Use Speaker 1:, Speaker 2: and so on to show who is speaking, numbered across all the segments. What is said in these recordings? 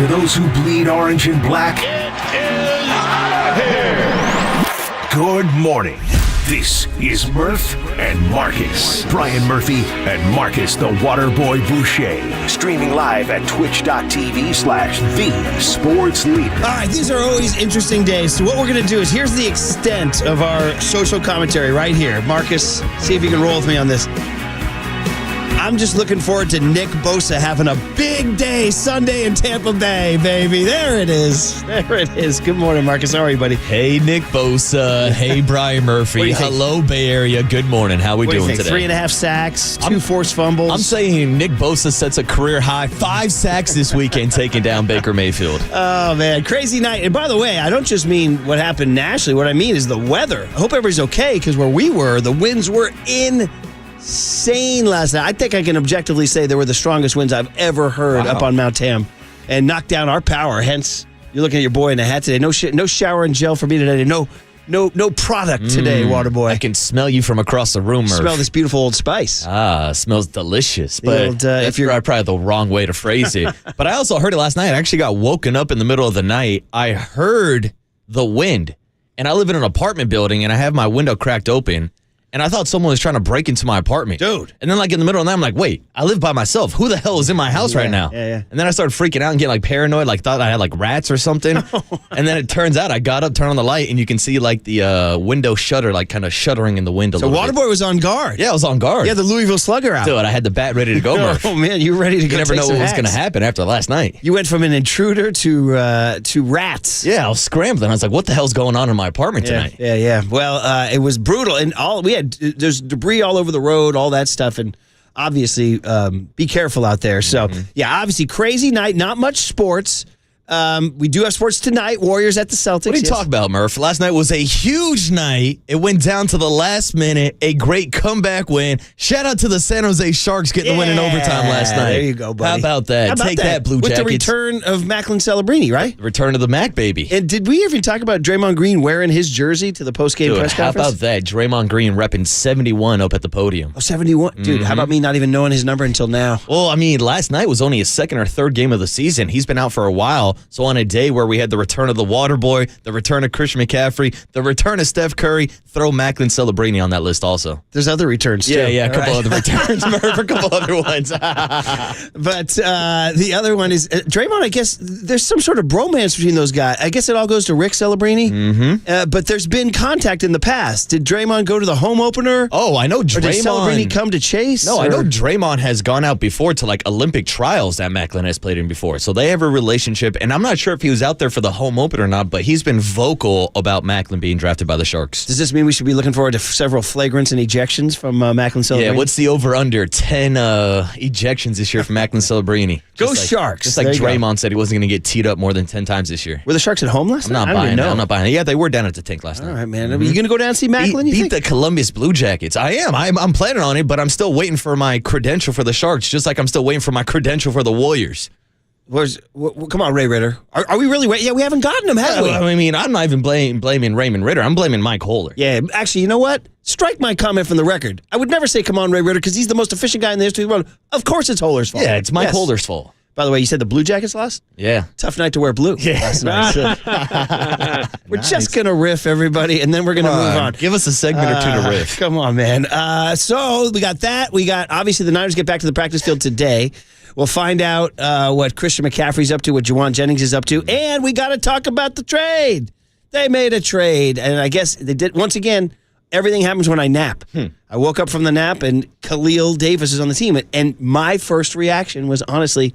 Speaker 1: To those who bleed orange and black,
Speaker 2: It is out of here.
Speaker 1: good morning. This is Murph and Marcus. Brian Murphy and Marcus the Waterboy Boucher. Streaming live at twitch.tv/the sports leader.
Speaker 3: All right, these are always interesting days. So what we're going to do is, here's the extent of our social commentary right here. Marcus, see if you can roll with me on this. I'm just looking forward to Nick Bosa having a big day Sunday in Tampa Bay, baby. There it is. There it is. Good morning, Marcus. How are you, buddy?
Speaker 4: Hey, Nick Bosa. Hey, Brian Murphy. Hello, Bay Area. Good morning. How we doing today?
Speaker 3: 3.5 sacks, 2 forced fumbles.
Speaker 4: I'm saying Nick Bosa sets a career high. 5 sacks this weekend, taking down Baker Mayfield.
Speaker 3: Oh, man. Crazy night. And by the way, I don't just mean what happened nationally. What I mean is the weather. I hope everybody's okay, because where we were, the winds were insane last night. I think I can objectively say they were the strongest winds I've ever heard up on Mount Tam, and knocked down our power. Hence, you're looking at your boy in a hat today. No shower and gel for me today. No product today, Waterboy.
Speaker 4: I can smell you from across the room, Murph.
Speaker 3: Smell this beautiful Old Spice.
Speaker 4: Smells delicious. But
Speaker 3: if you're
Speaker 4: probably the wrong way to phrase it. But I also heard it last night. I actually got woken up in the middle of the night. I heard the wind, and I live in an apartment building, and I have my window cracked open. And I thought someone was trying to break into my apartment.
Speaker 3: Dude.
Speaker 4: And then like in the middle of the night, I'm like, wait, I live by myself. Who the hell is in my house right now?
Speaker 3: Yeah.
Speaker 4: And then I started freaking out and getting like paranoid, like thought I had like rats or something. And then it turns out I got up, turned on the light, and you can see like the window shutter, like kind of shuddering in the wind a
Speaker 3: So
Speaker 4: little bit.
Speaker 3: Waterboy was on guard.
Speaker 4: Yeah, I was on guard.
Speaker 3: Yeah, the Louisville Slugger out.
Speaker 4: Dude, I had the bat ready to go, Murph.
Speaker 3: Oh, man, you were ready to go.
Speaker 4: You never
Speaker 3: take
Speaker 4: know
Speaker 3: some
Speaker 4: what was
Speaker 3: hacks.
Speaker 4: going to happen after last night.
Speaker 3: You went from an intruder to rats.
Speaker 4: Yeah, I was scrambling. I was like, what the hell's going on in my apartment tonight?
Speaker 3: Yeah. Well, it was brutal, and there's debris all over the road, all that stuff, and obviously, be careful out there. So, obviously, crazy night. Not much sports. We do have sports tonight. Warriors at the Celtics.
Speaker 4: What are you talking about, Murph? Last night was a huge night. It went down to the last minute. A great comeback win. Shout out to the San Jose Sharks getting the win in overtime last night.
Speaker 3: There you go, buddy.
Speaker 4: How about that? Take that, Blue
Speaker 3: With
Speaker 4: Jackets.
Speaker 3: the return of Macklin Celebrini, right?
Speaker 4: Return of the Mac, baby.
Speaker 3: And did we even talk about Draymond Green wearing his jersey to the post-game press
Speaker 4: How
Speaker 3: conference?
Speaker 4: about that? Draymond Green repping 71 up at the podium.
Speaker 3: Oh, 71. Dude, how about me not even knowing his number until now?
Speaker 4: Well, I mean, last night was only his second or third game of the season. He's been out for a while. So on a day where we had the return of the Waterboy, the return of Christian McCaffrey, the return of Steph Curry, throw Macklin Celebrini on that list also.
Speaker 3: There's other returns, too.
Speaker 4: Yeah, a couple other returns, Murph, a couple other ones.
Speaker 3: But the other one is Draymond. I guess there's some sort of bromance between those guys. I guess it all goes to Rick Celebrini. Mm-hmm. But there's been contact in the past. Did Draymond go to the home opener?
Speaker 4: Oh, I know Draymond.
Speaker 3: Or did Celebrini come to Chase?
Speaker 4: No, I know Draymond has gone out before to like Olympic trials that Macklin has played in before. So they have a relationship. And I'm not sure if he was out there for the home opener or not, but he's been vocal about Macklin being drafted by the Sharks.
Speaker 3: Does this mean we should be looking forward to several flagrants and ejections from Macklin Celebrini?
Speaker 4: Yeah, what's the over-under? 10 ejections this year from Macklin Celebrini.
Speaker 3: Go Sharks.
Speaker 4: Just like Draymond said he wasn't going to get teed up more than 10 times this year.
Speaker 3: Were the Sharks at home last night?
Speaker 4: I'm not buying it. Yeah, they were down at the Tank last night.
Speaker 3: All right, man. Are you going to go down and see Macklin, you think?
Speaker 4: Beat the Columbus Blue Jackets. I am. I'm planning on it, but I'm still waiting for my credential for the Sharks, just like I'm still waiting for my credential for the Warriors.
Speaker 3: Come on, Ray Ritter. Are we really waiting? Yeah, we haven't gotten him, have we?
Speaker 4: I mean, I'm not even blaming Raymond Ritter. I'm blaming Mike Holder.
Speaker 3: Yeah, actually, you know what? Strike my comment from the record. I would never say, come on, Ray Ritter, because he's the most efficient guy in the history of the world. Of course it's Holder's fault.
Speaker 4: Yeah, it's Mike Holder's fault.
Speaker 3: By the way, you said the Blue Jackets lost?
Speaker 4: Yeah.
Speaker 3: Tough night to wear blue. Yeah. Last night. We're just going to riff, everybody, and then we're going to move on.
Speaker 4: Give us a segment or two to riff.
Speaker 3: Come on, man. So we got that. We got, obviously, the Niners get back to the practice field today. We'll find out what Christian McCaffrey's up to, what Juwan Jennings is up to, and we got to talk about the trade. They made a trade, and I guess they did. Once again, everything happens when I nap. I woke up from the nap, and Khalil Davis is on the team, and my first reaction was, honestly,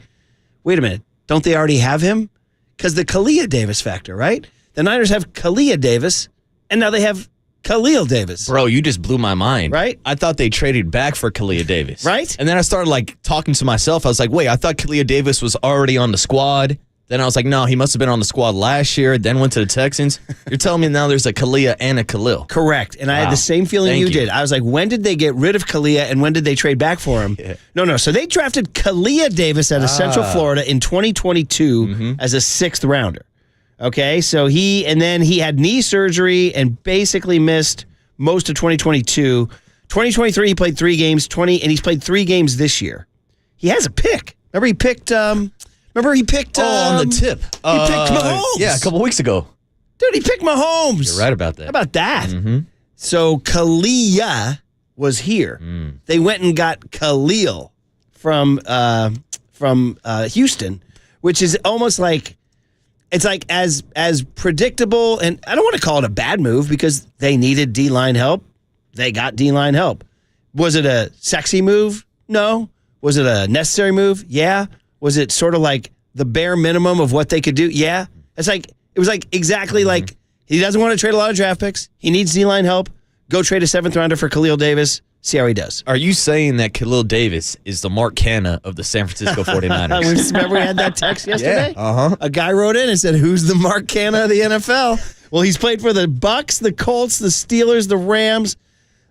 Speaker 3: wait a minute, don't they already have him? Because the Kalia Davis factor, right? The Niners have Kalia Davis, and now they have Khalil Davis.
Speaker 4: Bro, you just blew my mind.
Speaker 3: Right?
Speaker 4: I thought they traded back for Kalia Davis.
Speaker 3: Right?
Speaker 4: And then I started like talking to myself. I was like, wait, I thought Kalia Davis was already on the squad. Then I was like, no, he must have been on the squad last year, then went to the Texans. You're telling me now there's a Kalia and a Khalil.
Speaker 3: Correct. And I had the same feeling you did. I was like, when did they get rid of Kalia and when did they trade back for him? Yeah. No. So they drafted Kalia Davis out of Central Florida in 2022 as a 6th rounder. Okay, so he had knee surgery and basically missed most of 2022. 2023, he played 3 games, and he's played 3 games this year. He has a pick. Remember, he picked Remember he picked...
Speaker 4: on the tip.
Speaker 3: He picked Mahomes.
Speaker 4: Yeah, a couple weeks ago.
Speaker 3: Dude, he picked Mahomes.
Speaker 4: You're right about that.
Speaker 3: How about that?
Speaker 4: Mm-hmm.
Speaker 3: So Kalia was here. They went and got Khalil from Houston, which is almost like... It's like as predictable, and I don't want to call it a bad move because they needed D-line help. They got D-line help. Was it a sexy move? No. Was it a necessary move? Yeah. Was it sort of like the bare minimum of what they could do? Yeah. It was like exactly like he doesn't want to trade a lot of draft picks. He needs D-line help. Go trade a 7th rounder for Khalil Davis. See how he does.
Speaker 4: Are you saying that Khalil Davis is the Mark Canna of the San Francisco 49ers?
Speaker 3: Remember we had that text yesterday?
Speaker 4: Yeah.
Speaker 3: A guy wrote in and said, who's the Mark Canna of the NFL? Well, he's played for the Bucks, the Colts, the Steelers, the Rams,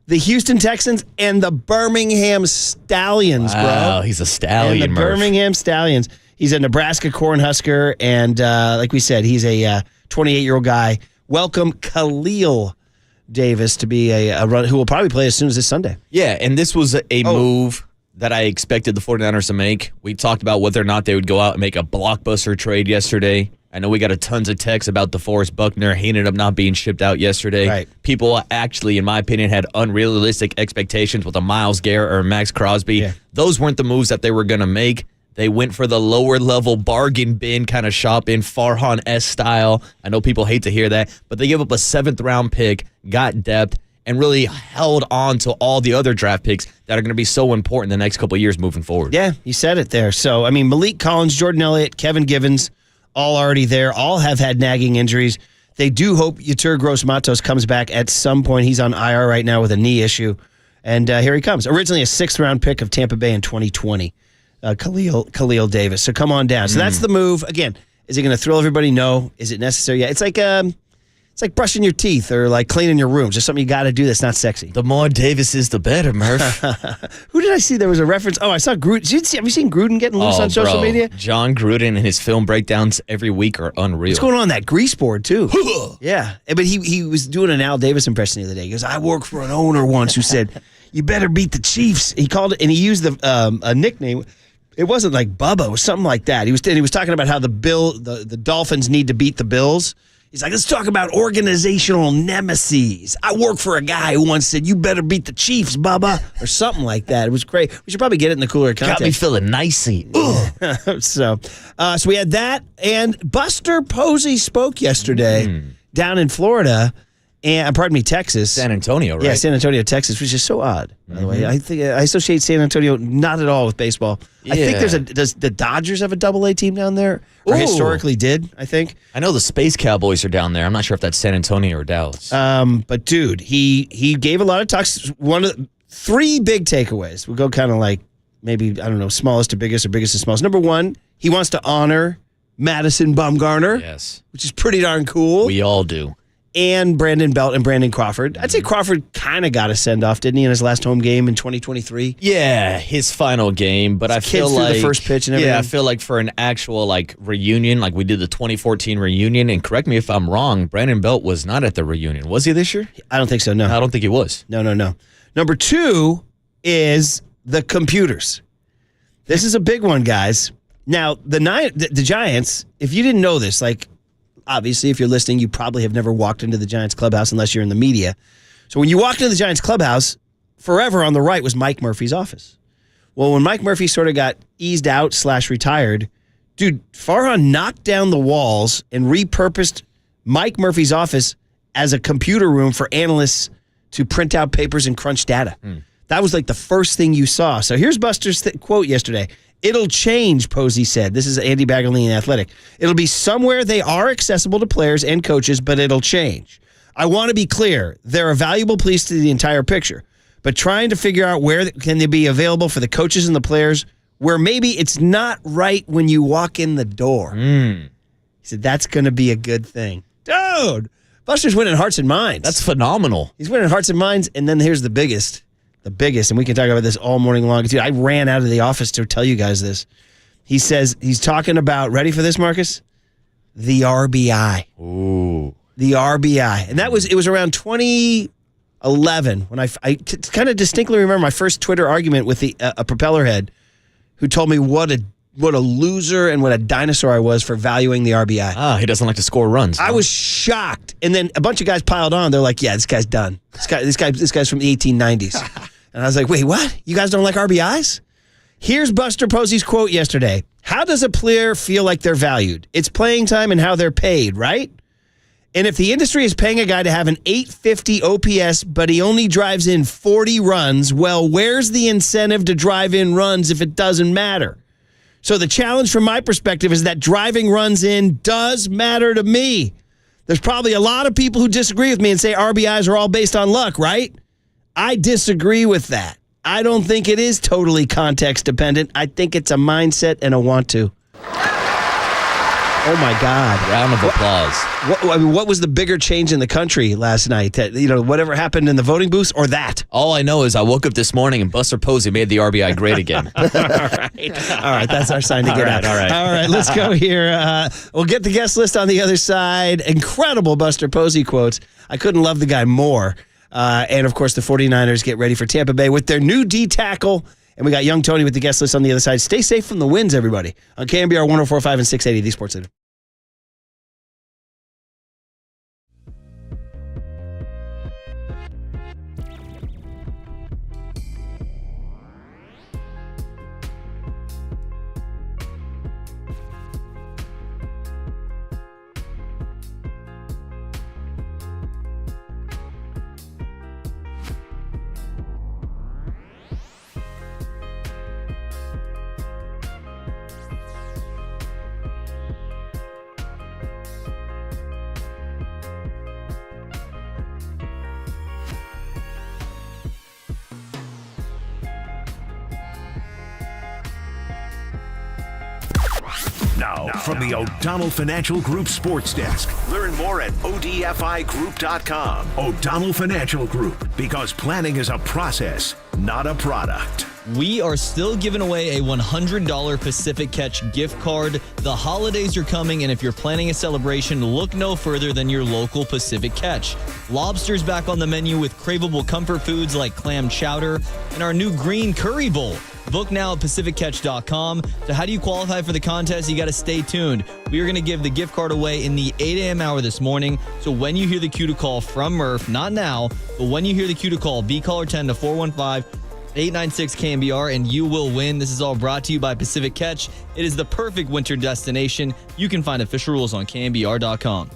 Speaker 3: the Houston Texans, and the Birmingham Stallions,
Speaker 4: Wow,
Speaker 3: bro.
Speaker 4: he's a stallion,
Speaker 3: And the
Speaker 4: Murph.
Speaker 3: Birmingham Stallions. He's a Nebraska Cornhusker, and like we said, he's a 28-year-old guy. Welcome, Khalil Davis, to be a run who will probably play as soon as this Sunday.
Speaker 4: Yeah, and this was a move that I expected the 49ers to make. We talked about whether or not they would go out and make a blockbuster trade yesterday. I know we got a tons of texts about DeForest Buckner. He ended up not being shipped out yesterday.
Speaker 3: Right.
Speaker 4: People actually, in my opinion, had unrealistic expectations with a Myles Garrett or Max Crosby.
Speaker 3: Yeah.
Speaker 4: Those weren't the moves that they were going to make. They went for the lower level bargain bin kind of shopping, Farhan-esque style. I know people hate to hear that, but they gave up a 7th round pick, got depth, and really held on to all the other draft picks that are going to be so important the next couple of years moving forward.
Speaker 3: Yeah, you said it there. So, I mean, Malik Collins, Jordan Elliott, Kevin Givens, all already there. All have had nagging injuries. They do hope Yetur Gross-Matos comes back at some point. He's on IR right now with a knee issue. And here he comes. Originally a 6th round pick of Tampa Bay in 2020. Khalil Davis. So come on down. So that's the move. Again, is it going to thrill everybody? No. Is it necessary? Yeah. It's like brushing your teeth or like cleaning your room. Just something you got to do that's not sexy.
Speaker 4: The more Davis is, the better, Murph.
Speaker 3: Who did I see? There was a reference. Oh, I saw Gruden. Have you seen Gruden getting loose on social media?
Speaker 4: John Gruden and his film breakdowns every week are unreal.
Speaker 3: What's going on that grease board too? Yeah. But he was doing an Al Davis impression the other day. He goes, I worked for an owner once who said, you better beat the Chiefs. He called it, and he used a nickname. It wasn't like Bubba. It was something like that. He was talking about how the Dolphins need to beat the Bills. He's like, let's talk about organizational nemesis. I work for a guy who once said, you better beat the Chiefs, Bubba, or something like that. It was great. We should probably get it in the cooler context.
Speaker 4: Got me feeling nicey.
Speaker 3: So we had that, and Buster Posey spoke yesterday down in Florida. And pardon me, Texas.
Speaker 4: San Antonio, right?
Speaker 3: Yeah, San Antonio, Texas, which is so odd, by the way. I think I associate San Antonio not at all with baseball. I think does the Dodgers have a AA team down there? Or historically did, I think.
Speaker 4: I know the Space Cowboys are down there. I'm not sure if that's San Antonio or Dallas.
Speaker 3: But dude, he gave a lot of talks. One of the 3 big takeaways. We'll go kind of like maybe, I don't know, smallest to biggest or biggest to smallest. Number 1, he wants to honor Madison Bumgarner.
Speaker 4: Yes.
Speaker 3: Which is pretty darn cool.
Speaker 4: We all do.
Speaker 3: And Brandon Belt and Brandon Crawford. I'd say Crawford kind of got a send-off, didn't he, in his last home game in 2023?
Speaker 4: Yeah, his final game, but I feel
Speaker 3: kids
Speaker 4: like
Speaker 3: threw the first pitch and everything.
Speaker 4: Yeah, I feel like for an actual like reunion, like we did the 2014 reunion, and correct me if I'm wrong, Brandon Belt was not at the reunion. Was he this year?
Speaker 3: I don't think so, no.
Speaker 4: I don't think he was.
Speaker 3: No. Number 2 is the computers. This is a big one, guys. Now, the Giants, if you didn't know this, like, obviously, if you're listening, you probably have never walked into the Giants clubhouse unless you're in the media. So when you walked into the Giants clubhouse, forever on the right was Mike Murphy's office. Well, when Mike Murphy sort of got eased out / retired, dude, Farhan knocked down the walls and repurposed Mike Murphy's office as a computer room for analysts to print out papers and crunch data. That was like the first thing you saw. So here's Buster's quote yesterday. It'll change, Posey said. This is Andy Baggerly in Athletic. It'll be somewhere they are accessible to players and coaches, but it'll change. I want to be clear. They're a valuable piece to the entire picture, but trying to figure out where can they be available for the coaches and the players where maybe it's not right when you walk in the door. He said, that's going to be a good thing. Dude, Buster's winning hearts and minds.
Speaker 4: That's phenomenal.
Speaker 3: He's winning hearts and minds, and then here's the biggest, and we can talk about this all morning long. Dude, I ran out of the office to tell you guys this. He says he's talking about, ready for this, Marcus? The RBI.
Speaker 4: Ooh.
Speaker 3: The RBI. And it was around 2011 when I kind of distinctly remember my first Twitter argument with a propeller head who told me what a what a loser and what a dinosaur I was for valuing the RBI.
Speaker 4: He doesn't like to score runs.
Speaker 3: I was shocked. And then a bunch of guys piled on. They're like, yeah, this guy's done. This guy's from the 1890s. And I was like, wait, what? You guys don't like RBIs? Here's Buster Posey's quote yesterday. How does a player feel like they're valued? It's playing time and how they're paid, right? And if the industry is paying a guy to have an 850 OPS, but he only drives in 40 runs, well, where's the incentive to drive in runs if it doesn't matter? So the challenge from my perspective is that driving runs in does matter to me. There's probably a lot of people who disagree with me and say RBIs are all based on luck, right? I disagree with that. I don't think it is totally context dependent. I think it's a mindset and a want to. Oh, my God.
Speaker 4: Round of applause.
Speaker 3: What was the bigger change in the country last night? Whatever happened in the voting booths or that?
Speaker 4: All I know is I woke up this morning and Buster Posey made the RBI great again.
Speaker 3: All right. That's our sign to get out.
Speaker 4: All
Speaker 3: right. Let's go here. We'll get the guest list on the other side. Incredible Buster Posey quotes. I couldn't love the guy more. And, of course, the 49ers get ready for Tampa Bay with their new D tackle. And we got young Tony with the guest list on the other side. Stay safe from the winds, everybody. On KNBR 104.5 and 680, the Sports Leader.
Speaker 1: Now, from the O'Donnell Financial Group Sports Desk. Learn more at odfigroup.com. O'Donnell Financial Group, because planning is a process, not a product.
Speaker 5: We are still giving away a $100 Pacific Catch gift card. The holidays are coming, and if you're planning a celebration, look no further than your local Pacific Catch. Lobster's back on the menu with craveable comfort foods like clam chowder and our new green curry bowl. Book now at PacificCatch.com. So how do you qualify for the contest? You got to stay tuned. We are going to give the gift card away in the 8 a.m. hour this morning. So when you hear the cue to call from Murph, not now, but when you hear the cue to call, be caller 10 to 415-896-KNBR, and you will win. This is all brought to you by Pacific Catch. It is the perfect winter destination. You can find official rules on KNBR.com.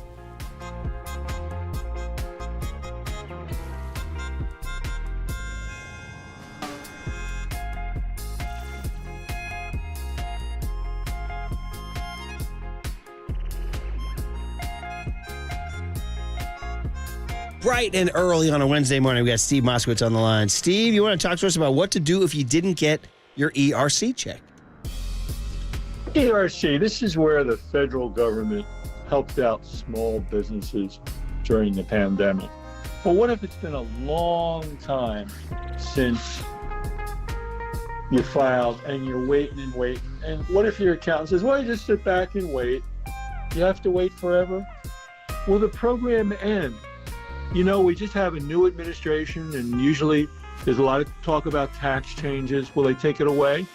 Speaker 3: Bright and early on a Wednesday morning, we got Steve Moskowitz on the line. Steve, you want to talk to us about what to do if you didn't get your ERC check?
Speaker 6: ERC, this is where the federal government helped out small businesses during the pandemic. But what if it's been a long time since you filed and you're waiting and waiting? And what if your accountant says, well, you just sit back and wait? You have to wait forever? Will the program end? You know, we just have a new administration, and usually there's a lot of talk about tax changes. Will they take it away?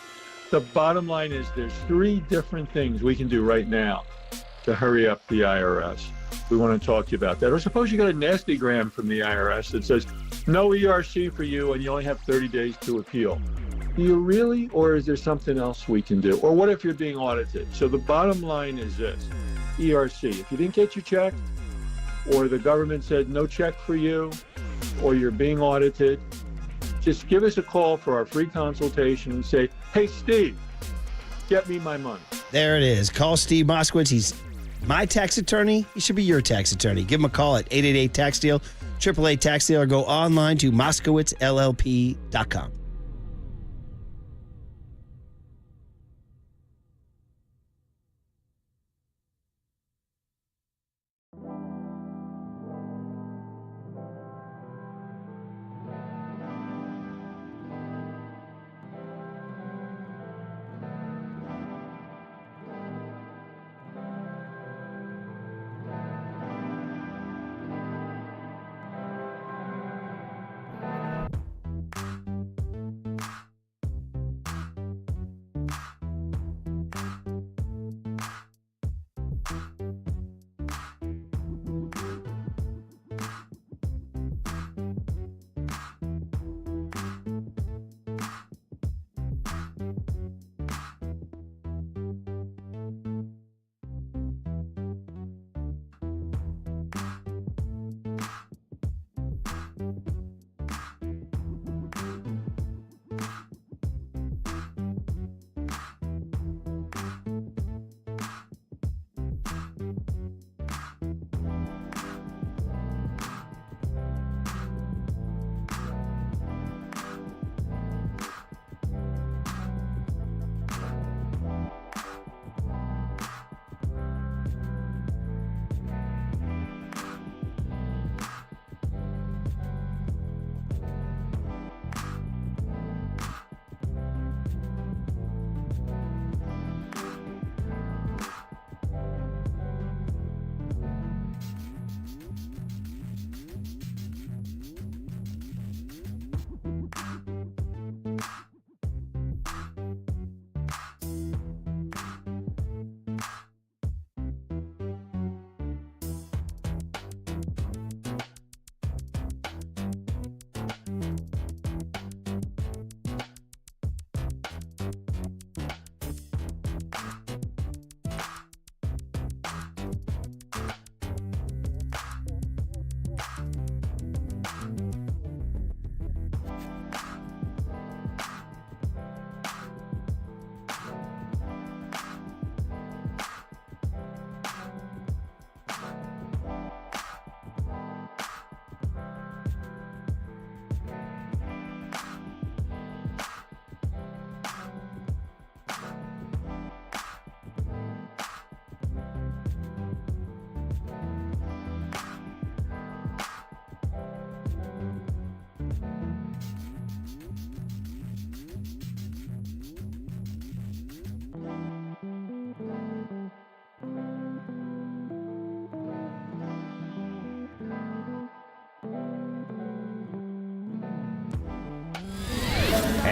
Speaker 6: The bottom line is there's 3 different things we can do right now to hurry up the IRS. We want to talk to you about that. Or suppose you got a nasty gram from the IRS that says, no ERC for you, and you only have 30 days to appeal. Do you really, or is there something else we can do? Or what if you're being audited? So the bottom line is this, ERC, if you didn't get your check, or the government said no check for you, or you're being audited, just give us a call for our free consultation and say, hey, Steve, get me my money.
Speaker 3: There it is. Call Steve Moskowitz. He's my tax attorney. He should be your tax attorney. Give him a call at 888-TAX-DEAL, 888-TAX-DEAL, or go online to MoskowitzLLP.com.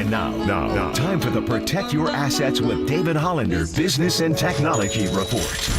Speaker 1: And now, time for the Protect Your Assets with David Hollander Business and Technology Report.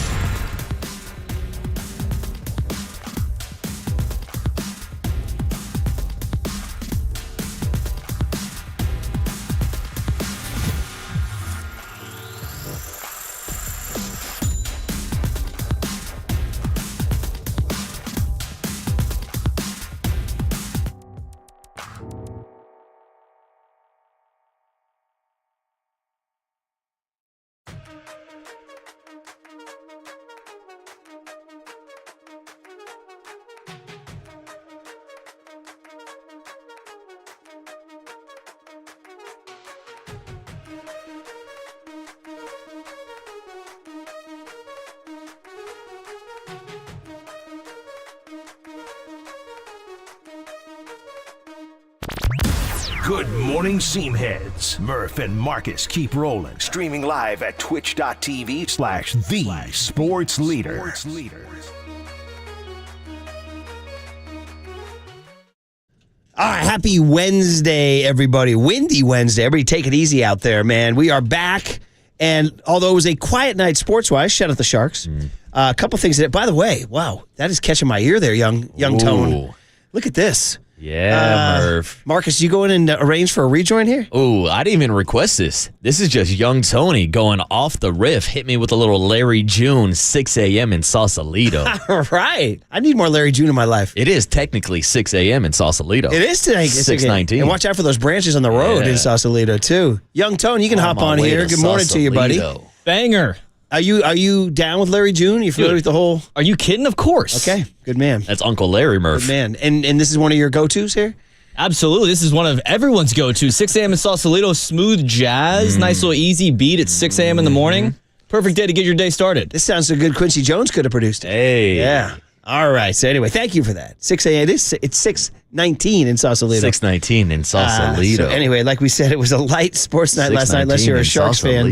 Speaker 1: Good morning, Seamheads. Murph and Marcus keep rolling. Streaming live at twitch.tv/the Sports Leader.
Speaker 3: All right, happy Wednesday, everybody. Windy Wednesday. Everybody take it easy out there, man. We are back, and although it was a quiet night sports-wise, shout out the Sharks. A couple things that, by the way, wow, that is catching my ear there, young Tone. Look at this.
Speaker 4: Yeah, Murph.
Speaker 3: Marcus, you go in and arrange for a rejoin here?
Speaker 4: Oh, I didn't even request this. This is just young Tony going off the riff. Hit me with a little Larry June, 6 a.m. in Sausalito.
Speaker 3: All right. I need more Larry June in my life.
Speaker 4: It is technically 6 a.m. in Sausalito.
Speaker 3: It is today.
Speaker 4: 6:19.
Speaker 3: And watch out for those branches on the road in Sausalito, too. Young Tone, you can hop on here. Good morning to you, buddy.
Speaker 5: Banger.
Speaker 3: Are you down with Larry June? You familiar with the whole?
Speaker 5: Are you kidding? Of course.
Speaker 3: Okay, good man.
Speaker 4: That's Uncle Larry, Murph.
Speaker 3: Good man. And this is one of your go-tos here?
Speaker 5: Absolutely. This is one of everyone's go-tos. 6 a.m. in Sausalito, smooth jazz, nice little easy beat at 6 a.m. in the morning. Perfect day to get your day started.
Speaker 3: This sounds so good Quincy Jones could have produced it.
Speaker 4: Hey.
Speaker 3: Yeah. All right. So anyway, thank you for that. 6 a.m. It's 6:19 in Sausalito.
Speaker 4: 6:19 in Sausalito.
Speaker 3: So anyway, like we said, it was a light sports night last night, unless you're a Sharks fan.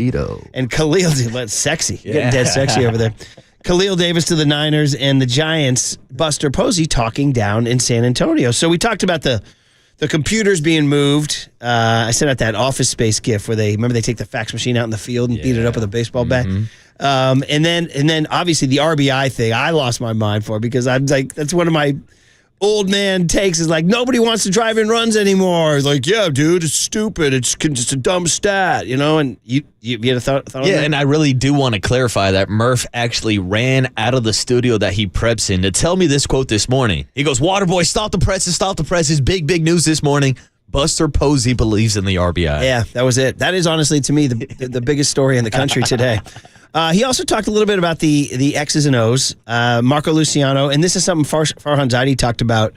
Speaker 3: And Khalil, that's sexy. Getting dead sexy over there. Khalil Davis to the Niners and the Giants. Buster Posey talking down in San Antonio. So we talked about the computers being moved. I sent out that Office Space gif where they take the fax machine out in the field and beat it up with a baseball bat. And then obviously the RBI thing, I lost my mind for because I'm like, that's one of my old man takes is like, nobody wants to drive in runs anymore. It's like, yeah, dude, it's stupid. It's just a dumb stat, And you had a thought on that?
Speaker 4: Yeah, and I really do want to clarify that Murph actually ran out of the studio that he preps in to tell me this quote this morning. He goes, Waterboy, stop the presses. Big news this morning. Buster Posey believes in the RBI.
Speaker 3: Yeah, that was it. That is honestly, to me, the biggest story in the country today. He also talked a little bit about the X's and O's, Marco Luciano, and this is something Farhan Zaidi talked about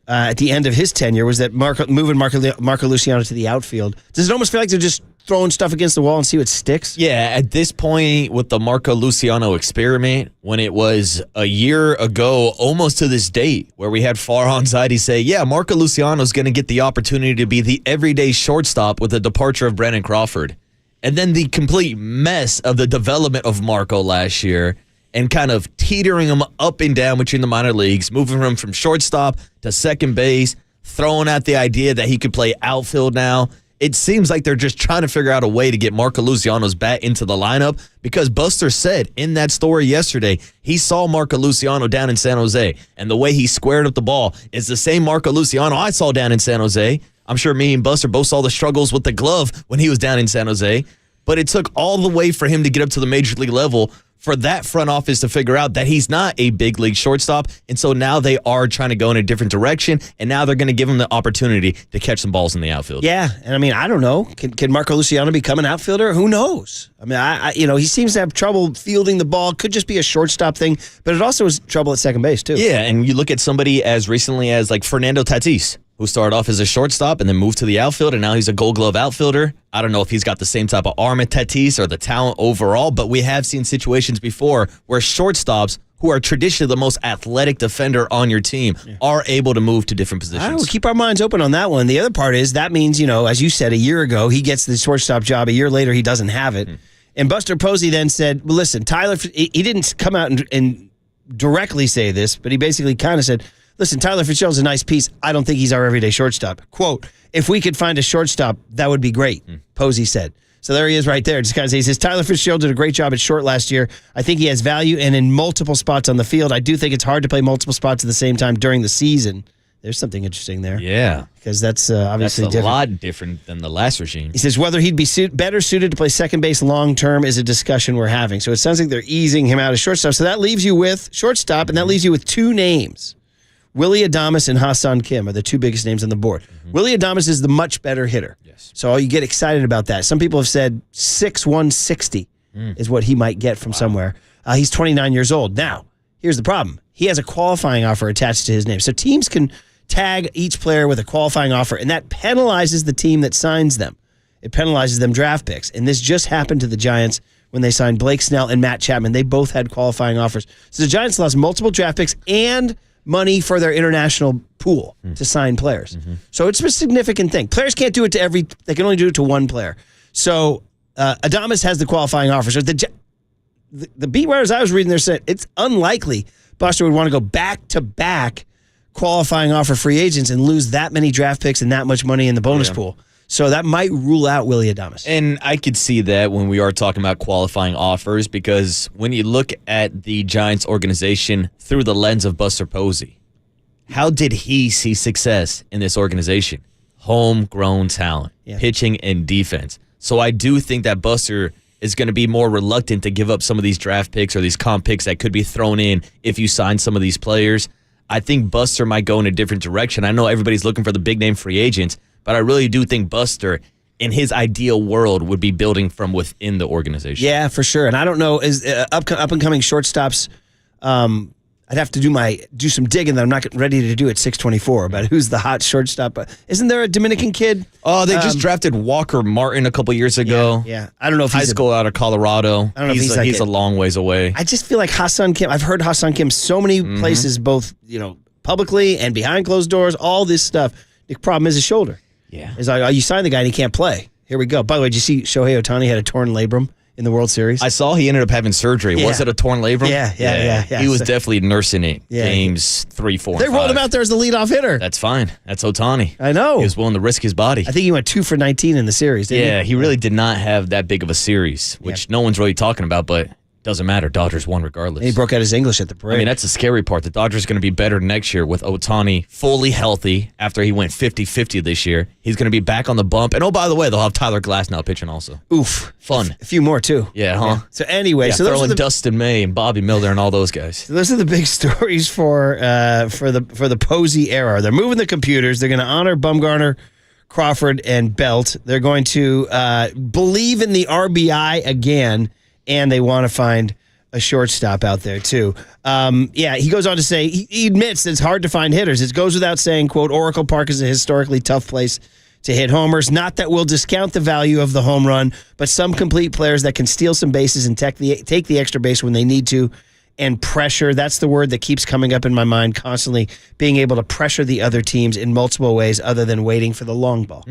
Speaker 3: at the end of his tenure, was that moving Marco Luciano to the outfield. Does it almost feel like they're just throwing stuff against the wall and see what sticks?
Speaker 4: Yeah, at this point with the Marco Luciano experiment, when it was a year ago, almost to this date, where we had Farhan Zaidi say, yeah, Marco Luciano's going to get the opportunity to be the everyday shortstop with the departure of Brandon Crawford. And then the complete mess of the development of Marco last year and kind of teetering him up and down between the minor leagues, moving him from shortstop to second base, throwing out the idea that he could play outfield now. It seems like they're just trying to figure out a way to get Marco Luciano's bat into the lineup because Buster said in that story yesterday, he saw Marco Luciano down in San Jose, and the way he squared up the ball is the same Marco Luciano I saw down in San Jose. I'm sure me and Buster both saw the struggles with the glove when he was down in San Jose, but it took all the way for him to get up to the major league level for that front office to figure out that he's not a big league shortstop, and so now they are trying to go in a different direction, and now they're going to give him the opportunity to catch some balls in the outfield.
Speaker 3: Yeah, and I mean, I don't know. Can Marco Luciano become an outfielder? Who knows? I mean, he seems to have trouble fielding the ball. Could just be a shortstop thing, but it also is trouble at second base, too.
Speaker 4: Yeah, and you look at somebody as recently as like Fernando Tatis, who started off as a shortstop and then moved to the outfield, and now he's a Gold Glove outfielder. I don't know if he's got the same type of arm at Tatis or the talent overall, but we have seen situations before where shortstops, who are traditionally the most athletic defender on your team, are able to move to different positions.
Speaker 3: We'll keep our minds open on that one. The other part is that means, as you said, a year ago, he gets the shortstop job. A year later, he doesn't have it. And Buster Posey then said, well, listen, Tyler, he didn't come out and directly say this, but he basically kind of said, Listen, Tyler Fitzgerald's a nice piece. I don't think he's our everyday shortstop. Quote, if we could find a shortstop, that would be great, Posey said. So there he is right there. Just kind of says, Tyler Fitzgerald did a great job at short last year. I think he has value and in multiple spots on the field. I do think it's hard to play multiple spots at the same time during the season. There's something interesting there.
Speaker 4: Yeah.
Speaker 3: Because that's obviously
Speaker 4: That's a
Speaker 3: different.
Speaker 4: lot different than the last regime.
Speaker 3: He says whether he'd be better suited to play second base long term is a discussion we're having. So it sounds like they're easing him out of shortstop. So that leaves you with shortstop, and that leaves you with two names. Willie Adames and Hassan Kim are the two biggest names on the board. Willie Adames is the much better hitter.
Speaker 4: Yes.
Speaker 3: So you get excited about that. Some people have said 6'1", 160 is what he might get from somewhere. He's 29 years old. Now, here's the problem. He has a qualifying offer attached to his name. So teams can tag each player with a qualifying offer, and that penalizes the team that signs them. It penalizes them draft picks. And this just happened to the Giants when they signed Blake Snell and Matt Chapman. They both had qualifying offers. So the Giants lost multiple draft picks and money for their international pool to sign players. So it's a significant thing. Players can't do it to they can only do it to one player. So Adames has the qualifying offer. So the beat writers I was reading there said it's unlikely Buster would want to go back-to-back qualifying offer free agents and lose that many draft picks and that much money in the bonus pool. So that might rule out Willie Adames.
Speaker 4: And I could see that when we are talking about qualifying offers, because when you look at the Giants organization through the lens of Buster Posey, how did he see success in this organization? Homegrown talent, pitching and defense. So I do think that Buster is going to be more reluctant to give up some of these draft picks or these comp picks that could be thrown in if you sign some of these players. I think Buster might go in a different direction. I know everybody's looking for the big name free agents, but I really do think Buster, in his ideal world, would be building from within the organization.
Speaker 3: Yeah, for sure. And I don't know, is up and coming shortstops. I'd have to do some digging that I'm not ready to do at 624 about who's the hot shortstop. Isn't there a Dominican kid?
Speaker 4: Oh, they just drafted Walker Martin a couple years ago.
Speaker 3: Yeah. I don't know if
Speaker 4: high school out of Colorado.
Speaker 3: I don't know if
Speaker 4: he's a long ways away.
Speaker 3: I just feel like Hassan Kim. I've heard Hassan Kim so many places, both publicly and behind closed doors. All this stuff. The problem is his shoulder.
Speaker 4: Yeah,
Speaker 3: is like, you sign the guy and he can't play. Here we go. By the way, did you see Shohei Ohtani had a torn labrum in the World Series?
Speaker 4: I saw he ended up having surgery.
Speaker 3: Yeah.
Speaker 4: Was it a torn labrum?
Speaker 3: Yeah.
Speaker 4: He was definitely nursing it. Games 3, 4, and
Speaker 3: They
Speaker 4: 5.
Speaker 3: rolled him out there as the leadoff hitter.
Speaker 4: That's fine. That's Ohtani.
Speaker 3: I know.
Speaker 4: He was willing to risk his body.
Speaker 3: I think he went 2 for 19 in the series. Didn't
Speaker 4: He really did not have that big of a series, which no one's really talking about, but doesn't matter. Dodgers won regardless.
Speaker 3: And he broke out his English at the parade.
Speaker 4: I mean, that's the scary part. The Dodgers are going to be better next year with Ohtani fully healthy after he went 50-50 this year. He's going to be back on the bump. And, oh, by the way, they'll have Tyler Glasnow pitching also.
Speaker 3: Oof.
Speaker 4: Fun.
Speaker 3: A few more, too.
Speaker 4: Yeah, huh?
Speaker 3: So anyway,
Speaker 4: throw in Dustin May and Bobby Miller and all those guys.
Speaker 3: So those are the big stories for the Posey era. They're moving the computers. They're going to honor Bumgarner, Crawford, and Belt. They're going to believe in the RBI again, and they want to find a shortstop out there, too. He goes on to say, he admits that it's hard to find hitters. It goes without saying, quote, Oracle Park is a historically tough place to hit homers. Not that we'll discount the value of the home run, but some complete players that can steal some bases and take the extra base when they need to, and pressure. That's the word that keeps coming up in my mind constantly, being able to pressure the other teams in multiple ways other than waiting for the long ball.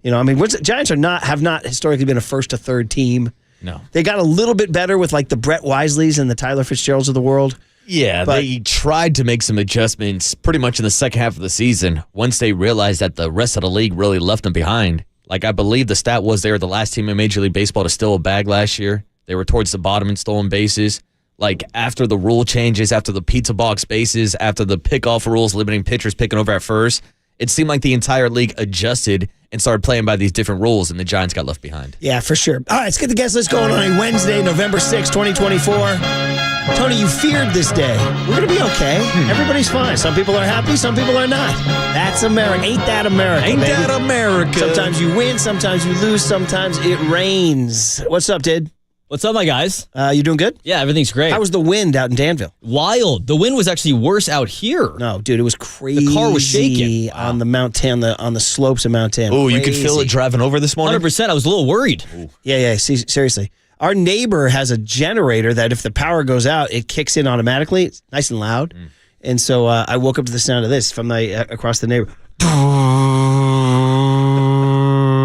Speaker 3: Giants have not historically been a first to third team.
Speaker 4: No.
Speaker 3: They got a little bit better with like the Brett Wisleys and the Tyler Fitzgeralds of the world.
Speaker 4: Yeah, they tried to make some adjustments pretty much in the second half of the season once they realized that the rest of the league really left them behind. Like, I believe the stat was they were the last team in Major League Baseball to steal a bag last year. They were towards the bottom in stolen bases. Like, after the rule changes, after the pizza box bases, after the pickoff rules limiting pitchers picking over at first, it seemed like the entire league adjusted and started playing by these different rules, and the Giants got left behind.
Speaker 3: Yeah, for sure. All right, let's get the guest list going on a Wednesday, November 6, 2024. Tony, you feared this day. We're going to be okay. Everybody's fine. Some people are happy, some people are not. That's America. Ain't that America,
Speaker 4: Ain't
Speaker 3: baby?
Speaker 4: that America?
Speaker 3: Sometimes you win, sometimes you lose, sometimes it rains. What's up, Did?
Speaker 5: What's up, my guys?
Speaker 3: You doing good?
Speaker 5: Yeah, everything's great.
Speaker 3: How was the wind out in Danville?
Speaker 5: Wild. The wind was actually worse out here.
Speaker 3: No, dude, it was crazy.
Speaker 5: The car was shaking.
Speaker 3: On the Mount Tan, on the slopes of Mount Tan.
Speaker 4: Oh, you could feel it driving over this morning?
Speaker 5: 100%. I was a little worried.
Speaker 3: Yeah. See, seriously. Our neighbor has a generator that if the power goes out, it kicks in automatically. It's nice and loud. And so I woke up to the sound of this from across the neighbor.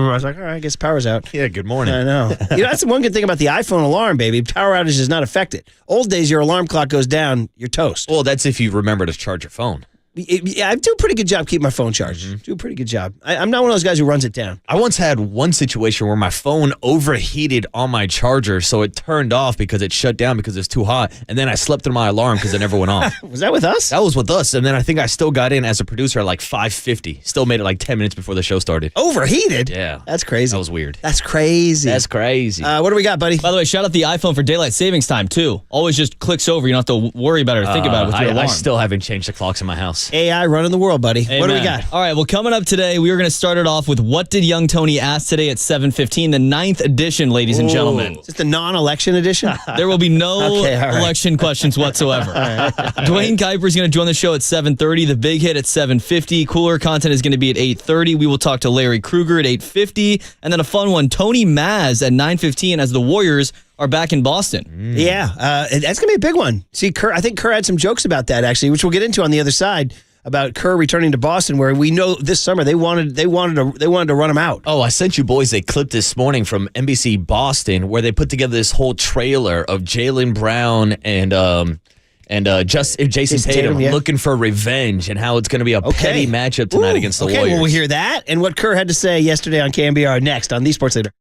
Speaker 3: I was like, all right, I guess power's out.
Speaker 4: Yeah, good morning.
Speaker 3: I know. That's the one good thing about the iPhone alarm, baby. Power outage does not affect it. Old days, your alarm clock goes down, you're toast.
Speaker 4: Well, that's if you remember to charge your phone.
Speaker 3: Yeah, I do a pretty good job keeping my phone charged. Do a pretty good job. I'm not one of those guys who runs it down.
Speaker 4: I once had one situation where my phone overheated on my charger, so it turned off because it shut down because it's too hot, and then I slept through my alarm because it never went off.
Speaker 3: Was that with us?
Speaker 4: That was with us, and then I think I still got in as a producer at like 5:50. Still made it like 10 minutes before the show started.
Speaker 3: Overheated?
Speaker 4: Yeah.
Speaker 3: That's crazy.
Speaker 4: That was weird.
Speaker 3: That's crazy.
Speaker 4: That's crazy.
Speaker 3: What do we got, buddy?
Speaker 5: By the way, shout out the iPhone for daylight savings time, too. Always just clicks over. You don't have to worry about it or think about it with your alarm.
Speaker 4: I still haven't changed the clocks in my house.
Speaker 3: AI running the world, buddy.
Speaker 5: Amen.
Speaker 3: What do we got?
Speaker 5: All right, well, coming up today, we are going to start it off with What Did Young Tony Ask Today at 7:15, the 9th edition, ladies and gentlemen.
Speaker 3: Is this the non-election edition?
Speaker 5: There will be no
Speaker 3: Okay, all right.
Speaker 5: election questions whatsoever. Dwayne Kuiper is going to join the show at 7:30, the big hit at 7:50. Cooler content is going to be at 8:30. We will talk to Larry Krueger at 8:50. And then a fun one, Tony Maz at 9:15 as the Warriors are back in Boston.
Speaker 3: Yeah, that's going to be a big one. See, I think Kerr had some jokes about that, actually, which we'll get into on the other side, about Kerr returning to Boston, where we know this summer they wanted to run him out.
Speaker 4: Oh, I sent you boys a clip this morning from NBC Boston where they put together this whole trailer of Jaylen Brown and Jason Tatum
Speaker 3: yeah.
Speaker 4: looking for revenge and how it's going to be a petty matchup tonight against the Warriors.
Speaker 3: Okay, well, we'll hear that and what Kerr had to say yesterday on KNBR next on the Sports Leader.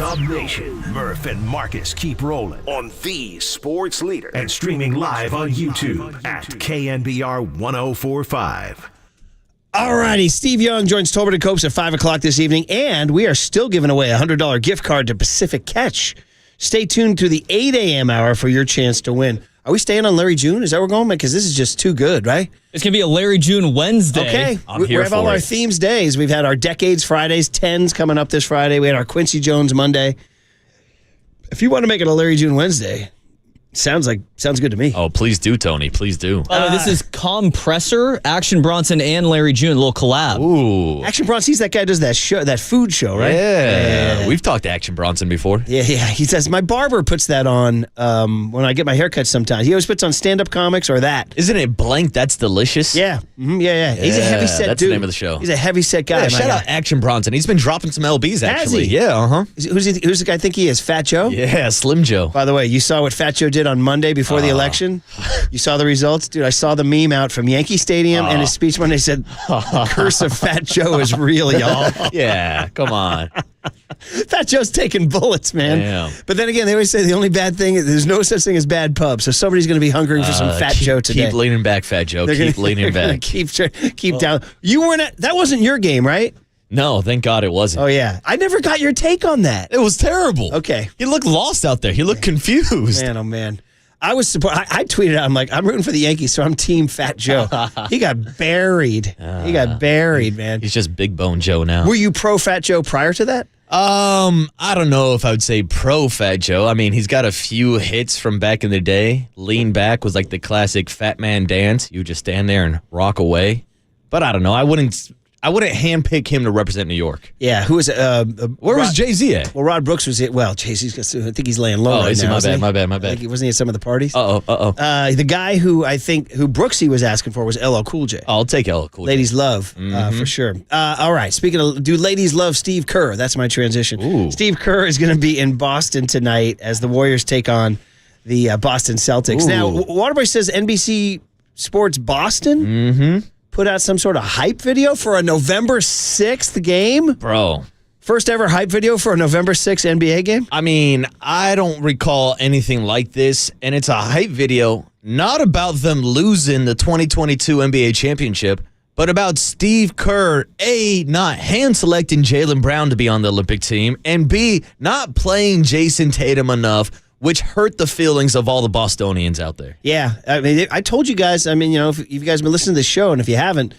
Speaker 1: Dub Nation. Murph and Marcus keep rolling on the sports leader and streaming live on YouTube at KNBR 1045.
Speaker 3: All righty, Steve Young joins Tolbert and Copes at 5 o'clock this evening, and we are still giving away a $100 gift card to Pacific Catch. Stay tuned to the 8 a.m. hour for your chance to win. Are we staying on Larry June? Is that where we're going? Because this is just too good, right?
Speaker 5: It's going to be a Larry June Wednesday.
Speaker 3: Okay.
Speaker 4: I'm here
Speaker 3: we have all
Speaker 4: for
Speaker 3: our
Speaker 4: it.
Speaker 3: themes days. We've had our Decades Fridays, 10s coming up this Friday. We had our Quincy Jones Monday. If you want to make it a Larry June Wednesday, sounds good to me.
Speaker 4: Oh, please do, Tony. Please do.
Speaker 5: By the way, this is Compressor, Action Bronson, and Larry June, a little collab.
Speaker 4: Ooh.
Speaker 3: Action Bronson, he's that guy who does that food show, right?
Speaker 4: Yeah. We've talked to Action Bronson before.
Speaker 3: Yeah. He says, my barber puts that on when I get my haircut sometimes. He always puts on stand-up comics or that.
Speaker 4: Isn't it Blank That's Delicious?
Speaker 3: Yeah. Yeah. He's a heavy set
Speaker 4: that's
Speaker 3: dude.
Speaker 4: the name of the show.
Speaker 3: He's a heavy set guy.
Speaker 4: Yeah,
Speaker 3: my
Speaker 4: shout
Speaker 3: guy.
Speaker 4: out Action Bronson. He's been dropping some LBs, actually.
Speaker 3: he?
Speaker 4: Yeah, uh-huh.
Speaker 3: Who's the guy I think he is? Fat Joe?
Speaker 4: Yeah, Slim Joe.
Speaker 3: By the way, you saw what Fat Joe did on Monday before the election? You saw the results? Dude, I saw the meme out from Yankee Stadium and his speech Monday said, the curse of Fat Joe is real, y'all.
Speaker 4: Yeah, come on.
Speaker 3: Fat Joe's taking bullets, man.
Speaker 4: Damn.
Speaker 3: But then again, they always say the only bad thing is there's no such thing as bad pub. So somebody's going to be hungering for some Fat Joe today.
Speaker 4: Keep leaning back, Fat Joe.
Speaker 3: They're
Speaker 4: Keep
Speaker 3: gonna-
Speaker 4: leaning
Speaker 3: they're gonna
Speaker 4: back.
Speaker 3: Keep down. You weren't at, that wasn't your game, right?
Speaker 4: No, thank God it wasn't.
Speaker 3: Oh, yeah. I never got your take on that.
Speaker 4: It was terrible.
Speaker 3: Okay.
Speaker 4: He looked lost out there. He looked confused.
Speaker 3: Man, oh, man. I was surprised. I tweeted out, I'm like, I'm rooting for the Yankees, so I'm Team Fat Joe. He got buried. He got buried, man.
Speaker 4: He's just Big Bone Joe now.
Speaker 3: Were you pro Fat Joe prior to that?
Speaker 4: I don't know if I would say pro Fat Joe. I mean, he's got a few hits from back in the day. Lean Back was like the classic fat man dance. You just stand there and rock away. But I don't know. I wouldn't handpick him to represent New York.
Speaker 3: Yeah, who was
Speaker 4: Where was Jay-Z at?
Speaker 3: Well, Rod Brooks was it. Well, Jay-Z's, I think he's laying low right
Speaker 4: is he?
Speaker 3: now.
Speaker 4: My
Speaker 3: isn't
Speaker 4: bad.
Speaker 3: I think wasn't he at some of the parties?
Speaker 4: Uh-oh.
Speaker 3: The guy who Brooksy was asking for was LL Cool J.
Speaker 4: I'll take LL Cool J.
Speaker 3: Ladies love, for sure. All right, speaking of, do ladies love Steve Kerr? That's my transition.
Speaker 4: Ooh.
Speaker 3: Steve Kerr is going to be in Boston tonight as the Warriors take on the Boston Celtics.
Speaker 4: Ooh.
Speaker 3: Now, Waterboy says NBC Sports Boston put out some sort of hype video for a November 6th game.
Speaker 4: Bro.
Speaker 3: First ever hype video for a November 6th NBA game?
Speaker 4: I mean, I don't recall anything like this, and it's a hype video not about them losing the 2022 NBA championship, but about Steve Kerr, A, not hand-selecting Jaylen Brown to be on the Olympic team, and B, not playing Jason Tatum enough, which hurt the feelings of all the Bostonians out there.
Speaker 3: Yeah. I mean, I told you guys, if you guys have been listening to this show, and if you haven't,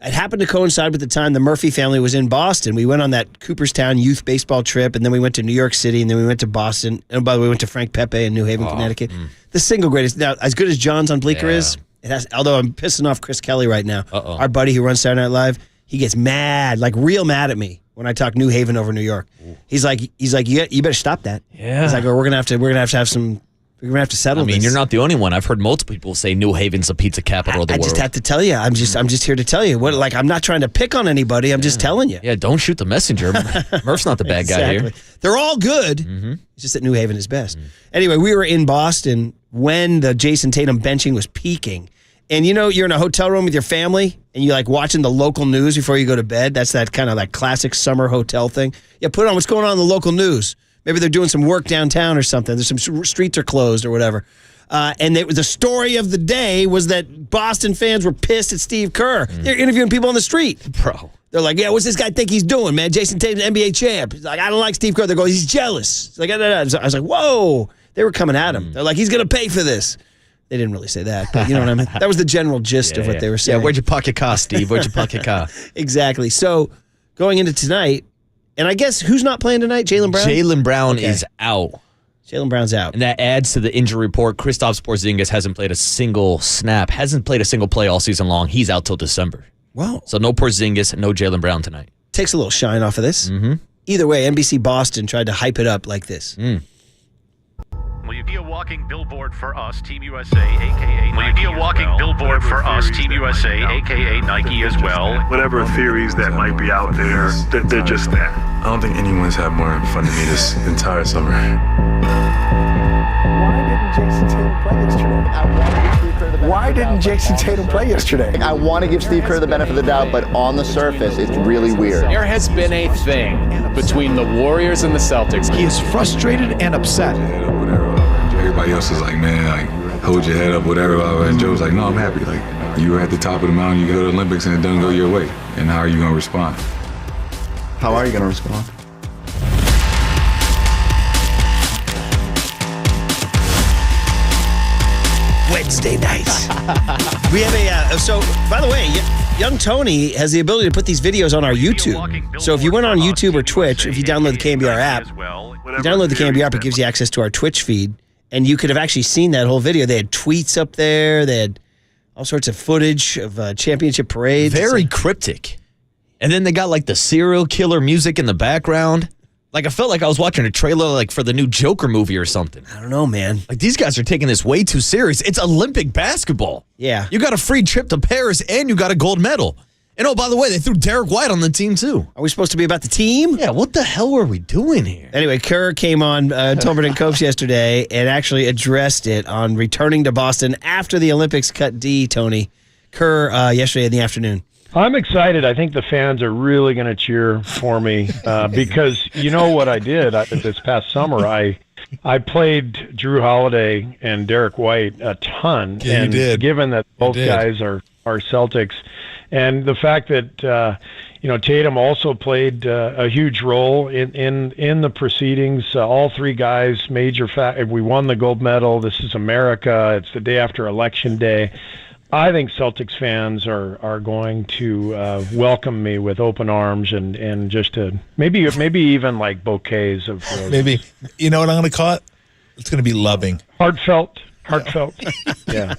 Speaker 3: it happened to coincide with the time the Murphy family was in Boston. We went on that Cooperstown youth baseball trip, and then we went to New York City, and then we went to Boston. And by the way, we went to Frank Pepe in New Haven, Connecticut. The single greatest. Now, as good as John's on Bleecker is, it has. Although I'm pissing off Chris Kelly right now. Our buddy who runs Saturday Night Live, he gets mad, like real mad at me when I talk New Haven over New York. He's like, you better stop that.
Speaker 4: Yeah.
Speaker 3: He's like, we're gonna have to settle.
Speaker 4: I mean,
Speaker 3: this.
Speaker 4: you're not the only one. I've heard multiple people say New Haven's the pizza capital of the
Speaker 3: I
Speaker 4: world.
Speaker 3: just have to tell you. I'm just here to tell you. I'm not trying to pick on anybody. I'm just telling you.
Speaker 4: Yeah, don't shoot the messenger. Murph's not the bad guy here.
Speaker 3: They're all good. It's just that New Haven is best. Anyway, we were in Boston when the Jason Tatum benching was peaking. And you're in a hotel room with your family and you like watching the local news before you go to bed. That's that kind of like classic summer hotel thing. Yeah, put on what's going on in the local news. Maybe they're doing some work downtown or something. There's some streets are closed or whatever. And the story of the day was that Boston fans were pissed at Steve Kerr. They're interviewing people on the street.
Speaker 4: Bro.
Speaker 3: They're like, yeah, what's this guy think he's doing, man? Jason Tatum's NBA champ. He's like, I don't like Steve Kerr. They're going, he's jealous. He's like, I was like, whoa. They were coming at him. They're like, he's going to pay for this. They didn't really say that, but you know what I mean? That was the general gist of what they were saying.
Speaker 4: Yeah, where'd your pocket car, Steve? Where'd your pocket car?
Speaker 3: Exactly. So going into tonight, and I guess who's not playing tonight? Jaylen Brown?
Speaker 4: Jaylen Brown is out.
Speaker 3: Jaylen Brown's out.
Speaker 4: And that adds to the injury report. Kristaps Porzingis hasn't played a single snap, hasn't played a single play all season long. He's out till December.
Speaker 3: Wow.
Speaker 4: So no Porzingis, no Jaylen Brown tonight.
Speaker 3: Takes a little shine off of this. Either way, NBC Boston tried to hype it up like this.
Speaker 7: Will you be a walking billboard for us, Team USA, a.k.a. Nike? Will you be a walking billboard for us, Team USA, a.k.a. Nike as well?
Speaker 8: Whatever theories that might be out there, they're just that.
Speaker 9: I don't think anyone's had more fun than me this entire summer.
Speaker 3: Why didn't Jason Tatum play yesterday?
Speaker 10: Why didn't Jason Tatum play yesterday?
Speaker 11: I want to give Steve Kerr the benefit of the doubt, but on the surface, it's really weird.
Speaker 12: There has been a thing between the Warriors and the Celtics.
Speaker 10: He is frustrated and upset.
Speaker 9: Everybody else is like, man, like, hold your head up, whatever. And Joe's like, no, I'm happy. Like, you were at the top of the mountain, you go to the Olympics, and it doesn't go your way. And how are you going to respond?
Speaker 11: How are you going to respond?
Speaker 3: Wednesday nights. We have so, by the way, young Tony has the ability to put these videos on our YouTube. So if you went on YouTube or Twitch, if you download the KNBR app, you download the KNBR app, it gives you access to our Twitch feed, and you could have actually seen that whole video. They had tweets up there. They had all sorts of footage of championship parades.
Speaker 4: Very cryptic. And then they got like the serial killer music in the background. Like, I felt like I was watching a trailer like for the new Joker movie or something.
Speaker 3: I don't know, man.
Speaker 4: Like, these guys are taking this way too serious. It's Olympic basketball.
Speaker 3: Yeah.
Speaker 4: You got a free trip to Paris and you got a gold medal. And oh, by the way, they threw Derek White on the team too.
Speaker 3: Are we supposed to be about the team?
Speaker 4: Yeah, what the hell were we doing here?
Speaker 3: Anyway, Kerr came on Tolbert and Copes yesterday and actually addressed it on returning to Boston after the Olympics cut D, Tony. Kerr yesterday in the afternoon.
Speaker 13: I'm excited. I think the fans are really going to cheer for me because you know what I did this past summer. I played Drew Holiday and Derek White a ton,
Speaker 14: Yeah,
Speaker 13: and
Speaker 14: you did.
Speaker 13: given that both guys are Celtics, and the fact that Tatum also played a huge role in the proceedings. All three guys, major fact. We won the gold medal. This is America. It's the day after Election Day. I think Celtics fans are going to welcome me with open arms and just to maybe even like bouquets of roses.
Speaker 14: Maybe, you know what I'm going to call it? It's going to be loving.
Speaker 13: Heartfelt. Yeah.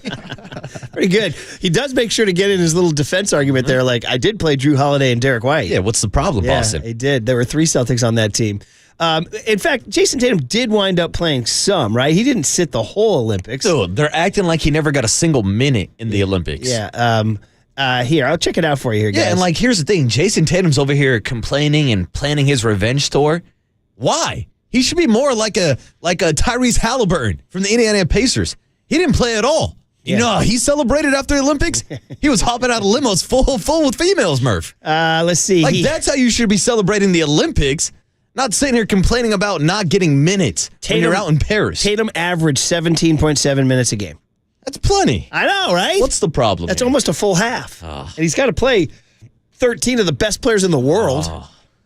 Speaker 3: Pretty good. He does make sure to get in his little defense argument there. Like, I did play Drew Holiday and Derek White.
Speaker 4: Yeah, what's the problem, Boston?
Speaker 3: He did. There were 3 Celtics on that team. In fact, Jason Tatum did wind up playing some, right? He didn't sit the whole Olympics.
Speaker 4: Dude, they're acting like he never got a single minute in the Olympics.
Speaker 3: Yeah. Here, I'll check it out for you here, guys.
Speaker 4: Yeah, and like, here's the thing. Jason Tatum's over here complaining and planning his revenge tour. Why? He should be more like a Tyrese Halliburton from the Indiana Pacers. He didn't play at all.
Speaker 3: Yeah.
Speaker 4: You know how he celebrated after the Olympics? He was hopping out of limos full with females, Murph.
Speaker 3: Let's see.
Speaker 4: Like, that's how you should be celebrating the Olympics. Not sitting here complaining about not getting minutes when you're out in Paris.
Speaker 3: Tatum averaged 17.7 minutes a game.
Speaker 4: That's plenty.
Speaker 3: I know, right?
Speaker 4: What's the problem?
Speaker 3: That's almost a full half. And he's got to play 13 of the best players in the world.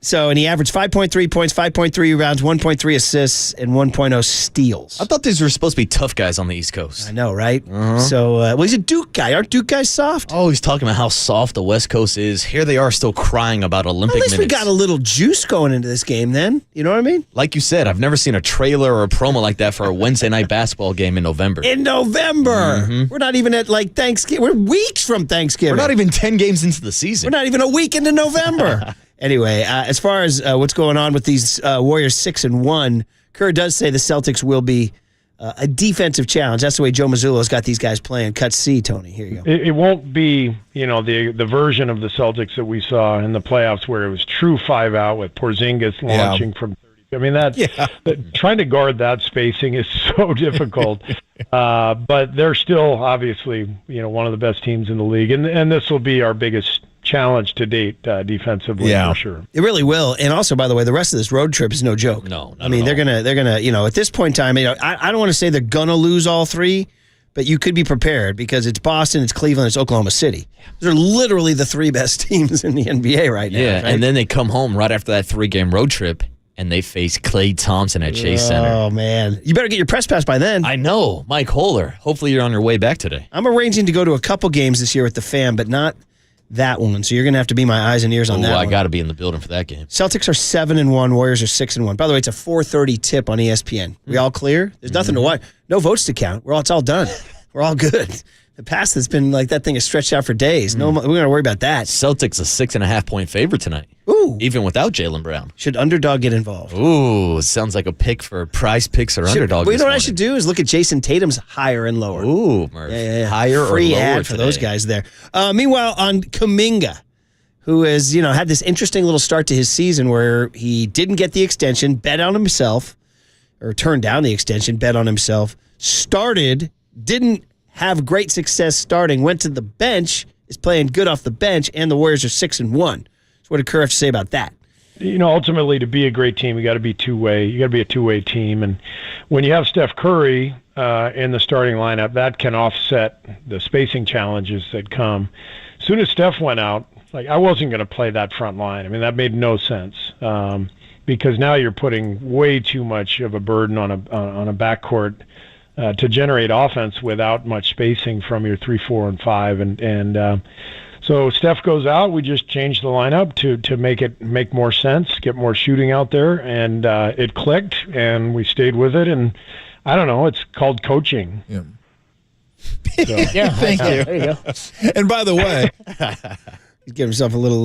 Speaker 3: So, and he averaged 5.3 points, 5.3 rebounds, 1.3 assists, and 1.0 steals.
Speaker 4: I thought these were supposed to be tough guys on the East Coast.
Speaker 3: I know, right? So, well, he's a Duke guy. Aren't Duke guys soft?
Speaker 4: Oh, he's talking about how soft the West Coast is. Here they are still crying about Olympic
Speaker 3: At least
Speaker 4: minutes.
Speaker 3: we got a little juice going into this game then. You know what I mean?
Speaker 4: Like you said, I've never seen a trailer or a promo like that for a Wednesday night basketball game in November.
Speaker 3: In November. We're not even at like Thanksgiving. We're weeks from Thanksgiving.
Speaker 4: We're not even 10 games into the season.
Speaker 3: We're not even a week into November. Anyway, as far as what's going on with these Warriors 6-1, Kerr does say the Celtics will be a defensive challenge. That's the way Joe Mazzulo's got these guys playing. Cut C, Tony. Here you go.
Speaker 13: It won't be, the version of the Celtics that we saw in the playoffs where it was true 5-out with Porzingis launching from 30. I mean, trying to guard that spacing is so difficult. But they're still obviously, one of the best teams in the league, and this will be our biggest challenge to date defensively for sure.
Speaker 3: It really will. And also, by the way, the rest of this road trip is no joke.
Speaker 4: No,
Speaker 3: I mean, they're gonna, at this point in time, I don't want to say they're gonna lose all 3, but you could be prepared because it's Boston, it's Cleveland, it's Oklahoma City. Those are literally the 3 best teams in the NBA right now.
Speaker 4: Yeah,
Speaker 3: right?
Speaker 4: and then they come home right after that 3-game road trip, and they face Klay Thompson at Chase Center.
Speaker 3: Oh, man. You better get your press pass by then.
Speaker 4: I know. Mike Holler. Hopefully you're on your way back today.
Speaker 3: I'm arranging to go to a couple games this year with the fam, but not that one. So you're going to have to be my eyes and ears on that one.
Speaker 4: I got to be in the building for that game.
Speaker 3: Celtics are 7-1. Warriors are 6-1. By the way, it's a 4:30 tip on ESPN. We all clear? There's nothing to watch. No votes to count. It's all done. We're all good. The past has been like that thing is stretched out for days. No, we're going to worry about that.
Speaker 4: Celtics a 6.5-point favorite tonight.
Speaker 3: Ooh.
Speaker 4: Even without Jaylen Brown.
Speaker 3: Should underdog get involved?
Speaker 4: Ooh, sounds like a pick for Prize Picks or underdog.
Speaker 3: Well, you know what I should do is look at Jason Tatum's higher and lower.
Speaker 4: Ooh, Murph.
Speaker 3: Yeah.
Speaker 4: Higher
Speaker 3: Free
Speaker 4: or lower
Speaker 3: ad for those guys there. Meanwhile, on Kuminga, who has, had this interesting little start to his season where he didn't get the extension, bet on himself, or turned down the extension, bet on himself, started, didn't have great success starting, went to the bench, is playing good off the bench, and the Warriors are 6-1. So what did Kerr have to say about that?
Speaker 13: Ultimately, to be a great team, you got to be two-way. You got to be a two-way team, and when you have Steph Curry in the starting lineup, that can offset the spacing challenges that come. As soon as Steph went out, I wasn't going to play that front line. I mean, that made no sense because now you're putting way too much of a burden on a backcourt to generate offense without much spacing from your 3, 4, and 5, and so Steph goes out. We just changed the lineup to make more sense, get more shooting out there, and it clicked, and we stayed with it. And I don't know, it's called coaching.
Speaker 14: Yeah.
Speaker 13: So.
Speaker 3: Yeah,
Speaker 14: thank you.
Speaker 3: There you go.
Speaker 14: And by the way,
Speaker 3: he's giving himself a little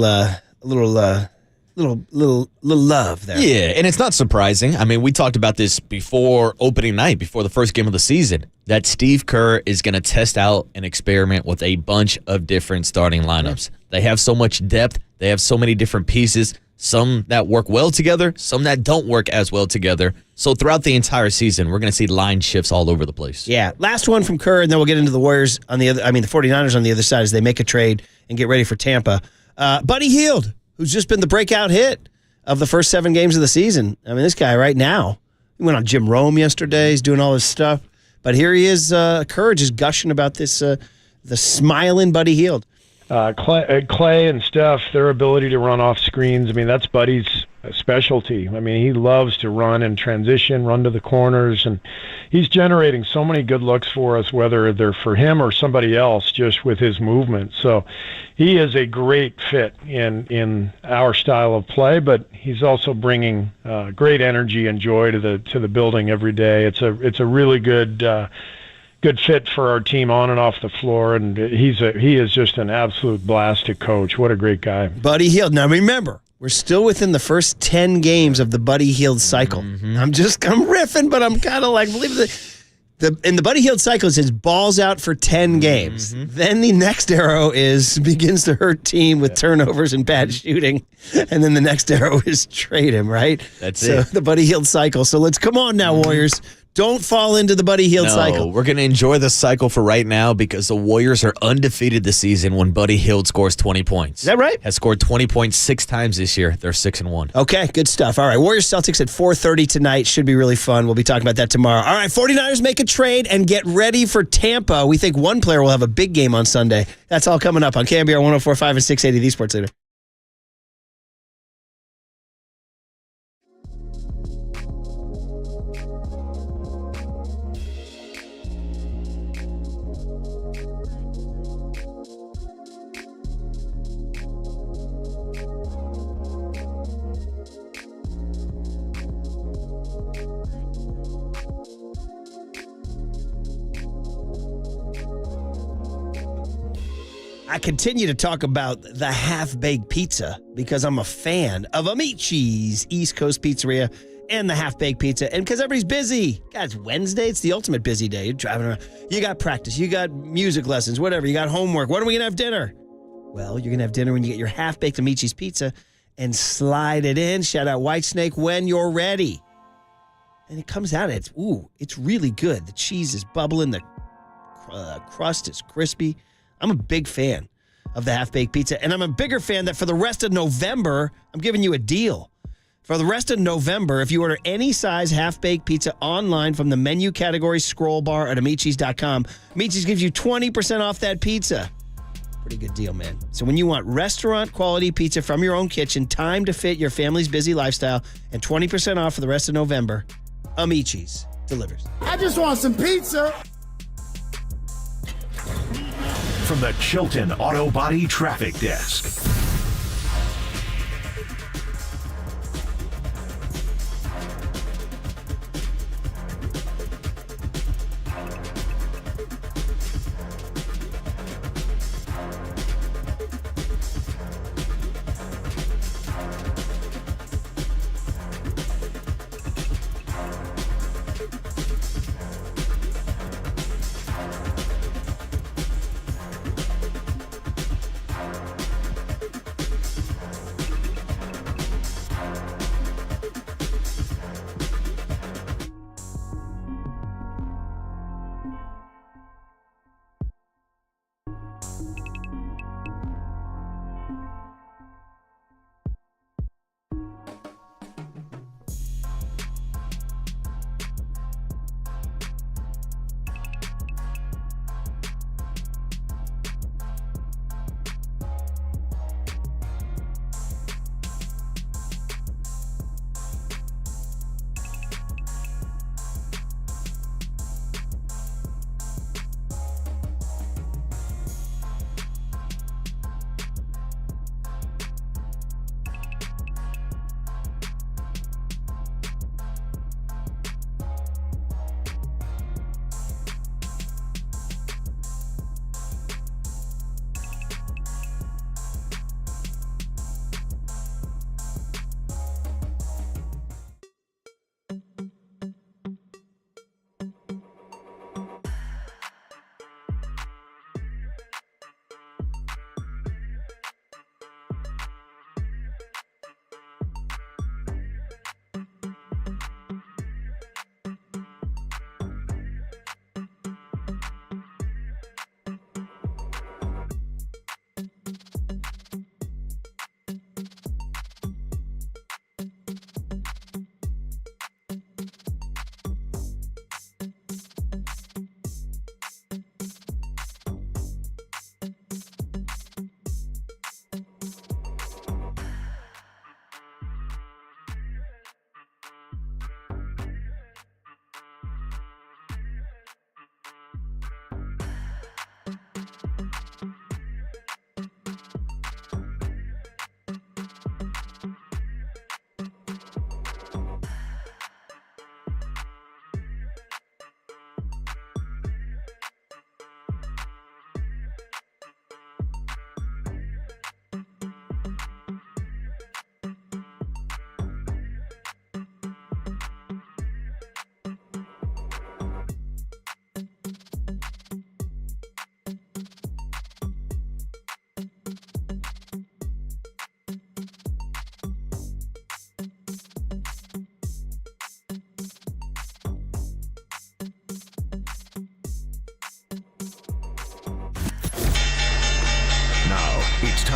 Speaker 3: love there.
Speaker 4: Yeah, and it's not surprising. I mean, we talked about this before opening night, before the first game of the season, that Steve Kerr is going to test out and experiment with a bunch of different starting lineups. They have so much depth. They have so many different pieces, some that work well together, some that don't work as well together. So throughout the entire season, we're going to see line shifts all over the place.
Speaker 3: Yeah, last one from Kerr, and then we'll get into the Warriors on the other. I mean, the 49ers on the other side as they make a trade and get ready for Tampa. Buddy Hield, who's just been the breakout hit of the first 7 games of the season. I mean, this guy right now, he went on Jim Rome yesterday. He's doing all this stuff. But here he is, Kerr, just gushing about this, the smiling Buddy Hield.
Speaker 13: Clay and Steph, their ability to run off screens, I mean, that's Buddy's specialty. I mean, he loves to run and transition, run to the corners, and he's generating so many good looks for us, whether they're for him or somebody else, just with his movement. So he is a great fit in our style of play, but he's also bringing great energy and joy to the building every day. It's a really good fit for our team on and off the floor, and he is just an absolute blast to coach. What a great guy.
Speaker 3: Buddy Hield. Now remember, we're still within the first 10 games of the Buddy Hield cycle. Mm-hmm. I'm riffing, but I'm kind of like, believe in the Buddy Hield cycle, it says balls out for 10 games. Mm-hmm. Then the next arrow begins to hurt team with turnovers and bad shooting. And then the next arrow is trade him, right?
Speaker 4: That's
Speaker 3: it. So the Buddy Hield cycle. So let's come on now, Warriors. Don't fall into the Buddy Hield cycle.
Speaker 4: We're going to enjoy the cycle for right now because the Warriors are undefeated this season when Buddy Hield scores 20 points.
Speaker 3: Is that right?
Speaker 4: Has scored 20 points 6 times this year. They're 6-1.
Speaker 3: Okay, good stuff. All right, Warriors-Celtics at 4:30 tonight. Should be really fun. We'll be talking about that tomorrow. All right, 49ers make a trade and get ready for Tampa. We think one player will have a big game on Sunday. That's all coming up on KNBR 104.5 and 680, the Sports Leader. I continue to talk about the half-baked pizza because I'm a fan of Amici's East Coast Pizzeria and the half-baked pizza. And because everybody's busy. God, it's Wednesday. It's the ultimate busy day. You're driving around. You got practice. You got music lessons, whatever. You got homework. When are we going to have dinner? Well, you're going to have dinner when you get your half-baked Amici's pizza and slide it in. Shout out Whitesnake when you're ready. And it comes out. It's really good. The cheese is bubbling. The crust is crispy. I'm a big fan of the half-baked pizza, and I'm a bigger fan that for the rest of November, I'm giving you a deal. For the rest of November, if you order any size half-baked pizza online from the menu category scroll bar at Amici's.com, Amici's gives you 20% off that pizza. Pretty good deal, man. So when you want restaurant-quality pizza from your own kitchen, time to fit your family's busy lifestyle, and 20% off for the rest of November, Amici's delivers.
Speaker 15: I just want some pizza.
Speaker 1: From the Chilton Auto Body Traffic Desk.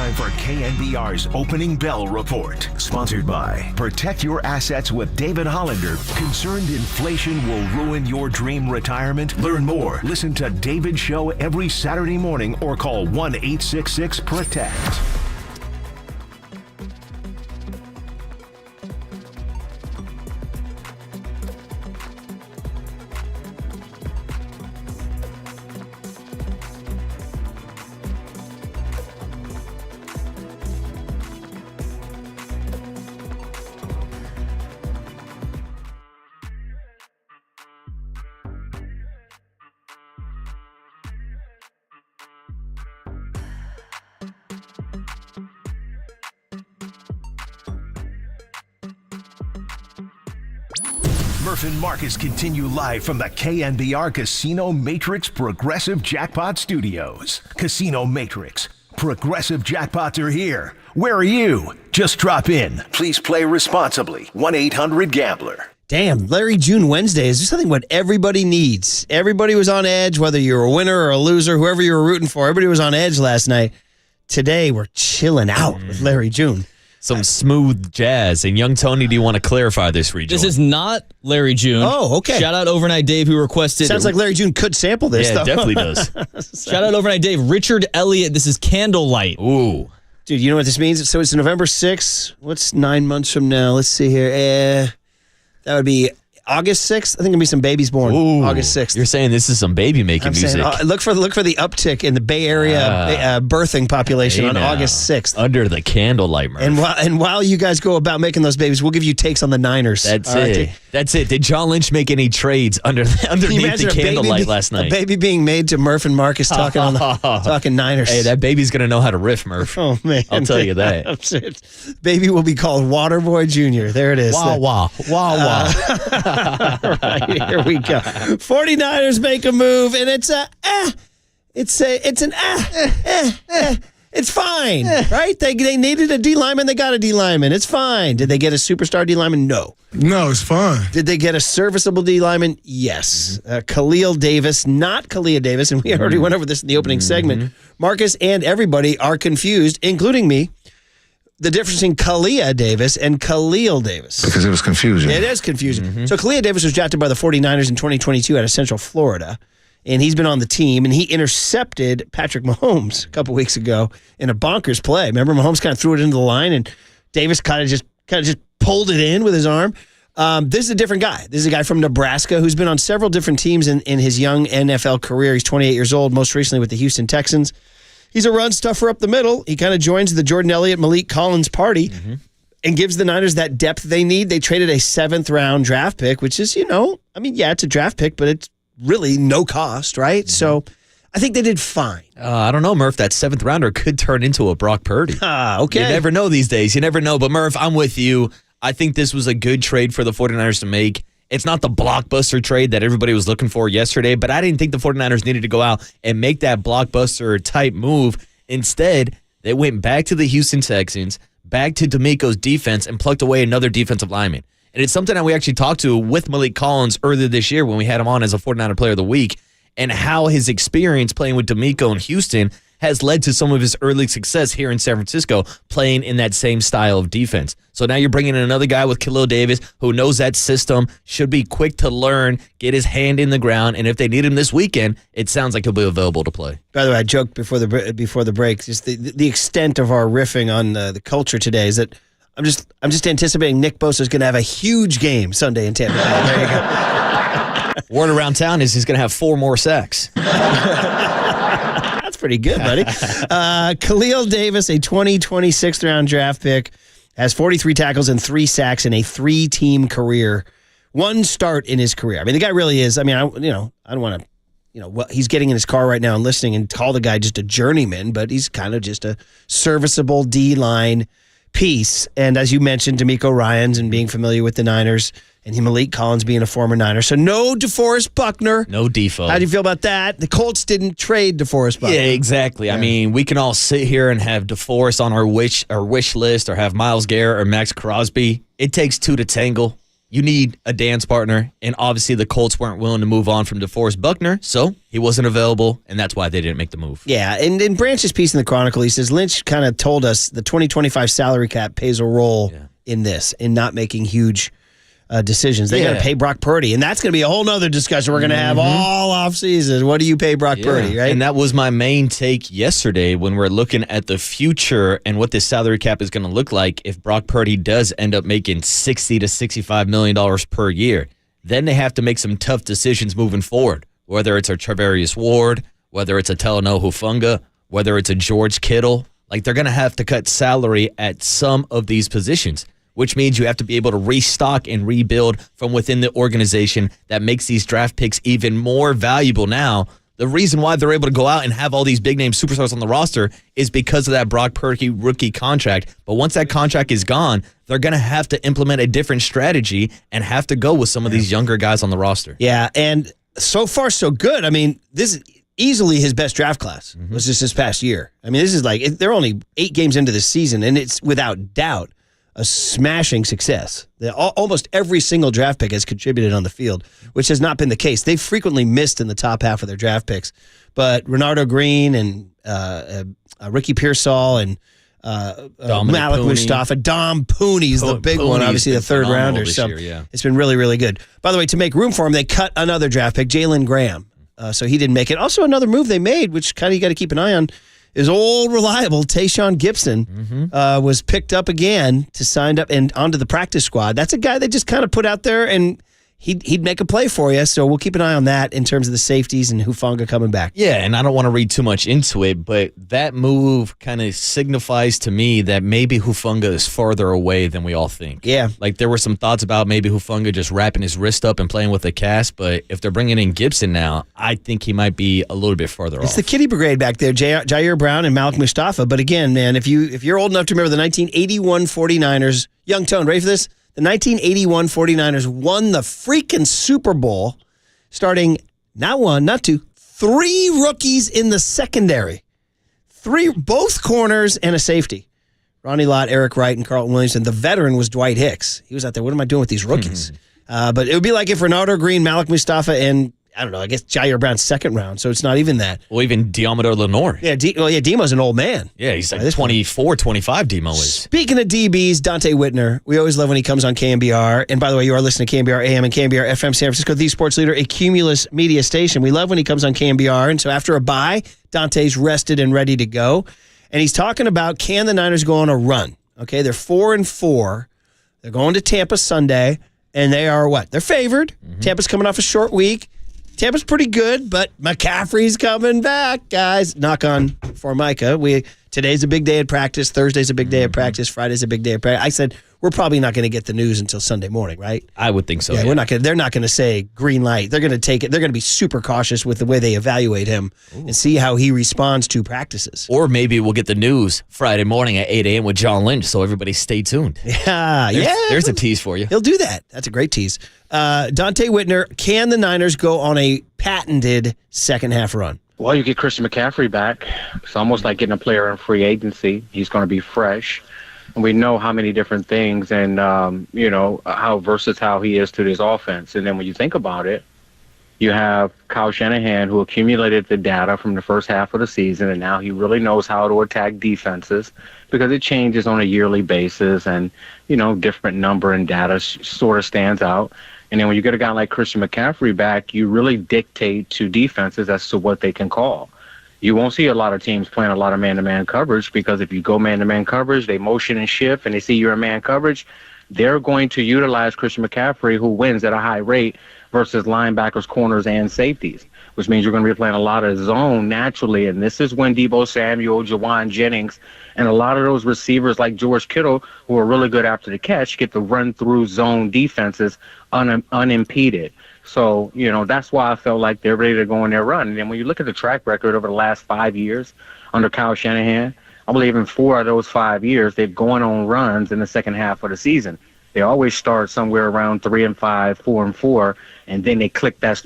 Speaker 1: time for KNBR's Opening Bell Report. Sponsored by Protect Your Assets with David Hollander. Concerned inflation will ruin your dream retirement? Learn more. Listen to David's show every Saturday morning or call 1-866-PROTECT. Murph and Marcus continue live from the KNBR Casino Matrix Progressive Jackpot Studios. Casino Matrix. Progressive jackpots are here. Where are you? Just drop in. Please play responsibly. 1-800-GAMBLER.
Speaker 3: Damn, Larry June Wednesday is just something what everybody needs. Everybody was on edge, whether you're a winner or a loser, whoever you were rooting for. Everybody was on edge last night. Today, we're chilling out with Larry June.
Speaker 4: Some smooth jazz. And young Tony, do you want to clarify this rejoin?
Speaker 5: This is not Larry June.
Speaker 3: Oh, okay.
Speaker 5: Shout out Overnight Dave who requested.
Speaker 3: Sounds like Larry June could sample this,
Speaker 4: Yeah,
Speaker 3: though.
Speaker 4: it definitely does.
Speaker 5: Shout out Overnight Dave. Richard Elliott. This is Candlelight.
Speaker 4: Ooh.
Speaker 3: Dude, you know what this means? So it's November 6th. What's 9 months from now? Let's see here. That would be August 6th. I think there'll be some babies born.
Speaker 4: Ooh.
Speaker 3: August 6th.
Speaker 4: You're saying this is some baby making
Speaker 3: I'm
Speaker 4: music.
Speaker 3: saying, look for the uptick in the Bay Area birthing population on August 6th.
Speaker 4: Under the candlelight, Murph.
Speaker 3: And while you guys go about making those babies, we'll give you takes on the Niners.
Speaker 4: That's it. That's it. Did John Lynch make any trades underneath the candlelight last night?
Speaker 3: A baby being made to Murph and Marcus talking talking Niners.
Speaker 4: Hey, that baby's going to know how to riff, Murph.
Speaker 3: Oh, man.
Speaker 4: I'll tell you that.
Speaker 3: That's it. Baby will be called Waterboy Jr. There it is.
Speaker 4: Wah, wah. Wah, wah.
Speaker 3: Right, here we go. 49ers make a move, and it's fine, right? They needed a D lineman, they got a D lineman. It's fine. Did they get a superstar D lineman? No.
Speaker 15: No, it's fine.
Speaker 3: Did they get a serviceable D lineman? Yes. Khalil Davis, not Kalia Davis, and we already went over this in the opening segment. Marcus and everybody are confused, including me, the difference between Kalia Davis and Khalil Davis.
Speaker 9: Because it was confusing.
Speaker 3: It is confusing. So Kalia Davis was drafted by the 49ers in 2022 out of Central Florida, and he's been on the team, and he intercepted Patrick Mahomes a couple weeks ago in a bonkers play. Remember, Mahomes kind of threw it into the line, and Davis kind of just pulled it in with his arm. This is a different guy. This is a guy from Nebraska who's been on several different teams in his young NFL career. He's 28 years old, most recently with the Houston Texans. He's a run stuffer up the middle. He kind of joins the Jordan Elliott, Malik Collins party and gives the Niners that depth they need. They traded a 7th-round draft pick, which is, it's a draft pick, but it's really no cost, right? So I think they did fine.
Speaker 4: I don't know, Murph. That 7th rounder could turn into a Brock Purdy.
Speaker 3: Okay.
Speaker 4: You never know these days. You never know. But, Murph, I'm with you. I think this was a good trade for the 49ers to make. It's not the blockbuster trade that everybody was looking for yesterday, but I didn't think the 49ers needed to go out and make that blockbuster type move. Instead, they went back to the Houston Texans, back to D'Amico's defense, and plucked away another defensive lineman. And it's something that we actually talked to with Malik Collins earlier this year when we had him on as a 49er Player of the Week, and how his experience playing with D'Amico in Houston has led to some of his early success here in San Francisco, playing in that same style of defense. So now you're bringing in another guy with Khalil Davis who knows that system, should be quick to learn, get his hand in the ground, and if they need him this weekend, it sounds like he'll be available to play.
Speaker 3: By the way, I joked before the break, just the extent of our riffing on the culture today is that I'm just anticipating Nick Bosa is going to have a huge game Sunday in Tampa Bay. There you go.
Speaker 4: Word around town is he's going to have 4 more sacks.
Speaker 3: That's pretty good, buddy. Khalil Davis, a 2026th round draft pick, has 43 tackles and 3 sacks in a 3-team career. 1 start in his career. I mean, the guy really is. I mean, I don't want to. He's getting in his car right now and listening and call the guy just a journeyman, but he's kind of just a serviceable D-line piece. And as you mentioned, D'Amico Ryans and being familiar with the Niners, and Malik Collins being a former Niner. So no DeForest Buckner.
Speaker 4: No Defo.
Speaker 3: How do you feel about that? The Colts didn't trade DeForest Buckner.
Speaker 4: Yeah, exactly. Yeah. I mean, we can all sit here and have DeForest on our wish list, or have Myles Garrett or Max Crosby. It takes 2 to tangle. you need a dance partner, and obviously the Colts weren't willing to move on from DeForest Buckner, so he wasn't available, and that's why they didn't make the move.
Speaker 3: Yeah, and in Branch's piece in the Chronicle, he says Lynch kind of told us the 2025 salary cap plays a role in this, in not making huge decisions. They got to pay Brock Purdy, and that's going to be a whole nother discussion we're going to have all offseason. What do you pay Brock Purdy, right?
Speaker 4: And that was my main take yesterday when we're looking at the future and what this salary cap is going to look like if Brock Purdy does end up making $60 to $65 million per year. Then they have to make some tough decisions moving forward, whether it's a Travarius Ward, whether it's a Talanoa Hufanga, whether it's a George Kittle. Like, they're going to have to cut salary at some of these positions, which means you have to be able to restock and rebuild from within the organization. That makes these draft picks even more valuable now. The reason why they're able to go out and have all these big-name superstars on the roster is because of that Brock Purdy rookie contract. But once that contract is gone, they're going to have to implement a different strategy and have to go with some of these younger guys on the roster.
Speaker 3: Yeah, and so far so good. I mean, this is easily his best draft class was just this past year. I mean, this is like, they're only 8 games into the season, and it's without doubt a smashing success. Almost every single draft pick has contributed on the field, which has not been the case. They've frequently missed in the top half of their draft picks. But Renardo Green and Ricky Pearsall and Malik Mustafa, Dom Pooney's the big one, obviously the third rounder. So it's been really, really good. By the way, to make room for him, they cut another draft pick, Jalen Graham. So he didn't make it. Also, another move they made, which kind of you got to keep an eye on, is old reliable Tayshaun Gibson was picked up again to sign up and onto the practice squad. That's a guy they just kind of put out there, and he'd make a play for you. So we'll keep an eye on that in terms of the safeties and Hufanga coming back.
Speaker 4: Yeah, and I don't want to read too much into it, but that move kind of signifies to me that maybe Hufanga is farther away than we all think.
Speaker 3: Yeah.
Speaker 4: Like, there were some thoughts about maybe Hufanga just wrapping his wrist up and playing with a cast, but if they're bringing in Gibson now, I think he might be a little bit farther off.
Speaker 3: It's the Kitty Brigade back there, Jair Brown and Malik Mustafa. But again, man, if you're old enough to remember the 1981 49ers, Young Tone, ready for this? The 1981 49ers won the freaking Super Bowl, starting not one, not two, 3 rookies in the secondary. 3, both corners and a safety. Ronnie Lott, Eric Wright, and Carlton Williamson. The veteran was Dwight Hicks. He was out there, what am I doing with these rookies? But it would be like if Renardo Green, Malik Mustafa, and I don't know, I guess Jair Brown's second round, so it's not even that.
Speaker 4: Well, even Diamador Lenore.
Speaker 3: Yeah, Demo's an old man.
Speaker 4: Yeah, he's like 24, 25, Demo is.
Speaker 3: Speaking of DBs, Dante Whitner, we always love when he comes on KNBR. And by the way, you are listening to KNBR AM and KNBR FM San Francisco, the sports leader, a Cumulus media station. We love when he comes on KNBR. And so after a bye, Dante's rested and ready to go. And he's talking about, can the Niners go on a run? Okay, they're 4-4. They're going to Tampa Sunday, and they are what? They're favored. Tampa's coming off a short week. Tampa's pretty good, but McCaffrey's coming back, guys. Knock on Formica. Today's a big day at practice. Thursday's a big day at practice. Friday's a big day at practice. I said we're probably not going to get the news until Sunday morning, right?
Speaker 4: I would think so.
Speaker 3: Yeah, they're not going to say green light. They're going to take it. They're going to be super cautious with the way they evaluate him and see how he responds to practices.
Speaker 4: Or maybe we'll get the news Friday morning at 8 a.m. with John Lynch, so everybody stay tuned. There's a tease for you.
Speaker 3: He'll do that. That's a great tease. Dante Whitner, can the Niners go on a patented second half run?
Speaker 16: Well, you get Christian McCaffrey back. It's almost like getting a player in free agency. He's going to be fresh. And we know how many different things and, how versatile he is to this offense. And then when you think about it, you have Kyle Shanahan, who accumulated the data from the first half of the season, and now he really knows how to attack defenses because it changes on a yearly basis and, different number and data sort of stands out. And then when you get a guy like Christian McCaffrey back, you really dictate to defenses as to what they can call. You won't see a lot of teams playing a lot of man-to-man coverage because if you go man-to-man coverage, they motion and shift, and they see you're in man coverage, they're going to utilize Christian McCaffrey, who wins at a high rate, versus linebackers, corners, and safeties, which means you're going to be playing a lot of zone naturally. And this is when Deebo Samuel, Jawan Jennings, and a lot of those receivers like George Kittle, who are really good after the catch, get to run through zone defenses unimpeded. So, that's why I felt like they're ready to go on their run. And then when you look at the track record over the last 5 years under Kyle Shanahan, I believe in 4 of those 5 years, they've gone on runs in the second half of the season. They always start somewhere around 3-5, 4-4, and then they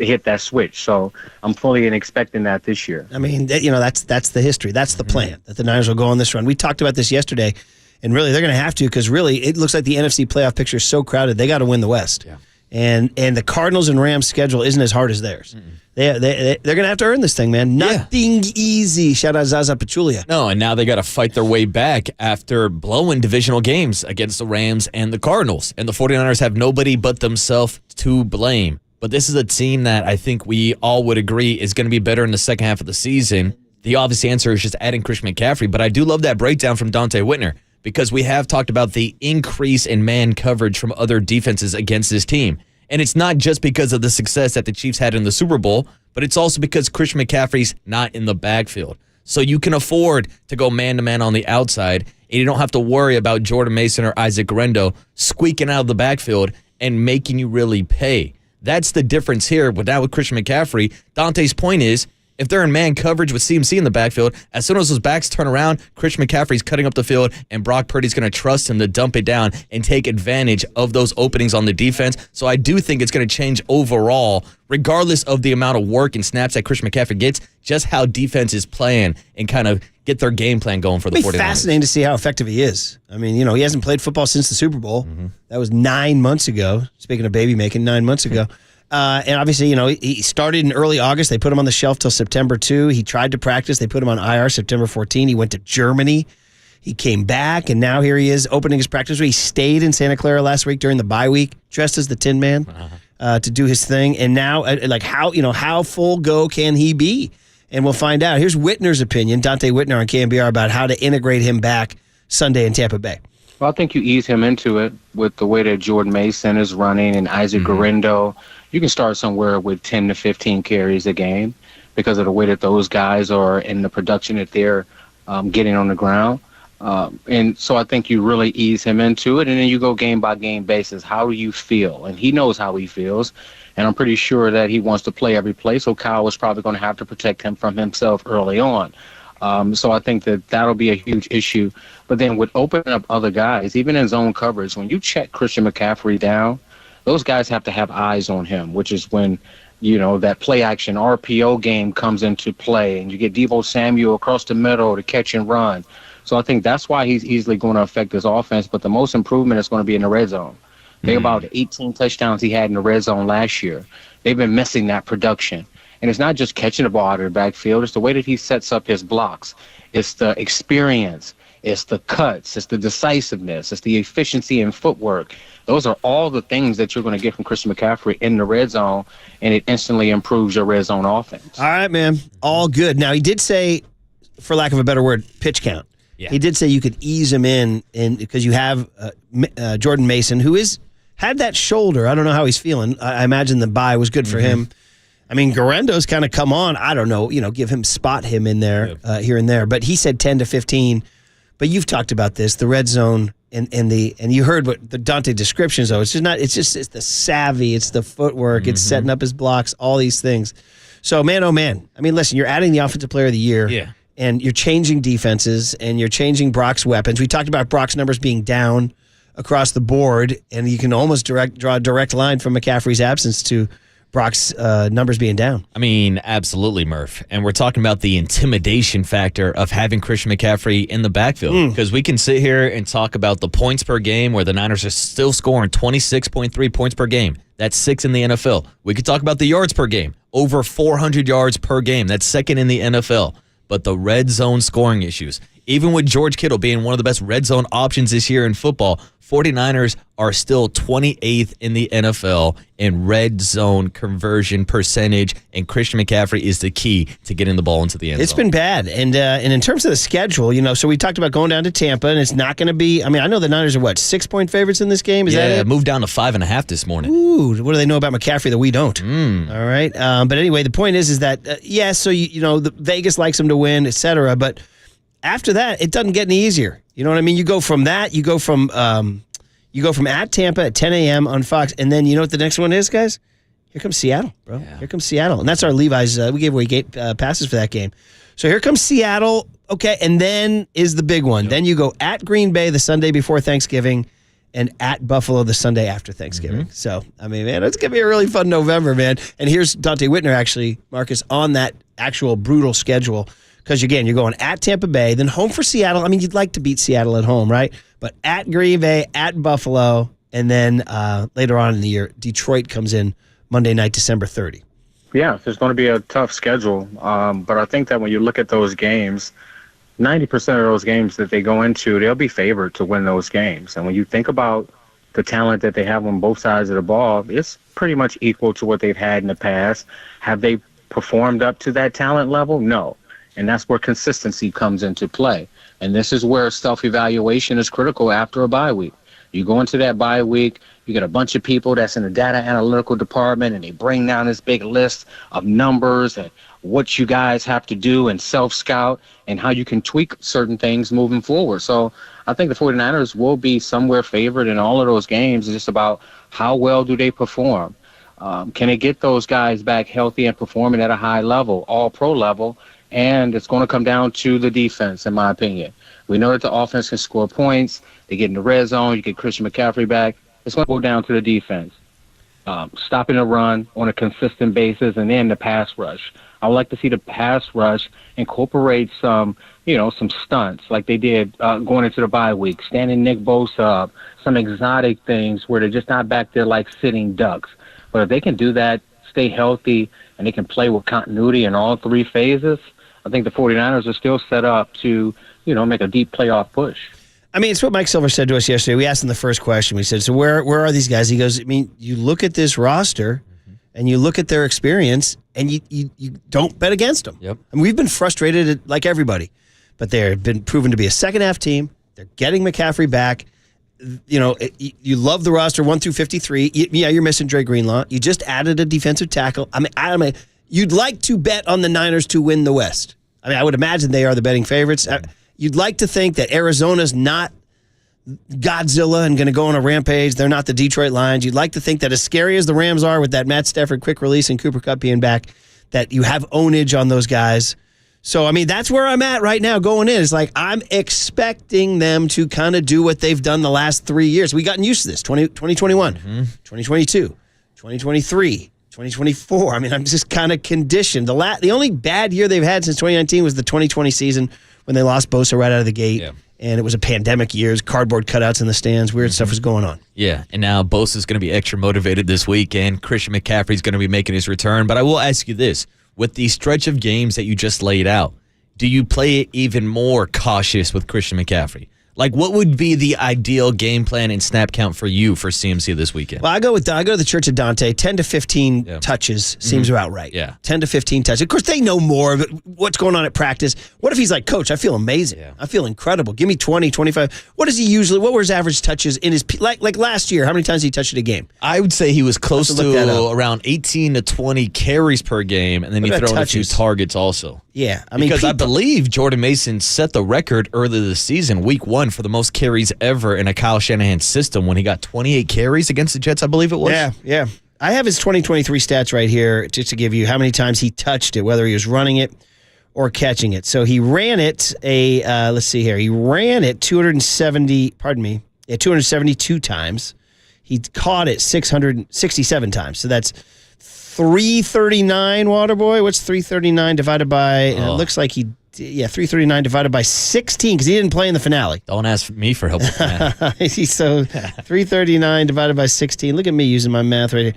Speaker 16: hit that switch. So I'm fully expecting that this year.
Speaker 3: I mean, that's the history. That's the plan, that the Niners will go on this run. We talked about this yesterday, And really, they're going to have to because really, it looks like the NFC playoff picture is so crowded. They got to win the West.
Speaker 4: Yeah.
Speaker 3: And the Cardinals and Rams schedule isn't as hard as theirs. They're going to have to earn this thing, man. Nothing easy. Shout out Zaza Pachulia.
Speaker 4: No, and now they got to fight their way back after blowing divisional games against the Rams and the Cardinals. And the 49ers have nobody but themselves to blame. But this is a team that I think we all would agree is going to be better in the second half of the season. The obvious answer is just adding Christian McCaffrey. But I do love that breakdown from Dante Whitner, because we have talked about the increase in man coverage from other defenses against this team. And it's not just because of the success that the Chiefs had in the Super Bowl, but it's also because Christian McCaffrey's not in the backfield. So you can afford to go man-to-man on the outside, and you don't have to worry about Jordan Mason or Isaac Guerrero squeaking out of the backfield and making you really pay. That's the difference here. But now with Christian McCaffrey, Dante's point is, if they're in man coverage with CMC in the backfield, as soon as those backs turn around, Christian McCaffrey's cutting up the field, and Brock Purdy's going to trust him to dump it down and take advantage of those openings on the defense. So I do think it's going to change overall, regardless of the amount of work and snaps that Christian McCaffrey gets, just how defense is playing and kind of get their game plan going for the 49ers.
Speaker 3: It'll be fascinating to see how effective he is. I mean, he hasn't played football since the Super Bowl. That was 9 months ago. Speaking of baby making, 9 months ago. And obviously, he started in early August. They put him on the shelf till September 2. He tried to practice. They put him on IR September 14. He went to Germany. He came back, and now here he is opening his practice week. He stayed in Santa Clara last week during the bye week, dressed as the Tin Man to do his thing. And now, how full go can he be? And we'll find out. Here's Whitner's opinion, Dante Whitner on KNBR, about how to integrate him back Sunday in Tampa Bay.
Speaker 16: Well, I think you ease him into it with the way that Jordan Mason is running and Isaac Guerrero. You can start somewhere with 10 to 15 carries a game because of the way that those guys are and the production that they're getting on the ground. And so I think you really ease him into it, and then you go game by game basis. How do you feel? And he knows how he feels, and I'm pretty sure that he wants to play every play, so Kyle was probably going to have to protect him from himself early on. So I think that that'll be a huge issue. But then with opening up other guys, even in zone coverage, when you check Christian McCaffrey down, those guys have to have eyes on him, which is when, that play action RPO game comes into play and you get Deebo Samuel across the middle to catch and run. So I think that's why he's easily going to affect this offense. But the most improvement is going to be in the red zone. Think about the 18 touchdowns he had in the red zone last year. They've been missing that production. And it's not just catching the ball out of the backfield. It's the way that he sets up his blocks. It's the experience. It's the cuts. It's the decisiveness. It's the efficiency and footwork. Those are all the things that you're going to get from Christian McCaffrey in the red zone, and it instantly improves your red zone offense.
Speaker 3: All right, man. All good. Now, he did say, for lack of a better word, pitch count. Yeah. He did say you could ease him in because you have Jordan Mason, who had that shoulder. I don't know how he's feeling. I imagine the bye was good for him. I mean, Guerendo's kind of come on. I don't know, spot him in there here and there. But he said 10 to 15. But you've talked about this, the red zone, and you heard what the Dante descriptions though. It's the savvy, it's the footwork, it's setting up his blocks, all these things. So man, oh man. I mean, listen, you're adding the offensive player of the year, and you're changing defenses, and you're changing Brock's weapons. We talked about Brock's numbers being down across the board, and you can almost draw a direct line from McCaffrey's absence to Brock's numbers being down.
Speaker 4: I mean, absolutely, Murph. And we're talking about the intimidation factor of having Christian McCaffrey in the backfield. Because we can sit here and talk about the points per game where the Niners are still scoring 26.3 points per game. That's 6th in the NFL. We could talk about the yards per game. Over 400 yards per game. That's 2nd in the NFL. But the red zone scoring issues, even with George Kittle being one of the best red zone options this year in football, 49ers are still 28th in the NFL in red zone conversion percentage, and Christian McCaffrey is the key to getting the ball into the end zone.
Speaker 3: It's been bad. And in terms of the schedule, so we talked about going down to Tampa, and it's not going to be, I know the Niners are 6-point favorites in this game? Is that it?
Speaker 4: Moved down to 5.5 this morning.
Speaker 3: Ooh, what do they know about McCaffrey that we don't? All right. But anyway, the point is that, so the Vegas likes him to win, et cetera, but after that, it doesn't get any easier. You know what I mean? You go from that, you go from at Tampa at 10 a.m. on Fox, and then you know what the next one is, guys? Here comes Seattle, bro. Yeah. Here comes Seattle. And that's our Levi's. We gave away passes for that game. So here comes Seattle. Okay, and then is the big one. Yep. Then you go at Green Bay the Sunday before Thanksgiving and at Buffalo the Sunday after Thanksgiving. So, man, it's going to be a really fun November, man. And here's Dante Whitner, actually, Marcus, on that actual brutal schedule. Because, again, you're going at Tampa Bay, then home for Seattle. You'd like to beat Seattle at home, right? But at Green Bay, at Buffalo, and then later on in the year, Detroit comes in Monday night, December 30.
Speaker 16: Yeah, there's going to be a tough schedule. But I think that when you look at those games, 90% of those games that they go into, they'll be favored to win those games. And when you think about the talent that they have on both sides of the ball, it's pretty much equal to what they've had in the past. Have they performed up to that talent level? No. And that's where consistency comes into play. And this is where self-evaluation is critical after a bye week. You go into that bye week, you get a bunch of people that's in the data analytical department, and they bring down this big list of numbers and what you guys have to do and self-scout and how you can tweak certain things moving forward. So I think the 49ers will be somewhere favored in all of those games. It's just about how well do they perform. Can they get those guys back healthy and performing at a high level, all pro level? And it's going to come down to the defense, in my opinion. We know that the offense can score points. They get in the red zone. You get Christian McCaffrey back. It's going to go down to the defense. Stopping the run on a consistent basis, and then the pass rush. I would like to see the pass rush incorporate some stunts like they did going into the bye week, standing Nick Bosa up, some exotic things where they're just not back there like sitting ducks. But if they can do that, stay healthy, and they can play with continuity in all three phases, I think the 49ers are still set up to, make a deep playoff push.
Speaker 3: I mean, it's what Mike Silver said to us yesterday. We asked him the first question. We said, so where are these guys? He goes, I mean, you look at this roster and you look at their experience and you don't bet against them.
Speaker 4: Yep.
Speaker 3: I mean, we've been frustrated like everybody, but they've been proven to be a second-half team. They're getting McCaffrey back. You love the roster 1 through 53. You're missing Dre Greenlaw. You just added a defensive tackle. I mean, you'd like to bet on the Niners to win the West. I mean, I would imagine they are the betting favorites. You'd like to think that Arizona's not Godzilla and going to go on a rampage. They're not the Detroit Lions. You'd like to think that as scary as the Rams are with that Matt Stafford quick release and Cooper Kupp being back, that you have ownage on those guys. So, I mean, that's where I'm at right now going in. It's like I'm expecting them to kind of do what they've done the last 3 years. We've gotten used to this, 2021, 2022, 2023, 2024. I mean, I'm just kind of conditioned. The only bad year they've had since 2019 was the 2020 season when they lost Bosa right out of the gate. Yeah. And it was a pandemic year, cardboard cutouts in the stands, weird stuff was going on.
Speaker 4: Yeah, and now Bosa's going to be extra motivated this weekend. Christian McCaffrey's going to be making his return. But I will ask you this. With the stretch of games that you just laid out, do you play it even more cautious with Christian McCaffrey? Like, what would be the ideal game plan and snap count for you for CMC this weekend?
Speaker 3: Well, I go to the Church of Dante. 10 to 15 touches seems about right.
Speaker 4: Yeah.
Speaker 3: 10 to 15 touches. Of course, they know more of what's going on at practice. What if he's like, Coach, I feel amazing. Yeah. I feel incredible. Give me 20, 25. What were his average touches in his, like last year? How many times did he touch it a game?
Speaker 4: I would say he was close to around 18 to 20 carries per game, and then you throw in a few targets also.
Speaker 3: Yeah. I mean,
Speaker 4: because I believe Jordan Mason set the record earlier this season, week 1, for the most carries ever in a Kyle Shanahan system when he got 28 carries against the Jets, I believe it was.
Speaker 3: Yeah. I have his 2023 stats right here just to give you how many times he touched it, whether he was running it or catching it. So he ran it let's see here. He ran it 272 times. He caught it 667 times. So that's 339, Waterboy. What's 339 divided by, it looks like 339 divided by 16 because he didn't play in the finale.
Speaker 4: Don't ask me for help with that.
Speaker 3: So 339 divided by 16. Look at me using my math right here.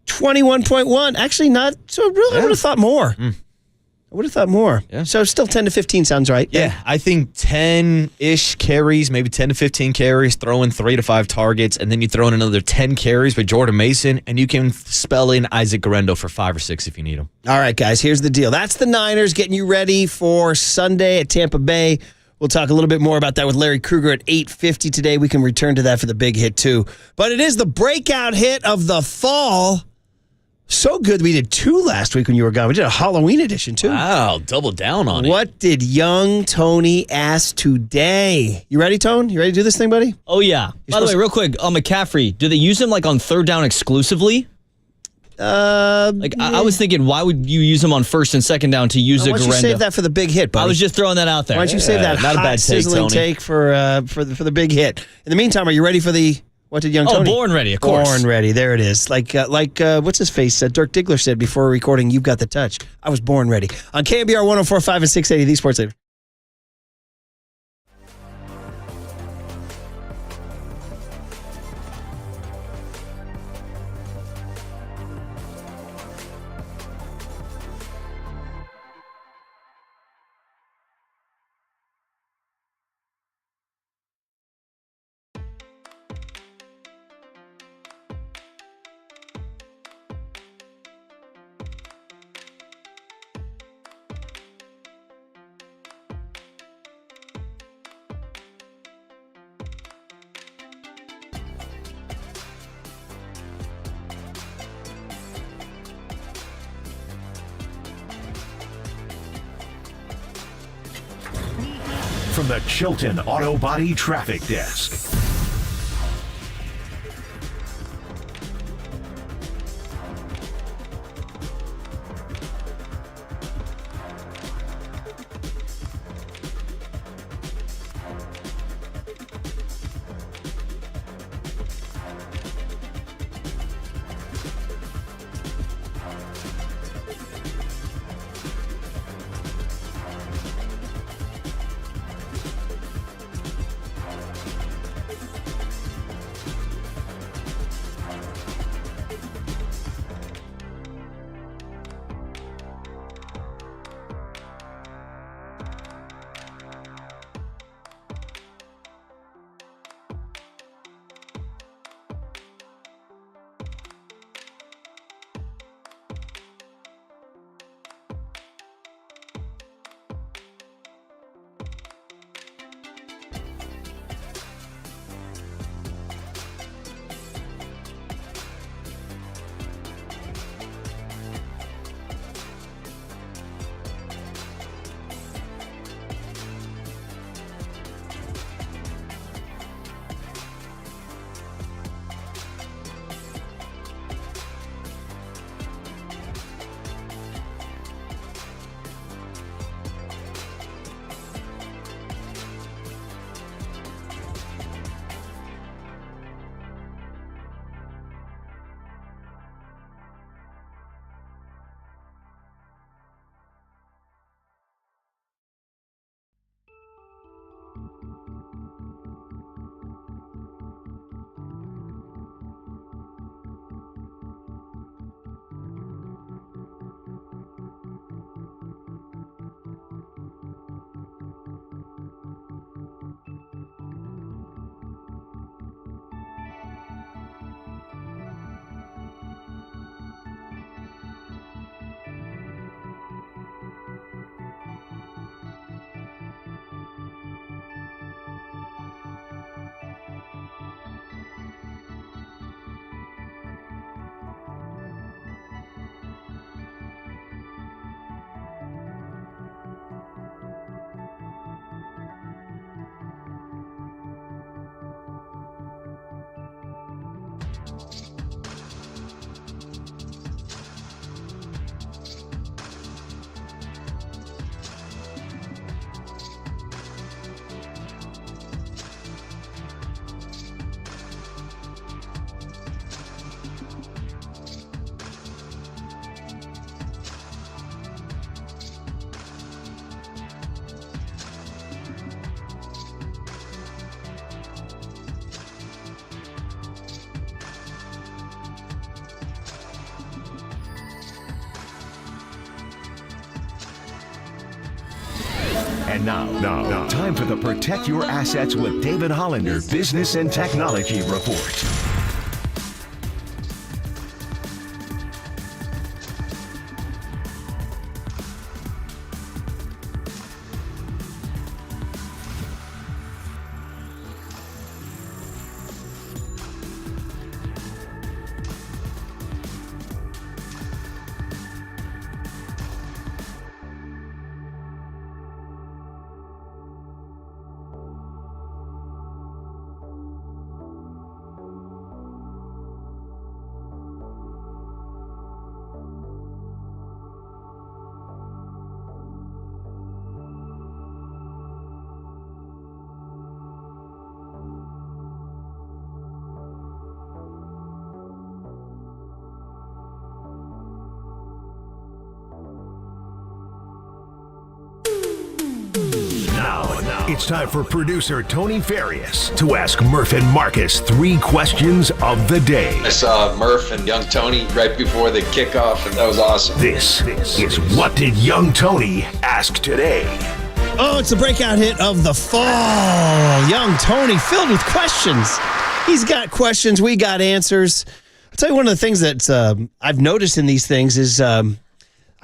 Speaker 3: 21.1. Actually, not so really. I would have thought more. I would have thought more. Yeah. So still 10 to 15 sounds right.
Speaker 4: Yeah, I think 10-ish carries, maybe 10 to 15 carries, throw in 3 to 5 targets, and then you throw in another 10 carries with Jordan Mason, and you can spell in Isaac Guerrero for 5 or 6 if you need him.
Speaker 3: All right, guys, here's the deal. That's the Niners getting you ready for Sunday at Tampa Bay. We'll talk a little bit more about that with Larry Krueger at 8:50 today. We can return to that for the big hit, too. But it is the breakout hit of the fall. So good we did 2 last week when you were gone. We did a Halloween edition, too.
Speaker 4: Wow, double down on it.
Speaker 3: What did young Tony ask today? You ready, Tone? You ready to do this thing, buddy?
Speaker 5: Oh, yeah. By the way, real quick, on McCaffrey, do they use him like on third down exclusively? I was thinking, why would you use him on first and second down to use a Guerrero?
Speaker 3: Why don't you save that for the big hit, buddy?
Speaker 5: I was just throwing that out there.
Speaker 3: Why don't you save that
Speaker 4: not
Speaker 3: hot,
Speaker 4: a bad take,
Speaker 3: sizzling take for the big hit? In the meantime, are you ready for the... What did young Tony?
Speaker 5: Born ready, of course.
Speaker 3: Born ready. There it is. Like what's his face? Dirk Diggler said before recording, "You've got the touch." I was born ready. On KNBR 104.5 and 680, the Sports Leader.
Speaker 1: from the Chilton Auto Body Traffic Desk. And now, time for the Protect Your Assets with David Hollander Business and Technology Report. Now, it's time for producer Tony Farias to ask Murph and Marcus 3 questions of the day.
Speaker 17: I saw Murph and young Tony right before the kickoff, and that was awesome.
Speaker 1: This is What Did Young Tony Ask Today?
Speaker 3: Oh, it's the breakout hit of the fall. Young Tony filled with questions. He's got questions. We got answers. I'll tell you one of the things that I've noticed in these things is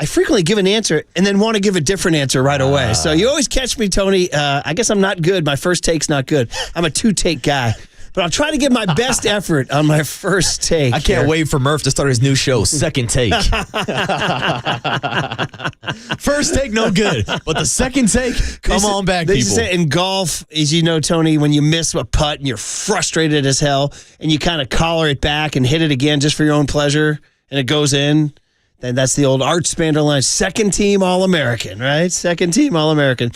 Speaker 3: I frequently give an answer and then want to give a different answer right away. So you always catch me, Tony. I guess I'm not good. My first take's not good. I'm a 2-take guy. but I'll try to give my best effort on my first take.
Speaker 4: I can't wait for Murph to start his new show, Second Take. First take, no good. But the second take, come on back,
Speaker 3: they
Speaker 4: people.
Speaker 3: Say in golf, as you know, Tony, when you miss a putt and you're frustrated as hell and you kind of collar it back and hit it again just for your own pleasure and it goes in, then that's the old Art Spander line. Second team All-American, right? Second team All-American.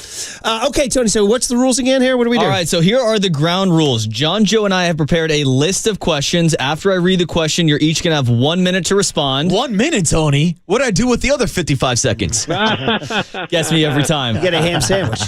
Speaker 3: Okay, Tony, so what's the rules again here? What do we do?
Speaker 5: All right, so here are the ground rules. John, Joe, and I have prepared a list of questions. After I read the question, you're each going to have 1 minute to respond.
Speaker 4: 1 minute, Tony? What do I do with the other 55 seconds?
Speaker 5: Guess me every time.
Speaker 3: You get a ham sandwich.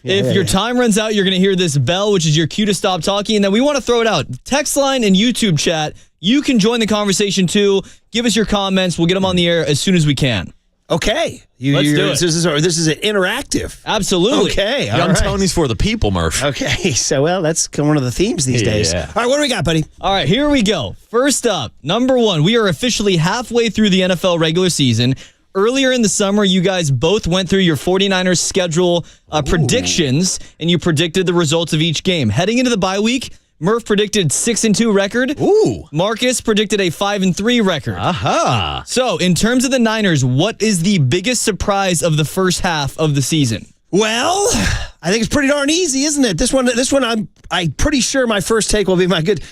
Speaker 5: If your time runs out, you're going to hear this bell, which is your cue to stop talking, and then we want to throw it out. Text line and YouTube chat. You can join the conversation, too. Give us your comments. We'll get them on the air as soon as we can.
Speaker 3: Okay.
Speaker 5: Let's do it.
Speaker 3: This is an interactive.
Speaker 5: Absolutely.
Speaker 3: Okay.
Speaker 4: Young Tony's for the people, Murph.
Speaker 3: Okay. So, well, that's one of the themes these days.
Speaker 4: Yeah.
Speaker 3: All right, what do we got, buddy?
Speaker 5: All right, here we go. First up, number one, we are officially halfway through the NFL regular season. Earlier in the summer, you guys both went through your 49ers schedule predictions, and you predicted the results of each game. Heading into the bye week, Murph predicted 6-2 record.
Speaker 4: Ooh.
Speaker 5: Marcus predicted a 5-3 record.
Speaker 4: Aha.
Speaker 5: So, in terms of the Niners, what is the biggest surprise of the first half of the season?
Speaker 3: Well, I think it's pretty darn easy, isn't it? This one, I'm pretty sure my first take will be my good.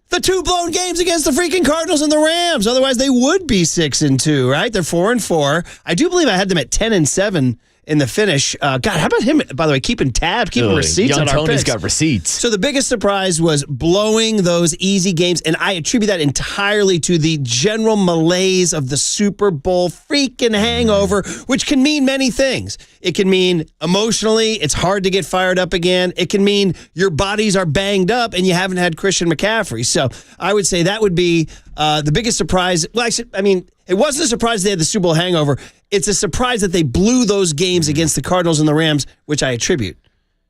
Speaker 3: The 2 blown games against the freaking Cardinals and the Rams. Otherwise, they would be 6-2, right? They're 4-4. I do believe I had them at 10-7 in the finish. God, how about him, by the way, keeping receipts
Speaker 4: Young
Speaker 3: on our
Speaker 4: Tony's
Speaker 3: picks.
Speaker 4: got receipts.
Speaker 3: So the biggest surprise was blowing those easy games, and I attribute that entirely to the general malaise of the Super Bowl freaking hangover, which can mean many things. It can mean emotionally, it's hard to get fired up again. It can mean your bodies are banged up and you haven't had Christian McCaffrey. So I would say that would be the biggest surprise. Well, I mean, it wasn't a surprise they had the Super Bowl hangover. It's a surprise that they blew those games against the Cardinals and the Rams, which I attribute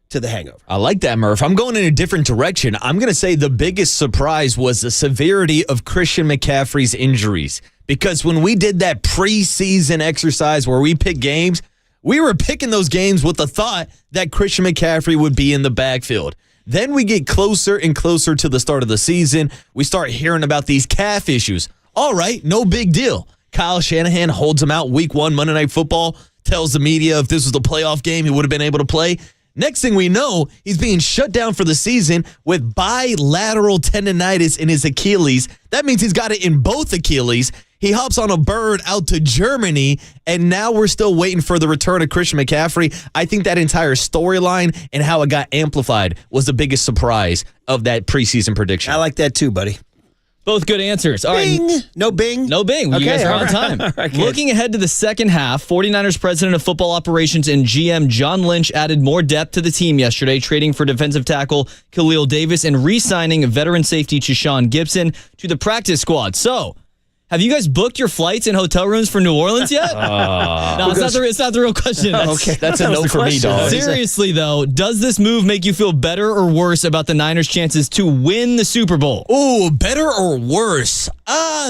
Speaker 3: to the hangover.
Speaker 4: I like that, Murph. I'm going in a different direction. I'm going to say the biggest surprise was the severity of Christian McCaffrey's injuries. Because when we did that preseason exercise where we pick games, we were picking those games with the thought that Christian McCaffrey would be in the backfield. Then we get closer and closer to the start of the season. We start hearing about these calf issues. All right, no big deal. Kyle Shanahan holds him out week 1 Monday Night Football, tells the media if this was the playoff game, he would have been able to play. Next thing we know, he's being shut down for the season with bilateral tendonitis in his Achilles. That means he's got it in both Achilles. He hops on a bird out to Germany, and now we're still waiting for the return of Christian McCaffrey. I think that entire storyline and how it got amplified was the biggest surprise of that preseason prediction.
Speaker 3: I like that too, buddy.
Speaker 5: Both good answers. All
Speaker 3: Bing.
Speaker 5: right.
Speaker 3: No bing?
Speaker 5: No bing.
Speaker 3: Okay,
Speaker 5: You guys are on
Speaker 3: right.
Speaker 5: time.
Speaker 3: All right,
Speaker 5: Looking ahead to the second half, 49ers president of football operations and GM John Lynch added more depth to the team yesterday, trading for defensive tackle Khalil Davis and re-signing veteran safety Chashawn Gibson to the practice squad. So, have you guys booked your flights and hotel rooms for New Orleans yet? No, it's not the real question.
Speaker 4: That's a no for me, dog.
Speaker 5: Seriously, though, does this move make you feel better or worse about the Niners' chances to win the Super Bowl?
Speaker 4: Ooh, better or worse?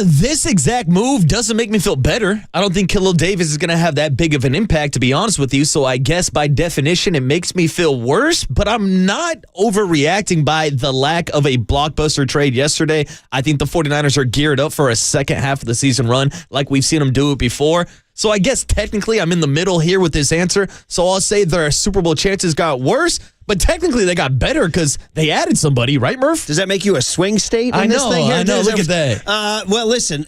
Speaker 4: This exact move doesn't make me feel better. I don't think Khalil Davis is going to have that big of an impact, to be honest with you. So I guess by definition, it makes me feel worse. But I'm not overreacting by the lack of a blockbuster trade yesterday. I think the 49ers are geared up for a second half of the season run like we've seen them do it before. So I guess technically I'm in the middle here with this answer. So I'll say their Super Bowl chances got worse, but technically they got better because they added somebody, right, Murph?
Speaker 3: Does that make you a swing state in
Speaker 4: I
Speaker 3: this
Speaker 4: know,
Speaker 3: thing here?
Speaker 4: I know. Look at that.
Speaker 3: Well, listen,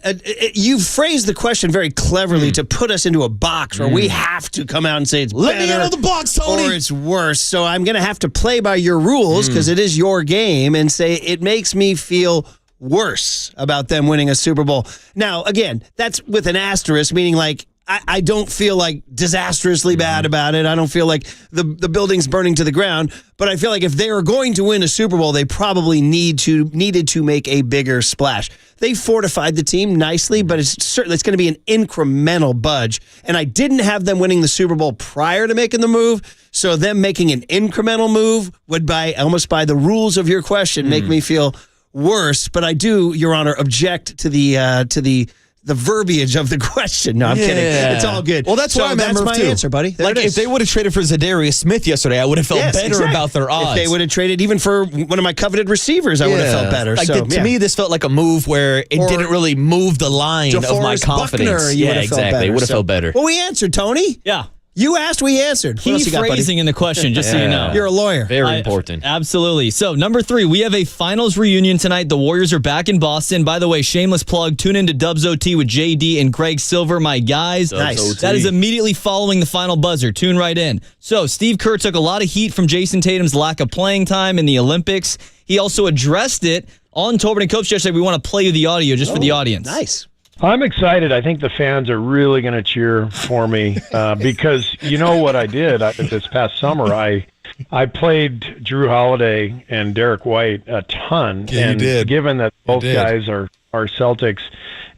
Speaker 3: you've phrased the question very cleverly to put us into a box where we have to come out and say it's
Speaker 4: Let
Speaker 3: better
Speaker 4: me out of the box, Tony.
Speaker 3: or it's worse. So I'm going to have to play by your rules because it is your game and say it makes me feel worse about them winning a Super Bowl. Now, again, that's with an asterisk, meaning like I don't feel like disastrously bad about it. I don't feel like the building's burning to the ground. But I feel like if they are going to win a Super Bowl, they probably needed to make a bigger splash. They fortified the team nicely, but it's going to be an incremental budge. And I didn't have them winning the Super Bowl prior to making the move. So them making an incremental move would, almost by the rules of your question, make me feel worse. But I do, Your Honor, object to the the verbiage of the question. No, I'm kidding. It's all good.
Speaker 4: Well, that's why
Speaker 3: that's my answer, buddy. There
Speaker 4: like,
Speaker 3: it is.
Speaker 4: if they would have traded for Zadarius Smith yesterday, I would have felt better about their odds.
Speaker 3: If they would have traded even for one of my coveted receivers, I would have felt better.
Speaker 4: Like,
Speaker 3: So,
Speaker 4: to me, this felt like a move where it didn't really move the line of my
Speaker 3: DeForest
Speaker 4: confidence.
Speaker 3: Buckner, you would have felt better.
Speaker 4: It would have felt better.
Speaker 3: Well, we answered, Tony.
Speaker 5: Yeah.
Speaker 3: You asked, we answered. What
Speaker 5: Key
Speaker 3: else you got,
Speaker 5: phrasing
Speaker 3: buddy?
Speaker 5: in the question, just so you know.
Speaker 3: You're a lawyer.
Speaker 4: Very important.
Speaker 5: Absolutely. So, number 3, we have a finals reunion tonight. The Warriors are back in Boston. By the way, shameless plug, tune into Dubs OT with JD and Greg Silver, my guys.
Speaker 3: Nice.
Speaker 5: That is immediately following the final buzzer. Tune right in. So, Steve Kerr took a lot of heat from Jason Tatum's lack of playing time in the Olympics. He also addressed it on Tobin and Coach yesterday. We want to play you the audio just for the audience.
Speaker 3: Nice.
Speaker 13: I'm excited. I think the fans are really going to cheer for me because you know what I did this past summer. I played Drew Holiday and Derek White a ton,
Speaker 14: Yeah,
Speaker 13: and
Speaker 14: you did.
Speaker 13: given that both guys are Celtics,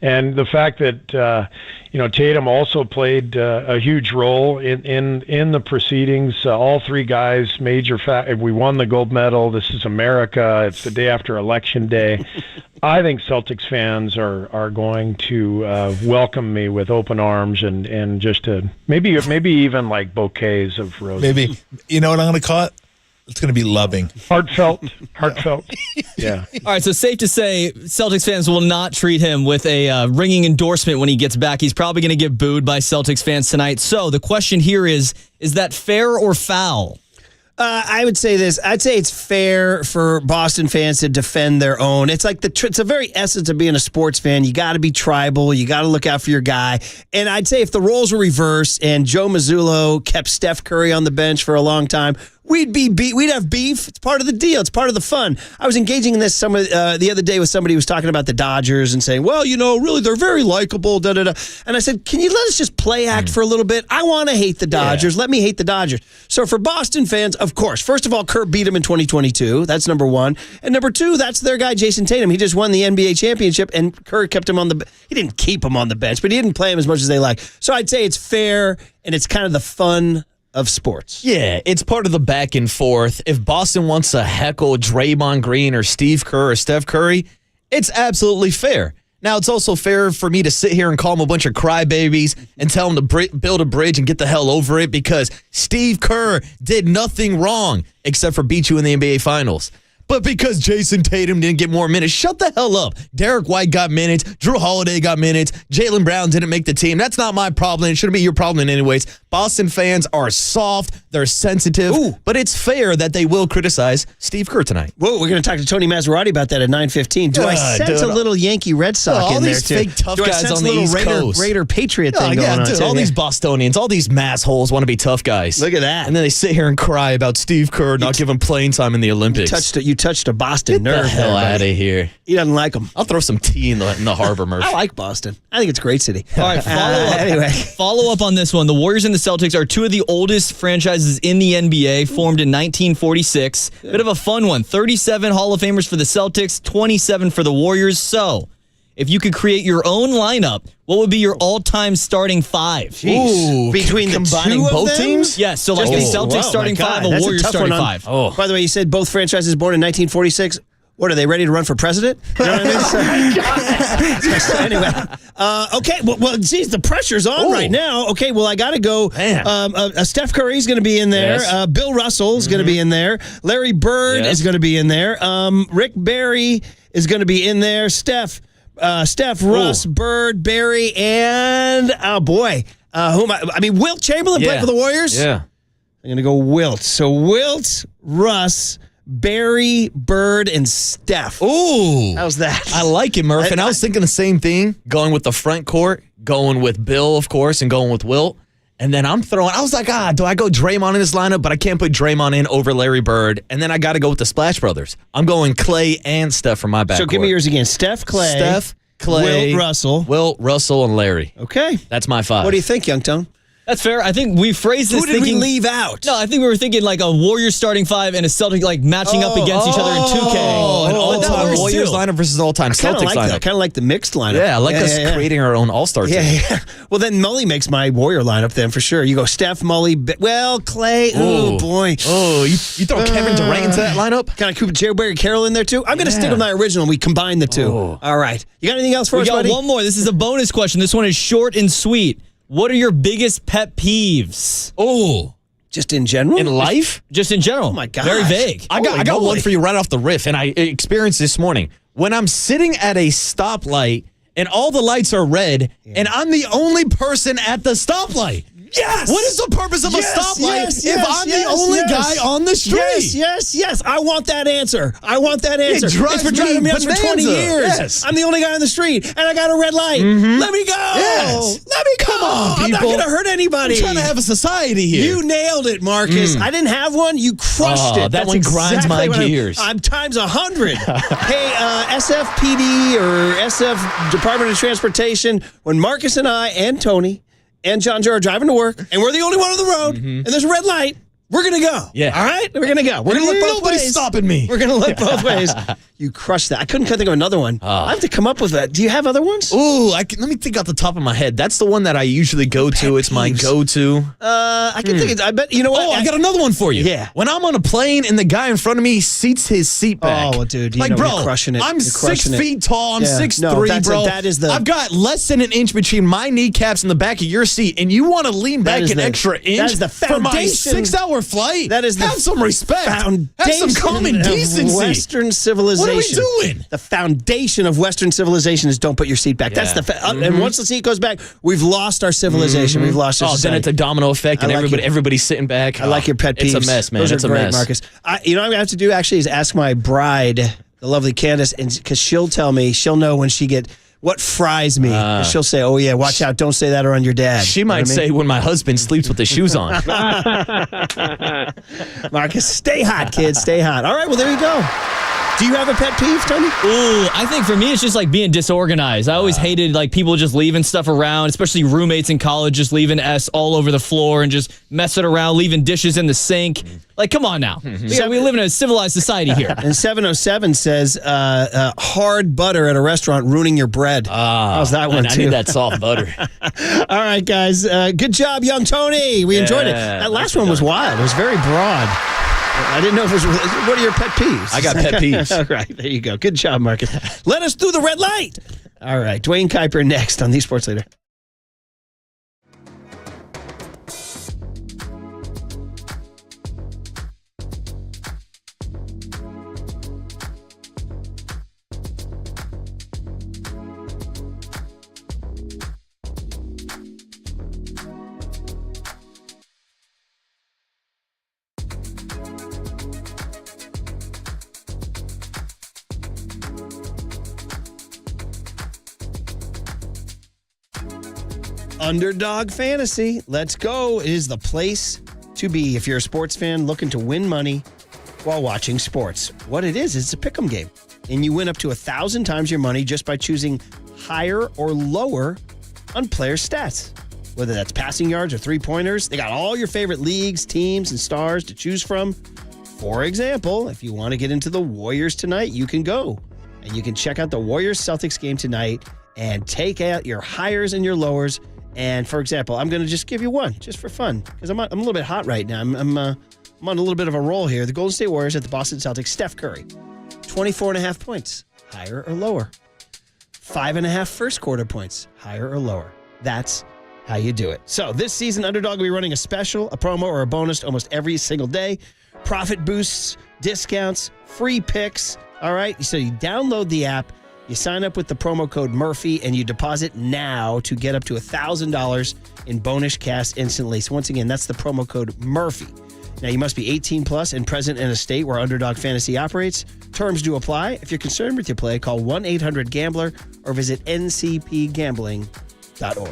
Speaker 13: and the fact that Tatum also played a huge role in the proceedings. All three guys, major fact. We won the gold medal. This is America. It's the day after Election Day. I think Celtics fans are going to welcome me with open arms and just maybe even like bouquets of roses.
Speaker 14: Maybe. You know what I'm going to call it? It's going to be loving.
Speaker 13: Heartfelt. Yeah.
Speaker 5: All right, so safe to say Celtics fans will not treat him with a ringing endorsement when he gets back. He's probably going to get booed by Celtics fans tonight. So the question here is that fair or foul?
Speaker 3: I would say this. I'd say it's fair for Boston fans to defend their own. It's like it's a very essence of being a sports fan. You got to be tribal. You got to look out for your guy. And I'd say if the roles were reversed and Joe Mazzulla kept Steph Curry on the bench for a long time, we'd have beef. It's part of the deal. It's part of the fun. I was engaging in this the other day with somebody who was talking about the Dodgers and saying, well, really, they're very likable, da-da-da. And I said, can you let us just play act for a little bit? I want to hate the Dodgers. Let me hate the Dodgers. So for Boston fans, of course, first of all, Kerr beat them in 2022. That's number one. And number two, that's their guy, Jason Tatum. He just won the NBA championship, and Kerr kept him he didn't keep him on the bench, but he didn't play him as much as they like. So I'd say it's fair, and it's kind of the fun of sports.
Speaker 4: Yeah, it's part of the back and forth. If Boston wants to heckle Draymond Green or Steve Kerr or Steph Curry, it's absolutely fair. Now, it's also fair for me to sit here and call them a bunch of crybabies and tell them to build a bridge and get the hell over it because Steve Kerr did nothing wrong except for beat you in the NBA Finals. But because Jason Tatum didn't get more minutes, shut the hell up. Derek White got minutes. Drew Holiday got minutes. Jaylen Brown didn't make the team. That's not my problem. It shouldn't be your problem anyways. Boston fans are soft. They're sensitive. But it's fair that they will criticize Steve Kerr tonight.
Speaker 3: Whoa, we're going to talk to Tony Maserati about that at 9:15. Do I sense a little Yankee Red Sox in there, too?
Speaker 4: All these fake tough
Speaker 3: Do I
Speaker 4: guys
Speaker 3: sense
Speaker 4: on
Speaker 3: a
Speaker 4: the
Speaker 3: little
Speaker 4: East Coast.
Speaker 3: Raider Patriot thing going on, too?
Speaker 4: All these Bostonians, all these massholes want to be tough guys.
Speaker 3: Look at that.
Speaker 4: And then they sit here and cry about Steve Kerr not giving playing time in the Olympics.
Speaker 3: You touched a Boston
Speaker 4: Get
Speaker 3: nerve
Speaker 4: the hell
Speaker 3: there,
Speaker 4: out of here.
Speaker 3: He doesn't like them.
Speaker 4: I'll throw some tea in the harbor, Murph.
Speaker 3: I like Boston. I think it's a great city.
Speaker 5: All right, follow up on this one. The Warriors and the Celtics are two of the oldest franchises in the NBA, formed in 1946. Bit of a fun one. 37 Hall of Famers for the Celtics, 27 for the Warriors. So, if you could create your own lineup, what would be your all-time starting five?
Speaker 3: Ooh, between the
Speaker 4: combining
Speaker 3: two of
Speaker 4: both
Speaker 3: them?
Speaker 4: teams?
Speaker 5: Yes, so like the Celtics starting five, the Warriors starting five.
Speaker 3: By the way, you said both franchises born in 1946. What, are they ready to run for president? You know what I mean? So anyway, okay. Well, geez, the pressure's on right now. Okay, well, I got to go. Steph Curry's going to be in there.
Speaker 4: Yes.
Speaker 3: Bill Russell's going to be in there. Larry Bird is going to be in there. Rick Barry is going to be in there. Steph, Russ, Bird, Barry, and Wilt Chamberlain played for the Warriors?
Speaker 4: Yeah.
Speaker 3: I'm going to go Wilt. So Wilt, Russ, Barry, Bird, and Steph.
Speaker 4: Ooh.
Speaker 3: How's that?
Speaker 4: I like it, Murph. And I was thinking the same thing, going with the front court, going with Bill, of course, and going with Wilt. And then I was like, do I go Draymond in this lineup? But I can't put Draymond in over Larry Bird. And then I got to go with the Splash Brothers. I'm going Clay and Steph for my backcourt.
Speaker 3: So give me yours again. Steph, Clay,
Speaker 4: Wilt,
Speaker 3: Russell,
Speaker 4: and Larry.
Speaker 3: Okay.
Speaker 4: That's my five.
Speaker 3: What do you think, Young Tone?
Speaker 5: That's fair. I think we phrased this
Speaker 3: Who did
Speaker 5: thinking,
Speaker 3: we leave out?
Speaker 5: No, I think we were thinking like a Warriors starting five and a Celtic like matching up against each other in 2K.
Speaker 4: An all-time Warriors lineup versus all-time Celtics
Speaker 3: like
Speaker 4: lineup.
Speaker 3: I kind of like the mixed lineup.
Speaker 4: Yeah, I like us creating our own all-star team.
Speaker 3: Yeah. Well, then Mully makes my Warrior lineup then for sure. You go Steph, Mully, Clay. Oh, boy.
Speaker 4: Oh, you throw Kevin Durant into that lineup?
Speaker 3: Can I keep Jerry Carroll in there too? I'm going to stick with my original. We combine the two. All right. You got anything else for us, buddy?
Speaker 5: We got one more. This is a bonus question. This one is short and sweet. What are your biggest pet peeves?
Speaker 4: Oh.
Speaker 3: Just in general?
Speaker 4: In life?
Speaker 5: Just in general.
Speaker 3: Oh, my God.
Speaker 5: Very vague.
Speaker 4: I got one for you right off the riff, and I experienced this morning. When I'm sitting at a stoplight and all the lights are red, and I'm the only person at the stoplight.
Speaker 3: Yes!
Speaker 4: What is the purpose of a stoplight if I'm the only guy on the street?
Speaker 3: Yes. I want that answer. It
Speaker 4: drives
Speaker 3: it's been driving me nuts for 20 years.
Speaker 4: Yes.
Speaker 3: I'm the only guy on the street, and I got a red light. Let me go.
Speaker 4: Yes.
Speaker 3: Let me go.
Speaker 4: Come on, people.
Speaker 3: I'm not going to hurt anybody.
Speaker 4: I'm trying to have a society here.
Speaker 3: You nailed it, Marcus. I didn't have one. You crushed it.
Speaker 4: That one grinds my gears.
Speaker 3: I'm times 100. Hey, SFPD or SF Department of Transportation, when Marcus and I and Tony and John Joe are driving to work, and we're the only one on the road, and there's a red light, we're going to go.
Speaker 4: Yeah.
Speaker 3: All right? We're going to go. We're going to look both ways.
Speaker 4: Nobody's stopping me.
Speaker 3: We're going to look both ways. You crushed that. I couldn't think of another one. I have to come up with that. Do you have other ones?
Speaker 4: Ooh, let me think off the top of my head. That's the one that I usually go to. It's my go-to.
Speaker 3: I can think I bet, you know what?
Speaker 4: Oh, I got another one for you.
Speaker 3: Yeah.
Speaker 4: When I'm on a plane and the guy in front of me seats his seat back.
Speaker 3: Oh, dude.
Speaker 4: Like, bro,
Speaker 3: you're crushing it.
Speaker 4: I'm
Speaker 3: You're
Speaker 4: 6
Speaker 3: crushing
Speaker 4: feet tall. I'm
Speaker 3: Yeah.
Speaker 4: 6'3", bro.
Speaker 3: That is the...
Speaker 4: I've got less than an inch between my kneecaps and the back of your seat, and you want to lean back an extra inch
Speaker 3: that is the
Speaker 4: for my
Speaker 3: foundation.
Speaker 4: 6-hour flight?
Speaker 3: That is the
Speaker 4: Have some respect.
Speaker 3: Foundation
Speaker 4: Have some common
Speaker 3: of
Speaker 4: decency.
Speaker 3: Western civilization.
Speaker 4: What are we doing?
Speaker 3: The foundation of Western civilization is don't put your seat back. That's the and once the seat goes back, we've lost our civilization. We've lost our society.
Speaker 4: Then it's a domino effect, and everybody's sitting back.
Speaker 3: I like your pet peeves.
Speaker 4: It's a mess, man.
Speaker 3: Those
Speaker 4: it's
Speaker 3: are
Speaker 4: a
Speaker 3: great,
Speaker 4: mess.
Speaker 3: Marcus. You know what I'm going to have to do actually is ask my bride, the lovely Candace, because she'll tell me, she'll know when she what fries me. And she'll say, oh, yeah, watch out. Don't say that around your dad.
Speaker 4: She might say when my husband sleeps with the shoes on.
Speaker 3: Marcus, stay hot, kids. Stay hot. All right, well, there you go. Do you have a pet peeve, Tony?
Speaker 5: Ooh, I think for me, it's just like being disorganized. I always hated like people just leaving stuff around, especially roommates in college just leaving S all over the floor and just messing around, leaving dishes in the sink. Like, come on now. We live in a civilized society here.
Speaker 3: And 707 says hard butter at a restaurant ruining your bread. How's that one,
Speaker 4: I
Speaker 3: too?
Speaker 4: need that soft butter.
Speaker 3: All right, guys. Good job, young Tony. We enjoyed it. That last one was wild. It was very broad. I didn't know if it was... What are your pet peeves?
Speaker 4: I got pet peeves.
Speaker 3: All right, there you go. Good job, Marcus. Let us through the red light. All right, Dwayne Kuiper next on The Sports Leader. Underdog Fantasy. Let's go. It is the place to be if you're a sports fan looking to win money while watching sports. What it is, it's a pick'em game. And you win up to 1,000 times your money just by choosing higher or lower on player stats. Whether that's passing yards or three-pointers, they got all your favorite leagues, teams, and stars to choose from. For example, if you want to get into the Warriors tonight, you can go. And you can check out the Warriors-Celtics game tonight and take out your hires and your lowers. And for example, I'm going to just give you one just for fun because I'm a little bit hot right now. I'm on a little bit of a roll here. The Golden State Warriors at the Boston Celtics. Steph Curry, 24.5 points, higher or lower. 5.5 first quarter points, higher or lower. That's how you do it. So this season, Underdog will be running a special, a promo, or a bonus almost every single day. Profit boosts, discounts, free picks. All right. So you download the app. You sign up with the promo code Murphy and you deposit now to get up to $1,000 in bonus cash instantly. So once again, that's the promo code Murphy. Now, you must be 18 plus and present in a state where Underdog Fantasy operates. Terms do apply. If you're concerned with your play, call 1-800-GAMBLER or visit ncpgambling.org.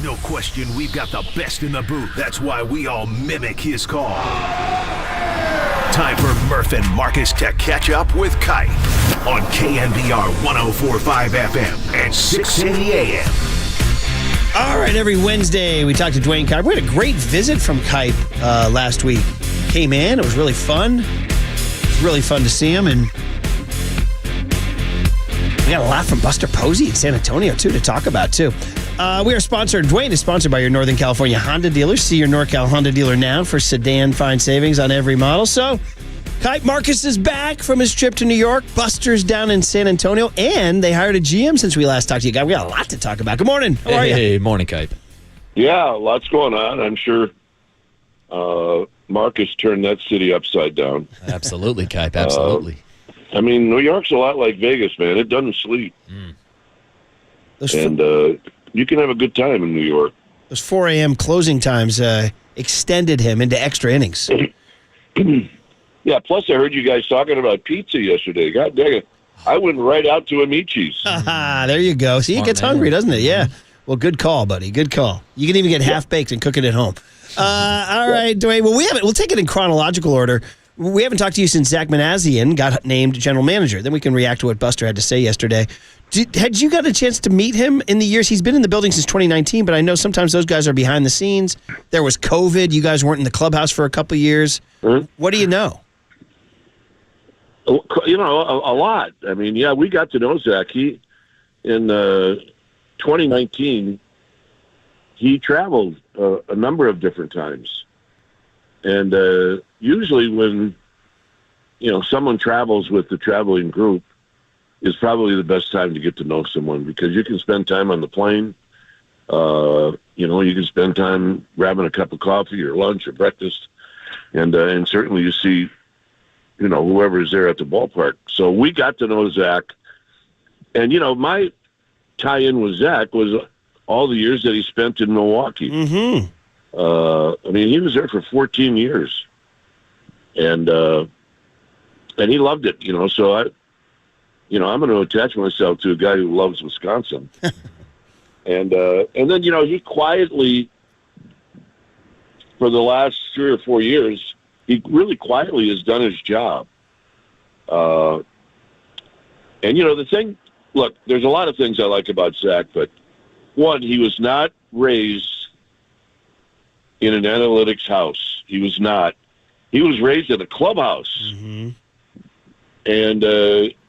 Speaker 1: There's no question we've got the best in the booth. That's why we all mimic his call. Time for Murph and Marcus to catch up with Kite on KNBR 104.5 FM and 680 AM.
Speaker 3: All right, every Wednesday we talk to Dwayne Kite. We had a great visit from Kite last week. Came in, it was really fun. It was really fun to see him, and we got a lot from Buster Posey in San Antonio, too, to talk about, too. We are sponsored, Dwayne is sponsored by your Northern California Honda dealers. See your NorCal Honda dealer now for sedan fine savings on every model. So, Kite Marcus is back from his trip to New York. Buster's down in San Antonio, and they hired a GM since we last talked to you guys. We got a lot to talk about. Good morning. How are you?
Speaker 4: Hey, morning, Kite.
Speaker 2: Yeah, lots going on. I'm sure Marcus turned that city upside down.
Speaker 4: Absolutely, Kite. Absolutely.
Speaker 2: I mean, New York's a lot like Vegas, man. It doesn't sleep. And you can have a good time in New York.
Speaker 3: Those 4 a.m. closing times extended him into extra innings.
Speaker 2: Yeah, plus I heard you guys talking about pizza yesterday. God dang it. I went right out to Amici's.
Speaker 3: There you go. See, it gets hungry, doesn't it? Yeah. Well, good call, buddy. Good call. You can even get half-baked and cook it at home. All right, Dwayne. Well, we'll take it in chronological order. We haven't talked to you since Zach Manassian got named general manager. Then we can react to what Buster had to say yesterday. Had you got a chance to meet him in the years? He's been in the building since 2019, but I know sometimes those guys are behind the scenes. There was COVID. You guys weren't in the clubhouse for a couple of years. What do you know?
Speaker 2: You know, a lot. I mean, yeah, we got to know Zach. In 2019, he traveled a number of different times. And usually when, someone travels with the traveling group is probably the best time to get to know someone because you can spend time on the plane. You can spend time grabbing a cup of coffee or lunch or breakfast. And certainly you see, whoever is there at the ballpark. So we got to know Zach. And, my tie-in with Zach was all the years that he spent in Milwaukee.
Speaker 3: Mm-hmm.
Speaker 2: I mean, he was there for 14 years. And he loved it, so I'm going to attach myself to a guy who loves Wisconsin. And then, he quietly, for the last 3 or 4 years, he really quietly has done his job. And, the thing, look, there's a lot of things I like about Zach, but one, he was not raised in an analytics house. He was not. He was raised in a clubhouse.
Speaker 3: Mm-hmm.
Speaker 2: And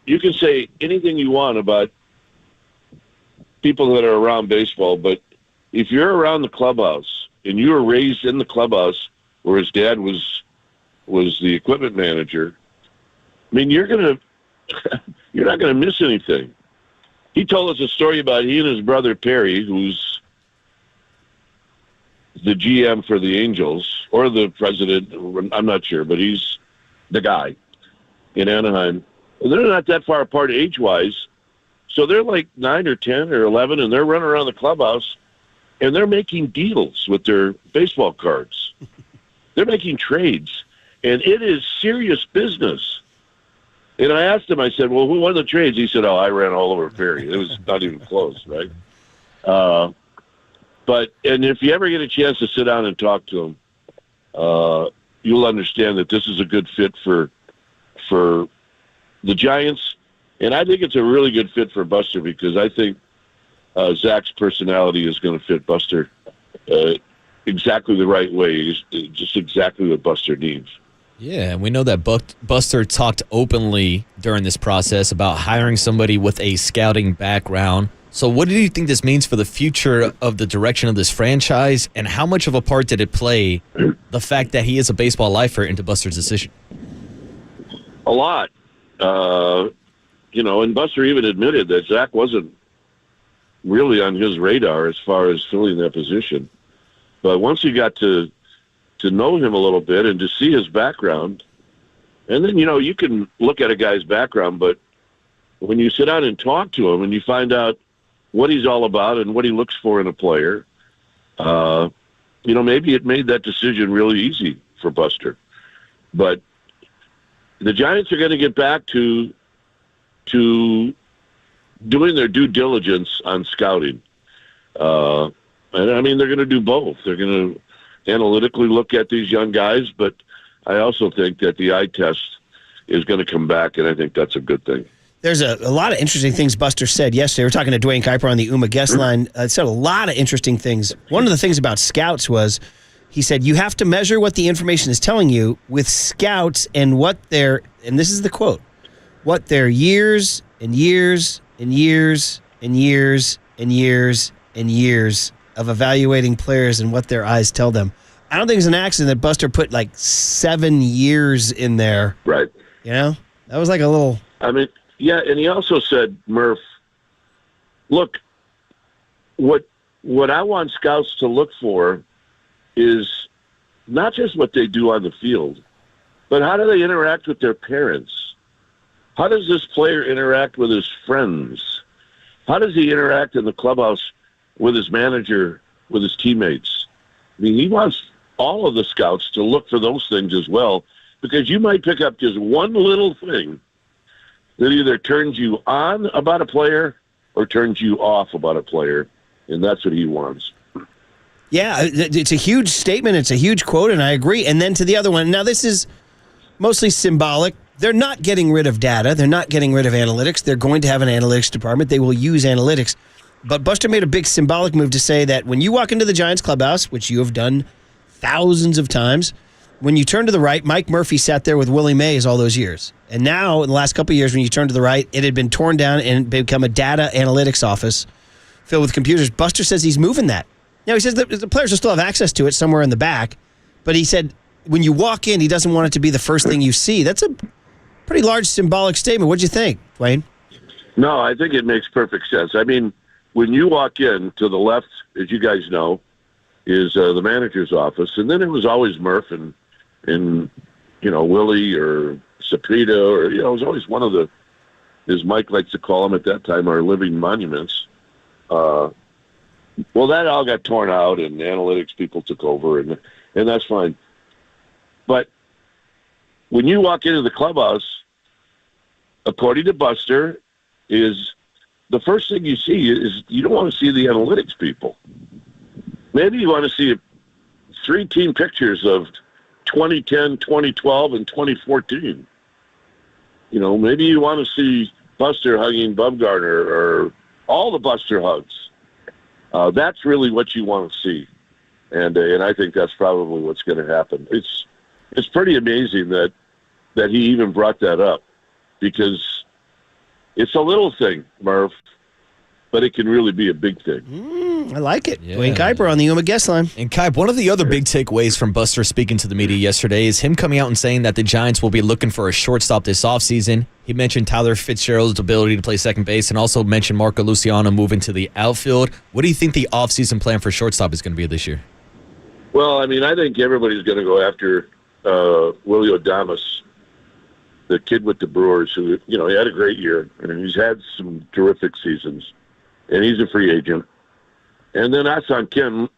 Speaker 2: you can say anything you want about people that are around baseball, but if you're around the clubhouse and you were raised in the clubhouse where his dad was the equipment manager, I mean, you're not going to miss anything. He told us a story about he and his brother Perry, who's the GM for the Angels, or the president, I'm not sure, but he's the guy in Anaheim. And they're not that far apart age-wise, so they're like 9 or 10 or 11, and they're running around the clubhouse, and they're making deals with their baseball cards. They're making trades, and it is serious business. And I asked him, I said, well, who won the trades? He said, I ran all over Perry. It was not even close, right? And if you ever get a chance to sit down and talk to him, you'll understand that this is a good fit for the Giants. And I think it's a really good fit for Buster because I think Zach's personality is going to fit Buster exactly the right way, just exactly what Buster needs.
Speaker 4: Yeah, and we know that Buster talked openly during this process about hiring somebody with a scouting background. So what do you think this means for the future of the direction of this franchise, and how much of a part did it play, the fact that he is a baseball lifer, into Buster's decision?
Speaker 2: A lot. And Buster even admitted that Zach wasn't really on his radar as far as filling that position. But once he got to know him a little bit and to see his background, and then, you can look at a guy's background, but when you sit down and talk to him and you find out what he's all about and what he looks for in a player, maybe it made that decision really easy for Buster. But the Giants are going to get back to doing their due diligence on scouting. And I mean, they're going to do both. They're going to analytically look at these young guys, but I also think that the eye test is going to come back, and I think that's a good thing.
Speaker 3: There's a lot of interesting things Buster said yesterday. We were talking to Dwayne Kuiper on the UMA guest line. Said a lot of interesting things. One of the things about scouts was he said you have to measure what the information is telling you with scouts and what their, and this is the quote, what their years and years and years and years and years and years of evaluating players and what their eyes tell them. I don't think it's an accident that Buster put like 7 years in there.
Speaker 2: Right.
Speaker 3: You know? That was like a little...
Speaker 2: I mean, yeah, and he also said, Murph, look, what I want scouts to look for is not just what they do on the field, but how do they interact with their parents? How does this player interact with his friends? How does he interact in the clubhouse with his manager, with his teammates? I mean, he wants all of the scouts to look for those things as well, because you might pick up just one little thing that either turns you on about a player or turns you off about a player, and that's what he wants.
Speaker 3: Yeah, it's a huge statement. It's a huge quote, and I agree. And then to the other one. Now, this is mostly symbolic. They're not getting rid of data. They're not getting rid of analytics. They're going to have an analytics department. They will use analytics. But Buster made a big symbolic move to say that when you walk into the Giants clubhouse, which you have done thousands of times, when you turn to the right, Mike Murphy sat there with Willie Mays all those years. And now, in the last couple of years, when you turn to the right, it had been torn down and become a data analytics office filled with computers. Buster says he's moving that. Now, he says that the players will still have access to it somewhere in the back, but he said when you walk in, he doesn't want it to be the first thing you see. That's a pretty large symbolic statement. What'd you think, Dwayne?
Speaker 2: No, I think it makes perfect sense. I mean, when you walk in, to the left, as you guys know, is the manager's office, and then it was always Murph and Willie or Sapita, or it was always one of the, as Mike likes to call them at that time, our living monuments. Well, that all got torn out, and analytics people took over, and that's fine. But when you walk into the clubhouse, according to Buster, is the first thing you see is you don't want to see the analytics people. Maybe you want to see 3 team pictures of 2010, 2012, and 2014. Maybe you want to see Buster hugging Bumgarner or all the Buster hugs. That's really what you want to see, and I think that's probably what's going to happen. It's pretty amazing that he even brought that up, because it's a little thing, Murph, but it can really be a big thing.
Speaker 3: I like it. Yeah. Dwayne Kuiper on the UMA guest line.
Speaker 4: And Kuiper, one of the other big takeaways from Buster speaking to the media yesterday is him coming out and saying that the Giants will be looking for a shortstop this offseason. He mentioned Tyler Fitzgerald's ability to play second base and also mentioned Marco Luciano moving to the outfield. What do you think the offseason plan for shortstop is going to be this year?
Speaker 2: Well, I mean, I think everybody's going to go after Willie Adames, the kid with the Brewers, who, he had a great year, and he's had some terrific seasons, and he's a free agent. And then Asan Kim,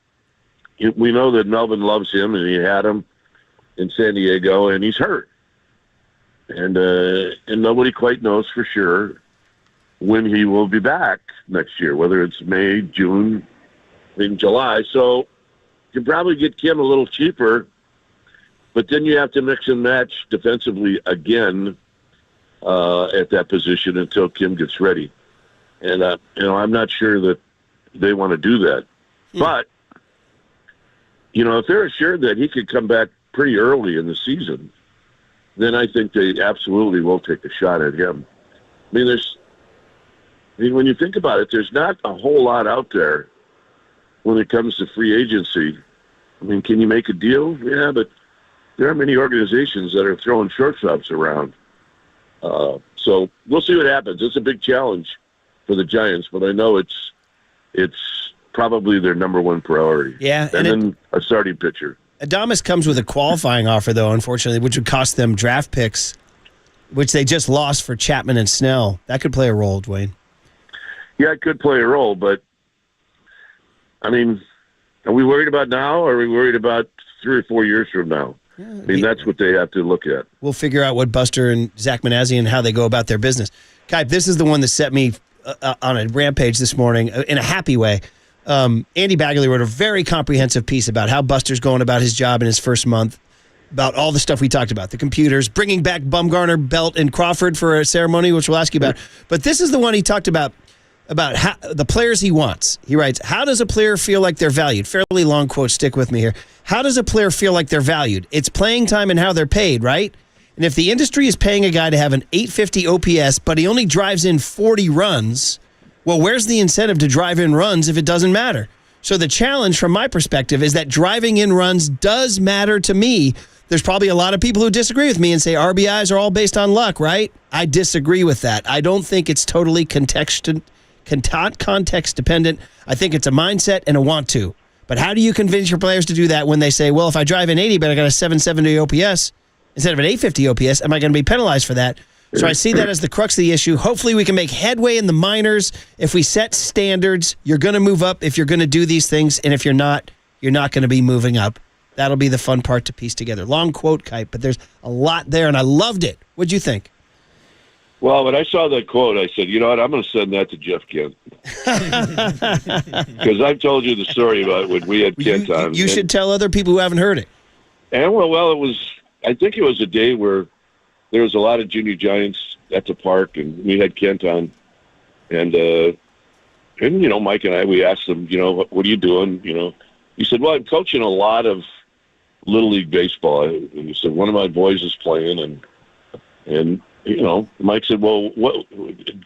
Speaker 2: we know that Melvin loves him, and he had him in San Diego, and he's hurt. And nobody quite knows for sure when he will be back next year, whether it's May, June, in July. So you can probably get Kim a little cheaper, but then you have to mix and match defensively again at that position until Kim gets ready. And, I'm not sure that they want to do that. But, if they're assured that he could come back pretty early in the season, then I think they absolutely will take a shot at him. I mean, when you think about it, there's not a whole lot out there when it comes to free agency. I mean, can you make a deal? Yeah, but there are many organizations that are throwing shortstops around. So we'll see what happens. It's a big challenge for the Giants, but I know it's probably their number one priority.
Speaker 3: Yeah,
Speaker 2: and then a starting pitcher.
Speaker 3: Adames comes with a qualifying offer, though, unfortunately, which would cost them draft picks, which they just lost for Chapman and Snell. That could play a role, Dwayne.
Speaker 2: Yeah, it could play a role, but, I mean, are we worried about now, or are we worried about 3 or 4 years from now? Yeah, I mean, that's what they have to look at.
Speaker 3: We'll figure out what Buster and Zach Manazzi and how they go about their business. Kai, this is the one that set me on a rampage this morning in a happy way. Andy Bagley wrote a very comprehensive piece about how Buster's going about his job in his first month, about all the stuff we talked about, the computers, bringing back Bumgarner, Belt, and Crawford for a ceremony, which we'll ask you about. But this is the one he talked about how, the players he wants. He writes, how does a player feel like they're valued? Fairly long quote, stick with me here. How does a player feel like they're valued? It's playing time and how they're paid, right? And if the industry is paying a guy to have an 850 OPS, but he only drives in 40 runs, well, where's the incentive to drive in runs if it doesn't matter? So the challenge from my perspective is that driving in runs does matter to me. There's probably a lot of people who disagree with me and say RBIs are all based on luck, right? I disagree with that. I don't think it's totally context dependent. I think it's a mindset and a want to. But how do you convince your players to do that when they say, well, if I drive in 80 but I got a 770 OPS instead of an 850 OPS, am I going to be penalized for that? So I see that as the crux of the issue. Hopefully we can make headway in the minors. If we set standards, you're going to move up if you're going to do these things. And if you're not going to be moving up. That'll be the fun part to piece together. Long quote, Kite, but there's a lot there, and I loved it. What'd you think?
Speaker 2: Well, when I saw that quote, I said, you know what, I'm going to send that to Jeff Kent. Because I've told you the story about when we had Kent on.
Speaker 3: You should tell other people who haven't heard it.
Speaker 2: And I think it was a day where there was a lot of junior giants at the park, and we had Kent on. And Mike and I, we asked him, what are you doing? He said, well, I'm coaching a lot of Little League Baseball. And he said, one of my boys is playing, and Mike said, well,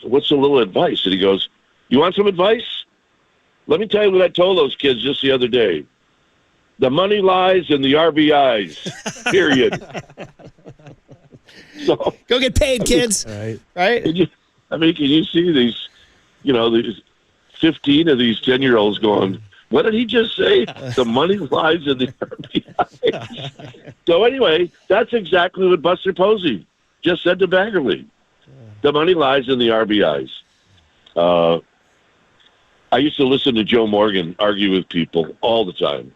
Speaker 2: what's a little advice? And he goes, you want some advice? Let me tell you what I told those kids just the other day. The money lies in the RBIs, period. So
Speaker 3: go get paid, kids. Right?
Speaker 2: Can you see these 15 of these 10-year-olds going, what did he just say? The money lies in the RBIs. So anyway, that's exactly what Buster Posey just said to Bagley. The money lies in the RBIs. I used to listen to Joe Morgan argue with people all the time.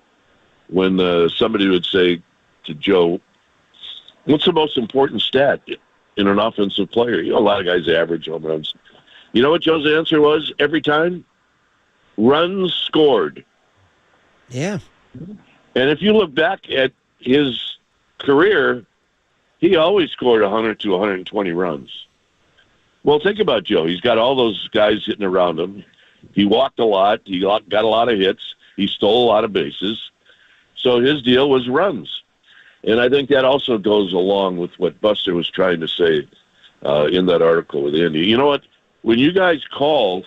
Speaker 2: When somebody would say to Joe, what's the most important stat in an offensive player? A lot of guys average home runs. You know what Joe's answer was every time? Runs scored.
Speaker 3: Yeah.
Speaker 2: And if you look back at his career, he always scored 100 to 120 runs. Well, think about Joe. He's got all those guys hitting around him. He walked a lot. He got a lot of hits. He stole a lot of bases. So his deal was runs. And I think that also goes along with what Buster was trying to say in that article with Andy. You know what? When you guys called,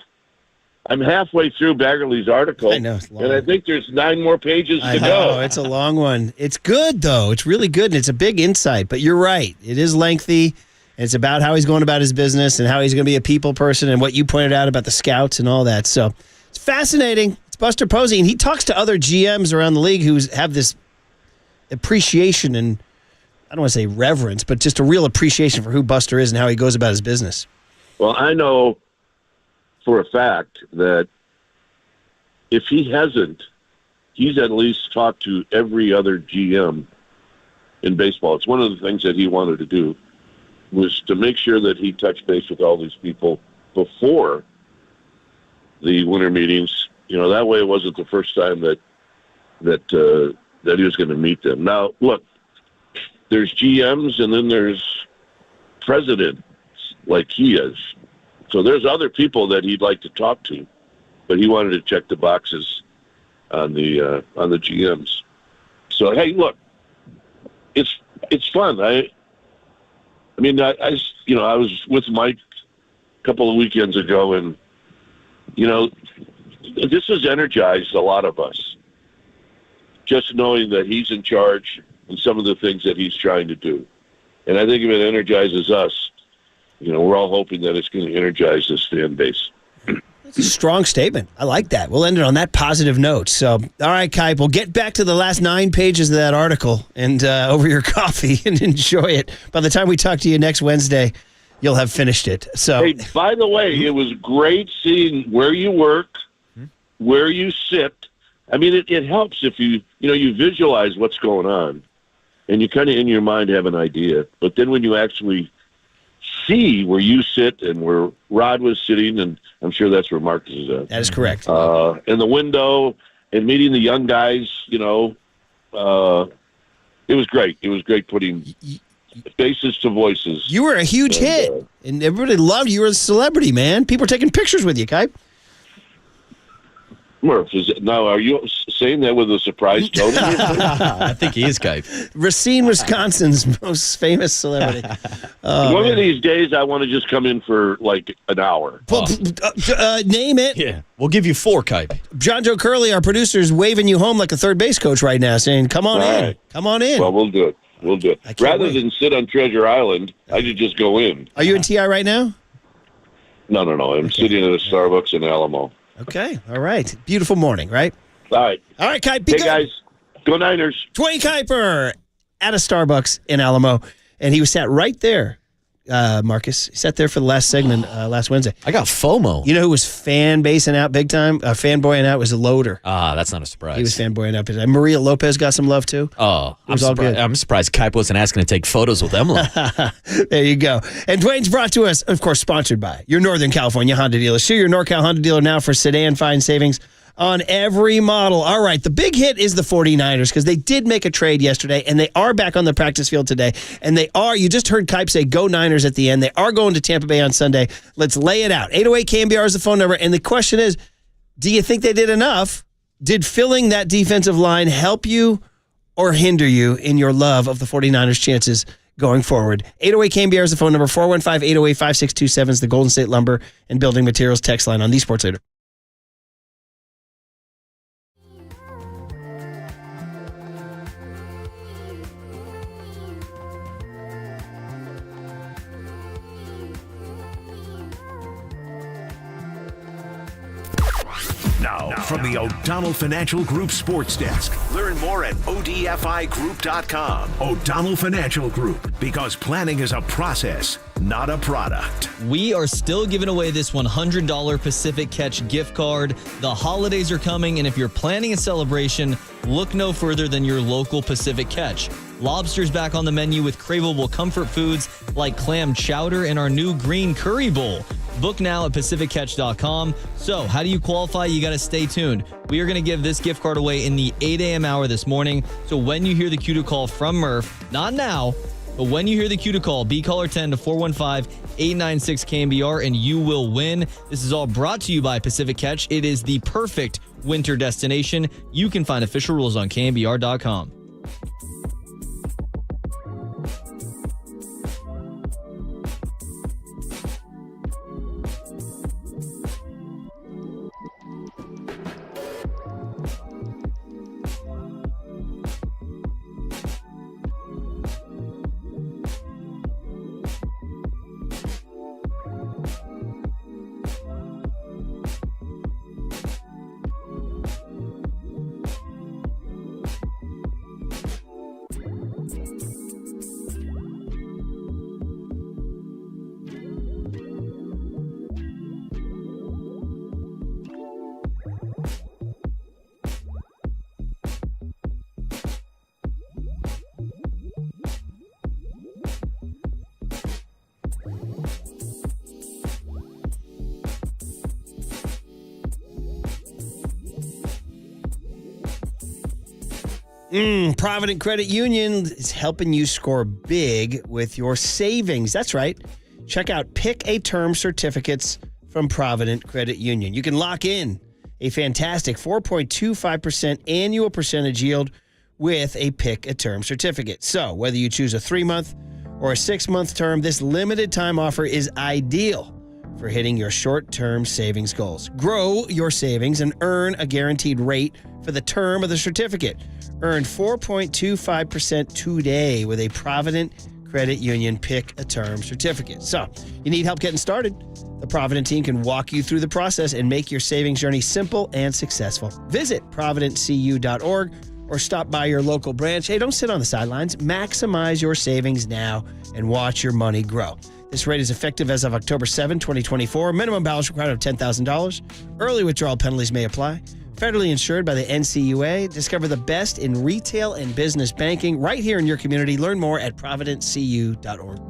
Speaker 2: I'm halfway through Bagley's article,
Speaker 3: I know, it's long.
Speaker 2: And I think there's 9 more pages to go.
Speaker 3: Oh, it's a long one. It's good, though. It's really good, and it's a big insight. But you're right. It is lengthy, and it's about how he's going about his business and how he's going to be a people person and what you pointed out about the scouts and all that. So it's fascinating. It's Buster Posey, and he talks to other GMs around the league who have this appreciation and, I don't want to say reverence, but just a real appreciation for who Buster is and how he goes about his business.
Speaker 2: Well, I know for a fact that if he hasn't, he's at least talked to every other GM in baseball. It's one of the things that he wanted to do was to make sure that he touched base with all these people before the winter meetings. That way it wasn't the first time that he was going to meet them. Now, look, there's GMs and then there's presidents like he is. So there's other people that he'd like to talk to, but he wanted to check the boxes on the GMs. So hey, look, it's fun. I was with Mike a couple of weekends ago, and this has energized a lot of us. Just knowing that he's in charge and some of the things that he's trying to do, and I think if it energizes us, we're all hoping that it's going to energize this fan base.
Speaker 3: That's a strong statement. I like that. We'll end it on that positive note. So, all right, Kai, we'll get back to the last 9 pages of that article and over your coffee and enjoy it. By the time we talk to you next Wednesday, you'll have finished it. So,
Speaker 2: hey, by the way, it was great seeing where you work, where you sit. I mean, it helps if you visualize what's going on, and you kind of in your mind have an idea. But then when you actually see where you sit and where Rod was sitting, and I'm sure that's where Marcus is at.
Speaker 3: That is correct.
Speaker 2: In the window and meeting the young guys, it was great. It was great putting faces to voices.
Speaker 3: You were a huge hit, and everybody loved you. You were a celebrity, man. People were taking pictures with you, Kai.
Speaker 2: Murph, are you saying that with a surprise tone?
Speaker 4: I think he is, Kai.
Speaker 3: Racine, Wisconsin's most famous celebrity.
Speaker 2: One of these days, I want to just come in for like an hour.
Speaker 3: Name it.
Speaker 4: Yeah, we'll give you 4, Kai.
Speaker 3: John Joe Curley, our producer, is waving you home like a third base coach right now, saying, "Come on in,
Speaker 2: right.
Speaker 3: come on in."
Speaker 2: Well, we'll do it. We'll do it. Rather than sit on Treasure Island, I could just go in.
Speaker 3: Are you in TI right now?
Speaker 2: No. I'm sitting at a Starbucks in Alamo.
Speaker 3: Okay, all right. Beautiful morning, right?
Speaker 2: All right.
Speaker 3: All right, Kai.
Speaker 2: Hey, guys. Go Niners.
Speaker 3: Dwayne Kuiper at a Starbucks in Alamo, and he sat right there, Marcus. He sat there for the last segment last Wednesday.
Speaker 4: I got FOMO.
Speaker 3: You know who was fanboying out big time? Fanboying out was a Loader.
Speaker 4: That's not a surprise.
Speaker 3: He was fanboying out big time. Maria Lopez got some love, too.
Speaker 4: Oh,
Speaker 3: it was all good.
Speaker 4: I'm surprised Kuiper wasn't asking to take photos with Emily.
Speaker 3: There you go. And Dwayne's brought to us, of course, sponsored by your Northern California Honda dealer. See your NorCal Honda dealer now for sedan fine savings on every model. All right, the big hit is the 49ers because they did make a trade yesterday, and they are back on the practice field today. And they are, you just heard Kipe say, go Niners at the end. They are going to Tampa Bay on Sunday. Let's lay it out. 808 KNBR is the phone number. And the question is, do you think they did enough? Did filling that defensive line help you or hinder you in your love of the 49ers' chances going forward? 808 KNBR is the phone number. 415-808-5627 is the Golden State Lumber and Building Materials text line on the Sports Leader.
Speaker 1: Now, from the O'Donnell Financial Group Sports Desk. Learn more at odfigroup.com. O'Donnell Financial Group, because planning is a process, not a product.
Speaker 5: We are still giving away this $100 Pacific Catch gift card. The holidays are coming, and if you're planning a celebration, look no further than your local Pacific Catch. Lobster's back on the menu with craveable comfort foods like clam chowder and our new green curry bowl. Book now at pacificcatch.com. So, how do you qualify? You got to stay tuned. We are going to give this gift card away in the 8 a.m. hour this morning. So, when you hear the cue to call from Murph, not now, but when you hear the cue to call, be caller 10 to 415-896-KNBR, and you will win. This is all brought to you by Pacific Catch. It is the perfect winter destination. You can find official rules on KNBR.com.
Speaker 3: Provident Credit Union is helping you score big with your savings. That's right. Check out Pick a Term certificates from Provident Credit Union. You can lock in a fantastic 4.25% annual percentage yield with a Pick a Term certificate. So whether you choose a 3-month or a 6-month term, this limited time offer is ideal for hitting your short-term savings goals. Grow your savings and earn a guaranteed rate for the term of the certificate. Earn 4.25% today with a Provident Credit Union Pick a Term certificate. So, you need help getting started? The Provident team can walk you through the process and make your savings journey simple and successful. Visit providentcu.org or stop by your local branch. Hey, don't sit on the sidelines. Maximize your savings now and watch your money grow. This rate is effective as of October 7, 2024. Minimum balance required of $10,000. Early withdrawal penalties may apply. Federally insured by the NCUA. Discover the best in retail and business banking right here in your community. Learn more at providentcu.org.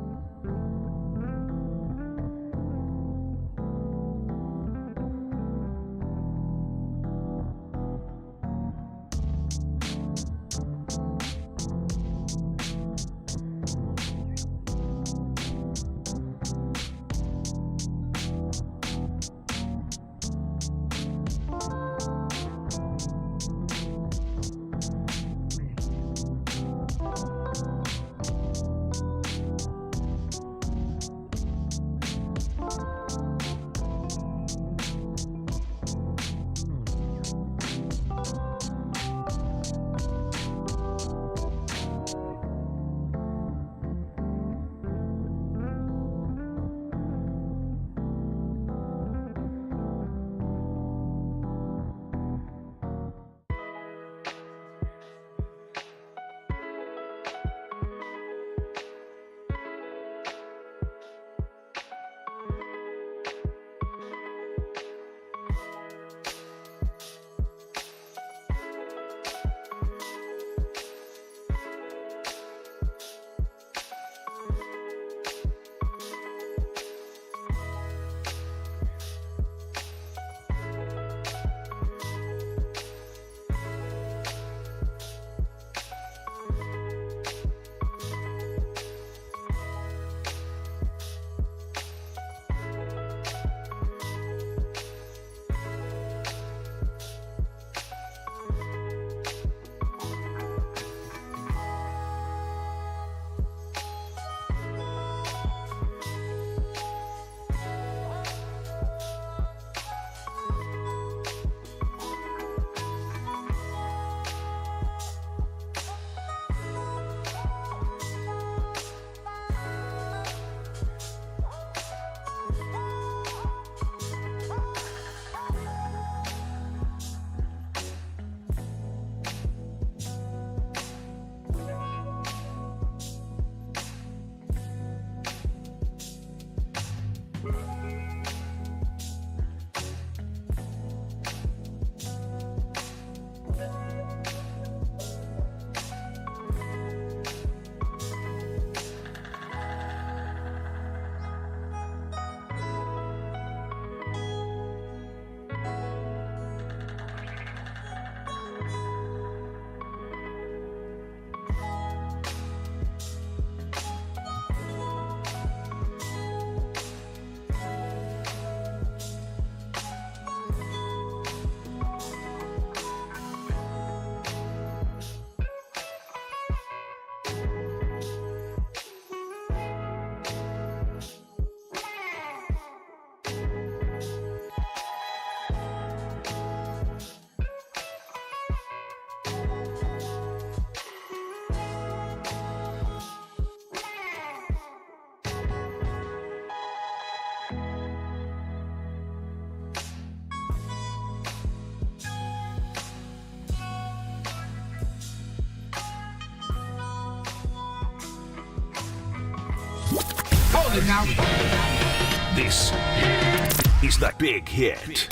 Speaker 1: This is The Big Hit.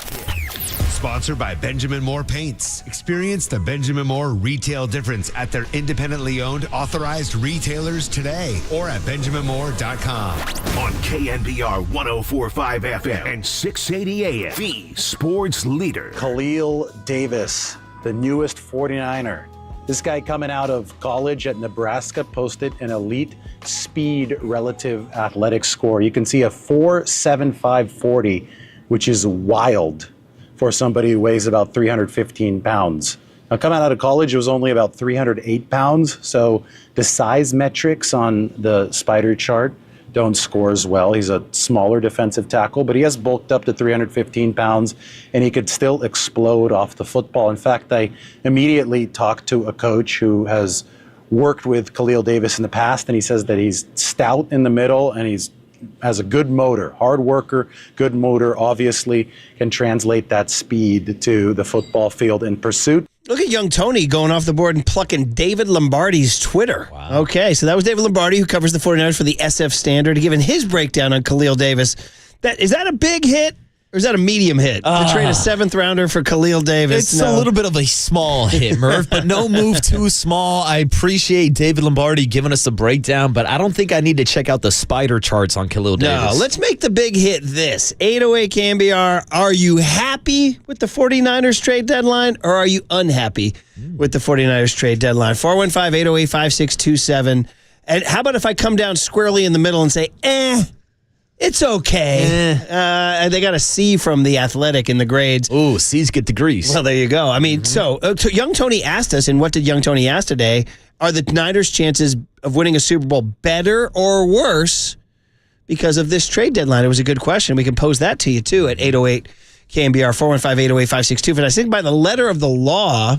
Speaker 18: Sponsored by Benjamin Moore Paints. Experience the Benjamin Moore retail difference at their independently owned, authorized retailers today or at benjaminmoore.com.
Speaker 1: On KNBR 104.5 FM and 680 AM, the sports leader.
Speaker 19: Khalil Davis, the newest 49er. This guy coming out of college at Nebraska posted an elite speed relative athletic score. You can see a 4.75 40, which is wild for somebody who weighs about 315 pounds. Now, coming out of college, it was only about 308 pounds. So the size metrics on the spider chart don't score as well. He's a smaller defensive tackle, but he has bulked up to 315 pounds, and he could still explode off the football. In fact, I immediately talked to a coach who has worked with Khalil Davis in the past, and he says that he's stout in the middle, and has a good motor, hard worker, good motor, obviously can translate that speed to the football field in pursuit.
Speaker 3: Look at young Tony going off the board and plucking David Lombardi's Twitter. Wow. Okay, so that was David Lombardi, who covers the 49ers for the SF Standard, giving his breakdown on Khalil Davis. Is that a big hit? Or is that a medium hit? To trade a 7th rounder for Khalil Davis?
Speaker 4: It's a little bit of a small hit, Murph, but no move too small. I appreciate David Lombardi giving us a breakdown, but I don't think I need to check out the spider charts on Khalil Davis.
Speaker 3: No, let's make the big hit this. 808 KNBR, are you happy with the 49ers trade deadline, or are you unhappy with the 49ers trade deadline? 415-808-5627. And how about if I come down squarely in the middle and say, it's okay. They got a C from The Athletic in the grades.
Speaker 4: Ooh, C's get degrees.
Speaker 3: Well, there you go. I mean, so young Tony asked us, and what did young Tony ask today? Are the Niners' chances of winning a Super Bowl better or worse because of this trade deadline? It was a good question. We can pose that to you, too, at 808 KNBR, 415-808-562. But I think by the letter of the law,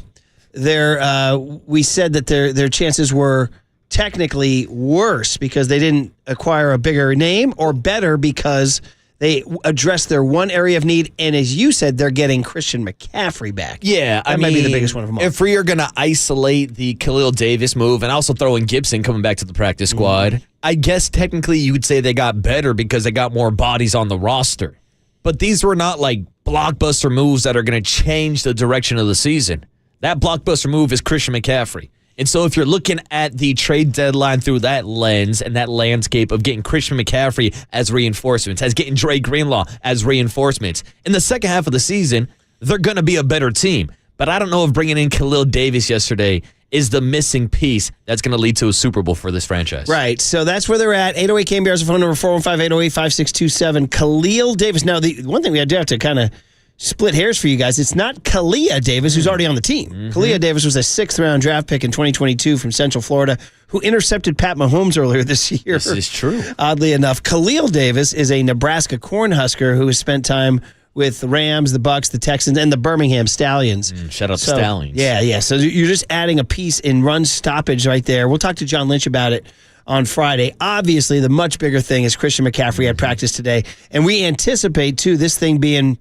Speaker 3: we said that their chances were technically worse because they didn't acquire a bigger name, or better because they addressed their one area of need, and as you said, they're getting Christian McCaffrey back.
Speaker 4: Yeah,
Speaker 3: that might be the biggest one of them all.
Speaker 4: If we are going to isolate the Khalil Davis move and also throw in Gibson coming back to the practice squad, I guess technically you would say they got better because they got more bodies on the roster. But these were not like blockbuster moves that are going to change the direction of the season. That blockbuster move is Christian McCaffrey. And so if you're looking at the trade deadline through that lens and that landscape of getting Christian McCaffrey as reinforcements, as getting Dre Greenlaw as reinforcements, in the second half of the season, they're going to be a better team. But I don't know if bringing in Khalil Davis yesterday is the missing piece that's going to lead to a Super Bowl for this franchise.
Speaker 3: Right, so that's where they're at. 808 KNBR is the phone number, 415-808-5627. Khalil Davis. Now, the one thing we do have to kind of split hairs for you guys. It's not Kalia Davis, who's already on the team. Kalia Davis was a 6th-round draft pick in 2022 from Central Florida, who intercepted Pat Mahomes earlier this year.
Speaker 4: This is true.
Speaker 3: Oddly enough, Khalil Davis is a Nebraska Cornhusker who has spent time with the Rams, the Bucks, the Texans, and the Birmingham Stallions.
Speaker 4: Shout out the Stallions.
Speaker 3: Yeah. So you're just adding a piece in run stoppage right there. We'll talk to John Lynch about it on Friday. Obviously, the much bigger thing is Christian McCaffrey at practice today, and we anticipate, too, this thing being...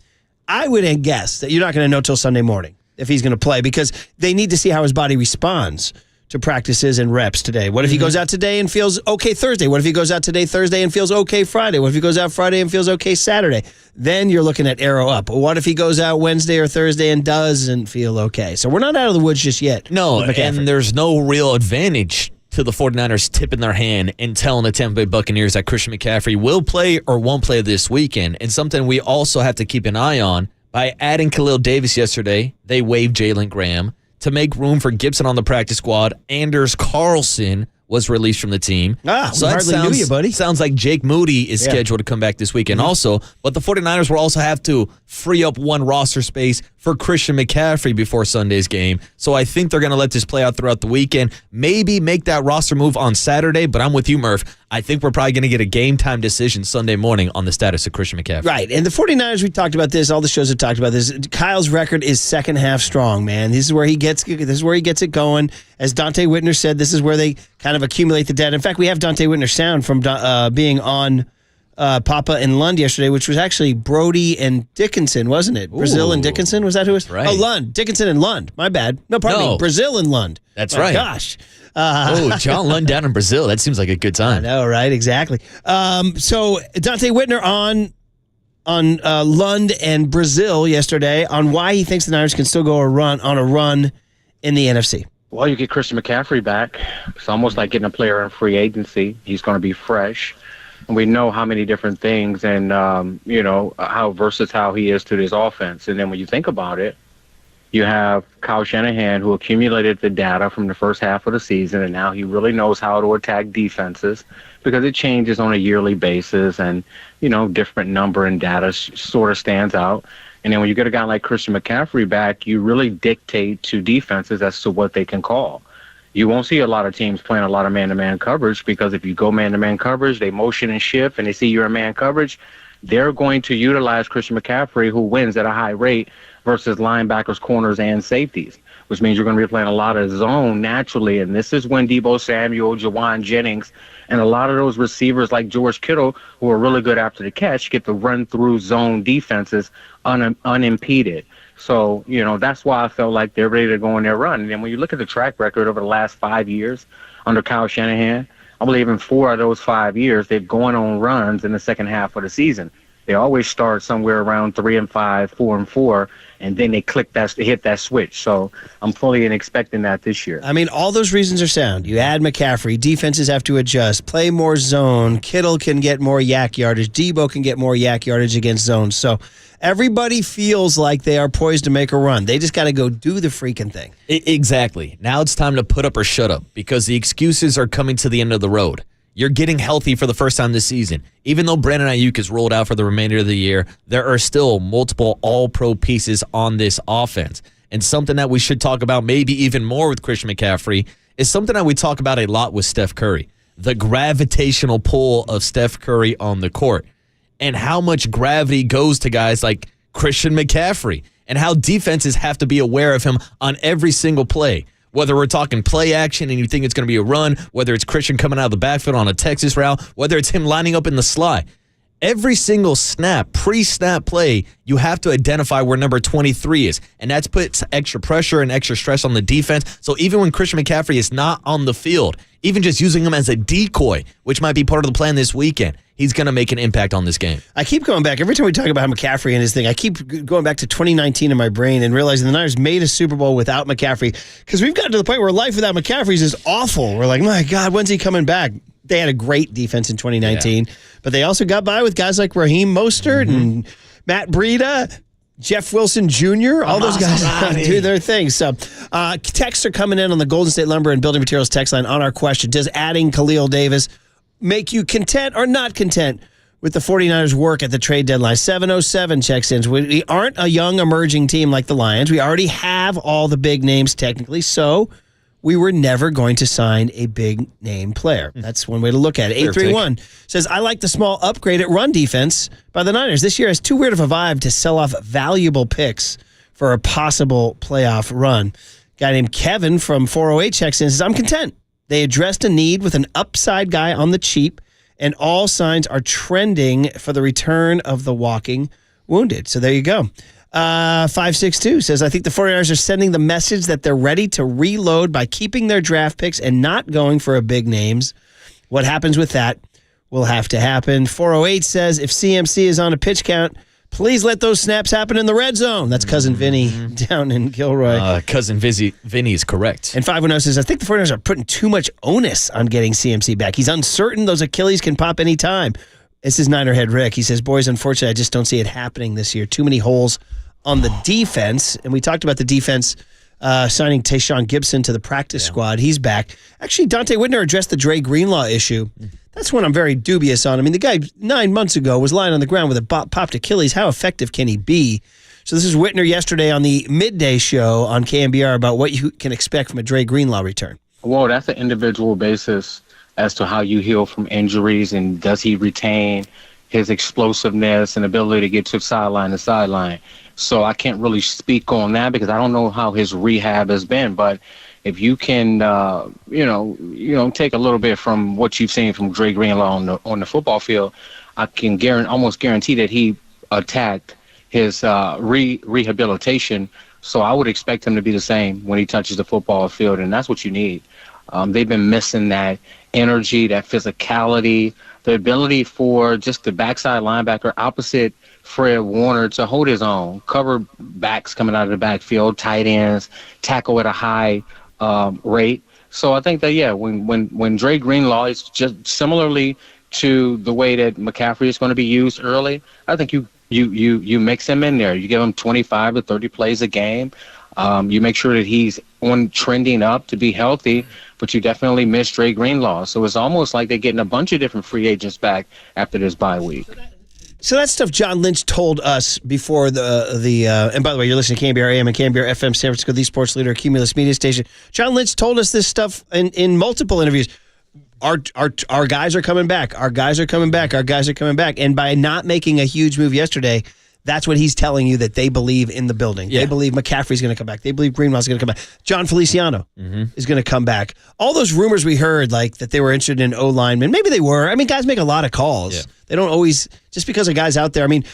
Speaker 3: I would guess that you're not going to know till Sunday morning if he's going to play, because they need to see how his body responds to practices and reps today. What if he goes out today and feels okay Thursday? What if he goes out today, Thursday, and feels okay Friday? What if he goes out Friday and feels okay Saturday? Then you're looking at arrow up. What if he goes out Wednesday or Thursday and doesn't feel okay? So we're not out of the woods just yet.
Speaker 4: No, and there's no real advantage to the 49ers tipping their hand and telling the Tampa Bay Buccaneers that Christian McCaffrey will play or won't play this weekend. And something we also have to keep an eye on, by adding Khalil Davis yesterday, they waived Jalen Graham to make room for Gibson on the practice squad. Anders Carlson was released from the team.
Speaker 3: So we hardly knew you, buddy.
Speaker 4: Sounds like Jake Moody is scheduled to come back this weekend also. But the 49ers will also have to free up one roster space for Christian McCaffrey before Sunday's game. So I think they're going to let this play out throughout the weekend. Maybe make that roster move on Saturday, but I'm with you, Murph. I think we're probably going to get a game-time decision Sunday morning on the status of Christian McCaffrey.
Speaker 3: Right, and the 49ers, we talked about this, all the shows have talked about this. Kyle's record is second half strong, man. This is where he gets it going. As Dante Whitner said, this is where they kind of accumulate the data. In fact, we have Dante Whitner's sound from being on Papa and Lund yesterday, which was actually Brody and Dickinson, wasn't it? Brazil and Dickinson, was that who it was?
Speaker 4: Right.
Speaker 3: Oh, Lund. Dickinson and Lund. My bad. No, pardon me. Brazil and Lund.
Speaker 4: That's
Speaker 3: My
Speaker 4: right.
Speaker 3: Gosh.
Speaker 4: John Lund down in Brazil. That seems like a good time.
Speaker 3: I know, right? Exactly. So Dante Whitner on Lund and Brazil yesterday on why he thinks the Niners can still go on a run in the NFC.
Speaker 16: Well, you get Christian McCaffrey back. It's almost like getting a player in free agency. He's going to be fresh. And we know how many different things and, how versatile he is to this offense. And then when you think about it, you have Kyle Shanahan, who accumulated the data from the first half of the season, and now he really knows how to attack defenses because it changes on a yearly basis and, different number and data sort of stands out. And then when you get a guy like Christian McCaffrey back, you really dictate to defenses as to what they can call. You won't see a lot of teams playing a lot of man-to-man coverage because if you go man-to-man coverage, they motion and shift and they see you're in man coverage, they're going to utilize Christian McCaffrey, who wins at a high rate, versus linebackers, corners, and safeties, which means you're going to be playing a lot of zone naturally. And this is when Deebo Samuel, Jawan Jennings, and a lot of those receivers like George Kittle, who are really good after the catch, get to run through zone defenses unimpeded. So, that's why I felt like they're ready to go on their run. And then when you look at the track record over the last 5 years under Kyle Shanahan, I believe in 4 of those 5 years, they've gone on runs in the second half of the season. They always start somewhere around 3-5, 4-4, and then they hit that switch. So I'm fully expecting that this year.
Speaker 3: I mean, all those reasons are sound. You add McCaffrey, defenses have to adjust, play more zone, Kittle can get more yak yardage, Deebo can get more yak yardage against zones. So everybody feels like they are poised to make a run. They just got to go do the freaking thing.
Speaker 4: Exactly. Now it's time to put up or shut up because the excuses are coming to the end of the road. You're getting healthy for the first time this season. Even though Brandon Ayuk is rolled out for the remainder of the year, there are still multiple all-pro pieces on this offense. And something that we should talk about maybe even more with Christian McCaffrey is something that we talk about a lot with Steph Curry. The gravitational pull of Steph Curry on the court and how much gravity goes to guys like Christian McCaffrey and how defenses have to be aware of him on every single play. Whether we're talking play action and you think it's going to be a run, whether it's Christian coming out of the backfield on a Texas route, whether it's him lining up in the slot. Every single snap, pre-snap play, you have to identify where number 23 is. And that's puts extra pressure and extra stress on the defense. So even when Christian McCaffrey is not on the field, even just using him as a decoy, which might be part of the plan this weekend, he's going to make an impact on this game.
Speaker 3: I keep going back. Every time we talk about McCaffrey and his thing, I keep going back to 2019 in my brain and realizing the Niners made a Super Bowl without McCaffrey because we've gotten to the point where life without McCaffrey is awful. We're like, my God, when's he coming back? They had a great defense in 2019, but they also got by with guys like Raheem Mostert and Matt Breida, Jeff Wilson Jr., all those guys do their thing. So texts are coming in on the Golden State Lumber and Building Materials text line on our question. Does adding Khalil Davis make you content or not content with the 49ers' work at the trade deadline? 707 checks in. We aren't a young emerging team like the Lions. We already have all the big names technically, so we were never going to sign a big name player. That's one way to look at it. 831 says, I like the small upgrade at run defense by the Niners. This year has too weird of a vibe to sell off valuable picks for a possible playoff run. Guy named Kevin from 408 checks in and says, I'm content. They addressed a need with an upside guy on the cheap, and all signs are trending for the return of the walking wounded. So there you go. 562 says, I think the 49ers are sending the message that they're ready to reload by keeping their draft picks and not going for a big names. What happens with that will have to happen. 408 says, if CMC is on a pitch count, please let those snaps happen in the red zone. That's Cousin Vinny down in Gilroy.
Speaker 4: Cousin Vinny is correct.
Speaker 3: And 510 says, I think the 49ers are putting too much onus on getting CMC back. He's uncertain. Those Achilles can pop anytime. This is Ninerhead Rick. He says, boys, unfortunately, I just don't see it happening this year. Too many holes on the defense. And we talked about the defense signing Tayshaun Gibson to the practice squad. He's back. Actually, Dante Whitner addressed the Dre Greenlaw issue. That's one I'm very dubious on. I mean, the guy 9 months ago was lying on the ground with a popped Achilles. How effective can he be? So this is Whitner yesterday on the midday show on KNBR about what you can expect from a Dre Greenlaw return.
Speaker 16: Well, that's an individual basis as to how you heal from injuries and does he retain his explosiveness and ability to get to sideline to sideline. So I can't really speak on that because I don't know how his rehab has been. But if you can, take a little bit from what you've seen from Dre Greenlaw on the football field, I can almost guarantee that he attacked his rehabilitation. So I would expect him to be the same when he touches the football field, and that's what you need. They've been missing that energy, that physicality, the ability for just the backside linebacker opposite Fred Warner to hold his own, cover backs coming out of the backfield, tight ends, tackle at a high rate. So I think that, when Dre Greenlaw is just similarly to the way that McCaffrey is going to be used early, I think you mix him in there. You give him 25 to 30 plays a game. You make sure that he's trending up to be healthy, but you definitely miss Dre Greenlaw. So it's almost like they're getting a bunch of different free agents back after this bye week.
Speaker 3: So that's stuff John Lynch told us before and by the way, you're listening to KNBR AM and KNBR FM San Francisco, the sports leader, Cumulus Media Station. John Lynch told us this stuff in multiple interviews. Our guys are coming back. Our guys are coming back. Our guys are coming back. And by not making a huge move yesterday, that's what he's telling you, that they believe in the building. Yeah. They believe McCaffrey's going to come back. They believe Greenlaw's going to come back. John Feliciano is going to come back. All those rumors we heard, like that they were interested in O-linemen, maybe they were. I mean, guys make a lot of calls. Yeah. They don't always, just because a guy's out there. I mean,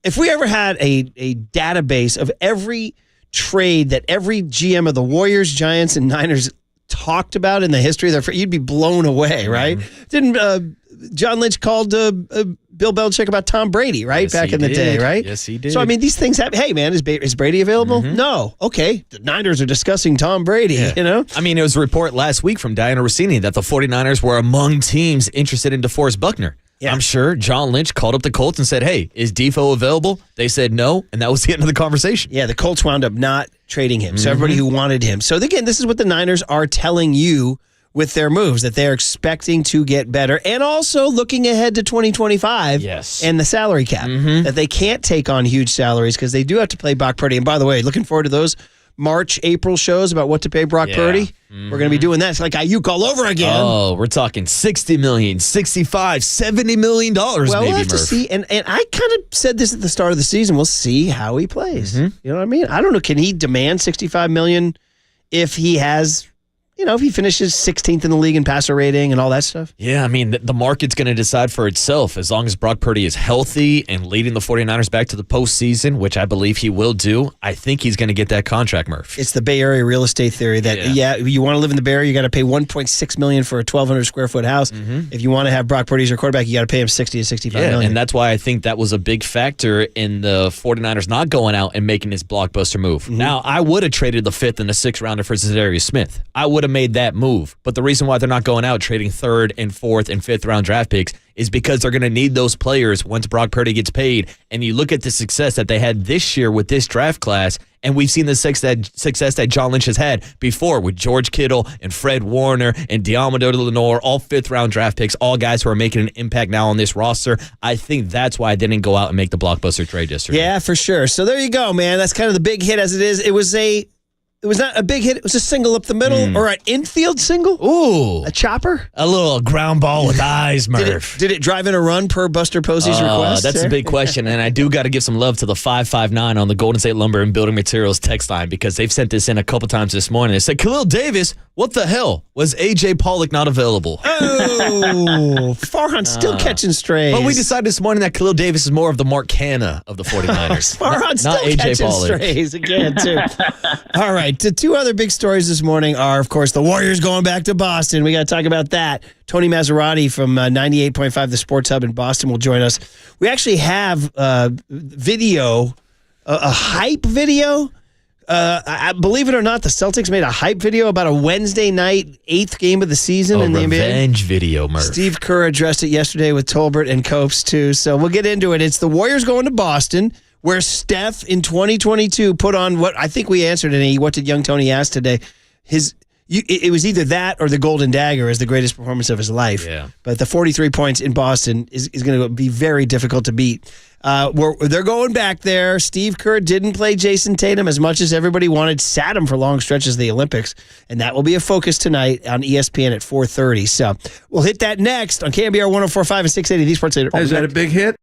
Speaker 3: if we ever had a database of every trade that every GM of the Warriors, Giants, and Niners talked about in the history of their, you'd be blown away, right? Didn't John Lynch called Bill Belichick about Tom Brady, right?
Speaker 4: Yes,
Speaker 3: back in the day, right?
Speaker 4: Yes, he did.
Speaker 3: So, I mean, these things happen. Hey, man, is Brady available? No. Okay. The Niners are discussing Tom Brady, you know?
Speaker 4: I mean, it was a report last week from Diana Rossini that the 49ers were among teams interested in DeForest Buckner. Yeah. I'm sure John Lynch called up the Colts and said, hey, is Defo available? They said no, and that was the end of the conversation.
Speaker 3: Yeah, the Colts wound up not trading him. So everybody who wanted him. So again, this is what the Niners are telling you with their moves, that they're expecting to get better, and also looking ahead to 2025 and the salary cap, that they can't take on huge salaries because they do have to play Brock Purdy. And by the way, looking forward to those March, April shows about what to pay Brock Purdy. We're going to be doing that. It's like Ayuk all over again.
Speaker 4: Oh, we're talking $60 million, $65, $70 million
Speaker 3: well,
Speaker 4: maybe,
Speaker 3: we'll have to see. And I kind of said this at the start of the season. We'll see how he plays. You know what I mean? I don't know. Can he demand $65 million if he has... if he finishes 16th in the league in passer rating and all that stuff?
Speaker 4: Yeah, I mean, the market's going to decide for itself. As long as Brock Purdy is healthy and leading the 49ers back to the postseason, which I believe he will do, I think he's going to get that contract, Murph.
Speaker 3: It's the Bay Area real estate theory that, you want to live in the Bay Area, you got to pay $1.6 million for a 1,200 square foot house. If you want to have Brock Purdy as your quarterback, you got to pay him $60 to $65 million.
Speaker 4: And that's why I think that was a big factor in the 49ers not going out and making this blockbuster move. Now, I would have traded the 5th and the 6th rounder for Zadarius Smith. I would have made that move. But the reason why they're not going out trading 3rd and 4th and 5th round draft picks is because they're going to need those players once Brock Purdy gets paid. And you look at the success that they had this year with this draft class, and we've seen the success that John Lynch has had before with George Kittle and Fred Warner and Diamado Lenore, all 5th round draft picks, all guys who are making an impact now on this roster. I think that's why I didn't go out and make the blockbuster trade yesterday.
Speaker 3: Yeah, for sure. So there you go, man. That's kind of the big hit as it is. It was not a big hit. It was a single up the middle or an infield single.
Speaker 4: Ooh.
Speaker 3: A chopper.
Speaker 4: A little ground ball with eyes, Murph.
Speaker 3: Did it drive in a run per Buster Posey's request?
Speaker 4: That's a big question. And I do got to give some love to the 559 on the Golden State Lumber and Building Materials text line, because they've sent this in a couple times this morning. They said, Khalil Davis, what the hell? Was A.J. Pollock not available?
Speaker 3: Oh, Farhan still catching strays.
Speaker 4: But we decided this morning that Khalil Davis is more of the Mark Canna of the 49ers.
Speaker 3: Farhan still
Speaker 4: not A.J.
Speaker 3: catching
Speaker 4: Pollock.
Speaker 3: strays again, too. All right. The two other big stories this morning are, of course, the Warriors going back to Boston. We got to talk about that. Tony Maserati from 98.5 The Sports Hub in Boston will join us. We actually have video, a hype video. Believe it or not, the Celtics made a hype video about a Wednesday night 8th game of the season in the NBA.
Speaker 4: Revenge video, Murph.
Speaker 3: Steve Kerr addressed it yesterday with Tolbert and Copes, too. So we'll get into it. It's the Warriors going to Boston, where Steph in 2022 put on what I think we answered in what did young Tony ask today? It was either that or the Golden Dagger as the greatest performance of his life.
Speaker 4: Yeah.
Speaker 3: But the 43 points in Boston is going to be very difficult to beat. They're going back there. Steve Kerr didn't play Jason Tatum as much as everybody wanted, sat him for long stretches of the Olympics, and that will be a focus tonight on ESPN at 4:30. So we'll hit that next on KNBR 104.5 and 680, the Sports Leader.
Speaker 14: Is that a big hit?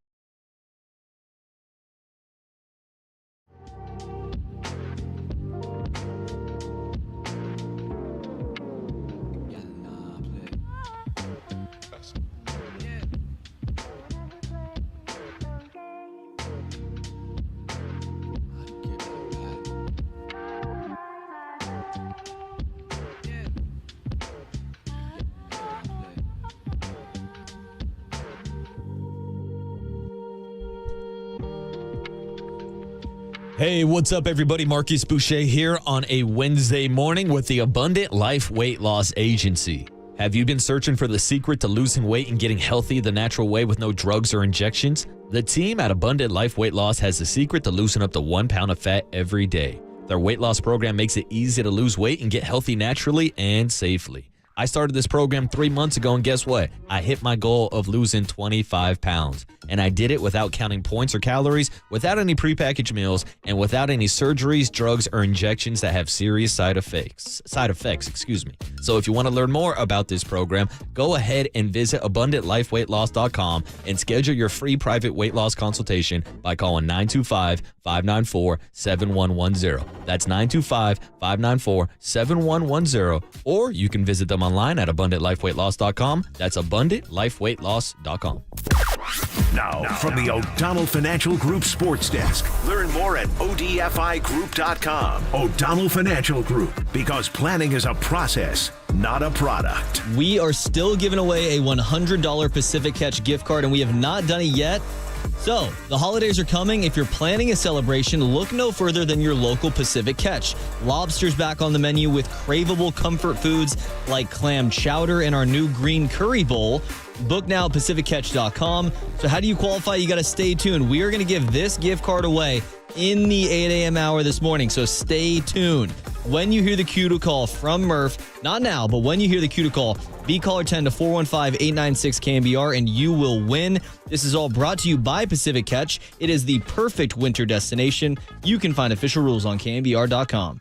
Speaker 4: Hey, what's up, everybody? Marcus Boucher here on a Wednesday morning with the Abundant Life Weight Loss Agency. Have you been searching for the secret to losing weight and getting healthy the natural way with no drugs or injections? The team at Abundant Life Weight Loss has the secret to loosen up to 1 pound of fat every day. Their weight loss program makes it easy to lose weight and get healthy naturally and safely. I started this program 3 months ago, and guess what? I hit my goal of losing 25 pounds. And I did it without counting points or calories, without any prepackaged meals, and without any surgeries, drugs, or injections that have serious side effects. So if you want to learn more about this program, go ahead and visit AbundantLifeWeightLoss.com and schedule your free private weight loss consultation by calling 925-594-7110. That's 925-594-7110. Or you can visit them online at AbundantLifeWeightLoss.com. That's AbundantLifeWeightLoss.com.
Speaker 1: Now, from the O'Donnell Financial Group Sports Desk, learn more at ODFIGroup.com. O'Donnell Financial Group, because planning is a process, not a product.
Speaker 5: We are still giving away a $100 Pacific Catch gift card, and we have not done it yet. So, the holidays are coming. If you're planning a celebration, look no further than your local Pacific Catch. Lobster's back on the menu with craveable comfort foods like clam chowder and our new green curry bowl. Book now at PacificCatch.com. So how do you qualify? You got to stay tuned. We are going to give this gift card away in the 8 a.m. hour this morning, so stay tuned. When you hear the cue to call from Murph, not now, but when you hear the cue to call, be caller 10 to 415-896-KNBR, and you will win. This is all brought to you by Pacific Catch. It is the perfect winter destination. You can find official rules on KNBR.com.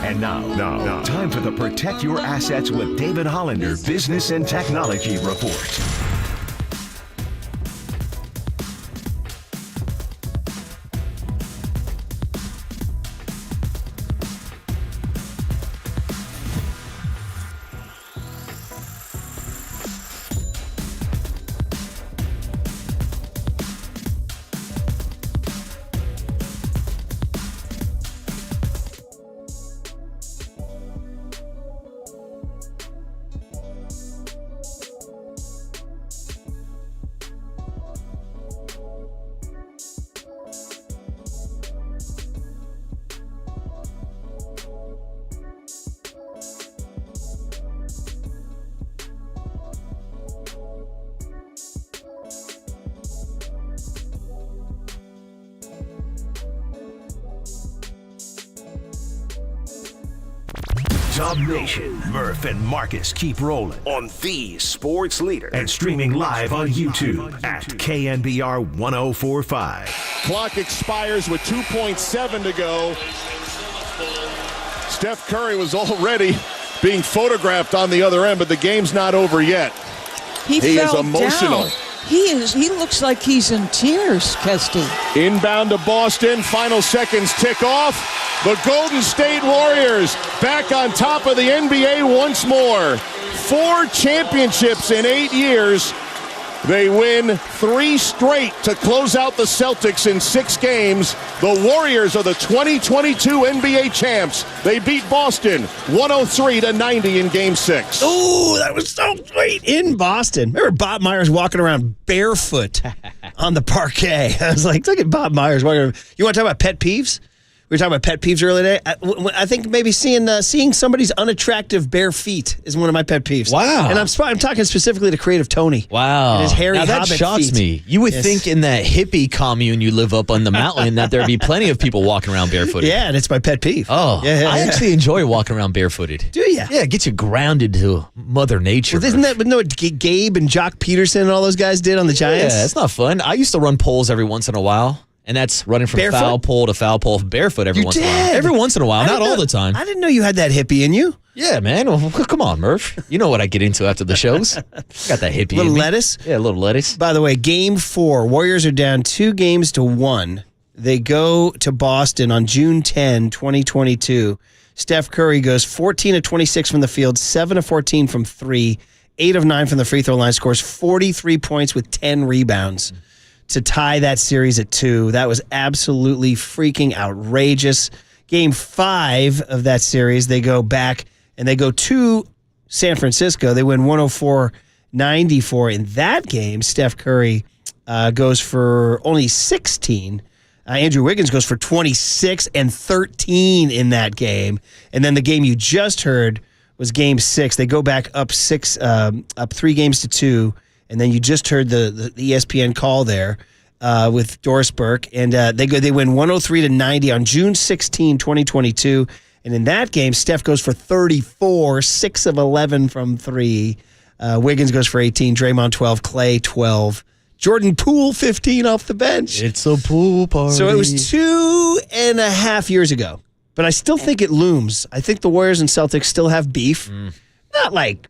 Speaker 1: And now, time for the Protect Your Assets with David Hollander Business and Technology Report. Dub Nation, Murph and Marcus keep rolling on the sports leader and streaming live on YouTube at KNBR 1045.
Speaker 20: Clock expires with 2.7 to go. Steph Curry was already being photographed on the other end, but the game's not over yet.
Speaker 21: He
Speaker 20: is
Speaker 21: fell
Speaker 20: emotional.
Speaker 21: Down. He looks like he's in tears, Kesty.
Speaker 20: Inbound to Boston, final seconds tick off. The Golden State Warriors back on top of the NBA once more. 4 championships in 8 years. They win 3 straight to close out the Celtics in 6 games. The Warriors are the 2022 NBA champs. They beat Boston 103-90 in Game 6.
Speaker 3: Oh, that was so sweet in Boston. Remember Bob Myers walking around barefoot on the parquet? I was like, look at Bob Myers walking around. You want to talk about pet peeves? We were talking about pet peeves earlier today. I think maybe seeing somebody's unattractive bare feet is one of my pet peeves.
Speaker 4: Wow.
Speaker 3: And I'm talking specifically to Creative Tony.
Speaker 4: Wow.
Speaker 3: And his hairy
Speaker 4: now that
Speaker 3: hobbit
Speaker 4: shocks
Speaker 3: feet.
Speaker 4: me. You would think in that hippie commune you live up on the mountain that there'd be plenty of people walking around barefooted.
Speaker 3: Yeah, and it's my pet peeve.
Speaker 4: Oh,
Speaker 3: yeah.
Speaker 4: I actually enjoy walking around barefooted.
Speaker 3: Do you?
Speaker 4: Yeah, it gets you grounded to Mother Nature.
Speaker 3: Well, isn't that what Gabe and Jock Peterson and all those guys did on the Giants?
Speaker 4: Yeah, it's not fun. I used to run poles every once in a while. And that's running from
Speaker 3: barefoot?
Speaker 4: foul pole to foul pole barefoot every once in a while. Every once in a while, not all the time.
Speaker 3: I didn't know you had that hippie in you.
Speaker 4: Yeah, man. Well, come on, Murph. You know what I get into after the shows. Got that hippie
Speaker 3: Little
Speaker 4: in me.
Speaker 3: lettuce?
Speaker 4: Yeah, a little lettuce.
Speaker 3: By the way, Game 4, Warriors are down 2-1. They go to Boston on June 10, 2022. Steph Curry goes 14 of 26 from the field, 7 of 14 from 3, 8 of 9 from the free throw line, scores 43 points with 10 rebounds. To tie that series at 2. That was absolutely freaking outrageous. Game 5 of that series, they go back and they go to San Francisco. They win 104-94. In that game, Steph Curry goes for only 16. Andrew Wiggins goes for 26 and 13 in that game. And then the game you just heard was Game 6. They go back up 3-2. And then you just heard the ESPN call there with Doris Burke, and they win 103-90 on June 16, 2022. And in that game, Steph goes for 34, 6 of 11 from 3. Wiggins goes for 18, Draymond 12, Clay 12, Jordan Poole 15 off the bench.
Speaker 4: It's a pool party.
Speaker 3: So it was 2.5 years ago, but I still think it looms. I think the Warriors and Celtics still have beef, not like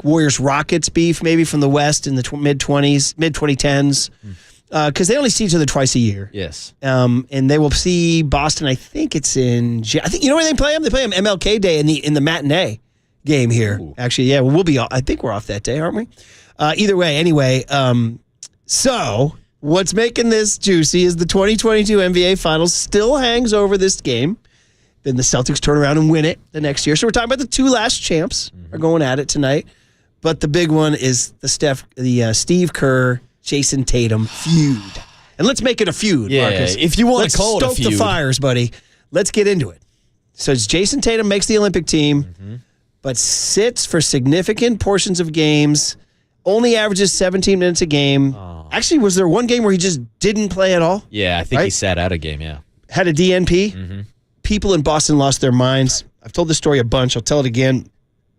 Speaker 3: Warriors Rockets beef, maybe from the West in the mid-2010s, because they only see each other twice a year.
Speaker 4: Yes.
Speaker 3: And they will see Boston. I think it's in. I think you know where they play them. They play them MLK Day in the matinee game here. Ooh. Actually, yeah, we'll be. I think we're off that day, aren't we? Either way, anyway. So what's making this juicy is the 2022 NBA Finals still hangs over this game. Then the Celtics turn around and win it the next year. So we're talking about the 2 last champs are going at it tonight. But the big one is the Steve Kerr, Jason Tatum feud. And let's make it a feud, Marcus.
Speaker 4: If you want to call it a feud.
Speaker 3: Let's stoke the fires, buddy. Let's get into it. So it's Jason Tatum makes the Olympic team, but sits for significant portions of games, only averages 17 minutes a game. Oh. Actually, was there one game where he just didn't play at all?
Speaker 4: Yeah, I think he sat out a game, yeah.
Speaker 3: Had a DNP. People in Boston lost their minds. I've told this story a bunch. I'll tell it again.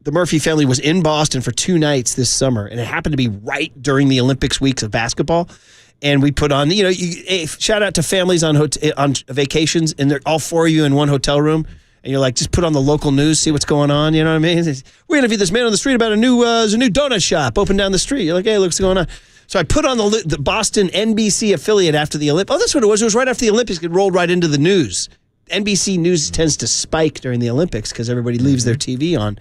Speaker 3: The Murphy family was in Boston for 2 nights this summer, and it happened to be right during the Olympics weeks of basketball. And we put on, shout out to families on vacations, and they're all 4 of you in one hotel room, and you're like, just put on the local news, see what's going on. You know what I mean? We interviewed this man on the street about there's a new donut shop open down the street. You're like, hey, look what's going on. So I put on the Boston NBC affiliate after the Olympics. Oh, that's what it was. It was right after the Olympics. It rolled right into the news. NBC News tends to spike during the Olympics because everybody leaves their TV on.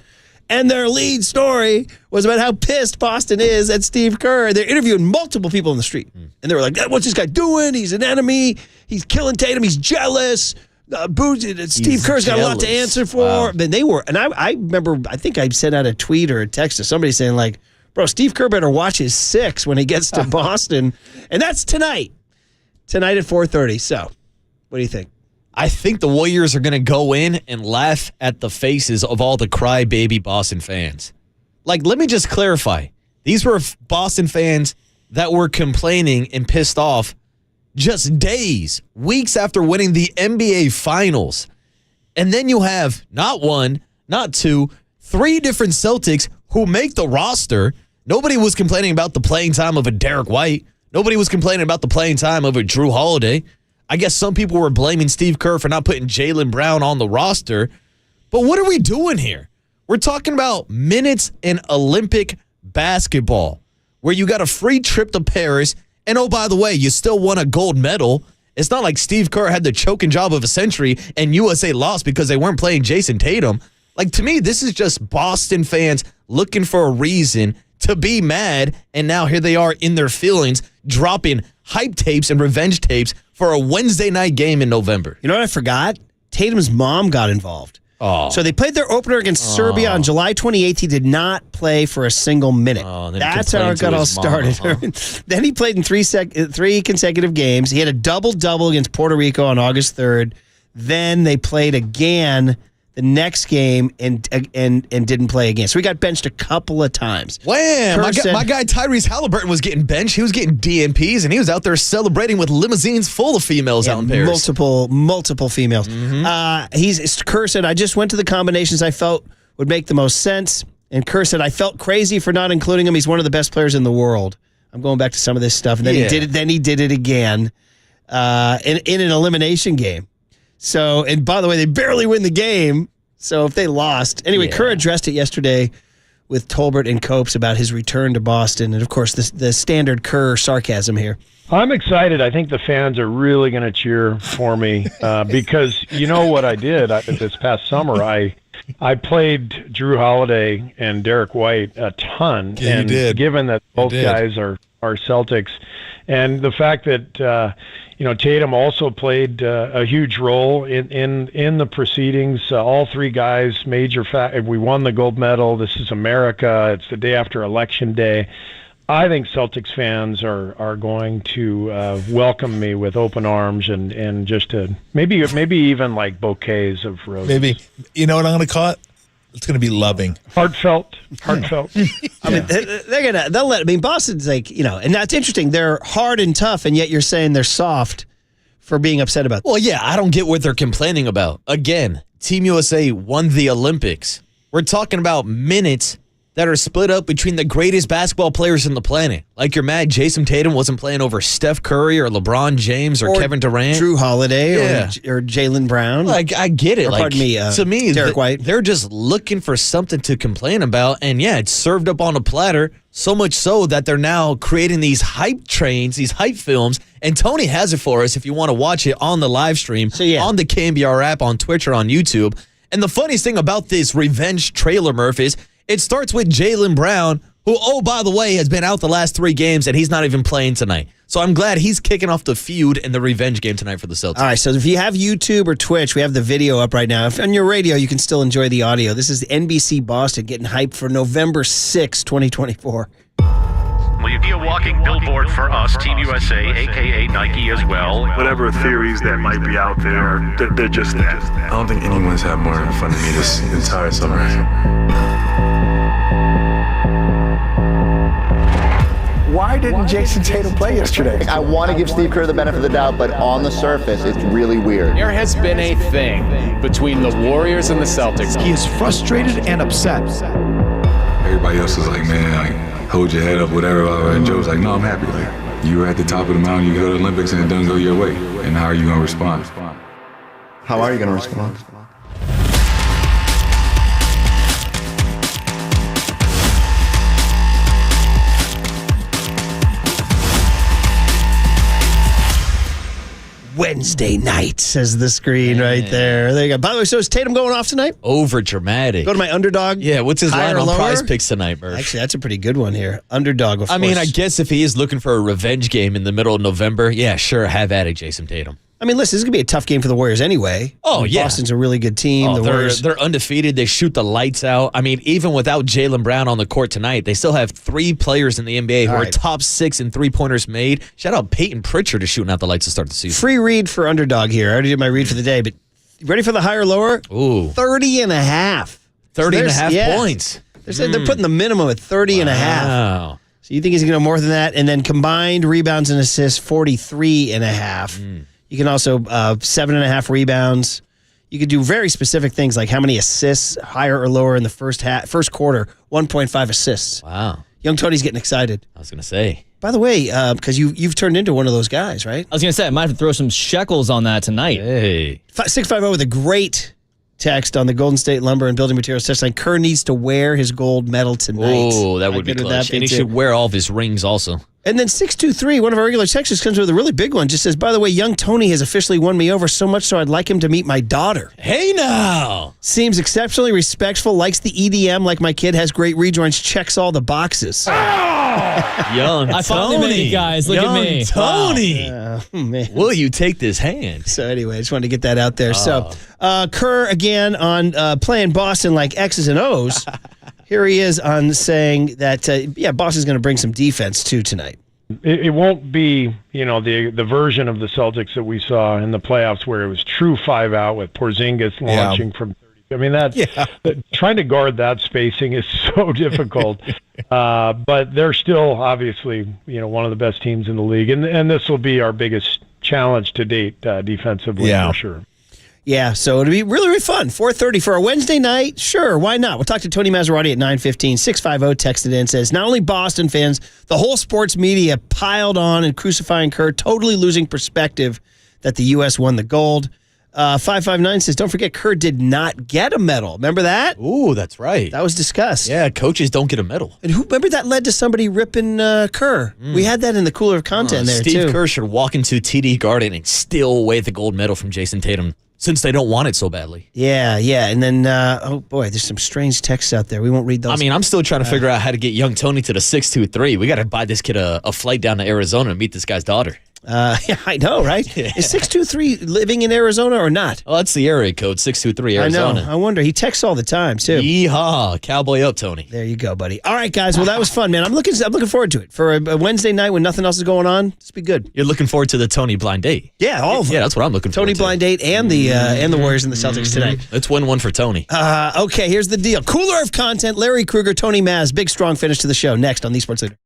Speaker 3: And their lead story was about how pissed Boston is at Steve Kerr. They're interviewing multiple people in the street. And they were like, what's this guy doing? He's an enemy. He's killing Tatum. He's jealous. Steve Kerr's got a lot to answer for.
Speaker 4: Wow.
Speaker 3: And they were, and I remember, I think I sent out a tweet or a text to somebody saying like, bro, Steve Kerr better watch his 6 when he gets to Boston. And that's tonight. Tonight at 4:30. So, what do you think?
Speaker 4: I think the Warriors are going to go in and laugh at the faces of all the crybaby Boston fans. Like, let me just clarify. These were Boston fans that were complaining and pissed off just days, weeks after winning the NBA Finals. And then you have not one, not two, 3 different Celtics who make the roster. Nobody was complaining about the playing time of a Derek White. Nobody was complaining about the playing time of a Drew Holiday. I guess some people were blaming Steve Kerr for not putting Jaylen Brown on the roster. But what are we doing here? We're talking about minutes in Olympic basketball, where you got a free trip to Paris, and oh, by the way, you still won a gold medal. It's not like Steve Kerr had the choking job of a century and USA lost because they weren't playing Jason Tatum. Like, to me, this is just Boston fans looking for a reason to be mad, and now here they are in their feelings, dropping hype tapes and revenge tapes for a Wednesday night game in November.
Speaker 3: You know what I forgot? Tatum's mom got involved.
Speaker 4: Oh.
Speaker 3: So they played their opener against Serbia on July 28th. He did not play for a single minute. That's how it got all started. Then he played in 3 consecutive games. He had a double-double against Puerto Rico on August 3rd. Then they played again the next game and didn't play again. So he got benched a couple of times.
Speaker 4: Wham! My guy Tyrese Halliburton was getting benched. He was getting DNPs, and he was out there celebrating with limousines full of females out in Paris.
Speaker 3: Multiple females. Kerr said, I just went to the combinations I felt would make the most sense. And Kerr said, I felt crazy for not including him. He's one of the best players in the world. I'm going back to some of this stuff. And then he did it again in an elimination game. So, and by the way, they barely win the game. So if they lost. Anyway, Kerr addressed it yesterday with Tolbert and Copes about his return to Boston. And, of course, the standard Kerr sarcasm here.
Speaker 13: I'm excited. I think the fans are really going to cheer for me because you know what I did this past summer? I played Drew Holiday and Derek White a ton.
Speaker 14: Yeah,
Speaker 13: and
Speaker 14: you did.
Speaker 13: Given that both guys are Celtics, and the fact that Tatum also played a huge role in the proceedings. All 3 guys, we won the gold medal. This is America. It's the day after Election Day. I think Celtics fans are going to welcome me with open arms and just maybe even like bouquets of roses.
Speaker 14: Maybe. You know what I'm going to call it? It's going to be loving.
Speaker 13: Heartfelt.
Speaker 3: I mean, they'll let. I mean, Boston's like, and that's interesting. They're hard and tough, and yet you're saying they're soft for being upset about.
Speaker 4: Well, yeah, I don't get what they're complaining about. Again, Team USA won the Olympics. We're talking about minutes that are split up between the greatest basketball players on the planet. Like, you're mad Jason Tatum wasn't playing over Steph Curry or LeBron James or Kevin Durant.
Speaker 3: Drew Holiday or Jaylen Brown.
Speaker 4: Like, I get it.
Speaker 3: Pardon me,
Speaker 4: to me,
Speaker 3: Derek White.
Speaker 4: They're just looking for something to complain about. And, it's served up on a platter, so much so that they're now creating these hype trains, these hype films. And Tony has it for us if you want to watch it on the live stream, on the KNBR app, on Twitch, or on YouTube. And the funniest thing about this revenge trailer, Murph, is it starts with Jaylen Brown, who, oh, by the way, has been out the last 3 games, and he's not even playing tonight. So I'm glad he's kicking off the feud in the revenge game tonight for the Celtics.
Speaker 3: All right, so if you have YouTube or Twitch, we have the video up right now. If on your radio, you can still enjoy the audio. This is NBC Boston getting hyped for November 6, 2024.
Speaker 7: Will you be a walking billboard for us, Team USA, a.k.a. Nike as well?
Speaker 8: Whatever theories that might be out there, they're just that.
Speaker 9: I don't think anyone's had more fun than me this entire summer.
Speaker 10: Why didn't Jason Tatum play yesterday?
Speaker 11: I want to give Steve Kerr the benefit of the doubt, but on the surface, it's really weird.
Speaker 12: There has been a thing between the Warriors and the Celtics.
Speaker 10: He is frustrated and upset.
Speaker 9: Everybody else was like, man, hold your head up, whatever. And Joe's like, no, I'm happy. Like, you were at the top of the mountain, you go to the Olympics, and it doesn't go your way. And how are you going to respond?
Speaker 11: How are you going to respond?
Speaker 3: Wednesday night, says the screen right there. There you go. By the way, so is Tatum going off tonight?
Speaker 4: Over dramatic.
Speaker 3: Go to my underdog.
Speaker 4: Yeah, what's his line on Prize Picks tonight, Murph?
Speaker 3: Actually, that's a pretty good one here. Underdog, of course.
Speaker 4: I mean, I guess if he is looking for a revenge game in the middle of November, yeah, sure, have at it, Jason Tatum.
Speaker 3: I mean, listen, this is going to be a tough game for the Warriors anyway.
Speaker 4: Oh, yeah.
Speaker 3: Boston's a really good team. The Warriors,
Speaker 4: they're undefeated. They shoot the lights out. I mean, even without Jaylen Brown on the court tonight, they still have 3 players in the NBA who are top 6 in three-pointers made. Shout out Peyton Pritchard is shooting out the lights to start the season.
Speaker 3: Free read for underdog here. I already did my read for the day, but ready for the higher lower?
Speaker 4: Ooh.
Speaker 3: 30 and a half.
Speaker 4: 30 and a half points.
Speaker 3: They're putting the minimum at 30 and a half.
Speaker 4: Wow.
Speaker 3: So you think he's going to go more than that? And then combined rebounds and assists, 43 and a half. You can also 7.5 rebounds. You could do very specific things like how many assists, higher or lower in the first quarter, 1.5 assists.
Speaker 4: Wow.
Speaker 3: Young Tony's getting excited.
Speaker 4: I was going to say.
Speaker 3: By the way, because you've turned into one of those guys, right?
Speaker 5: I was going to say, I might have to throw some shekels on that tonight.
Speaker 4: Hey.
Speaker 3: 650 with a great text on the Golden State Lumber and Building Materials text line. Kerr needs to wear his gold medal tonight.
Speaker 4: Oh, that would be clutch. And he should wear all of his rings also.
Speaker 3: And then 623, one of our regular texters comes with a really big one. Just says, by the way, young Tony has officially won me over so much so I'd like him to meet my daughter.
Speaker 4: Hey now!
Speaker 3: Seems exceptionally respectful, likes the EDM like my kid, has great rejoins, checks all the boxes.
Speaker 4: Young Tony.
Speaker 5: I finally made it, guys. Look at me.
Speaker 4: Tony.
Speaker 3: Wow. Man.
Speaker 4: Will you take this hand?
Speaker 3: So anyway, I just wanted to get that out there. So Kerr again on playing Boston like X's and O's. Here he is on saying that, Boston's going to bring some defense too tonight.
Speaker 13: It won't be, the version of the Celtics that we saw in the playoffs where it was true 5 out with Porzingis launching from 30. I mean, trying to guard that spacing is so difficult. But they're still obviously, one of the best teams in the league. And this will be our biggest challenge to date defensively for sure.
Speaker 3: Yeah, so it'll be really, really fun. 4:30 for a Wednesday night. Sure, why not? We'll talk to Tony Maserati at 9:15. 650 texted in, says, not only Boston fans, the whole sports media piled on and crucifying Kerr, totally losing perspective that the U.S. won the gold. 559 says, don't forget, Kerr did not get a medal. Remember that?
Speaker 4: Ooh, that's right.
Speaker 3: That was discussed.
Speaker 4: Yeah, coaches don't get a medal.
Speaker 3: And remember that led to somebody ripping Kerr. We had that in the cooler of content there,
Speaker 4: Steve
Speaker 3: too.
Speaker 4: Kerr should walk into TD Garden and steal away the gold medal from Jason Tatum, since they don't want it so badly.
Speaker 3: Yeah. And then, there's some strange texts out there. We won't read those.
Speaker 4: I mean, I'm still trying to figure out how to get young Tony to the 623. We got to buy this kid a flight down to Arizona and meet this guy's daughter.
Speaker 3: I know, right?
Speaker 4: Yeah.
Speaker 3: Is 623 living in Arizona or not?
Speaker 4: Oh, that's the area code, 623 Arizona.
Speaker 3: I know. I wonder. He texts all the time, too.
Speaker 4: Yeehaw. Cowboy up, Tony.
Speaker 3: There you go, buddy. All right, guys. Well, that was fun, man. I'm looking forward to it. For a Wednesday night when nothing else is going on, this will be good.
Speaker 4: You're looking forward to the Tony blind date.
Speaker 3: Yeah, all of them.
Speaker 4: Yeah, that's what I'm looking forward to.
Speaker 3: Tony blind date and the Warriors and the Celtics tonight.
Speaker 4: Let's win one for Tony.
Speaker 3: Okay, here's the deal. Cooler of content, Larry Krueger, Tony Maz. Big, strong finish to the show. Next on The Sports Leader.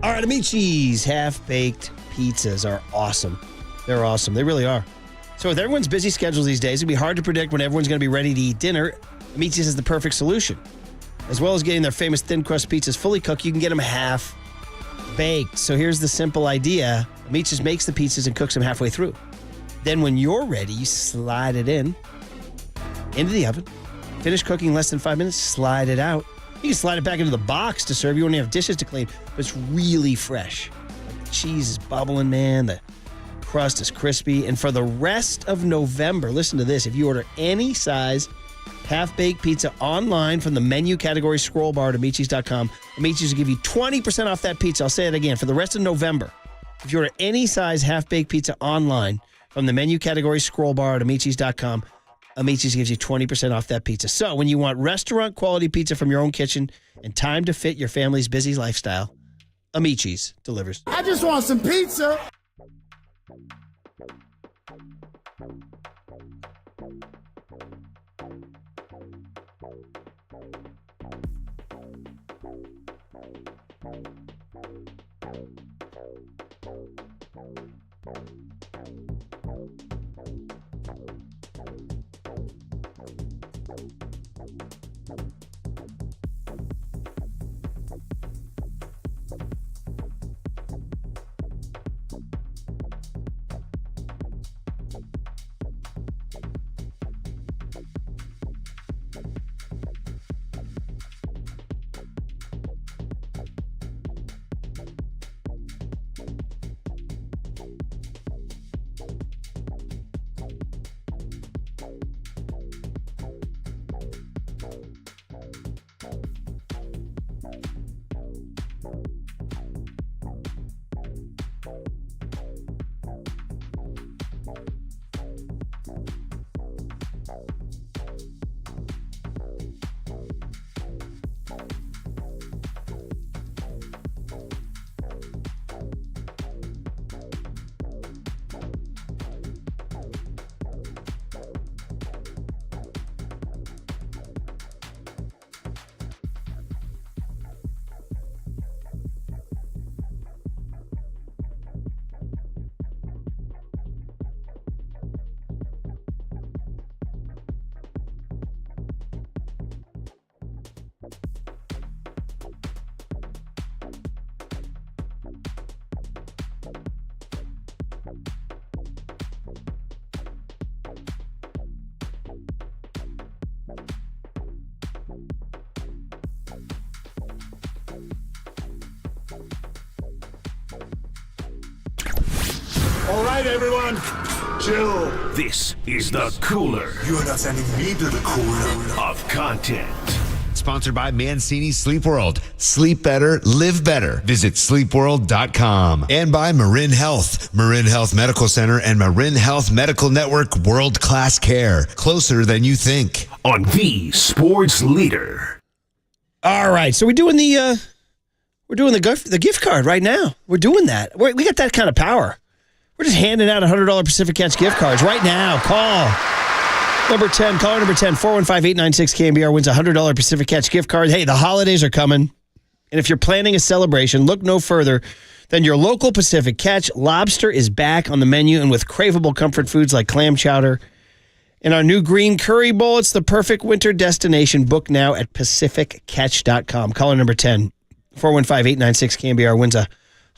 Speaker 3: All right, Amici's half-baked pizzas are awesome. They're awesome. They really are. So with everyone's busy schedules these days, it'd be hard to predict when everyone's going to be ready to eat dinner. Amici's is the perfect solution. As well as getting their famous thin crust pizzas fully cooked, you can get them half-baked. So here's the simple idea. Amici's makes the pizzas and cooks them halfway through. Then when you're ready, you slide it into the oven. Finish cooking less than 5 minutes, slide it out. You can slide it back into the box to serve. You only have dishes to clean, but it's really fresh. Like the cheese is bubbling, man. The crust is crispy. And for the rest of November, listen to this. If you order any size half-baked pizza online from the menu category scroll bar at Amici's.com, Amici's will give you 20% off that pizza. I'll say it again. For the rest of November, if you order any size half-baked pizza online from the menu category scroll bar at Amici's.com, Amici's gives you 20% off that pizza. So when you want restaurant quality pizza from your own kitchen and time to fit your family's busy lifestyle, Amici's delivers.
Speaker 15: I just want some pizza.
Speaker 20: All right, everyone, chill.
Speaker 1: This is the cooler.
Speaker 20: You are not sending me to the cooler
Speaker 1: of content.
Speaker 18: Sponsored by Mancini Sleep World. Sleep better, live better. Visit sleepworld.com. And by Marin Health. Marin Health Medical Center and Marin Health Medical Network world-class care. Closer than you think.
Speaker 1: On the sports leader.
Speaker 3: All right, so we're doing the gift card right now. We're doing that. We got that kind of power. We're just handing out $100 Pacific Catch gift cards right now. Caller number 10, 415-896-KNBR wins a $100 Pacific Catch gift card. Hey, the holidays are coming. And if you're planning a celebration, look no further than your local Pacific Catch. Lobster is back on the menu, and with craveable comfort foods like clam chowder and our new green curry bowl, it's the perfect winter destination. Book now at pacificcatch.com. Caller number 10, 415-896-KNBR wins a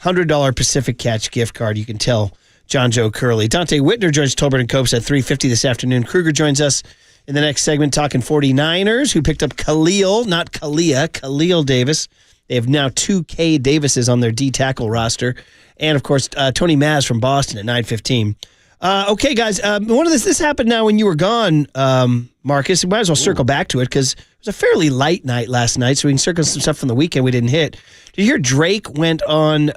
Speaker 3: $100 Pacific Catch gift card. You can tell John Joe Curley. Dante Whitner joins Tolbert and Copes at 3:50 this afternoon. Kruger joins us in the next segment talking 49ers, who picked up Khalil Davis. They have now 2 K Davises on their D-tackle roster. And, of course, Tony Maz from Boston at 9:15. Okay, guys, this happened now when you were gone, Marcus. We might as well circle back to it because it was a fairly light night last night, so we can circle some stuff from the weekend we didn't hit. Did you hear Drake went on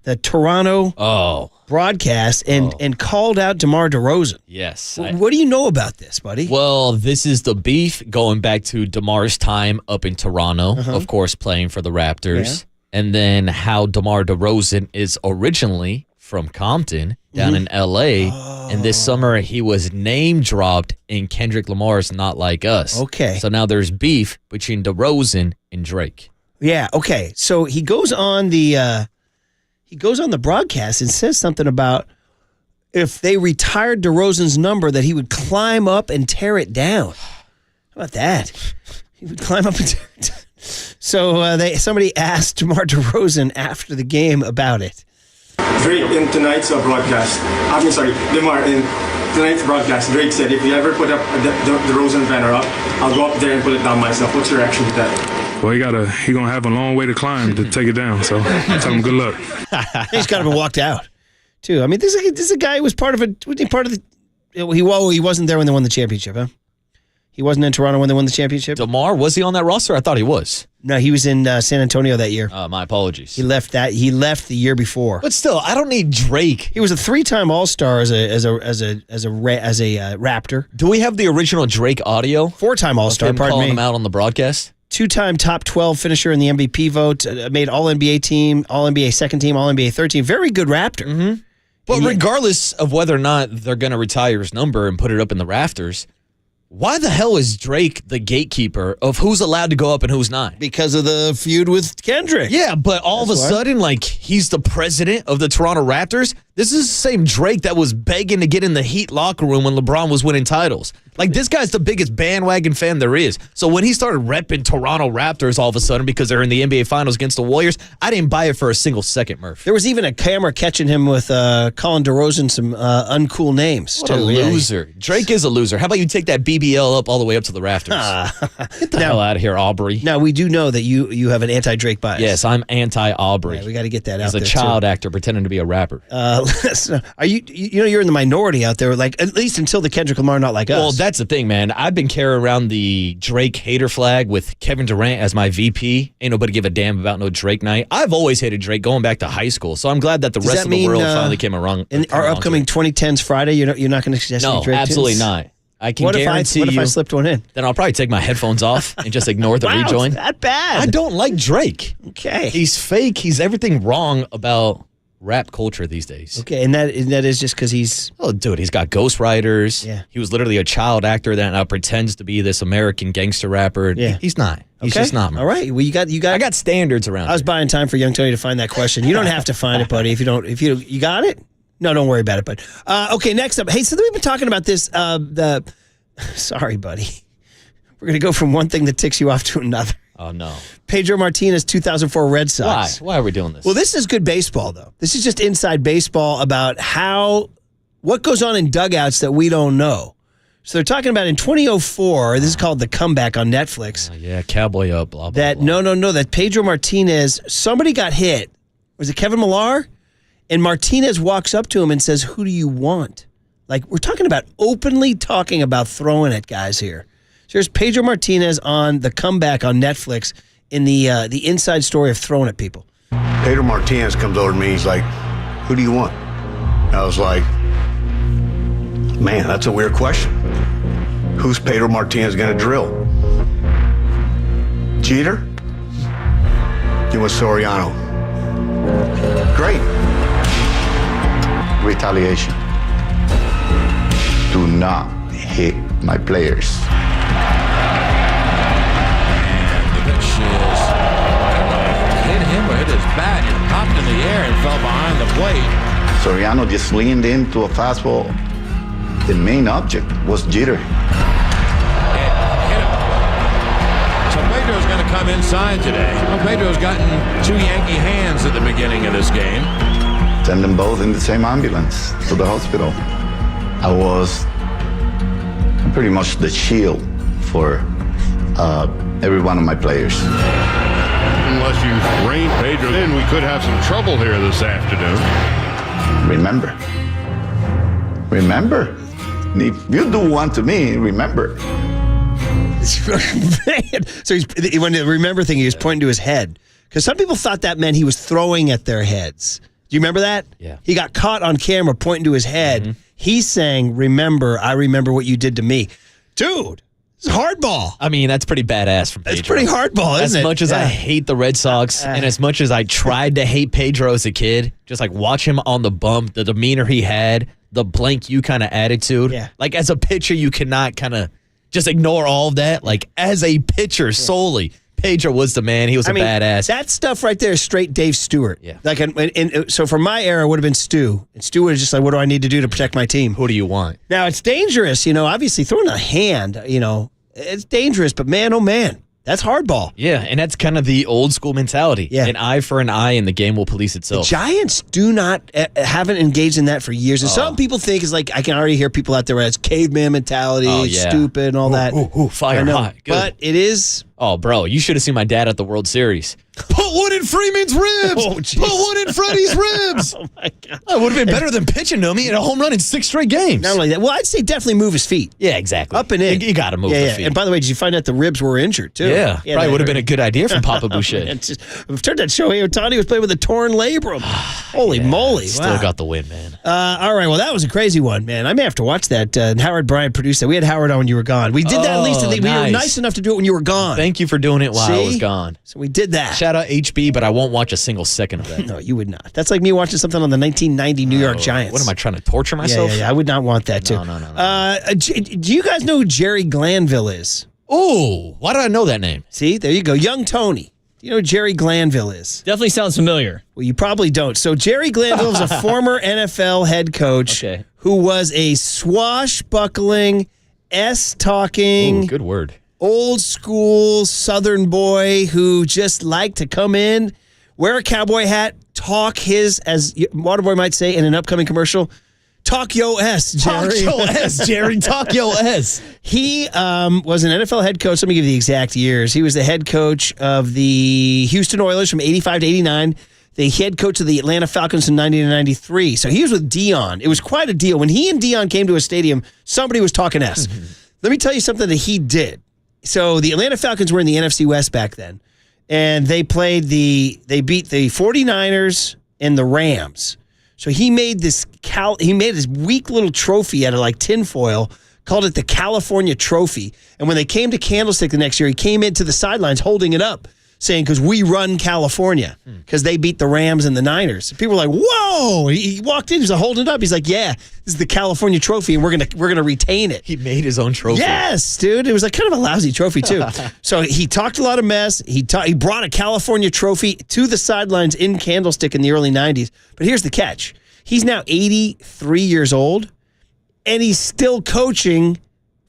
Speaker 3: the Toronto broadcast and called out DeMar DeRozan?
Speaker 4: Yes.
Speaker 3: What do you know about this, buddy?
Speaker 4: Well, this is the beef going back to DeMar's time up in Toronto, of course, playing for the Raptors, and then how DeMar DeRozan is originally from Compton down in L.A., and this summer he was name-dropped in Kendrick Lamar's Not Like Us.
Speaker 3: Okay.
Speaker 4: So now there's beef between DeRozan and Drake.
Speaker 3: Yeah, okay. So he goes on the broadcast and says something about if they retired DeRozan's number that he would climb up and tear it down. How about that? He would climb up and tear it down. So somebody asked DeMar DeRozan after the game about it.
Speaker 6: Drake in tonight's broadcast, DeMar in tonight's broadcast, Drake said, if you ever put up the DeRozan banner up, I'll go up there and put it down myself. What's your reaction to that?
Speaker 22: Well, he gonna have a long way to climb to take it down. So I tell him good luck.
Speaker 3: He's got up and walked out, too. I mean, this is a guy who was part of he wasn't there when they won the championship, huh? He wasn't in Toronto when they won the championship?
Speaker 4: DeMar, was he on that roster? I thought he was.
Speaker 3: No, he was in San Antonio that year.
Speaker 4: My apologies.
Speaker 3: He left the year before.
Speaker 4: But still, I don't need Drake.
Speaker 3: He was a 3-time All-Star as a Raptor.
Speaker 4: Do we have the original Drake audio?
Speaker 3: 4-time All-Star, pardon me.
Speaker 4: Calling him out on the broadcast?
Speaker 3: 2-time top 12 finisher in the MVP vote. Made All-NBA team, All-NBA second team, All-NBA third team. Very good Raptor.
Speaker 4: Mm-hmm. But regardless of whether or not they're going to retire his number and put it up in the rafters, why the hell is Drake the gatekeeper of who's allowed to go up and who's not?
Speaker 3: Because of the feud with Kendrick.
Speaker 4: Yeah, but all of a sudden, like, he's the president of the Toronto Raptors. This is the same Drake that was begging to get in the Heat locker room when LeBron was winning titles. Like, this guy's the biggest bandwagon fan there is. So when he started repping Toronto Raptors all of a sudden because they're in the NBA Finals against the Warriors, I didn't buy it for a single second, Murph.
Speaker 3: There was even a camera catching him with Colin DeRozan some uncool names.
Speaker 4: What a loser. Drake is a loser. How about you take that BBL up all the way up to the rafters? Get the hell out of here, Aubrey.
Speaker 3: Now, we do know that you have an anti-Drake bias.
Speaker 4: Yes, I'm anti-Aubrey.
Speaker 3: Yeah, we got to get that out
Speaker 4: He's
Speaker 3: there,
Speaker 4: a child actor pretending to be a rapper.
Speaker 3: Are you're in the minority out there, like, at least until the Kendrick Lamar Not Like Us.
Speaker 4: Well, that's the thing, man. I've been carrying around the Drake hater flag with Kevin Durant as my VP. Ain't nobody give a damn about no Drake night. I've always hated Drake going back to high school, so I'm glad that the rest of the world finally came around.
Speaker 3: In our upcoming 2010s Friday, you're not going to suggest any Drake
Speaker 4: absolutely
Speaker 3: tunes?
Speaker 4: not. I can
Speaker 3: what
Speaker 4: guarantee
Speaker 3: what if I slipped one in?
Speaker 4: Then I'll probably take my headphones off and just ignore the
Speaker 3: wow,
Speaker 4: rejoin.
Speaker 3: It's that bad.
Speaker 4: I don't like Drake.
Speaker 3: Okay.
Speaker 4: He's fake. He's everything wrong about rap culture these days.
Speaker 3: Okay, and that is just because he's...
Speaker 4: Oh, dude, he's got ghostwriters.
Speaker 3: Yeah.
Speaker 4: He was literally a child actor that now pretends to be this American gangster rapper.
Speaker 3: Yeah.
Speaker 4: He's not. He's
Speaker 3: Okay.
Speaker 4: just not. Man.
Speaker 3: All right. Well, you got.
Speaker 4: I got standards around.
Speaker 3: I was buying time for young Tony to find that question. You don't have to find it, buddy. If you got it. No, don't worry about it. But okay, next up. Hey, so we've been talking about this. Sorry, buddy. We're gonna go from one thing that ticks you off to another.
Speaker 4: Oh no.
Speaker 3: Pedro Martinez, 2004 Red Sox.
Speaker 4: Why are we doing this?
Speaker 3: Well, this is good baseball, though. This is just inside baseball about what goes on in dugouts that we don't know. So they're talking about in 2004, this is called The Comeback on Netflix.
Speaker 4: Yeah, cowboy up, blah, blah, blah.
Speaker 3: No, that Pedro Martinez, somebody got hit. Was it Kevin Millar? And Martinez walks up to him and says, "Who do you want?" Like, we're talking about openly talking about throwing at guys here. So here's Pedro Martinez on The Comeback on Netflix in the inside story of throwing at people.
Speaker 2: Pedro Martinez comes over to me. He's like, "Who do you want?" I was like, "Man, that's a weird question. Who's Pedro Martinez going to drill? Jeter? You want Soriano? Great.
Speaker 11: Retaliation. Do not hit my players.
Speaker 17: Hit him or hit his bat and popped in the air and fell behind the plate.
Speaker 11: Soriano just leaned into a fastball. The main object was Jeter.
Speaker 17: So Pedro's going to come inside today. Well, Pedro's gotten 2 Yankee hands at the beginning of this game.
Speaker 11: Send them both in the same ambulance to the hospital. I was pretty much the shield for every one of my players.
Speaker 20: Unless you rein Pedro in, we could have some trouble here this afternoon.
Speaker 11: Remember. If you do one to me, remember.
Speaker 3: So when the remember thing, he was pointing to his head. Because some people thought that meant he was throwing at their heads. Do you remember that?
Speaker 4: Yeah.
Speaker 3: He got caught on camera pointing to his head. Mm-hmm. He's saying, "Remember, I remember what you did to me." Dude, it's hardball.
Speaker 4: I mean, that's pretty badass from Pedro.
Speaker 3: It's pretty hardball, isn't it?
Speaker 4: As much as I hate the Red Sox and as much as I tried to hate Pedro as a kid, just like watch him on the bump, the demeanor he had, the blank you kind of attitude.
Speaker 3: Yeah.
Speaker 4: Like as a pitcher, you cannot kind of just ignore all of that. Like as a pitcher solely, Pedro was the man. He was a badass.
Speaker 3: That stuff right there is straight Dave Stewart.
Speaker 4: Yeah.
Speaker 3: Like, so for my era, it would have been Stu. And Stu was just like, "What do I need to do to protect my team?
Speaker 4: Who do you want?"
Speaker 3: Now, it's dangerous, obviously throwing a hand, it's dangerous, but man, oh man, that's hardball.
Speaker 4: Yeah, and that's kind of the old school mentality.
Speaker 3: Yeah.
Speaker 4: An eye for an eye and the game will police
Speaker 3: The
Speaker 4: itself.
Speaker 3: Giants haven't engaged in that for years. And some people think it's like, I can already hear people out there where it's caveman mentality, stupid and all that.
Speaker 4: Fire hot. Good.
Speaker 3: But it is.
Speaker 4: Oh, bro, you should have seen my dad at the World Series. Put one in Freeman's ribs. Put one in Freddie's ribs.
Speaker 3: Oh, my God.
Speaker 4: That would have been better than pitching to me at a home run in 6 straight games.
Speaker 3: Not only that, well, I'd say definitely move his feet.
Speaker 4: Yeah, exactly.
Speaker 3: Up and in.
Speaker 4: You got to move the feet.
Speaker 3: And by the way, did you find out the ribs were injured, too?
Speaker 4: Yeah, probably would have been a good idea from Papa Boucher.
Speaker 3: It turned out Shohei Ohtani was playing with a torn labrum. Holy moly.
Speaker 4: Still got the win, man.
Speaker 3: All right, well, that was a crazy one, man. I may have to watch that. Howard Bryant produced that. We had Howard on when you were gone. We did that at least. We were nice enough to do it when you were gone.
Speaker 4: Thank you for doing it while I was gone.
Speaker 3: So we did that.
Speaker 4: Shout out HB, but I won't watch a single second of that.
Speaker 3: No, you would not. That's like me watching something on the 1990 New York Giants.
Speaker 4: What am I trying to torture myself?
Speaker 3: Yeah, I would not want that, too.
Speaker 4: No.
Speaker 3: Do you guys know who Jerry Glanville is?
Speaker 4: Oh, why do I know that name?
Speaker 3: See, there you go. Young Tony. Do you know who Jerry Glanville is?
Speaker 5: Definitely sounds familiar.
Speaker 3: Well, you probably don't. So Jerry Glanville is a former NFL head coach who was a swashbuckling, S-talking,
Speaker 4: good word,
Speaker 3: old school Southern boy who just liked to come in, wear a cowboy hat, talk his, as Waterboy might say in an upcoming commercial, talk yo S, Jerry.
Speaker 4: Talk yo S, Jerry. Talk yo S.
Speaker 3: He was an NFL head coach. Let me give you the exact years. He was the head coach of the Houston Oilers from 85 to 89, the head coach of the Atlanta Falcons from 90 to 93. So he was with Dion. It was quite a deal. When he and Dion came to a stadium, somebody was talking S. Let me tell you something that he did. So the Atlanta Falcons were in the NFC West back then, and they beat the 49ers and the Rams. So he made this weak little trophy out of like tinfoil, called it the California Trophy. And when they came to Candlestick the next year, he came into the sidelines holding it up, saying, because we run California, because they beat the Rams and the Niners. People were like, whoa. He walked in, he was holding it up. He's like, yeah, this is the California Trophy, and we're gonna retain it.
Speaker 4: He made his own trophy.
Speaker 3: Yes, dude. It was like kind of a lousy trophy, too. So he talked a lot of mess. He brought a California Trophy to the sidelines in Candlestick in the early 90s. But here's the catch. He's now 83 years old, and he's still coaching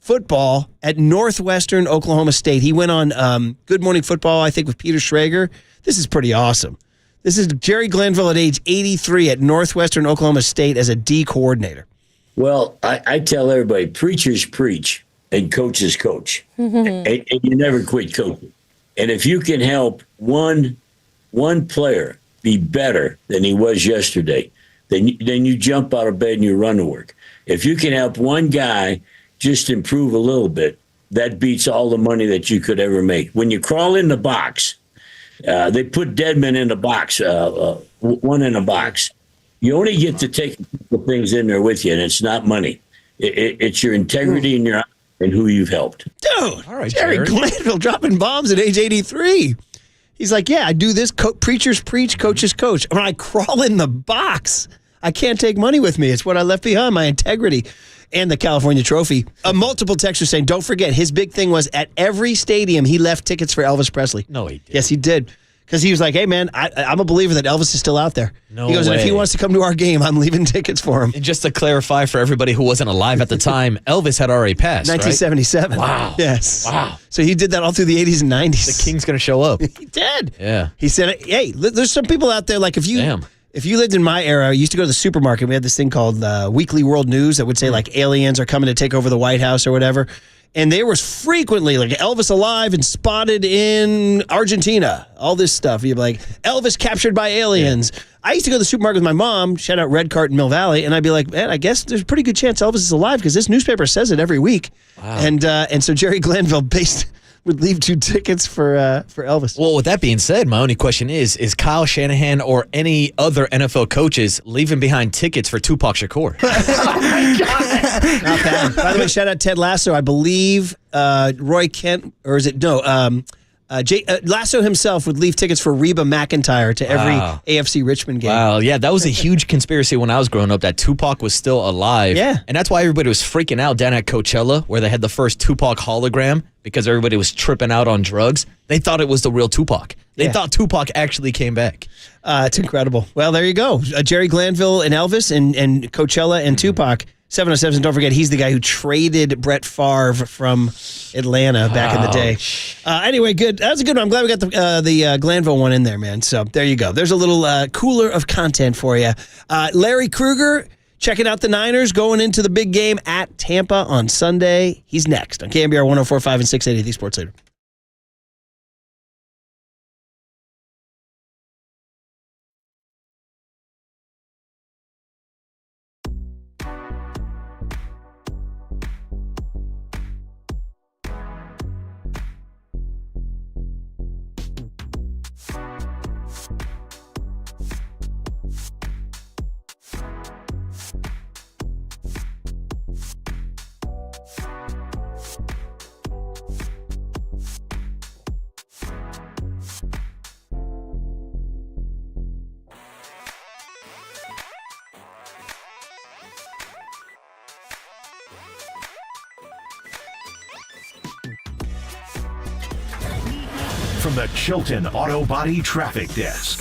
Speaker 3: football at Northwestern Oklahoma State. He went on Good Morning Football, I think, with Peter Schrager. This is pretty awesome. This is Jerry Glanville at age 83 at Northwestern Oklahoma State as a D coordinator.
Speaker 16: Well, I tell everybody, preachers preach and coaches coach. and you never quit coaching. And if you can help one player be better than he was yesterday, then you jump out of bed and you run to work. If you can help one guy just improve a little bit, that beats all the money that you could ever make. When you crawl in the box, they put dead men in the box, one in a box. You only get to take a couple things in there with you, and it's not money. It's your integrity and who you've helped.
Speaker 3: Dude, all right, Jerry Glanville dropping bombs at age 83. He's like, yeah, I do this. Preachers preach, coaches coach. When I crawl in the box, I can't take money with me. It's what I left behind, my integrity. And the California Trophy. Multiple texters saying, don't forget, his big thing was at every stadium, he left tickets for Elvis Presley.
Speaker 4: No, he did.
Speaker 3: Yes, he did. Because he was like, hey, man, I'm a believer that Elvis is still out there.
Speaker 4: No
Speaker 3: He goes, and if he
Speaker 4: way.
Speaker 3: wants to come to our game, I'm leaving tickets for him.
Speaker 4: And just to clarify for everybody who wasn't alive at the time, Elvis had already passed,
Speaker 3: 1977.
Speaker 4: Right? Wow.
Speaker 3: Yes.
Speaker 4: Wow.
Speaker 3: So he did that all through the 80s and 90s.
Speaker 4: The king's going to show up.
Speaker 3: He did.
Speaker 4: Yeah.
Speaker 3: He said, hey, there's some people out there, like if you lived in my era, I used to go to the supermarket. We had this thing called Weekly World News that would say like aliens are coming to take over the White House or whatever. And there was frequently like Elvis alive and spotted in Argentina, all this stuff. You'd be like, Elvis captured by aliens. Yeah. I used to go to the supermarket with my mom, shout out Red Cart in Mill Valley, and I'd be like, man, I guess there's a pretty good chance Elvis is alive because this newspaper says it every week. Wow. And so Jerry Glanville would leave 2 tickets for Elvis.
Speaker 4: Well, with that being said, my only question is Kyle Shanahan or any other NFL coaches leaving behind tickets for Tupac Shakur?
Speaker 3: Not bad. By the way, shout out Ted Lasso. I believe Roy Kent, or is it, no, Lasso himself would leave tickets for Reba McEntire to every AFC Richmond game.
Speaker 4: Wow, yeah, that was a huge conspiracy when I was growing up, that Tupac was still alive.
Speaker 3: Yeah.
Speaker 4: And that's why everybody was freaking out down at Coachella, where they had the first Tupac hologram, because everybody was tripping out on drugs. They thought it was the real Tupac. They thought Tupac actually came back.
Speaker 3: It's incredible. Well, there you go. Jerry Glanville and Elvis and Coachella and Tupac. 707, and don't forget, he's the guy who traded Brett Favre from Atlanta back in the day. Anyway, good. That was a good one. I'm glad we got the Glanville one in there, man. So there you go. There's a little cooler of content for you. Larry Krueger checking out the Niners going into the big game at Tampa on Sunday. He's next on KNBR 104.5 and 680, the Sports Leader.
Speaker 1: from the Chilton Auto Body Traffic Desk.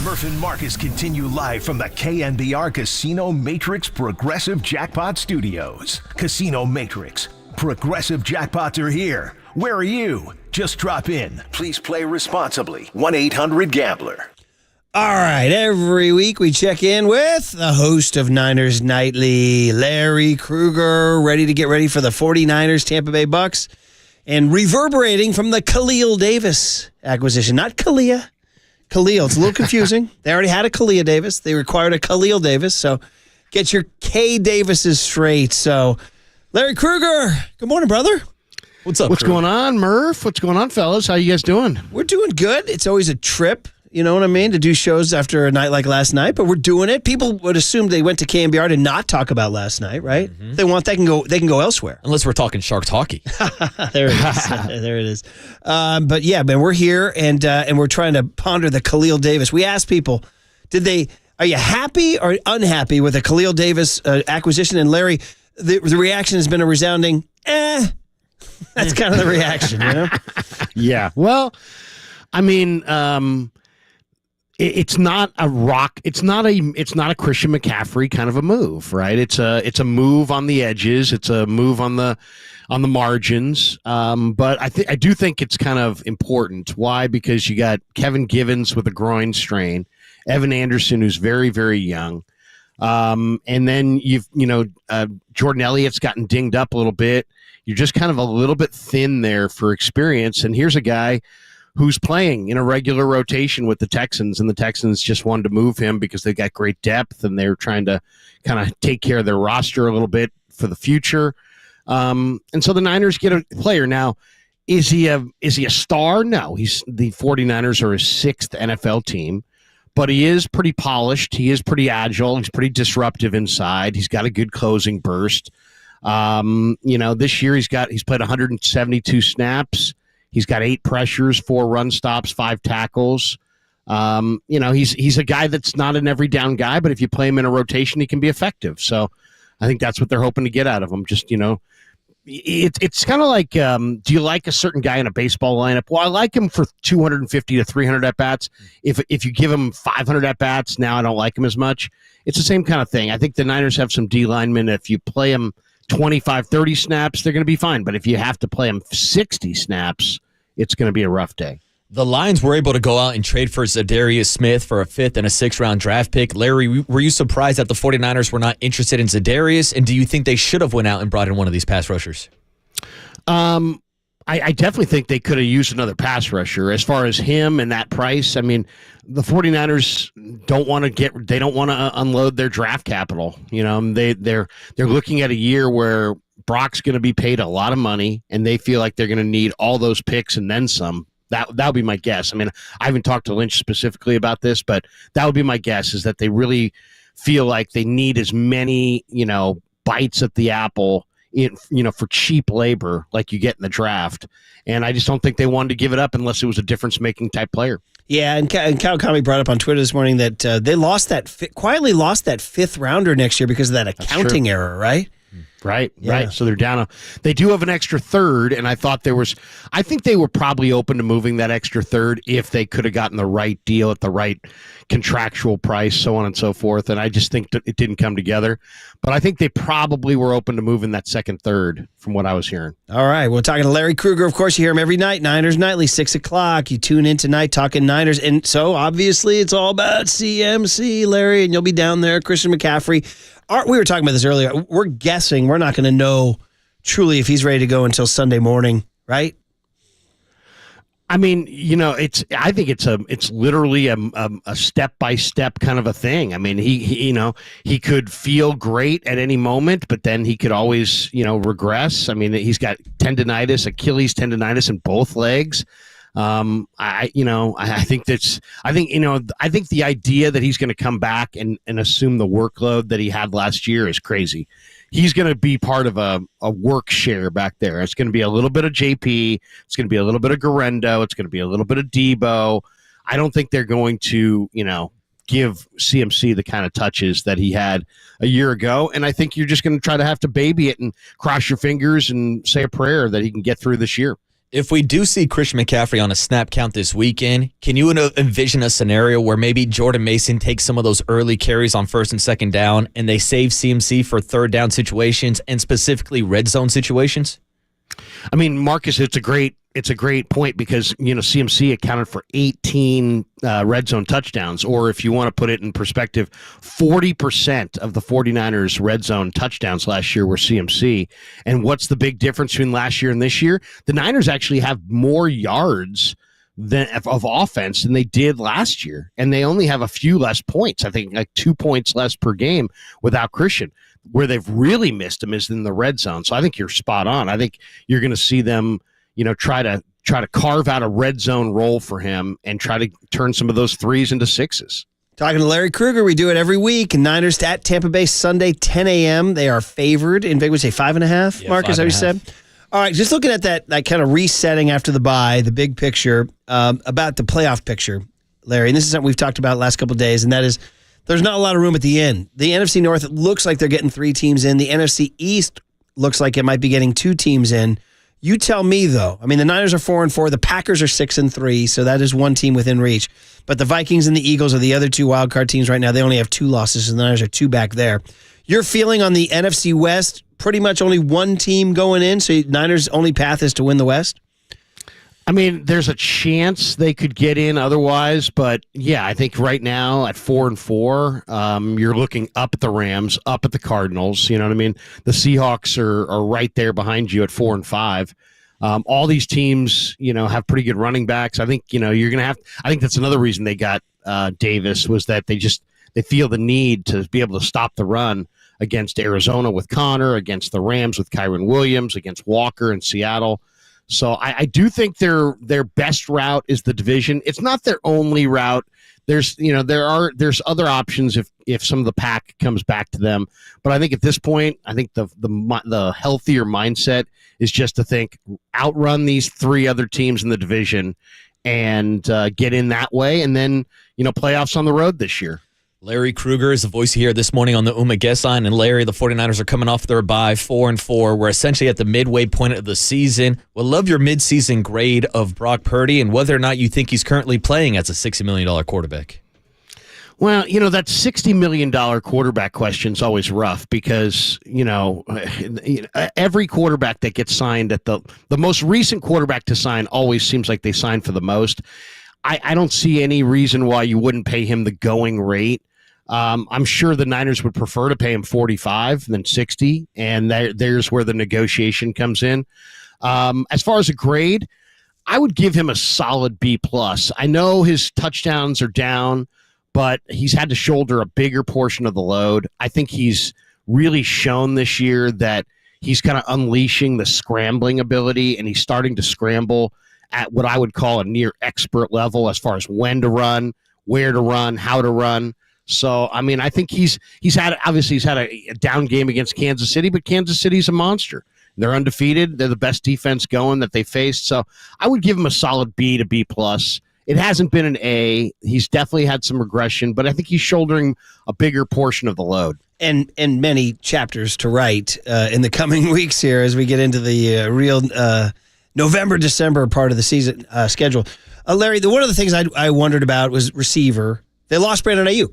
Speaker 1: Murph and Marcus continue live from the KNBR Casino Matrix Progressive Jackpot Studios. Casino Matrix. Progressive jackpots are here. Where are you? Just drop in. Please play responsibly. 1-800-GAMBLER.
Speaker 3: All right, every week we check in with the host of Niners Nightly, Larry Krueger, ready to get ready for the 49ers Tampa Bay Bucks, and reverberating from the Khalil Davis acquisition. Not Kalia. Khalil. It's a little confusing. They already had a Kalia Davis. They required a Khalil Davis, so get your K Davises straight. So, Larry Krueger, good morning, brother.
Speaker 4: What's up,
Speaker 19: What's
Speaker 4: Krueger?
Speaker 19: going on, Murph? What's going on, fellas? How you guys doing?
Speaker 3: We're doing good. It's always a trip, you know what I mean, to do shows after a night like last night, but we're doing it. People would assume they went to KNBR to not talk about last night, right? If they want, they can go elsewhere.
Speaker 4: Unless we're talking Sharks hockey.
Speaker 3: There it is. There it is. But yeah, man, we're here and we're trying to ponder the Khalil Davis. We asked people, are you happy or unhappy with the Khalil Davis acquisition? And Larry, the reaction has been a resounding, That's kind of the reaction, you know?
Speaker 19: Yeah. Well, I mean, it's not a rock. It's not a Christian McCaffrey kind of a move, right? It's a move on the edges. It's a move on the margins. But I do think it's kind of important. Why? Because you got Kevin Givens with a groin strain, Evan Anderson, who's very, very young. And then Jordan Elliott's gotten dinged up a little bit. You're just kind of a little bit thin there for experience. And here's a guy who's playing in a regular rotation with the Texans, and the Texans just wanted to move him because they got great depth and they're trying to kind of take care of their roster a little bit for the future. And so the Niners get a player. Now, is he a star? No, the 49ers are his 6th NFL team, but he is pretty polished. He is pretty agile. He's pretty disruptive inside. He's got a good closing burst. This year he's played 172 snaps. He's got 8 pressures, 4 run stops, 5 tackles. He's a guy that's not an every down guy, but if you play him in a rotation, he can be effective. So I think that's what they're hoping to get out of him. Just, it's kind of like, do you like a certain guy in a baseball lineup? Well, I like him for 250 to 300 at-bats. If you give him 500 at-bats, now I don't like him as much. It's the same kind of thing. I think the Niners have some D linemen. If you play him 25, 30 snaps, they're going to be fine. But if you have to play him 60 snaps, it's going to be a rough day.
Speaker 4: The Lions were able to go out and trade for Zadarius Smith for a 5th and a 6th round draft pick. Larry, were you surprised that the 49ers were not interested in Zadarius? And do you think they should have went out and brought in one of these pass rushers?
Speaker 19: I definitely think they could have used another pass rusher. As far as him and that price, I mean, the 49ers don't want to unload their draft capital. They're looking at a year where Brock's going to be paid a lot of money, and they feel like they're going to need all those picks and then some. That would be my guess. I mean, I haven't talked to Lynch specifically about this, but that would be my guess, is that they really feel like they need as many, bites at the apple for cheap labor like you get in the draft. And I just don't think they wanted to give it up unless it was a difference-making type player.
Speaker 3: Yeah, and Cal Kami brought up on Twitter this morning that they quietly lost that 5th rounder next year because of that accounting error, right?
Speaker 19: Right. So they're down. They do have an extra 3rd, and I think they were probably open to moving that extra 3rd if they could have gotten the right deal at the right contractual price, so on and so forth. And I just think that it didn't come together. But I think they probably were open to moving that 2nd, 3rd, from what I was hearing.
Speaker 3: All right. We're talking to Larry Krueger. Of course, you hear him every night, Niners Nightly, 6 o'clock. You tune in tonight talking Niners. And so, obviously, it's all about CMC, Larry, and you'll be down there. Christian McCaffrey. We were talking about this earlier. We're guessing we're not going to know truly if he's ready to go until Sunday morning, right?
Speaker 19: I mean, I think it's literally a step-by-step kind of a thing. I mean, he could feel great at any moment, but then he could always, regress. I mean, he's got tendonitis, Achilles tendonitis in both legs. I think the idea that he's going to come back and assume the workload that he had last year is crazy. He's going to be part of a work share back there. It's going to be a little bit of JP. It's going to be a little bit of Garendo. It's going to be a little bit of Debo. I don't think they're going to, give CMC the kind of touches that he had a year ago. And I think you're just going to try to have to baby it and cross your fingers and say a prayer that he can get through this year.
Speaker 4: If we do see Christian McCaffrey on a snap count this weekend, can you envision a scenario where maybe Jordan Mason takes some of those early carries on 1st and 2nd down and they save CMC for 3rd down situations and specifically red zone situations?
Speaker 19: I mean, Marcus, it's a great point because, CMC accounted for 18 red zone touchdowns, or if you want to put it in perspective, 40% of the 49ers red zone touchdowns last year were CMC. And what's the big difference between last year and this year? The Niners actually have more yards of offense than they did last year, and they only have a few less points. I think like 2 points less per game without Christian. Where they've really missed him is in the red zone. So I think you're spot on. I think you're going to see them, try to carve out a red zone role for him and try to turn some of those 3s into 6s.
Speaker 3: Talking to Larry Krueger, we do it every week. Niners at Tampa Bay Sunday, 10 a.m. They are favored in Vegas. Say 5.5.
Speaker 4: Yeah,
Speaker 3: Marcus, how you said? All right, just looking at that kind of resetting after the bye, the big picture about the playoff picture, Larry. And this is something we've talked about the last couple of days, and that is there's not a lot of room at the end. The NFC North looks like they're getting 3 teams in. The NFC East looks like it might be getting 2 teams in. You tell me, though. I mean, the Niners are 4-4. The Packers are 6-3, so that is 1 team within reach. But the Vikings and the Eagles are the other 2 wildcard teams right now. They only have 2 losses, and the Niners are 2 back there. Your feeling on the NFC West, pretty much only 1 team going in, so Niners' only path is to win the West?
Speaker 19: I mean, there's a chance they could get in otherwise, but yeah, I think right now at 4-4, you're looking up at the Rams, up at the Cardinals. You know what I mean? The Seahawks are right there behind you at 4-5. All these teams, have pretty good running backs. I think, you're going to have. I think that's another reason they got Davis was that they feel the need to be able to stop the run against Arizona with Connor, against the Rams with Kyron Williams, against Walker in Seattle. So I do think their best route is the division. It's not their only route. There's other options if some of the pack comes back to them. But I think at this point, I think the healthier mindset is just to think outrun these three other teams in the division and get in that way, and then playoffs on the road this year.
Speaker 4: Larry Krueger is the voice here this morning on the UMA guest line. And Larry, the 49ers are coming off their bye, 4-4. We're essentially at the midway point of the season. We'll love your midseason grade of Brock Purdy and whether or not you think he's currently playing as a $60 million quarterback.
Speaker 19: Well, that $60 million quarterback question is always rough because, every quarterback that gets signed at the most recent quarterback to sign always seems like they sign for the most. I don't see any reason why you wouldn't pay him the going rate. I'm sure the Niners would prefer to pay him 45 than 60, and there's where the negotiation comes in. As far as a grade, I would give him a solid B+. I know his touchdowns are down, but he's had to shoulder a bigger portion of the load. I think he's really shown this year that he's kind of unleashing the scrambling ability, and he's starting to scramble at what I would call a near expert level as far as when to run, where to run, how to run. So, I mean, I think he's had a down game against Kansas City, but Kansas City's a monster. They're undefeated. They're the best defense going that they faced. So I would give him a solid B to B+. It hasn't been an A. He's definitely had some regression, but I think he's shouldering a bigger portion of the load.
Speaker 3: And many chapters to write in the coming weeks here as we get into the real November, December part of the season schedule. Larry, one of the things I wondered about was receiver. They lost Brandon Ayuk.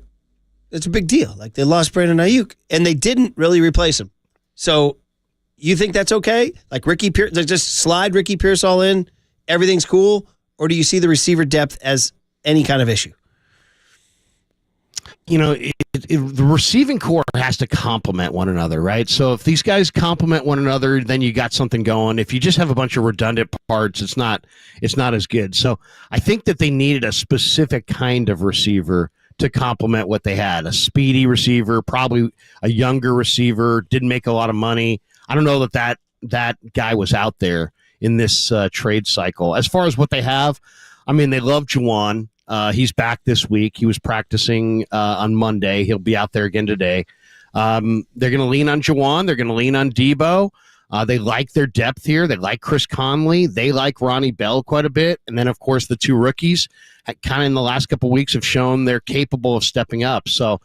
Speaker 3: It's a big deal. Like, they lost Brandon Ayuk, and they didn't really replace him. So you think that's okay? Like, Ricky Pierce, just slide Ricky Pierce all in, everything's cool? Or do you see the receiver depth as any kind of issue?
Speaker 19: The receiving core has to complement one another, right? So if these guys complement one another, then you got something going. If you just have a bunch of redundant parts, it's not as good. So I think that they needed a specific kind of receiver to complement what they had. A speedy receiver, probably a younger receiver, didn't make a lot of money. I don't know that guy was out there in this trade cycle. As far as what they have, I mean, they love Juwan. He's back this week. He was practicing on Monday. He'll be out there again today. They're going to lean on Juwan. They're going to lean on Debo. They like their depth here. They like Chris Conley. They like Ronnie Bell quite a bit. And then, of course, the two rookies kind of in the last couple of weeks have shown they're capable of stepping up. So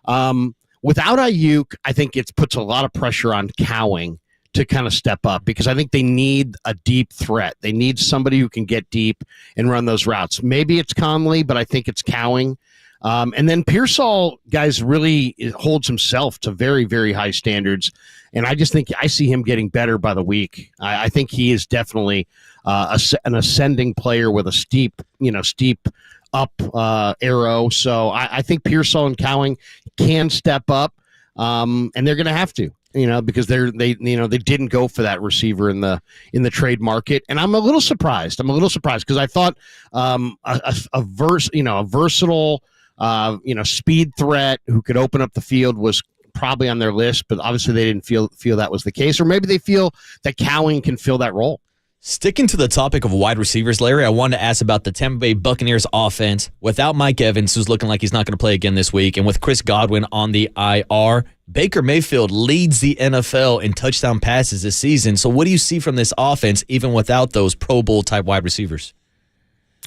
Speaker 19: without Ayuk, I think it puts a lot of pressure on Cowing to kind of step up because I think they need a deep threat. They need somebody who can get deep and run those routes. Maybe it's Conley, but I think it's Cowing. And then Pearsall, guys, really holds himself to very, very high standards. And I just think I see him getting better by the week. I think he is definitely an ascending player with a steep up arrow. So I think Pearsall and Cowing can step up, and they're going to have to. Because they didn't go for that receiver in the trade market, and I'm a little surprised. Because I thought a versatile speed threat who could open up the field was probably on their list, but obviously they didn't feel that was the case, or maybe they feel that Cowing can fill that role.
Speaker 4: Sticking to the topic of wide receivers, Larry, I wanted to ask about the Tampa Bay Buccaneers offense. Without Mike Evans, who's looking like he's not going to play again this week, and with Chris Godwin on the IR, Baker Mayfield leads the NFL in touchdown passes this season. So what do you see from this offense, even without those Pro Bowl-type wide receivers?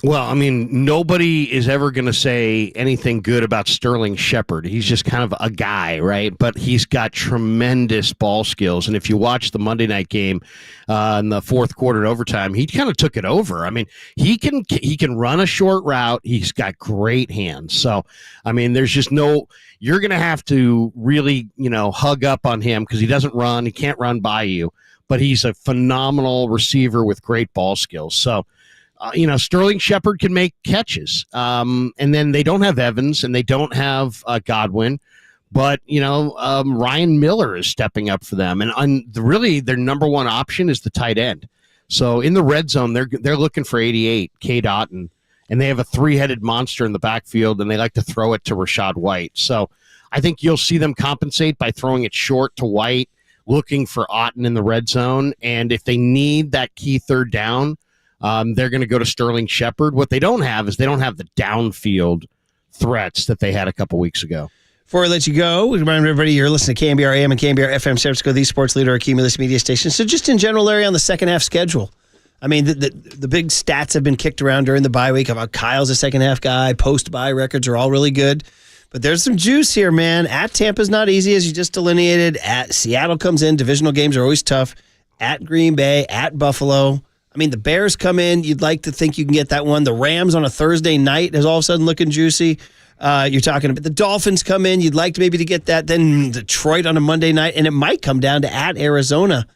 Speaker 19: Well, I mean, nobody is ever going to say anything good about Sterling Shepard. He's just kind of a guy, right? But he's got tremendous ball skills. And if you watch the Monday night game in the fourth quarter and overtime, he kind of took it over. I mean, he can run a short route. He's got great hands. So, I mean, there's just you're going to have to really, hug up on him because he doesn't run. He can't run by you. But he's a phenomenal receiver with great ball skills. So, Sterling Shepard can make catches. And then they don't have Evans and they don't have Godwin. But, Ryan Miller is stepping up for them. And really, their number one option is the tight end. So in the red zone, they're looking for 88, K. Dotton. And they have a three-headed monster in the backfield, and they like to throw it to Rashad White. So I think you'll see them compensate by throwing it short to White, looking for Otton in the red zone. And if they need that key third down, they're going to go to Sterling Shepard. What they don't have is they don't have the downfield threats that they had a couple weeks ago.
Speaker 3: Before I let you go, we remind everybody you're listening to KNBR AM and KNBR FM San Francisco, the sports leader, our Cumulus media station. So just in general, Larry, on the second half schedule, I mean, the big stats have been kicked around during the bye week about Kyle's a second half guy. Post-bye records are all really good. But there's some juice here, man. At Tampa's not easy, as you just delineated. At Seattle comes in. Divisional games are always tough. At Green Bay, at Buffalo. I mean, the Bears come in. You'd like to think you can get that one. The Rams on a Thursday night is all of a sudden looking juicy. You're talking about the Dolphins come in. You'd like to maybe to get that. Then Detroit on a Monday night. And it might come down to at Arizona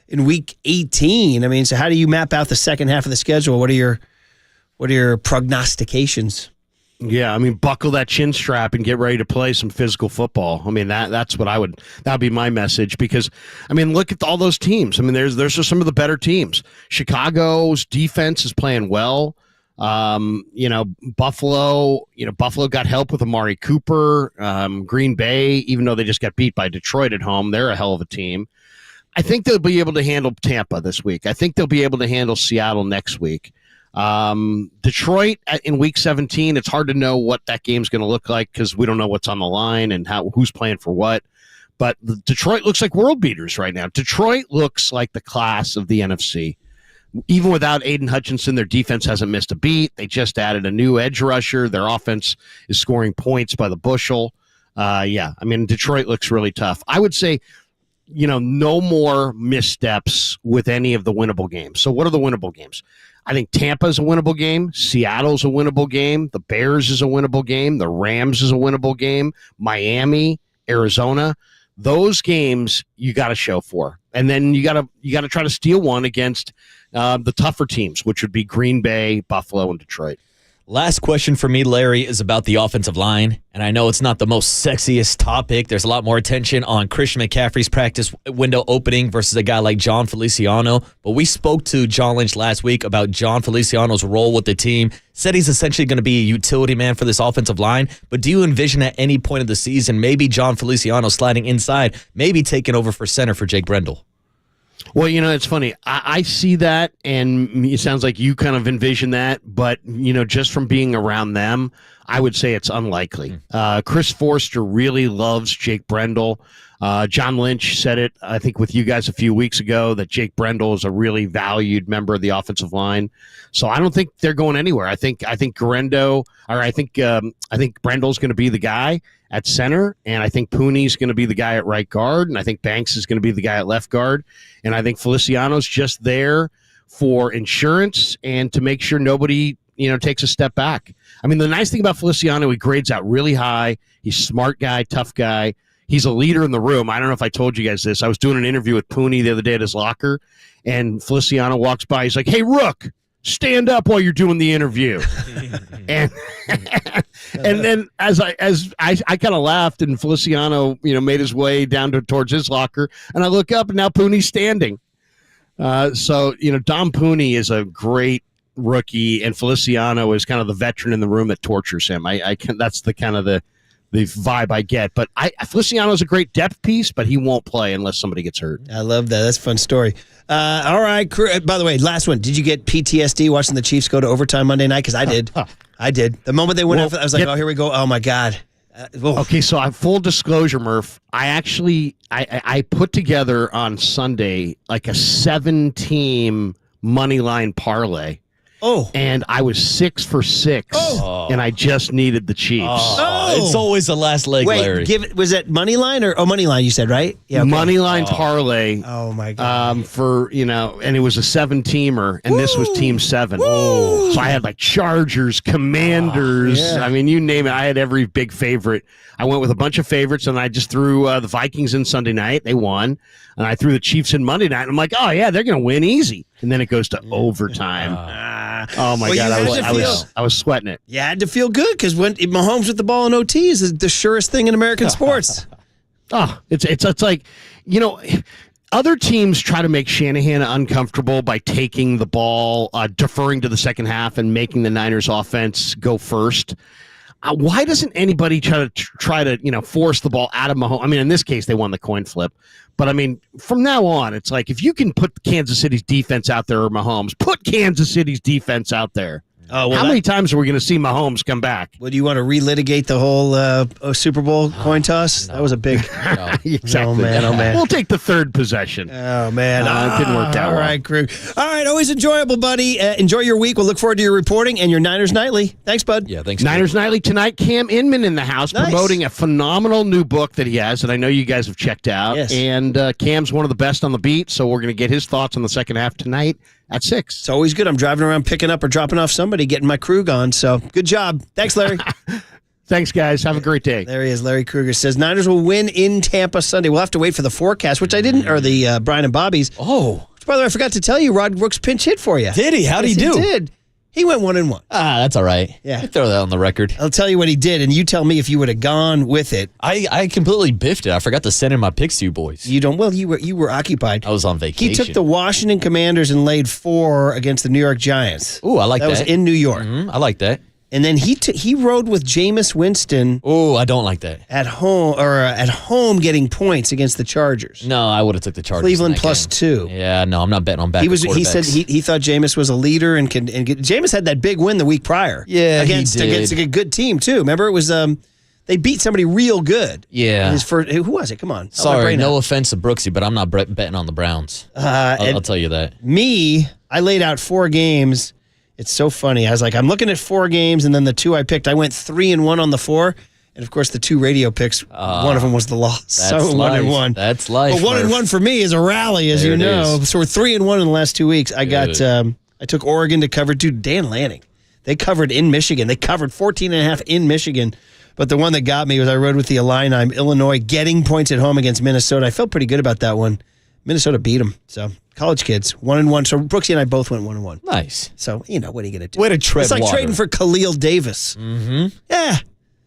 Speaker 3: in week 18. I mean, so how do you map out the second half of the schedule? What are your prognostications?
Speaker 19: Yeah, I mean, buckle that chin strap and get ready to play some physical football. I mean, that'd be my message because, I mean, look at all those teams. I mean, there's just some of the better teams. Chicago's defense is playing well. Buffalo got help with Amari Cooper. Green Bay, even though they just got beat by Detroit at home, they're a hell of a team. I think they'll be able to handle Tampa this week. I think they'll be able to handle Seattle next week. Detroit in week 17, it's hard to know what that game's going to look like because we don't know what's on the line and who's playing for what. But Detroit looks like world beaters right now. Detroit looks like the class of the NFC. Even without Aiden Hutchinson, their defense hasn't missed a beat. They just added a new edge rusher. Their offense is scoring points by the bushel. Detroit looks really tough. I would say, no more missteps with any of the winnable games. So what are the winnable games? I think Tampa's a winnable game. Seattle's a winnable game. The Bears is a winnable game. The Rams is a winnable game. Miami, Arizona. Those games you got to show for. And then you got to try to steal one against the tougher teams, which would be Green Bay, Buffalo, and Detroit.
Speaker 4: Last question for me, Larry, is about the offensive line. And I know it's not the most sexiest topic. There's a lot more attention on Christian McCaffrey's practice window opening versus a guy like John Feliciano. But we spoke to John Lynch last week about John Feliciano's role with the team. Said he's essentially going to be a utility man for this offensive line. But do you envision at any point of the season maybe John Feliciano sliding inside, maybe taking over for center for Jake Brendel?
Speaker 19: Well, it's funny. I see that, and it sounds like you kind of envision that, but, just from being around them, I would say it's unlikely. Chris Forster really loves Jake Brendel. John Lynch said it, I think, with you guys a few weeks ago, that Jake Brendel is a really valued member of the offensive line. So I don't think they're going anywhere. I think Brendel's going to be the guy at center, and I think Pooney's going to be the guy at right guard, and I think Banks is going to be the guy at left guard, and I think Feliciano's just there for insurance and to make sure nobody takes a step back. I mean, the nice thing about Feliciano, he grades out really high. He's a smart guy, tough guy. He's a leader in the room. I don't know if I told you guys this. I was doing an interview with Pooney the other day at his locker, and Feliciano walks by. He's like, "Hey, Rook, stand up while you're doing the interview." and then as I kind of laughed, and Feliciano, made his way down towards his locker, and I look up, and now Pooney's standing. Dom Pooney is a great rookie, and Feliciano is kind of the veteran in the room that tortures him. That's the kind of the vibe I get. But Feliciano's a great depth piece, but he won't play unless somebody gets hurt.
Speaker 3: I love that. That's a fun story. All right. By the way, last one. Did you get PTSD watching the Chiefs go to overtime Monday night? Because I did. I did. The moment they went off, I was like, oh, here we go. Oh, my God.
Speaker 19: Okay, so I'm full disclosure, Murph. I actually I put together on Sunday like a 7-team money line parlay.
Speaker 3: Oh.
Speaker 19: And I was 6 for 6.
Speaker 3: Oh.
Speaker 19: And I just needed the Chiefs.
Speaker 4: It's always the last leg, Larry.
Speaker 3: Was it money line or money line? You said, right?
Speaker 19: Yeah. Okay. Money line parlay.
Speaker 3: Oh my God.
Speaker 19: And it was a 7-teamer, and this was team 7.
Speaker 3: Woo.
Speaker 19: So I had like Chargers, Commanders.
Speaker 3: Yeah.
Speaker 19: I mean, you name it. I had every big favorite. I went with a bunch of favorites, and I just threw the Vikings in Sunday night. They won. And I threw the Chiefs in Monday night. And I'm like, oh yeah, they're going to win easy. and then it goes to overtime. Oh my God, I was sweating it.
Speaker 3: You had to feel good because when Mahomes with the ball in OT is the surest thing in American sports.
Speaker 19: It's like, other teams try to make Shanahan uncomfortable by taking the ball, deferring to the second half, and making the Niners offense go first. Why doesn't anybody try to force the ball out of Mahomes? I mean, in this case, they won the coin flip. But, I mean, from now on, it's like if you can put Kansas City's defense out there or Mahomes, put Kansas City's defense out there.
Speaker 3: Oh, well,
Speaker 19: how many times are we going to see Mahomes come back?
Speaker 3: Well, do you want to relitigate the whole Super Bowl coin toss? No. That was a big.
Speaker 19: Exactly.
Speaker 3: Oh man.
Speaker 19: We'll take the third possession.
Speaker 3: Oh man,
Speaker 19: it didn't work that well.
Speaker 3: All right, Krug. All right, always enjoyable, buddy. Enjoy your week. We'll look forward to your reporting and your Niners Nightly. Thanks, bud.
Speaker 4: Yeah, thanks.
Speaker 19: Niners Nightly tonight. Cam Inman in the house promoting a phenomenal new book that he has that I know you guys have checked out.
Speaker 3: Yes.
Speaker 19: And Cam's one of the best on the beat, so we're going to get his thoughts on the second half tonight at 6.
Speaker 3: It's always good. I'm driving around picking up or dropping off somebody, getting my Krug on. So good job. Thanks, Larry.
Speaker 19: Thanks, guys. Have a great day.
Speaker 3: There he is. Larry Krueger says Niners will win in Tampa Sunday. We'll have to wait for the forecast, which I didn't, or the Brian and Bobby's.
Speaker 4: Oh.
Speaker 3: Which, by the way, I forgot to tell you, Rod Brooks pinch hit for you.
Speaker 4: Did he? How'd he do?
Speaker 3: He did. He went 1-1.
Speaker 4: That's all right.
Speaker 3: Yeah.
Speaker 4: You throw that on the record.
Speaker 3: I'll tell you what he did, and you tell me if you would have gone with it.
Speaker 4: I completely biffed it. I forgot to send in my picks to you boys.
Speaker 3: You don't. Well, you were occupied.
Speaker 4: I was on vacation.
Speaker 3: He took the Washington Commanders and laid 4 against the New York Giants.
Speaker 4: Ooh, I like that.
Speaker 3: That was in New York.
Speaker 4: Mm-hmm. I like that.
Speaker 3: And then he rode with Jameis Winston.
Speaker 4: Oh, I don't like that.
Speaker 3: At home getting points against the Chargers.
Speaker 4: No, I would have took the Chargers.
Speaker 3: Cleveland +2.
Speaker 4: Yeah, no, I'm not betting on back.
Speaker 3: He said he thought Jameis was a leader and Jameis had that big win the week prior.
Speaker 4: Yeah,
Speaker 3: against a good team too. Remember, it was they beat somebody real good.
Speaker 4: Yeah.
Speaker 3: His first, who was it? Come on.
Speaker 4: Sorry, no offense to Brooksy, but I'm not betting on the Browns. I'll tell you that.
Speaker 3: I laid out 4 games. It's so funny. I was like, I'm looking at 4 games, and then the 2 I picked, I went 3-1 on the 4. And of course, the 2 radio picks, one of them was the loss. So 1-1.
Speaker 4: That's life.
Speaker 3: But 1-1 for me is a rally, as you know. So we're 3-1 in the last 2 weeks. I took Oregon to cover. Dude, Dan Lanning. They covered in Michigan. They covered 14.5 in Michigan. But the one that got me was I rode with the Illini, Illinois, getting points at home against Minnesota. I felt pretty good about that one. Minnesota beat them. So college kids, 1-1. So Brooksy and I both went 1-1.
Speaker 4: Nice.
Speaker 3: So, what are you going to do?
Speaker 4: Way to tread
Speaker 3: It's like
Speaker 4: water.
Speaker 3: trading for Khalil Davis.
Speaker 4: Mm-hmm.
Speaker 3: Yeah.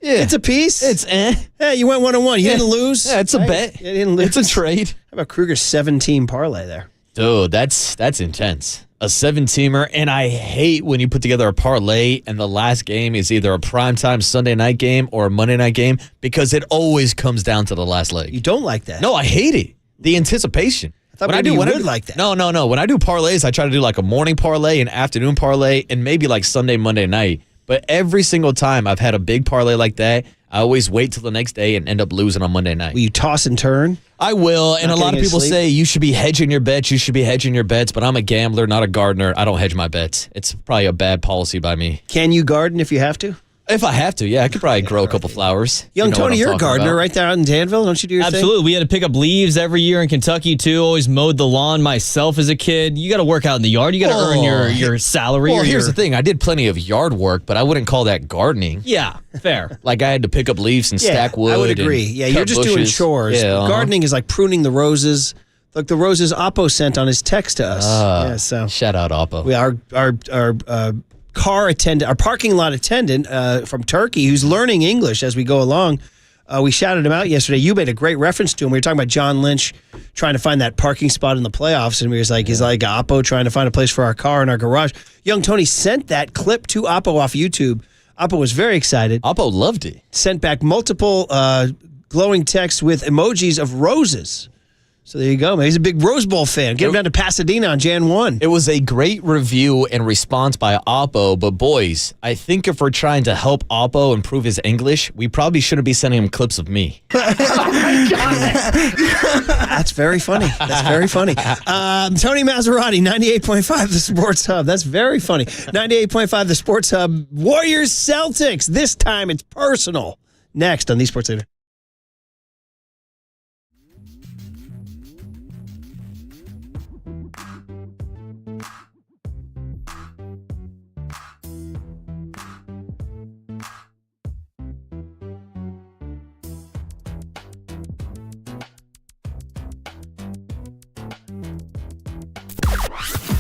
Speaker 3: It's a piece.
Speaker 4: It's
Speaker 3: Yeah, you went 1-1. You didn't lose.
Speaker 4: Yeah, it's a bet.
Speaker 3: You didn't lose.
Speaker 4: It's a trade.
Speaker 3: How about Kruger's 7-team parlay there?
Speaker 4: Dude, that's intense. A 7-teamer, and I hate when you put together a parlay and the last game is either a primetime Sunday night game or a Monday night game because it always comes down to the last leg.
Speaker 3: You don't like that?
Speaker 4: No, I hate it. The anticipation.
Speaker 3: I thought maybe you would like that.
Speaker 4: No. When I do parlays, I try to do like a morning parlay, an afternoon parlay, and maybe like Sunday, Monday night. But every single time I've had a big parlay like that, I always wait till the next day and end up losing on Monday night.
Speaker 3: Will you toss and turn?
Speaker 4: I will, and a lot of people say you should be hedging your bets. You should be hedging your bets, but I'm a gambler, not a gardener. I don't hedge my bets. It's probably a bad policy by me.
Speaker 3: Can you garden if you have to?
Speaker 4: If I have to, yeah, I could probably grow a couple flowers.
Speaker 3: Young Tony, you're a gardener right there out in Danville. Don't you do your thing?
Speaker 5: Absolutely. We had to pick up leaves every year in Kentucky, too. Always mowed the lawn myself as a kid. You got to work out in the yard. You got to earn your salary.
Speaker 4: Well, here's the thing. I did plenty of yard work, but I wouldn't call that gardening.
Speaker 5: Yeah, fair.
Speaker 4: Like I had to pick up leaves and stack wood.
Speaker 3: I would agree. Yeah, you're just doing chores.
Speaker 4: Yeah,
Speaker 3: Gardening is like pruning the roses. Like the roses Oppo sent on his text to us. So
Speaker 4: shout out Oppo.
Speaker 3: Our car attendant, our parking lot attendant from Turkey, who's learning English as we go along. We shouted him out yesterday. You made a great reference to him. We were talking about John Lynch trying to find that parking spot in the playoffs, and we was like, he's like Oppo trying to find a place for our car in our garage. Young Tony sent that clip to Oppo off YouTube. Oppo was very excited.
Speaker 4: Oppo loved it.
Speaker 3: Sent back multiple glowing texts with emojis of roses. So there you go, man. He's a big Rose Bowl fan. Get him down to Pasadena on Jan 1.
Speaker 4: It was a great review and response by Oppo, but boys, I think if we're trying to help Oppo improve his English, we probably shouldn't be sending him clips of me.
Speaker 3: That's very funny. That's very funny. Tony Maserati, 98.5 The Sports Hub. That's very funny. 98.5 The Sports Hub. Warriors Celtics. This time it's personal. Next on the Sports Leader.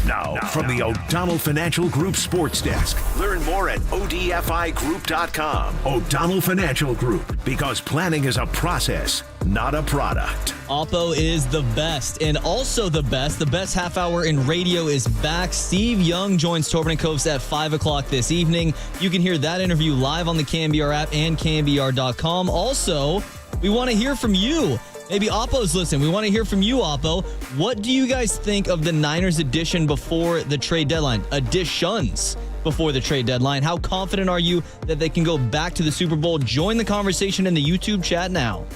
Speaker 1: Now, from the O'Donnell Financial Group Sports Desk. Learn more at odfigroup.com. O'Donnell Financial Group, because planning is a process, not a product.
Speaker 5: Oppo is the best, and also the best half hour in radio is back. Steve Young joins Tobin and Coates at 5 o'clock this evening. You can hear that interview live on the KNBR app and KNBR.com. Also, we want to hear from you. Maybe Oppo's listening. We want to hear from you, Oppo. What do you guys think of the Niners addition before the trade deadline? Additions before the trade deadline. How confident are you that they can go back to the Super Bowl? Join the conversation in the YouTube chat now.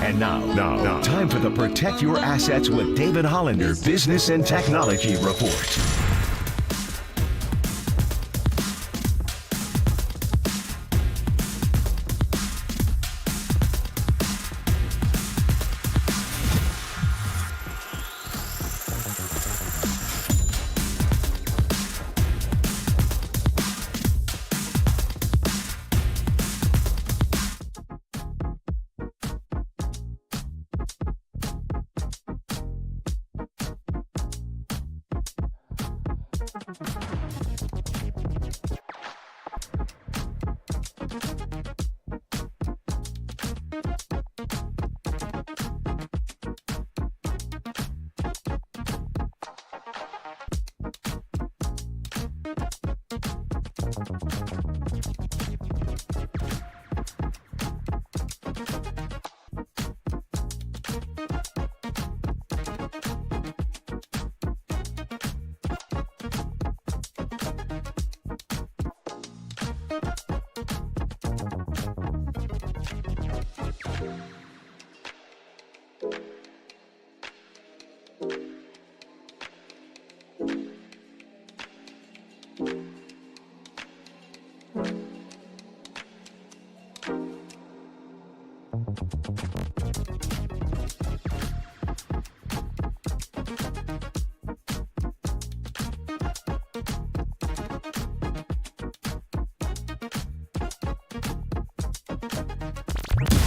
Speaker 1: And now, time for the Protect Your Assets with David Hollander Business and Technology Report.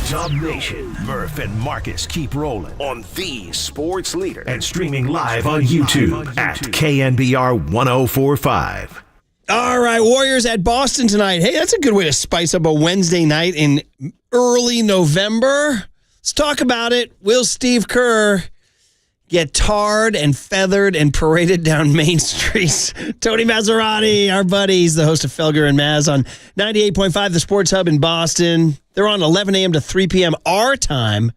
Speaker 1: Dub Nation, Murph and Marcus keep rolling on the sports leader and streaming live on YouTube at KNBR 1045.
Speaker 3: All right, Warriors at Boston tonight. Hey, that's a good way to spice up a Wednesday night in early November. Let's talk about it. Will Steve Kerr get tarred and feathered and paraded down Main Streets? Tony Maserati, our buddy, he's the host of Felger and Maz on 98.5, the Sports Hub in Boston. They're on 11 a.m. to 3 p.m. our time.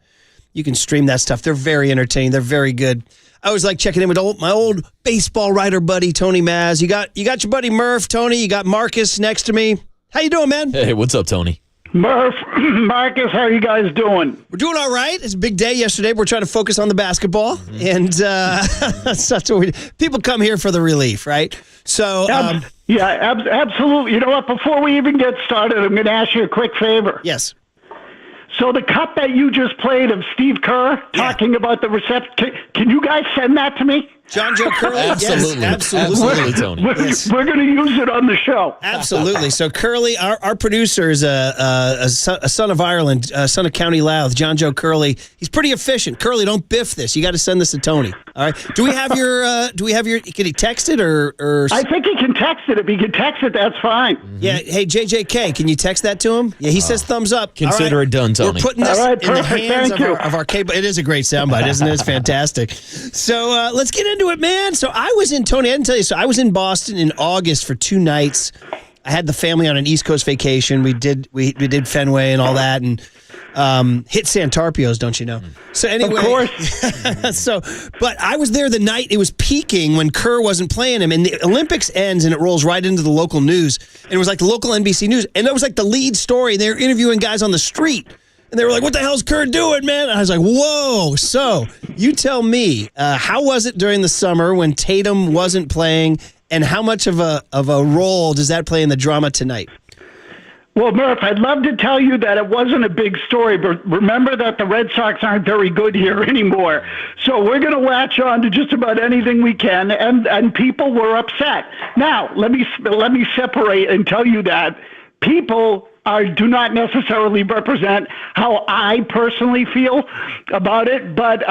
Speaker 3: You can stream that stuff. They're very entertaining. They're very good. I always like checking in with my old baseball writer buddy, Tony Maz. You got your buddy Murph, Tony. You got Marcus next to me. How you doing, man?
Speaker 4: Hey, what's up, Tony?
Speaker 14: Murph, Marcus, how you guys doing?
Speaker 3: We're doing all right. It's a big day yesterday. We're trying to focus on the basketball. And that's what we do. People come here for the relief, right? So,
Speaker 14: absolutely. You know what? Before we even get started, I'm going to ask you a quick favor.
Speaker 3: Yes.
Speaker 14: So the cut that you just played of Steve Kerr talking about the reception, can you guys send that to me?
Speaker 3: John Joe Curley?
Speaker 4: Absolutely.
Speaker 3: Yes,
Speaker 4: Absolutely, Tony.
Speaker 14: We're going to use it on the show.
Speaker 3: Absolutely. So Curley, our producer is a son of Ireland, son of County Louth, John Joe Curley. He's pretty efficient. Curley, don't biff this. You got to send this to Tony. All right. Do we have your? Can he text it or?
Speaker 14: I think he can text it. If he can text it, that's fine.
Speaker 3: Yeah. Hey, JJK, can you text that to him? Yeah, he says thumbs up.
Speaker 4: Consider it done, Tony.
Speaker 3: We're putting this in the hands of our cable. It is a great soundbite, isn't it? It's fantastic. So let's get into it, man. So I was in, Tony, I didn't tell you, so I was in Boston in August for 2 nights. I had the family on an East Coast vacation. We did Fenway and all that, and hit Santarpio's, don't you know? So anyway,
Speaker 14: of course.
Speaker 3: But I was there the night it was peaking when Kerr wasn't playing him, and the Olympics ends and it rolls right into the local news. And it was like the local NBC News, and it was like the lead story. They were interviewing guys on the street. And they were like, what the hell's Kerr doing, man? And I was like, whoa. So you tell me, how was it during the summer when Tatum wasn't playing, and how much of a role does that play in the drama tonight?
Speaker 14: Well, Murph, I'd love to tell you that it wasn't a big story, but remember that the Red Sox aren't very good here anymore. So we're going to latch on to just about anything we can, and people were upset. Now, let me separate and tell you that people do not necessarily represent how I personally feel about it, but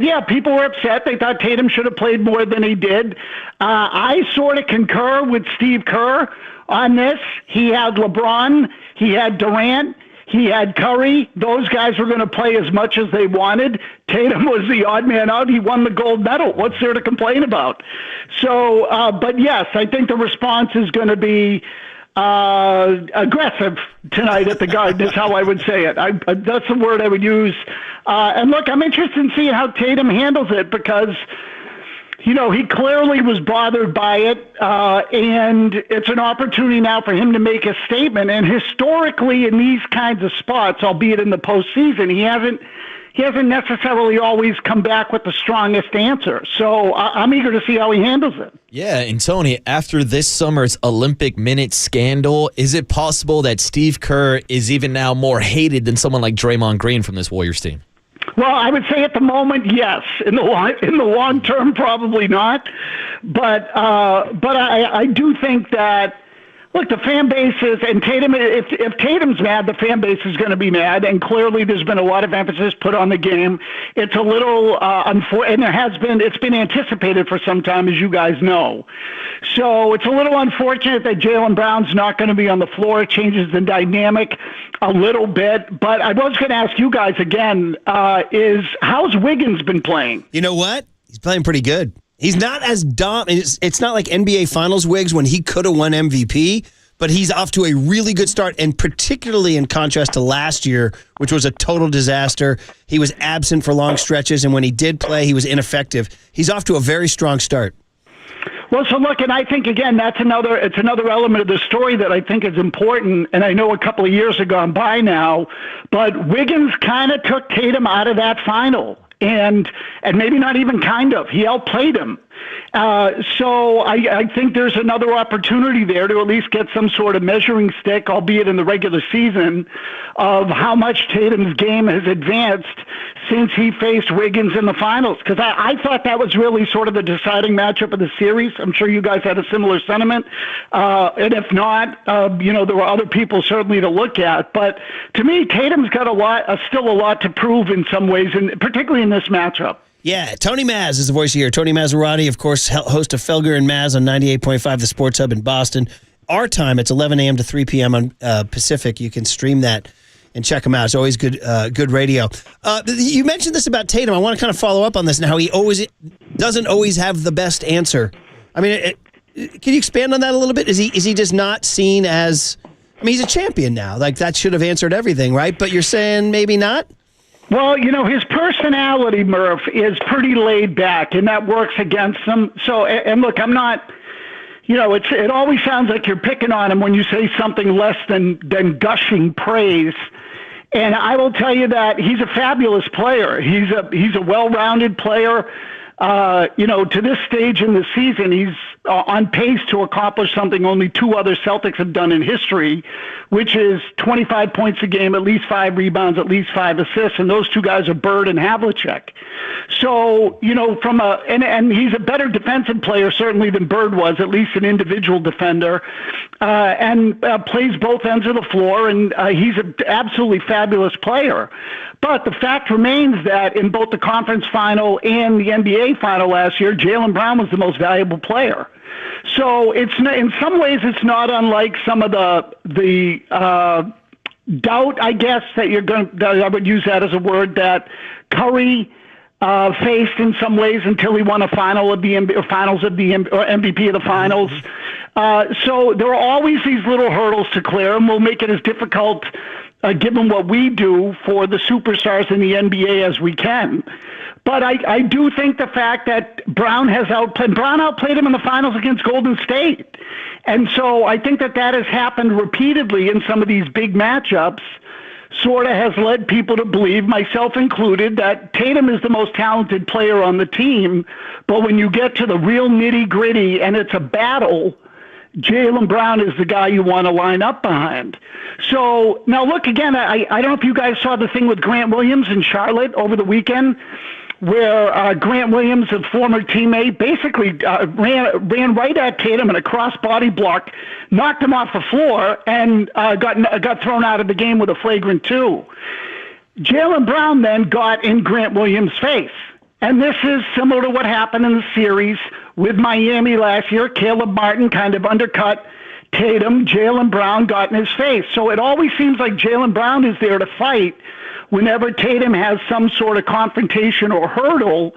Speaker 14: yeah, people were upset. They thought Tatum should have played more than he did. I sort of concur with Steve Kerr on this. He had LeBron, he had Durant, he had Curry. Those guys were going to play as much as they wanted. Tatum was the odd man out. He won the gold medal. What's there to complain about? So, but yes, I think the response is going to be aggressive tonight at the Garden is how I would say it. That's the word I would use. And look, I'm interested in seeing how Tatum handles it, because, you know, he clearly was bothered by it, and it's an opportunity now for him to make a statement. And historically, in these kinds of spots, albeit in the postseason, he hasn't necessarily always come back with the strongest answer. So I'm eager to see how he handles it.
Speaker 4: Yeah, and Tony, after this summer's Olympic minute scandal, is it possible that Steve Kerr is even now more hated than someone like Draymond Green from this Warriors team?
Speaker 14: Well, I would say at the moment, yes. In the long term, probably not. But I do think that, look, the fan base is, and Tatum, if Tatum's mad, the fan base is going to be mad, and clearly there's been a lot of emphasis put on the game. It's a little, and it's been anticipated for some time, as you guys know. So it's a little unfortunate that Jaylen Brown's not going to be on the floor. It changes the dynamic a little bit. But I was going to ask you guys again, how's Wiggins been playing?
Speaker 3: You know what? He's playing pretty good. He's not as dominant. It's not like NBA Finals Wiggs when he could have won MVP, but he's off to a really good start, and particularly in contrast to last year, which was a total disaster. He was absent for long stretches, and when he did play, he was ineffective. He's off to a very strong start.
Speaker 14: Well, so look, and I think, again, it's another element of the story that I think is important, and I know a couple of years have gone by now, but Wiggins kind of took Tatum out of that final. And maybe not even kind of. He outplayed him. So I think there's another opportunity there to at least get some sort of measuring stick, albeit in the regular season, of how much Tatum's game has advanced since he faced Wiggins in the finals. Because I thought that was really sort of the deciding matchup of the series. I'm sure you guys had a similar sentiment. And if not, there were other people certainly to look at. But to me, Tatum's got still a lot to prove in some ways, and particularly in this matchup.
Speaker 3: Yeah, Tony Maz is the voice here. Tony Maserati, of course, host of Felger and Maz on 98.5, the Sports Hub in Boston. Our time, it's 11 a.m. to 3 p.m. on Pacific. You can stream that and check him out. It's always good radio. You mentioned this about Tatum. I want to kind of follow up on this and how he doesn't always have the best answer. I mean, can you expand on that a little bit? Is he just not seen as... I mean, he's a champion now. Like, that should have answered everything, right? But you're saying maybe not?
Speaker 14: Well, his personality, Murph, is pretty laid back, and that works against him. So, and look, I'm not... it always sounds like you're picking on him when you say something less than gushing praise. And I will tell you that he's a fabulous player. He's a well-rounded player. To this stage in the season, he's on pace to accomplish something only two other Celtics have done in history, which is 25 points a game, at least 5 rebounds, at least 5 assists, and those two guys are Bird and Havlicek. So, and he's a better defensive player certainly than Bird was, at least an individual defender, and plays both ends of the floor, and he's an absolutely fabulous player. But the fact remains that in both the conference final and the NBA final last year, Jaylen Brown was the most valuable player. So in some ways it's not unlike some of the doubt, I guess, that I would use that as a word, that Curry faced in some ways until he won a final of the finals of the MVP of the finals. So there are always these little hurdles to clear, and we'll make it as difficult, given what we do, for the superstars in the NBA as we can. But I do think the fact that Brown outplayed him in the finals against Golden State. And so I think that has happened repeatedly in some of these big matchups, sort of has led people to believe, myself included, that Tatum is the most talented player on the team. But when you get to the real nitty-gritty and it's a battle, Jaylen Brown is the guy you want to line up behind. So now look, again, I don't know if you guys saw the thing with Grant Williams in Charlotte over the weekend, where Grant Williams, a former teammate, basically ran right at Tatum in a cross-body block, knocked him off the floor, and got thrown out of the game with a flagrant 2. Jaylen Brown then got in Grant Williams' face. And this is similar to what happened in the series with Miami last year. Caleb Martin kind of undercut Tatum. Jaylen Brown got in his face. So it always seems like Jaylen Brown is there to fight whenever Tatum has some sort of confrontation or hurdle,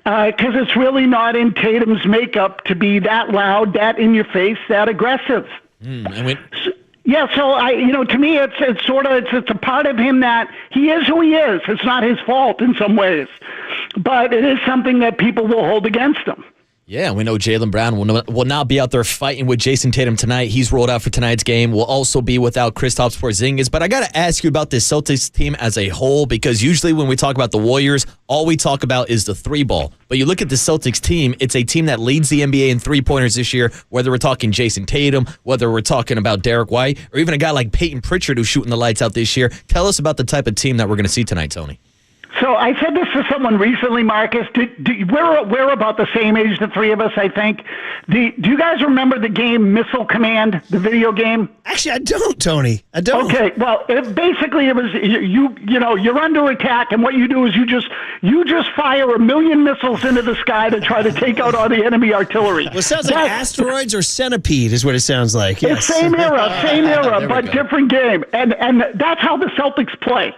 Speaker 14: because it's really not in Tatum's makeup to be that loud, that in your face, that aggressive. Yeah, so to me, it's a part of him that he is who he is. It's not his fault in some ways, but it is something that people will hold against him.
Speaker 4: Yeah, we know Jaylen Brown will not be out there fighting with Jason Tatum tonight. He's rolled out for tonight's game. We'll also be without Kristaps Porzingis. But I got to ask you about this Celtics team as a whole, because usually when we talk about the Warriors, all we talk about is the 3-ball. But you look at the Celtics team, it's a team that leads the NBA in 3-pointers this year, whether we're talking Jason Tatum, whether we're talking about Derek White, or even a guy like Peyton Pritchard who's shooting the lights out this year. Tell us about the type of team that we're going to see tonight, Tony.
Speaker 14: So I said this to someone recently, Marcus. We're about the same age, the three of us, I think. Do you guys remember the game Missile Command, the video game?
Speaker 3: Actually, I don't, Tony. I don't.
Speaker 14: Okay, well, it was you're under attack, and what you do is you just fire 1 million missiles into the sky to try to take out all the enemy artillery.
Speaker 3: Well, it sounds like Asteroids or Centipede is what it sounds like. Yes.
Speaker 14: It's same era, but different game, and that's how the Celtics play.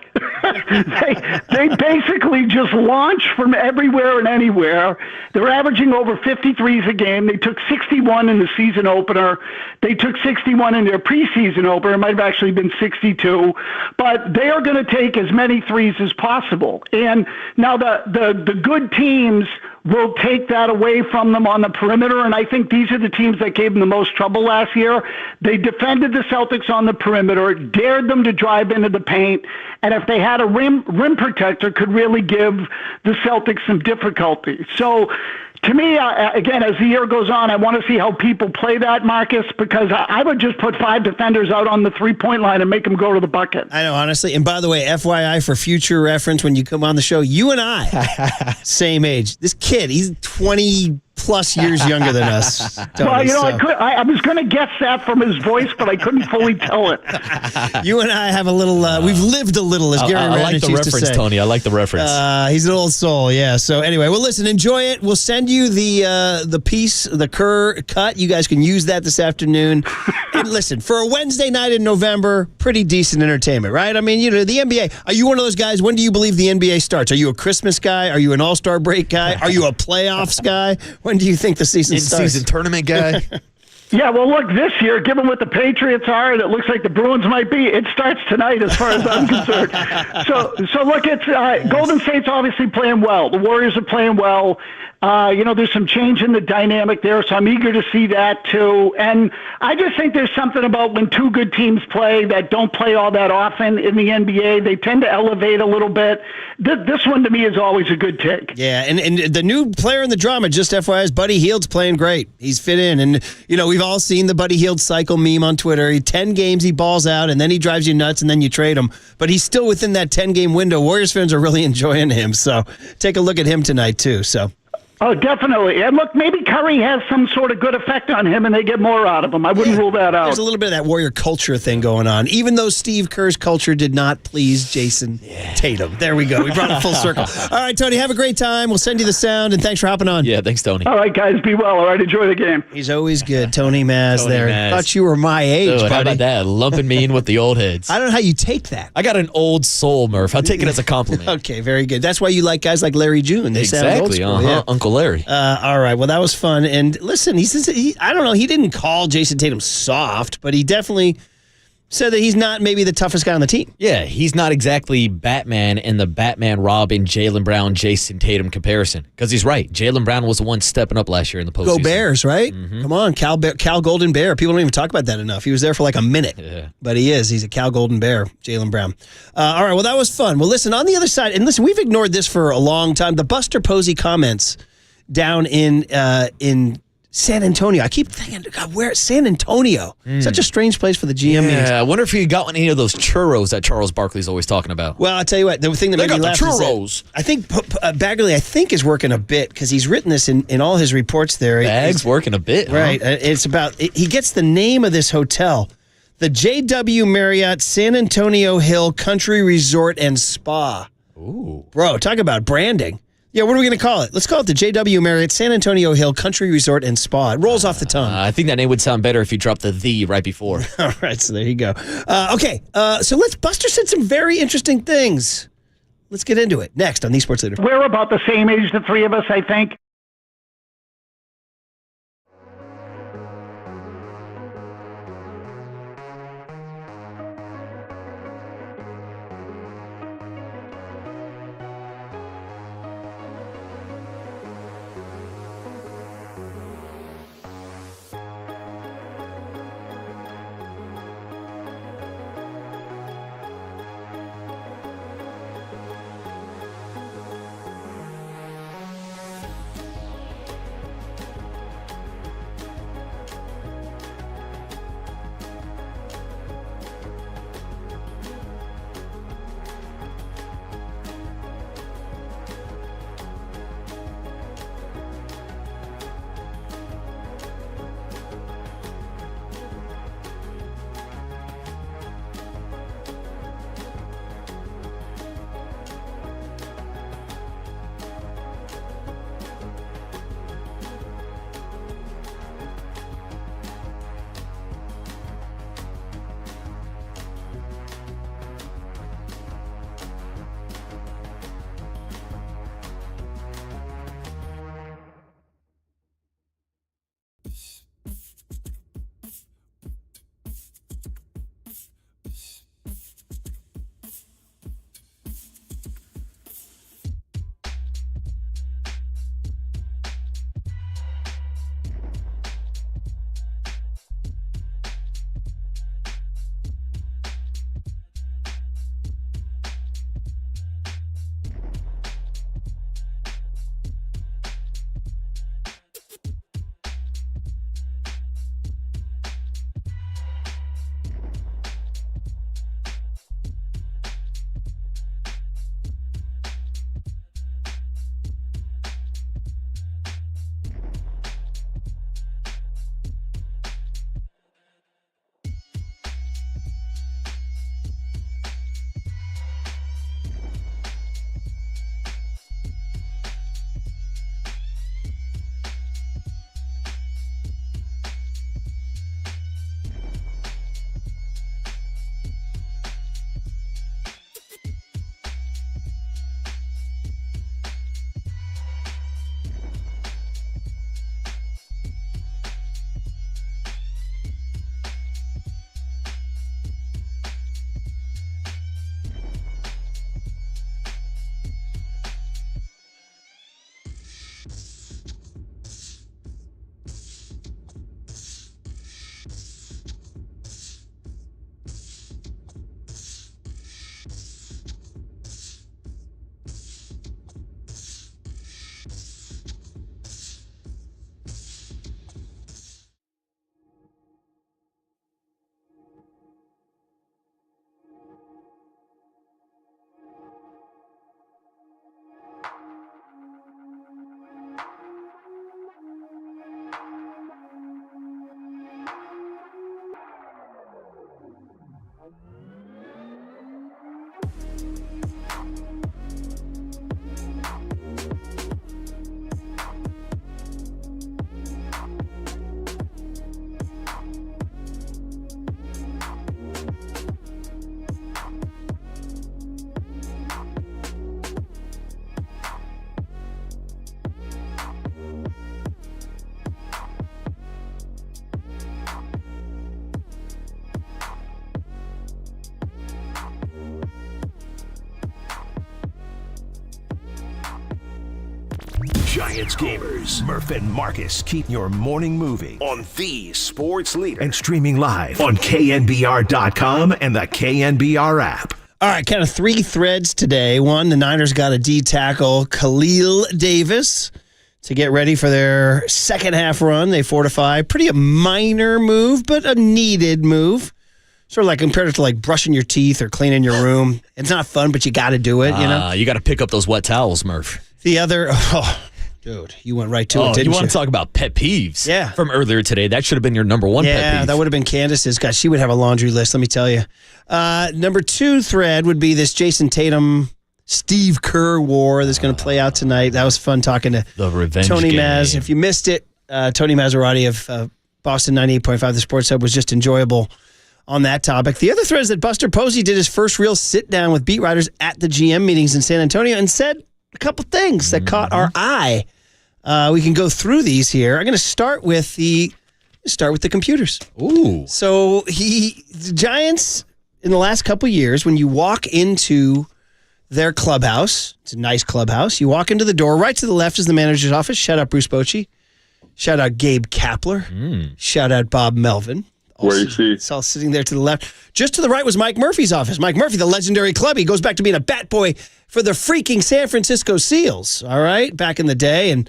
Speaker 14: They basically just launch from everywhere and anywhere. They're averaging over 53s a game. They took 61 in the season opener. They took 61 in their preseason opener. It might have actually been 62. But they are going to take as many threes as possible. And now the good teams will take that away from them on the perimeter, and I think these are the teams that gave them the most trouble last year. They defended the Celtics on the perimeter, dared them to drive into the paint, and if they had a rim protector, could really give the Celtics some difficulty. So To me, again, as the year goes on, I want to see how people play that, Marcus, because I would just put 5 defenders out on the three-point line and make them go to the bucket.
Speaker 3: I know, honestly. And by the way, FYI, for future reference, when you come on the show, you and I, same age. This kid, he's 20-plus years younger than us. Tony,
Speaker 14: well, you know, I was going to guess that from his voice, but I couldn't fully tell it.
Speaker 3: You and I have a little, we've lived a little, as Gary
Speaker 4: I like the
Speaker 3: used to
Speaker 4: reference,
Speaker 3: say.
Speaker 4: Tony. I like the reference.
Speaker 3: He's an old soul, yeah. So anyway, well, listen, enjoy it. We'll send you the piece, the Kerr cut. You guys can use that this afternoon. And listen, for a Wednesday night in November, pretty decent entertainment, right? I mean, you know, the NBA. Are you one of those guys? When do you believe the NBA starts? Are you a Christmas guy? Are you an All-Star break guy? Are you a playoffs guy? When do you think the season starts?
Speaker 4: In-season tournament guy?
Speaker 14: Yeah, well, look, this year, given what the Patriots are, and it looks like the Bruins might be, it starts tonight as far as I'm concerned. So look, it's Golden State's obviously playing well. The Warriors are playing well. You know, there's some change in the dynamic there, so I'm eager to see that too. And I just think there's something about when two good teams play that don't play all that often in the NBA. They tend to elevate a little bit. This one, to me, is always a good take.
Speaker 3: Yeah, and the new player in the drama, just FYI, is Buddy Hield's playing great. He's fit in. And, you know, we've all seen the Buddy Hield cycle meme on Twitter. 10 games, he balls out, and then he drives you nuts, and then you trade him. But he's still within that 10-game window. Warriors fans are really enjoying him. So take a look at him tonight, too. So.
Speaker 14: Oh, definitely. And look, maybe Curry has some sort of good effect on him and they get more out of him. I wouldn't rule that out.
Speaker 3: There's a little bit of that Warrior culture thing going on, even though Steve Kerr's culture did not please Jason Tatum. There we go. We brought it full circle. All right, Tony, have a great time. We'll send you the sound, and thanks for hopping on.
Speaker 4: Yeah, thanks, Tony.
Speaker 14: All right, guys, be well. All right, enjoy the game.
Speaker 3: He's always good. Tony Maz there.
Speaker 4: Maz.
Speaker 3: Thought you were my age,
Speaker 4: Dude,
Speaker 3: buddy.
Speaker 4: how about that? Lumping me in with the old heads.
Speaker 3: I don't know how you take that.
Speaker 4: I got an old soul, Murph. I'll take it as a compliment.
Speaker 3: Okay, very good. That's why you like guys like Larry June. They sound old
Speaker 4: Exactly.
Speaker 3: school. Yeah.
Speaker 4: Uncle Larry.
Speaker 3: All right. Well, that was fun. And listen, I don't know. He didn't call Jason Tatum soft, but he definitely said that he's not maybe the toughest guy on the team.
Speaker 4: Yeah, he's not exactly Batman in the Batman Robin, Jaylen Brown, Jason Tatum comparison. Because he's right. Jaylen Brown was the one stepping up last year in the postseason.
Speaker 3: Go Bears, right? Mm-hmm. Come on, Cal Golden Bear. People don't even talk about that enough. He was there for like a minute.
Speaker 4: Yeah.
Speaker 3: But he is. He's a Cal Golden Bear, Jaylen Brown. All right, well, that was fun. Well, listen, on the other side, and listen, we've ignored this for a long time. The Buster Posey comments down in San Antonio. I keep thinking, God, where? San Antonio. Such a strange place for the GM meetings.
Speaker 4: Yeah, I wonder if he got any of those churros that Charles Barkley's always talking about.
Speaker 3: Well, I'll tell you what, the thing that made me laugh is that I think Bagley, is working a bit because he's written this in all his reports there.
Speaker 4: Bag's working a bit,
Speaker 3: right?
Speaker 4: Huh?
Speaker 3: It's about, he gets the name of this hotel, the JW Marriott San Antonio Hill Country Resort and Spa.
Speaker 4: Ooh.
Speaker 3: Bro, talk about branding. Yeah, what are we going to call it? Let's call it the JW Marriott San Antonio Hill Country Resort and Spa. It rolls off the tongue.
Speaker 4: I think that name would sound better if you dropped the right before.
Speaker 3: All right, so there you go. Okay, so Buster said some very interesting things. Let's get into it next on the Sports Leader.
Speaker 14: We're about the same age, the three of us, I think.
Speaker 1: Giants gamers, Murph and Marcus keep your morning moving on the sports leader and streaming live on KNBR.com and the KNBR app.
Speaker 3: All right, kind of three threads today. One, the Niners got a D tackle, Khalil Davis, to get ready for their second half run. They fortify. Pretty a minor move, but a needed move. Sort of like compared it to like brushing your teeth or cleaning your room. It's not fun, but you got to do it, you know?
Speaker 4: You got to pick up those wet towels, Murph.
Speaker 3: The other, dude, you went right to it, didn't
Speaker 4: you want to talk about pet peeves?
Speaker 3: Yeah.
Speaker 4: From earlier today. That should have been your number one pet peeve.
Speaker 3: Yeah, that would have been Candace's. Gosh, she would have a laundry list, let me tell you. Number two thread would be this Jason Tatum, Steve Kerr war that's going to play out tonight. That was fun talking to
Speaker 4: the revenge
Speaker 3: Tony
Speaker 4: game.
Speaker 3: Maz. If you missed it, Tony Maserati of Boston 98.5, the Sports Hub, was just enjoyable on that topic. The other thread is that Buster Posey did his first real sit-down with beat writers at the GM meetings in San Antonio and said a couple things that caught our eye. We can go through these here. I'm going to start with the computers.
Speaker 4: Ooh.
Speaker 3: So the Giants, in the last couple years, when you walk into their clubhouse, it's a nice clubhouse, you walk into the door, right to the left is the manager's office. Shout out Bruce Bochy. Shout out Gabe Kapler. Shout out Bob Melvin.
Speaker 7: Where you see?
Speaker 3: It's all sitting there to the left. Just to the right was Mike Murphy's office. Mike Murphy, the legendary club. He goes back to being a bat boy for the freaking San Francisco Seals, all right, back in the day. And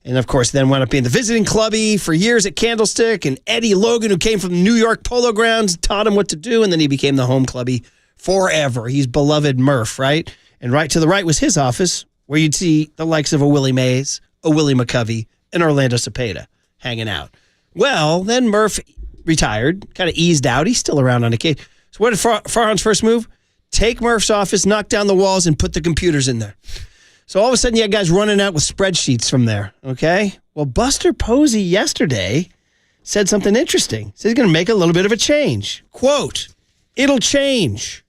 Speaker 3: of course, then wound up being the visiting clubby for years at Candlestick. And Eddie Logan, who came from the New York Polo Grounds, taught him what to do. And then he became the home clubby forever. He's beloved Murph, right? And right to the right was his office, where you'd see the likes of a Willie Mays, a Willie McCovey, and Orlando Cepeda hanging out. Well, then Murph retired, kind of eased out. He's still around on occasion. So what did Farhan's first move? Take Murph's office, knock down the walls, and put the computers in there. So all of a sudden, you had guys running out with spreadsheets from there, okay? Well, Buster Posey yesterday said something interesting. Said he's going to make a little bit of a change. Quote, "It'll change,"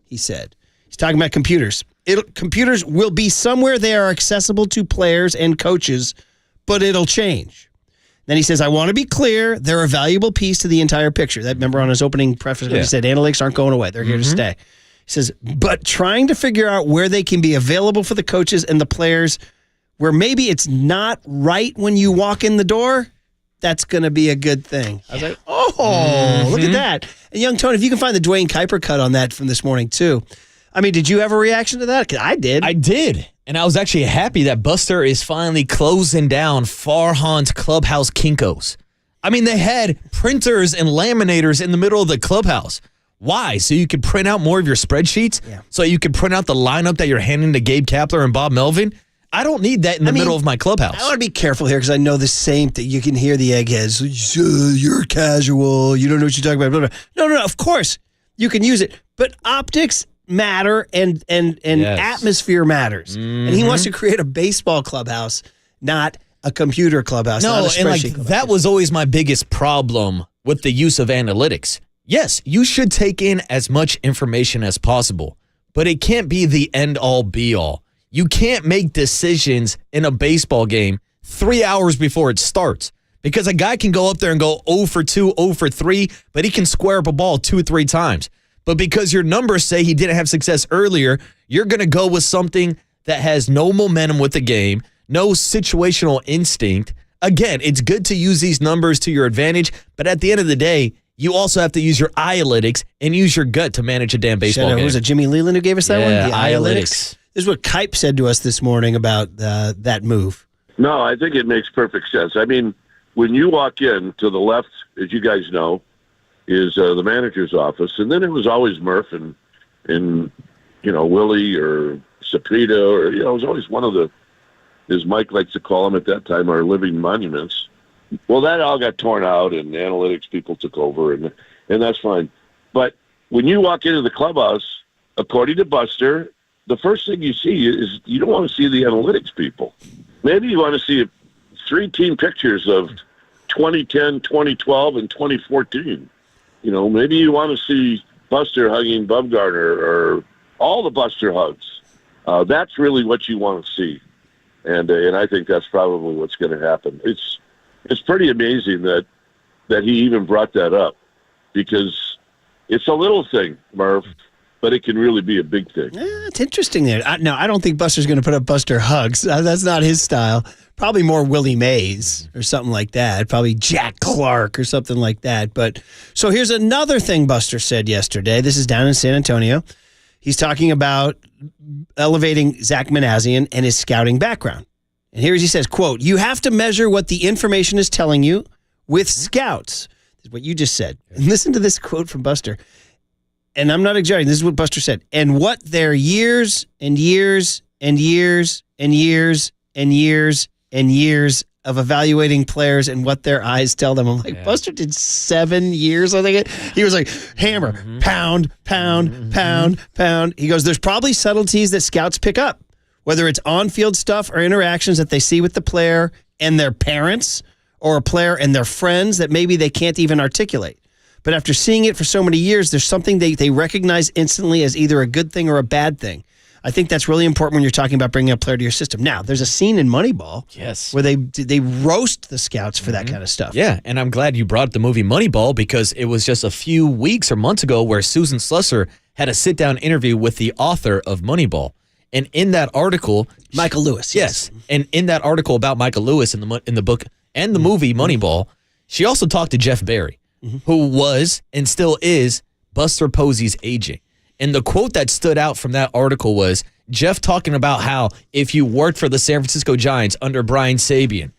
Speaker 3: he said. He's talking about computers. Computers will be somewhere they are accessible to players and coaches, but it'll change. Then he says, "I want to be clear, they're a valuable piece to the entire picture." That, remember on his opening preface, he said, analytics aren't going away. They're here to stay. He says, "But trying to figure out where they can be available for the coaches and the players, where maybe it's not right when you walk in the door, that's going to be a good thing." I was like, look at that. And young Tony, if you can find the Dwayne Kuiper cut on that from this morning too. I mean, did you have a reaction to that? 'Cause I did.
Speaker 4: I did. And I was actually happy that Buster is finally closing down Farhan's clubhouse Kinkos. I mean, they had printers and laminators in the middle of the clubhouse. Why? So you could print out more of your spreadsheets? Yeah. So you could print out the lineup that you're handing to Gabe Kapler and Bob Melvin? I don't need that in the middle of my clubhouse.
Speaker 3: I want to be careful here because I know the same thing. You can hear the eggheads. You're casual. You don't know what you're talking about. Blah, blah. No. Of course, you can use it. But optics matter and atmosphere matters. And he wants to create a baseball clubhouse, not a computer clubhouse.
Speaker 4: No,
Speaker 3: not a
Speaker 4: and like
Speaker 3: clubhouse.
Speaker 4: that was always my biggest problem with the use of analytics. Yes, you should take in as much information as possible, but it can't be the end-all, be-all. You can't make decisions in a baseball game 3 hours before it starts because a guy can go up there and go 0 for 2, 0 for 3, but he can square up a ball 2 or 3 times. But because your numbers say he didn't have success earlier, you're going to go with something that has no momentum with the game, no situational instinct. Again, it's good to use these numbers to your advantage, but at the end of the day, you also have to use your analytics and use your gut to manage a damn baseball game.
Speaker 3: Was it Jimmy Leland who gave us that one?
Speaker 4: Yeah,
Speaker 3: The analytics. This is what Kipe said to us this morning about that move.
Speaker 7: No, I think it makes perfect sense. I mean, when you walk in to the left, as you guys know, is the manager's office, and then it was always Murph and Willie or Cepeda, or it was always one of the, as Mike likes to call them at that time, our living monuments. Well, that all got torn out, and analytics people took over, and that's fine. But when you walk into the clubhouse, according to Buster, the first thing you see is you don't want to see the analytics people. Maybe you want to see 3 team pictures of 2010, 2012, and 2014. Maybe you want to see Buster hugging Bumgarner or all the Buster hugs. That's really what you want to see. And I think that's probably what's going to happen. It's pretty amazing that he even brought that up, because it's a little thing, Murph, but it can really be a big thing.
Speaker 3: It's interesting there. I don't think Buster's going to put up Buster hugs. That's not his style. Probably more Willie Mays or something like that. Probably Jack Clark or something like that. But so here's another thing Buster said yesterday. This is down in San Antonio. He's talking about elevating Zach Manassian and his scouting background. And here he says, quote, "You have to measure what the information is telling you with scouts." This is what you just said. And listen to this quote from Buster. And I'm not exaggerating. This is what Buster said. "And what their years and years and years and years and years and years of evaluating players and what their eyes tell them." I'm like, Buster did 7 years, I think. He was like, hammer, pound, pound, pound, pound. He goes, "There's probably subtleties that scouts pick up, whether it's on-field stuff or interactions that they see with the player and their parents, or a player and their friends that maybe they can't even articulate. But after seeing it for so many years, there's something they recognize instantly as either a good thing or a bad thing. I think that's really important when you're talking about bringing a player to your system." Now, there's a scene in Moneyball where they roast the scouts for that kind of stuff.
Speaker 4: Yeah, and I'm glad you brought up the movie Moneyball, because it was just a few weeks or months ago where Susan Slusser had a sit-down interview with the author of Moneyball. And in that article,
Speaker 3: Michael Lewis.
Speaker 4: Yes. And in that article about Michael Lewis in the book and the movie Moneyball, she also talked to Jeff Barry, who was and still is Buster Posey's agent. And the quote that stood out from that article was Jeff talking about how if you worked for the San Francisco Giants under Brian Sabean,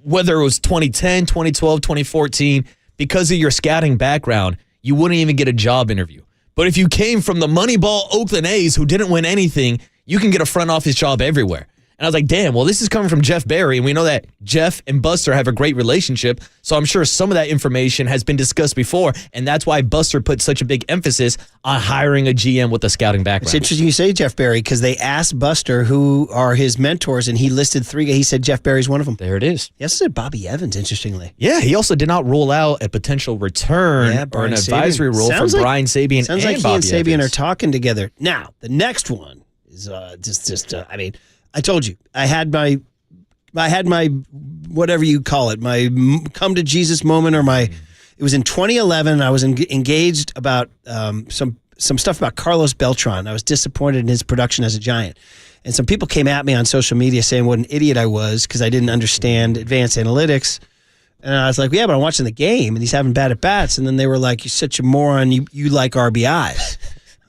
Speaker 4: whether it was 2010, 2012, 2014, because of your scouting background, you wouldn't even get a job interview. But if you came from the Moneyball Oakland A's, who didn't win anything, you can get a front office job everywhere. And I was like, damn, well, this is coming from Jeff Barry, and we know that Jeff and Buster have a great relationship, so I'm sure some of that information has been discussed before, and that's why Buster put such a big emphasis on hiring a GM with a scouting background.
Speaker 3: It's interesting you say Jeff Barry, because they asked Buster who are his mentors, and he listed 3. He said Jeff Barry's one of them.
Speaker 4: There it is.
Speaker 3: He also said Bobby Evans, interestingly.
Speaker 4: Yeah, he also did not rule out a potential return or an advisory role from Brian Sabean and Bobby Evans.
Speaker 3: Sounds like he and Sabean are talking together. Now, the next one is I mean, I told you, I had my whatever you call it, my come to Jesus moment, or it was in 2011. I was engaged about some stuff about Carlos Beltran. I was disappointed in his production as a Giant. And some people came at me on social media saying what an idiot I was because I didn't understand advanced analytics. And I was like, yeah, but I'm watching the game and he's having bad at-bats. And then they were like, you're such a moron. You like RBIs.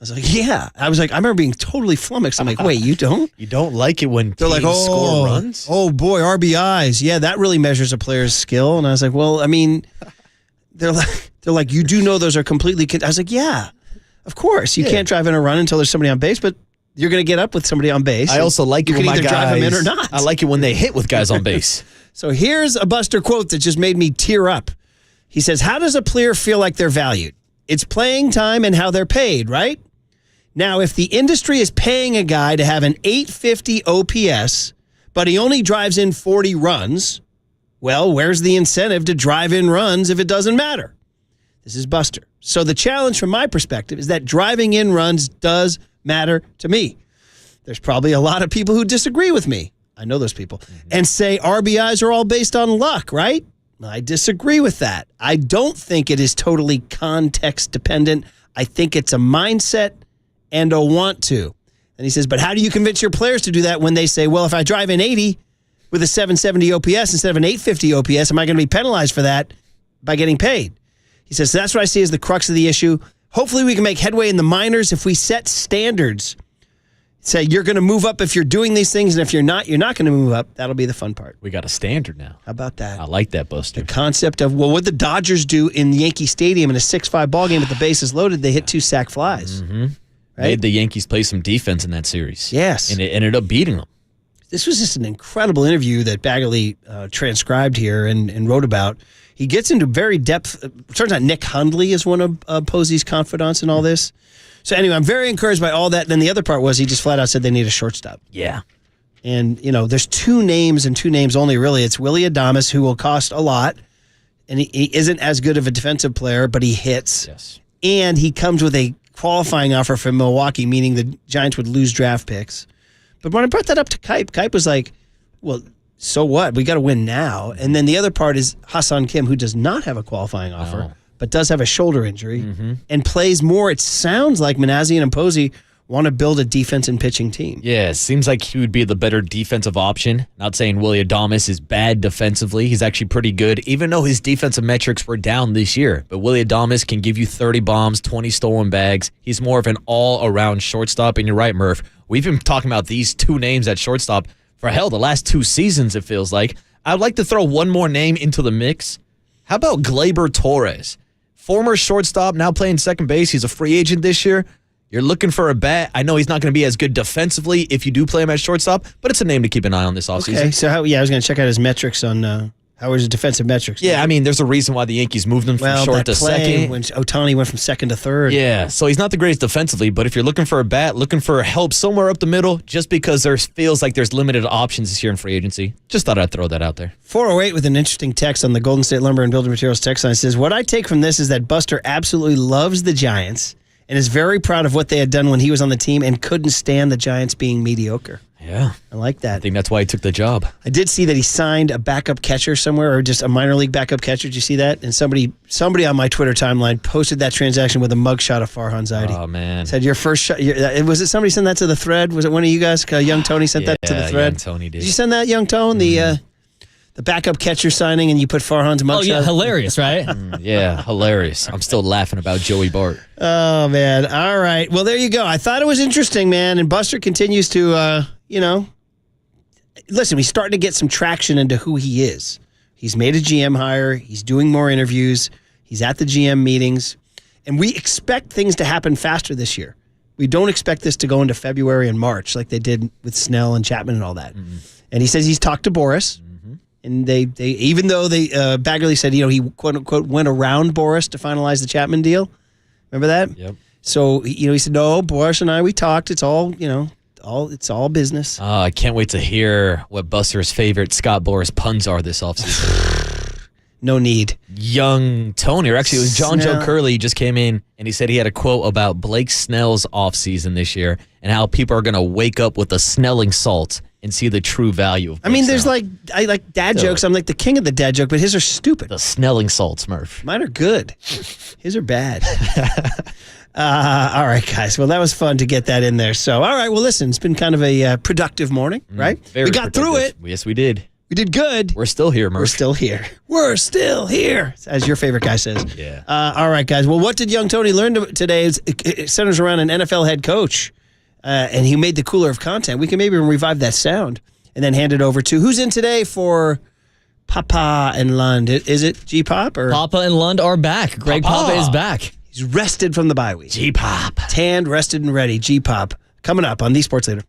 Speaker 3: I was like, yeah. I remember being totally flummoxed. I'm like, wait, you don't?
Speaker 4: You don't like it when
Speaker 3: they're like,
Speaker 4: score runs?
Speaker 3: Oh, boy, RBIs. Yeah, that really measures a player's skill. And I was like, well, I mean, they're like, you do know those are completely. I was like, yeah, of course. You can't drive in a run until there's somebody on base, but you're going to get up with somebody on base.
Speaker 4: I also like it when my guys
Speaker 3: drive them in or not.
Speaker 4: I like it when they hit with guys on base.
Speaker 3: So here's a Buster quote that just made me tear up. He says, how does a player feel like they're valued? It's playing time and how they're paid, right? Now, if the industry is paying a guy to have an 850 OPS, but he only drives in 40 runs, well, where's the incentive to drive in runs if it doesn't matter? This is Buster. So the challenge from my perspective is that driving in runs does matter to me. There's probably a lot of people who disagree with me. I know those people. And say RBIs are all based on luck, right? I disagree with that. I don't think it is totally context dependent. I think it's a mindset and a want to. And he says, but how do you convince your players to do that when they say, well, if I drive in 80, with a 770 OPS instead of an 850 OPS? Am I going to be penalized for that by getting paid? He says, so that's what I see as the crux of the issue. Hopefully we can make headway in the minors if we set standards. Say you're going to move up if you're doing these things, and if you're not going to move up. That'll be the fun part.
Speaker 4: We got a standard now.
Speaker 3: How about that?
Speaker 4: I like that, Buster.
Speaker 3: The concept of, well, what the Dodgers do in Yankee Stadium in a 6-5 ball game with the bases loaded, they hit 2 sac flies.
Speaker 4: Mm-hmm.
Speaker 3: Right?
Speaker 4: Made the Yankees play some defense in that series.
Speaker 3: Yes.
Speaker 4: And it ended up beating them.
Speaker 3: This was just an incredible interview that Bagley transcribed here and wrote about. He gets into very depth. Turns out Nick Hundley is one of Posey's confidants in all this. So anyway, I'm very encouraged by all that. Then the other part was he just flat out said they need a shortstop.
Speaker 4: Yeah.
Speaker 3: And, there's 2 names and 2 names only, really. It's Willie Adames, who will cost a lot. And he isn't as good of a defensive player, but he hits.
Speaker 4: Yes.
Speaker 3: And he comes with a qualifying offer from Milwaukee, meaning the Giants would lose draft picks. But when I brought that up to Kipe was like, well, so what? We got to win now. And then the other part is Hassan Kim, who does not have a qualifying offer, but does have a shoulder injury and plays more. It sounds like Manassian and Posey want to build a defense and pitching team.
Speaker 4: Yeah, it seems like he would be the better defensive option. Not saying Willie Adames is bad defensively. He's actually pretty good, even though his defensive metrics were down this year. But Willie Adames can give you 30 bombs, 20 stolen bags. He's more of an all-around shortstop. And you're right, Murph. We've been talking about these 2 names at shortstop for, hell, the last 2 seasons, it feels like. I'd like to throw one more name into the mix. How about Gleyber Torres? Former shortstop, now playing second base. He's a free agent this year. You're looking for a bat. I know he's not going to be as good defensively if you do play him at shortstop, but it's a name to keep an eye on this offseason.
Speaker 3: Okay, so I was going to check out his metrics on how his defensive metrics.
Speaker 4: Yeah, I mean, there's a reason why the Yankees moved him from short to second.
Speaker 3: When Ohtani went from second to third.
Speaker 4: Yeah, so he's not the greatest defensively, but if you're looking for a bat, looking for help somewhere up the middle, just because there feels like there's limited options this year in free agency, just thought I'd throw that out there.
Speaker 3: 408 with an interesting text on the Golden State Lumber and Building Materials text line says, what I take from this is that Buster absolutely loves the Giants and is very proud of what they had done when he was on the team and couldn't stand the Giants being mediocre.
Speaker 4: Yeah.
Speaker 3: I like that.
Speaker 4: I think that's why he took the job.
Speaker 3: I did see that he signed a backup catcher somewhere, or just a minor league backup catcher. Did you see that? And somebody on my Twitter timeline posted that transaction with a mugshot of Farhan Zaidi.
Speaker 4: Oh, man.
Speaker 3: Said your first shot. Was it somebody sent that to the thread? Was it one of you guys? Young Tony sent that to the thread?
Speaker 4: Young Tony did.
Speaker 3: Did you send that, Young Tone? The backup catcher signing, and you put Farhan's mugshot?
Speaker 5: Oh, yeah, hilarious, right?
Speaker 4: Yeah, hilarious. I'm still laughing about Joey Bart.
Speaker 3: Oh, man. All right. Well, there you go. I thought it was interesting, man. And Buster continues to, listen, he's starting to get some traction into who he is. He's made a GM hire. He's doing more interviews. He's at the GM meetings. And we expect things to happen faster this year. We don't expect this to go into February and March like they did with Snell and Chapman and all that. Mm-hmm. And he says he's talked to Boris. And they even though Bagley said, he quote unquote went around Boris to finalize the Chapman deal. Remember that?
Speaker 4: Yep.
Speaker 3: So, he said, no, Boris and I, we talked. It's all, it's all business.
Speaker 4: Oh, I can't wait to hear what Buster's favorite Scott Boras puns are this offseason.
Speaker 3: No need.
Speaker 4: Young Tony, or actually it was John
Speaker 3: Snell.
Speaker 4: Joe Curley just came in and he said he had a quote about Blake Snell's offseason this year and how people are going to wake up with a Snelling salt and see the true value of Blake
Speaker 3: there's
Speaker 4: Snell.
Speaker 3: I like dad jokes. I'm like the king of the dad joke, but his are stupid.
Speaker 4: The Snelling salts, Murph.
Speaker 3: Mine are good. His are bad. All right, guys. Well, that was fun to get that in there. So, all right. Well, listen, it's been kind of a productive morning, right?
Speaker 4: Very
Speaker 3: we got through it.
Speaker 4: Yes, we did.
Speaker 3: We did good.
Speaker 4: We're still here, Murph.
Speaker 3: We're still here. We're still here, as your favorite guy says.
Speaker 4: Yeah.
Speaker 3: All right, guys. Well, what did young Tony learn today? It centers around an NFL head coach, and he made the cooler of content. We can maybe revive that sound and then hand it over to who's in today for Papa and Lund. Is it G-Pop? Or
Speaker 5: Papa and Lund are back. Greg Papa is back.
Speaker 3: He's rested from the bye week.
Speaker 4: G-Pop.
Speaker 3: Tanned, rested, and ready. G-Pop. Coming up on the Sports Leader.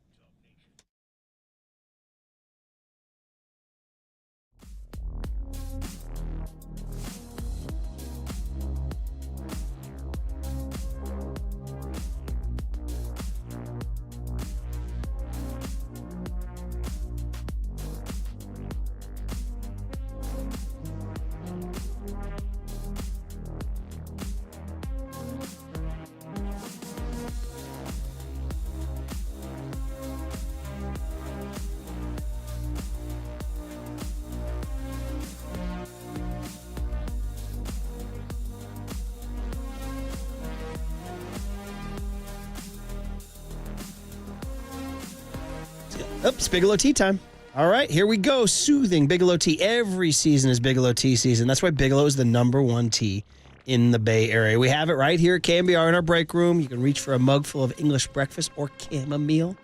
Speaker 3: Oops, Bigelow tea time. All right, here we go. Soothing Bigelow tea. Every season is Bigelow tea season. That's why Bigelow is the #1 tea in the Bay Area. We have it right here at KNBR in our break room. You can reach for a mug full of English breakfast or chamomile,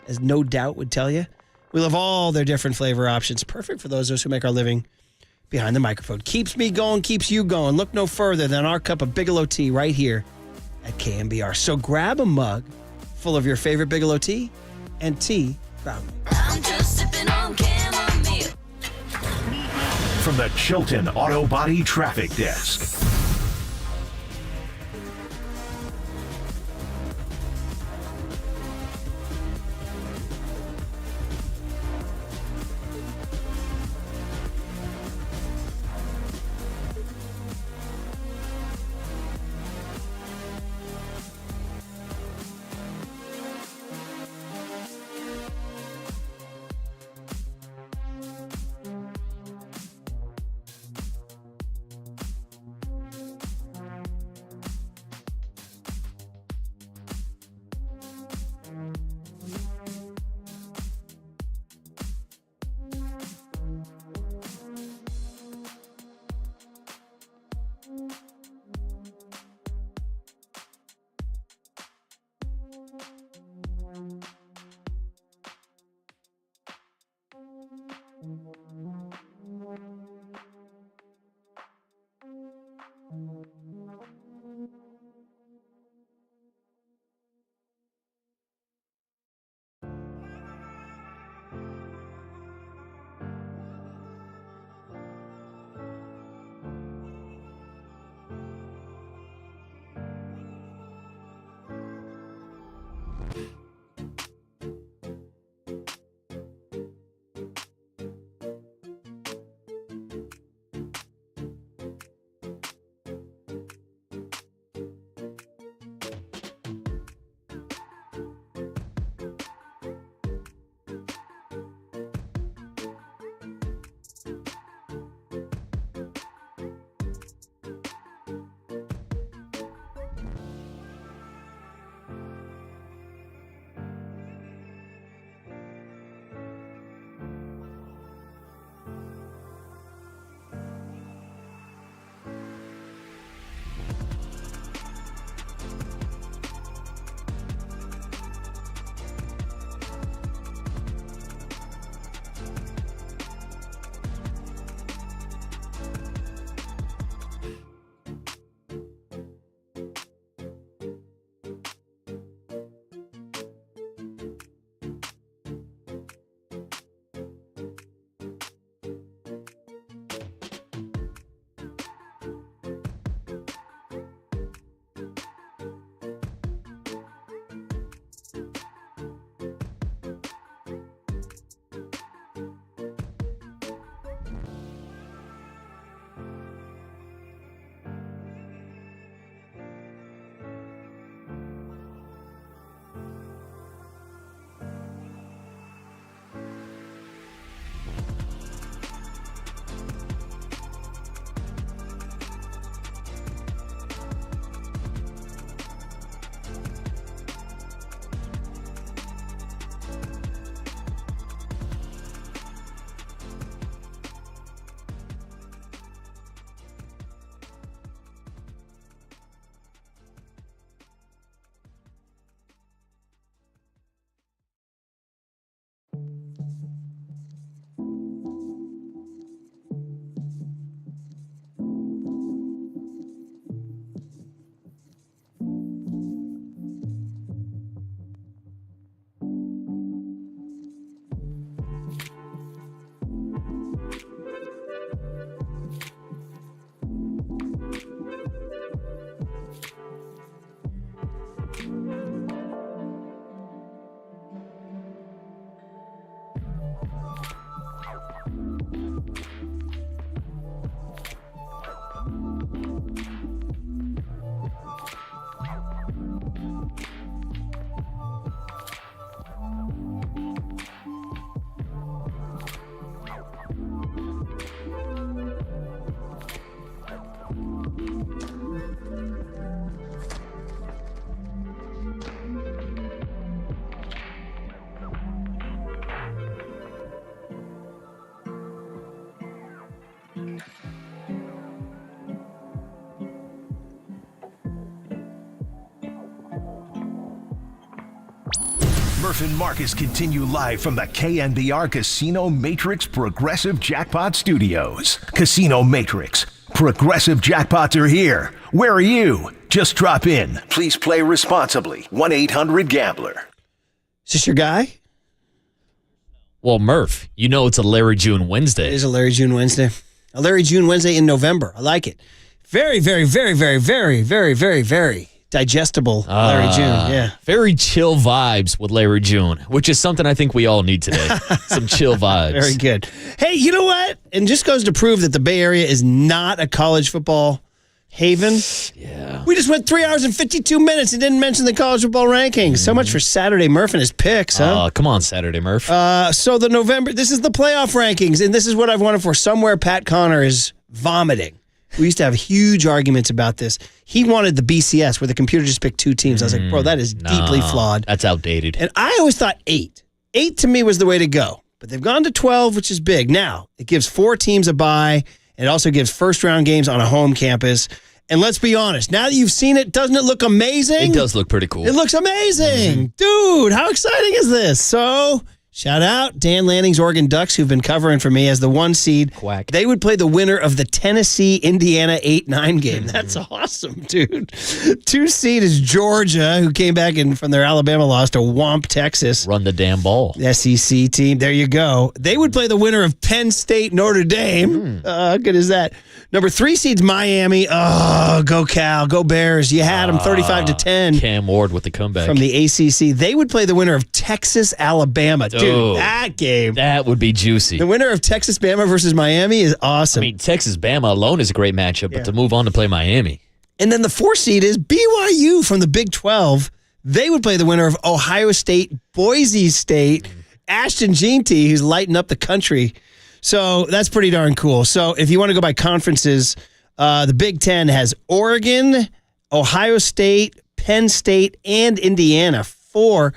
Speaker 3: as no doubt would tell you. We love all their different flavor options. Perfect for those of us who make our living behind the microphone. Keeps me going, keeps you going. Look no further than our cup of Bigelow tea right here at KNBR. So grab a mug full of your favorite Bigelow tea and tea proudly.
Speaker 8: I'm just sipping on chamomile.
Speaker 1: From the Chilton Auto Body Traffic Desk. Murph and Marcus continue live from the KNBR Casino Matrix Progressive Jackpot Studios. Casino Matrix. Progressive jackpots are here. Where are you? Just drop in. Please play responsibly. 1-800-GAMBLER.
Speaker 3: Is this your guy?
Speaker 4: Well, Murph, you know it's a Larry June Wednesday.
Speaker 3: It is a Larry June Wednesday. A Larry June Wednesday in November. I like it. Very, very, very, very, very, very, very, very digestible Larry June. Yeah.
Speaker 4: Very chill vibes with Larry June, which is something I think we all need today. Some chill vibes.
Speaker 3: Very good. Hey, you know what? And just goes to prove that the Bay Area is not a college football haven.
Speaker 4: Yeah.
Speaker 3: We just went 3 hours and 52 minutes and didn't mention the college football rankings. So much for Saturday Murph and his picks, huh?
Speaker 4: Come on, Saturday Murph.
Speaker 3: So the November, this is the playoff rankings, and this is what I've wanted for. Somewhere Pat Connor is vomiting. We used to have huge arguments about this. He wanted the BCS, where the computer just picked 2 teams. I was like, bro, that is deeply flawed.
Speaker 4: That's outdated.
Speaker 3: And I always thought 8. 8 to me was the way to go. But they've gone to 12, which is big. Now, it gives 4 teams a bye. It also gives first-round games on a home campus. And let's be honest, now that you've seen it, doesn't it look amazing?
Speaker 4: It does look pretty cool.
Speaker 3: It looks amazing. Dude, how exciting is this? So, shout out Dan Lanning's Oregon Ducks, who've been covering for me as the 1 seed.
Speaker 4: Quack.
Speaker 3: They would play the winner of the Tennessee-Indiana 8-9 game. That's awesome, dude. 2 seed is Georgia, who came back in from their Alabama loss to whomp Texas.
Speaker 4: Run the damn ball.
Speaker 3: The SEC team. There you go. They would play the winner of Penn State Notre Dame. How good is that? Number 3 seed's Miami. Oh, go Cal. Go Bears. You had them 35-10.
Speaker 4: Cam Ward with the comeback.
Speaker 3: From the ACC. They would play the winner of Texas, Alabama. Dude, that game.
Speaker 4: That would be juicy.
Speaker 3: The winner of Texas, Bama versus Miami is awesome.
Speaker 4: I mean, Texas, Bama alone is a great matchup, but to move on to play Miami.
Speaker 3: And then the 4 seed is BYU from the Big 12. They would play the winner of Ohio State, Boise State, Ashton Jeanty, who's lighting up the country. So that's pretty darn cool. So if you want to go by conferences, the Big Ten has Oregon, Ohio State, Penn State, and Indiana. 4.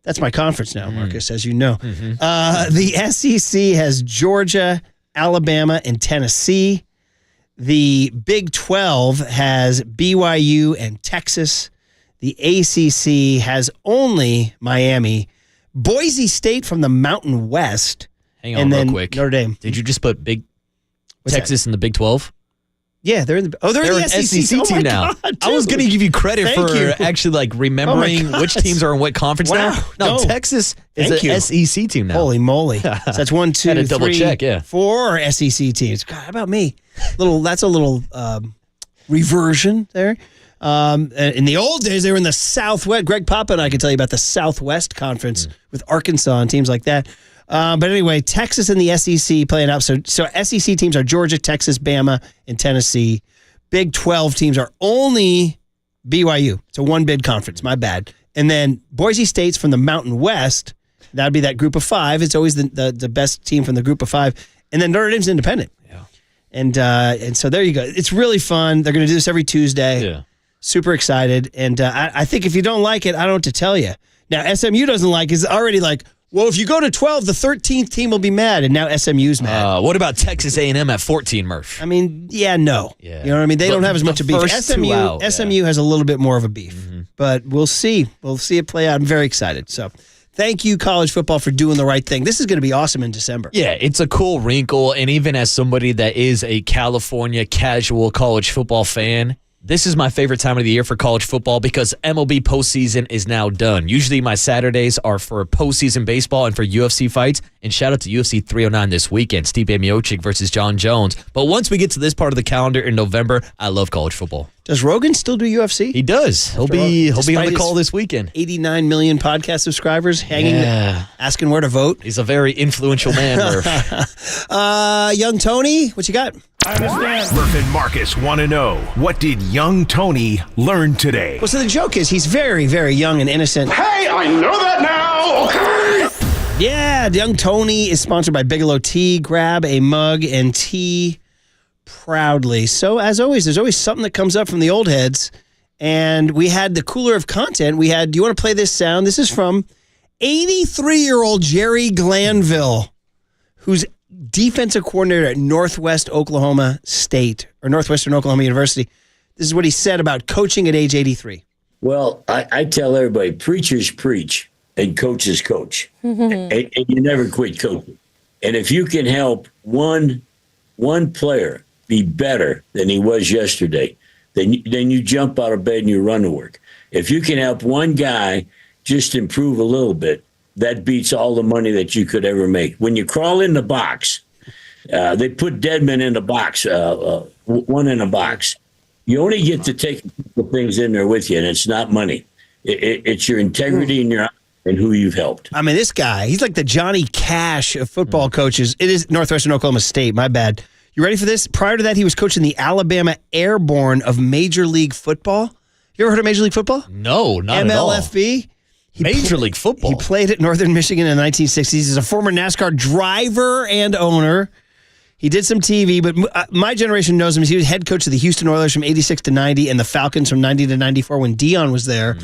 Speaker 3: That's my conference now, Marcus, as you know. The SEC has Georgia, Alabama, and Tennessee. The Big 12 has BYU and Texas. The ACC has only Miami. Boise State from the Mountain West.
Speaker 4: Hang on
Speaker 3: and
Speaker 4: real
Speaker 3: then
Speaker 4: quick.
Speaker 3: Notre Dame.
Speaker 4: Did you just put
Speaker 3: What's
Speaker 4: Texas in the Big 12?
Speaker 3: Yeah, they're in the
Speaker 4: They're
Speaker 3: in
Speaker 4: an
Speaker 3: the
Speaker 4: SEC
Speaker 3: Oh
Speaker 4: team
Speaker 3: my
Speaker 4: now.
Speaker 3: God,
Speaker 4: I was
Speaker 3: dude.
Speaker 4: going to give you credit
Speaker 3: Thank
Speaker 4: for
Speaker 3: you.
Speaker 4: actually like remembering
Speaker 3: God.
Speaker 4: which teams are in what conference
Speaker 3: Wow.
Speaker 4: now. No,
Speaker 3: No.
Speaker 4: Texas is
Speaker 3: Thank
Speaker 4: an
Speaker 3: you.
Speaker 4: SEC team now.
Speaker 3: Holy moly. So that's 1, 2,
Speaker 4: Had to double
Speaker 3: 3,
Speaker 4: check, yeah.
Speaker 3: 4 SEC teams. God, how about me? That's a little reversion there. In the old days, they were in the Southwest. Greg Papa and I can tell you about the Southwest Conference with Arkansas and teams like that. But anyway, Texas and the SEC playing out. So SEC teams are Georgia, Texas, Bama, and Tennessee. Big 12 teams are only BYU. It's a 1-bid conference. My bad. And then Boise State's from the Mountain West. That would be that group of 5. It's always the best team from the group of 5. And then Notre Dame's independent.
Speaker 4: Yeah.
Speaker 3: And so there you go. It's really fun. They're going to do this every Tuesday.
Speaker 4: Yeah.
Speaker 3: Super excited. And I think if you don't like it, I don't know what to tell you. Now, SMU doesn't like it. It's already like, well, if you go to 12, the 13th team will be mad. And now SMU's mad.
Speaker 4: What about Texas A&M at 14, Murph?
Speaker 3: I mean, no.
Speaker 4: Yeah.
Speaker 3: You know what I mean? They don't have as much of beef. SMU has a little bit more of a beef. But we'll see. We'll see it play out. I'm very excited. So thank you, college football, for doing the right thing. This is going to be awesome in December.
Speaker 4: Yeah, it's a cool wrinkle. And even as somebody that is a California casual college football fan, this is my favorite time of the year for college football because MLB postseason is now done. Usually my Saturdays are for postseason baseball and for UFC fights. And shout out to UFC 309 this weekend, Stipe Miocic versus John Jones. But once we get to this part of the calendar in November, I love college football.
Speaker 3: Does Rogan still do UFC?
Speaker 4: He does. He'll be on the call this weekend.
Speaker 3: 89 million podcast subscribers hanging, asking where to vote.
Speaker 4: He's a very influential man, Murph.
Speaker 3: Young Tony, what you got?
Speaker 1: I understand. Murph and Marcus want to know, what did young Tony learn today?
Speaker 3: Well, so the joke is he's very, very young and innocent.
Speaker 15: Hey, I know that now. Okay.
Speaker 3: Yeah, young Tony is sponsored by Bigelow Tea. Grab a mug and tea proudly. So as always, there's always something that comes up from the old heads. And we had the cooler of content. Do you want to play this sound? This is from 83-year-old Jerry Glanville, who's defensive coordinator at Northwestern Oklahoma University. This is what he said about coaching at age 83.
Speaker 16: Well, I tell everybody, preachers preach and coach is coach. And you never quit coaching. And if you can help one player be better than he was yesterday, then you jump out of bed and you run to work. If you can help one guy just improve a little bit, that beats all the money that you could ever make. When you crawl in the box, they put dead men in the box, one in a box. You only get to take a couple things in there with you, and it's not money. It's your integrity and who you've helped.
Speaker 3: I mean, this guy, he's like the Johnny Cash of football coaches. It is Northwestern Oklahoma State, my bad. You ready for this? Prior to that, he was coaching the Alabama Airborne of Major League Football. You ever heard of Major League Football?
Speaker 4: No, not at all.
Speaker 3: MLFB?
Speaker 4: Major League Football.
Speaker 3: He played at Northern Michigan in the 1960s. He's a former NASCAR driver and owner. He did some TV, but my generation knows him. He was head coach of the Houston Oilers from 86 to 90 and the Falcons from 90 to 94 when Dion was there.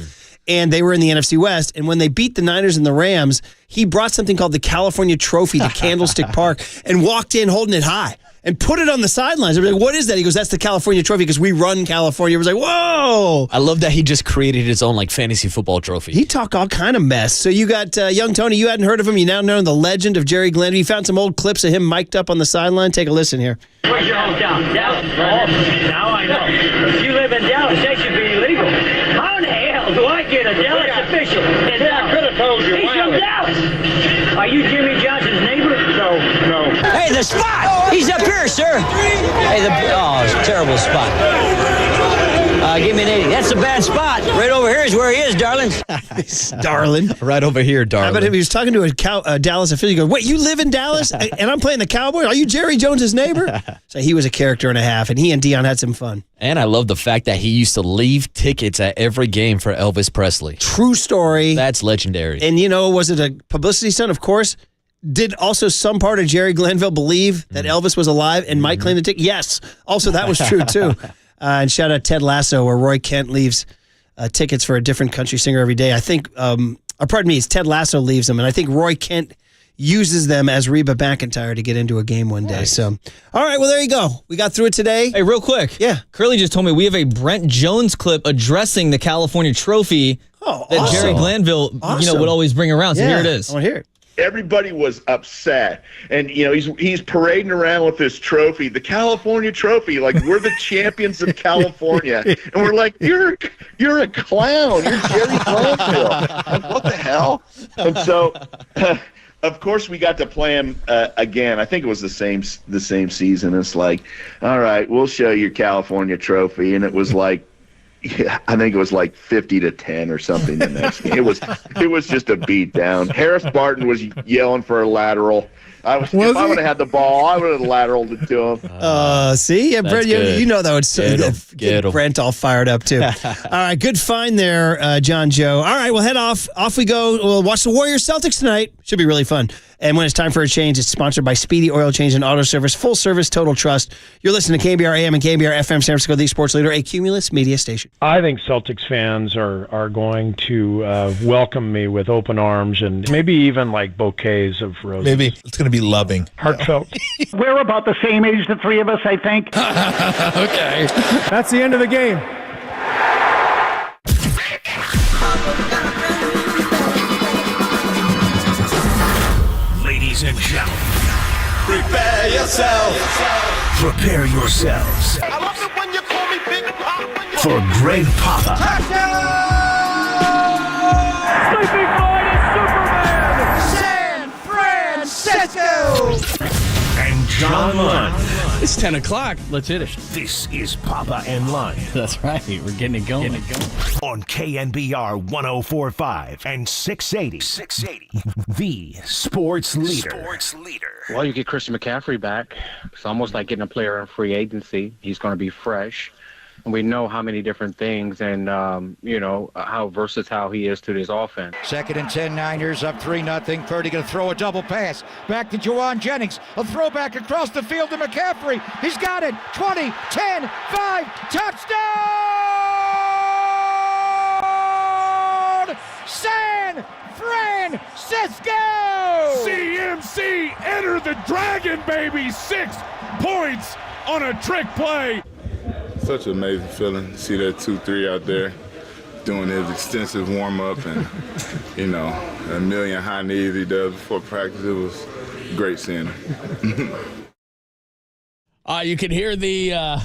Speaker 3: And they were in the NFC West. And when they beat the Niners and the Rams, he brought something called the California Trophy to Candlestick Park and walked in holding it high and put it on the sidelines. They were like, what is that? He goes, that's the California Trophy because we run California. It was like, whoa.
Speaker 4: I love that he just created his own fantasy football trophy.
Speaker 3: He talked all kind of mess. So you got young Tony. You hadn't heard of him. You now know the legend of Jerry Glanville. You found some old clips of him mic'd up on the sideline. Take a listen here.
Speaker 12: Where's your hometown? Dallas. Oh, now I know. If you live in Dallas, that should be illegal. How in the hell do I get a Dallas official in Dallas? I could have told you. He's from Dallas. Are you Jimmy Johnson's neighbor? No. Hey, the spot! He's up here, sir. Hey, it's a terrible spot. Give me an 80. That's a bad spot. Right over here is where he is, darling.
Speaker 3: Darling.
Speaker 4: Right over here, darling.
Speaker 3: But if he was talking to a Dallas official, he goes, wait, you live in Dallas and I'm playing the Cowboys? Are you Jerry Jones's neighbor? So he was a character and a half, and he and Dion had some fun.
Speaker 4: And I love the fact that he used to leave tickets at every game for Elvis Presley.
Speaker 3: True story.
Speaker 4: That's legendary.
Speaker 3: And, was it a publicity stunt? Of course. Did also some part of Jerry Glanville believe that Elvis was alive and might claim the ticket? Yes. Also, that was true, too. And shout out Ted Lasso, where Roy Kent leaves tickets for a different country singer every day. I think, it's Ted Lasso leaves them, and I think Roy Kent uses them as Reba McEntire to get into a game one day. So, all right, well, there you go. We got through it today.
Speaker 5: Hey, real quick.
Speaker 3: Yeah.
Speaker 5: Curly just told me we have a Brent Jones clip addressing the California Trophy that Jerry Glanville, would always bring around. So here it is.
Speaker 3: I want to hear it.
Speaker 21: Everybody was upset, and he's parading around with this trophy, the California Trophy, like we're the champions of California, and we're like, you're a clown, you're Jerry Glanville. Like, what the hell? And so, of course, we got to play him again. I think it was the same season. It's like, all right, we'll show you your California Trophy, and it was like. Yeah, I think it was like 50-10 or something the next game. It was just a beat down. Harris Barton was yelling for a lateral. If I would have had the ball, I would have lateraled it to him.
Speaker 3: See? Yeah, Brent, you know that would get Brent all fired up, too. All right, good find there, John Joe. All right, we'll head off. Off we go. We'll watch the Warriors Celtics tonight. Should be really fun. And when it's time for a change, it's sponsored by Speedy Oil Change and Auto Service. Full service, total trust. You're listening to KNBR AM and KNBR FM San Francisco, the sports leader, a Cumulus media station.
Speaker 13: I think Celtics fans are going to welcome me with open arms and maybe even like bouquets of roses.
Speaker 23: Maybe it's going to be loving.
Speaker 13: Heartfelt.
Speaker 14: We're about the same age, the three of us, I think.
Speaker 23: Okay.
Speaker 13: That's the end of the game.
Speaker 1: Ladies and gentlemen,
Speaker 15: Prepare yourself.
Speaker 1: prepare yourselves
Speaker 15: I love it when you call me Big Pop.
Speaker 1: for Greg Papa
Speaker 15: Sleeping Boy is Superman. San Francisco.
Speaker 1: and John Lund.
Speaker 24: It's 10 o'clock. Let's hit it.
Speaker 1: This is Papa and Lund
Speaker 24: That's right. We're getting it going.
Speaker 1: on KNBR 104.5 and 680. The sports leader.
Speaker 25: Well, you get Christian McCaffrey back. It's almost like getting a player in free agency. He's going to be fresh. And we know how many different things and, how versatile he is to this offense.
Speaker 26: 2nd and 10, Niners up 3-0. Purdy going to throw a double pass. Back to Juwan Jennings. A throwback across the field to McCaffrey. He's got it. 20, 10, 5, touchdown! San Francisco!
Speaker 20: CMC enter the Dragon, baby. 6 points on a trick play.
Speaker 9: Such an amazing feeling to see that 2-3 out there. doing his extensive warm-up and, a million high knees he does before practice. It was great seeing him.
Speaker 23: You can hear the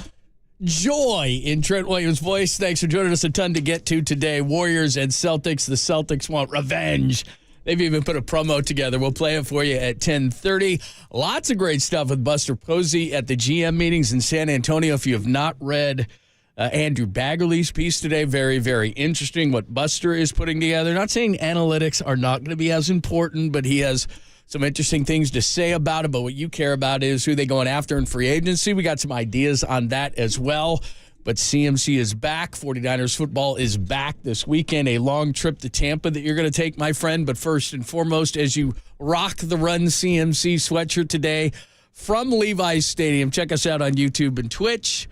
Speaker 23: joy in Trent Williams' voice. Thanks for joining us. A ton to get to today. Warriors and Celtics. The Celtics want revenge. They've even put a promo together. We'll play it for you at 10:30. Lots of great stuff with Buster Posey at the GM meetings in San Antonio. If you have not read Andrew Baggerly's piece today, very, very interesting what Buster is putting together. Not saying analytics are not going to be as important, but he has some interesting things to say about it. But what you care about is who they going after in free agency. We got some ideas on that as well. But CMC is back. 49ers football is back this weekend. A long trip to Tampa that you're going to take, my friend. But first and foremost, as you rock the Run CMC sweatshirt today from Levi's Stadium, check us out on YouTube and Twitch.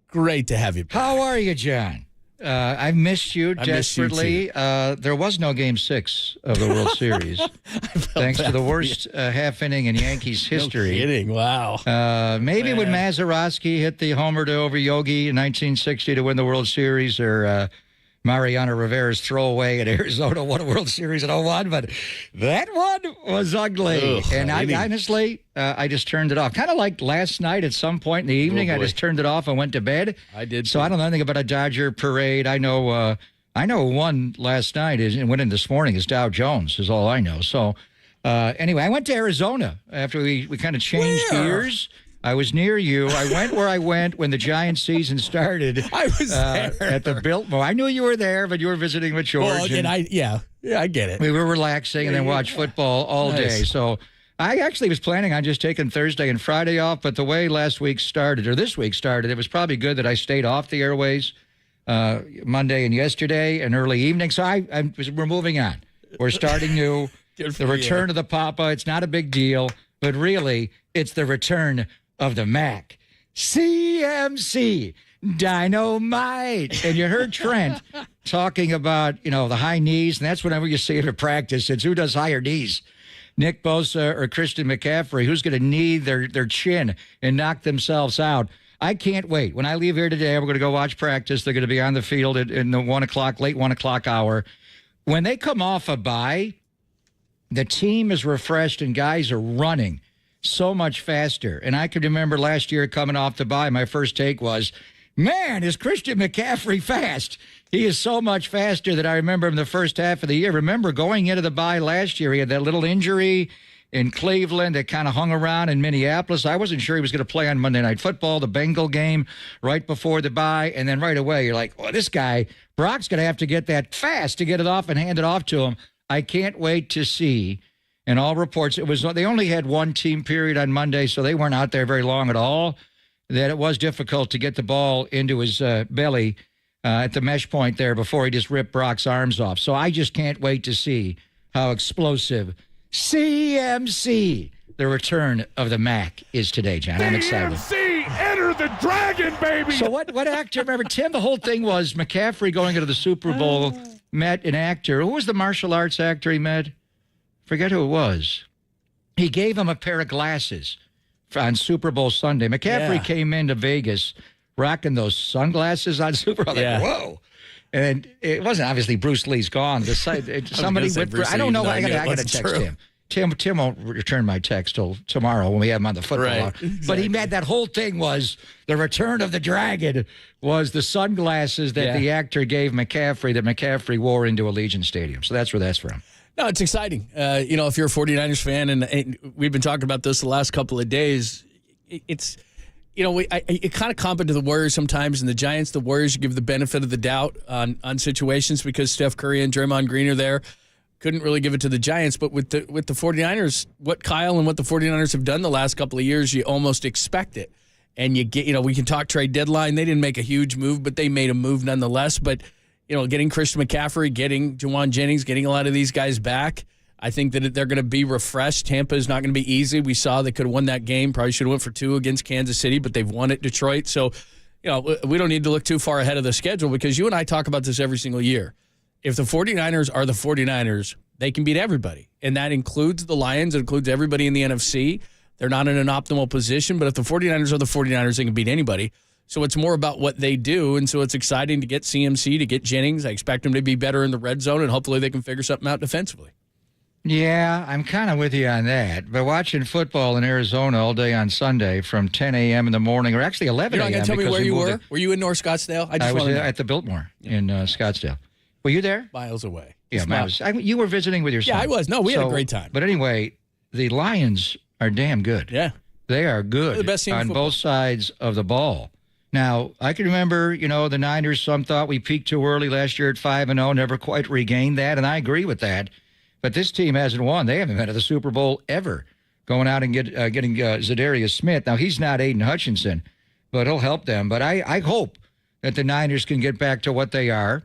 Speaker 23: Great to have you back.
Speaker 26: How are you, John? I've missed you desperately. There was no Game 6 of the World Series, thanks to the worst half inning in Yankees history.
Speaker 23: No kidding, wow.
Speaker 26: Maybe when Mazeroski hit the homer to over Yogi in 1960 to win the World Series, or Mariano Rivera's throwaway at Arizona won a World Series in 01, but that one was ugly.
Speaker 23: Ugh,
Speaker 26: and I honestly, I just turned it off. Kind of like last night at some point in the evening, I just turned it off and went to bed.
Speaker 23: I did.
Speaker 26: So I don't know anything about a Dodger parade. I know one last night and went in this morning is Dow Jones is all I know. So anyway, I went to Arizona after we kind of changed gears. I was near you. I went where I went when the Giants season started.
Speaker 23: I was there.
Speaker 26: At the Biltmore. I knew you were there, but you were visiting with George.
Speaker 23: Well, and I get it.
Speaker 26: We were relaxing and then watched football all day. So I actually was planning on just taking Thursday and Friday off, but the way this week started, it was probably good that I stayed off the airways Monday and yesterday and early evening. So we're moving on. We're starting new. The return of the Papa. It's not a big deal, but really, it's the return of the Mac. CMC, dynamite. And you heard Trent talking about, the high knees, and that's whenever you see it at practice. It's who does higher knees, Nick Bosa or Christian McCaffrey, who's going to knee their chin and knock themselves out. I can't wait. When I leave here today, we're going to go watch practice. They're going to be on the field in the late 1 o'clock hour. When they come off a bye, the team is refreshed and guys are running so much faster. And I can remember last year coming off the bye, my first take was, man, is Christian McCaffrey fast? He is so much faster that I remember him the first half of the year. Remember going into the bye last year, he had that little injury in Cleveland that kind of hung around in Minneapolis. I wasn't sure he was going to play on Monday Night Football, the Bengal game right before the bye. And then right away, you're like, this guy, Brock's going to have to get that fast to get it off and hand it off to him. I can't wait to see. And all reports, they only had one team period on Monday, so they weren't out there very long at all, that it was difficult to get the ball into his belly at the mesh point there before he just ripped Brock's arms off. So I just can't wait to see how explosive CMC, the return of the Mac, is today, John. I'm excited.
Speaker 15: CMC, enter the dragon, baby!
Speaker 26: So what actor, remember, Tim, the whole thing was McCaffrey going into the Super Bowl, met an actor. Who was the martial arts actor he met? Forget who it was. He gave him a pair of glasses on Super Bowl Sunday. McCaffrey came into Vegas rocking those sunglasses on Super Bowl. Like, whoa. And it wasn't obviously Bruce Lee's gone. Somebody with, I don't know. I got to text him. Tim won't return my text till tomorrow when we have him on the football hour. Exactly. But he made that whole thing was the return of the dragon was the sunglasses that the actor gave McCaffrey that McCaffrey wore into Allegiant Stadium. So that's where that's from.
Speaker 23: No, it's exciting. If you're a 49ers fan, and we've been talking about this the last couple of days, it's, it kind of comp into the Warriors sometimes, and the Giants, the Warriors, you give the benefit of the doubt on situations because Steph Curry and Draymond Green are there. Couldn't really give it to the Giants, but with the 49ers, what Kyle and what the 49ers have done the last couple of years, you almost expect it. And you get, we can talk trade deadline. They didn't make a huge move, but they made a move nonetheless. But getting Christian McCaffrey, getting Juwan Jennings, getting a lot of these guys back, I think that they're going to be refreshed. Tampa is not going to be easy. We saw they could have won that game. Probably should have went for 2 against Kansas City, but they've won at Detroit. So, we don't need to look too far ahead of the schedule because you and I talk about this every single year. If the 49ers are the 49ers, they can beat everybody. And that includes the Lions. It includes everybody in the NFC. They're not in an optimal position, but if the 49ers are the 49ers, they can beat anybody. So it's more about what they do. And so it's exciting to get CMC, to get Jennings. I expect them to be better in the red zone, and hopefully they can figure something out defensively.
Speaker 26: Yeah, I'm kind of with you on that. But watching football in Arizona all day on Sunday from 10 a.m. in the morning, or actually 11
Speaker 23: You're
Speaker 26: a.m.
Speaker 23: not going to tell me where you were?
Speaker 26: it.
Speaker 23: Were you in North Scottsdale?
Speaker 26: I was at the Biltmore in Scottsdale. Were you there?
Speaker 23: Miles away.
Speaker 26: Yeah, you were visiting with your son.
Speaker 23: Yeah, I was. No, we had a great time.
Speaker 26: But anyway, the Lions are damn good.
Speaker 23: Yeah.
Speaker 26: They are good.
Speaker 23: They're the best team in
Speaker 26: on
Speaker 23: football.
Speaker 26: both sides of the ball. Now, I can remember, the Niners, some thought we peaked too early last year at 5-0, never quite regained that, and I agree with that. But this team hasn't won. They haven't been to the Super Bowl ever, going out and getting Zadarius Smith. Now, he's not Aiden Hutchinson, but he'll help them. But I hope that the Niners can get back to what they are,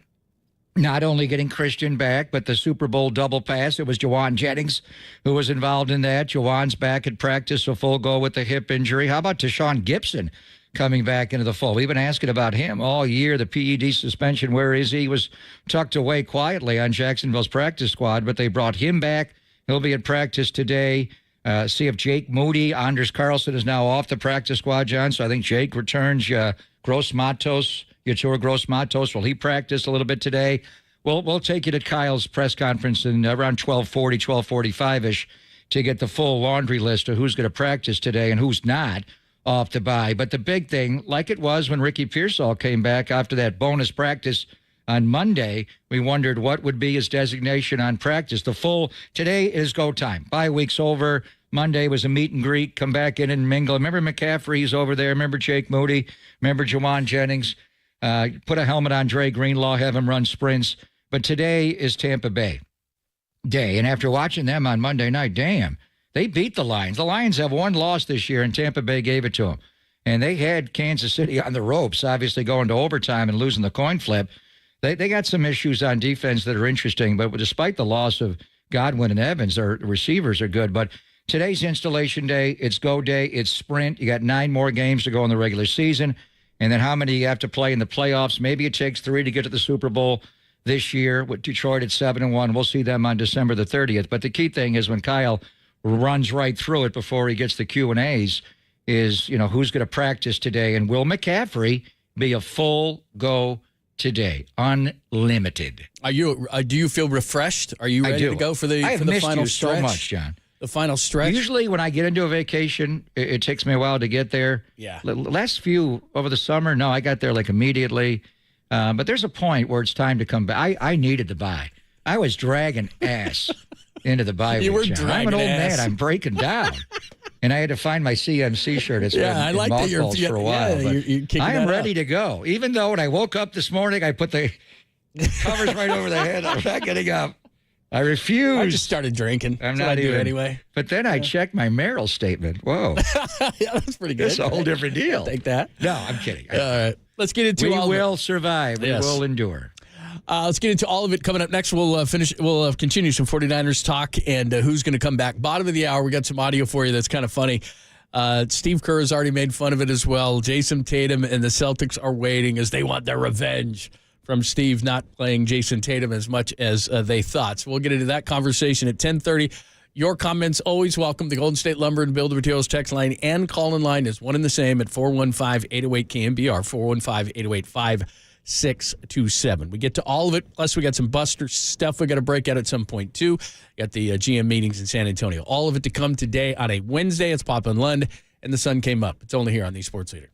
Speaker 26: not only getting Christian back, but the Super Bowl double pass. It was Jawan Jennings who was involved in that. Jawan's back at practice, a full go with the hip injury. How about Deshaun Gibson coming back into the fold? We've been asking about him all year. The PED suspension, where is he? He was tucked away quietly on Jacksonville's practice squad, but they brought him back. He'll be at practice today. See if Jake Moody, Anders Carlson is now off the practice squad, John. So I think Jake returns. Gross Matos, Yatur Gross Matos, will he practice a little bit today? We'll take you to Kyle's press conference in around 12:40, 12:45-ish to get the full laundry list of who's going to practice today and who's not off the bye. But the big thing, like it was when Ricky Pearsall came back after that bonus practice on Monday, we wondered what would be his designation on practice. Today is go time. Bye week's over. Monday was a meet and greet. Come back in and mingle. Remember McCaffrey's over there. Remember Jake Moody. Remember Jawan Jennings. Put a helmet on Dre Greenlaw, have him run sprints. But today is Tampa Bay day. And after watching them on Monday night, damn, they beat the Lions. The Lions have one loss this year, and Tampa Bay gave it to them. And they had Kansas City on the ropes, obviously going to overtime and losing the coin flip. They got some issues on defense that are interesting, but despite the loss of Godwin and Evans, their receivers are good. But today's installation day. It's go day. It's sprint. You got 9 more games to go in the regular season. And then how many you have to play in the playoffs? Maybe it takes 3 to get to the Super Bowl this year with Detroit at 7-1. We'll see them on December the 30th. But the key thing is when Kyle runs right through it before he gets the Q&As is, who's going to practice today? And will McCaffrey be a full go today? Unlimited.
Speaker 23: Are you? Do you feel refreshed? Are you ready to go for the final stretch?
Speaker 26: So much, John.
Speaker 23: The final stretch?
Speaker 26: Usually when I get into a vacation, it takes me a while to get there.
Speaker 23: Yeah.
Speaker 26: Last few over the summer, no, I got there like immediately. But there's a point where it's time to come back. I needed the bye. I was dragging ass into the bye
Speaker 23: You
Speaker 26: week,
Speaker 23: were
Speaker 26: John.
Speaker 23: dragging
Speaker 26: I'm an old
Speaker 23: ass.
Speaker 26: man. I'm breaking down. And I had to find my CMC shirt. It's been
Speaker 23: I
Speaker 26: in
Speaker 23: like that you're
Speaker 26: mothballs for a while.
Speaker 23: yeah,
Speaker 26: but
Speaker 23: you're kicking
Speaker 26: I am
Speaker 23: that
Speaker 26: ready to go. Even though when I woke up this morning, I put the covers right over the head. I'm not getting up. I refuse.
Speaker 23: I just started drinking.
Speaker 26: I'm
Speaker 23: That's
Speaker 26: not
Speaker 23: what I do
Speaker 26: even
Speaker 23: anyway.
Speaker 26: But then I checked my marital statement. Whoa,
Speaker 23: Yeah, that's pretty good.
Speaker 26: it's a whole different deal.
Speaker 23: Take that.
Speaker 26: No, I'm kidding.
Speaker 23: All right. Let's get into
Speaker 26: We
Speaker 23: all of it.
Speaker 26: will survive.
Speaker 23: Yes.
Speaker 26: We will endure.
Speaker 23: Let's get into all of it coming up next. We'll continue some 49ers talk and who's going to come back. Bottom of the hour, we got some audio for you that's kind of funny. Steve Kerr has already made fun of it as well. Jason Tatum and the Celtics are waiting as they want their revenge from Steve not playing Jason Tatum as much as they thought. So we'll get into that conversation at 10:30. Your comments always welcome. The Golden State Lumber and Builder Materials text line and call-in line is one and the same at 415-808-KNBR, 415-808-5627. We get to all of it. Plus, we got some Buster stuff we got to break out at some point, too. Got the GM meetings in San Antonio. All of it to come today on a Wednesday. It's Pop and Lund, and the sun came up. It's only here on the Sports Leader.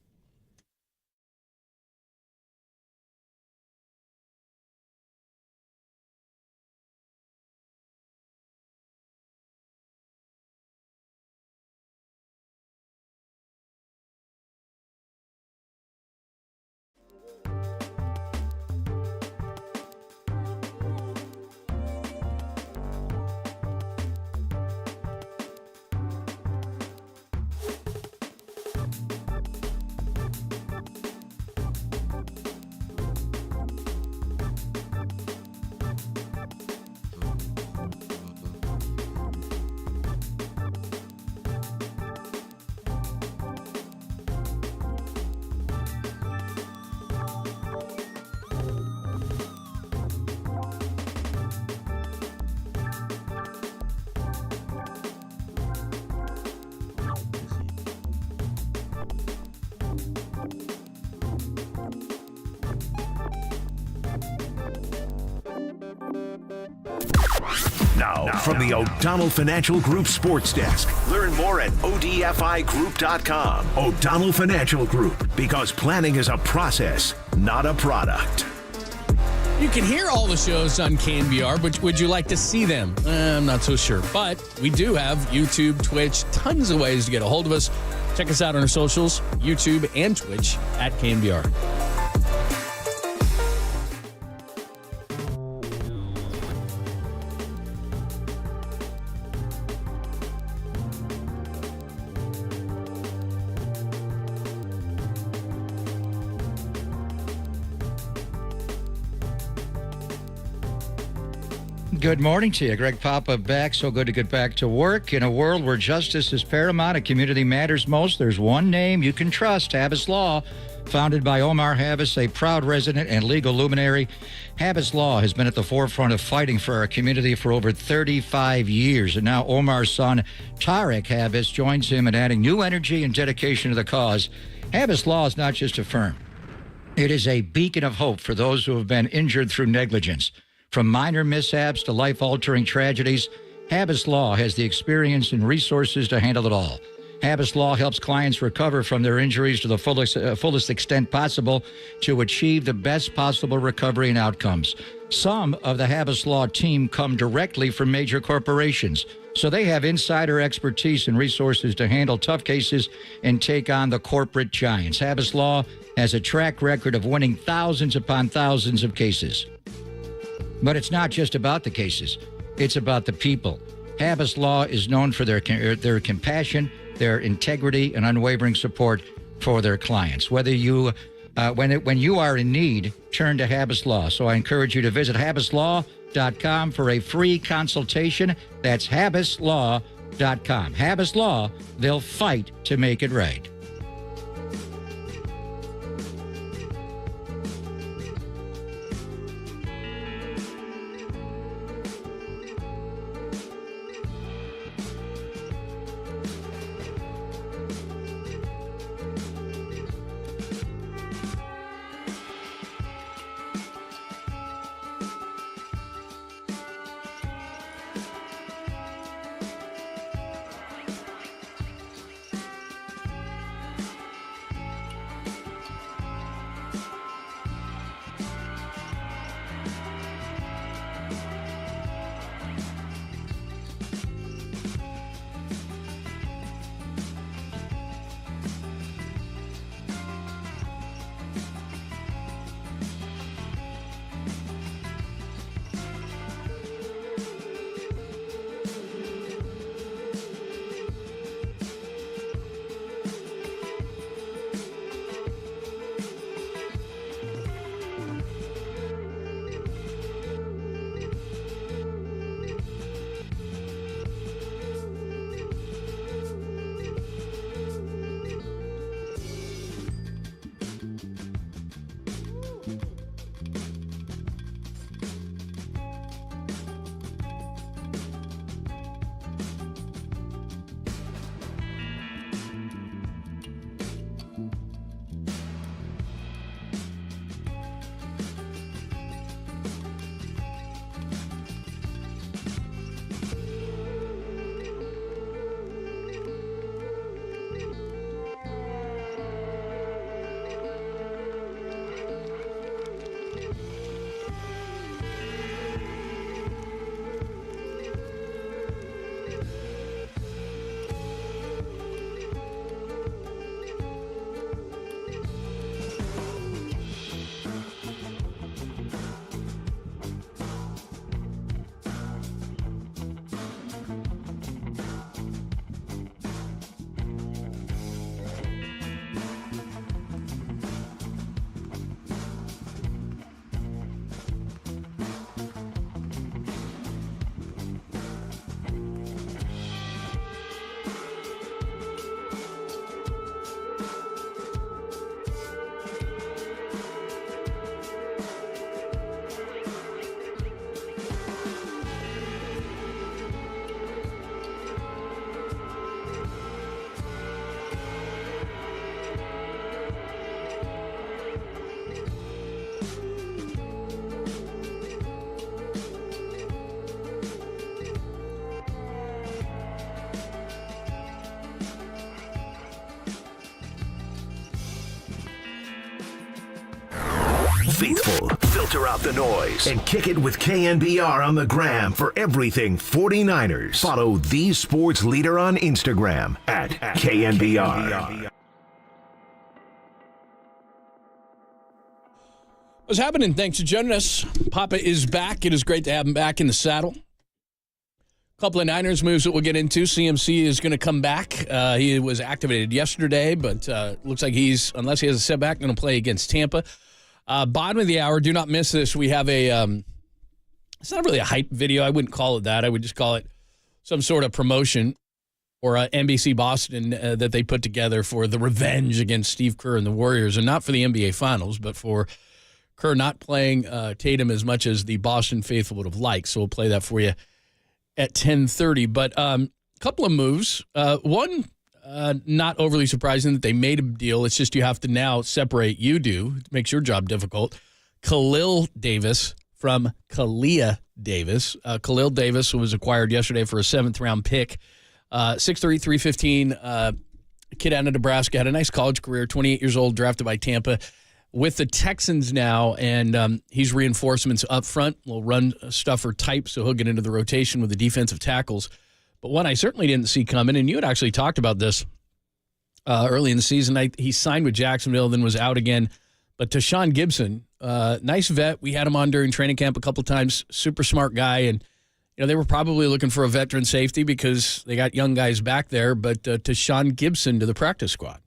Speaker 1: Now, from the O'Donnell Financial Group Sports Desk. Learn more at odfigroup.com. O'Donnell Financial Group, because planning is a process, not a product.
Speaker 23: You can hear all the shows on KNBR, but would you like to see them? I'm not so sure. But we do have YouTube, Twitch, tons of ways to get a hold of us. Check us out on our socials, YouTube and Twitch at KNBR.
Speaker 26: Good morning to you. Greg Papa back. So good to get back to work. In a world where justice is paramount and community matters most, there's one name you can trust, Habas Law. Founded by Omar Habas, a proud resident and legal luminary, Habas Law has been at the forefront of fighting for our community for over 35 years. And now Omar's son, Tarek Habas, joins him in adding new energy and dedication to the cause. Habas Law is not just a firm. It is a beacon of hope for those who have been injured through negligence. From minor mishaps to life-altering tragedies, Habas Law has the experience and resources to handle it all. Habas Law helps clients recover from their injuries to the fullest extent possible to achieve the best possible recovery and outcomes. Some of the Habas Law team come directly from major corporations, so they have insider expertise and resources to handle tough cases and take on the corporate giants. Habas Law has a track record of winning thousands upon thousands of cases. But it's not just about the cases. It's about the people. Habas Law is known for their compassion, their integrity, and unwavering support for their clients. Whether you, when you are in need, turn to Habas Law. So I encourage you to visit habaslaw.com for a free consultation. That's habaslaw.com. Habas Law, they'll fight to make it right.
Speaker 1: faithful. Filter out the noise and kick it with KNBR on the gram for everything 49ers. Follow the sports leader on Instagram at KNBR.
Speaker 23: What's happening? Thanks for joining us. Papa is back. It is great to have him back in the saddle. Couple of Niners moves that we'll get into. CMC is going to come back. He was activated yesterday, but looks like he's, unless he has a setback, going to play against Tampa. Bottom of the hour, do not miss this. We have a, it's not really a hype video. I wouldn't call it that. I would just call it some sort of promotion or NBC Boston that they put together for the revenge against Steve Kerr and the Warriors, and not for the NBA Finals, but for Kerr not playing Tatum as much as the Boston faithful would have liked. So we'll play that for you at 10:30. But a couple of moves. One, not overly surprising that they made a deal. It's just you have to now separate. You do. It makes your job difficult. Khalil Davis from Kalia Davis. Khalil Davis was acquired yesterday for a 7th-round pick. 6'3", 315, kid out of Nebraska. Had a nice college career, 28 years old, drafted by Tampa. With the Texans now, and he's reinforcements up front, will run stuffer type, so he'll get into the rotation with the defensive tackles. But one I certainly didn't see coming, and you had actually talked about this early in the season. He signed with Jacksonville, then was out again. But Tashawn Gibson, nice vet. We had him on during training camp a couple times. Super smart guy, and they were probably looking for a veteran safety because they got young guys back there. But Tashawn Gibson to the practice squad.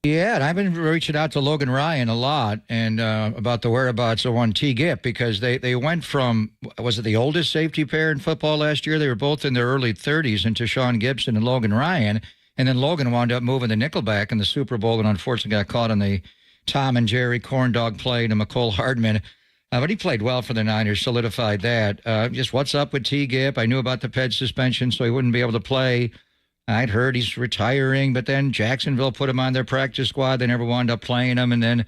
Speaker 26: Yeah, and I've been reaching out to Logan Ryan a lot and about the whereabouts of one T. Gipp because they went from, was it the oldest safety pair in football last year? They were both in their early 30s, and Tashawn Gibson and Logan Ryan. And then Logan wound up moving the nickelback in the Super Bowl and unfortunately got caught on the Tom and Jerry corn dog play to McCole Hardman. But he played well for the Niners, solidified that. Just what's up with T. Gipp? I knew about the PED suspension, so he wouldn't be able to play. I'd heard he's retiring, but then Jacksonville put him on their practice squad. They never wound up playing him. And then,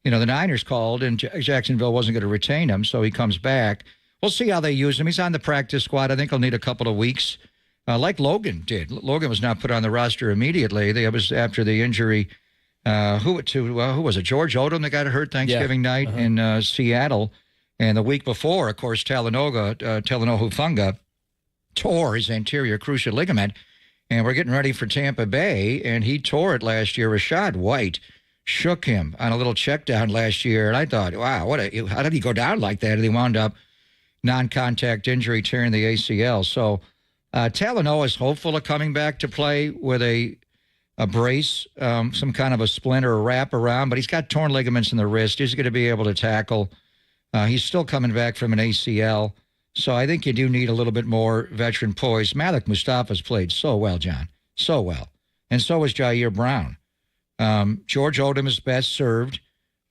Speaker 26: the Niners called, and Jacksonville wasn't going to retain him, so he comes back. We'll see how they use him. He's on the practice squad. I think he'll need a couple of weeks, like Logan did. Logan was not put on the roster immediately. That was after the injury. Who was it? George Odom that got hurt Thanksgiving night in Seattle. And the week before, of course, Talanoa Hufanga tore his anterior cruciate ligament. And we're getting ready for Tampa Bay, and he tore it last year. Rashad White shook him on a little check down last year, and I thought, wow, how did he go down like that? And he wound up non-contact injury, tearing the ACL. So Talanoa is hopeful of coming back to play with a brace, some kind of a splint or a wrap around, but he's got torn ligaments in the wrist. He's going to be able to tackle. He's still coming back from an ACL. So I think you do need a little bit more veteran poise. Malik Mustafa's played so well, John, so well. And so is Jair Brown. George Odom is best served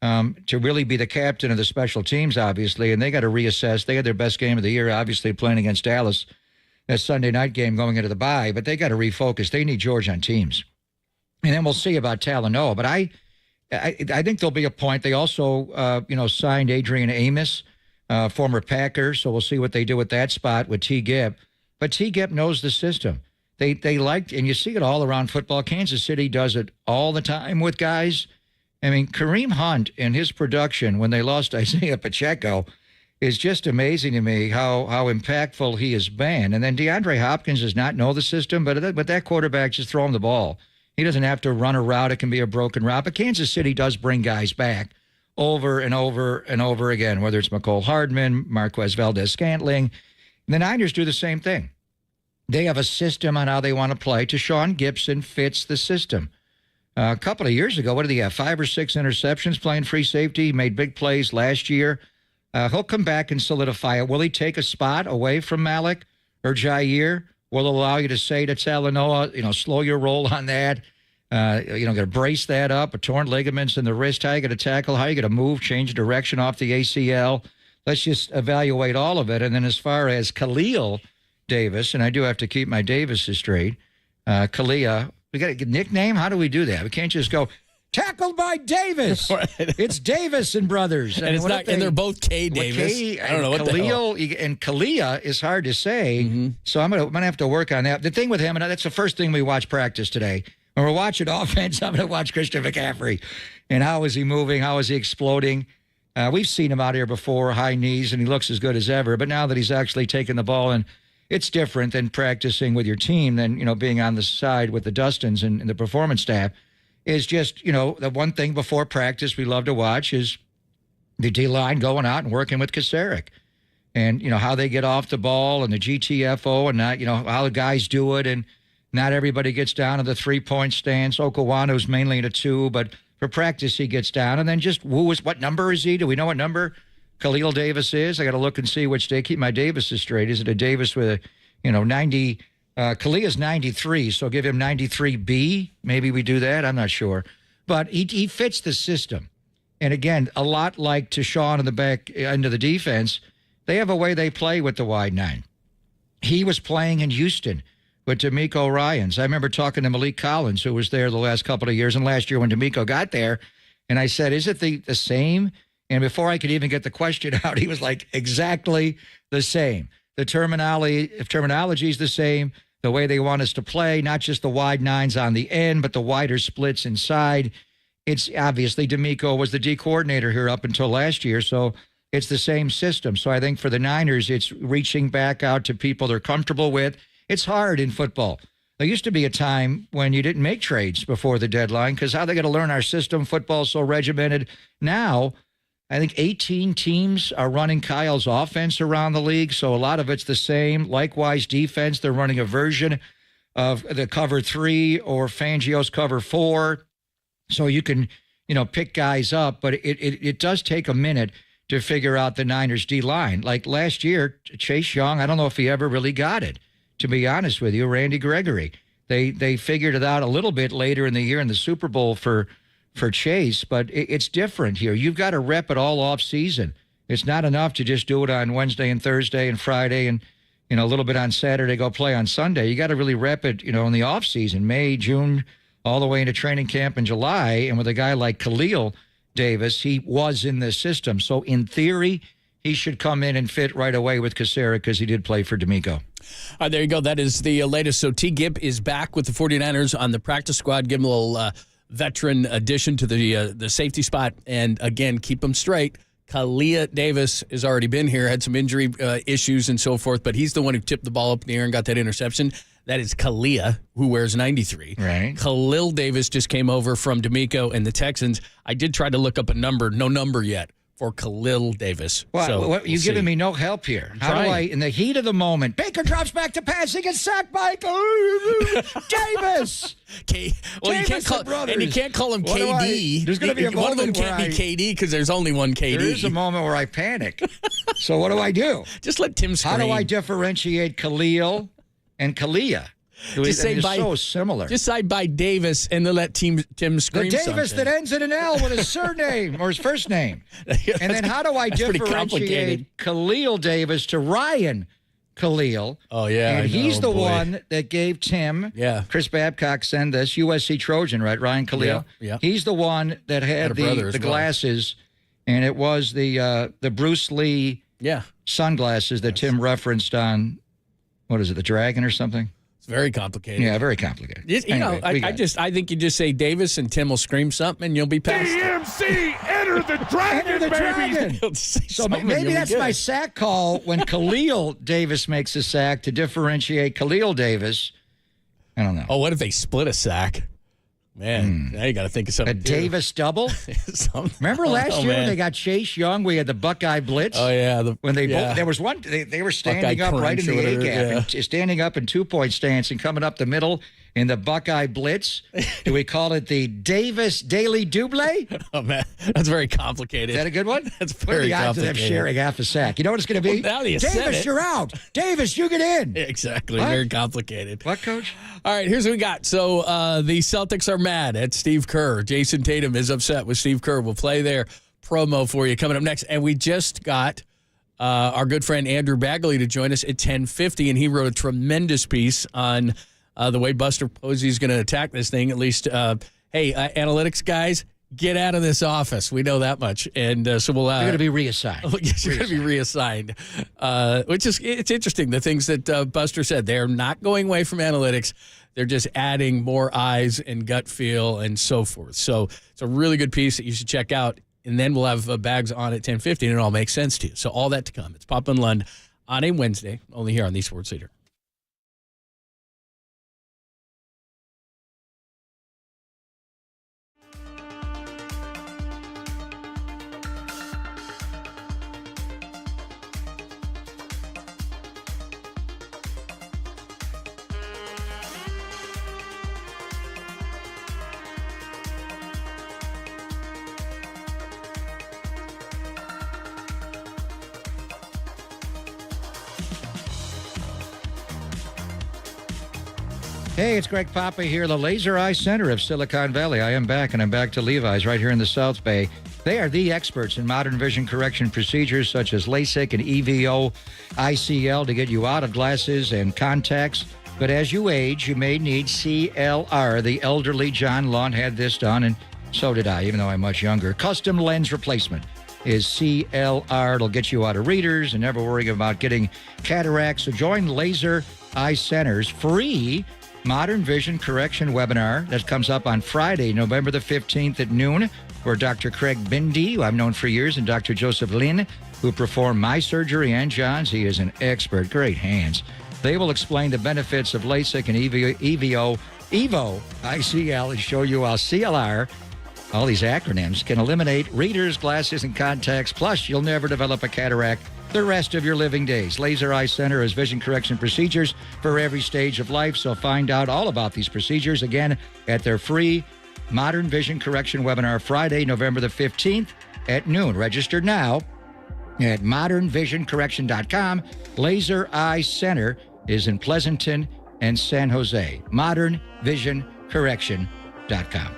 Speaker 26: to really be the captain of the special teams, obviously, and they got to reassess. They had their best game of the year, obviously, playing against Dallas, that Sunday night game going into the bye, but they got to refocus. They need George on teams. And then we'll see about Talanoa. But I think there'll be a point. They also, signed Adrian Amos, former Packer, so we'll see what they do with that spot with T. Gipp. But T. Gipp knows the system. They liked, and you see it all around football. Kansas City does it all the time with guys. I mean, Kareem Hunt and his production when they lost Isaiah Pacheco is just amazing to me how impactful he has been. And then DeAndre Hopkins does not know the system, but that quarterback just throw him the ball. He doesn't have to run a route. It can be a broken route. But Kansas City does bring guys back over and over and over again, whether it's McCole Hardman, Marquez Valdez-Scantling. The Niners do the same thing. They have a system on how they want to play. Tashawn Gibson fits the system. A couple of years ago, what did he have, 5 or 6 interceptions playing free safety? He made big plays last year. He'll come back and solidify it. Will he take a spot away from Malik or Jair? Will allow you to say to Talanoa, slow your roll on that. Going to brace that up, torn ligaments in the wrist. How you going to tackle? How you going to move, change direction off the ACL? Let's just evaluate all of it. And then as far as Khalil Davis, and I do have to keep my Davises straight, Kalia, we got a nickname? How do we do that? We can't just go, tackled by Davis. It's Davis and Brothers.
Speaker 23: And it's not, and they're both K. Davis.
Speaker 26: I don't know what Khalil, and Kalia is hard to say. So I'm gonna have to work on that. The thing with him, and that's the first thing we watch practice today. When we're watching offense, I'm going to watch Christian McCaffrey. And how is he moving? How is he exploding? We've seen him out here before, high knees, and he looks as good as ever. But now that he's actually taken the ball, and it's different than practicing with your team than, being on the side with the Dustins and the performance staff, is just, the one thing before practice we love to watch is the D-line going out and working with Kasarik. And, how they get off the ball and the GTFO and not, how the guys do it. And not everybody gets down to the 3-point stance. Okawanu's mainly in a 2, but for practice he gets down. And then just what number is he? Do we know what number Khalil Davis is? I got to look and see which day. Keep my Davises straight. Is it a Davis with a, 90? Khalil is 93, so give him 93B. Maybe we do that. I'm not sure. But he fits the system. And again, a lot like Tashawn in the back end of the defense, they have a way they play with the wide 9. He was playing in Houston with D'Amico Ryans. I remember talking to Malik Collins, who was there the last couple of years, and last year when D'Amico got there, and I said, is it the same? And before I could even get the question out, he was like, exactly the same. The terminology is the same. The way they want us to play, not just the wide 9s on the end, but the wider splits inside. It's obviously D'Amico was the D coordinator here up until last year, so it's the same system. So I think for the Niners, it's reaching back out to people they're comfortable with. It's hard in football. There used to be a time when you didn't make trades before the deadline because how are they going to learn our system? Football's so regimented. Now, I think 18 teams are running Kyle's offense around the league, so a lot of it's the same. Likewise, defense, they're running a version of the cover 3 or Fangio's cover 4. So you can, pick guys up, but it does take a minute to figure out the Niners D-line. Like last year, Chase Young, I don't know if he ever really got it, to be honest with you. Randy Gregory, they figured it out a little bit later in the year in the Super Bowl for Chase, but it's different here. You've got to rep it all off season. It's not enough to just do it on Wednesday and Thursday and Friday and, a little bit on Saturday, go play on Sunday. You got to really rep it, in the off season, May, June, all the way into training camp in July. And with a guy like Khalil Davis, he was in this system. So in theory, he should come in and fit right away with Kasarik because he did play for D'Amico.
Speaker 23: There you go. That is the latest. So T. Gibb is back with the 49ers on the practice squad. Give him a little veteran addition to the safety spot. And again, keep him straight. Khalil Davis has already been here, had some injury issues and so forth, but he's the one who tipped the ball up in the air and got that interception. That is Khalil, who wears 93.
Speaker 26: Right.
Speaker 23: Khalil Davis just came over from D'Amico and the Texans. I did try to look up a number, no number yet, for Khalil Davis.
Speaker 26: Well, you're giving me no help here. How do I, in the heat of the moment, Baker drops back to pass, he gets sacked by Davis.
Speaker 23: You can't call him KD.
Speaker 26: There's going to be a moment
Speaker 23: one of them can't be KD because there's only one KD.
Speaker 26: There is a moment where I panic. So what do I do?
Speaker 23: Just let Tim scream.
Speaker 26: How do I differentiate Khalil and Kalia? So similar.
Speaker 23: Just side by Davis and then let Tim scream
Speaker 26: the Davis
Speaker 23: something.
Speaker 26: that ends in an L with his surname or his first name. And then how do I differentiate Khalil Davis to Ryan Khalil?
Speaker 23: Oh, yeah.
Speaker 26: And he's the one that gave Tim, Chris Babcock sent this, USC Trojan, right? Ryan Khalil.
Speaker 23: Yeah.
Speaker 26: He's the one that had the glasses, and it was the Bruce Lee sunglasses that Tim referenced on, what is it, the Dragon or something?
Speaker 23: It's very complicated.
Speaker 26: Yeah, very complicated.
Speaker 23: Anyway, I think you just say Davis and Tim will scream something and you'll be past
Speaker 20: DMC, enter the dragon, baby.
Speaker 26: So maybe that's my sack call when Khalil Davis makes a sack to differentiate Khalil Davis. I don't know.
Speaker 23: Oh, what if they split a sack? Man, now you got to think of something.
Speaker 26: A Davis double? Remember last year when they got Chase Young? We had the Buckeye Blitz.
Speaker 23: Oh, yeah.
Speaker 26: When there was one, they were standing up right in the A gap, and standing up in 2-point stance and coming up the middle in the Buckeye Blitz. Do we call it the Davis Daily Double?
Speaker 23: Oh, man, that's very complicated.
Speaker 26: Is that a good one?
Speaker 23: That's very complicated.
Speaker 26: What are the odds of them sharing half a sack? You know what it's going to be?
Speaker 23: Well, now you
Speaker 26: Davis,
Speaker 23: said it.
Speaker 26: you're out. Davis, you get in.
Speaker 23: Exactly.
Speaker 26: What?
Speaker 23: Very complicated.
Speaker 26: What, Coach?
Speaker 23: All right, here's what we got. So the Celtics are mad at Steve Kerr. Jason Tatum is upset with Steve Kerr. We'll play their promo for you coming up next. And we just got our good friend Andrew Bagley to join us at 10:50, and he wrote a tremendous piece on the way Buster Posey's going to attack this thing. At least, hey, analytics guys, get out of this office. We know that much. And so we'll...
Speaker 26: You're going to be reassigned.
Speaker 23: Yes, you're going to be reassigned. It's interesting, the things that Buster said. They're not going away from analytics. They're just adding more eyes and gut feel and so forth. So it's a really good piece that you should check out and then we'll have bags on at 10:50, and it all makes sense to you. So all that to come. It's Papa and Lund on a Wednesday, only here on the Sports Leader.
Speaker 26: Hey, it's Greg Papa here, the Laser Eye Center of Silicon Valley. I am back, and I'm back to Levi's right here in the South Bay. They are the experts in modern vision correction procedures such as LASIK and EVO, ICL to get you out of glasses and contacts. But as you age, you may need CLR. The elderly John Lund had this done, and so did I, even though I'm much younger. Custom lens replacement is CLR. It'll get you out of readers and never worrying about getting cataracts. So join Laser Eye Center's free Modern Vision Correction webinar that comes up on Friday, November the 15th at noon, where Dr. Craig Bindi, who I've known for years, and Dr. Joseph Lin, who performed my surgery and John's. He is an expert. Great hands. They will explain the benefits of LASIK and EVO, ICL, and show you how CLR, all these acronyms, can eliminate readers, glasses, and contacts. Plus, you'll never develop a cataract the rest of your living days. Laser Eye Center has vision correction procedures for every stage of life. So find out all about these procedures again at their free Modern Vision Correction webinar Friday, November the 15th at noon. Register now at modernvisioncorrection.com. Laser Eye Center is in Pleasanton and San Jose. modernvisioncorrection.com.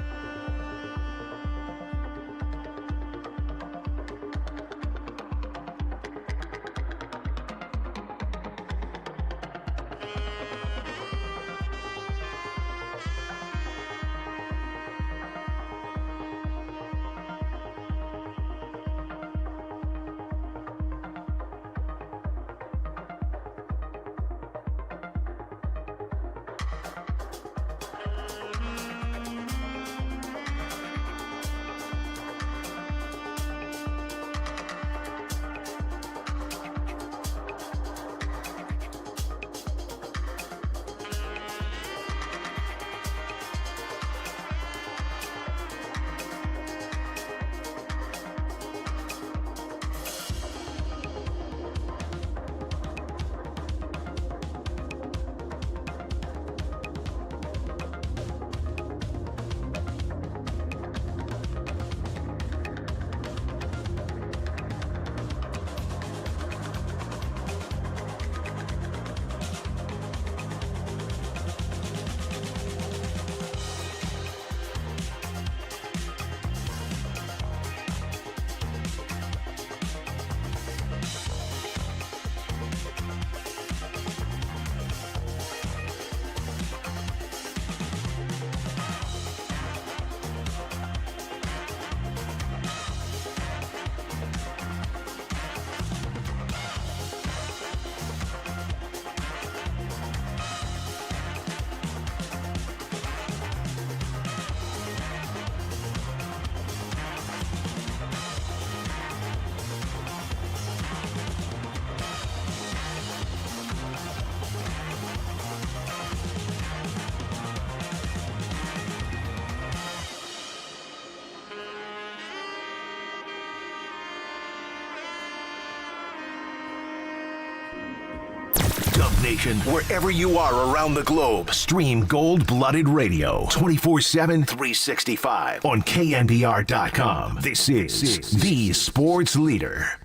Speaker 1: Nation, wherever you are around the globe, stream Gold-Blooded Radio 24/7, 365 on KNBR.com. This is the Sports Leader.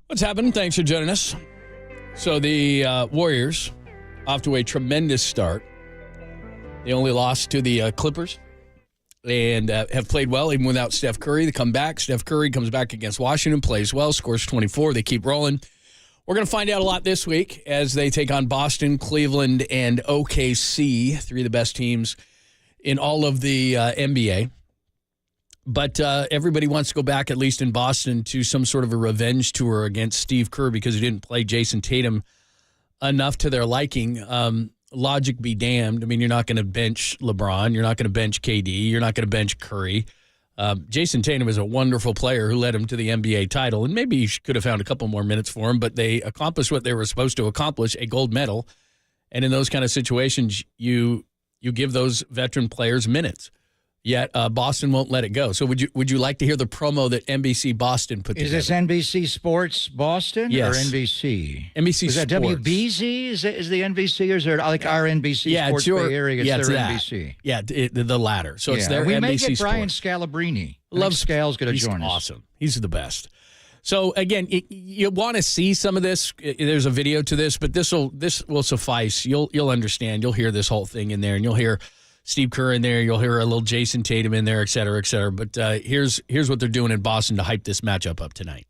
Speaker 23: What's happening? Thanks for joining us. So the Warriors, off to a tremendous start. They only lost to the Clippers and have played well even without Steph Curry. They come back. Steph Curry comes back against Washington, plays well, scores 24. They keep rolling. We're going to find out a lot this week as they take on Boston, Cleveland, and OKC, three of the best teams in all of the NBA. But everybody wants to go back, at least in Boston, to some sort of a revenge tour against Steve Kerr because he didn't play Jason Tatum enough to their liking. logic be damned. I mean, you're not going to bench LeBron. You're not going to bench KD. You're not going to bench Curry. Jason Tatum is a wonderful player who led him to the NBA title, and maybe you could have found a couple more minutes for him, but they accomplished what they were supposed to accomplish, a gold medal. And in those kind of situations, you give those veteran players minutes. Yet Boston won't let it go. So would you like to hear the promo that NBC Boston put together?
Speaker 26: Is this NBC Sports Boston
Speaker 23: Yes.
Speaker 26: or NBC?
Speaker 23: NBC
Speaker 26: Is that
Speaker 23: Sports.
Speaker 26: WBZ? Is the NBC, or is there like our NBC Sports Bay Area? It's their NBC.
Speaker 23: Yeah, the latter. So it's their
Speaker 26: we
Speaker 23: NBC
Speaker 26: may get
Speaker 23: Sports.
Speaker 26: Brian Scalabrine.
Speaker 23: Love
Speaker 26: Scal's going to join us.
Speaker 23: Awesome. He's the best. So again, you want to see some of this. There's a video to this, but this will suffice. You'll understand. You'll hear this whole thing in there, and you'll hear Steve Kerr in there. You'll hear a little Jason Tatum in there, et cetera, et cetera. But here's what they're doing in Boston to hype this matchup up tonight.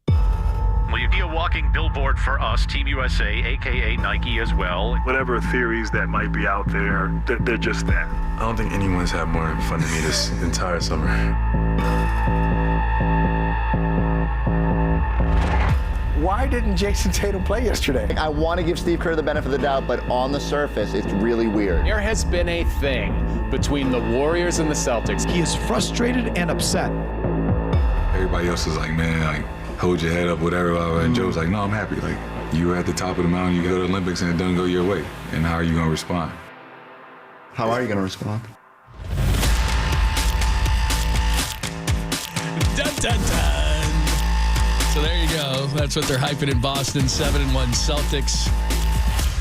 Speaker 2: Will you be a walking billboard for us, Team USA, a.k.a. Nike as well?
Speaker 6: Whatever theories that might be out there, they're just that.
Speaker 9: I don't think anyone's had more fun than me this entire summer.
Speaker 10: Why didn't Jason Tatum play yesterday?
Speaker 17: I want to give Steve Kerr the benefit of the doubt, but on the surface, it's really weird.
Speaker 18: There has been a thing between the Warriors and the Celtics.
Speaker 10: He is frustrated and upset.
Speaker 9: Everybody else is like, man, like, hold your head up, whatever. And Joe's like, no, I'm happy. Like, you were at the top of the mountain, you go to the Olympics, and it doesn't go your way. And how are you going to respond?
Speaker 17: How are you going to respond?
Speaker 23: Dun, dun, dun. So there you go. That's what they're hyping in Boston. 7-1 Celtics,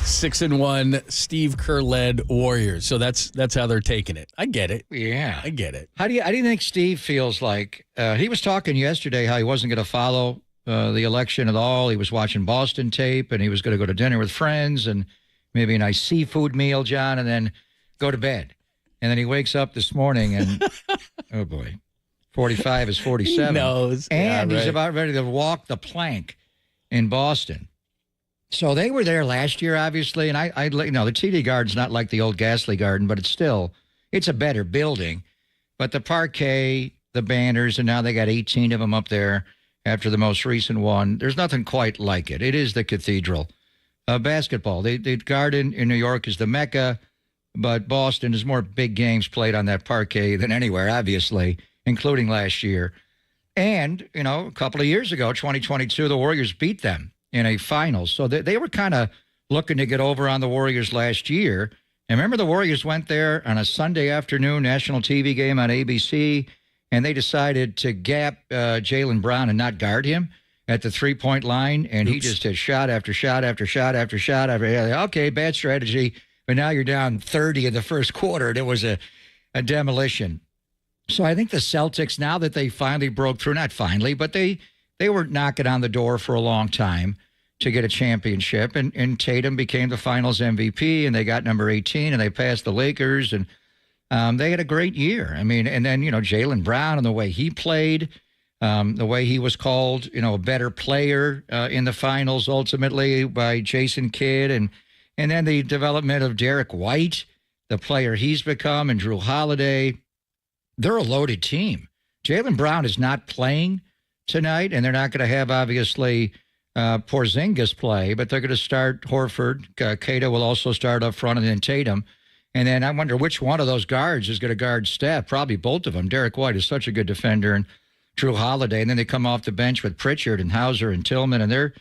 Speaker 23: 6-1 Steve Kerr-led Warriors. So that's how they're taking it. I get it.
Speaker 26: Yeah,
Speaker 23: I get it.
Speaker 26: How do you think Steve feels like? He was talking yesterday how he wasn't going to follow the election at all. He was watching Boston tape, and he was going to go to dinner with friends and maybe a nice seafood meal, John, and then go to bed. And then he wakes up this morning and, oh boy, 45 is 47.
Speaker 23: He knows.
Speaker 26: And
Speaker 23: Yeah,
Speaker 26: he's
Speaker 23: right.
Speaker 26: about ready to walk the plank in Boston. So they were there last year, obviously, and the TD Garden's not like the old Gasly Garden, but it's a better building. But the parquet, the banners, and now they got 18 of them up there after the most recent one. There's nothing quite like it. It is the cathedral of basketball. The Garden in New York is the Mecca, but Boston is more big games played on that parquet than anywhere, obviously, including last year. And, a couple of years ago, 2022, the Warriors beat them in a finals. So they were kind of looking to get over on the Warriors last year. And remember, the Warriors went there on a Sunday afternoon national TV game on ABC, and they decided to gap Jaylen Brown and not guard him at the three-point line. And he just hit shot after shot after shot after shot. Okay, bad strategy. But now you're down 30 in the first quarter. There was a demolition. So I think the Celtics, now that they finally broke through, not finally, but they were knocking on the door for a long time to get a championship. And Tatum became the finals MVP, and they got number 18, and they passed the Lakers. And they had a great year. I mean, and then, Jaylen Brown and the way he played, the way he was called, a better player in the finals ultimately by Jason Kidd. And then the development of Derek White, the player he's become, and Drew Holiday. They're a loaded team. Jaylen Brown is not playing tonight, and they're not going to have, obviously, Porzingis play, but they're going to start Horford. Cato will also start up front, and then Tatum. And then I wonder which one of those guards is going to guard Steph. Probably both of them. Derek White is such a good defender, and Drew Holiday. And then they come off the bench with Pritchard and Hauser and Tillman, and their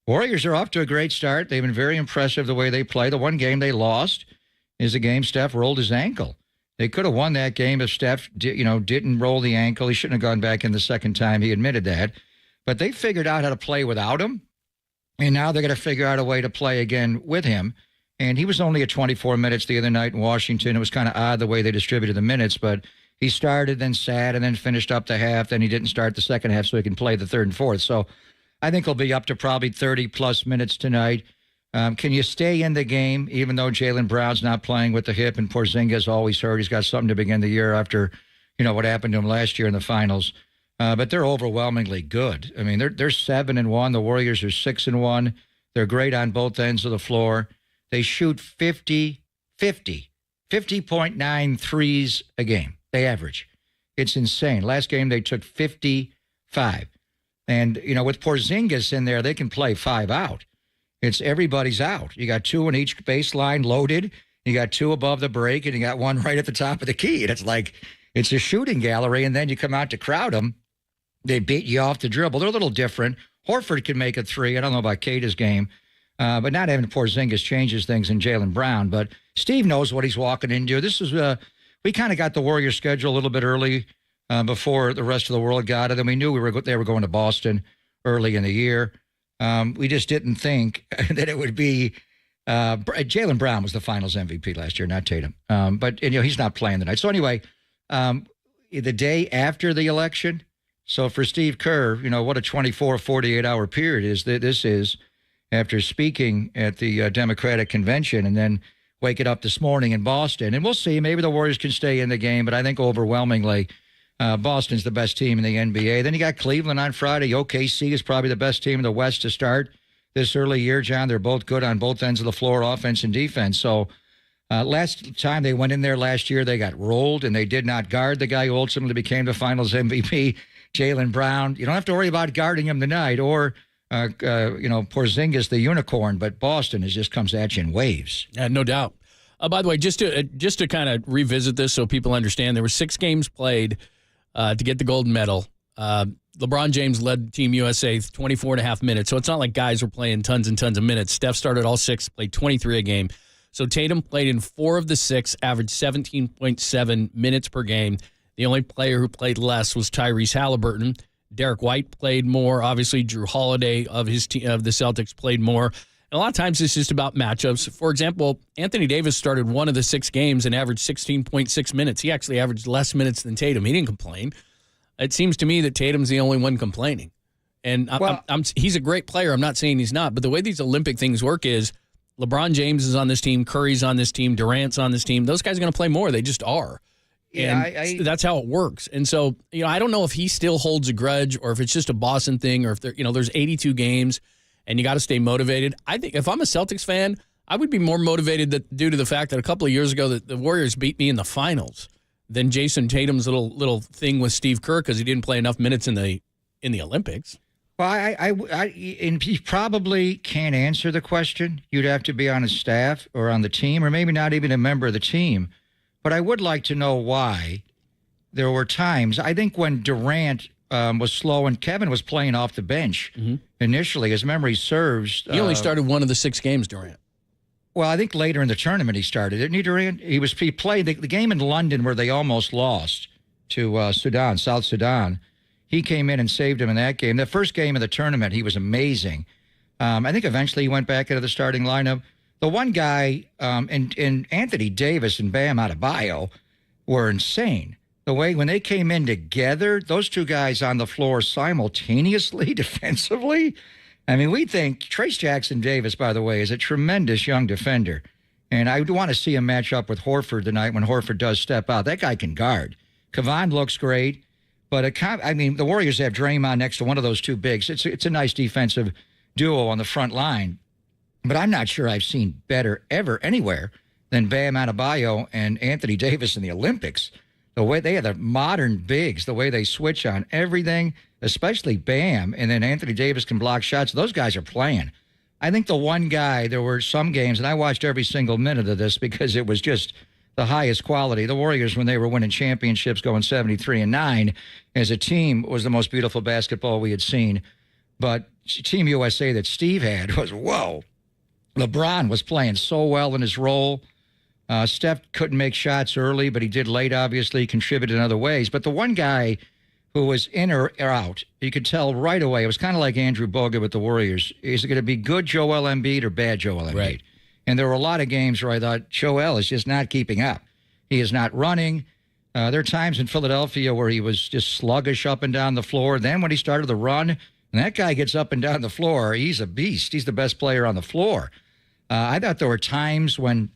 Speaker 26: Warriors are off to a great start. They've been very impressive the way they play. The one game they lost is the game Steph rolled his ankle. They could have won that game if Steph, didn't roll the ankle. He shouldn't have gone back in the second time. He admitted that. But they figured out how to play without him, and now they're going to figure out a way to play again with him. And he was only at 24 minutes the other night in Washington. It was kind of odd the way they distributed the minutes, but he started, then sat, and then finished up the half. Then he didn't start the second half so he can play the third and fourth. So I think he'll be up to probably 30-plus minutes tonight. Can you stay in the game, even though Jaylen Brown's not playing with the hip and Porzingis always hurt? He's got something to begin the year after, what happened to him last year in the finals. But they're overwhelmingly good. I mean, they're 7-1. The Warriors are 6-1. They're great on both ends of the floor. They shoot 50.9 threes a game. They average. It's insane. Last game they took 55. And, with Porzingis in there, they can play 5 out. It's everybody's out. You got 2 in each baseline loaded. You got 2 above the break, and you got 1 right at the top of the key. And it's like it's a shooting gallery, and then you come out to crowd them. They beat you off the dribble. They're a little different. Horford can make a 3. I don't know about Kata's game, but not having Porzingis changes things in Jaylen Brown. But Steve knows what he's walking into. This is we kind of got the Warriors schedule a little bit early before the rest of the world got it, and we knew they were going to Boston early in the year. We just didn't think that it would be Jaylen Brown was the Finals MVP last year, not Tatum. But he's not playing tonight. So anyway, the day after the election. So for Steve Kerr, what a 24, 48-hour period this is after speaking at the Democratic Convention and then waking up this morning in Boston. And we'll see. Maybe the Warriors can stay in the game, but I think overwhelmingly Boston's the best team in the NBA. Then you got Cleveland on Friday. OKC is probably the best team in the West to start this early year, John. They're both good on both ends of the floor, offense and defense. So last time they went in there last year, they got rolled, and they did not guard the guy who ultimately became the Finals MVP, Jaylen Brown. You don't have to worry about guarding him tonight or, Porzingis, the unicorn, but Boston just comes at you in waves.
Speaker 23: Yeah, no doubt. By the way, just to kind of revisit this so people understand, there were 6 games played to get the gold medal. LeBron James led Team USA 24 and a half minutes, so it's not like guys were playing tons and tons of minutes. Steph started all 6, played 23 a game. So Tatum played in 4 of the 6, averaged 17.7 minutes per game. The only player who played less was Tyrese Halliburton. Derek White played more. Obviously, Drew Holiday of the Celtics played more. And a lot of times it's just about matchups. For example, Anthony Davis started 1 of the 6 games and averaged 16.6 minutes. He actually averaged less minutes than Tatum. He didn't complain. It seems to me that Tatum's the only one complaining. And he's a great player. I'm not saying he's not. But the way these Olympic things work is LeBron James is on this team, Curry's on this team, Durant's on this team. Those guys are going to play more. They just are.
Speaker 26: Yeah,
Speaker 23: and that's how it works. And so, I don't know if he still holds a grudge or if it's just a Boston thing or if there's 82 games and you got to stay motivated. I think if I'm a Celtics fan, I would be more motivated due to the fact that a couple of years ago that the Warriors beat me in the finals than Jason Tatum's little thing with Steve Kerr because he didn't play enough minutes in the Olympics.
Speaker 26: Well, and he probably can't answer the question. You'd have to be on his staff or on the team or maybe not even a member of the team. But I would like to know why there were times, I think when Durant was slow and Kevin was playing off the bench initially, as memory serves.
Speaker 23: He only started 1 of the 6 games, Durant.
Speaker 26: Well, I think later in the tournament he started, didn't he, Durant? He played the game in London where they almost lost to South Sudan. He came in and saved him in that game. The first game of the tournament, he was amazing. I think eventually he went back into the starting lineup. The one guy, and Anthony Davis and Bam Adebayo were insane. The way when they came in together, those 2 guys on the floor simultaneously defensively. I mean, we think Trace Jackson Davis, by the way, is a tremendous young defender. And I would want to see him match up with Horford tonight when Horford does step out. That guy can guard. Kevon looks great. But, the Warriors have Draymond next to one of those 2 bigs. It's a nice defensive duo on the front line. But I'm not sure I've seen better ever anywhere than Bam Adebayo and Anthony Davis in the Olympics. The way they are the modern bigs, the way they switch on everything, especially Bam, and then Anthony Davis can block shots. Those guys are playing. I think the one guy, there were some games, and I watched every single minute of this because it was just the highest quality. The Warriors, when they were winning championships, going 73-9 as a team, was the most beautiful basketball we had seen. But Team USA that Steve had was, whoa. LeBron was playing so well in his role. Steph couldn't make shots early, but he did late, obviously, contributed in other ways. But the one guy who was in or out, you could tell right away, it was kind of like Andrew Bogut with the Warriors. Is it going to be good Joel Embiid or bad Joel Embiid?
Speaker 23: Right.
Speaker 26: And there were a lot of games where I thought Joel is just not keeping up. He is not running. There are times in Philadelphia where he was just sluggish up and down the floor. Then when he started the run, and that guy gets up and down the floor, he's a beast. He's the best player on the floor. I thought there were times when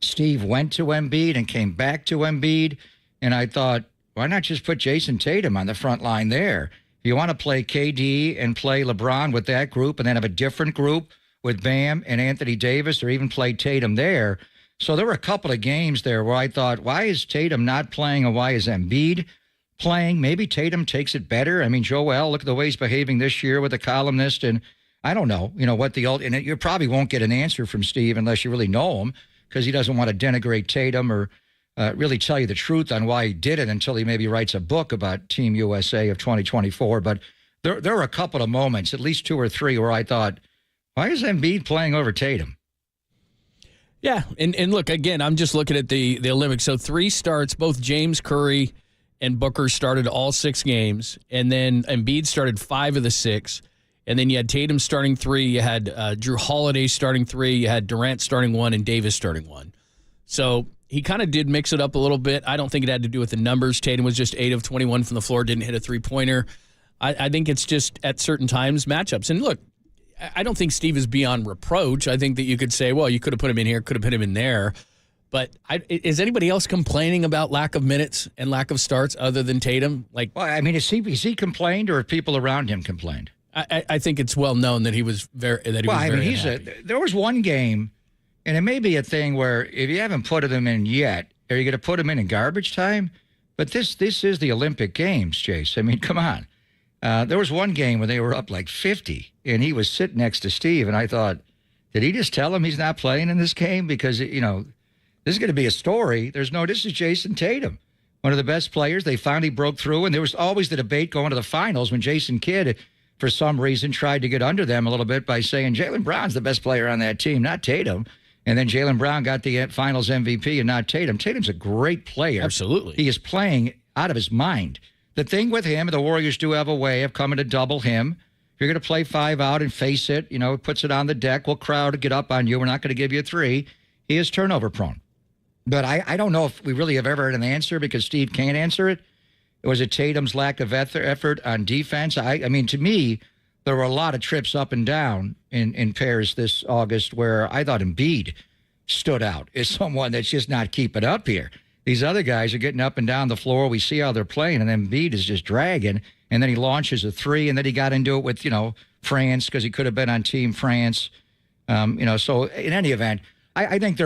Speaker 26: Steve went to Embiid and came back to Embiid, and I thought, why not just put Jason Tatum on the front line there? If you want to play KD and play LeBron with that group and then have a different group with Bam and Anthony Davis, or even play Tatum there. So there were a couple of games there where I thought, why is Tatum not playing and why is Embiid playing? Maybe Tatum takes it better. I mean, Joel, look at the way he's behaving this year with the columnist and I don't know, what the old, and you probably won't get an answer from Steve unless you really know him, because he doesn't want to denigrate Tatum or really tell you the truth on why he did it until he maybe writes a book about Team USA of 2024. But there were a couple of moments, at least 2 or 3, where I thought, why is Embiid playing over Tatum?
Speaker 23: Yeah, and look, again, I'm just looking at the Olympics. So 3 starts, both James, Curry, and Booker started all 6 games, and then Embiid started 5 of the 6. And then you had Tatum starting 3, you had Drew Holiday starting 3, you had Durant starting 1, and Davis starting 1. So he kind of did mix it up a little bit. I don't think it had to do with the numbers. Tatum was just 8 of 21 from the floor, didn't hit a three-pointer. I think it's just at certain times matchups. And look, I don't think Steve is beyond reproach. I think that you could say, well, you could have put him in here, could have put him in there. But is anybody else complaining about lack of minutes and lack of starts other than Tatum? Well,
Speaker 26: I mean, is he complained, or have people around him complained?
Speaker 23: I think it's well known that he was very unhappy.
Speaker 26: There was one game, and it may be a thing where if you haven't put him in yet, are you going to put him in garbage time? But this is the Olympic Games, Chase. I mean, come on. There was one game where they were up like 50, and he was sitting next to Steve, and I thought, did he just tell him he's not playing in this game? Because, this is going to be a story. This is Jason Tatum, one of the best players. They finally broke through, and there was always the debate going to the finals when Jason Kidd, for some reason, tried to get under them a little bit by saying Jaylen Brown's the best player on that team, not Tatum. And then Jaylen Brown got the finals MVP and not Tatum. Tatum's a great player.
Speaker 23: Absolutely.
Speaker 26: He is playing out of his mind. The thing with him, the Warriors do have a way of coming to double him. If you're going to play 5 out and face it, puts it on the deck, we'll crowd to get up on you. We're not going to give you a 3. He is turnover prone. But I don't know if we really have ever had an answer, because Steve can't answer it. Was it Tatum's lack of effort on defense? I mean, to me, there were a lot of trips up and down in pairs this August where I thought Embiid stood out as someone that's just not keeping up here. These other guys are getting up and down the floor. We see how they're playing, and Embiid is just dragging. And then he launches a 3, and then he got into it with, France, because he could have been on Team France. So in any event, I think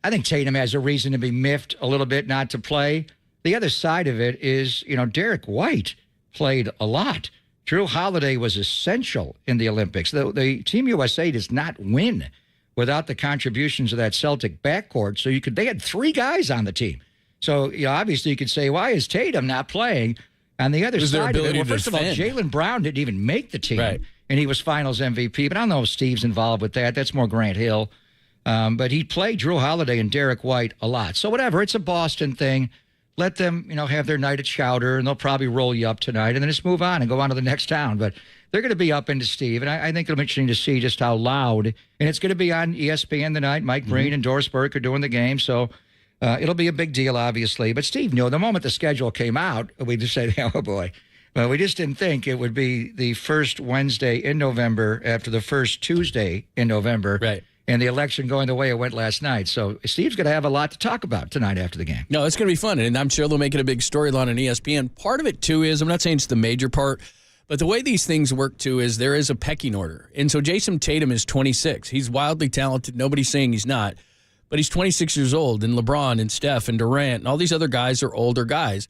Speaker 26: I think Tatum has a reason to be miffed a little bit not to play. The other side of it is, Derek White played a lot. Drew Holiday was essential in the Olympics. The Team USA does not win without the contributions of that Celtic backcourt. So they had 3 guys on the team. So, obviously you could say, why is Tatum not playing? On the other side of it, well, first of all, Jaylen Brown didn't even make the team, right, and he was finals MVP. But I don't know if Steve's involved with that. That's more Grant Hill. But he played Drew Holiday and Derek White a lot. So whatever, it's a Boston thing. Let them, have their night at Chowder, and they'll probably roll you up tonight, and then just move on and go on to the next town. But they're going to be up into Steve, and I think it'll be interesting to see just how loud. And it's going to be on ESPN tonight. Mike Breen and Doris Burke are doing the game, so it'll be a big deal, obviously. But Steve knew the moment the schedule came out, we just said, oh, boy. Well, we just didn't think it would be the first Wednesday in November after the first Tuesday in November.
Speaker 23: Right.
Speaker 26: And the election going the way it went last night. So Steve's going to have a lot to talk about tonight after the game.
Speaker 23: No, it's going to be fun, and I'm sure they'll make it a big storyline on ESPN. Part of it, too, is, I'm not saying it's the major part, but the way these things work, too, is there is a pecking order. And so Jason Tatum is 26. He's wildly talented. Nobody's saying he's not. But he's 26 years old, and LeBron and Steph and Durant and all these other guys are older guys.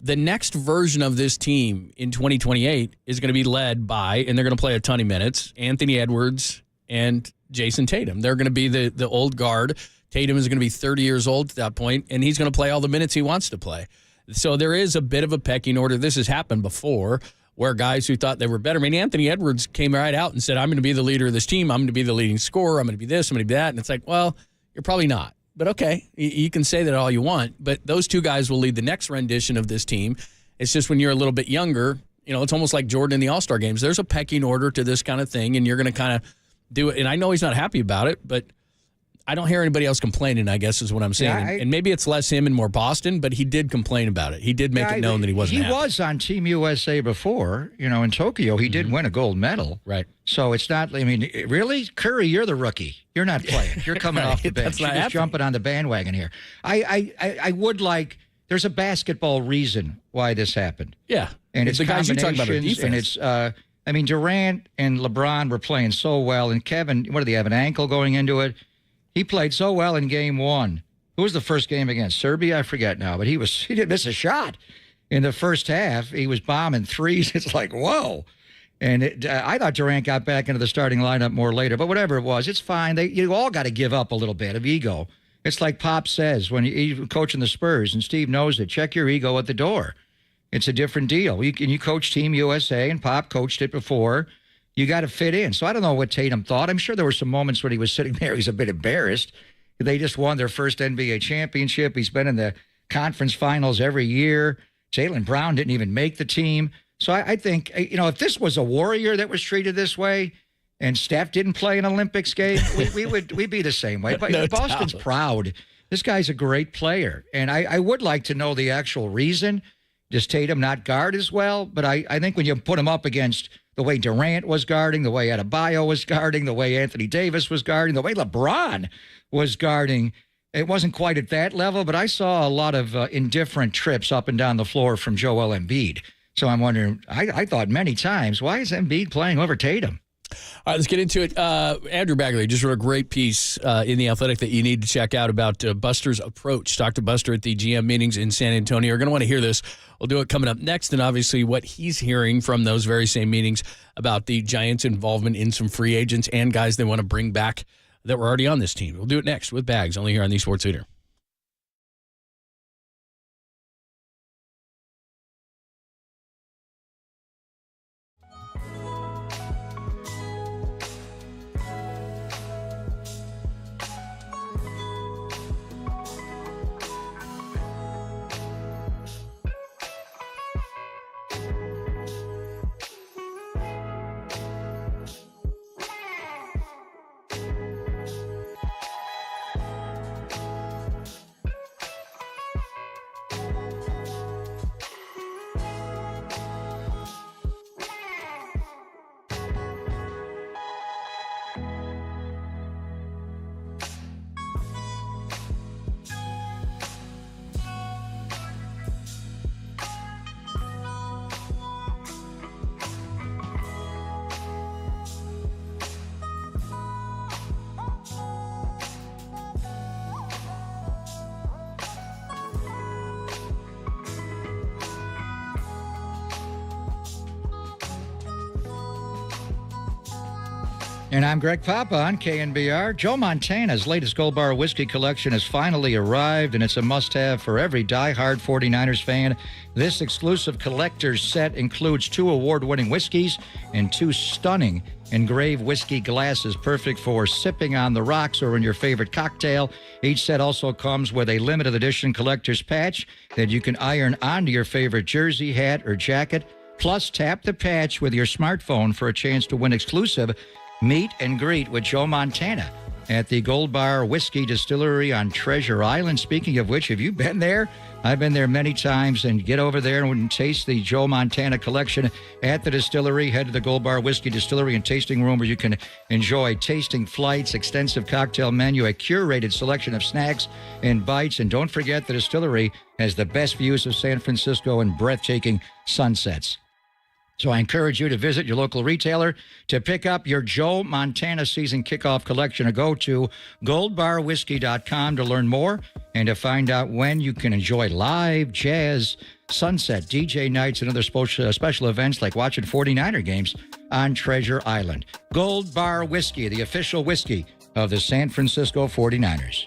Speaker 23: The next version of this team in 2028 is going to be led by, and they're going to play a ton of minutes, Anthony Edwards and Jason Tatum. They're going to be the old guard. Tatum is going to be 30 years old at that point, and he's going to play all the minutes he wants to play. So there is a bit of a pecking order. This has happened before, where guys who thought they were better. I mean, Anthony Edwards came right out and said, I'm going to be the leader of this team. I'm going to be the leading scorer. I'm going to be this. I'm going to be that. And it's like, well, you're probably not. But okay, you can say that all you want. But those 2 guys will lead the next rendition of this team. It's just when you're a little bit younger, it's almost like Jordan in the All-Star games. There's a pecking order to this kind of thing, and you're going to kind of do it. And I know he's not happy about it, but I don't hear anybody else complaining, I guess is what I'm saying. Yeah, and maybe it's less him and more Boston, but he did complain about it. He did make it known that he wasn't happy.
Speaker 26: He was on Team USA before, in Tokyo. He did win a gold medal.
Speaker 23: Right.
Speaker 26: So it's not, really? Curry, you're the rookie. You're not playing. You're coming off the bench. You're just jumping on the bandwagon here. I would like, there's a basketball reason why this happened.
Speaker 23: Yeah.
Speaker 26: And it's
Speaker 23: the guys you talk about are defense.
Speaker 26: And it's, Durant and LeBron were playing so well, and Kevin, what did he have, an ankle going into it? He played so well in game 1. Who was the first game against? Serbia? I forget now, but he didn't miss a shot in the first half. He was bombing threes. It's like, whoa. And I thought Durant got back into the starting lineup more later, but whatever it was, it's fine. You all got to give up a little bit of ego. It's like Pop says when you're coaching the Spurs, and Steve knows it, check your ego at the door. It's a different deal. You coach Team USA, and Pop coached it before. You got to fit in. So I don't know what Tatum thought. I'm sure there were some moments when he was sitting there, he's a bit embarrassed. They just won their first NBA championship. He's been in the conference finals every year. Jaylen Brown didn't even make the team. So I think, if this was a Warrior that was treated this way and Steph didn't play an Olympics game, we'd be the same way. But
Speaker 23: No
Speaker 26: Boston's
Speaker 23: doubt.
Speaker 26: proud. This guy's a great player. And I would like to know the actual reason. Does Tatum not guard as well? But I think when you put him up against the way Durant was guarding, the way Adebayo was guarding, the way Anthony Davis was guarding, the way LeBron was guarding, it wasn't quite at that level, but I saw a lot of indifferent trips up and down the floor from Joel Embiid. So I'm wondering, I thought many times, why is Embiid playing over Tatum?
Speaker 23: All right, let's get into it. Andrew Bagley just wrote a great piece in The Athletic that you need to check out about Buster's approach. Talked to Buster at the GM meetings in San Antonio. You're going to want to hear this. We'll do it coming up next, and obviously what he's hearing from those very same meetings about the Giants' involvement in some free agents and guys they want to bring back that were already on this team. We'll do it next with Bags, only here on the Sports Leader.
Speaker 26: And I'm Greg Papa on KNBR. Joe Montana's latest Gold Bar whiskey collection has finally arrived, and it's a must-have for every die-hard 49ers fan. This exclusive collector's set includes 2 award-winning whiskeys and 2 stunning engraved whiskey glasses, perfect for sipping on the rocks or in your favorite cocktail. Each set also comes with a limited edition collector's patch that you can iron onto your favorite jersey, hat, or jacket. Plus, tap the patch with your smartphone for a chance to win exclusive meet and greet with Joe Montana at the Gold Bar Whiskey Distillery on Treasure Island. Speaking of which, have you been there? I've been there many times, and get over there and taste the Joe Montana collection at the distillery. Head to the Gold Bar Whiskey Distillery and tasting room where you can enjoy tasting flights, extensive cocktail menu, a curated selection of snacks and bites. And don't forget, the distillery has the best views of San Francisco and breathtaking sunsets. So I encourage you to visit your local retailer to pick up your Joe Montana season kickoff collection, or go to goldbarwhiskey.com to learn more and to find out when you can enjoy live jazz, sunset, DJ nights, and other special events like watching 49er games on Treasure Island. Gold Bar Whiskey, the official whiskey of the San Francisco 49ers.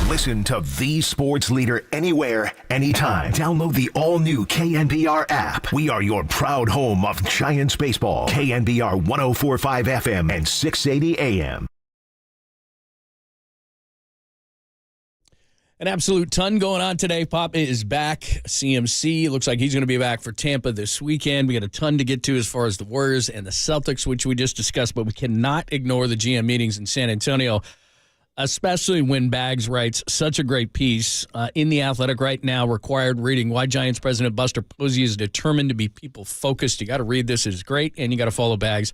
Speaker 1: Listen to the sports leader anywhere, anytime. Download the all-new KNBR app. We are your proud home of Giants baseball. KNBR 104.5 FM and 680 AM.
Speaker 23: An absolute ton going on today. Pop is back. CMC looks like he's going to be back for Tampa this weekend. We got a ton to get to as far as the Warriors and the Celtics, which we just discussed, but we cannot ignore the GM meetings in San Antonio, especially when Bags writes such a great piece in The Athletic right now, required reading, Why Giants President Buster Posey is determined to be people-focused. You got to read this. It is great, and you got to follow Bags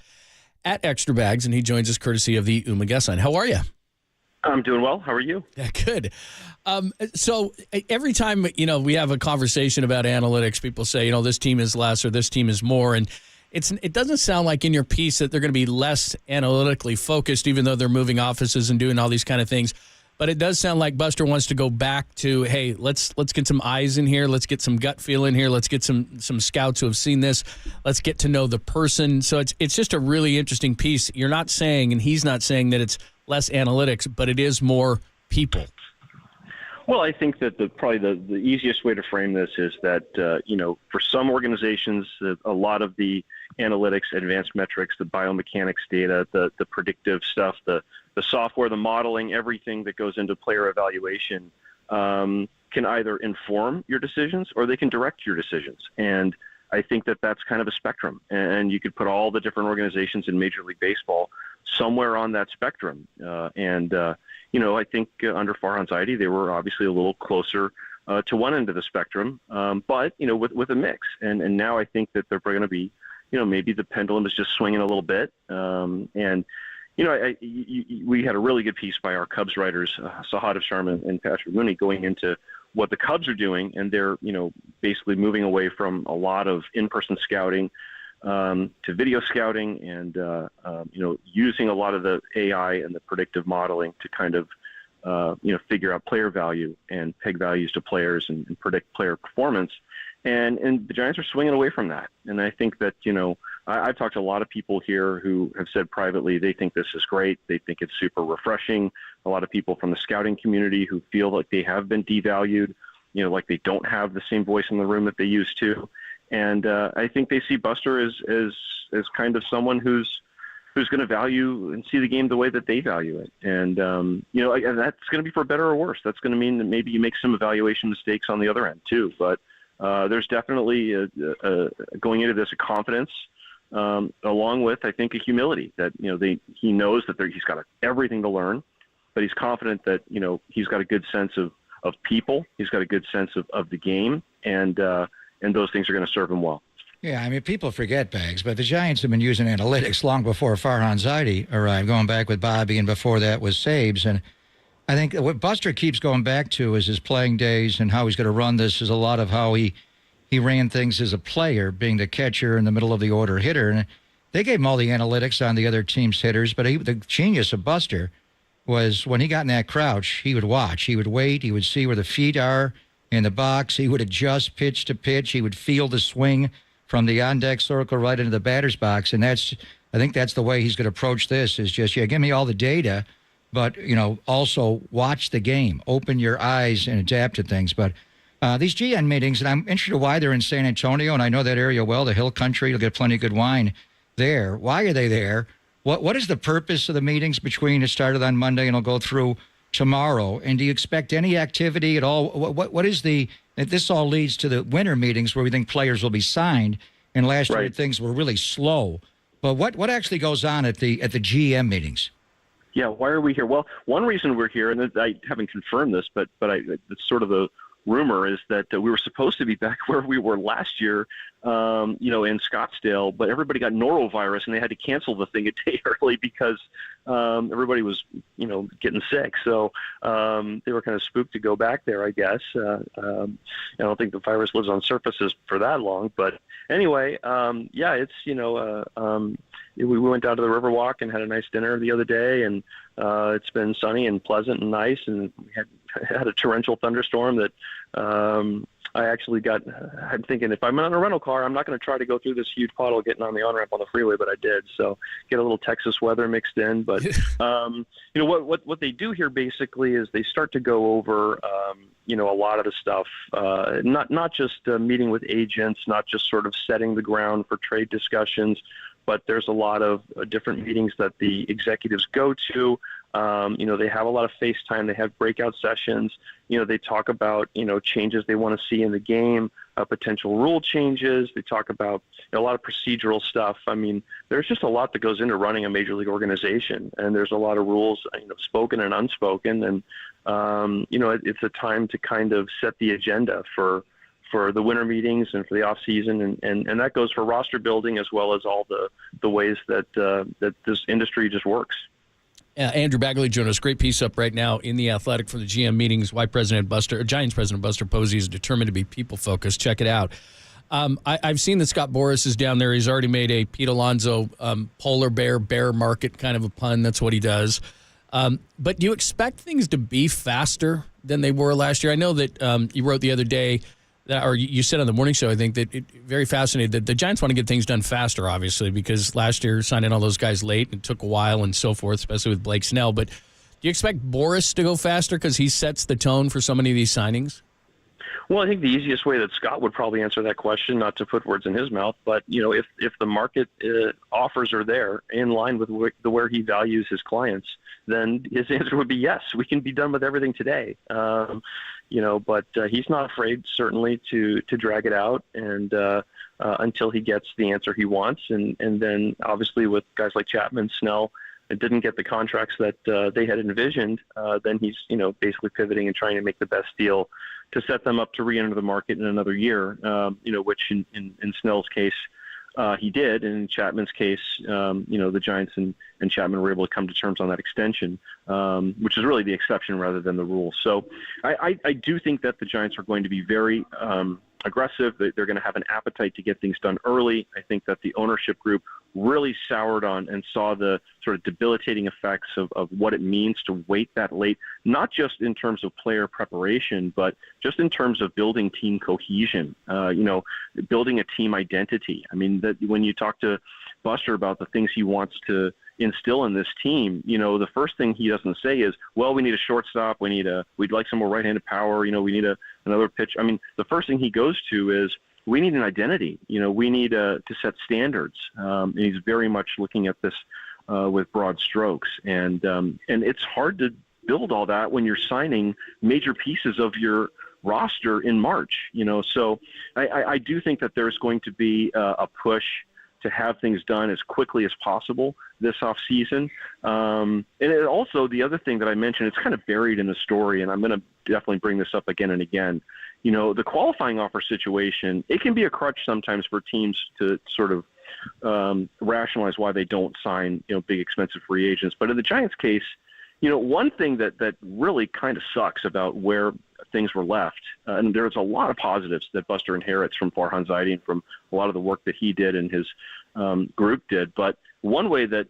Speaker 23: at Extra Bags, and he joins us courtesy of the Uma Guest Line. How are you?
Speaker 7: I'm doing well. How are you?
Speaker 23: Yeah, good. So every time, we have a conversation about analytics, people say, this team is less or this team is more. And it doesn't sound like in your piece that they're going to be less analytically focused, even though they're moving offices and doing all these kind of things. But it does sound like Buster wants to go back to, hey, let's get some eyes in here. Let's get some gut feel in here. Let's get some scouts who have seen this. Let's get to know the person. So it's just a really interesting piece. You're not saying, and he's not saying that it's less analytics, but it is more people.
Speaker 7: Well, I think that probably the easiest way to frame this is that, for some organizations, a lot of the analytics, advanced metrics, the biomechanics data, the predictive stuff, the software, the modeling, everything that goes into player evaluation can either inform your decisions or they can direct your decisions. And I think that that's kind of a spectrum. And you could put all the different organizations in Major League Baseball somewhere on that spectrum. I think under Farhan Zaidi, they were obviously a little closer to one end of the spectrum, but with a mix. And now I think that they're going to be, maybe the pendulum is just swinging a little bit. We had a really good piece by our Cubs writers, Sahad Sharma and Patrick Mooney, going into what the Cubs are doing, and they're basically moving away from a lot of in-person scouting to video scouting, and using a lot of the AI and the predictive modeling to kind of figure out player value and peg values to players and predict player performance. And the Giants are swinging away from that. And I think that, I've talked to a lot of people here who have said privately they think this is great. They think it's super refreshing. A lot of people from the scouting community who feel like they have been devalued, like they don't have the same voice in the room that they used to. And I think they see Buster as kind of someone who's going to value and see the game the way that they value it. And, and that's going to be for better or worse. That's going to mean that maybe you make some evaluation mistakes on the other end too. But there's definitely going into this a confidence, along with, I think, a humility that, he knows that he's got everything to learn, but he's confident that, he's got a good sense of people. He's got a good sense of the game, and those things are going to serve him well.
Speaker 26: Yeah, I mean, people forget, Bags, but the Giants have been using analytics long before Farhan Zaidi arrived, going back with Bobby, and before that was Sabes. And I think what Buster keeps going back to is his playing days and how he's going to run this is a lot of how he ran things as a player, being the catcher in the middle of the order hitter. And they gave him all the analytics on the other team's hitters, but the genius of Buster was when he got in that crouch, he would watch. He would wait. He would see where the feet are in the box. He would adjust pitch to pitch. He would feel the swing from the on-deck circle right into the batter's box. And I think that's the way he's going to approach this is just, give me all the data, but, also watch the game. Open your eyes and adapt to things. But these GN meetings, and I'm interested in why they're in San Antonio, and I know that area well, the Hill Country. You'll get plenty of good wine there. Why are they there? What is the purpose of the meetings between it started on Monday and it'll go through tomorrow? And do you expect any activity at all? What is this all leads to the winter meetings where we think players will be signed, and last year things were really slow. But what actually goes on at the GM meetings?
Speaker 7: Yeah, why are we here? Well, one reason we're here, and I haven't confirmed this, but it's sort of the rumor is that we were supposed to be back where we were last year, in Scottsdale, but everybody got norovirus and they had to cancel the thing a day early because everybody was, getting sick. So they were kind of spooked to go back there, I guess. I don't think the virus lives on surfaces for that long, but anyway, it's, we went down to the Riverwalk and had a nice dinner the other day, and it's been sunny and pleasant and nice, and we had a torrential thunderstorm that I actually I'm thinking if I'm in a rental car, I'm not going to try to go through this huge puddle getting on the on-ramp on the freeway, but I did. So get a little Texas weather mixed in. But, what they do here basically is they start to go over, a lot of the stuff, not just meeting with agents, not just sort of setting the ground for trade discussions, but there's a lot of different meetings that the executives go to. They have a lot of FaceTime. They have breakout sessions. They talk about, changes they want to see in the game, potential rule changes. They talk about a lot of procedural stuff. I mean, there's just a lot that goes into running a major league organization, and there's a lot of rules, spoken and unspoken. And, it's a time to kind of set the agenda for the winter meetings and for the off season. And that goes for roster building as well as all the ways that this industry just works.
Speaker 23: Andrew Bagley joined us. Great piece up right now in The Athletic for the GM meetings. Why Giants President Buster Posey is determined to be people-focused. Check it out. I've seen that Scott Boras is down there. He's already made a Pete Alonso polar bear market kind of a pun. That's what he does. But do you expect things to be faster than they were last year? I know that you wrote the other day, or you said on the morning show, I think, that very fascinating that the Giants want to get things done faster, obviously, because last year signing all those guys late and it took a while and so forth, especially with Blake Snell. But do you expect Boras to go faster because he sets the tone for so many of these signings?
Speaker 7: Well, I think the easiest way that Scott would probably answer that question, not to put words in his mouth, but if the market offers are there in line with where he values his clients, then his answer would be yes. We can be done with everything today. But he's not afraid certainly to drag it out and until he gets the answer he wants, and then obviously with guys like Chapman, Snell, didn't get the contracts that they had envisioned, then he's basically pivoting and trying to make the best deal to set them up to re-enter the market in another year, which in Snell's case he did, and in Chapman's case, the Giants and Chapman were able to come to terms on that extension, which is really the exception rather than the rule. So I do think that the Giants are going to be very aggressive. They're going to have an appetite to get things done early. I think that the ownership group really soured on and saw the sort of debilitating effects of what it means to wait that late, not just in terms of player preparation, but just in terms of building team cohesion, building a team identity. I mean, that when you talk to Buster about the things he wants to instill in this team, the first thing he doesn't say is, well, we need a shortstop. We'd like some more right-handed power. We need another pitch. I mean, the first thing he goes to is, we need an identity. We need to set standards. And he's very much looking at this with broad strokes. And it's hard to build all that when you're signing major pieces of your roster in March. So I do think that there's going to be a push to have things done as quickly as possible this off season. And it also, the other thing that I mentioned, it's kind of buried in the story, and I'm going to definitely bring this up again and again. The qualifying offer situation, it can be a crutch sometimes for teams to sort of rationalize why they don't sign, big expensive free agents. But in the Giants case, one thing that really kind of sucks about where things were left, and there's a lot of positives that Buster inherits from Farhan Zaidi and from a lot of the work that he did and his group did. But one way that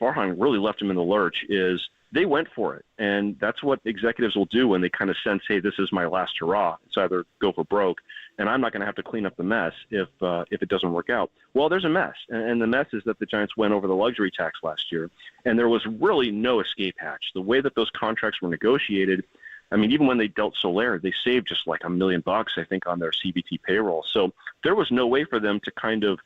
Speaker 7: Farhan really left him in the lurch is they went for it. And that's what executives will do when they kind of sense, hey, this is my last hurrah. It's either go for broke, and I'm not going to have to clean up the mess if it doesn't work out. Well, there's a mess. And the mess is that the Giants went over the luxury tax last year, and there was really no escape hatch. The way that those contracts were negotiated, I mean, even when they dealt Soler, they saved just like $1 million, I think, on their CBT payroll. So there was no way for them to kind of,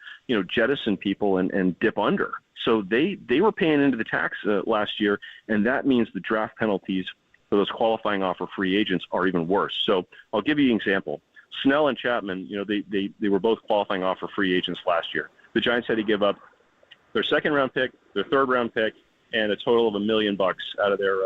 Speaker 7: jettison people and dip under. So they were paying into the tax last year, and that means the draft penalties for those qualifying offer free agents are even worse. So I'll give you an example. Snell and Chapman, they were both qualifying offer free agents last year. The Giants had to give up their second-round pick, their third-round pick, and a total of $1 million out of their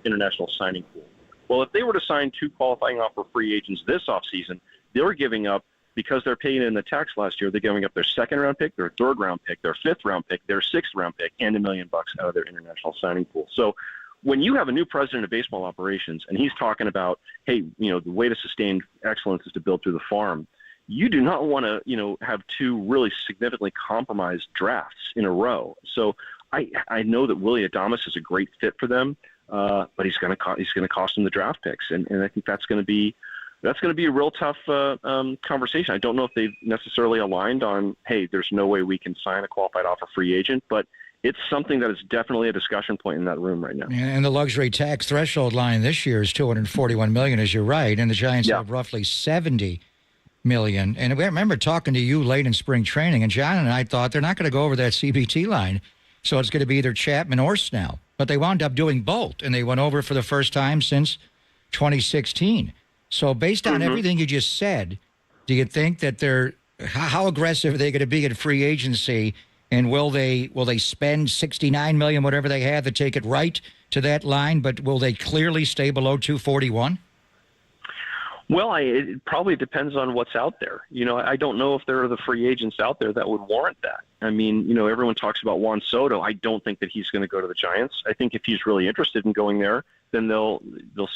Speaker 7: international signing pool. Well, if they were to sign two qualifying offer free agents this offseason, they were giving up, because they're paying in the tax last year, they're giving up their second-round pick, their third-round pick, their fifth-round pick, their sixth-round pick, and $1 million out of their international signing pool. So when you have a new president of baseball operations and he's talking about, hey, the way to sustain excellence is to build through the farm, you do not want to, have two really significantly compromised drafts in a row. So I know that Willy Adames is a great fit for them, but he's going to cost them the draft picks, and I think that's going to be that's going to be a real tough conversation. I don't know if they've necessarily aligned on, hey, there's no way we can sign a qualified offer free agent, but it's something that is definitely a discussion point in that room right now.
Speaker 26: And the luxury tax threshold line this year is $241 million, as you're right, and the Giants have roughly $70 million. And I remember talking to you late in spring training, and John and I thought they're not going to go over that CBT line, so it's going to be either Chapman or Snell. But they wound up doing both, and they went over for the first time since 2016. So based on everything you just said, do you think that how aggressive are they going to be in free agency? And will they spend $69 million, whatever they have, to take it right to that line? But will they clearly stay below 241?
Speaker 7: Well, it probably depends on what's out there. I don't know if there are the free agents out there that would warrant that. I mean, everyone talks about Juan Soto. I don't think that he's going to go to the Giants. I think if he's really interested in going there, then they'll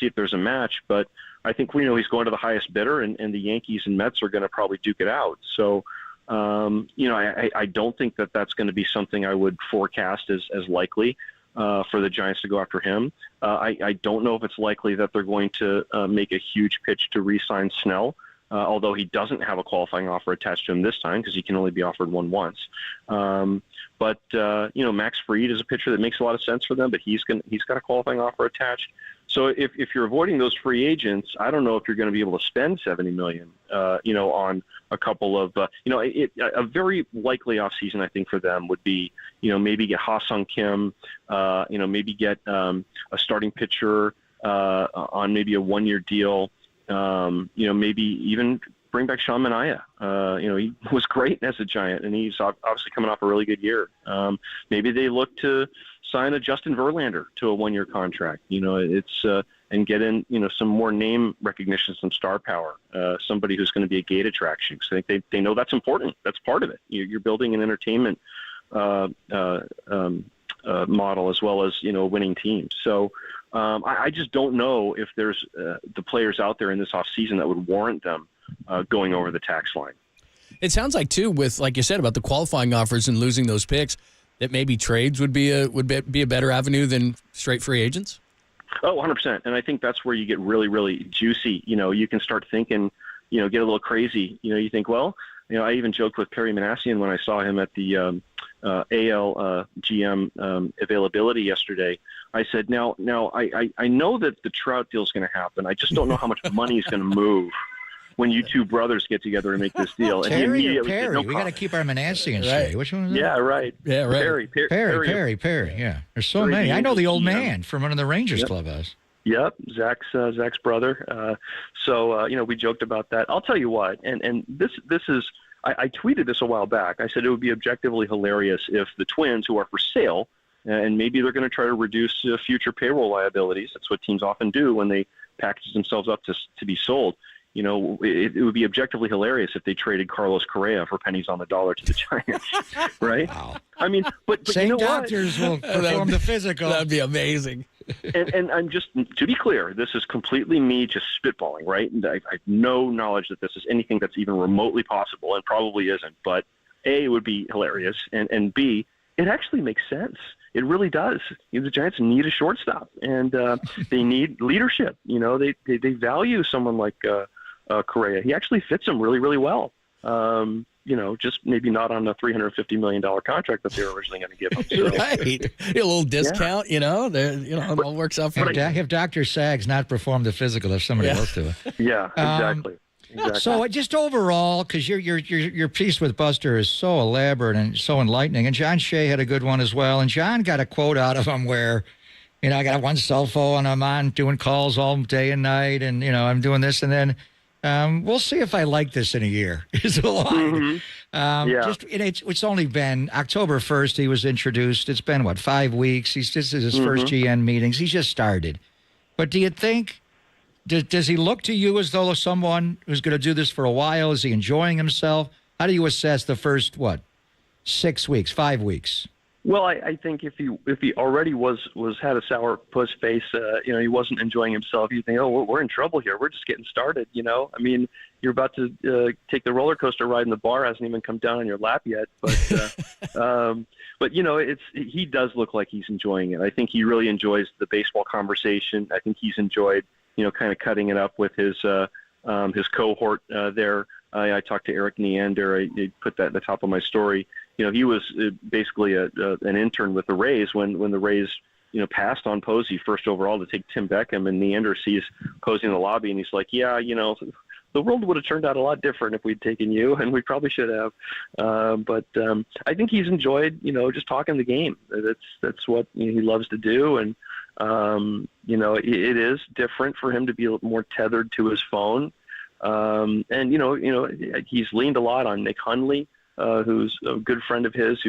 Speaker 7: see if there's a match. But I think he's going to the highest bidder, and the Yankees and Mets are going to probably duke it out. So. I don't think that that's going to be something I would forecast as likely for the Giants to go after him. I don't know if it's likely that they're going to make a huge pitch to re-sign Snell, although he doesn't have a qualifying offer attached to him this time because he can only be offered one once. But Max Fried is a pitcher that makes a lot of sense for them, but he's got a qualifying offer attached. So if you're avoiding those free agents, I don't know if you're going to be able to spend $70 million, on a couple of, a very likely offseason, I think, for them would be, maybe get Ha-Sung Kim, maybe get a starting pitcher on maybe a one-year deal, maybe even bring back Sean Manaea. He was great as a Giant, and he's obviously coming off a really good year. Maybe they look to sign a Justin Verlander to a one-year contract. And get in, some more name recognition, some star power, somebody who's going to be a gate attraction. So I think they know that's important. That's part of it. You're building an entertainment model as well as, a winning team. So I just don't know if there's the players out there in this offseason that would warrant them going over the tax line.
Speaker 23: It sounds like, too, with, like you said, about the qualifying offers and losing those picks, that maybe trades would be a better avenue than straight free agents?
Speaker 7: Oh, 100%. And I think that's where you get really, really juicy. You can start thinking, get a little crazy. You think, well, I even joked with Perry Manassian when I saw him at the AL GM availability yesterday. I said, now I know that the Trout deal is going to happen. I just don't know how much money is going to move when you two brothers get together and make this deal. And
Speaker 26: Terry or Perry? We got to keep our Manassian straight. Which one is that?
Speaker 7: Yeah, right.
Speaker 23: Yeah, right.
Speaker 7: Perry.
Speaker 26: Yeah, there's so many. I know the old man from one of the Rangers clubhouse.
Speaker 7: Yep, Zach's brother. So we joked about that. I'll tell you what, and this is. I tweeted this a while back. I said it would be objectively hilarious if the Twins, who are for sale, and maybe they're going to try to reduce future payroll liabilities. That's what teams often do when they package themselves up to be sold. It would be objectively hilarious if they traded Carlos Correa for pennies on the dollar to the Giants, right?
Speaker 26: Wow.
Speaker 7: I mean, but
Speaker 26: same doctors will perform the physical.
Speaker 23: That'd be amazing.
Speaker 7: And I'm just, to be clear, this is completely me just spitballing, right? And I have no knowledge that this is anything that's even remotely possible, and probably isn't. But A, it would be hilarious, and B, it actually makes sense. It really does. The Giants need a shortstop, and they need leadership. They value someone like Correa. He actually fits them really, really well. Just maybe not on a $350 million contract that they were originally going to give him. So.
Speaker 23: Right. A little discount, it all works out for you.
Speaker 26: Have Dr. Sags not performed the physical if somebody else do it?
Speaker 7: Yeah, exactly.
Speaker 26: So just overall, because your piece with Buster is so elaborate and so enlightening, and John Shea had a good one as well, and John got a quote out of him where, I got one cell phone, I'm on doing calls all day and night, and, I'm doing this, and then we'll see if I like this in a year, is the line. It's only been October 1st he was introduced. It's been, 5 weeks? This is his first GN meetings. He's just started. But do you think, does he look to you as though someone who's going to do this for a while? Is he enjoying himself? How do you assess the first, 6 weeks, 5 weeks?
Speaker 7: Well, I think if he already had a sour puss face, he wasn't enjoying himself, you think, oh, we're in trouble here. We're just getting started, I mean, you're about to take the roller coaster ride in the bar, hasn't even come down on your lap yet. But he does look like he's enjoying it. I think he really enjoys the baseball conversation. I think he's enjoyed, kind of cutting it up with his his cohort there. I talked to Eric Neander. I put that at the top of my story. He was basically an intern with the Rays when the Rays, passed on Posey first overall to take Tim Beckham, and Neander sees Posey in the lobby, and he's like, yeah, the world would have turned out a lot different if we'd taken you, and we probably should have. But I think he's enjoyed, just talking the game. That's what he loves to do, and it is different for him to be more tethered to his phone. And he's leaned a lot on Nick Hundley, who's a good friend of his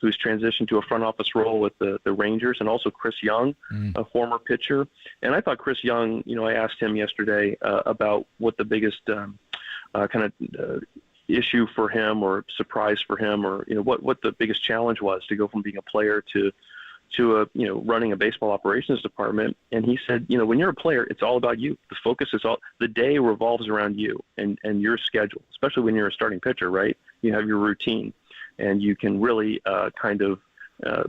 Speaker 7: who's transitioned to a front office role with the Rangers, and also Chris Young, a former pitcher. And I thought Chris Young, I asked him yesterday about what the biggest issue for him or surprise for him, or what the biggest challenge was to go from being a player to running a baseball operations department. And he said, when you're a player, it's all about you. The focus is the day revolves around you and your schedule, especially when you're a starting pitcher, right? You have your routine, and you can really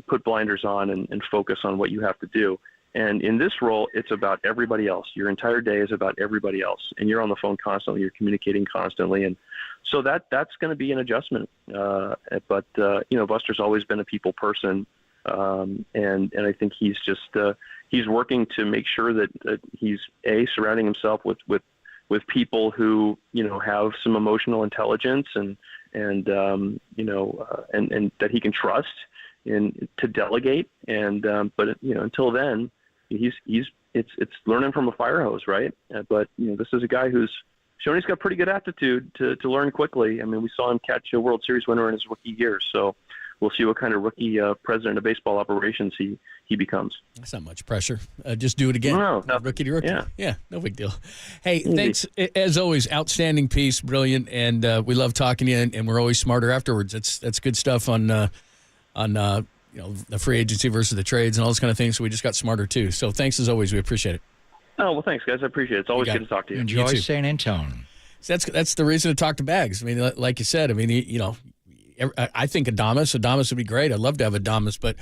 Speaker 7: put blinders on and focus on what you have to do. And in this role, it's about everybody else. Your entire day is about everybody else, and you're on the phone constantly. You're communicating constantly, and so that's going to be an adjustment. But Buster's always been a people person, and I think he's just he's working to make sure that he's surrounding himself with people who have some emotional intelligence and that he can trust to delegate. But until then, it's learning from a fire hose, right? But this is a guy who's shown he's got pretty good aptitude to learn quickly. I mean, we saw him catch a World Series winner in his rookie year, so we'll see what kind of rookie president of baseball operations he becomes.
Speaker 23: That's not much pressure. Just do it again.
Speaker 7: No.
Speaker 23: Rookie to rookie.
Speaker 7: Yeah,
Speaker 23: no big deal. Hey, thanks as always. Outstanding piece, brilliant, and we love talking to you. And we're always smarter afterwards. That's good stuff on the free agency versus the trades and all those kind of things. So we just got smarter too. So thanks as always. We appreciate it.
Speaker 7: Oh well, thanks guys. I appreciate it. It's always good to talk to you.
Speaker 26: Enjoy San Antonio.
Speaker 23: So that's the reason to talk to Bags. I mean, like you said. I mean, I think Adames would be great. I'd love to have Adames, but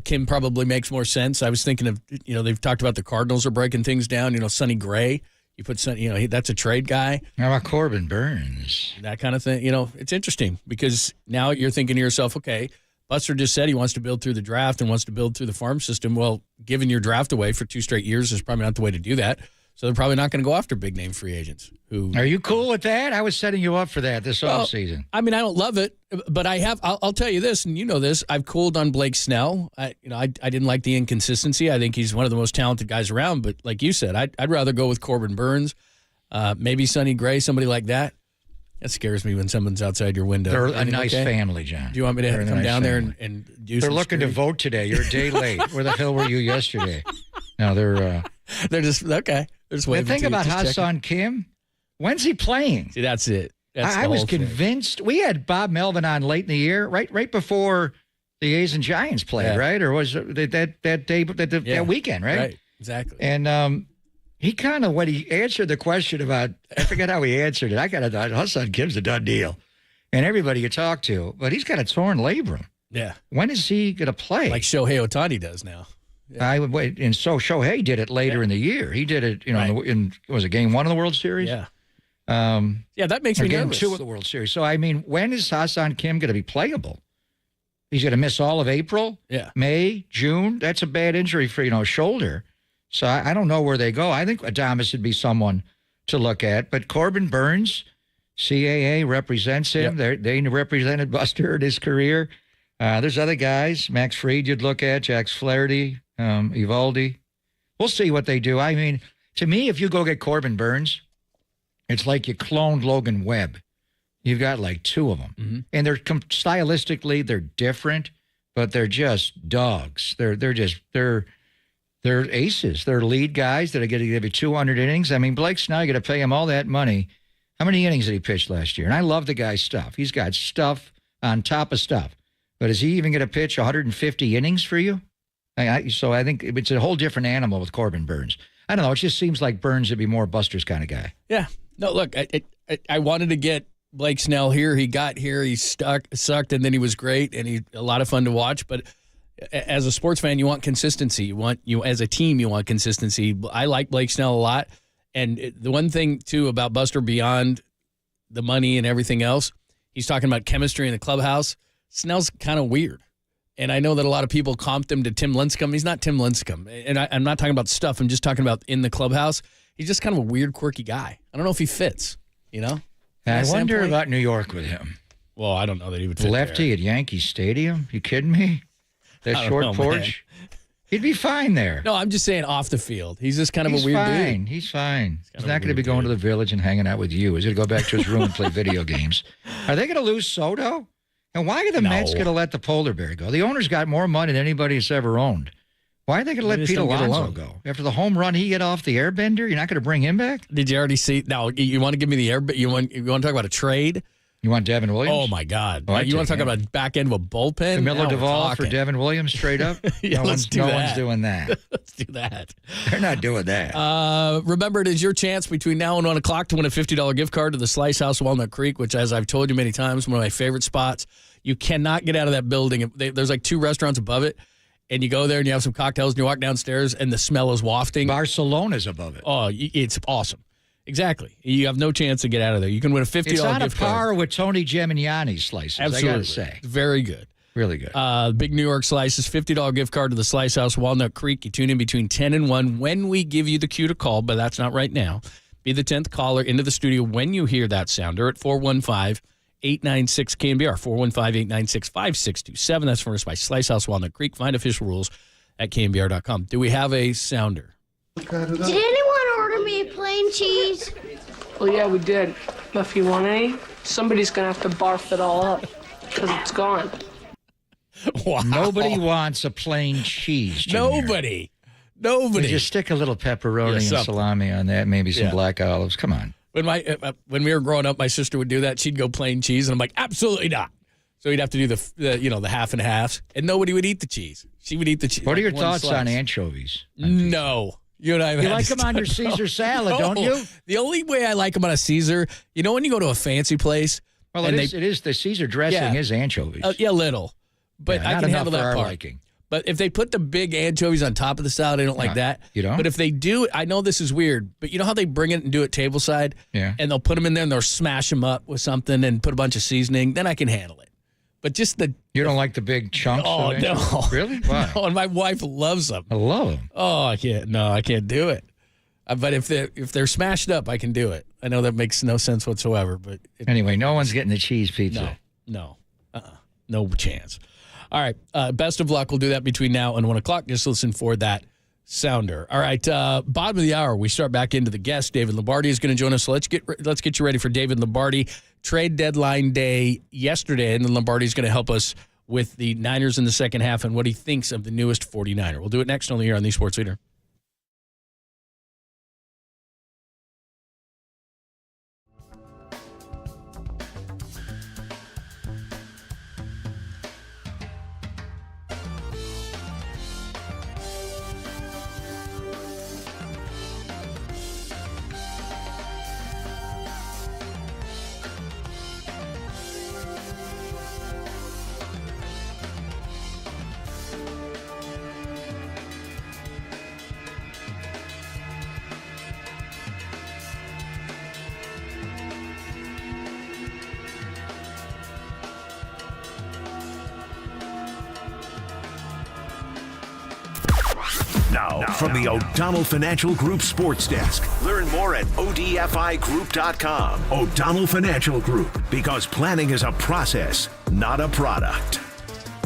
Speaker 23: Kim probably makes more sense. I was thinking of they've talked about the Cardinals are breaking things down. Sonny Gray, you put Sonny, that's a trade guy.
Speaker 26: How about Corbin Burns?
Speaker 23: That kind of thing. It's interesting because now you're thinking to yourself, okay, Buster just said he wants to build through the draft and wants to build through the farm system. Well, giving your draft away for 2 straight years is probably not the way to do that. So they're probably not going to go after big name free agents.
Speaker 26: Are you cool with that? I was setting you up for that this offseason.
Speaker 23: I mean, I don't love it, but I'll tell you this, and you know this. I've cooled on Blake Snell. I didn't like the inconsistency. I think he's one of the most talented guys around. But like you said, I'd rather go with Corbin Burns, maybe Sonny Gray, somebody like that. That scares me when someone's outside your window.
Speaker 26: They're a nice family, John.
Speaker 23: Do you want me to come down there and do
Speaker 26: They're
Speaker 23: some
Speaker 26: looking to vote today. You're a day late. Where the hell were you yesterday? No, they're
Speaker 23: just okay. They're just waving.
Speaker 26: The thing about Hassan Kim, when's he playing?
Speaker 23: See, that's it.
Speaker 26: I was convinced. We had Bob Melvin on late in the year, right before the A's and Giants played, right? Or was it that day, that weekend, right?
Speaker 23: Right, exactly.
Speaker 26: And he kind of, when he answered the question about, I forget how he answered it. I kind of thought Hassan Kim's a done deal, and everybody you talk to, but he's got a torn labrum.
Speaker 23: Yeah.
Speaker 26: When is he going to play?
Speaker 23: Like Shohei Ohtani does now.
Speaker 26: Yeah. I would wait, and so Shohei did it later in the year. He did it, was it Game 1 of the World Series?
Speaker 23: Yeah. That makes me nervous.
Speaker 26: Game 2 of the World Series. So I mean, when is Hassan Kim going to be playable? He's going to miss all of April, May, June. That's a bad injury for shoulder. So I don't know where they go. I think Adames would be someone to look at. But Corbin Burns, CAA represents him. Yep. They represented Buster in his career. There's other guys. Max Fried you'd look at, Jax Flaherty, Evaldi. We'll see what they do. I mean, to me, if you go get Corbin Burns, it's like you cloned Logan Webb. You've got like 2 of them. Mm-hmm. And they're stylistically, they're different, but they're just dogs. They're aces. They're lead guys that are going to give you 200 innings. I mean, Blake Snell, you got to pay him all that money. How many innings did he pitch last year? And I love the guy's stuff. He's got stuff on top of stuff. But is he even going to pitch 150 innings for you? So I think it's a whole different animal with Corbin Burns. I don't know. It just seems like Burns would be more Buster's kind of guy.
Speaker 23: Yeah. No, look, I wanted to get Blake Snell here. He got here. He sucked, and then he was great, and he a lot of fun to watch. But as a sports fan, you want consistency. As a team, you want consistency. I like Blake Snell a lot. And the one thing, too, about Buster beyond the money and everything else, he's talking about chemistry in the clubhouse. Snell's kind of weird. And I know that a lot of people comped him to Tim Lincecum. He's not Tim Lincecum. And I'm not talking about stuff. I'm just talking about in the clubhouse. He's just kind of a weird, quirky guy. I don't know if he fits, you know?
Speaker 26: I wonder about New York with him.
Speaker 23: Well, I don't know that he would fit
Speaker 26: Lefty
Speaker 23: there.
Speaker 26: at Yankee Stadium? You kidding me? That short porch? He'd be fine there.
Speaker 23: No, I'm just saying off the field. He's just kind of a weird dude.
Speaker 26: He's fine. He's not going to be going to the Village and hanging out with you. He's going to go back to his room and play video games. Are they going to lose Soto? And why are the Mets going to let the polar bear go? The owner's got more money than anybody has ever owned. Why are they going to let Pete Alonso go? After the home run he hit off the airbender, you're not going to bring him back?
Speaker 23: Did you already see? Now, you want to give me the air? You want to talk about a trade?
Speaker 26: You want Devin Williams?
Speaker 23: Oh, my God.
Speaker 26: Oh,
Speaker 23: you want to talk about a back end of a bullpen?
Speaker 26: Camilo Duvall for Devin Williams straight up?
Speaker 23: Yeah,
Speaker 26: One's doing that.
Speaker 23: Let's do that.
Speaker 26: They're not doing that.
Speaker 23: Remember, it is your chance between now and 1 o'clock to win a $50 gift card to the Slice House Walnut Creek, which, as I've told you many times, one of my favorite spots. You cannot get out of that building. There's like 2 restaurants above it, and you go there and you have some cocktails and you walk downstairs and the smell is wafting.
Speaker 26: Barcelona's above it.
Speaker 23: Oh, it's awesome. Exactly. You have no chance to get out of there. You can win a $50 gift card.
Speaker 26: It's on a par with Tony Gemignani's slices,
Speaker 23: Absolutely.
Speaker 26: I got to say.
Speaker 23: Very good.
Speaker 26: Really good.
Speaker 23: Big New York Slices, $50 gift card to the Slice House Walnut Creek. You tune in between 10 and 1 when we give you the cue to call, but that's not right now. Be the 10th caller into the studio when you hear that sounder at 415-896-KNBR, 415-896-5627. That's furnished by Slice House Walnut Creek. Find official rules at KNBR.com. Do we have a sounder?
Speaker 8: Did anyone order me a plain cheese?
Speaker 11: Well, yeah, we did. But if you want any, somebody's going to have to barf it all up because it's gone.
Speaker 23: Wow.
Speaker 26: Nobody wants a plain cheese.
Speaker 23: Nobody.
Speaker 26: Just stick a little pepperoni and salami on that, maybe some black olives. Come on.
Speaker 23: When we were growing up, my sister would do that. She'd go plain cheese, and I'm like, absolutely not. So we'd have to do the half and halves, and nobody would eat the cheese. She would eat the cheese.
Speaker 26: What are your thoughts on anchovies?
Speaker 23: No. You and I have
Speaker 26: You like them on your Caesar salad, don't you?
Speaker 23: The only way I like them on a Caesar, you know when you go to a fancy place?
Speaker 26: Well, it is. The Caesar dressing is anchovies.
Speaker 23: Yeah, little. But I can handle that part.
Speaker 26: Liking.
Speaker 23: But if they put the big anchovies on top of the salad, I don't like that.
Speaker 26: You don't?
Speaker 23: But if they do, I know this is weird, but you know how they bring it and do it tableside?
Speaker 26: Yeah.
Speaker 23: And they'll put them in there and they'll smash them up with something and put a bunch of seasoning, then I can handle it. But just
Speaker 26: You don't like the big chunks?
Speaker 23: Oh,
Speaker 26: of
Speaker 23: no.
Speaker 26: Really? Why?
Speaker 23: No, and my wife loves them.
Speaker 26: I love them.
Speaker 23: Oh, I can't. No, I can't do it. But if they're smashed up, I can do it. I know that makes no sense whatsoever. But
Speaker 26: anyway, no one's getting the cheese pizza.
Speaker 23: No. No chance. All right. Best of luck. We'll do that between now and 1 o'clock. Just listen for that sounder. All right. Bottom of the hour, we start back into the guest. David Lombardi is going to join us. So let's get you ready for David Lombardi. Trade deadline day yesterday, and then Lombardi is going to help us with the Niners in the second half and what he thinks of the newest 49er. We'll do it next only here on the Sports Leader.
Speaker 1: Now, from the O'Donnell Financial Group Sports Desk. Learn more at odfigroup.com. O'Donnell Financial Group, because planning is a process, not a product.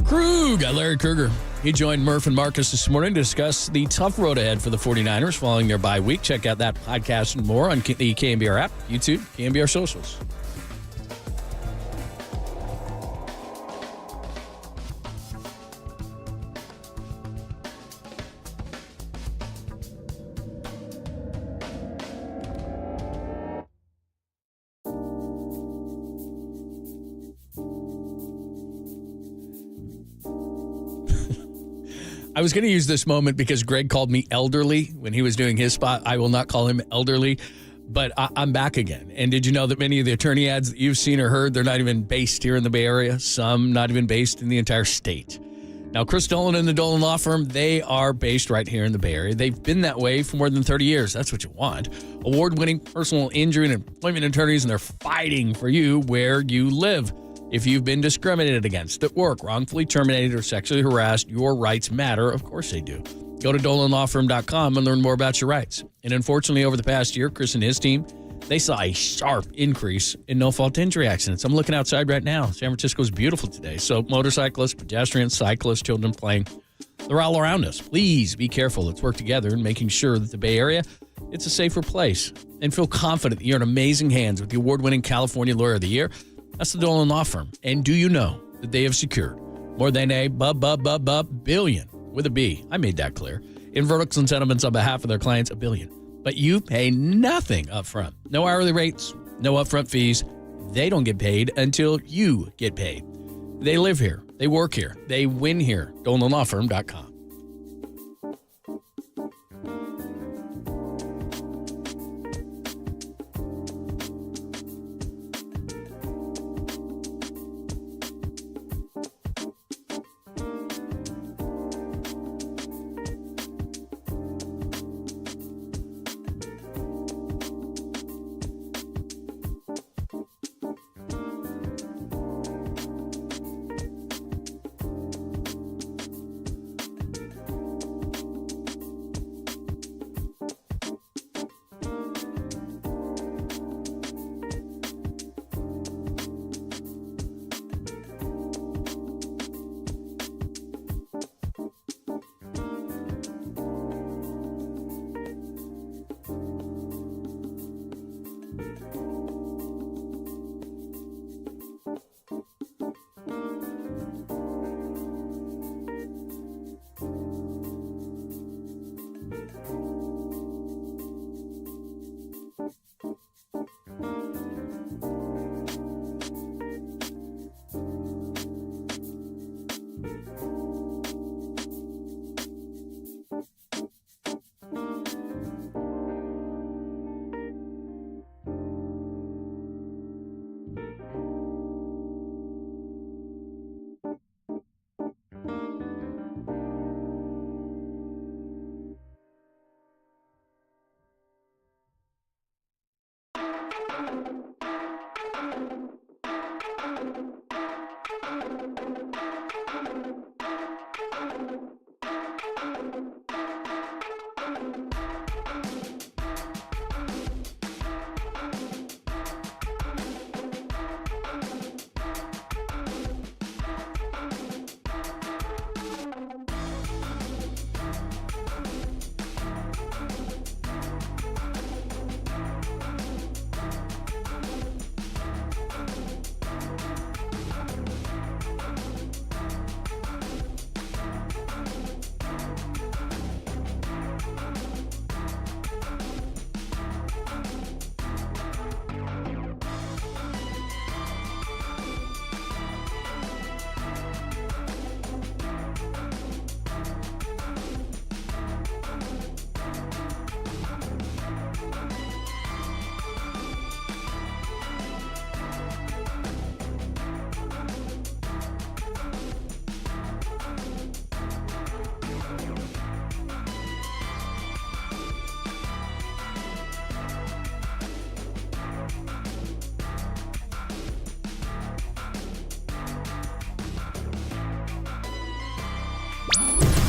Speaker 23: Got Larry Krueger. He joined Murph and Marcus this morning to discuss the tough road ahead for the 49ers following their bye week. Check out that podcast and more on the KNBR app, YouTube, KNBR socials. I was going to use this moment because Greg called me elderly when he was doing his spot. I will not call him elderly, but I'm back again. And did you know that many of the attorney ads that you've seen or heard, they're not even based here in the Bay Area? Some not even based in the entire state. Now, Chris Dolan and the Dolan Law Firm, they are based right here in the Bay Area. They've been that way for more than 30 years. That's what you want. Award-winning personal injury and employment attorneys, and they're fighting for you where you live. If you've been discriminated against at work, wrongfully terminated, or sexually harassed, your rights matter. Of course they do. Go to DolanLawFirm.com and learn more about your rights. And unfortunately, over the past year, Chris and his team, they saw a sharp increase in no-fault injury accidents. I'm looking outside right now. San Francisco's beautiful today. So motorcyclists, pedestrians, cyclists, children playing, they're all around us. Please be careful. Let's work together in making sure that the Bay Area, it's a safer place. And feel confident that you're in amazing hands with the award-winning California Lawyer of the Year. That's the Dolan Law Firm. And do you know that they have secured more than a billion, with a B, I made that clear, in verdicts and settlements on behalf of their clients, $1 billion. But you pay nothing up front. No hourly rates, no upfront fees. They don't get paid until you get paid. They live here. They work here. They win here. DolanLawFirm.com.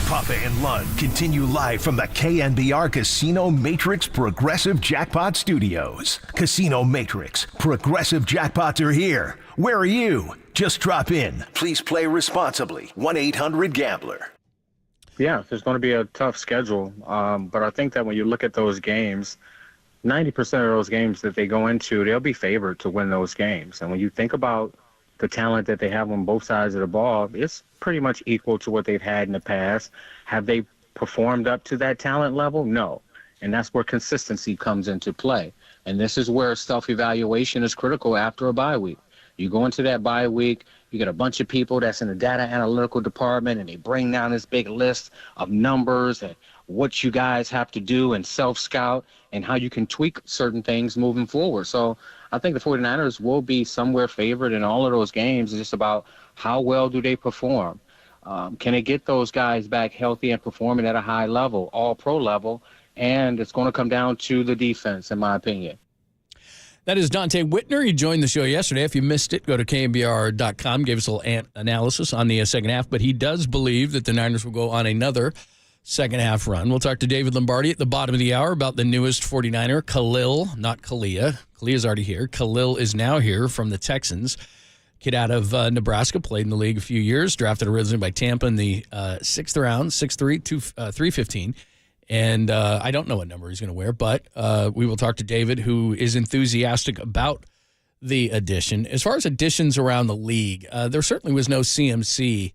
Speaker 1: Papa and Lund continue live from the KNBR Casino Matrix Progressive Jackpot Studios. Casino Matrix, Progressive Jackpots are here. Where are you? Just drop in. Please play responsibly. 1-800-GAMBLER.
Speaker 25: Yeah, there's going to be a tough schedule. But I think that when you look at those games, 90% of those games that they go into, they'll be favored to win those games. And when you think about the talent that they have on both sides of the ball, it's pretty much equal to what they've had in the past. Have they performed up to that talent level? No. And that's where consistency comes into play. And this is where self-evaluation is critical after a bye week. You go into that bye week, you get a bunch of people that's in the data analytical department, and they bring down this big list of numbers and what you guys have to do and self-scout and how you can tweak certain things moving forward. So I think the 49ers will be somewhere favored in all of those games. It's just about how well do they perform. Can it get those guys back healthy and performing at a high level, all pro level? And it's going to come down to the defense, in my opinion.
Speaker 23: That is Dante Whitner. He joined the show yesterday. If you missed it, go to KNBR.com, gave us a little analysis on the second half. But he does believe that the Niners will go on another second half run. We'll talk to David Lombardi at the bottom of the hour about the newest 49er, Khalil, not Kalia. Kalia's already here. Khalil is now here from the Texans. Kid out of Nebraska, played in the league a few years, drafted originally by Tampa in the 6th round, 6'3", 315. And I don't know what number he's going to wear, but we will talk to David, who is enthusiastic about the addition. As far as additions around the league, there certainly was no CMC.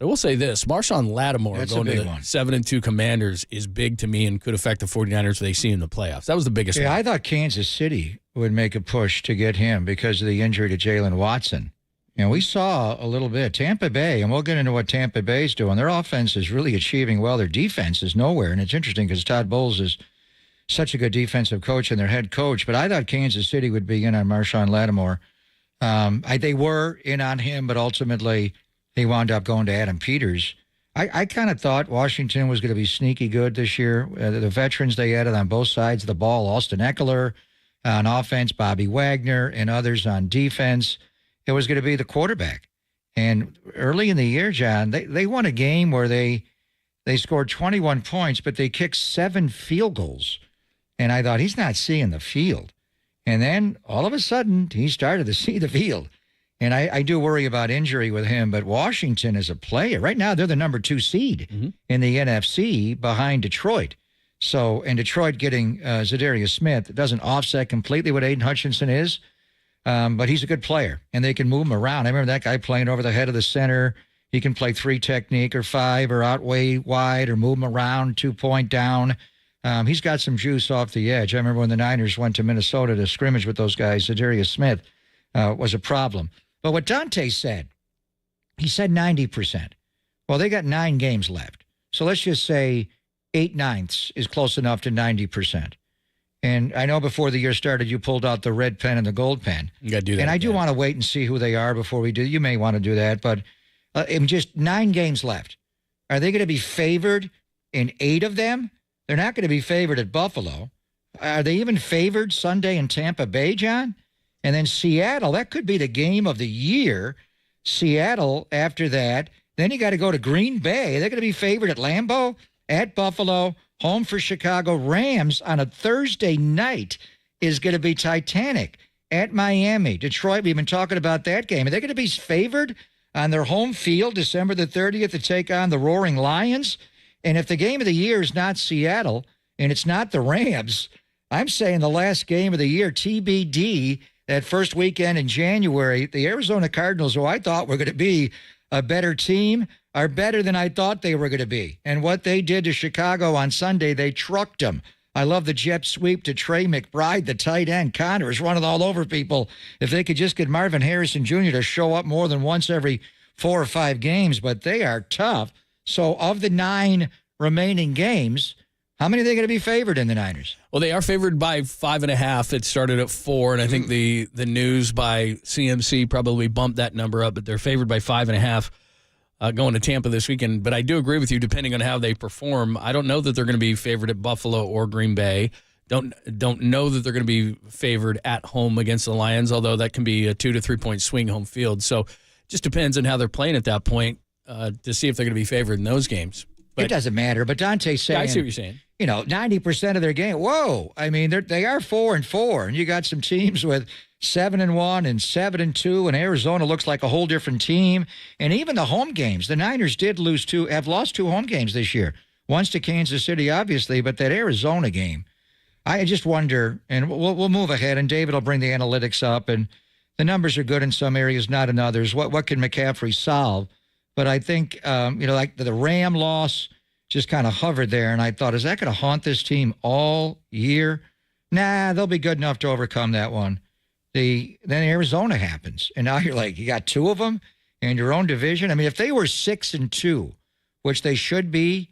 Speaker 23: I will say this, Marshawn Lattimore going to the 7-2 Commanders is big to me and could affect the 49ers if they see him in the playoffs. That was the biggest one.
Speaker 26: I thought Kansas City would make a push to get him because of the injury to Jalen Watson. And we saw a little bit. Tampa Bay, and we'll get into what Tampa Bay's doing. Their offense is really achieving well. Their defense is nowhere. And it's interesting because Todd Bowles is such a good defensive coach and their head coach. But I thought Kansas City would be in on Marshawn Lattimore. They were in on him, but ultimately he wound up going to Adam Peters. I kind of thought Washington was going to be sneaky good this year. The veterans they added on both sides of the ball, Austin Eckler on offense, Bobby Wagner, and others on defense. It was going to be the quarterback. And early in the year, John, they won a game where they scored 21 points, but they kicked 7 field goals. And I thought, he's not seeing the field. And then all of a sudden, he started to see the field. And I do worry about injury with him, but Washington is a player. Right now, they're the number 2 seed in the NFC behind Detroit. So, and Detroit getting Zadarius Smith doesn't offset completely what Aiden Hutchinson is. But he's a good player, and they can move him around. I remember that guy playing over the head of the center. He can play 3 technique or 5 or out way wide or move him around 2-point down. He's got some juice off the edge. I remember when the Niners went to Minnesota to scrimmage with those guys, Zadarius Smith was a problem. But what Dante said, he said 90%. Well, they got 9 games left. So let's just say 8/9 is close enough to 90%. And I know before the year started, you pulled out the red pen and the gold pen.
Speaker 23: You got to do that.
Speaker 26: And I do want to wait and see who they are before we do. You may want to do that. But in just 9 games left, are they going to be favored in 8 of them? They're not going to be favored at Buffalo. Are they even favored Sunday in Tampa Bay, John? And then Seattle, that could be the game of the year. Seattle after that. Then you got to go to Green Bay. They're going to be favored at Lambeau, at Buffalo, home for Chicago. Rams on a Thursday night is going to be Titanic at Miami. Detroit, we've been talking about that game. Are they going to be favored on their home field December the 30th to take on the Roaring Lions? And if the game of the year is not Seattle and it's not the Rams, I'm saying the last game of the year, TBD, that first weekend in January, the Arizona Cardinals, who I thought were going to be a better team, are better than I thought they were going to be. And what they did to Chicago on Sunday, they trucked them. I love the jet sweep to Trey McBride, the tight end. Connor is running all over people. If they could just get Marvin Harrison Jr. to show up more than once every 4 or 5 games, but they are tough. So of the 9 remaining games, how many are they going to be favored in the Niners?
Speaker 23: Well, they are favored by 5.5. It started at 4, and I think the news by CMC probably bumped that number up, but they're favored by 5.5 going to Tampa this weekend. But I do agree with you, depending on how they perform. I don't know that they're going to be favored at Buffalo or Green Bay. Don't know that they're going to be favored at home against the Lions, although that can be a 2 to 3 point swing home field. So it just depends on how they're playing at that point to see if they're going to be favored in those games. But
Speaker 26: it doesn't matter. But Dante's saying,
Speaker 23: I see what you're saying.
Speaker 26: 90% of their game. Whoa. I mean, they are 4-4, and you got some teams with 7-1 and 7-2, and Arizona looks like a whole different team. And even the home games, the Niners have lost 2 home games this year. Once to Kansas City, obviously, but that Arizona game, I just wonder, and we'll move ahead, and David will bring the analytics up, and the numbers are good in some areas, not in others. What can McCaffrey solve? But I think, like the Ram loss just kind of hovered there, and I thought, is that going to haunt this team all year? Nah, they'll be good enough to overcome that one. Then Arizona happens, and now you're like, you got 2 of them in your own division. I mean, if they were 6-2, which they should be,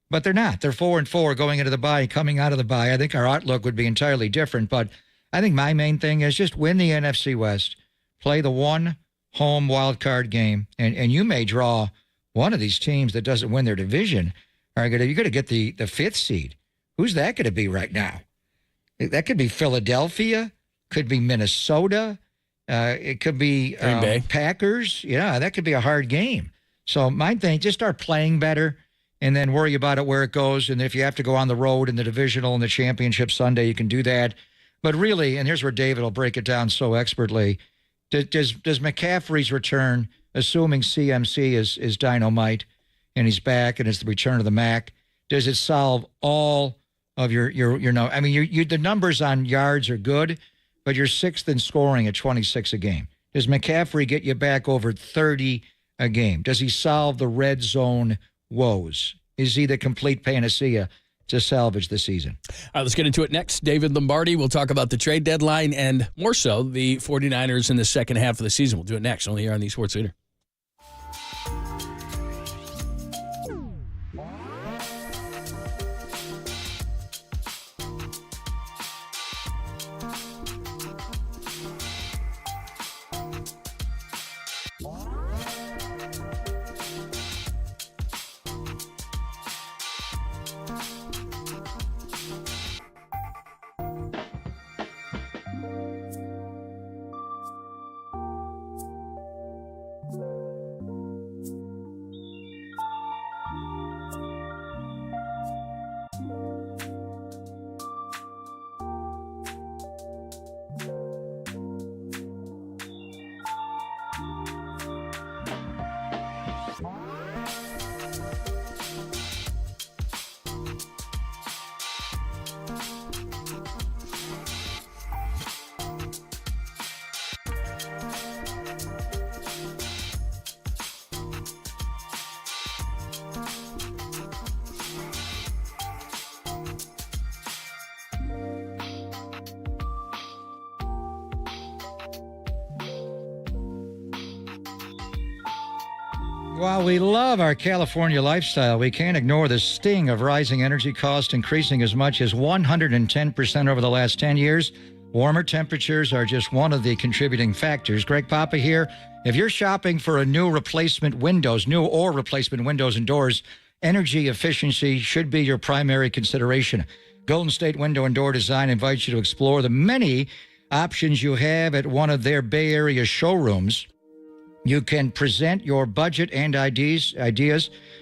Speaker 26: but they're not. They're 4-4 going into the bye and coming out of the bye. I think our outlook would be entirely different, but I think my main thing is just win the NFC West, play the one home wild card game, and you may draw one of these teams that doesn't win their division you're going to get the 5th seed. Who's that going to be right now? That could be Philadelphia, could be Minnesota, it could be
Speaker 23: Green Bay.
Speaker 26: Packers. Yeah, that could be a hard game. So my thing, just start playing better and then worry about it where it goes. And if you have to go on the road in the divisional and the championship Sunday, you can do that. But really, and here's where David will break it down so expertly, does McCaffrey's return, assuming CMC is dynamite and he's back and it's the return of the Mac, does it solve all of your I mean, the numbers on yards are good, but you're 6th in scoring at 26 a game. Does McCaffrey get you back over 30 a game? Does he solve the red zone woes? Is he the complete panacea to salvage the season?
Speaker 23: All right, let's get into it next. David Lombardi, we'll talk about the trade deadline and more so the 49ers in the second half of the season. We'll do it next, only here on the Sports Leader.
Speaker 26: While we love our California lifestyle, we can't ignore the sting of rising energy costs increasing as much as 110% over the last 10 years. Warmer temperatures are just one of the contributing factors. Greg Papa here. If you're shopping for a new or replacement windows and doors, energy efficiency should be your primary consideration. Golden State Window and Door Design invites you to explore the many options you have at one of their Bay Area showrooms. You can present your budget and ideas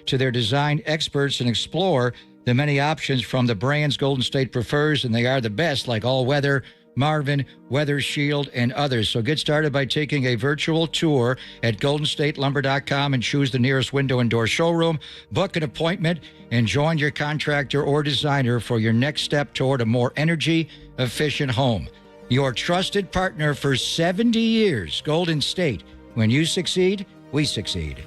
Speaker 26: to their design experts and explore the many options from the brands Golden State prefers, and they are the best, like All Weather, Marvin, Weather Shield, and others. So get started by taking a virtual tour at goldenstatelumber.com and choose the nearest window and door showroom. Book an appointment and join your contractor or designer for your next step toward a more energy-efficient home. Your trusted partner for 70 years, Golden State. When you succeed, we succeed.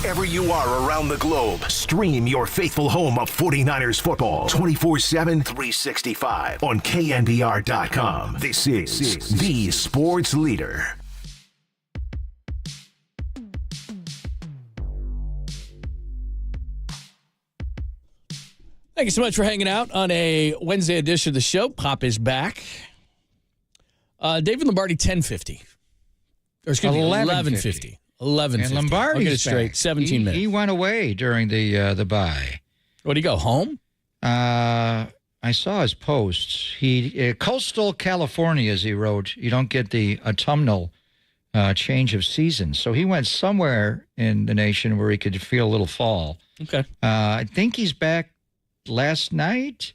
Speaker 1: wherever you are around the globe. Stream your faithful home of 49ers football 24/7, 365 on KNBR.com. This is the sports leader.
Speaker 23: Thank you so much for hanging out on a Wednesday edition of the show. Pop is back. David Lombardi, 10:50. Or excuse me, 11:50. 11:50.
Speaker 26: And Lombardi's
Speaker 23: I'll get it straight.
Speaker 26: back.
Speaker 23: 17 minutes.
Speaker 26: He went away during the bye.
Speaker 23: What, did he go home?
Speaker 26: I saw his posts. He coastal California, as he wrote. You don't get the autumnal change of season. So he went somewhere in the nation where he could feel a little fall.
Speaker 23: Okay.
Speaker 26: I think he's back last night.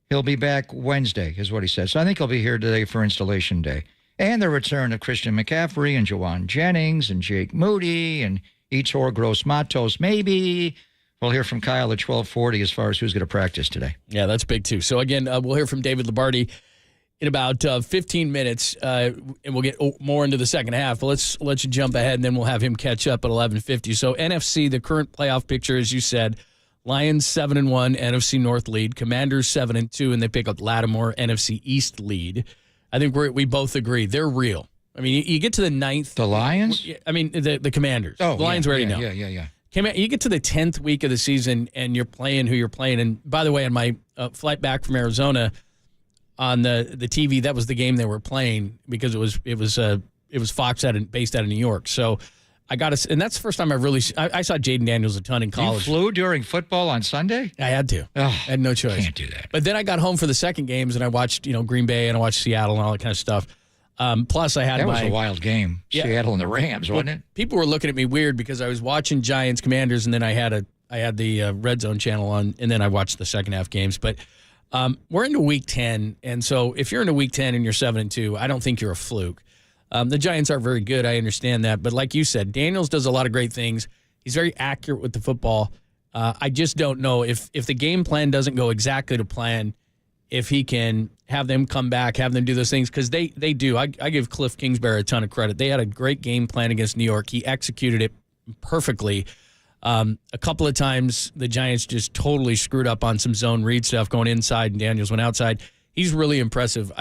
Speaker 26: He'll be back Wednesday, is what he said. So I think he'll be here today for installation day. And the return of Christian McCaffrey and Juwan Jennings and Jake Moody and Etor Gross-Matos, maybe. We'll hear from Kyle at 12:40 as far as who's going to practice today.
Speaker 23: Yeah, that's big, too. So, again, we'll hear from David Lombardi in about 15 minutes, and we'll get more into the second half. But let's let you jump ahead, and then we'll have him catch up at 11:50. So, NFC, the current playoff picture, as you said, Lions 7-1, NFC North lead. Commanders 7-2, and they pick up Lattimore, NFC East lead. I think we both agree they're real. I mean, you get to the 9th.
Speaker 26: The Lions?
Speaker 23: I mean, the Commanders.
Speaker 26: Oh,
Speaker 23: the Lions already know.
Speaker 26: Yeah.
Speaker 23: You get to the 10th week of the season, and you're playing who you're playing. And by the way, on my flight back from Arizona, on the TV, that was the game they were playing because it was Fox based out of New York. So I got to, and that's the first time I saw Jaden Daniels a ton in college.
Speaker 26: You flew during football on Sunday?
Speaker 23: I had to. I had no choice.
Speaker 26: Can't do that.
Speaker 23: But then I got home for the second games, and I watched Green Bay and I watched Seattle and all that kind of stuff. Plus, I had
Speaker 26: that was a wild game. Yeah. Seattle and the Rams, wasn't it?
Speaker 23: People were looking at me weird because I was watching Giants Commanders, and then I had the Red Zone channel on, and then I watched the second half games. But we're into Week 10, and so if you're into Week 10 and you're 7-2, I don't think you're a fluke. The Giants are very good. I understand that. But like you said, Daniels does a lot of great things. He's very accurate with the football. I just don't know if the game plan doesn't go exactly to plan, if he can have them come back, have them do those things, because they do. I give Cliff Kingsbury a ton of credit. They had a great game plan against New York. He executed it perfectly. A couple of times the Giants just totally screwed up on some zone read stuff going inside and Daniels went outside. He's really impressive.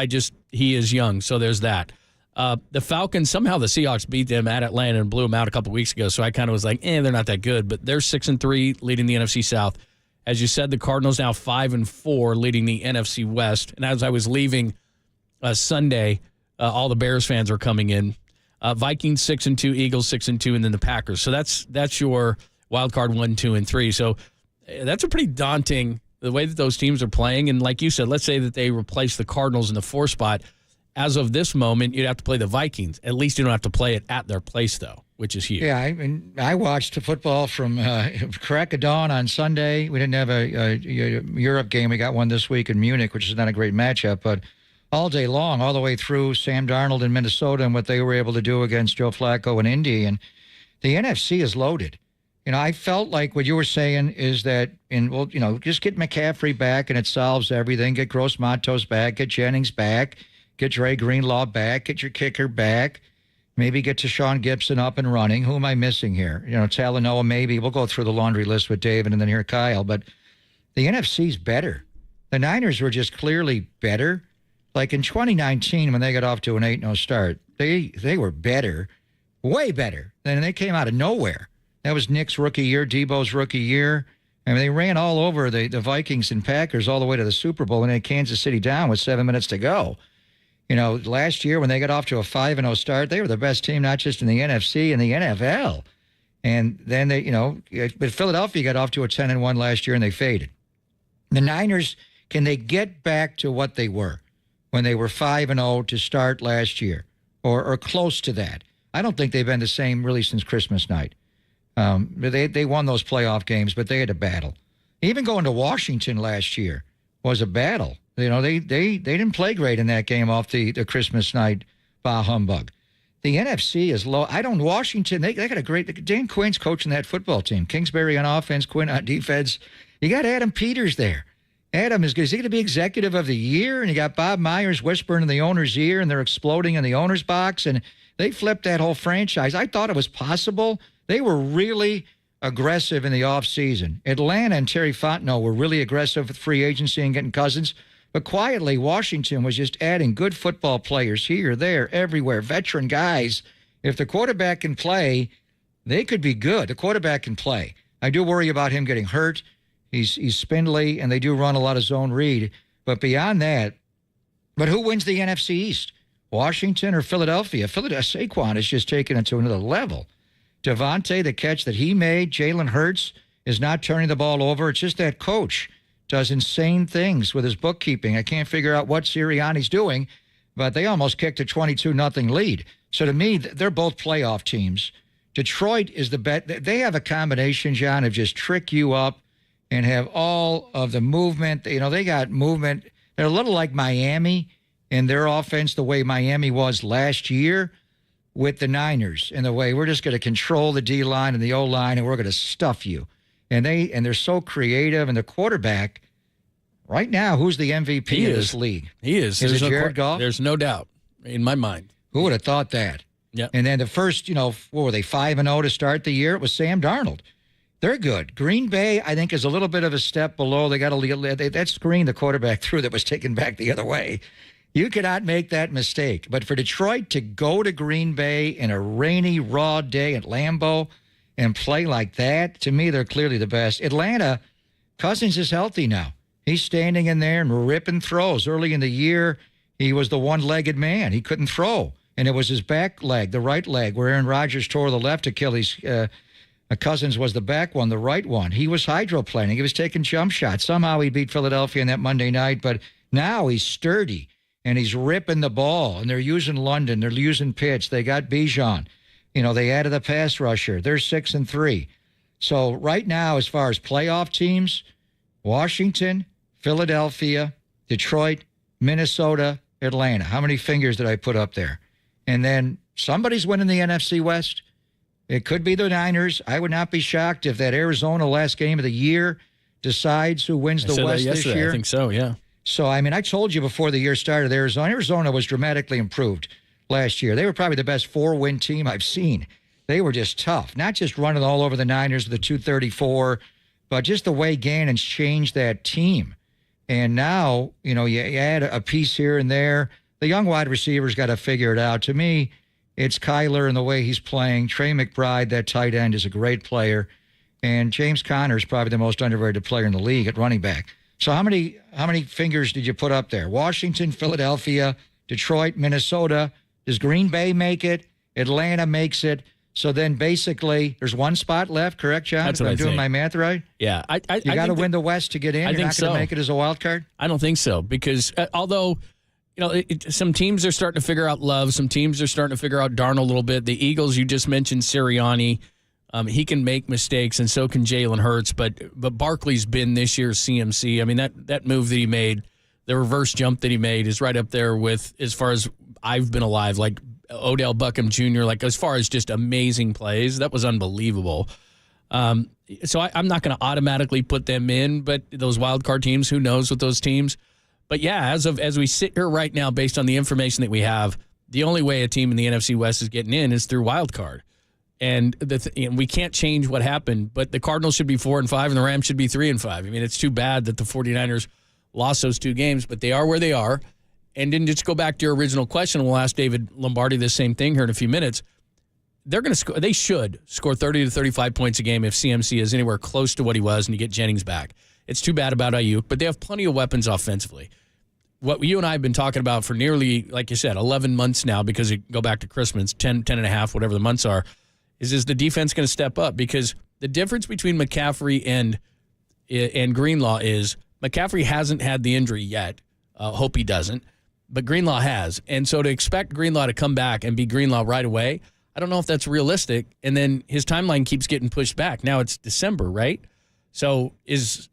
Speaker 23: He is young, so there's that. The Falcons, somehow the Seahawks beat them at Atlanta and blew them out a couple weeks ago, so I kind of was like, they're not that good. But they're 6-3, leading the NFC South. As you said, the Cardinals now 5-4, leading the NFC West. And as I was leaving Sunday, all the Bears fans are coming in. Vikings 6-2, Eagles 6-2, and then the Packers. So that's your wild card 1, 2, and 3. So that's a pretty daunting, the way that those teams are playing. And like you said, let's say that they replace the Cardinals in the 4 spot. As of this moment, you'd have to play the Vikings. At least you don't have to play it at their place, though, which is huge.
Speaker 26: Yeah, I watched the football from crack of dawn on Sunday. We didn't have a Europe game. We got one this week in Munich, which is not a great matchup. But all day long, all the way through Sam Darnold in Minnesota and what they were able to do against Joe Flacco in Indy. And the NFC is loaded. I felt like what you were saying is that, just get McCaffrey back and it solves everything. Get Gross-Matos back. Get Jennings back. Get Dre Greenlaw back. Get your kicker back. Maybe get to Sean Gibson up and running. Who am I missing here? Talanoa, maybe. We'll go through the laundry list with David and then hear Kyle. But the NFC's better. The Niners were just clearly better. Like in 2019, when they got off to an 8-0 start, they were better, way better. And they came out of nowhere. That was Nick's rookie year, Debo's rookie year. I mean, they ran all over the Vikings and Packers all the way to the Super Bowl and had Kansas City down with 7 minutes to go. Last year when they got off to a 5-0 start, they were the best team, not just in the NFC, in the NFL. And then but Philadelphia got off to a 10-1 last year and they faded. The Niners, can they get back to what they were when they were 5-0 to start last year or close to that? I don't think they've been the same really since Christmas night. They won those playoff games, but they had a battle. Even going to Washington last year was a battle. They didn't play great in that game off the Christmas night bah humbug. The NFC is low. Washington, they got a great, Dan Quinn's coaching that football team. Kingsbury on offense, Quinn on defense. You got Adam Peters there. Adam, is he going to be executive of the year? And you got Bob Myers whispering in the owner's ear, and they're exploding in the owner's box, and they flipped that whole franchise. I thought it was possible. They were really aggressive in the offseason. Atlanta and Terry Fontenot were really aggressive with free agency and getting Cousins. But quietly, Washington was just adding good football players here, there, everywhere, veteran guys. If the quarterback can play, they could be good. The quarterback can play. I do worry about him getting hurt. He's spindly, and they do run a lot of zone read. But beyond that, but who wins the NFC East? Washington or Philadelphia? Saquon has just taken it to another level. Devontae, the catch that he made, Jalen Hurts is not turning the ball over. It's just that coach does insane things with his bookkeeping. I can't figure out what Sirianni's doing, but they almost kicked a 22-0 lead. So to me, they're both playoff teams. Detroit is the bet. They have a combination, John, of just trick you up and have all of the movement. You know, they got movement. They're a little like Miami in their offense, the way Miami was last year with the Niners, in the way we're just going to control the D-line and the O-line, and we're going to stuff you. And they're so creative, and the quarterback, right now, who's the MVP of this league?
Speaker 23: He is.
Speaker 26: Is it Jared Goff?
Speaker 23: There's no doubt in my mind.
Speaker 26: Who would have thought that?
Speaker 23: Yeah.
Speaker 26: And then the first, what were they, 5-0 to start the year? It was Sam Darnold. They're good. Green Bay, I think, is a little bit of a step below. They got that screen the quarterback threw that was taken back the other way. You cannot make that mistake. But for Detroit to go to Green Bay in a rainy, raw day at Lambeau and play like that, to me, they're clearly the best. Atlanta, Cousins is healthy now. He's standing in there and ripping throws. Early in the year, he was the one-legged man. He couldn't throw. And it was his back leg, the right leg, where Aaron Rodgers tore the left Achilles. Cousins was the back one, the right one. He was hydroplaning. He was taking jump shots. Somehow he beat Philadelphia in that Monday night, but now he's sturdy, and he's ripping the ball, and they're using London. They're using Pitts. They got Bijan. They added a pass rusher. They're 6-3. So right now, as far as playoff teams, Washington, Philadelphia, Detroit, Minnesota, Atlanta. How many fingers did I put up there? And then somebody's winning the NFC West. It could be the Niners. I would not be shocked if that Arizona last game of the year decides who wins the West this year.
Speaker 23: I think so, yeah. So,
Speaker 26: I told you before the year started, Arizona was dramatically improved last year. They were probably the best 4-win team I've seen. They were just tough, not just running all over the Niners with the 234, but just the way Gannon's changed that team. And now, you add a piece here and there. The young wide receivers got to figure it out. To me, it's Kyler and the way he's playing. Trey McBride, that tight end, is a great player. And James Conner is probably the most underrated player in the league at running back. So how many fingers did you put up there? Washington, Philadelphia, Detroit, Minnesota. Does Green Bay make it? Atlanta makes it. So then basically there's one spot left, correct, John?
Speaker 23: That's what
Speaker 26: I'm
Speaker 23: I
Speaker 26: doing
Speaker 23: think.
Speaker 26: my math right?
Speaker 23: Yeah.
Speaker 26: You got to win the West to get in? You're not going to make it as a wild card?
Speaker 23: I don't think so because although – some teams are starting to figure out Love. Some teams are starting to figure out Darnold a little bit. The Eagles, you just mentioned Sirianni. He can make mistakes, and so can Jalen Hurts. But Barkley's been this year's CMC. I mean, that move that he made, the reverse jump that he made is right up there with, as far as I've been alive, like Odell Beckham Jr., like as far as just amazing plays. That was unbelievable. So I'm not going to automatically put them in, but those wild card teams, who knows with those teams. But yeah, as we sit here right now, based on the information that we have, the only way a team in the NFC West is getting in is through wild card, and we can't change what happened. But the Cardinals should be 4-5, and the Rams should be 3-5. I mean, it's too bad that the 49ers lost those two games, but they are where they are. And then just go back to your original question. We'll ask David Lombardi the same thing here in a few minutes. They're going to score. They should score 30 to 35 points a game if CMC is anywhere close to what he was, and you get Jennings back. It's too bad about Ayuk, but they have plenty of weapons offensively. What you and I have been talking about for nearly, like you said, 11 months now, because you go back to Christmas, 10 and a half, whatever the months are, is the defense going to step up? Because the difference between McCaffrey and Greenlaw is McCaffrey hasn't had the injury yet. Hope he doesn't, but Greenlaw has. And so to expect Greenlaw to come back and be Greenlaw right away, I don't know if that's realistic. And then his timeline keeps getting pushed back. Now it's December, right? So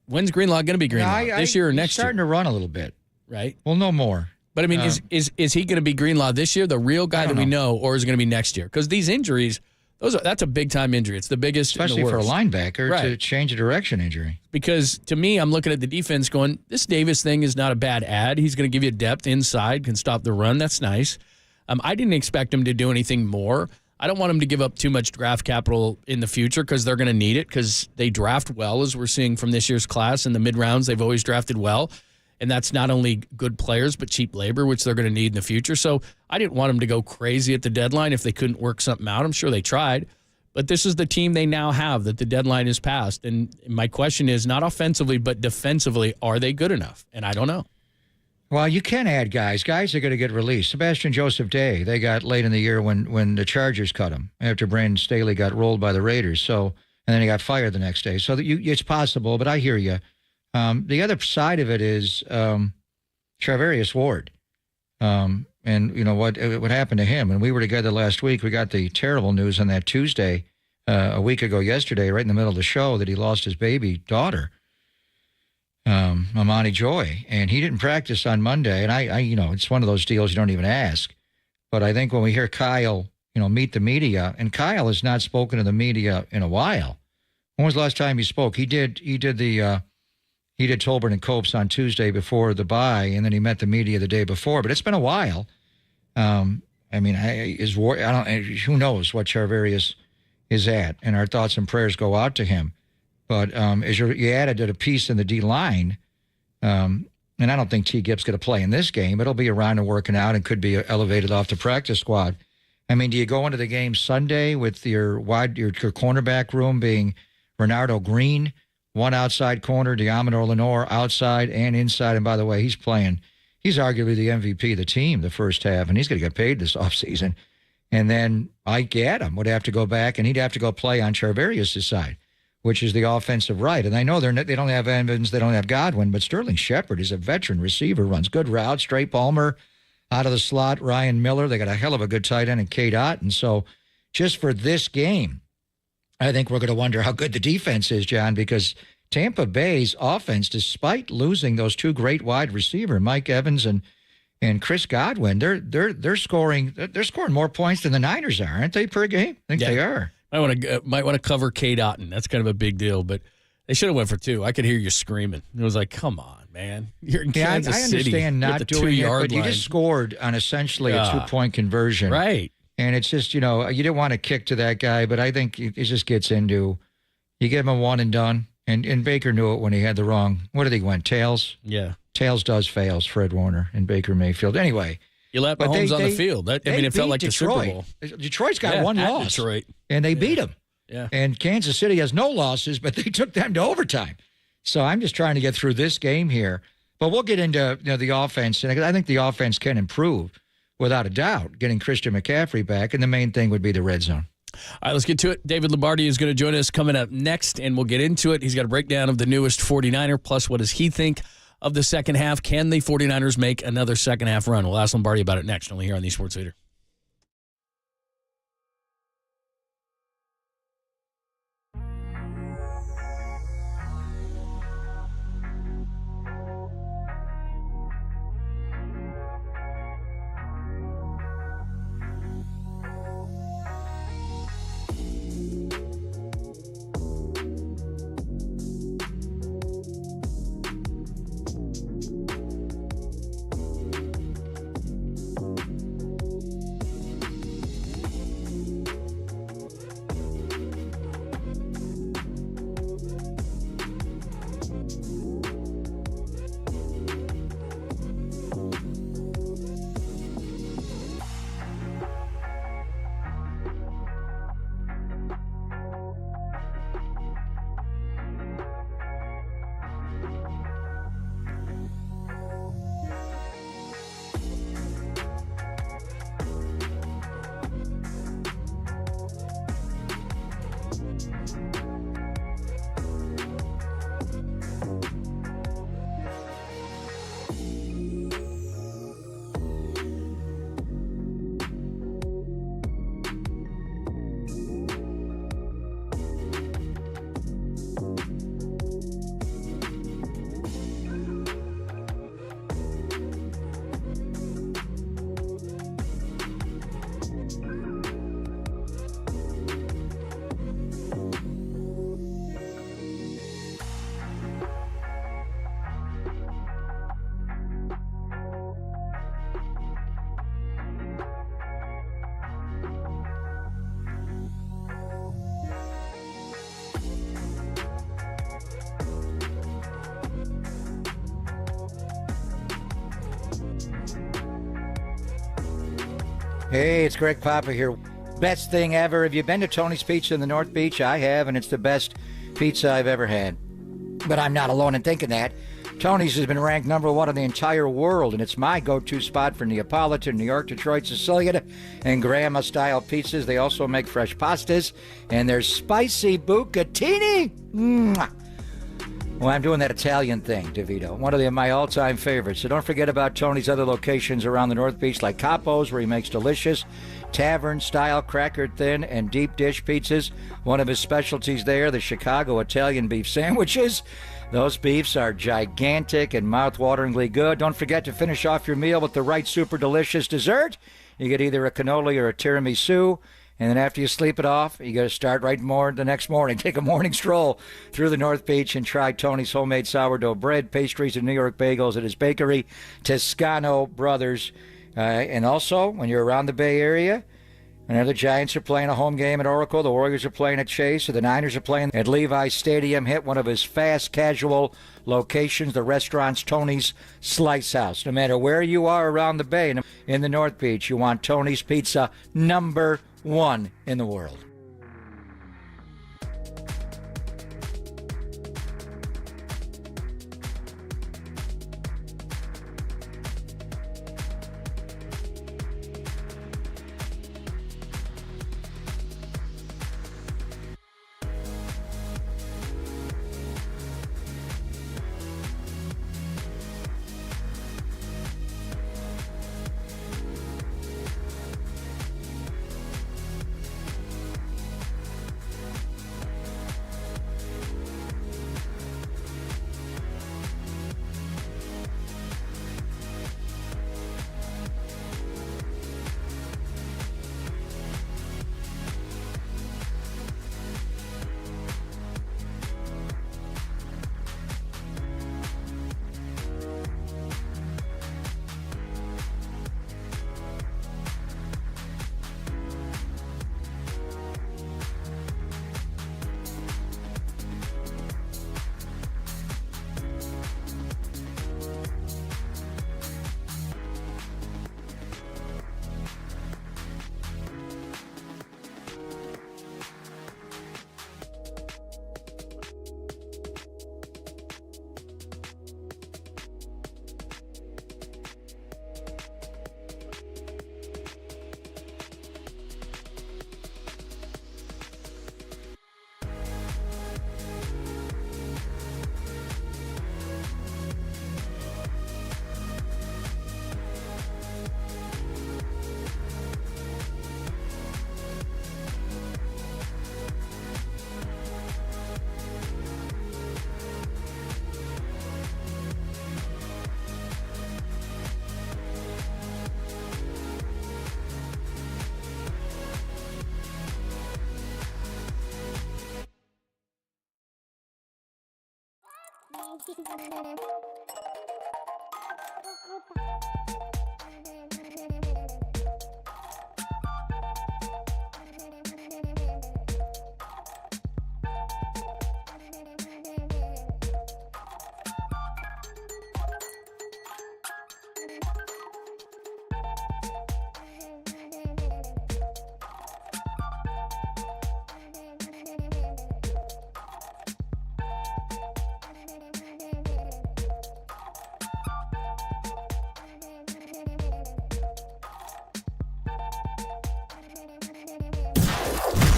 Speaker 23: when's Greenlaw going to be Greenlaw? This year or next year?
Speaker 26: He's starting to run a little bit.
Speaker 23: Right?
Speaker 26: Well, no more.
Speaker 23: But, I mean, is he going to be Greenlaw this year, the real guy that we know, or is it going to be next year? Because these injuries, that's a big-time injury. It's the biggest,
Speaker 26: especially for a linebacker, to change a direction injury.
Speaker 23: Because, to me, I'm looking at the defense going, this Davis thing is not a bad ad. He's going to give you depth inside, can stop the run. That's nice. I didn't expect him to do anything more. I don't want them to give up too much draft capital in the future because they're going to need it because they draft well, as we're seeing from this year's class. In the mid-rounds, they've always drafted well. And that's not only good players, but cheap labor, which they're going to need in the future. So I didn't want them to go crazy at the deadline if they couldn't work something out. I'm sure they tried. But this is the team they now have that the deadline is passed. And my question is not offensively, but defensively, are they good enough? And I don't know.
Speaker 26: Well, you can add guys. Guys are going to get released. Sebastian Joseph Day, they got late in the year when the Chargers cut him after Brandon Staley got rolled by the Raiders. So, and then he got fired the next day. So it's possible, but I hear you. The other side of it is Charvarius Ward. And you know what happened to him. And we were together last week. We got the terrible news on that Tuesday, a week ago yesterday, right in the middle of the show, that he lost his baby daughter, Amani Joy. And he didn't practice on Monday. And I it's one of those deals you don't even ask. But I think when we hear Kyle, meet the media, and Kyle has not spoken to the media in a while. When was the last time he spoke? He did Tolbert and Copes on Tuesday before the bye, and then he met the media the day before. But it's been a while. Who knows what Charvarius is at, and our thoughts and prayers go out to him. But as you added to the piece in the D line, and I don't think T. Gibbs going to play in this game, but he'll be around and working out and could be elevated off the practice squad. I mean, do you go into the game Sunday with your cornerback room being Renardo Green, one outside corner, Diamador Lenore outside and inside? And by the way, he's arguably the MVP of the team the first half, and he's going to get paid this offseason. And then Ike Adam would have to go back, and he'd have to go play on Charvarius' side, which is the offensive right. And I know they don't have Evans, they don't have Godwin, but Sterling Shepard is a veteran receiver, runs good routes. Trey Palmer out of the slot, Ryan Miller. They got a hell of a good tight end in Kate Otten. So just for this game, I think we're going to wonder how good the defense is, John, because Tampa Bay's offense, despite losing those two great wide receivers, Mike Evans and Chris Godwin, they're scoring more points than the Niners are, aren't they, per game? I think they are.
Speaker 23: Might want to cover Kate Otten. That's kind of a big deal, but they should have went for two. I could hear you screaming. It was like, come on, man. You're in Kansas City.
Speaker 26: I understand not doing it, but you just scored on essentially a 2-point conversion.
Speaker 23: Right.
Speaker 26: And it's just, you didn't want to kick to that guy, but I think it just gets into, you give him a one and done. And Baker knew it when he had the wrong, what did he went, tails?
Speaker 23: Yeah.
Speaker 26: Tails does fails, Fred Warner and Baker Mayfield. Anyway.
Speaker 23: You let Mahomes on the field. It felt like
Speaker 26: Detroit.
Speaker 23: the Super Bowl.
Speaker 26: Detroit's got one loss.
Speaker 23: Detroit.
Speaker 26: And they beat them.
Speaker 23: Yeah.
Speaker 26: And Kansas City has no losses, but they took them to overtime. So I'm just trying to get through this game here. But we'll get into the offense. And I think the offense can improve, without a doubt, getting Christian McCaffrey back. And the main thing would be the red zone.
Speaker 23: All right, let's get to it. David Lombardi is going to join us coming up next, and we'll get into it. He's got a breakdown of the newest 49er, plus what does he think of the second half. Can the 49ers make another second half run? We'll ask Lombardi about it next, only here on the Sports Leader.
Speaker 26: Hey, it's Greg Papa here. Best thing ever. Have you been to Tony's Pizza in the North Beach? I have, and it's the best pizza I've ever had. But I'm not alone in thinking that. Tony's has been ranked #1 in the entire world, and it's my go-to spot for Neapolitan, New York, Detroit, Sicilian, and Grandma-style pizzas. They also make fresh pastas, and their spicy bucatini. Mwah. Well, I'm doing that Italian thing, DeVito. One of my all-time favorites. So don't forget about Tony's other locations around the North Beach, like Capo's, where he makes delicious tavern-style crackered thin and deep dish pizzas. One of his specialties there, the Chicago Italian beef sandwiches. Those beefs are gigantic and mouth-wateringly good. Don't forget to finish off your meal with the right super delicious dessert. You get either a cannoli or a tiramisu. And then after you sleep it off, you got to start right more the next morning. Take a morning stroll through the North Beach and try Tony's homemade sourdough bread, pastries, and New York bagels at his bakery, Toscano Brothers. And also, when you're around the Bay Area, whenever the Giants are playing a home game at Oracle, the Warriors are playing at Chase, or the Niners are playing at Levi's Stadium, hit one of his fast casual locations, the restaurant's Tony's Slice House. No matter where you are around the Bay, in the North Beach, you want Tony's Pizza #1 in the world.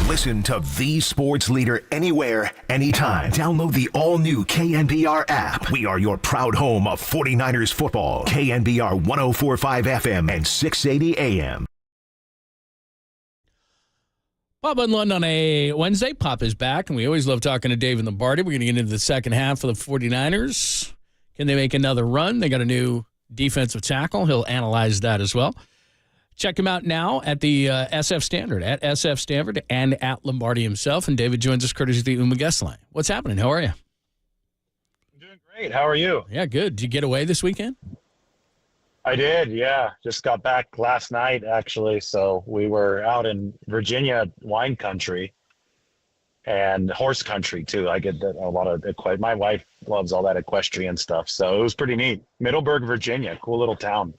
Speaker 1: Listen to the sports leader anywhere, anytime. Download the all-new KNBR app. We are your proud home of 49ers football. KNBR 104.5 FM and 680 AM.
Speaker 23: Pop and Lund on a Wednesday. Pop is back, and we always love talking to Dave and Lombardi. We're going to get into the second half of the 49ers. Can they make another run? They got a new defensive tackle. He'll analyze that as well. Check him out now at the SF Standard, at SF Standard, and at Lombardi himself. And David joins us courtesy of the Uma guest line. What's happening? How are you?
Speaker 4: I'm doing great. How are you?
Speaker 23: Yeah, good. Did you get away this weekend?
Speaker 4: I did, yeah. Just got back last night, actually. So we were out in Virginia wine country and horse country, too. I get a lot of my wife loves all that equestrian stuff. So it was pretty neat. Middleburg, Virginia, cool little town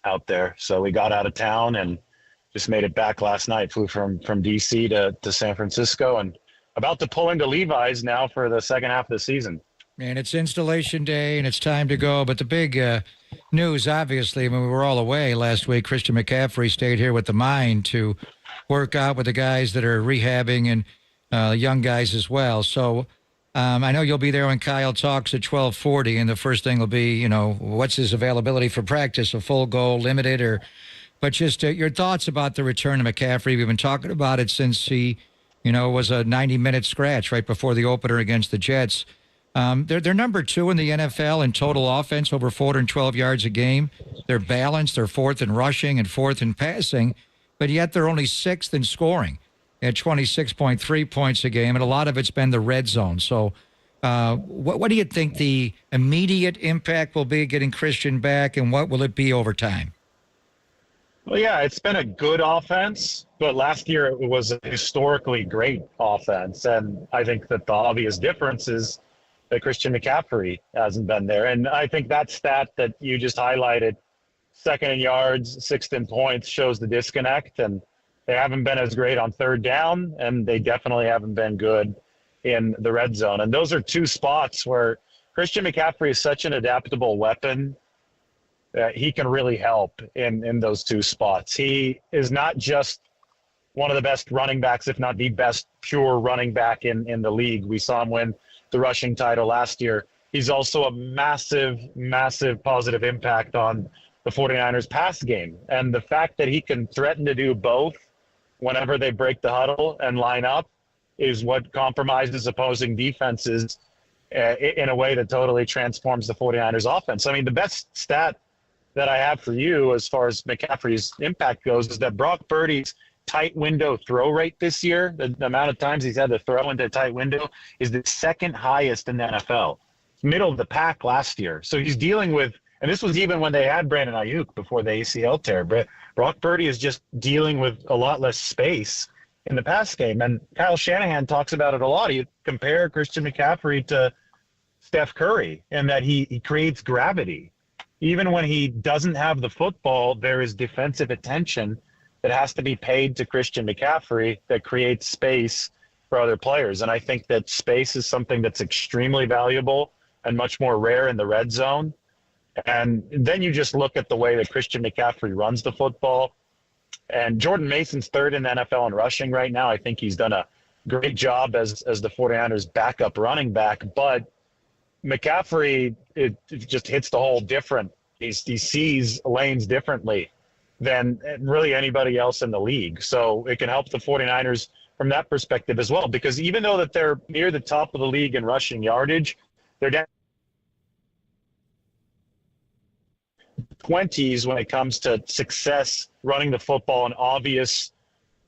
Speaker 4: out there. So we got out of town and just made it back last night. Flew from DC to San Francisco and about to pull into Levi's now for the second half of the season.
Speaker 26: Man, it's installation day and it's time to go. But the big news, obviously, when we were all away last week, Christian McCaffrey stayed here with the Mind to work out with the guys that are rehabbing and young guys as well. So I know you'll be there when Kyle talks at 12:40, and the first thing will be, what's his availability for practice, a full go, limited, but just your thoughts about the return of McCaffrey. We've been talking about it since he, was a 90-minute scratch right before the opener against the Jets. They're number 2 in the NFL in total offense, over 412 yards a game. They're balanced. They're 4th in rushing and 4th in passing, but yet they're only 6th in scoring at 26.3 points a game, and a lot of it's been the red zone. So what do you think the immediate impact will be getting Christian back, and what will it be over time?
Speaker 4: Well, yeah, it's been a good offense, but last year it was a historically great offense, and I think that the obvious difference is that Christian McCaffrey hasn't been there. And I think that stat that you just highlighted, 2nd in yards, 6th in points, shows the disconnect. And they haven't been as great on third down, and they definitely haven't been good in the red zone. And those are 2 spots where Christian McCaffrey is such an adaptable weapon that he can really help in those 2 spots. He is not just one of the best running backs, if not the best pure running back in the league. We saw him win the rushing title last year. He's also a massive, massive positive impact on the 49ers pass game. And the fact that he can threaten to do both whenever they break the huddle and line up is what compromises opposing defenses in a way that totally transforms the 49ers offense. I mean, the best stat that I have for you as far as McCaffrey's impact goes is that Brock Purdy's tight window throw rate this year, the amount of times he's had to throw into a tight window, is the 2nd highest in the NFL. Middle of the pack last year. So he's dealing with, and this was even when they had Brandon Ayuk before the ACL tear. But Brock Purdy is just dealing with a lot less space in the pass game. And Kyle Shanahan talks about it a lot. He compare Christian McCaffrey to Steph Curry in that he creates gravity. Even when he doesn't have the football, there is defensive attention that has to be paid to Christian McCaffrey that creates space for other players. And I think that space is something that's extremely valuable and much more rare in the red zone. And then you just look at the way that Christian McCaffrey runs the football. And Jordan Mason's 3rd in the NFL in rushing right now. I think he's done a great job as the 49ers backup running back. But McCaffrey, it just hits the hole different. He sees lanes differently than really anybody else in the league. So it can help the 49ers from that perspective as well, because even though that they're near the top of the league in rushing yardage, they're down 20s when it comes to success running the football in obvious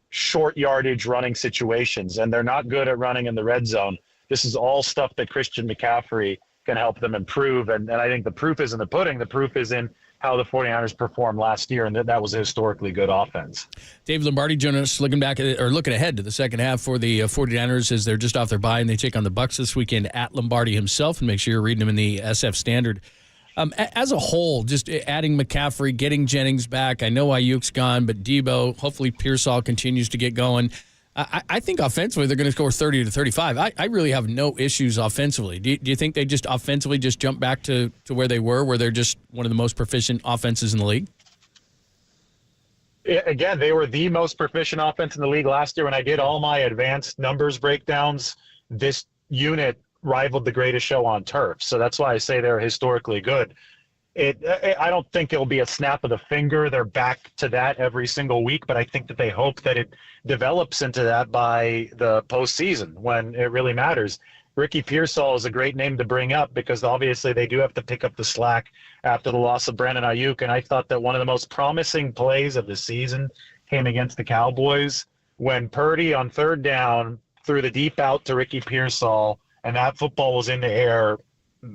Speaker 4: short yardage running situations, and they're not good at running in the red zone. This is all stuff that Christian McCaffrey can help them improve, and I think the proof is in the pudding. The proof is in how the 49ers performed last year, and that was a historically good offense.
Speaker 23: Dave Lombardi joining us, looking ahead to the second half for the 49ers as they're just off their bye and they take on the Bucs this weekend at Lombardi himself, and make sure you're reading him in the SF Standard. As a whole, just adding McCaffrey, getting Jennings back. I know Ayuk's gone, but Debo, hopefully Pearsall continues to get going. I think offensively they're going to score 30 to 35. I really have no issues offensively. Do you think they just offensively just jump back to where they were, where they're just one of the most proficient offenses in the league?
Speaker 4: Again, they were the most proficient offense in the league last year. When I did all my advanced numbers breakdowns, this unit rivaled the greatest show on turf. So that's why I say they're historically good. I don't think it'll be a snap of the finger. They're back to that every single week, but I think that they hope that it develops into that by the postseason when it really matters. Ricky Pearsall is a great name to bring up because obviously they do have to pick up the slack after the loss of Brandon Ayuk, and I thought that one of the most promising plays of the season came against the Cowboys when Purdy on 3rd down threw the deep out to Ricky Pearsall, and that football was in the air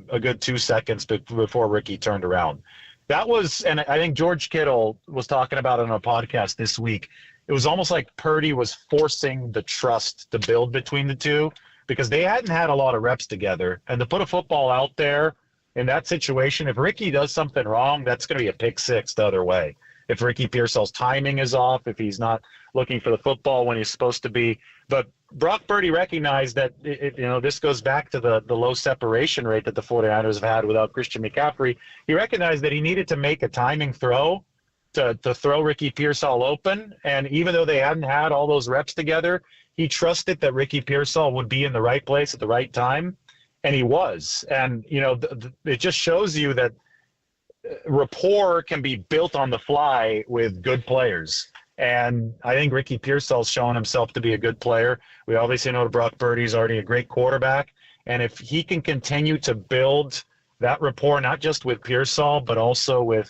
Speaker 4: a good 2 seconds before Ricky turned around. That was, and I think George Kittle was talking about it on a podcast this week. It was almost like Purdy was forcing the trust to build between the two because they hadn't had a lot of reps together. And to put a football out there in that situation, if Ricky does something wrong, that's going to be a pick six the other way. if Ricky Pearsall's timing is off, if he's not looking for the football when he's supposed to be. But Brock Purdy recognized that, this goes back to the low separation rate that the 49ers have had without Christian McCaffrey. He recognized that he needed to make a timing throw to throw Ricky Pearsall open. And even though they hadn't had all those reps together, he trusted that Ricky Pearsall would be in the right place at the right time. And he was. And, it just shows you that rapport can be built on the fly with good players. And I think Ricky Pearsall's shown himself to be a good player. We obviously know Brock Purdy's already a great quarterback. And if he can continue to build that rapport, not just with Pearsall, but also with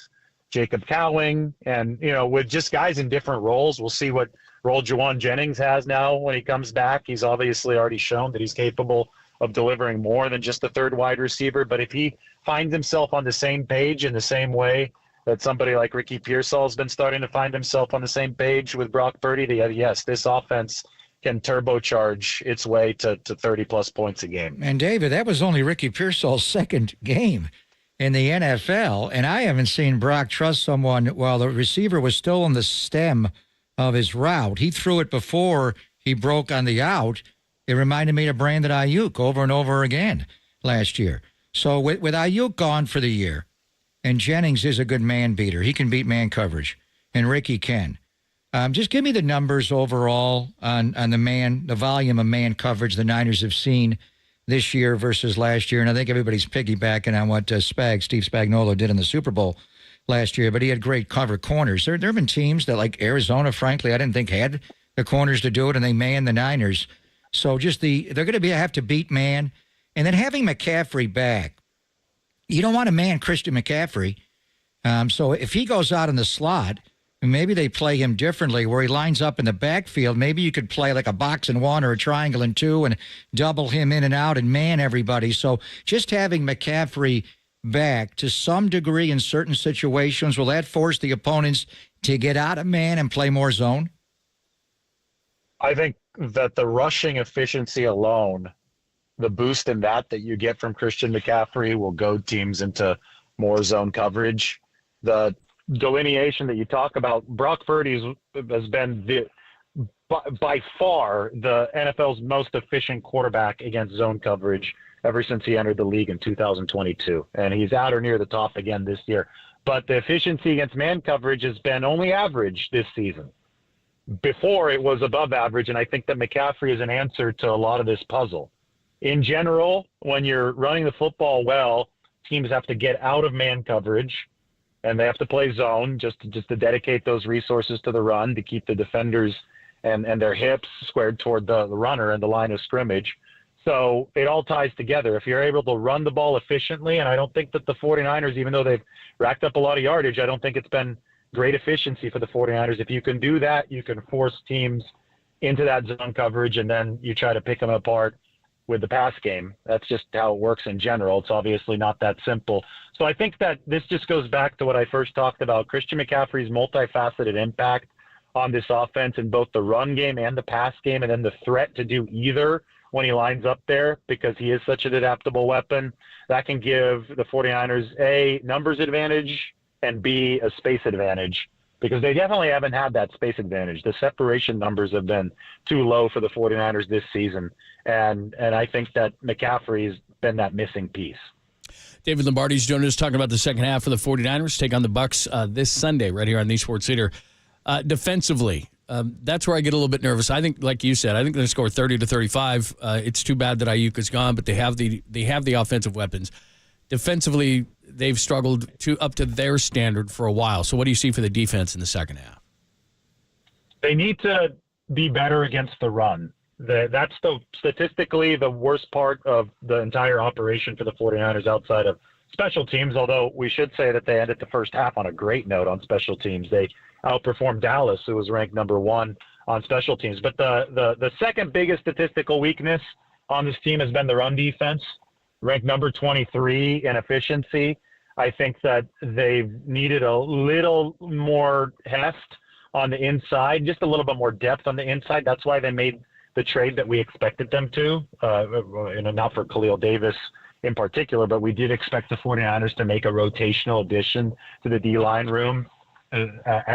Speaker 4: Jacob Cowing and, with just guys in different roles, we'll see what role Juwan Jennings has now when he comes back. He's obviously already shown that he's capable of delivering more than just the third wide receiver. But if he finds himself on the same page in the same way that somebody like Ricky Pearsall has been starting to find himself on the same page with Brock Purdy, yes, this offense can turbocharge its way to 30-plus points a game.
Speaker 26: And, David, that was only Ricky Pearsall's second game in the NFL, and I haven't seen Brock trust someone while the receiver was still on the stem of his route. He threw it before he broke on the out. It reminded me of Brandon Ayuk over and over again last year. So with Ayuk gone for the year, and Jennings is a good man beater. He can beat man coverage, and Ricky can. Just give me the numbers overall on the volume of man coverage the Niners have seen this year versus last year. And I think everybody's piggybacking on what Steve Spagnuolo did in the Super Bowl last year, but he had great cover corners. There have been teams that, like Arizona, frankly, I didn't think had the corners to do it, and they manned the Niners. So they're going to have to beat man. And then having McCaffrey back, you don't want to man Christian McCaffrey. So if he goes out in the slot, maybe they play him differently where he lines up in the backfield. Maybe you could play like a box and one or a triangle and two and double him in and out and man everybody. So just having McCaffrey back to some degree in certain situations, will that force the opponents to get out of man and play more zone?
Speaker 4: I think that the rushing efficiency alone, the boost in that you get from Christian McCaffrey will goad teams into more zone coverage. The delineation that you talk about, Brock Purdy has been by far the NFL's most efficient quarterback against zone coverage ever since he entered the league in 2022. And he's at or near the top again this year. But the efficiency against man coverage has been only average this season. Before it was above average, and I think that McCaffrey is an answer to a lot of this puzzle. In general, when you're running the football well, teams have to get out of man coverage, and they have to play zone just to dedicate those resources to the run to keep the defenders and their hips squared toward the runner and the line of scrimmage. So it all ties together. If you're able to run the ball efficiently, and I don't think that the 49ers, even though they've racked up a lot of yardage, I don't think it's been great efficiency for the 49ers. If you can do that, you can force teams into that zone coverage, and then you try to pick them apart with the pass game. That's just how it works in general. It's obviously not that simple. So I think that this just goes back to what I first talked about, Christian McCaffrey's multifaceted impact on this offense in both the run game and the pass game, and then the threat to do either when he lines up there, because he is such an adaptable weapon. That can give the 49ers A, numbers advantage, and B, a space advantage, because they definitely haven't had that space advantage. The separation numbers have been too low for the 49ers this season, and I think that McCaffrey's been that missing piece.
Speaker 23: David Lombardi's joining us talking about the second half of the 49ers take on the Bucs this Sunday right here on the Sports Leader. Defensively, that's where I get a little bit nervous. I think, like you said, I think they're going to score 30 to 35. It's too bad that Ayuk is gone, but they have the offensive weapons. Defensively, they've struggled up to their standard for a while. So what do you see for the defense in the second half?
Speaker 4: They need to be better against the run. That's statistically the worst part of the entire operation for the 49ers outside of special teams, although we should say that they ended the first half on a great note on special teams. They outperformed Dallas, who was ranked number 1 on special teams. But the second biggest statistical weakness on this team has been the run defense, ranked number 23 in efficiency. I think that they've needed a little more heft on the inside, just a little bit more depth on the inside. That's why they made the trade that we expected them to, not for Khalil Davis in particular, but we did expect the 49ers to make a rotational addition to the D-line room.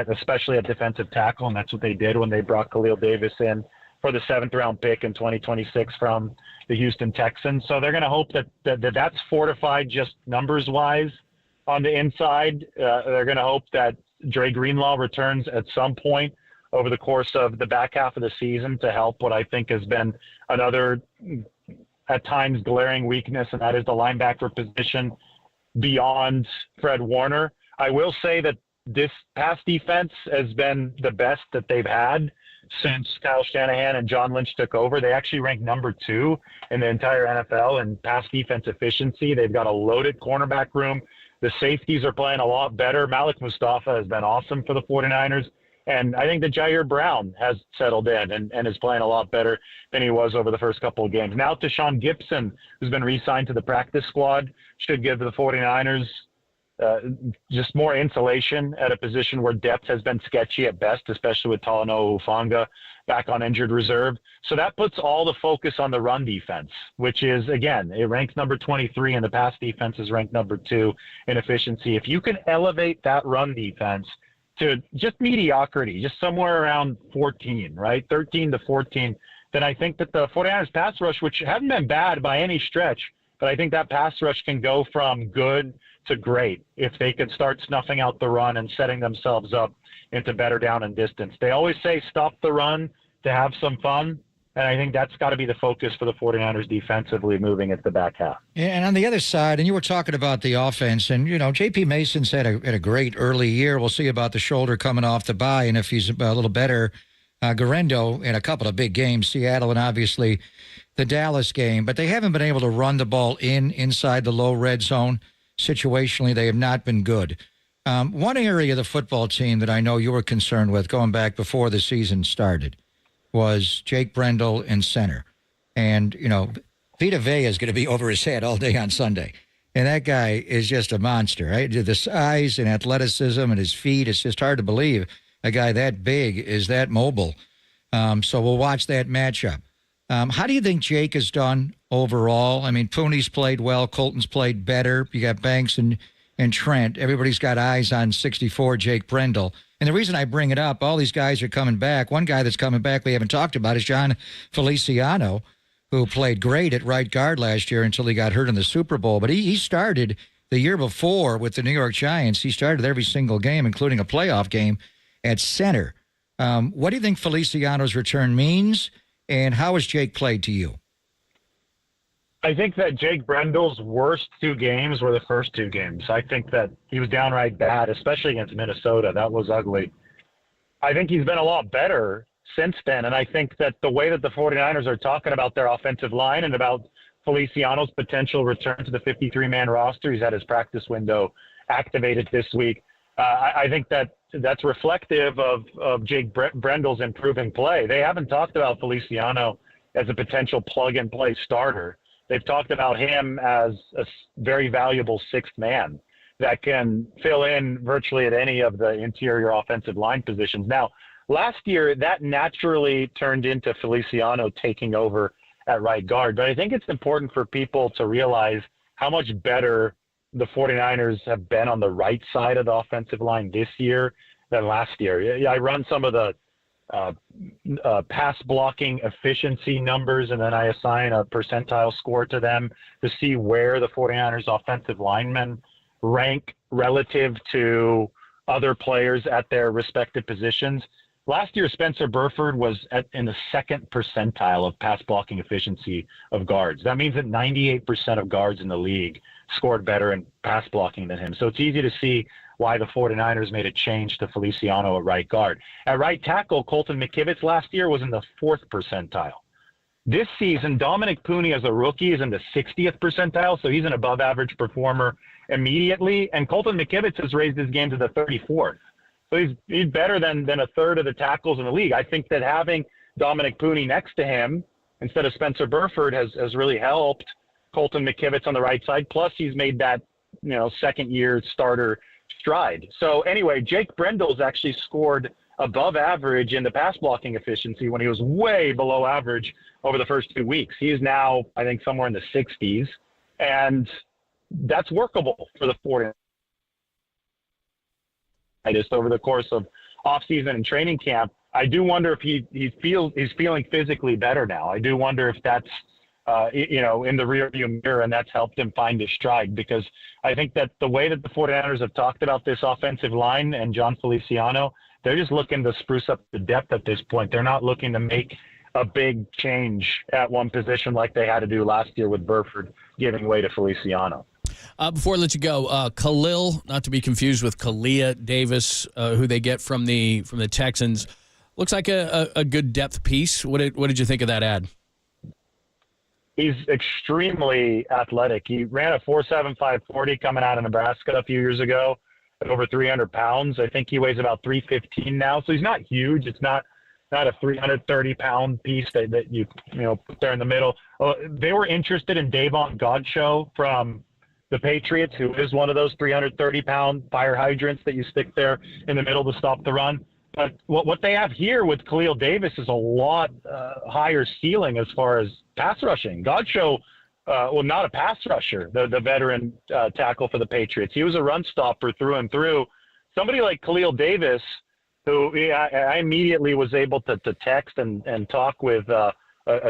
Speaker 4: especially at defensive tackle, and that's what they did when they brought Khalil Davis in for the 7th-round pick in 2026 from the Houston Texans. So they're going to hope that's fortified just numbers-wise on the inside. They're going to hope that Dre Greenlaw returns at some point over the course of the back half of the season to help what I think has been another, at times, glaring weakness, and that is the linebacker position beyond Fred Warner. I will say that this pass defense has been the best that they've had since Kyle Shanahan and John Lynch took over. They actually ranked number 2 in the entire NFL in pass defense efficiency. They've got a loaded cornerback room. The safeties are playing a lot better. Malik Mustafa has been awesome for the 49ers. And I think that Jair Brown has settled in and is playing a lot better than he was over the first couple of games. Now Deshaun Gibson, who's been re-signed to the practice squad, should give the 49ers just more insulation at a position where depth has been sketchy at best, especially with Talanoa Hufanga back on injured reserve. So that puts all the focus on the run defense, which is, again, it ranks number 23, and the pass defense is ranked number 2 in efficiency. If you can elevate that run defense to just mediocrity, just somewhere around 14, right, 13 to 14, then I think that the 49ers pass rush, which hasn't been bad by any stretch, but I think that pass rush can go from good to great if they can start snuffing out the run and setting themselves up into better down and distance. They always say stop the run to have some fun, and I think that's got to be the focus for the 49ers defensively moving at the back half.
Speaker 26: Yeah, and on the other side, and you were talking about the offense, and, you know, J.P. Mason's had a great early year. We'll see about the shoulder coming off the bye, and if he's a little better, Garendo in a couple of big games, Seattle and obviously the Dallas game, but they haven't been able to run the ball inside the low red zone. Situationally, they have not been good. One area of the football team that I know you were concerned with going back before the season started was Jake Brendel in center. And, you know, Vita Vea is going to be over his head all day on Sunday. And that guy is just a monster, right? The size and athleticism and his feet, it's just hard to believe a guy that big is that mobile. So we'll watch that matchup. How do you think Jake has done overall? I mean, Pooney's played well. Colton's played better. You got Banks and Trent. Everybody's got eyes on 64, Jake Brendel. And the reason I bring it up, all these guys are coming back. One guy that's coming back we haven't talked about is John Feliciano, who played great at right guard last year until he got hurt in the Super Bowl. But he started the year before with the New York Giants. He started every single game, including a playoff game, at center. What do you think Feliciano's return means? And how has Jake played to you?
Speaker 4: I think that Jake Brendel's worst 2 games were the first 2 games. I think that he was downright bad, especially against Minnesota. That was ugly. I think he's been a lot better since then, and I think that the way that the 49ers are talking about their offensive line and about Feliciano's potential return to the 53-man roster, he's had his practice window activated this week. I think that that's reflective of Jake Brendel's improving play. They haven't talked about Feliciano as a potential plug-and-play starter. They've talked about him as a very valuable 6th man that can fill in virtually at any of the interior offensive line positions. Now, last year, that naturally turned into Feliciano taking over at right guard. But I think it's important for people to realize how much better the 49ers have been on the right side of the offensive line this year than last year. Yeah, I run some of the pass blocking efficiency numbers, and then I assign a percentile score to them to see where the 49ers offensive linemen rank relative to other players at their respective positions. Last year, Spencer Burford was in the 2nd percentile of pass blocking efficiency of guards. That means that 98% of guards in the league scored better in pass blocking than him. So it's easy to see why the 49ers made a change to Feliciano at right guard. At right tackle, Colton McKivitz last year was in the 4th percentile. This season, Dominic Pooney as a rookie is in the 60th percentile, so he's an above-average performer immediately. And Colton McKivitz has raised his game to the 34th. So he's better than a third of the tackles in the league. I think that having Dominic Pooney next to him instead of Spencer Burford has really helped Colton McKivitz on the right side. Plus, he's made that 2nd-year starter stride. So anyway, Jake Brendel's actually scored above average in the pass blocking efficiency when he was way below average over the first 2 weeks. He is now, I think, somewhere in the 60s, and that's workable for the 49ers. just over the course of offseason and training camp. I do wonder if he's feeling physically better now. I do wonder if that's in the rearview mirror, and that's helped him find his stride, because I think that the way that the 49ers have talked about this offensive line and John Feliciano, they're just looking to spruce up the depth at this point. They're not looking to make a big change at one position like they had to do last year with Burford giving way to Feliciano.
Speaker 23: Before I let you go, Khalil, not to be confused with Kalia Davis, who they get from the Texans, looks like a good depth piece. What did you think of that ad?
Speaker 4: He's extremely athletic. He ran a 4.75 40 coming out of Nebraska a few years ago at over 300 pounds. I think he weighs about 315 now, so he's not huge. It's not a 330-pound piece that you put there in the middle. They were interested in Davon Godchaux from the Patriots, who is one of those 330-pound fire hydrants that you stick there in the middle to stop the run. But what they have here with Khalil Davis is a lot higher ceiling as far as pass rushing. Godchaux, not a pass rusher, the veteran tackle for the Patriots. He was a run stopper through and through. Somebody like Khalil Davis, who I immediately was able to text and talk with a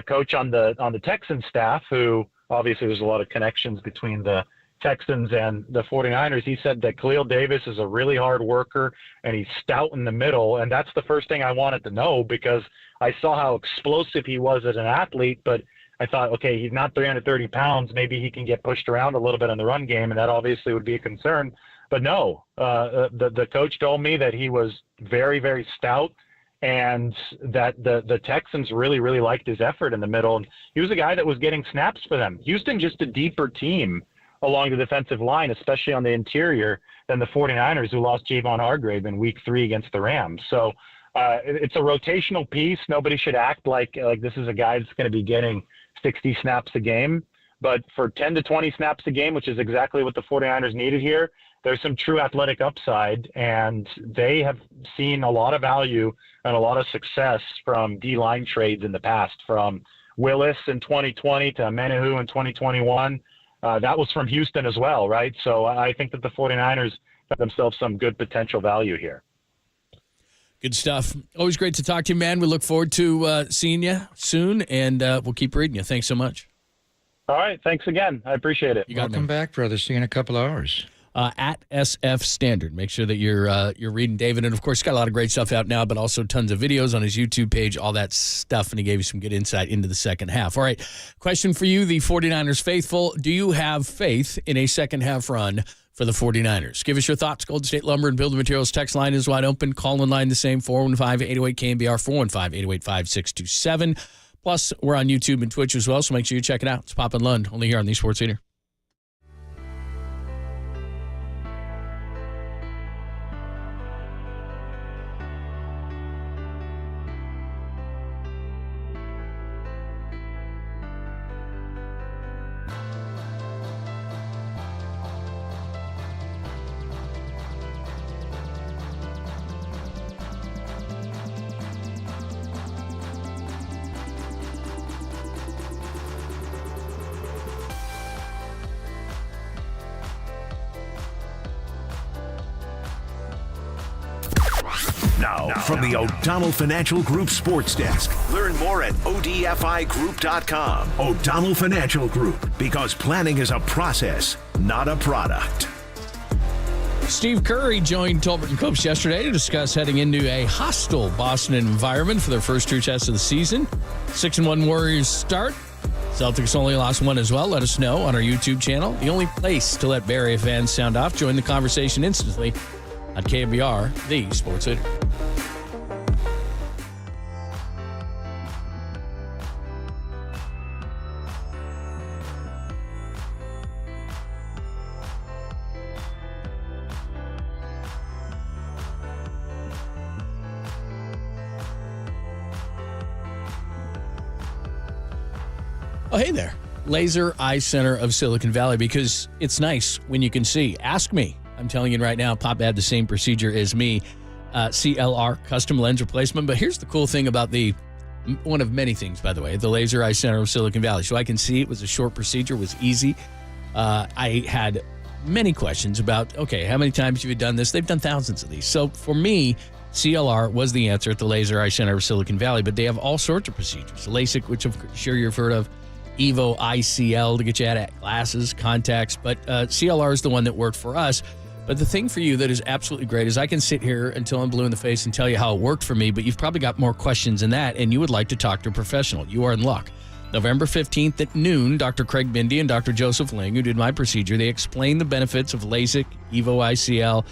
Speaker 4: coach on the Texans staff, who obviously there's a lot of connections between the Texans and the 49ers. He said that Khalil Davis is a really hard worker and he's stout in the middle. And that's the first thing I wanted to know, because I saw how explosive he was as an athlete, but I thought, okay, he's not 330 pounds. Maybe he can get pushed around a little bit in the run game, and that obviously would be a concern. But no, the coach told me that he was very, very stout, and that the Texans really, really liked his effort in the middle. And he was a guy that was getting snaps for them. Houston, just a deeper team along the defensive line, especially on the interior, than the 49ers, who lost Javon Hargrave in week 3 against the Rams. So it's a rotational piece. Nobody should act like this is a guy that's going to be getting 60 snaps a game. But for 10 to 20 snaps a game, which is exactly what the 49ers needed here, there's some true athletic upside, and they have seen a lot of value and a lot of success from D-line trades in the past, from Willis in 2020 to Menahu in 2021. That was from Houston as well, right? So I think that the 49ers got themselves some good potential value here.
Speaker 23: Good stuff. Always great to talk to you, man. We look forward to seeing you soon, and we'll keep reading you. Thanks so much.
Speaker 4: All right. Thanks again. I appreciate it.
Speaker 26: Welcome back, brother. See you in a couple hours.
Speaker 23: At SF Standard. Make sure that you're reading David. And, of course, he's got a lot of great stuff out now, but also tons of videos on his YouTube page, all that stuff, and he gave you some good insight into the second half. All right, question for you, the 49ers faithful. Do you have faith in a second-half run for the 49ers? Give us your thoughts. Golden State Lumber and Building Materials text line is wide open. Call in line the same, 415-808-KNBR, 415-808-5627. Plus, we're on YouTube and Twitch as well, so make sure you check it out. It's Pop and Lund, only here on the Sports Leader.
Speaker 1: Now, from the O'Donnell Financial Group Sports Desk. Learn more at odfigroup.com. O'Donnell Financial Group, because planning is a process, not a product.
Speaker 23: Steve Curry joined Tolbert and Copes yesterday to discuss heading into a hostile Boston environment for their first true test of the season. 6-1 Warriors start. Celtics only lost one as well. Let us know on our YouTube channel. The only place to let Bay Area fans sound off. Join the conversation instantly on KNBR, the Sports Leader. Oh, hey there. Laser Eye Center of Silicon Valley, because it's nice when you can see. Ask me. I'm telling you right now, Pop had the same procedure as me. CLR, custom lens replacement. But here's the cool thing about one of many things, by the way, the Laser Eye Center of Silicon Valley. So I can see it was a short procedure, was easy. I had many questions about, okay, how many times have you done this? They've done thousands of these. So for me, CLR was the answer at the Laser Eye Center of Silicon Valley, but they have all sorts of procedures. LASIK, which I'm sure you've heard of, Evo ICL to get you at glasses, contacts, but CLR is the one that worked for us. But the thing for you that is absolutely great is I can sit here until I'm blue in the face and tell you how it worked for me, but you've probably got more questions than that, and you would like to talk to a professional. You are in luck. November 15th at noon, Dr. Craig Bindi and Dr. Joseph Ling, who did my procedure, they explain the benefits of LASIK, Evo ICL,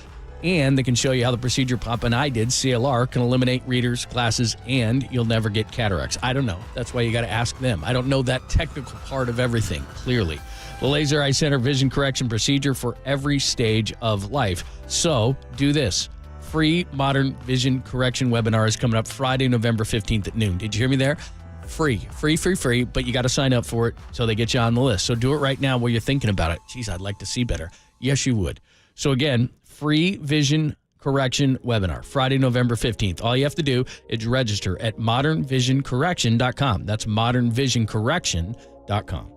Speaker 23: and they can show you how the procedure Papa and I did, CLR, can eliminate readers, glasses, and you'll never get cataracts. I don't know. That's why you got to ask them. I don't know that technical part of everything, clearly. The Laser Eye Center vision correction procedure for every stage of life. So do this. Free modern vision correction webinar is coming up Friday, November 15th at noon. Did you hear me there? Free, but you got to sign up for it so they get you on the list. So do it right now while you're thinking about it. Geez, I'd like to see better. Yes, you would. So again, free vision correction webinar, Friday, November 15th. All you have to do is register at modernvisioncorrection.com. That's modernvisioncorrection.com.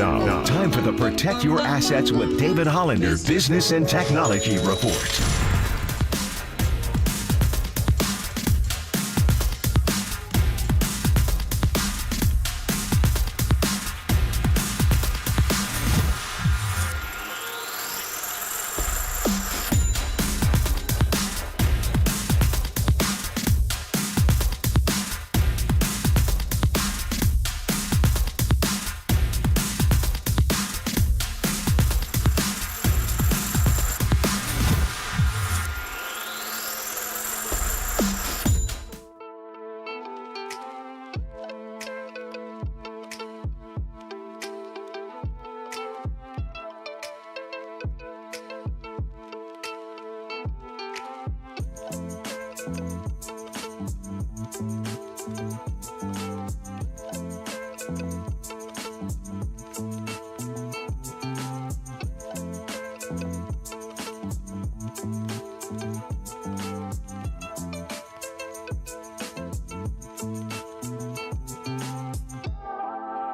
Speaker 1: Now, time for the Protect Your Assets with David Hollander Business and Technology Report.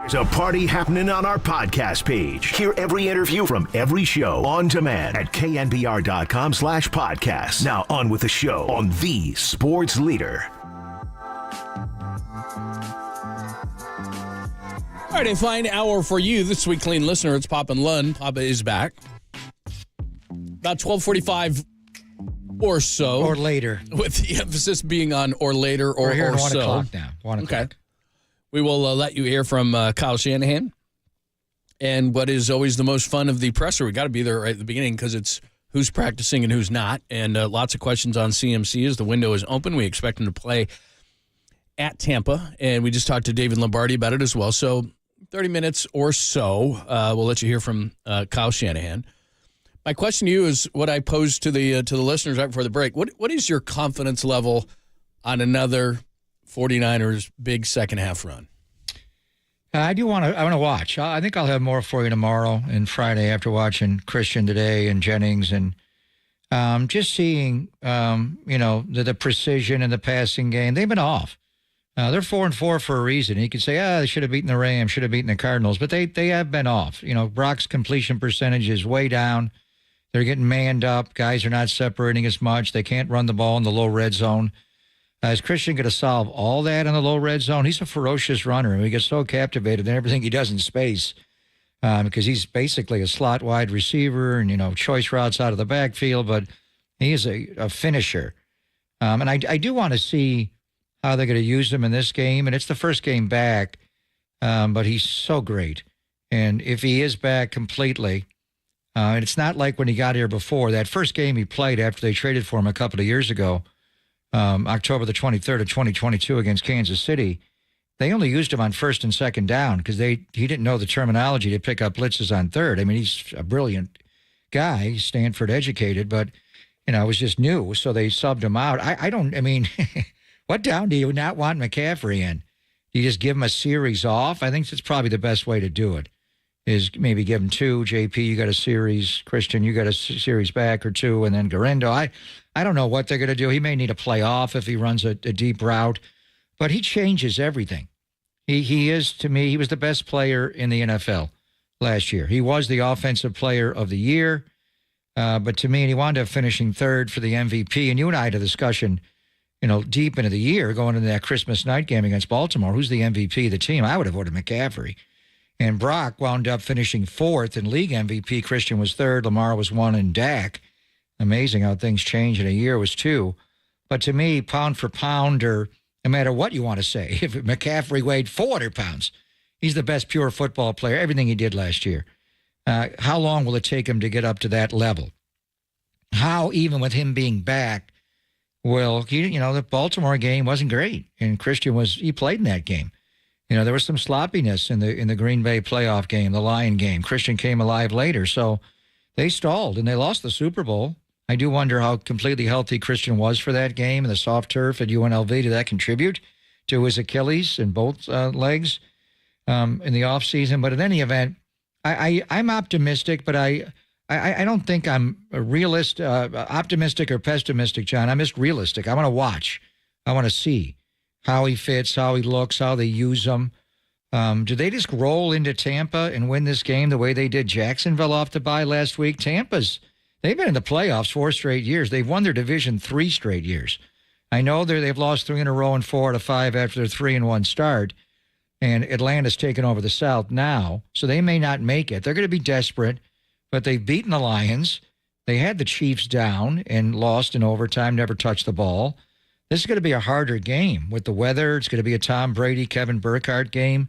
Speaker 1: There's a party happening on our podcast page. Hear every interview from every show on demand at knbr.com/podcast. Now on with the show on the sports leader.
Speaker 23: All right, a fine hour for you this week, clean listener. It's Papa and Lund. Papa is back. About 12:45 or so.
Speaker 26: Or later.
Speaker 23: With the emphasis being on or later or,
Speaker 26: We're here
Speaker 23: or
Speaker 26: at 1
Speaker 23: so.
Speaker 26: o'clock now. 1 o'clock.
Speaker 23: Okay. We will let you hear from Kyle Shanahan. And what is always the most fun of the presser, we got to be there right at the beginning because it's who's practicing and who's not. And lots of questions on CMC as the window is open. We expect him to play at Tampa. And we just talked to David Lombardi about it as well. So 30 minutes or so, we'll let you hear from Kyle Shanahan. My question to you is what I posed to the listeners right before the break. What is your confidence level on another 49ers big second half run?
Speaker 26: I want to watch. I think I'll have more for you tomorrow and Friday after watching Christian today and Jennings and just seeing, the precision in the passing game. They've been off. They're 4-4 for a reason. You could say, they should have beaten the Rams, should have beaten the Cardinals, but they have been off. Brock's completion percentage is way down. They're getting manned up. Guys are not separating as much. They can't run the ball in the low red zone. Is Christian going to solve all that in the low red zone? He's a ferocious runner, and we get so captivated in everything he does in space because he's basically a slot wide receiver and, choice routes out of the backfield, but he is a finisher. And I do want to see how they're going to use him in this game. And it's the first game back, but he's so great. And if he is back completely, and it's not like when he got here before, that first game he played after they traded for him a couple of years ago, October the 23rd of 2022 against Kansas City, they only used him on first and second down because he didn't know the terminology to pick up blitzes on third. I mean, he's a brilliant guy, he's Stanford educated, but, it was just new, so they subbed him out. What down do you not want McCaffrey in? Do you just give him a series off? I think that's probably the best way to do it, is maybe give him two. JP, you got a series. Christian, you got a series back or two, and then Garendo. I don't know what they're going to do. He may need a play off if he runs a deep route, but he changes everything. He is, to me, he was the best player in the NFL last year. He was the offensive player of the year, but to me, he wound up finishing third for the MVP. And you and I had a discussion deep into the year, going into that Christmas night game against Baltimore, who's the MVP of the team? I would have voted McCaffrey. And Brock wound up finishing fourth in league MVP. Christian was third. Lamar was one, and Dak. Amazing how things change in a year was two. But to me, pound for pound, or no matter what you want to say, if McCaffrey weighed 400 pounds, he's the best pure football player, everything he did last year. How long will it take him to get up to that level? How, even with him being back, the Baltimore game wasn't great, and Christian he played in that game. There was some sloppiness in the Green Bay playoff game, the Lion game. Christian came alive later, so they stalled and they lost the Super Bowl. I do wonder how completely healthy Christian was for that game, and the soft turf at UNLV. Did that contribute to his Achilles in both legs in the offseason? But in any event, I'm optimistic, but I don't think I'm a realist, optimistic or pessimistic, John. I'm just realistic. I want to watch. I want to see how he fits, how he looks, how they use him. Do they just roll into Tampa and win this game the way they did Jacksonville off the bye last week? They've been in the playoffs 4 straight years. They've won their division 3 straight years. I know they've lost 3 in a row and 4 out of 5 after their 3-1 start. And Atlanta's taken over the South now, so they may not make it. They're going to be desperate. But they've beaten the Lions. They had the Chiefs down and lost in overtime, never touched the ball. This is going to be a harder game with the weather. It's going to be a Tom Brady, Kevin Burkhardt game.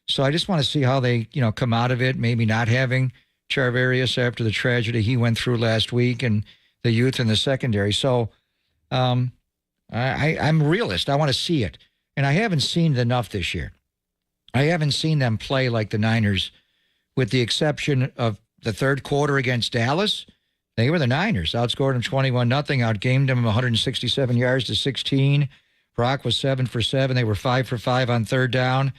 Speaker 26: So I just want to see how they, come out of it, maybe not having Charvarius after the tragedy he went through last week and the youth in the secondary. So I'm a realist. I want to see it. And I haven't seen it enough this year. I haven't seen them play like the Niners, with the exception of the third quarter against Dallas. They were the Niners. Outscored them 21-0, outgamed them 167 yards to 16. Brock was 7 for 7. They were 5 for 5 on third down.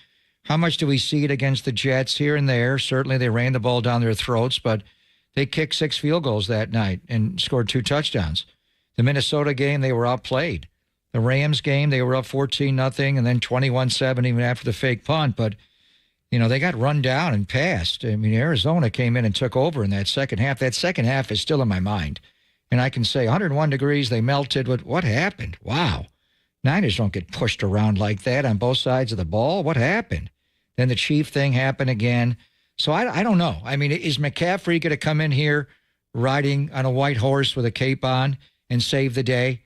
Speaker 26: How much do we see it against the Jets here and there? Certainly they ran the ball down their throats, but they kicked 6 field goals that night and scored 2 touchdowns. The Minnesota game, they were outplayed. The Rams game, they were up 14-0 and then 21-7 even after the fake punt. But they got run down and passed. I mean, Arizona came in and took over in that second half. That second half is still in my mind. And I can say 101 degrees, they melted. What happened? Wow. Niners don't get pushed around like that on both sides of the ball. What happened? Then the Chief thing happened again. So I don't know. I mean, is McCaffrey going to come in here riding on a white horse with a cape on and save the day?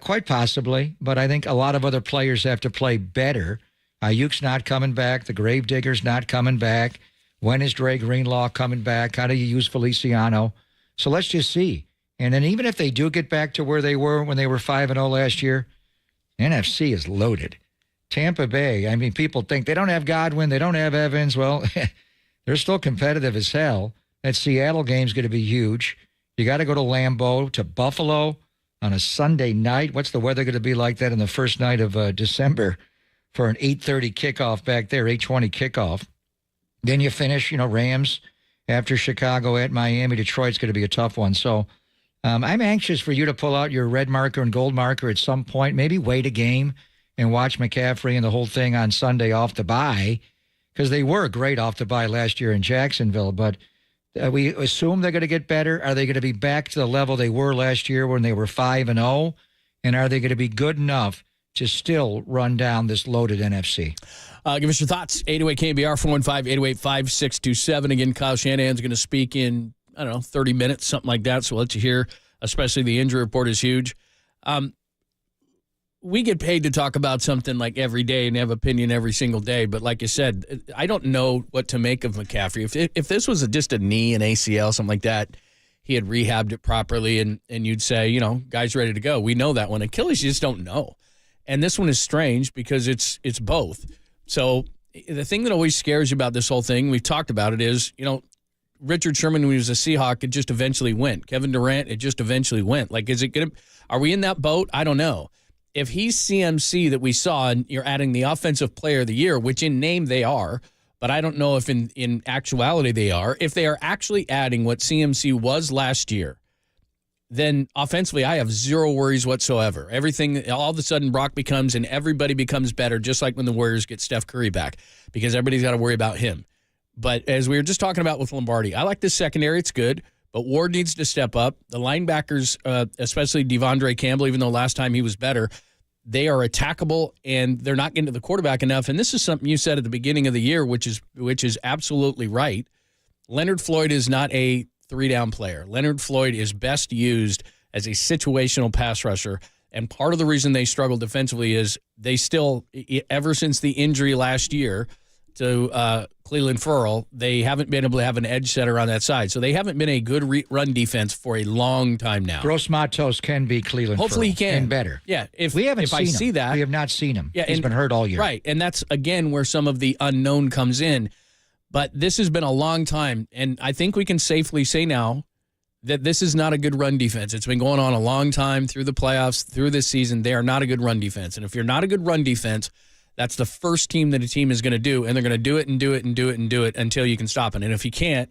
Speaker 26: Quite possibly. But I think a lot of other players have to play better. Ayuk's not coming back. The Gravedigger's not coming back. When is Dre Greenlaw coming back? How do you use Feliciano? So let's just see. And then even if they do get back to where they were when they were 5-0 last year, NFC is loaded. Tampa Bay, I mean, people think they don't have Godwin, they don't have Evans. Well, they're still competitive as hell. That Seattle game's going to be huge. You got to go to Lambeau, to Buffalo on a Sunday night. What's the weather going to be like that in the first night of December for an 8:30 kickoff back there, 8:20 kickoff? Then you finish, Rams after Chicago at Miami. Detroit's going to be a tough one. So I'm anxious for you to pull out your red marker and gold marker at some point, maybe wait a game and watch McCaffrey and the whole thing on Sunday off the bye, because they were great off the bye last year in Jacksonville. But we assume they're going to get better. Are they going to be back to the level they were last year when they were 5-0? And are they going to be good enough to still run down this loaded NFC?
Speaker 23: Give us your thoughts. 808 KNBR 415-808-5627. Again, Kyle Shanahan's going to speak in, 30 minutes, something like that. So we'll let you hear, especially the injury report is huge. We get paid to talk about something like every day and have opinion every single day. But like you said, I don't know what to make of McCaffrey. If this was just a knee, an ACL, something like that, he had rehabbed it properly and you'd say, guy's ready to go. We know that one. Achilles, you just don't know. And this one is strange because it's both. So the thing that always scares you about this whole thing, we've talked about it, is, Richard Sherman, when he was a Seahawk, it just eventually went. Kevin Durant, it just eventually went. Like, are we in that boat? I don't know. If he's CMC that we saw, and you're adding the Offensive Player of the Year, which in name they are, but I don't know if in actuality they are, if they are actually adding what CMC was last year, then offensively I have zero worries whatsoever. Everything, all of a sudden Brock becomes, and everybody becomes better, just like when the Warriors get Steph Curry back, because everybody's got to worry about him. But as we were just talking about with Lombardi, I like this secondary. It's good. But Ward needs to step up. The linebackers, especially Devondre Campbell, even though last time he was better, they are attackable, and they're not getting to the quarterback enough. And this is something you said at the beginning of the year, which is absolutely right. Leonard Floyd is not a three-down player. Leonard Floyd is best used as a situational pass rusher. And part of the reason they struggle defensively is they still, ever since the injury last year to Cleveland Ferrell, they haven't been able to have an edge setter on that side. So they haven't been a good run defense for a long time now.
Speaker 26: Gross Matos can be Cleveland
Speaker 23: Hopefully
Speaker 26: Ferrell,
Speaker 23: he can.
Speaker 26: and better.
Speaker 23: Yeah. If
Speaker 26: I
Speaker 23: see that.
Speaker 26: We have not seen him.
Speaker 23: Yeah,
Speaker 26: He's been hurt all year.
Speaker 23: Right. And that's, again, where some of the unknown comes in. But this has been a long time. And I think we can safely say now that this is not a good run defense. It's been going on a long time through the playoffs, through this season. They are not a good run defense. And if you're not a good run defense, that's the first team that a team is going to do, and they're going to do it and do it and do it and do it until you can stop it. And if you can't,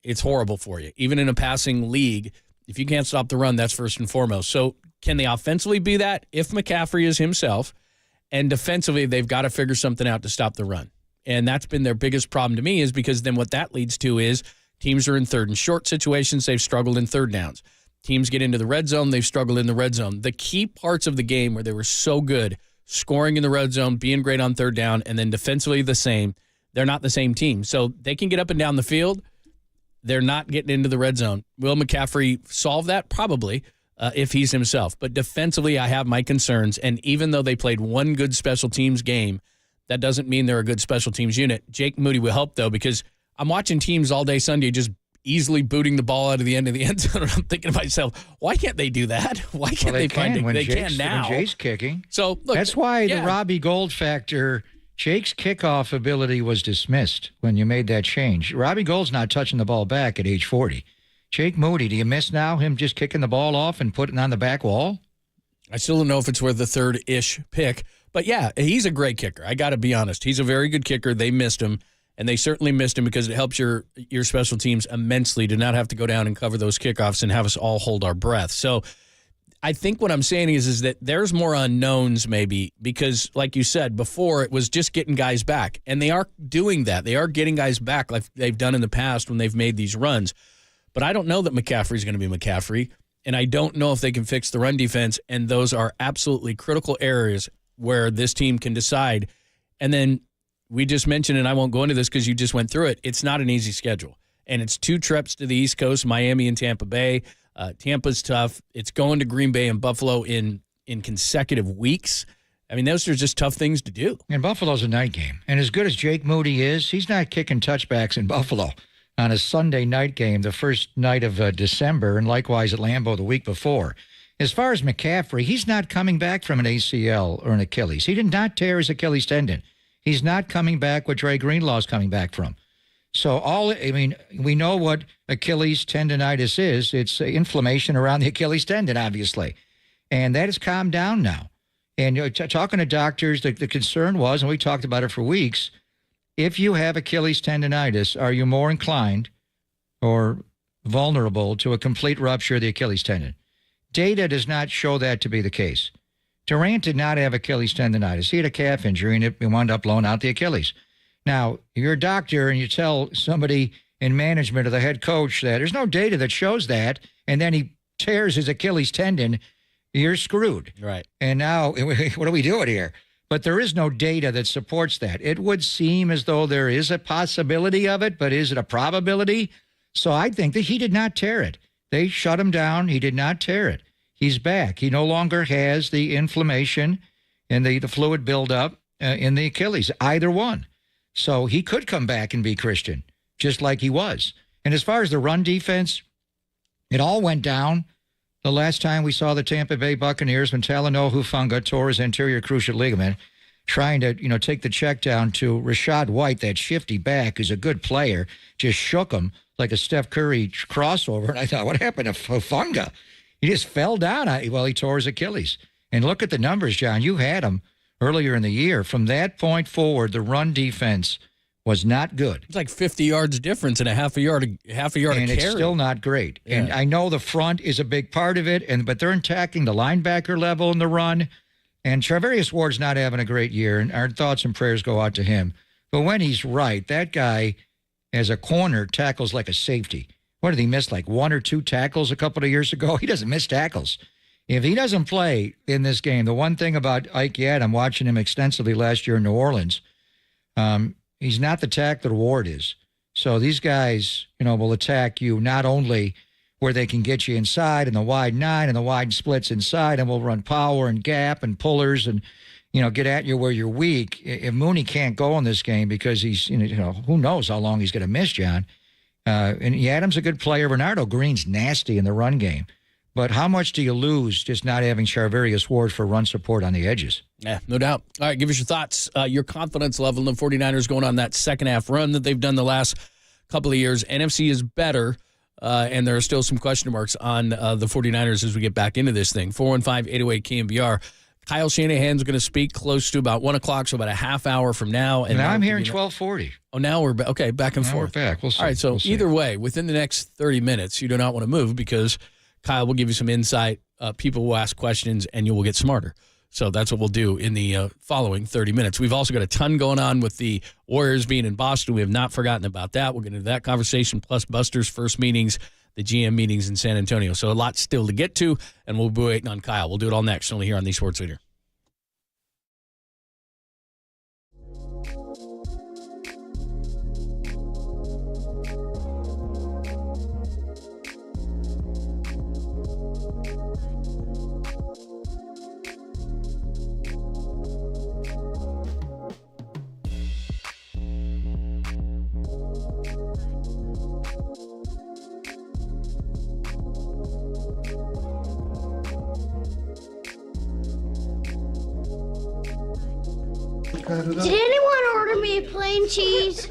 Speaker 23: it's horrible for you. Even in a passing league, if you can't stop the run, that's first and foremost. So can they offensively be that? If McCaffrey is himself, and defensively, they've got to figure something out to stop the run. And that's been their biggest problem to me, is because then what that leads to is teams are in third and short situations. They've struggled in third downs. Teams get into the red zone. They've struggled in the red zone. The key parts of the game where they were so good, scoring in the red zone, being great on third down, and then defensively the same, they're not the same team. So they can get up and down the field. They're not getting into the red zone. Will McCaffrey solve that? Probably, if he's himself. But defensively, I have my concerns. And even though they played one good special teams game, that doesn't mean they're a good special teams unit. Jake Moody will help, though, because I'm watching teams all day Sunday just easily booting the ball out of the end of the end zone. I'm thinking to myself, why can't they do that? Why can't they find it? They can now.
Speaker 26: When Jake's kicking.
Speaker 23: So look,
Speaker 26: that's why the Robbie Gould factor, Jake's kickoff ability was dismissed when you made that change. Robbie Gould's not touching the ball back at age 40. Jake Moody, do you miss now him just kicking the ball off and putting it on the back wall?
Speaker 23: I still don't know if it's worth the third-ish pick. But, yeah, he's a great kicker. I got to be honest. He's a very good kicker. They missed him. And they certainly missed him because it helps your special teams immensely to not have to go down and cover those kickoffs and have us all hold our breath. So I think what I'm saying is that there's more unknowns maybe because, like you said before, it was just getting guys back. And they are doing that. They are getting guys back like they've done in the past when they've made these runs. But I don't know that McCaffrey's going to be McCaffrey. And I don't know if they can fix the run defense. And those are absolutely critical areas where this team can decide. And then we just mentioned, and I won't go into this because you just went through it, it's not an easy schedule. And it's 2 trips to the East Coast, Miami and Tampa Bay. Tampa's tough. It's going to Green Bay and Buffalo in consecutive weeks. I mean, those are just tough things to do.
Speaker 26: And Buffalo's a night game. And as good as Jake Moody is, he's not kicking touchbacks in Buffalo on a Sunday night game, the first night of December, and likewise at Lambeau the week before. As far as McCaffrey, he's not coming back from an ACL or an Achilles. He did not tear his Achilles tendon. He's not coming back what Dre Greenlaw's coming back from. So we know what Achilles tendonitis is. It's inflammation around the Achilles tendon, obviously. And that has calmed down now. And talking to doctors, the concern was, and we talked about it for weeks, if you have Achilles tendonitis, are you more inclined or vulnerable to a complete rupture of the Achilles tendon? Data does not show that to be the case. Durant did not have Achilles tendonitis. He had a calf injury, and it wound up blowing out the Achilles. Now, you're a doctor and you tell somebody in management or the head coach that there's no data that shows that, and then he tears his Achilles tendon, you're screwed.
Speaker 23: Right.
Speaker 26: And now, what are we doing here? But there is no data that supports that. It would seem as though there is a possibility of it, but is it a probability? So I think that he did not tear it. They shut him down. He did not tear it. He's back. He no longer has the inflammation and the fluid buildup in the Achilles, either one. So he could come back and be Christian, just like he was. And as far as the run defense, it all went down the last time we saw the Tampa Bay Buccaneers when Talanoa Hufanga tore his anterior cruciate ligament, trying to, take the check down to Rashad White, that shifty back who's a good player, just shook him like a Steph Curry crossover. And I thought, what happened to Hufanga? He just fell down while he tore his Achilles. And look at the numbers, John. You had him earlier in the year. From that point forward, the run defense was not good.
Speaker 23: It's like 50 yards difference in a half a yard
Speaker 26: and
Speaker 23: of carry.
Speaker 26: And it's still not great. Yeah. And I know the front is a big part of it, but they're attacking the linebacker level in the run. And Charvarius Ward's not having a great year, and our thoughts and prayers go out to him. But when he's right, that guy, as a corner, tackles like a safety. What did he miss, like 1 or 2 tackles a couple of years ago? He doesn't miss tackles. If he doesn't play in this game, the one thing about Ike Yatt, I'm watching him extensively last year in New Orleans, he's not the tackler Ward is. So these guys, will attack you not only where they can get you inside in the wide 9 and the wide splits inside, and will run power and gap and pullers and, get at you where you're weak. If Mooney can't go in this game because he's, who knows how long he's going to miss, John. And Adam's a good player. Bernardo Green's nasty in the run game. But how much do you lose just not having Charvarius Ward for run support on the edges?
Speaker 23: Yeah, no doubt. All right, give us your thoughts, your confidence level in the 49ers going on that second half run that they've done the last couple of years. NFC is better, and there are still some question marks on the 49ers as we get back into this thing. 415-808 KNBR. Kyle Shanahan's going to speak close to about 1 o'clock, so about a half hour from now.
Speaker 26: And now I'm hearing 12:40.
Speaker 23: Oh, now we're okay, back and forth.
Speaker 26: We're back. We'll see.
Speaker 23: All right, so either way, within the next 30 minutes, you do not want to move because Kyle will give you some insight. People will ask questions, and you will get smarter. So that's what we'll do in the following 30 minutes. We've also got a ton going on with the Warriors being in Boston. We have not forgotten about that. We'll get into that conversation, plus Buster's first meetings, the GM meetings in San Antonio. So a lot still to get to, and we'll be waiting on Kyle. We'll do it all next, only here on the Sports Leader.
Speaker 8: Did anyone order me a plain cheese?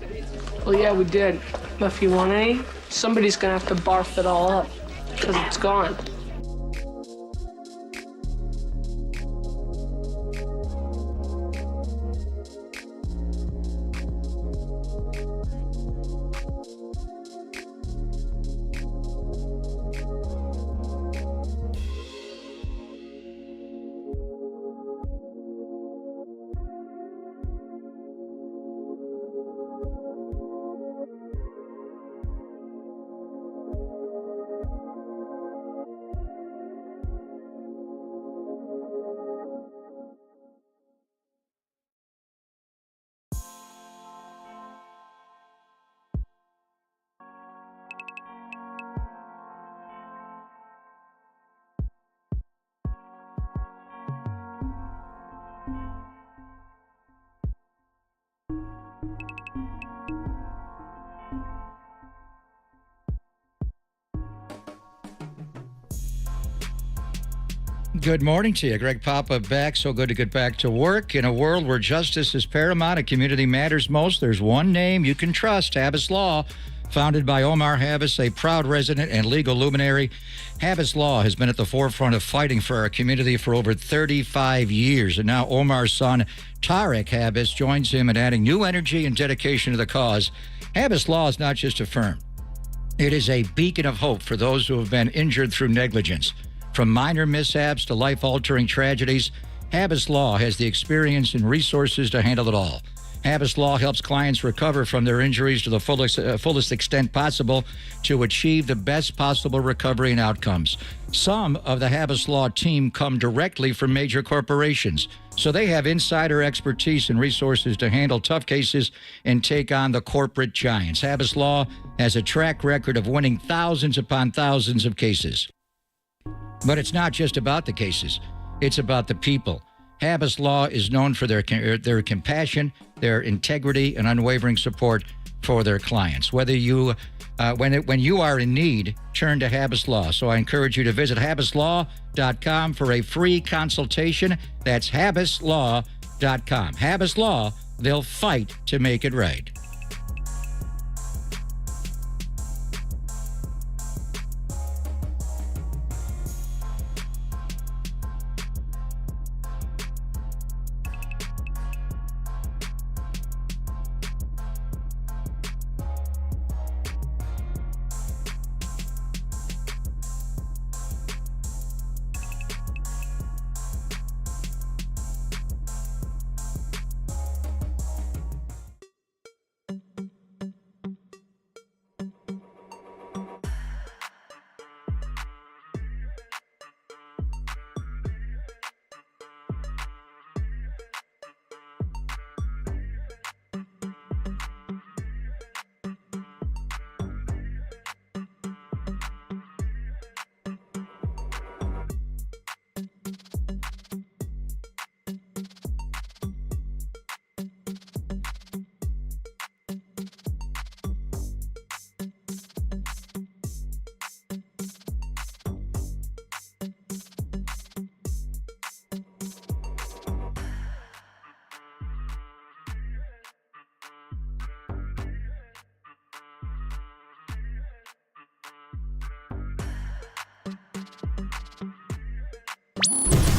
Speaker 11: Well, yeah, we did. But if you want any, somebody's gonna have to barf it all up, because it's gone.
Speaker 26: Good morning to you. Greg Papa back. So good to get back to work. In a world where justice is paramount and community matters most, there's one name you can trust, Habas Law. Founded by Omar Habas, a proud resident and legal luminary, Habas Law has been at the forefront of fighting for our community for over 35 years. And now Omar's son, Tarek Habas, joins him in adding new energy and dedication to the cause. Habas Law is not just a firm. It is a beacon of hope for those who have been injured through negligence. From minor mishaps to life-altering tragedies, Habas Law has the experience and resources to handle it all. Habas Law helps clients recover from their injuries to the fullest extent possible to achieve the best possible recovery and outcomes. Some of the Habas Law team come directly from major corporations, so they have insider expertise and resources to handle tough cases and take on the corporate giants. Habas Law has a track record of winning thousands upon thousands of cases. But it's not just about the cases. It's about the people. Habas Law is known for their compassion, their integrity, and unwavering support for their clients. Whether you, when you are in need, turn to Habas Law. So I encourage you to visit habaslaw.com for a free consultation. That's habaslaw.com. Habas Law, they'll fight to make it right.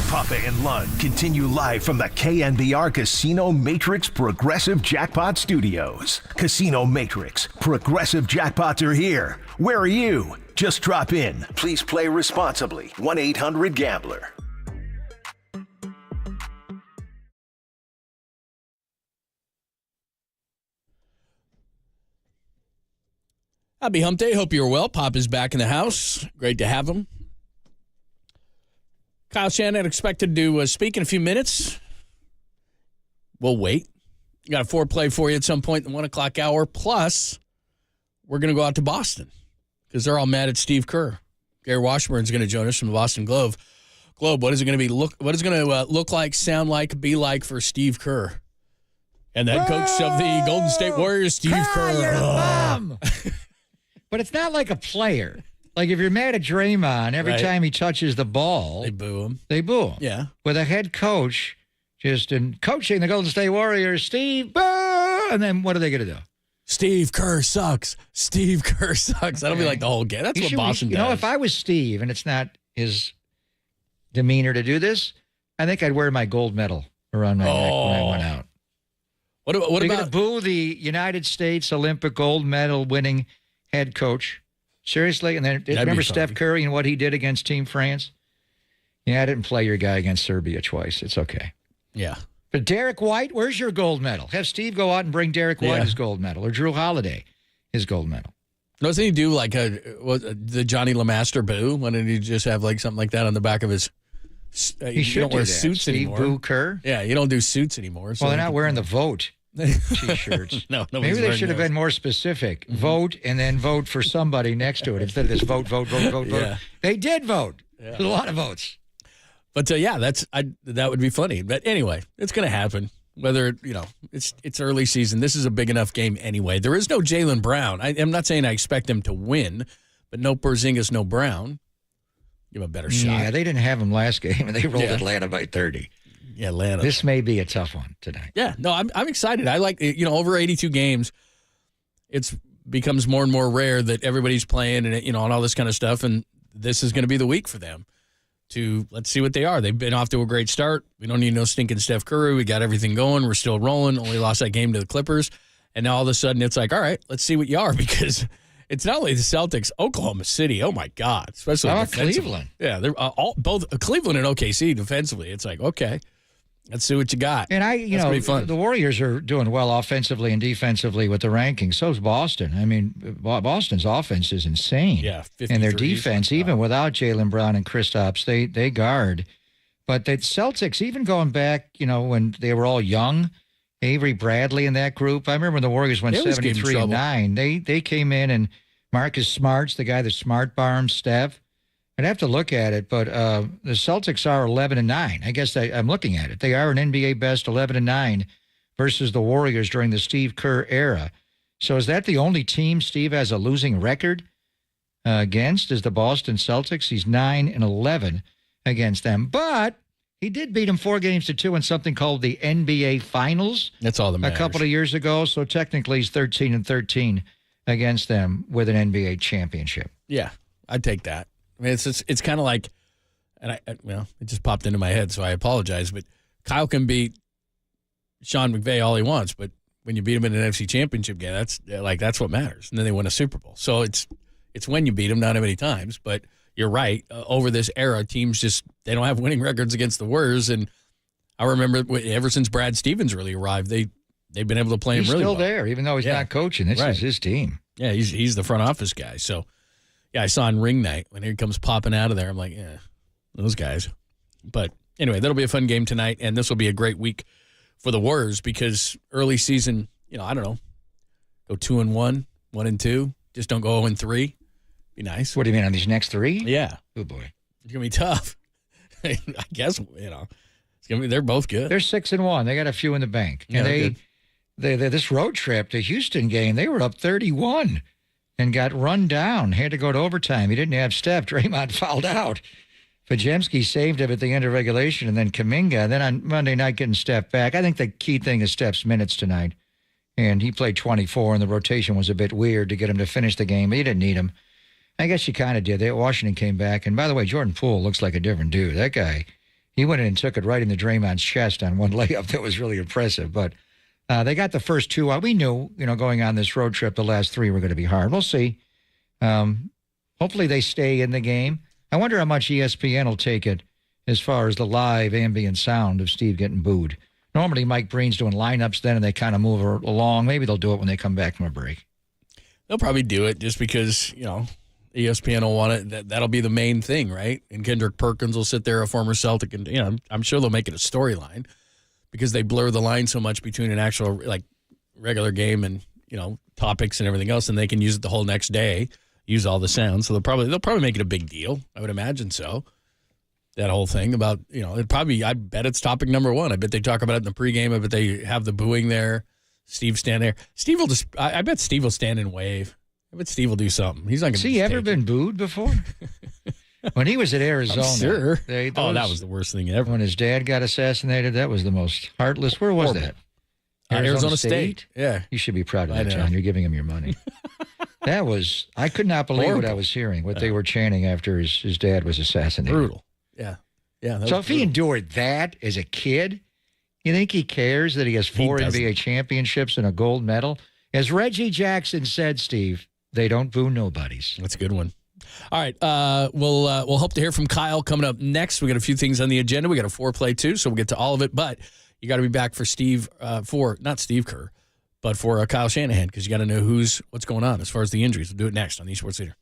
Speaker 1: Papa and Lund continue live from the KNBR Casino Matrix Progressive Jackpot Studios. Casino Matrix, Progressive Jackpots are here. Where are you? Just drop in. Please play responsibly. 1-800-GAMBLER.
Speaker 23: Happy Hump Day. Hope you're well. Pop is back in the house. Great to have him. Kyle Shanahan expected to speak in a few minutes. We'll wait. Got a foreplay for you at some point in the 1 o'clock hour. Plus, we're going to go out to Boston because they're all mad at Steve Kerr. Gary Washburn's going to join us from the Boston Globe. What is it going to be? What is it going to look like, sound like, be like for Steve Kerr? And that coach of the Golden State Warriors, Steve Kerr.
Speaker 26: You're a bum. But it's not like a player. Like if you're mad at Draymond, every time he touches the ball,
Speaker 23: they boo him.
Speaker 26: They boo him.
Speaker 23: Yeah.
Speaker 26: With a head coach just in coaching the Golden State Warriors, Steve, boo! And then what are they going to do?
Speaker 23: Steve Kerr sucks. Steve Kerr sucks. That'll be like the whole game. That's what Boston does.
Speaker 26: You know, if I was Steve, and it's not his demeanor to do this, I think I'd wear my gold medal around my neck when I went out.
Speaker 23: What
Speaker 26: You're
Speaker 23: about
Speaker 26: going to boo the United States Olympic gold medal winning head coach? Seriously? And then remember Steph Curry and what he did against Team France? Yeah, I didn't play your guy against Serbia twice. It's okay.
Speaker 23: Yeah.
Speaker 26: But Derek White, where's your gold medal? Have Steve go out and bring Derek White his gold medal, or Drew Holiday his gold medal.
Speaker 23: Doesn't he do like the Johnny LeMaster boo? Why didn't he just have like something like that on the back of his?
Speaker 26: He should
Speaker 23: don't
Speaker 26: do
Speaker 23: wear
Speaker 26: that.
Speaker 23: suits
Speaker 26: Steve
Speaker 23: anymore.
Speaker 26: Boo Kerr?
Speaker 23: Yeah, you don't do suits anymore. So
Speaker 26: Well, they're not wearing the vote T-shirts.
Speaker 23: No,
Speaker 26: maybe they should have been more specific. Vote and then vote for somebody next to it instead of this vote.
Speaker 23: Yeah.
Speaker 26: They did vote.
Speaker 23: Yeah.
Speaker 26: A lot of votes.
Speaker 23: But that would be funny. But anyway, it's going to happen. Whether it's early season. This is a big enough game anyway. There is no Jaylen Brown. I'm not saying I expect them to win, but no Porzingis, no Brown. give them a better shot.
Speaker 26: Yeah, they didn't have them last game, and they rolled Atlanta by 30.
Speaker 23: Yeah, Atlanta.
Speaker 26: This may be a tough one tonight.
Speaker 23: Yeah, no, I'm excited. I like, over 82 games, it's becomes more and more rare that everybody's playing and all this kind of stuff, and this is going to be the week for them to let's see what they are. They've been off to a great start. We don't need no stinking Steph Curry. We got everything going. We're still rolling. Only lost that game to the Clippers, and now all of a sudden it's like, all right, let's see what you are, because it's not only the Celtics, Oklahoma City. Oh my God, especially
Speaker 26: Cleveland.
Speaker 23: Yeah, they're both Cleveland and OKC defensively. It's like, okay, let's see what you got.
Speaker 26: And
Speaker 23: the
Speaker 26: Warriors are doing well offensively and defensively with the rankings. So is Boston. I mean, Boston's offense is insane.
Speaker 23: Yeah,
Speaker 26: and their defense, even without Jaylen Brown and Kristaps, they guard. But the Celtics, even going back, when they were all young, Avery Bradley and that group. I remember when the Warriors went 73-9. They came in, and Marcus Smart's the guy that smart barms Steph. I'd have to look at it, but the Celtics are 11-9. I guess I'm looking at it. They are an NBA best 11-9 versus the Warriors during the Steve Kerr era. So is that the only team Steve has a losing record against? Is the Boston Celtics? He's 9-11 against them, but he did beat them 4-2 in something called the NBA Finals.
Speaker 23: That's all that matters.
Speaker 26: A couple of years ago. So technically, he's 13-13 against them with an NBA championship.
Speaker 23: Yeah, I'd take that. I mean, it's kind of like, and it just popped into my head, so I apologize. But Kyle can beat Sean McVay all he wants, but when you beat him in an NFC Championship game, that's what matters. And then they win a Super Bowl. So it's when you beat them, not how many times. But you're right. Over this era, teams they don't have winning records against the Warriors. And I remember ever since Brad Stevens really arrived, they've been able to play him really well.
Speaker 26: He's still there, even though he's not coaching. This is his team.
Speaker 23: Yeah, he's the front office guy. So. Yeah, I saw on ring night when he comes popping out of there. I'm like, yeah, those guys. But anyway, that'll be a fun game tonight, and this will be a great week for the Warriors because early season, I don't know, go 2-1, 1-2, just don't go 0-3. Be nice.
Speaker 26: What do you mean on these next three?
Speaker 23: Yeah.
Speaker 26: Oh boy,
Speaker 23: it's gonna be tough. I guess it's gonna be. They're both good.
Speaker 26: They're 6-1. They got a few in the bank, and they this road trip, the Houston game, they were up 31. And got run down. Had to go to overtime. He didn't have Steph. Draymond fouled out. Pajemski saved him at the end of regulation, and then Kuminga. And then on Monday night, getting Steph back. I think the key thing is Steph's minutes tonight. And he played 24, and the rotation was a bit weird to get him to finish the game. But you didn't need him. I guess you kind of did. Washington came back. And by the way, Jordan Poole looks like a different dude. That guy, he went in and took it right into Draymond's chest on one layup. That was really impressive. But they got the first two out. We knew, going on this road trip, the last three were going to be hard. We'll see. Hopefully they stay in the game. I wonder how much ESPN will take it as far as the live ambient sound of Steve getting booed. Normally Mike Breen's doing lineups then, and they kind of move along. Maybe they'll do it when they come back from a break.
Speaker 23: They'll probably do it just because, ESPN will want it. That'll be the main thing, right? And Kendrick Perkins will sit there, a former Celtic, and, I'm sure they'll make it a storyline. Because they blur the line so much between an actual regular game and topics and everything else, and they can use it the whole next day, use all the sounds. So they'll probably make it a big deal. I would imagine so. That whole thing about I bet it's topic number one. I bet they talk about it in the pregame. I bet they have the booing there. Steve stand there. Steve will just. I bet Steve will stand and wave. I bet Steve will do something. He's not going to.
Speaker 26: Has he ever been booed before? When he was at Arizona.
Speaker 23: I'm sure. That was the worst thing ever.
Speaker 26: When his dad got assassinated, that was the most heartless. Where was that?
Speaker 23: Arizona State. Yeah.
Speaker 26: You should be proud of that, John. You're giving him your money. I could not believe what I was hearing, what they were chanting after his dad was assassinated.
Speaker 23: Brutal. Yeah. Yeah.
Speaker 26: So if he endured that as a kid, you think he cares that he has 4 NBA championships and a gold medal? As Reggie Jackson said, Steve, they don't boo nobodies.
Speaker 23: That's a good one. All right, we'll hope to hear from Kyle coming up next. We got a few things on the agenda. We got a foreplay too, so we'll get to all of it. But you got to be back for not Steve Kerr, but for Kyle Shanahan because you got to know what's going on as far as the injuries. We'll do it next on the Esports Leader.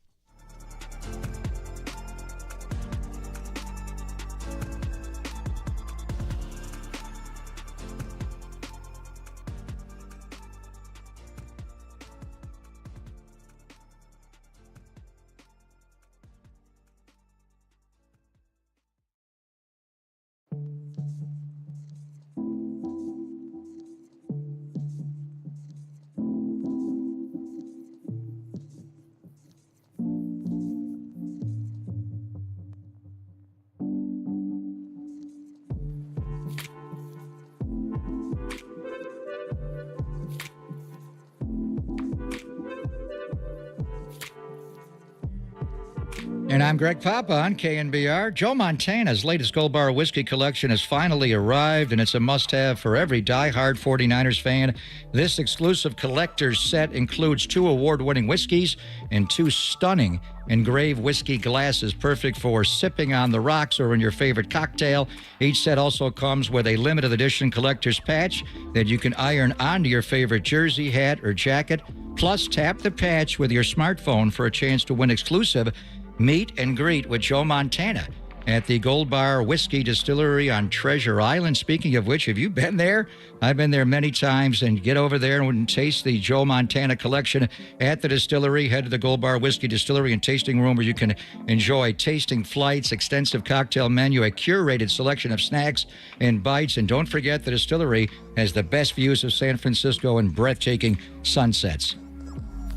Speaker 26: And I'm Greg Papa on KNBR. Joe Montana's latest Gold Bar whiskey collection has finally arrived, and it's a must-have for every die-hard 49ers fan. This exclusive collector's set includes 2 award-winning whiskeys and 2 stunning engraved whiskey glasses, perfect for sipping on the rocks or in your favorite cocktail. Each set also comes with a limited edition collector's patch that you can iron onto your favorite jersey, hat, or jacket. Plus, tap the patch with your smartphone for a chance to win exclusive meet and greet with Joe Montana at the Gold Bar Whiskey Distillery on Treasure Island. Speaking of which, have you been there? I've been there many times. And get over there and taste the Joe Montana collection at the distillery. Head to the Gold Bar Whiskey Distillery and tasting room where you can enjoy tasting flights, extensive cocktail menu, a curated selection of snacks and bites. And don't forget, the distillery has the best views of San Francisco and breathtaking sunsets.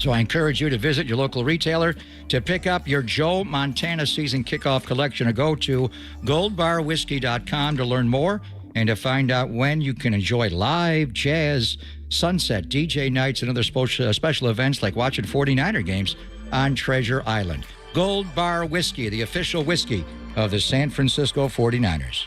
Speaker 26: So I encourage you to visit your local retailer to pick up your Joe Montana season kickoff collection, or go to goldbarwhiskey.com to learn more and to find out when you can enjoy live jazz, sunset, DJ nights, and other special events like watching 49er games on Treasure Island. Gold Bar Whiskey, the official whiskey of the San Francisco 49ers.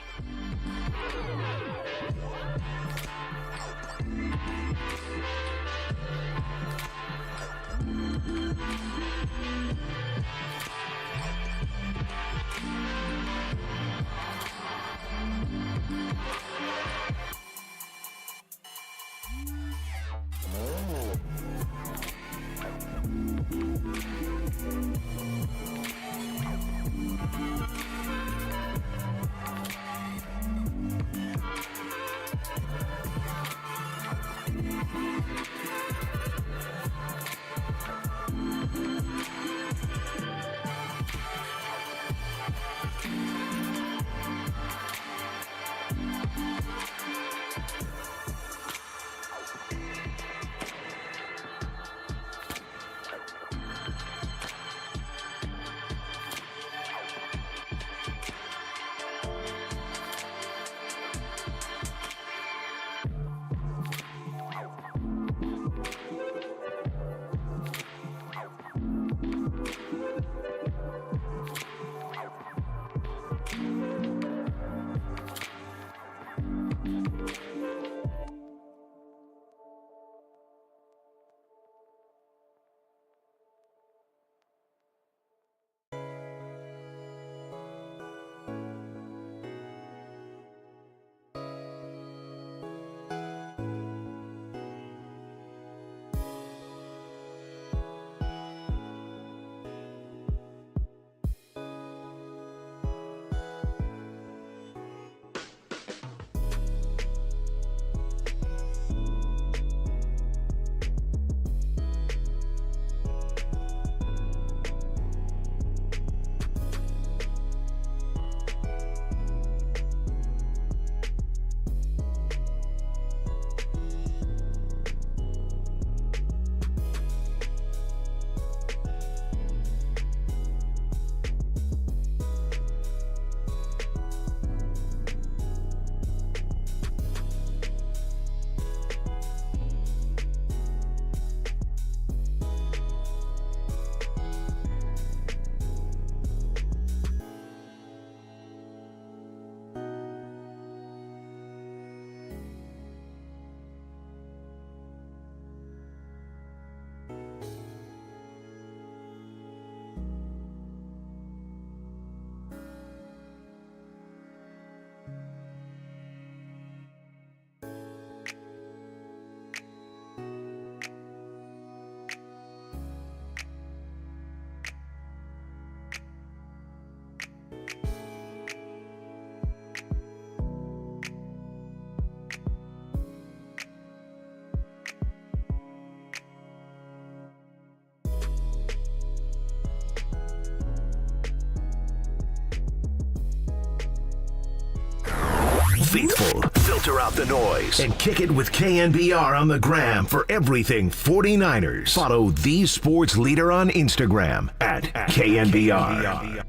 Speaker 1: Faithful, filter out the noise, and kick it with KNBR on the gram for everything 49ers. Follow the sports leader on Instagram at KNBR.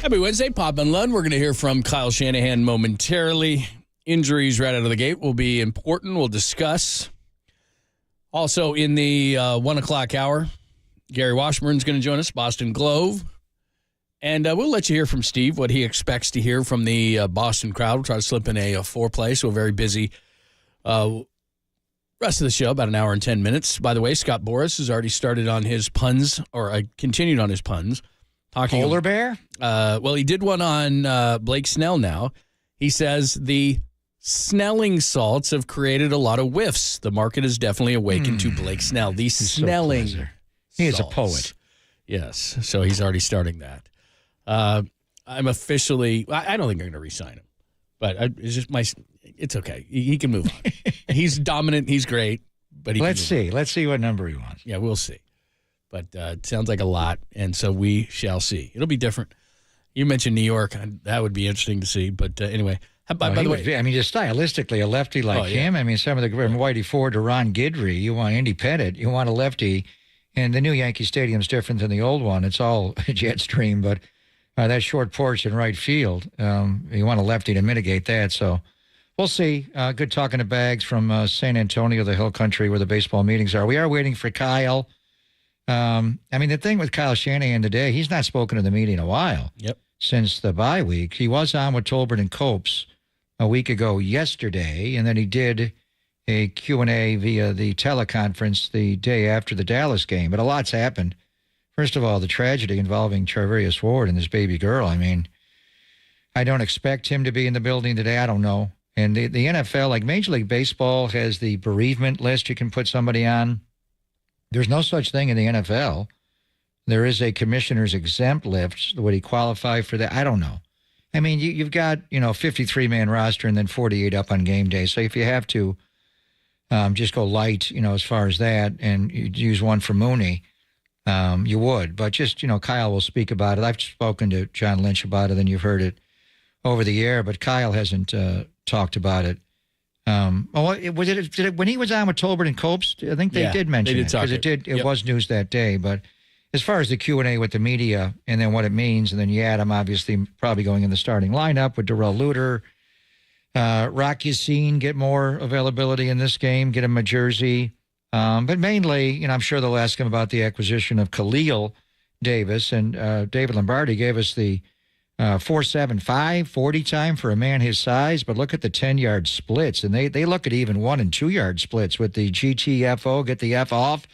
Speaker 23: Happy Wednesday, Pop and Lund. We're going to hear from Kyle Shanahan momentarily. Injuries right out of the gate will be important. We'll discuss. Also in the 1 o'clock hour, Gary Washburn's going to join us, Boston Globe. And we'll let you hear from Steve what he expects to hear from the Boston crowd. We'll try to slip in a foreplay, so a very busy rest of the show, about an hour and 10 minutes. By the way, Scott Boras has already started on his puns, or continued on his puns.
Speaker 26: Polar bear?
Speaker 23: Well, he did one on Blake Snell now. He says the Snelling salts have created a lot of whiffs. The market is definitely awakened to Blake Snell. The Snelling salts.
Speaker 26: He is a poet.
Speaker 23: Yes, so he's already starting that. I'm officially, I don't think I'm going to re-sign him, but it's just it's okay. He can move on. He's dominant. He's great, but
Speaker 26: Let's see. Let's see what number he wants.
Speaker 23: Yeah, we'll see. But it sounds like a lot, and so we shall see. It'll be different. You mentioned New York. That would be interesting to see. But anyway, by the way.
Speaker 26: I mean, just stylistically, a lefty like him. I mean, some of the from Whitey Ford to Ron Guidry, you want independent. You want a lefty. And the new Yankee Stadium's different than the old one. It's all jet stream, but that short porch in right field, you want a lefty to mitigate that. So we'll see. Good talking to Bags from San Antonio, the Hill Country, where the baseball meetings are. We are waiting for Kyle. I mean, the thing with Kyle Shanahan today, he's not spoken to the media in a while.
Speaker 23: Yep.
Speaker 26: Since the bye week. He was on with Tolbert and Copes a week ago yesterday, and then he did a Q&A via the teleconference the day after the Dallas game. But a lot's happened. First of all, the tragedy involving Charvarius Ward and this baby girl. I mean, I don't expect him to be in the building today. I don't know. And the NFL, like Major League Baseball, has the bereavement list you can put somebody on. There's no such thing in the NFL. There is a commissioner's exempt list. Would he qualify for that? I don't know. I mean, you've got, 53-man roster and then 48 up on game day. So if you have to just go light, as far as that, and you'd use one for Mooney, you would. But just, Kyle will speak about it. I've spoken to John Lynch about it, and you've heard it over the air, but Kyle hasn't talked about it. When he was on with Tolbert and Copes? I think they did mention it because it was news that day. But as far as the Q&A with the media and then what it means, and then you add him obviously probably going in the starting lineup with Darrell Luter, Rock Yassin, get more availability in this game, get him a jersey. But mainly, I'm sure they'll ask him about the acquisition of Khalil Davis, and David Lombardi gave us the 4.75 40 time for a man his size, but look at the 10-yard splits, and they look at even 1 and 2 yard splits with the GTFO, get the F off.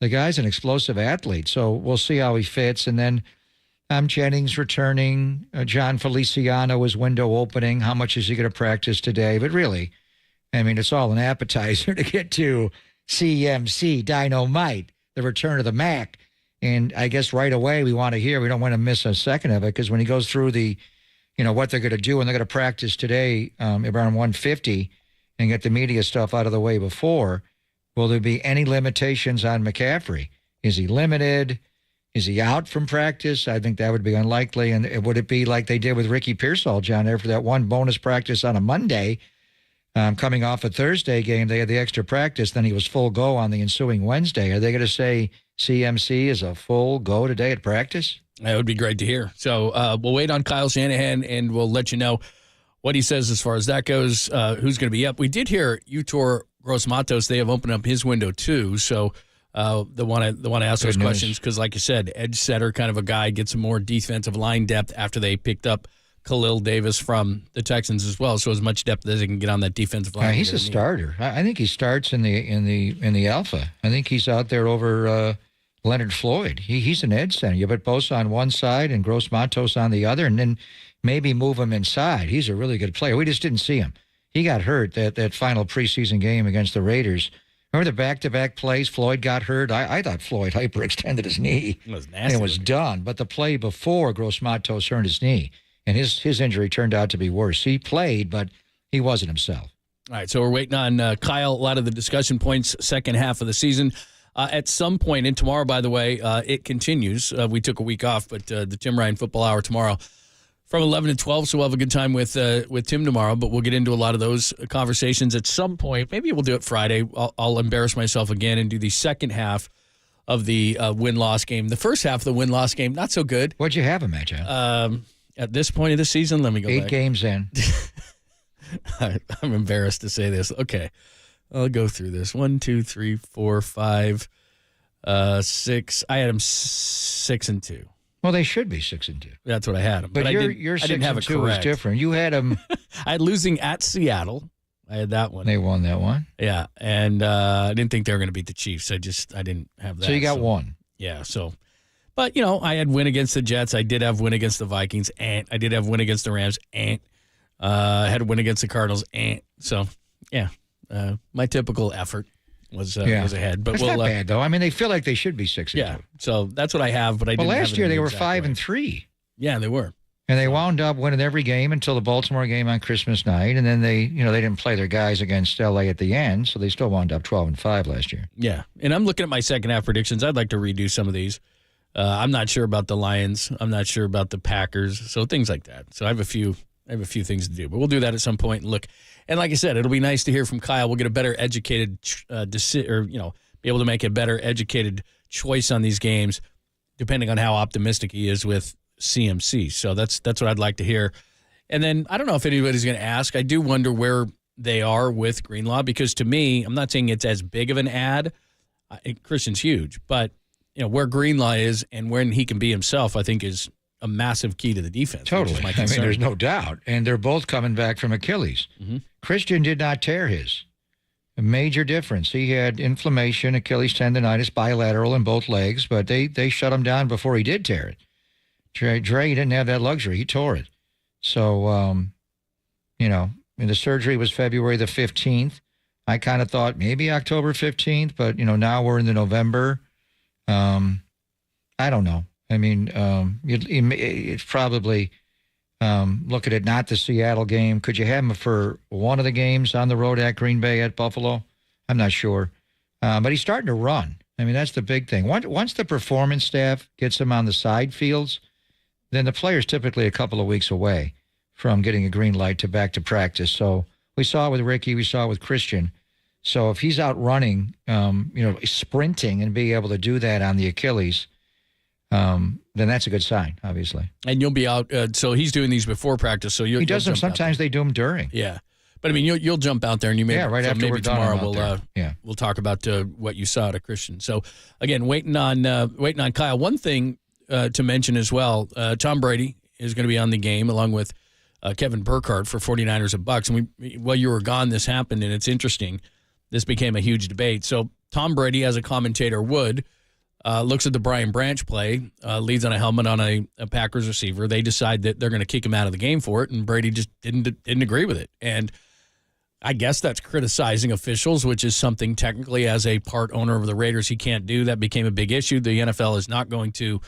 Speaker 26: The guy's an explosive athlete, so we'll see how he fits. And then Jennings returning, John Feliciano is window opening. How much is he going to practice today? But really, I mean, it's all an appetizer to get to CMC, Dynamite, the return of the Mac. And I guess right away we want to hear, we don't want to miss a second of it, because when he goes through the, what they're going to do, and they're going to practice today around 150 and get the media stuff out of the way before, will there be any limitations on McCaffrey? Is he limited? Is he out from practice? I think that would be unlikely. And would it be like they did with Ricky Pearsall, John, after that one bonus practice on a Monday, coming off a Thursday game, they had the extra practice, then he was full go on the ensuing Wednesday. Are they going to say CMC is a full go today at practice?
Speaker 23: That would be great to hear. So we'll wait on Kyle Shanahan, and we'll let you know what he says as far as that goes, who's going to be up. We did hear Utor Gross-Matos. They have opened up his window too, so they want to ask those questions because, like you said, edge setter kind of a guy, get some more defensive line depth after they picked up Khalil Davis from the Texans as well, so as much depth as they can get on that defensive line.
Speaker 26: He's a starter. I think he starts in the alpha. I think he's out there over Leonard Floyd. He's an edge center. You put Bosa on one side and Gross-Matos on the other, and then maybe move him inside. He's a really good player. We just didn't see him. He got hurt that final preseason game against the Raiders. Remember the back-to-back plays? Floyd got hurt. I thought Floyd hyperextended his knee.
Speaker 23: It was nasty.
Speaker 26: And it was done. But the play before, Gross-Matos hurt his knee, and his injury turned out to be worse. He played, but he wasn't himself.
Speaker 23: All right, so we're waiting on Kyle. A lot of the discussion points, second half of the season. At some point, and tomorrow, by the way, it continues. We took a week off, but the Tim Ryan Football Hour tomorrow from 11 to 12, so we'll have a good time with Tim tomorrow, but we'll get into a lot of those conversations at some point. Maybe we'll do it Friday. I'll embarrass myself again and do the second half of the win-loss game. The first half of the win-loss game, not so good.
Speaker 26: What'd you have him at, John?
Speaker 23: At this point of the season, let me go
Speaker 26: 8
Speaker 23: back.
Speaker 26: games in.
Speaker 23: I'm embarrassed to say this. Okay, I'll go through this. 1, 2, 3, 4, 5. 6. I had them 6-2.
Speaker 26: Well, they should be 6-2.
Speaker 23: That's what I had them.
Speaker 26: But your 6-2 is different. You had them.
Speaker 23: I had losing at Seattle. I had that one.
Speaker 26: They won that one.
Speaker 23: Yeah, and I didn't think they were going to beat the Chiefs. I didn't have that.
Speaker 26: So you got one.
Speaker 23: Yeah. So, but I had win against the Jets. I did have win against the Vikings. And I did have win against the Rams. And I had a win against the Cardinals. And so, yeah, my typical effort was ahead. But
Speaker 26: that's not bad though. I mean, they feel like they should be 6-2.
Speaker 23: Yeah. So that's what I have. But I didn't.
Speaker 26: Last year they were 5-3.
Speaker 23: Yeah, they were.
Speaker 26: And they wound up winning every game until the Baltimore game on Christmas night, and then they didn't play their guys against LA at the end, so they still wound up 12-5 last year.
Speaker 23: Yeah, and I'm looking at my second half predictions. I'd like to redo some of these. I'm not sure about the Lions. I'm not sure about the Packers. So things like that. So I have a few things to do, but we'll do that at some point and look. And like I said, it'll be nice to hear from Kyle. We'll get a better educated be able to make a better educated choice on these games, depending on how optimistic he is with CMC. So that's what I'd like to hear. And then I don't know if anybody's going to ask. I do wonder where they are with Greenlaw, because to me, I'm not saying it's as big of an ad. Christian's huge, but where Greenlaw is and when he can be himself, I think is a massive key to the defense.
Speaker 26: Totally. I mean, there's no doubt. And they're both coming back from Achilles.
Speaker 23: Mm-hmm.
Speaker 26: Christian did not tear his. A major difference. He had inflammation, Achilles tendonitis, bilateral in both legs, but they shut him down before he did tear it. Dre didn't have that luxury. He tore it. So, and the surgery was February the 15th. I kind of thought maybe October 15th, but, now we're in the November. I don't know. I mean, it's probably, look at it, not the Seattle game. Could you have him for one of the games on the road at Green Bay, at Buffalo? I'm not sure. But he's starting to run. I mean, that's the big thing. Once the performance staff gets him on the side fields, then the player's typically a couple of weeks away from getting a green light to back to practice. So we saw it with Ricky, we saw it with Christian. So if he's out running, sprinting and being able to do that on the Achilles, then that's a good sign, obviously.
Speaker 23: And you'll be out. So he's doing these before practice. So
Speaker 26: he does them. Sometimes they do them during.
Speaker 23: Yeah, but I mean, you'll jump out there and you may
Speaker 26: right after
Speaker 23: maybe
Speaker 26: we're
Speaker 23: tomorrow we'll talk about what you saw to Christian. So again, waiting on Kyle. One thing to mention as well, Tom Brady is going to be on the game along with Kevin Burkhardt for 49ers and Bucks. And while you were gone, this happened, and it's interesting. This became a huge debate. So Tom Brady, as a commentator would, looks at the Brian Branch play, leads on a helmet on a Packers receiver. They decide that they're going to kick him out of the game for it, and Brady just didn't agree with it. And I guess that's criticizing officials, which is something technically as a part owner of the Raiders he can't do. That became a big issue. The NFL is not going to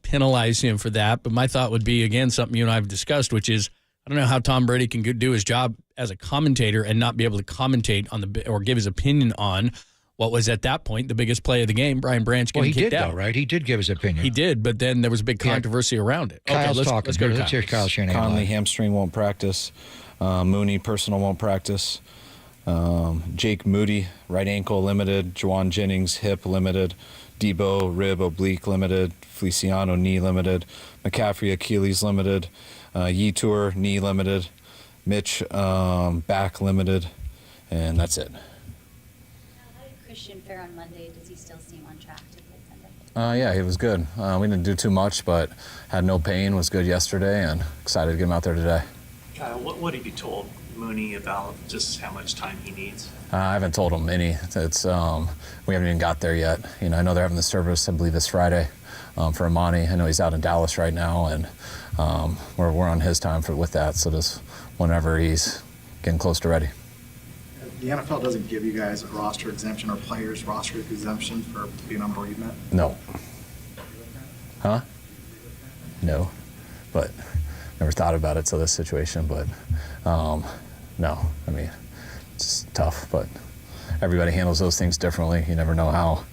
Speaker 23: penalize him for that. But my thought would be, again, something you and I have discussed, which is I don't know how Tom Brady can do his job as a commentator and not be able to commentate on or give his opinion on what was at that point the biggest play of the game, Brian Branch getting kicked out.
Speaker 26: Though, right? He did give his opinion.
Speaker 23: He did, but then there was a big controversy around it.
Speaker 26: Kyle's
Speaker 23: okay,
Speaker 26: talking.
Speaker 23: Let's go to
Speaker 26: Let's hear Kyle Shanahan.
Speaker 5: Conley hamstring won't practice. Mooney personal won't practice. Jake Moody right ankle limited. Juwan Jennings hip limited. Debo rib oblique limited. Feliciano knee limited. McCaffrey Achilles limited. Yetur knee limited. Mitch back limited, and that's it.
Speaker 12: Christian fare on Monday? Does he still seem on track to play Sunday?
Speaker 5: Yeah, he was good. We didn't do too much, but had no pain, was good yesterday, and excited to get him out there today.
Speaker 16: Kyle, what have you told Mooney about just how much time he needs?
Speaker 5: I haven't told him any. It's we haven't even got there yet. I know they're having the service, I believe, this Friday for Amani. I know he's out in Dallas right now, and we're on his time with that, so just whenever he's getting close to ready.
Speaker 19: The NFL doesn't give you guys a roster exemption or players roster exemption for being on bereavement?
Speaker 5: No. Huh? No. But never thought about it till this situation, but no. I mean, it's tough, but everybody handles those things differently. You never know how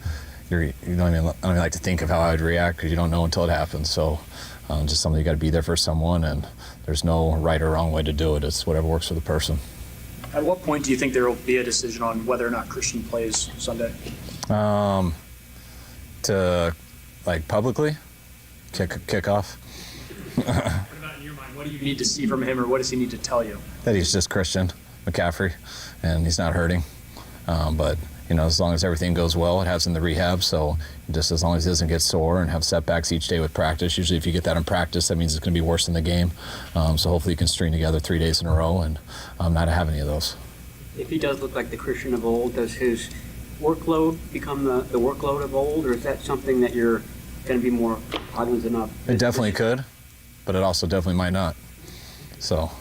Speaker 5: I don't even like to think of how I would react because you don't know until it happens. So just something you got to be there for someone, and there's no right or wrong way to do it. It's whatever works for the person.
Speaker 16: At what point do you think there will be a decision on whether or not Christian plays Sunday?
Speaker 5: To publicly kick off.
Speaker 16: What about in your mind? What do you need to see from him, or what does he need to tell you?
Speaker 5: That he's just Christian McCaffrey, and he's not hurting. But as long as everything goes well, it has in the rehab. So just as long as he doesn't get sore and have setbacks each day with practice. Usually if you get that in practice, that means it's going to be worse in the game. So hopefully he can string together 3 days in a row and not have any of those.
Speaker 3: If he does look like the Christian of old, does his workload become the workload of old, or is that something that you're going to be more cognizant of?
Speaker 5: It definitely could, but it also definitely might not. So.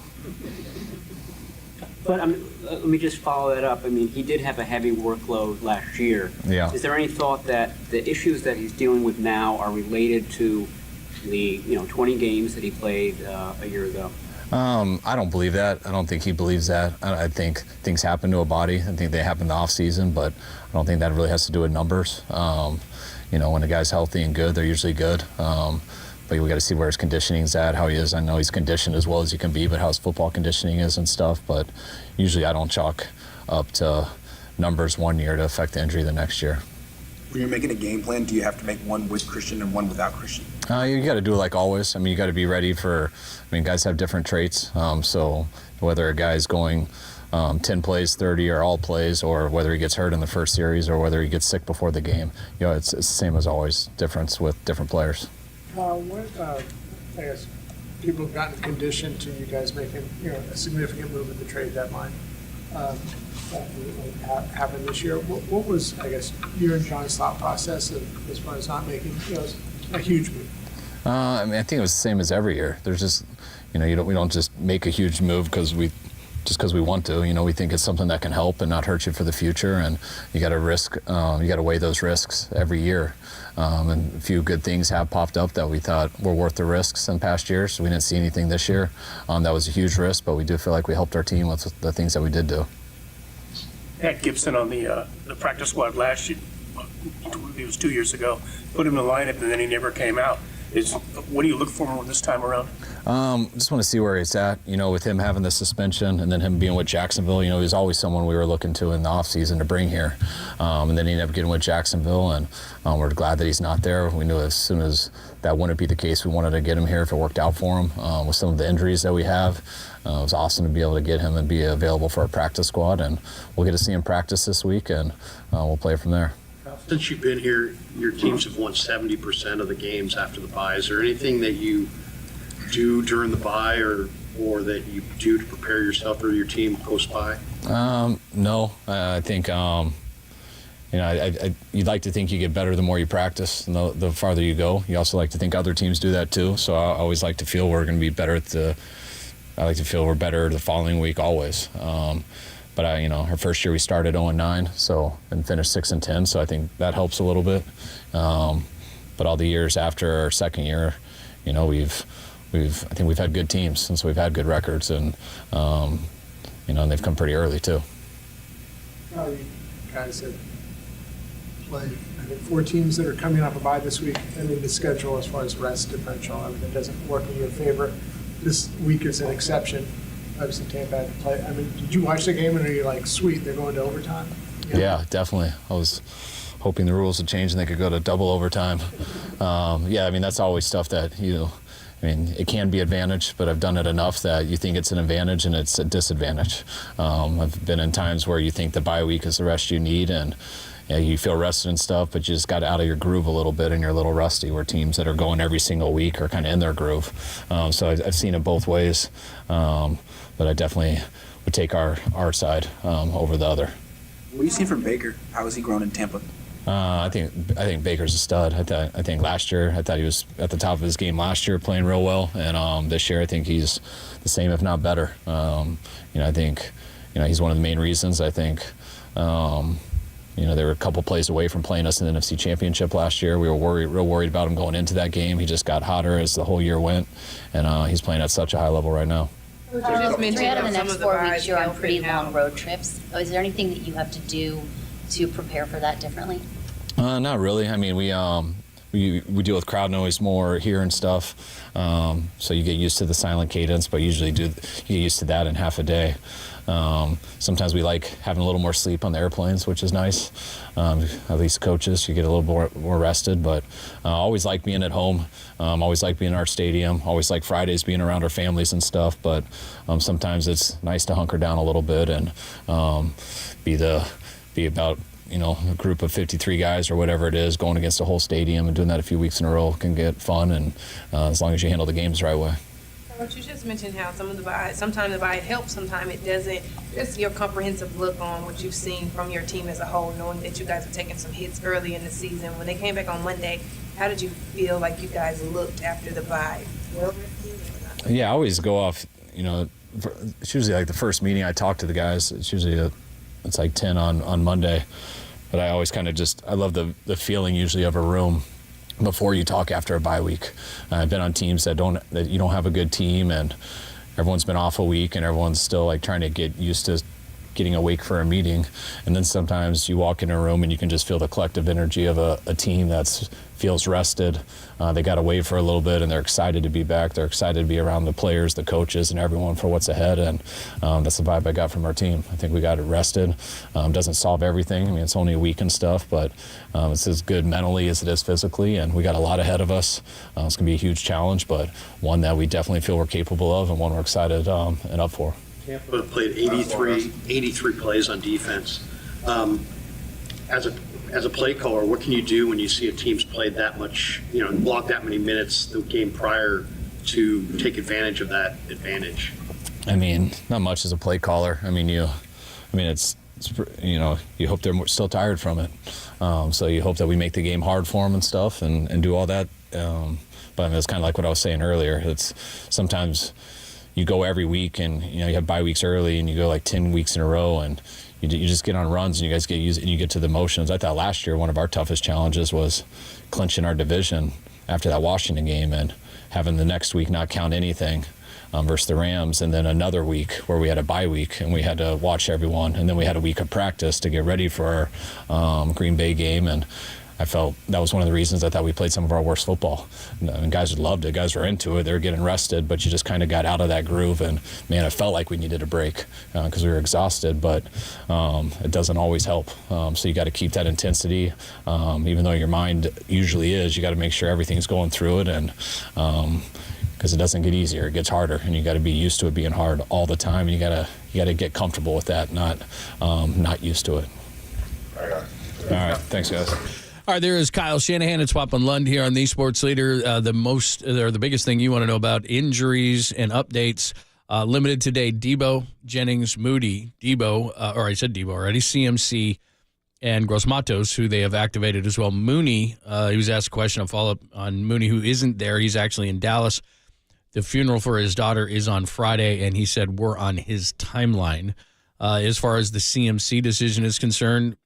Speaker 3: But let me just follow that up. I mean, he did have a heavy workload last year.
Speaker 5: Yeah.
Speaker 3: Is there any thought that the issues that he's dealing with now are related to the 20 games that he played a year ago?
Speaker 5: I don't believe that. I don't think he believes that. I think things happen to a body. I think they happen in the off season, but I don't think that really has to do with numbers. When a guy's healthy and good, they're usually good. But we got to see where his conditioning's at, how he is. I know he's conditioned as well as he can be, but how his football conditioning is and stuff. But usually I don't chalk up to numbers one year to affect the injury the next year.
Speaker 10: When you're making a game plan, do you have to make one with Christian and one without Christian?
Speaker 5: You got to do it like always. You got to be ready for, guys have different traits. So whether a guy's going 10 plays, 30, or all plays, or whether he gets hurt in the first series, or whether he gets sick before the game, it's the same as always, difference with different players.
Speaker 13: I guess people have gotten conditioned to you guys making a significant move at the trade deadline. That happened this year. What was, I guess, your and John's thought process as far as not making a huge move?
Speaker 5: I think it was the same as every year. There's just, we don't just make a huge move because we want to. We think it's something that can help and not hurt you for the future, and you got to risk. You got to weigh those risks every year. And a few good things have popped up that we thought were worth the risks in past years. We didn't see anything this year. That was a huge risk, but we do feel like we helped our team with the things that we did do.
Speaker 14: Had Gibson on the practice squad last year. It was 2 years ago. Put him in the lineup, and then he never came out. What do you look for this time around?
Speaker 5: Just want to see where he's at. With him having the suspension and then him being with Jacksonville, he was always someone we were looking to in the offseason to bring here. And then he ended up getting with Jacksonville, and we're glad that he's not there. We knew as soon as that wouldn't be the case, we wanted to get him here if it worked out for him. With some of the injuries that we have, it was awesome to be able to get him and be available for our practice squad. And we'll get to see him practice this week, and we'll play from there.
Speaker 21: Since you've been here, your teams have won 70% of the games after the bye. Is there anything that you do during the bye or that you do to prepare yourself or your team post-bye?
Speaker 5: No. I think, you'd like to think you get better the more you practice and the farther you go. You also like to think other teams do that too. So I always like to feel we're going to be better I like to feel we're better the following week always. But our first year we started 0-9, and finished 6-10, so I think that helps a little bit. But all the years after our second year, I think we've had good teams, and so we've had good records, and and they've come pretty early too.
Speaker 13: You guys have played, I think, 4 teams that are coming off a bye this week, and then the schedule as far as rest differential, everything doesn't work in your favor. This week is an exception. Obviously, Tampa had to play. Did you watch the game and are you like, sweet, they're going to overtime?
Speaker 5: Yeah, definitely. I was hoping the rules would change and they could go to double overtime. That's always stuff that, it can be advantage, but I've done it enough that you think it's an advantage and it's a disadvantage. I've been in times where you think the bye week is the rest you need, and you feel rested and stuff, but you just got out of your groove a little bit and you're a little rusty, where teams that are going every single week are kind of in their groove. So I've seen it both ways. But I definitely would take our side over the other.
Speaker 10: What do you see from Baker? How has he grown in Tampa?
Speaker 5: I think Baker's a stud. I think last year, I thought he was at the top of his game last year, playing real well, and this year I think he's the same, if not better. I think he's one of the main reasons. I think they were a couple plays away from playing us in the NFC Championship last year. We were real worried about him going into that game. He just got hotter as the whole year went, and he's playing at such a high level right now.
Speaker 12: 3 out of the next 4 weeks, you're on pretty long road trips. Is there anything that you have to do to prepare for that differently?
Speaker 5: Not really. We deal with crowd noise more here and stuff, so you get used to the silent cadence, but usually you get used to that in half a day. Sometimes we like having a little more sleep on the airplanes, which is nice. At least coaches, you get a little more rested, but always like being at home. Always like being in our stadium. Always like Fridays being around our families and stuff, but sometimes it's nice to hunker down a little bit and be about a group of 53 guys or whatever it is going against a whole stadium and doing that a few weeks in a row can get fun, and as long as you handle the games the right way.
Speaker 2: Coach, you just mentioned how sometimes the bye helps, sometimes it doesn't. Just your comprehensive look on what you've seen from your team as a whole, knowing that you guys were taking some hits early in the season. When they came back on Monday, how did you feel like you guys looked after the bye?
Speaker 5: Yeah, I always go off, it's usually like the first meeting I talk to the guys. It's usually it's like 10 on Monday. But I always kind of I love the feeling usually of a room before you talk after a bye week. I've been on teams that you don't have a good team, and everyone's been off a week, and everyone's still like trying to get used to getting awake for a meeting. And then sometimes you walk in a room and you can just feel the collective energy of a team that feels rested. They got away for a little bit and they're excited to be back. They're excited to be around the players, the coaches, and everyone for what's ahead. And that's the vibe I got from our team. I think we got it rested. Doesn't solve everything. I mean, it's only a week and stuff, but it's as good mentally as it is physically. And we got a lot ahead of us. It's going to be a huge challenge, but one that we definitely feel we're capable of and one we're excited and up for.
Speaker 21: Tampa played 83 plays on defense. As a play caller, what can you do when you see a team's played that much, block that many minutes the game prior to take advantage of that advantage?
Speaker 5: I mean, not much as a play caller. It's you hope they're still tired from it. So you hope that we make the game hard for them and stuff and do all that. But it's kind of like what I was saying earlier. It's sometimes you go every week and you have bye weeks early and you go like 10 weeks in a row and you just get on runs and you guys get used and you get to the motions. I thought last year one of our toughest challenges was clinching our division after that Washington game and having the next week not count anything versus the Rams, and then another week where we had a bye week and we had to watch everyone, and then we had a week of practice to get ready for our Green Bay game. And I felt that was one of the reasons I thought we played some of our worst football. And guys loved it. Guys were into it. They were getting rested, but you just kind of got out of that groove. And, man, it felt like we needed a break because we were exhausted, but it doesn't always help. So you got to keep that intensity. Even though your mind usually is, you got to make sure everything's going through it. And because it doesn't get easier, it gets harder. And you got to be used to it being hard all the time. And you got to get comfortable with that, not used to it. All right. Thanks, guys.
Speaker 23: All right, there is Kyle Shanahan and Swap and Lund here on the Sports Leader. The biggest thing you want to know about injuries and updates. Limited today, Debo, Jennings, Moody, I said Debo already, CMC, and Gross-Matos, who they have activated as well. Mooney, he was asked a question, a follow-up on Mooney, who isn't there. He's actually in Dallas. The funeral for his daughter is on Friday, and he said we're on his timeline. As far as the CMC decision is concerned,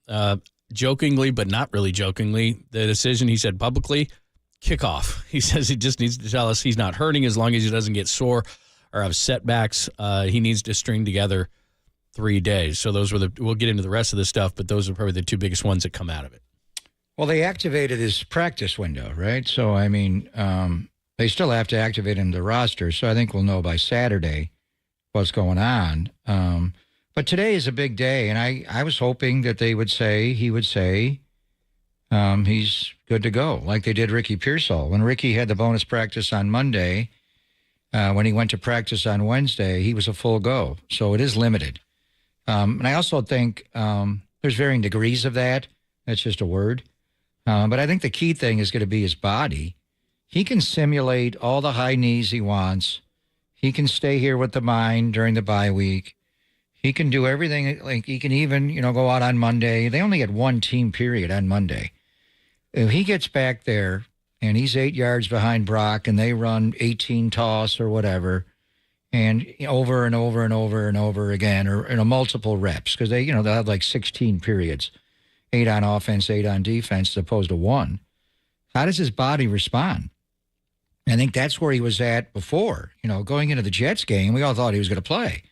Speaker 23: jokingly, but not really jokingly, the decision, he said publicly, kickoff. He says he just needs to tell us he's not hurting as long as he doesn't get sore or have setbacks. He needs to string together 3 days. So those were we'll get into the rest of the stuff, but those are probably the two biggest ones that come out of it.
Speaker 26: Well, they activated his practice window, right? So, they still have to activate him to the roster. So I think we'll know by Saturday what's going on. But today is a big day, and I was hoping that he would say he's good to go, like they did Ricky Pearsall. When Ricky had the bonus practice on Monday, when he went to practice on Wednesday, he was a full go. So it is limited. And I also think there's varying degrees of that. That's just a word. But I think the key thing is going to be his body. He can simulate all the high knees he wants. He can stay here with the mind during the bye week. He can do everything. Like he can even, go out on Monday. They only had one team period on Monday. If he gets back there and he's 8 yards behind Brock and they run 18 toss or whatever, and over and over and over and over again, or multiple reps, because they'll have like 16 periods, 8 on offense, 8 on defense, as opposed to 1. How does his body respond? I think that's where he was at before. Going into the Jets game, we all thought he was going to play.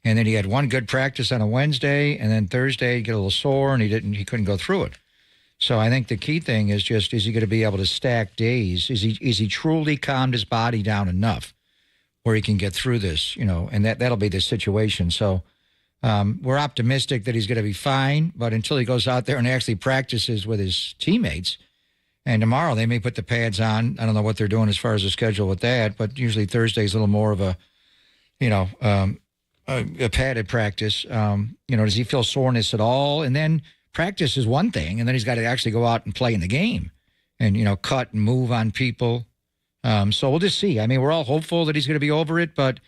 Speaker 26: And then he had one good practice on a Wednesday, and then Thursday he get a little sore, and he couldn't go through it. So I think the key thing is just, is he going to be able to stack days? Is he truly calmed his body down enough where he can get through this, and that'll be the situation. So we're optimistic that he's going to be fine, but until he goes out there and actually practices with his teammates, and tomorrow they may put the pads on. I don't know what they're doing as far as the schedule with that, but usually Thursday's a little more of a padded practice. Does he feel soreness at all? And then practice is one thing, and then he's got to actually go out and play in the game and, cut and move on people. So we'll just see. I mean, we're all hopeful that he's going to be over it, but,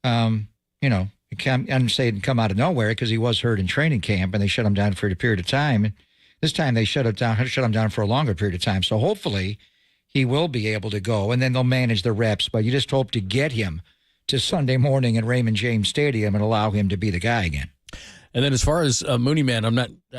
Speaker 26: it can't, I'm saying come out of nowhere because he was hurt in training camp and they shut him down for a period of time. This time they shut him down for a longer period of time. So hopefully he will be able to go, and then they'll manage the reps. But you just hope to get him to Sunday morning at Raymond James Stadium and allow him to be the guy again.
Speaker 23: And then as far as Mooney Man,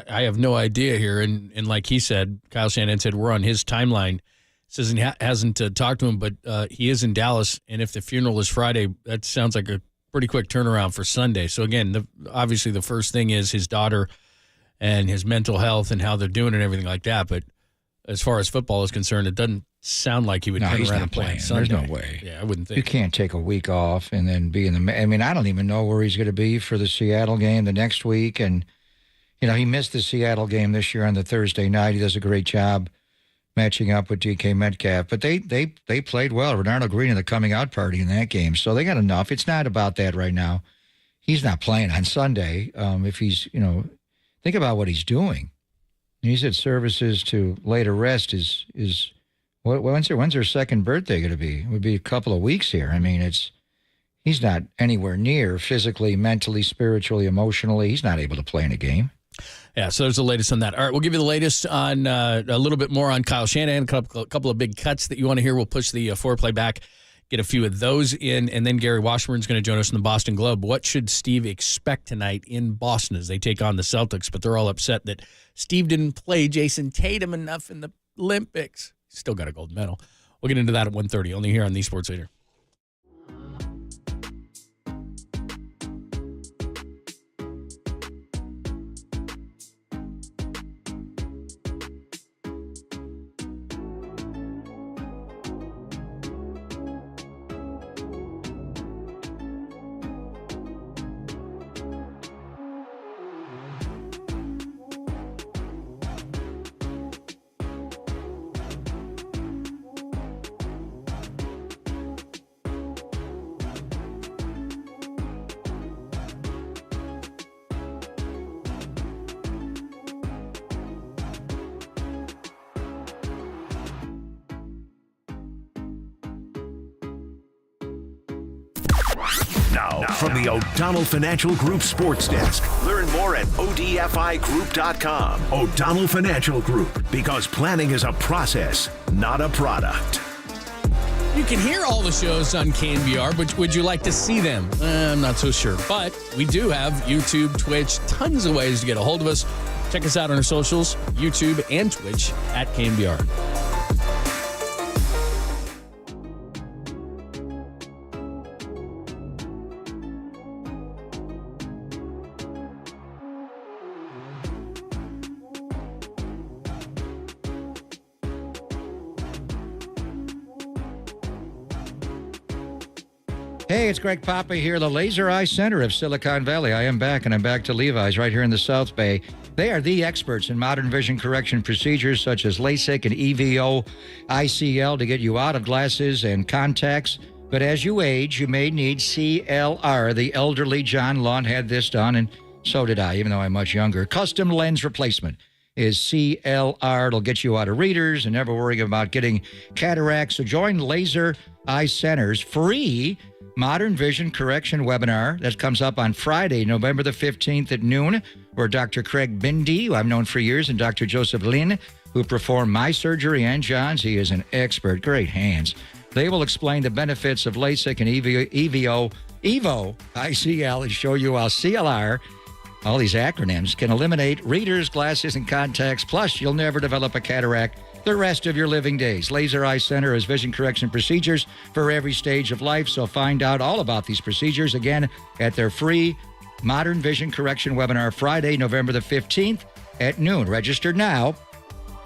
Speaker 23: I have no idea here. And like he said, Kyle Shanahan said, we're on his timeline. Says he hasn't talked to him, but he is in Dallas. And if the funeral is Friday, that sounds like a pretty quick turnaround for Sunday. So again, obviously the first thing is his daughter and his mental health and how they're doing and everything like that. But as far as football is concerned, it doesn't sound like he would turn around and play on Sunday.
Speaker 26: There's no way.
Speaker 23: Yeah, I wouldn't think.
Speaker 26: You can't take a week off and then be in the – I mean, I don't even know where he's going to be for the Seattle game the next week. And, he missed the Seattle game this year on the Thursday night. He does a great job matching up with DK Metcalf. But they played well. Renardo Green in the coming out party in that game. So they got enough. It's not about that right now. He's not playing on Sunday. If he's, think about what he's doing. He said services to later rest is when's her second birthday going to be? It would be a couple of weeks here. I mean, he's not anywhere near physically, mentally, spiritually, emotionally. He's not able to play in a game.
Speaker 23: Yeah, so there's the latest on that. All right, we'll give you the latest on a little bit more on Kyle Shanahan, a couple of big cuts that you want to hear. We'll push the foreplay back, get a few of those in, and then Gary Washburn's going to join us in the Boston Globe. What should Steve expect tonight in Boston as they take on the Celtics? But they're all upset that Steve didn't play Jason Tatum enough in the Olympics. Still got a gold medal. We'll get into that at 1:30, only here on the Sports Leader.
Speaker 1: Now, from the O'Donnell Financial Group Sports Desk. Learn more at ODFIGroup.com. O'Donnell Financial Group, because planning is a process, not a product.
Speaker 23: You can hear all the shows on KNBR, but would you like to see them? I'm not so sure. But we do have YouTube, Twitch, tons of ways to get a hold of us. Check us out on our socials, YouTube and Twitch at KNBR.
Speaker 26: Hey, it's Greg Papa here, the Laser Eye Center of Silicon Valley. I am back, and I'm back to Levi's right here in the South Bay. They are the experts in modern vision correction procedures such as LASIK and EVO, ICL to get you out of glasses and contacts. But as you age, you may need CLR. The elderly John Lund had this done, and so did I, even though I'm much younger. Custom lens replacement is CLR. It'll get you out of readers and never worrying about getting cataracts. So join Laser Eye Center's free Modern Vision Correction webinar that comes up on Friday, November the 15th at noon, where Dr. Craig Bindi, who I've known for years, and Dr. Joseph Lin, who performed my surgery and John's. He is an expert, great hands. They will explain the benefits of LASIK and EVO, ICL, and show you how CLR, all these acronyms, can eliminate readers, glasses, and contacts. Plus, you'll never develop a cataract the rest of your living days. Laser Eye Center has vision correction procedures for every stage of life. So find out all about these procedures again at their free Modern Vision Correction webinar Friday, November the 15th at noon. Register now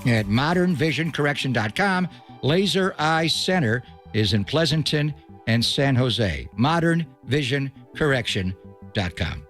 Speaker 26: at modernvisioncorrection.com. Laser Eye Center is in Pleasanton and San Jose. modernvisioncorrection.com.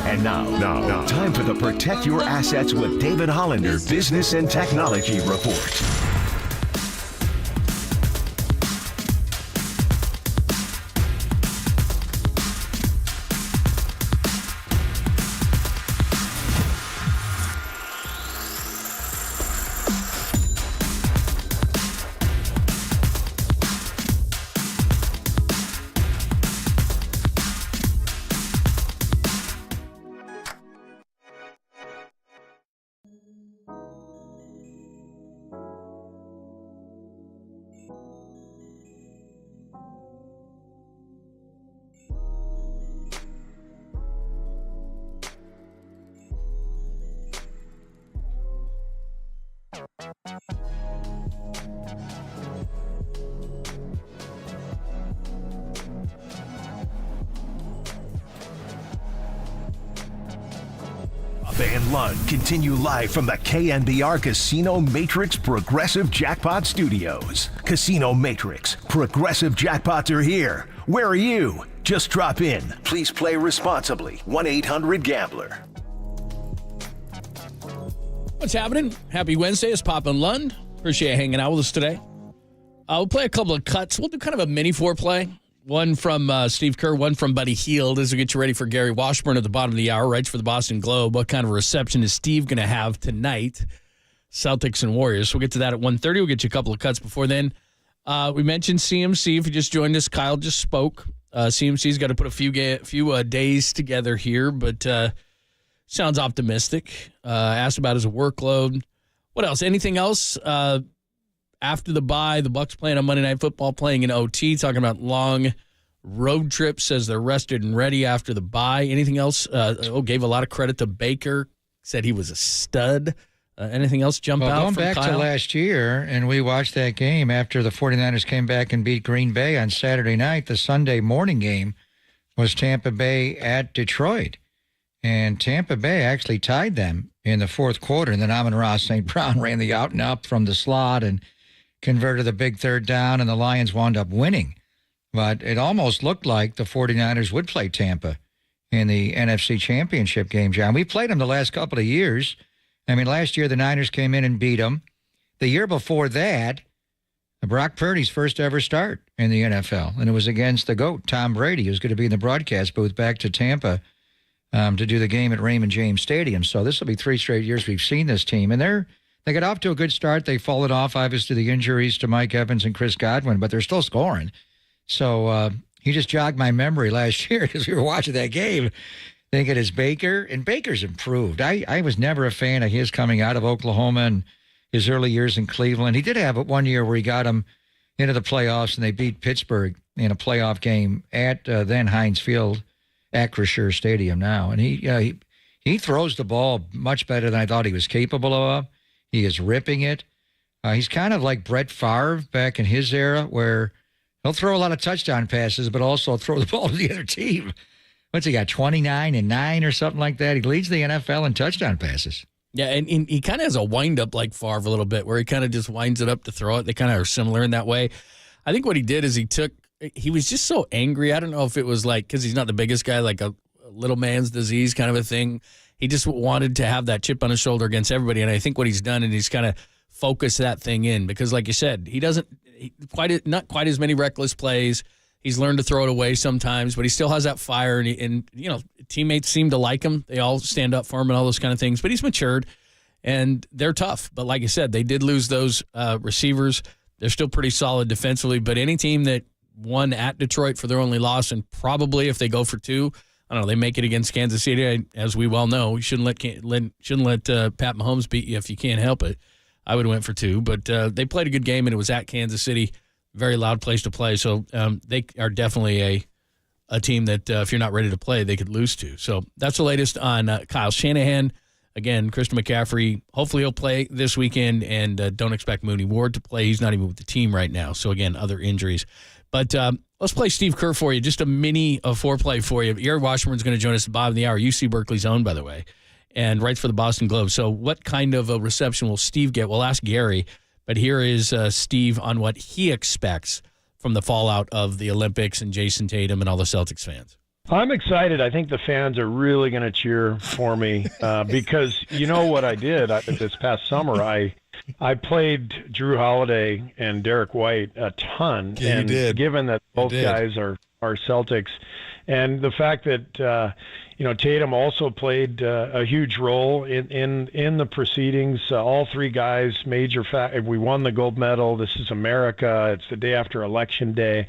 Speaker 1: And now, time for the Protect Your Assets with David Hollander Business and Technology Report. And Lund continue live from the KNBR Casino Matrix Progressive Jackpot Studios. Casino Matrix, Progressive Jackpots are here. Where are you? Just drop in. Please play responsibly. 1-800-GAMBLER.
Speaker 23: What's happening? Happy Wednesday. It's Pop and Lund. Appreciate you hanging out with us today. We'll play a couple of cuts. We'll do kind of a mini foreplay. One from Steve Kerr, one from Buddy Hield as we get you ready for Gary Washburn at the bottom of the hour, writes for the Boston Globe. What kind of reception is Steve going to have tonight? Celtics and Warriors. We'll get to that at 1:30. We'll get you a couple of cuts before then. We mentioned CMC. If you just joined us, Kyle just spoke. CMC's got to put a few days together here, but sounds optimistic. Asked about his workload. What else? Anything else? After the bye, the Bucks playing on Monday Night Football, playing in OT, talking about long road trips, says they're rested and ready after the bye. Anything else? Gave a lot of credit to Baker, said he was a stud. Anything else jump out
Speaker 26: going
Speaker 23: from
Speaker 26: back
Speaker 23: Kyle?
Speaker 26: to last year, and we watched that game after the 49ers came back and beat Green Bay on Saturday night. The Sunday morning game was Tampa Bay at Detroit. And Tampa Bay actually tied them in the fourth quarter. And then Amon-Ra St. Brown ran the out and up from the slot and converted the big third down, and the Lions wound up winning. But it almost looked like the 49ers would play Tampa in the NFC Championship game, John. We played them the last couple of years. I mean, last year the Niners came in and beat them. The year before that, Brock Purdy's first ever start in the NFL, and it was against the GOAT, Tom Brady, who's going to be in the broadcast booth back to Tampa to do the game at Raymond James Stadium. So this will be 3 straight years we've seen this team, and they got off to a good start. They followed off, obviously, the injuries to Mike Evans and Chris Godwin, but they're still scoring. So he just jogged my memory last year because we were watching that game, thinking it's Baker, and Baker's improved. I was never a fan of his coming out of Oklahoma and his early years in Cleveland. He did have one year where he got them into the playoffs, and they beat Pittsburgh in a playoff game at then Heinz Field at Acrisure Stadium now. And he throws the ball much better than I thought he was capable of. He is ripping it. He's kind of like Brett Favre back in his era, where he'll throw a lot of touchdown passes, but also throw the ball to the other team. What's he got, 29-9 or something like that? He leads the NFL in touchdown passes.
Speaker 23: Yeah, and he kind of has a wind-up like Favre a little bit, where he kind of just winds it up to throw it. They kind of are similar in that way. I think what he did is he was just so angry. I don't know if it was like, because he's not the biggest guy, like a little man's disease kind of a thing. He just wanted to have that chip on his shoulder against everybody. And I think what he's done, and he's kind of focused that thing in, because like you said, he doesn't not quite as many reckless plays. He's learned to throw it away sometimes, but he still has that fire, and teammates seem to like him. They all stand up for him and all those kind of things, but he's matured and they're tough. But like I said, they did lose those receivers. They're still pretty solid defensively, but any team that won at Detroit for their only loss, and probably if they go for 2, I don't know, they make it against Kansas City. As we well know, you shouldn't let Pat Mahomes beat you if you can't help it. I would have went for 2, but they played a good game, and it was at Kansas City. Very loud place to play. So they are definitely a team that if you're not ready to play, they could lose to. So that's the latest on Kyle Shanahan. Again, Christian McCaffrey, hopefully he'll play this weekend, and don't expect Mooney Ward to play. He's not even with the team right now. So, again, other injuries. But let's play Steve Kerr for you, just a mini foreplay for you. Gary Washburn's going to join us at the bottom of the hour. UC Berkeley's own, by the way, and writes for the Boston Globe. So what kind of a reception will Steve get? We'll ask Gary, but here is Steve on what he expects from the fallout of the Olympics and Jason Tatum and all the Celtics fans.
Speaker 6: I'm excited. I think the fans are really going to cheer for me because you know what I did this past summer. I played Drew Holiday and Derek White a ton,
Speaker 15: Yeah, you
Speaker 6: and
Speaker 15: did.
Speaker 6: given that both guys are Celtics, and the fact that Tatum also played a huge role in the proceedings. All three guys, major fact. We won the gold medal. This is America. It's the day after Election Day.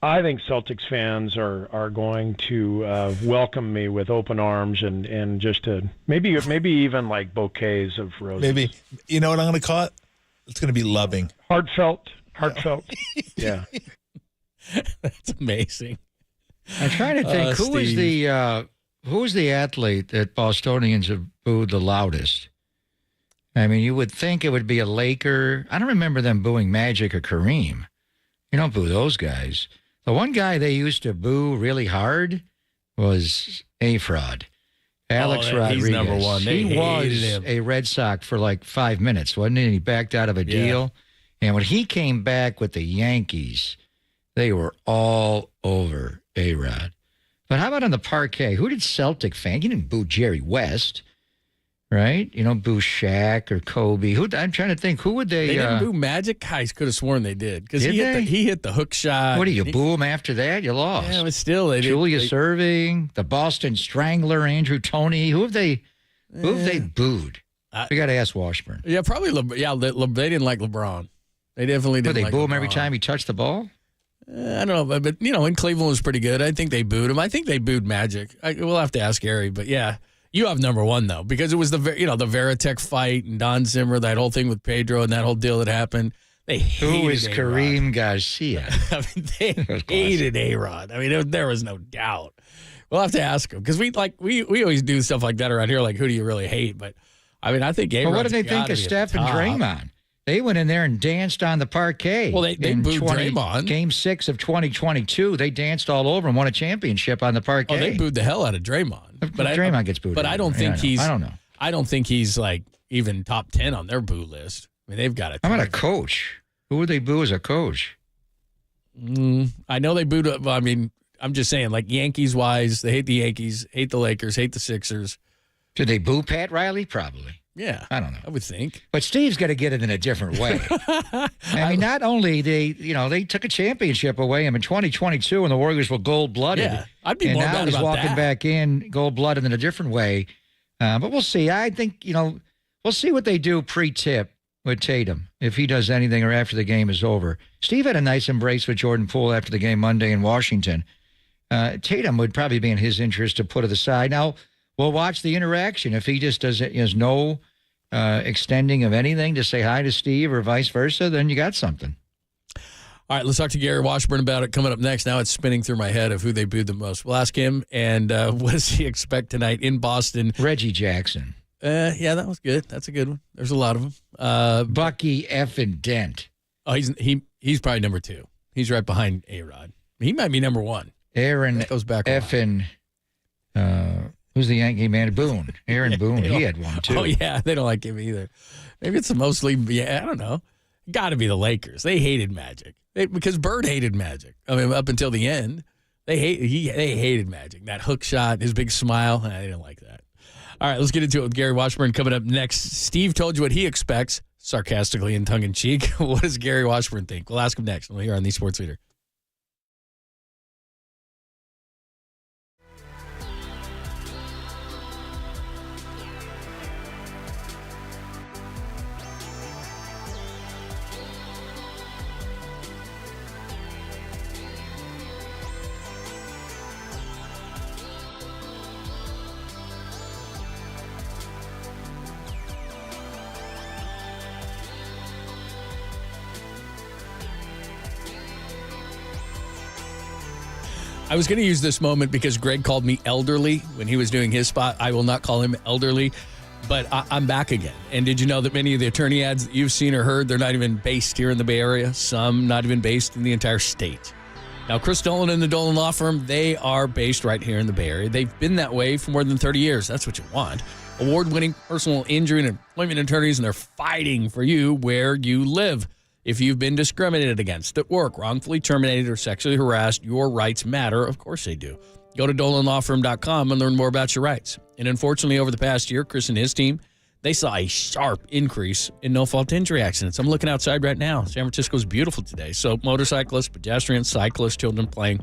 Speaker 6: I think Celtics fans are going to welcome me with open arms and just maybe even like bouquets of roses.
Speaker 15: Maybe, you know what I'm going to call it? It's going to be loving.
Speaker 6: Heartfelt. Yeah.
Speaker 23: That's amazing.
Speaker 26: I'm trying to think who was the athlete that Bostonians have booed the loudest? I mean, you would think it would be a Laker. I don't remember them booing Magic or Kareem. You don't boo those guys. The one guy they used to boo really hard was A-Fraud. Alex Rodriguez.
Speaker 23: He's number one.
Speaker 26: He was a Red Sox for like 5 minutes, wasn't he? He backed out of a deal. And when he came back with the Yankees, they were all over A-Rod. But how about on the parquet? Who did Celtic fans? You didn't boo Jerry West, right? You don't boo Shaq or Kobe. I'm trying to think. Who would they?
Speaker 23: They didn't boo Magic? I could have sworn they did. Because he hit the hook shot.
Speaker 26: What do you boo him after that? You lost.
Speaker 23: Yeah, but still.
Speaker 26: Julius Erving, the Boston Strangler, Andrew Toney. Who have they booed? We got to ask Washburn.
Speaker 23: Yeah, probably. They didn't like LeBron. They definitely didn't
Speaker 26: They
Speaker 23: like
Speaker 26: boo
Speaker 23: LeBron.
Speaker 26: him every time he touched the ball?
Speaker 23: I don't know, but in Cleveland was pretty good. I think they booed him. I think they booed Magic. We'll have to ask Gary, but yeah, you have number one though because it was the Veritek fight and Don Zimmer, that whole thing with Pedro and that whole deal that happened. They hated
Speaker 26: Who is
Speaker 23: A-Rod.
Speaker 26: Kareem Garcia?
Speaker 23: I mean, they hated A-Rod. I mean, there was no doubt. We'll have to ask him because we always do stuff like that around here. Like, who do you really hate? But I mean, I think A-Rod's
Speaker 26: Well, what did they think
Speaker 23: gotta
Speaker 26: of
Speaker 23: be at
Speaker 26: Steph
Speaker 23: the
Speaker 26: and
Speaker 23: top.
Speaker 26: Draymond? They went in there and danced on the parquet.
Speaker 23: Well, they booed Draymond.
Speaker 26: Game 6 of 2022, they danced all over and won a championship on the parquet.
Speaker 23: Oh, they booed the hell out of Draymond. But
Speaker 26: Draymond gets booed.
Speaker 23: But I don't think
Speaker 26: I don't know.
Speaker 23: I don't think he's like even top 10 on their boo list. I mean, they've got it.
Speaker 26: How about a coach? Who would they boo as a coach?
Speaker 23: I know they booed. I mean, I'm just saying, like Yankees wise, they hate the Yankees, hate the Lakers, hate the Sixers.
Speaker 26: Did they boo Pat Riley? Probably.
Speaker 23: Yeah,
Speaker 26: I don't know.
Speaker 23: I would think.
Speaker 26: But Steve's got to get it in a different way. I mean, not only they took a championship away in 2022 and the Warriors were gold-blooded.
Speaker 23: Yeah, I'd be
Speaker 26: and
Speaker 23: more
Speaker 26: now
Speaker 23: mad
Speaker 26: he's
Speaker 23: about
Speaker 26: walking
Speaker 23: that.
Speaker 26: back in gold-blooded in a different way. But we'll see. I think, we'll see what they do pre-tip with Tatum, if he does anything or after the game is over. Steve had a nice embrace with Jordan Poole after the game Monday in Washington. Tatum would probably be in his interest to put it aside. Now, we'll watch the interaction. If he just has no extending of anything to say hi to Steve or vice versa, then you got something.
Speaker 23: All right, let's talk to Gary Washburn about it coming up next. Now it's spinning through my head of who they booed the most. We'll ask him, and what does he expect tonight in Boston?
Speaker 26: Reggie Jackson.
Speaker 23: Yeah, that was good. That's a good one. There's a lot of them.
Speaker 26: Bucky effing Dent.
Speaker 23: Oh, he's probably number 2. He's right behind A-Rod. He might be number 1.
Speaker 26: Aaron
Speaker 23: that goes back a
Speaker 26: effing who's the Yankee man? Boone. Aaron Boone. He had one, too.
Speaker 23: Oh, yeah. They don't like him either. Maybe it's mostly, I don't know. Got to be the Lakers. They hated Magic. Because Bird hated Magic. I mean, up until the end, they hated Magic. That hook shot, his big smile, they didn't like that. All right, let's get into it with Gary Washburn coming up next. Steve told you what he expects, sarcastically and tongue-in-cheek. What does Gary Washburn think? We'll ask him next. We'll hear on the Sports Leader. I was going to use this moment because Greg called me elderly when he was doing his spot. I will not call him elderly, but I'm back again. And did you know that many of the attorney ads that you've seen or heard, they're not even based here in the Bay Area? Some not even based in the entire state. Now, Chris Dolan and the Dolan Law Firm, they are based right here in the Bay Area. They've been that way for more than 30 years. That's what you want. Award-winning personal injury and employment attorneys, and they're fighting for you where you live. If you've been discriminated against at work, wrongfully terminated, or sexually harassed, your rights matter. Of course they do. Go to dolanlawfirm.com and learn more about your rights. And unfortunately, over the past year, Chris and his team, they saw a sharp increase in no-fault injury accidents. I'm looking outside right now. San Francisco's beautiful today. So motorcyclists, pedestrians, cyclists, children playing,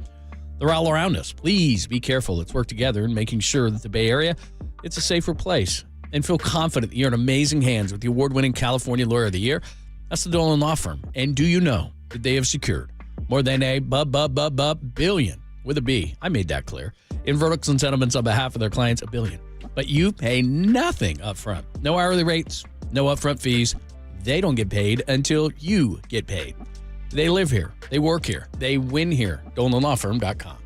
Speaker 23: they're all around us. Please be careful. Let's work together in making sure that the Bay Area, it's a safer place. And feel confident that you're in amazing hands with the award-winning California Lawyer of the Year. That's the Dolan Law Firm. And do you know that they have secured more than a billion, with a B, I made that clear, in verdicts and settlements on behalf of their clients, $1 billion. But you pay nothing up front. No hourly rates, no upfront fees. They don't get paid until you get paid. They live here. They work here. They win here. DolanLawFirm.com.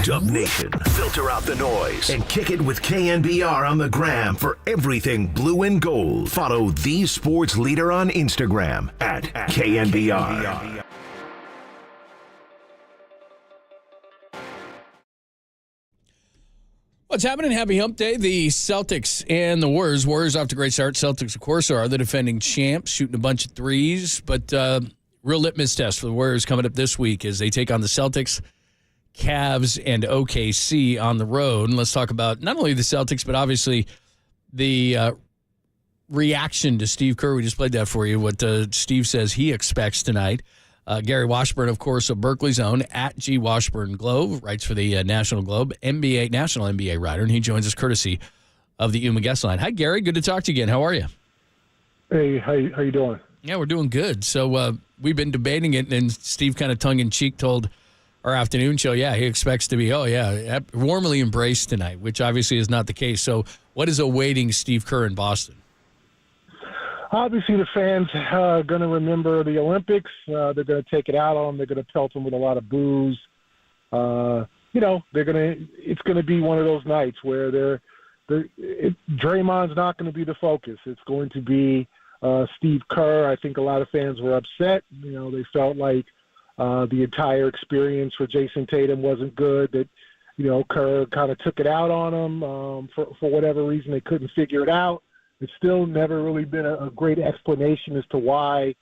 Speaker 1: Dub Nation, filter out the noise and kick it with KNBR on the gram for everything blue and gold. Follow the sports leader on Instagram at KNBR.
Speaker 23: What's happening? Happy Hump Day. The Celtics and the Warriors. Warriors off to a great start. Celtics, of course, are the defending champs, shooting a bunch of threes. But real litmus test for the Warriors coming up this week as they take on the Celtics, Cavs, and OKC on the road. And let's talk about not only the Celtics, but obviously the reaction to Steve Kerr. We just played that for you, what Steve says he expects tonight. Gary Washburn, of course, of Berkeley's own, at G. Washburn Globe, writes for the National Globe, national NBA writer, and he joins us courtesy of the Yuma Guest Line. Hi, Gary. Good to talk to you again. How are you?
Speaker 9: Hey, how you doing?
Speaker 23: Yeah, we're doing good. So we've been debating it, and Steve kind of tongue-in-cheek told our afternoon show, he expects to be, warmly embraced tonight, which obviously is not the case. So what is awaiting Steve Kerr in Boston?
Speaker 9: Obviously, the fans are going to remember the Olympics. They're going to take it out on them. They're going to pelt them with a lot of booze. It's going to be one of those nights where Draymond's not going to be the focus. It's going to be Steve Kerr. I think a lot of fans were upset. They felt like the entire experience for Jason Tatum wasn't good, that, Kerr kind of took it out on him for whatever reason. They couldn't figure it out. It's still never really been a great explanation as to why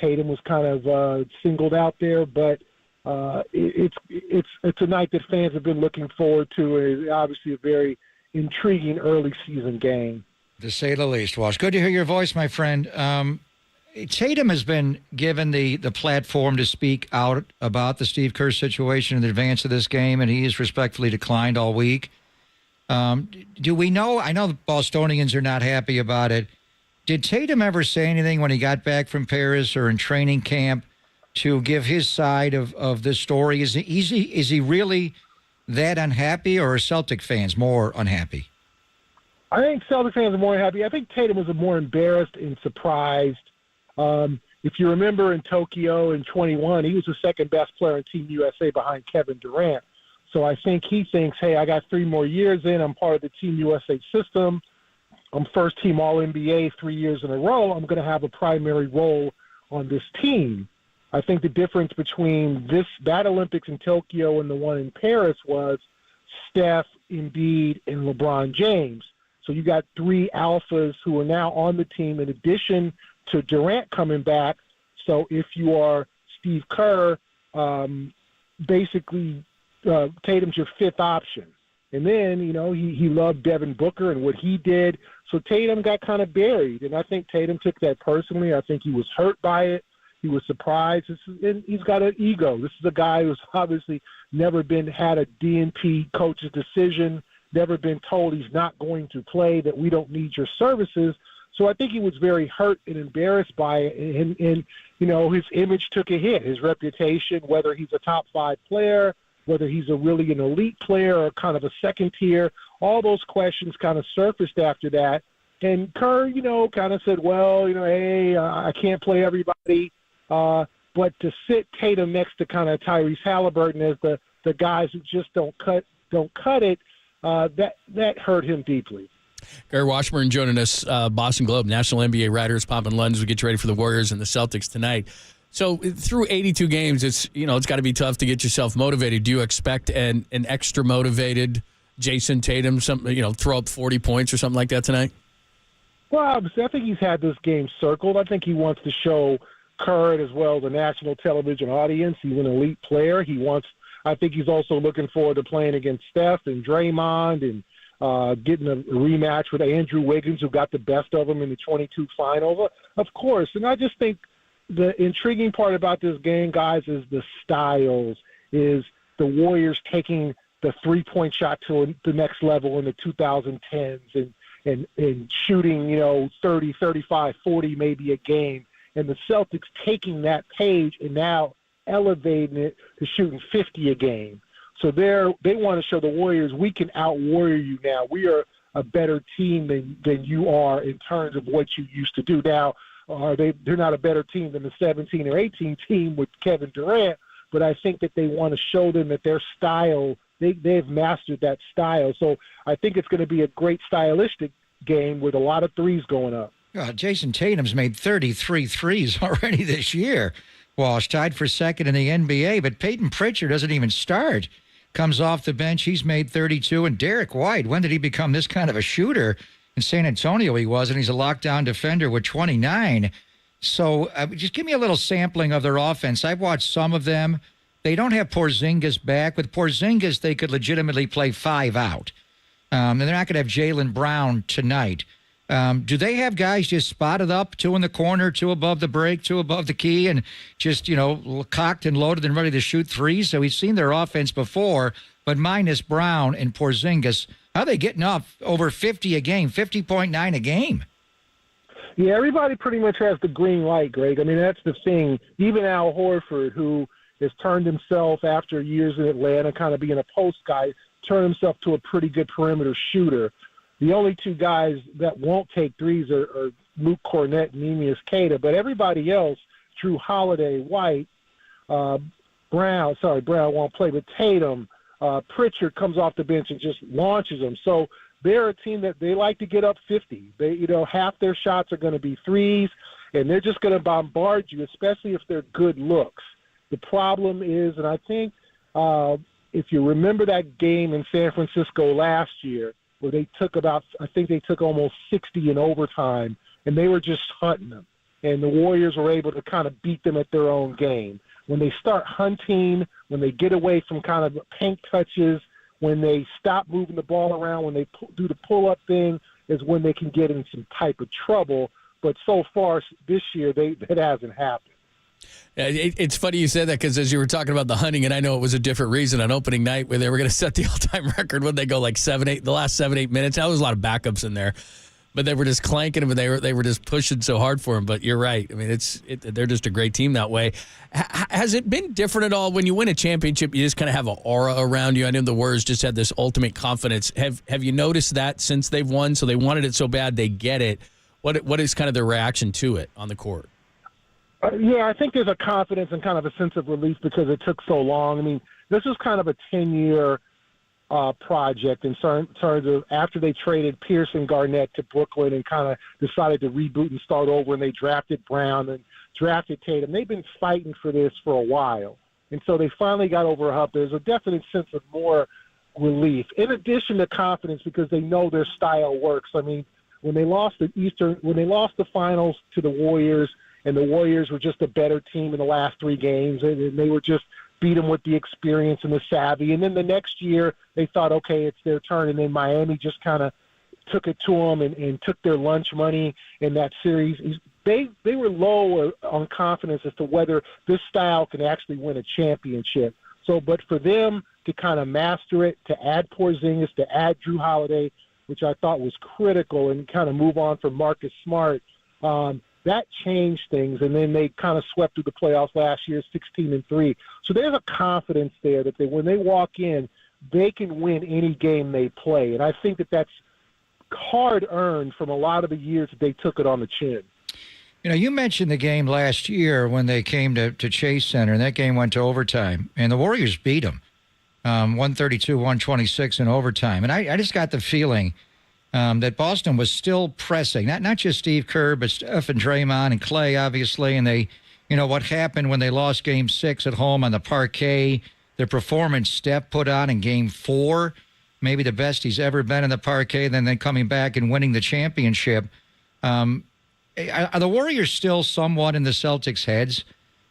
Speaker 9: Tatum was kind of singled out there, but it's a night that fans have been looking forward to. Obviously a very intriguing early season game.
Speaker 26: To say the least, Walsh. Good to hear your voice, my friend. Tatum has been given the platform to speak out about the Steve Kerr situation in advance of this game, and he has respectfully declined all week. Do we know? I know the Bostonians are not happy about it. Did Tatum ever say anything when he got back from Paris or in training camp to give his side of this story? Is he really that unhappy, or are Celtic fans more unhappy?
Speaker 9: I think Celtic fans are more happy. I think Tatum was more embarrassed and surprised. If you remember in Tokyo in 21, he was the second best player in Team USA behind Kevin Durant. So I think he thinks, hey, I got 3 more years in. I'm part of the Team USA system. I'm first team All-NBA 3 years in a row. I'm going to have a primary role on this team. I think the difference between that Olympics in Tokyo and the one in Paris was Steph, Embiid, and LeBron James. So you got 3 alphas who are now on the team in addition to Durant coming back. So if you are Steve Kerr, basically Tatum's your 5th option. And then, he loved Devin Booker and what he did. So Tatum got kind of buried. And I think Tatum took that personally. I think he was hurt by it. He was surprised. And he's got an ego. This is a guy who's obviously never had a DNP coach's decision, never been told he's not going to play, that we don't need your services. So I think he was very hurt and embarrassed by it. And his image took a hit, his reputation, whether he's a top 5 player, whether he's really an elite player or kind of a second tier. All those questions kind of surfaced after that. And Kerr, kind of said, well, hey, I can't play everybody. But to sit Tatum next to kind of Tyrese Halliburton as the guys who just don't cut it, that hurt him deeply.
Speaker 23: Gary Washburn joining us, Boston Globe, National NBA writers, popping London. We get you ready for the Warriors and the Celtics tonight. So through 82 games, it's got to be tough to get yourself motivated. Do you expect an extra motivated Jason Tatum, throw up 40 points or something like that tonight?
Speaker 9: Well, obviously, I think he's had this game circled. I think he wants to show Kerr as well as a national television audience. He's an elite player. I think he's also looking forward to playing against Steph and Draymond and getting a rematch with Andrew Wiggins, who got the best of him in the 22 finals, of course. And I just think the intriguing part about this game, guys, is the styles, is the Warriors taking the three-point shot to the next level in the 2010s and shooting, 30, 35, 40 maybe a game. And the Celtics taking that page and now elevating it to shooting 50 a game. So they want to show the Warriors, we can out-warrior you now. We are a better team than you are in terms of what you used to do. Now, they're not a better team than the 17 or 18 team with Kevin Durant, but I think that they want to show them that their style, they've mastered that style. So I think it's going to be a great stylistic game with a lot of threes going up.
Speaker 26: Jason Tatum's made 33 threes already this year. Walsh tied for second in the NBA, but Peyton Pritchard doesn't even start. Comes off the bench, he's made 32. And Derek White, when did he become this kind of a shooter? In San Antonio he was, and he's a lockdown defender with 29. So just give me a little sampling of their offense. I've watched some of them. They don't have Porzingis back. With Porzingis, they could legitimately play 5 out. And they're not going to have Jaylen Brown tonight. Do they have guys just spotted up, 2 in the corner, 2 above the break, 2 above the key, and just, cocked and loaded and ready to shoot threes? So we've seen their offense before, but minus Brown and Porzingis, how are they getting up over 50 a game, 50.9 a game?
Speaker 9: Yeah, everybody pretty much has the green light, Greg. I mean, that's the thing. Even Al Horford, who has turned himself after years in Atlanta, kind of being a post guy, turned himself to a pretty good perimeter shooter. The only 2 guys that won't take threes are Luke Cornett and Neemias Queta, but everybody else, Drew Holiday, White, Brown won't play, but Tatum, Pritchard comes off the bench and just launches them. So they're a team that they like to get up 50. They, half their shots are going to be threes, and they're just going to bombard you, especially if they're good looks. The problem is, and I think if you remember that game in San Francisco last year, where they took almost 60 in overtime, and they were just hunting them. And the Warriors were able to kind of beat them at their own game. When they start hunting, when they get away from kind of paint touches, when they stop moving the ball around, when they do the pull-up thing, is when they can get in some type of trouble. But so far this year, that hasn't happened.
Speaker 23: It's funny you said that because as you were talking about the hunting, and I know it was a different reason on opening night where they were going to set the all-time record when they go like 7-8, the last 7-8 minutes. Now, there was a lot of backups in there, but they were just clanking them, and they were just pushing so hard for them. But you're right. I mean, they're just a great team that way. Has it been different at all when you win a championship? You just kind of have an aura around you. I know the Warriors just had this ultimate confidence. Have you noticed that since they've won? So they wanted it so bad, they get it. What is kind of their reaction to it on the court?
Speaker 9: Yeah, I think there's a confidence and kind of a sense of relief because it took so long. I mean, this was kind of a 10-year project in terms of after they traded Pierce and Garnett to Brooklyn and kind of decided to reboot and start over, and they drafted Brown and drafted Tatum. They've been fighting for this for a while, and so they finally got over a hump. There's a definite sense of more relief, in addition to confidence, because they know their style works. I mean, when they lost the finals to the Warriors, and the Warriors were just a better team in the last 3 games, and they were just beat them with the experience and the savvy. And then the next year, they thought, okay, it's their turn. And then Miami just kind of took it to them and took their lunch money in that series. They were low on confidence as to whether this style can actually win a championship. So, but for them to kind of master it, to add Porzingis, to add Drew Holiday, which I thought was critical, and kind of move on from Marcus Smart, that changed things, and then they kind of swept through the playoffs last year, 16-3. So there's a confidence there that when they walk in, they can win any game they play, and I think that's hard-earned from a lot of the years that they took it on the chin.
Speaker 26: You know, you mentioned the game last year when they came to Chase Center, and that game went to overtime, and the Warriors beat them 132-126 in overtime. And I just got the feeling that Boston was still pressing, not just Steve Kerr, but Steph and Draymond and Clay, obviously. And they, you know, what happened when they lost Game 6 at home on the parquet, the performance Steph put on in Game 4, maybe the best he's ever been in the parquet, then coming back and winning the championship. Are the Warriors still somewhat in the Celtics' heads?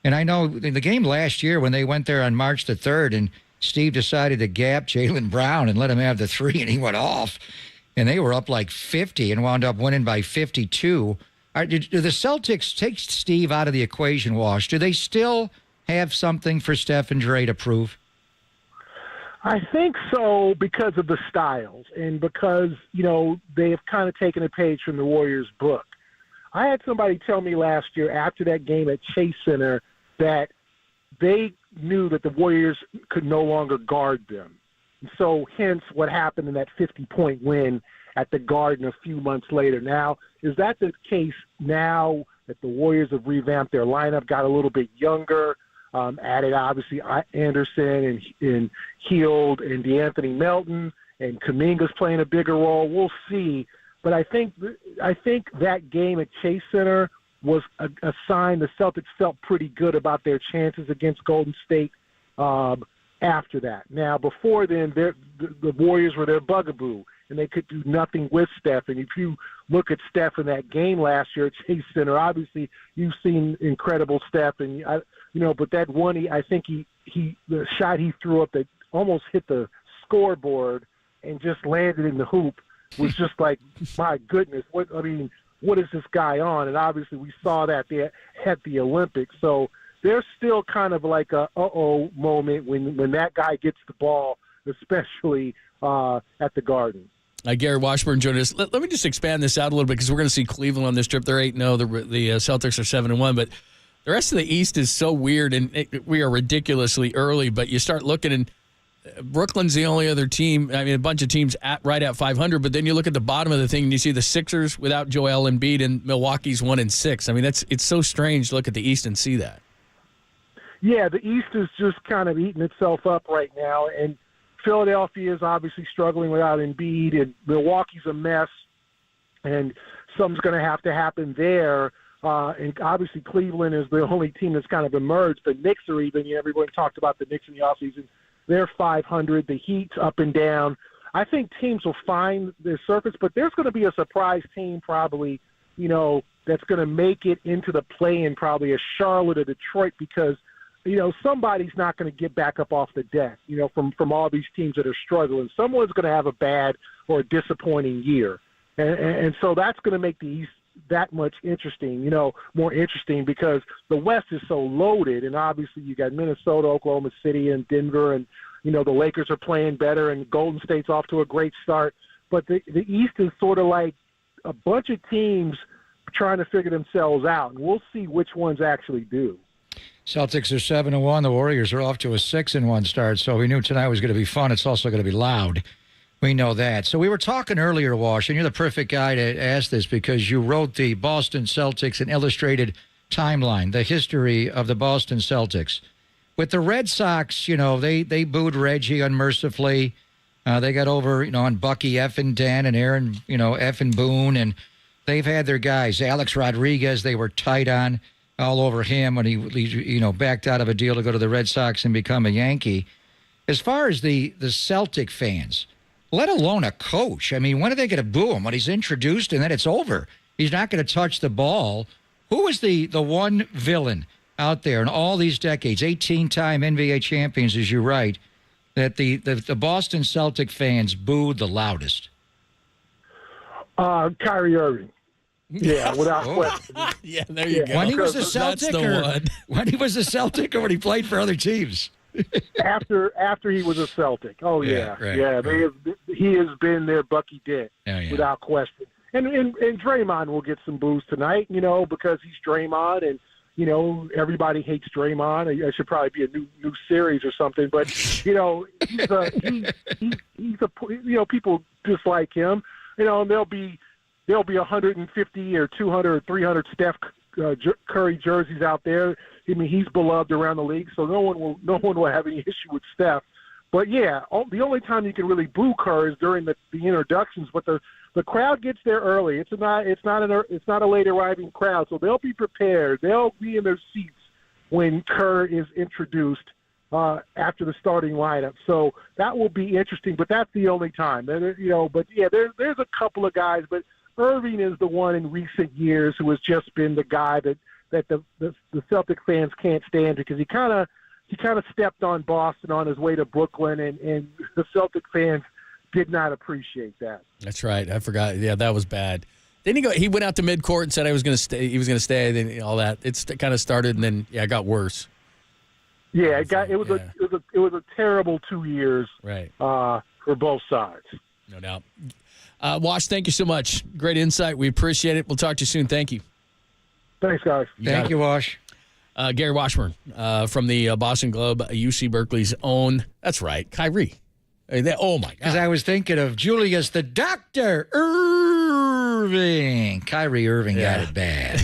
Speaker 26: And I know in the game last year when they went there on March the 3rd and Steve decided to gap Jaylen Brown and let him have the 3 and he went off. And they were up like 50 and wound up winning by 52. Do the Celtics take Steve out of the equation, Wash? Do they still have something for Steph and Dre to prove?
Speaker 9: I think so, because of the styles and because, you know, they have kind of taken a page from the Warriors' book. I had somebody tell me last year after that game at Chase Center that they knew that the Warriors could no longer guard them. So hence what happened in that 50-point win at the Garden a few months later. Now, is that the case now that the Warriors have revamped their lineup, got a little bit younger, added obviously Anderson and Hield and DeAnthony Melton, and Kuminga's playing a bigger role? We'll see. But I think that game at Chase Center was a sign the Celtics felt pretty good about their chances against Golden State after that. Now, before then, the Warriors were their bugaboo, and they could do nothing with Steph. And if you look at Steph in that game last year at Chase Center, obviously you've seen incredible Steph, and but that one, I think the shot he threw up that almost hit the scoreboard and just landed in the hoop was just like, my goodness, what is this guy on? And obviously we saw that there at the Olympics. So there's still kind of like a uh-oh moment when that guy gets the ball, especially at the Garden.
Speaker 23: Gary Washburn joined us. Let me just expand this out a little bit because we're going to see Cleveland on this trip. They're 8-0. The Celtics are 7-1. But the rest of the East is so weird, and we are ridiculously early. But you start looking, and Brooklyn's the only other team. I mean, a bunch of teams right at 500. But then you look at the bottom of the thing, and you see the Sixers without Joel Embiid, and Milwaukee's 1-6. I mean, it's so strange to look at the East and see that.
Speaker 9: Yeah, the East is just kind of eating itself up right now, and Philadelphia is obviously struggling without Embiid, and Milwaukee's a mess, and something's going to have to happen there. And obviously Cleveland is the only team that's kind of emerged. The Knicks are even, everyone talked about the Knicks in the offseason. They're 500. The Heat's up and down. I think teams will find their surface, but there's going to be a surprise team probably, that's going to make it into the play-in, probably a Charlotte or Detroit, because somebody's not going to get back up off the deck, from all these teams that are struggling. Someone's going to have a bad or a disappointing year. And so that's going to make the East that much more interesting because the West is so loaded, and obviously you got Minnesota, Oklahoma City, and Denver, and the Lakers are playing better, and Golden State's off to a great start. But the East is sort of like a bunch of teams trying to figure themselves out, and we'll see which ones actually do.
Speaker 26: Celtics are 7-1. The Warriors are off to a 6-1 start, so we knew tonight was going to be fun. It's also going to be loud. We know that. So we were talking earlier, Wash, and you're the perfect guy to ask this because you wrote the Boston Celtics an illustrated timeline, the history of the Boston Celtics. With the Red Sox, they booed Reggie unmercifully. They got over, on Bucky effing Dan and Aaron, effing Boone, and they've had their guys. Alex Rodriguez, they were tight on all over him when he backed out of a deal to go to the Red Sox and become a Yankee. As far as the Celtic fans, let alone a coach, I mean, when are they going to boo him? When he's introduced and then it's over. He's not going to touch the ball. Who was the one villain out there in all these decades, 18-time NBA champions, as you write, that the Boston Celtic fans booed the loudest?
Speaker 9: Kyrie Irving. Yeah, without question.
Speaker 23: Yeah, there you go.
Speaker 26: When he was a Celtic, when he was a Celtic, or when he played for other teams?
Speaker 9: after he was a Celtic. Oh yeah,
Speaker 26: right,
Speaker 9: yeah.
Speaker 26: right.
Speaker 9: He has been their Bucky Dent without question. And Draymond will get some boos tonight, because he's Draymond, and everybody hates Draymond. I should probably be a new series or something. But he's a people dislike him. And there'll be 150 or 200 or 300 Steph Curry jerseys out there. I mean, he's beloved around the league, so no one will have any issue with Steph. But yeah, the only time you can really boo Kerr is during the introductions. But the crowd gets there early. It's not a late arriving crowd, so they'll be prepared. They'll be in their seats when Kerr is introduced after the starting lineup. So that will be interesting. But that's the only time. But yeah, there's a couple of guys, but Irving is the one in recent years who has just been the guy that the Celtic fans can't stand because he kind of stepped on Boston on his way to Brooklyn, and the Celtic fans did not appreciate that.
Speaker 23: That's right. I forgot. Yeah, that was bad. Then he went out to midcourt and said he was going to stay. Then all that it kind of started, and then it got worse.
Speaker 9: Yeah, it was a terrible 2 years.
Speaker 23: Right.
Speaker 9: For both sides.
Speaker 23: No doubt. Wash, thank you so much. Great insight. We appreciate it. We'll talk to you soon. Thank you.
Speaker 9: Thanks, guys.
Speaker 26: Thank you, Wash.
Speaker 23: Gary Washburn from the Boston Globe, UC Berkeley's own. That's right, Kyrie. Oh, my God.
Speaker 26: Because I was thinking of Julius the Doctor Irving. Kyrie Irving got it bad.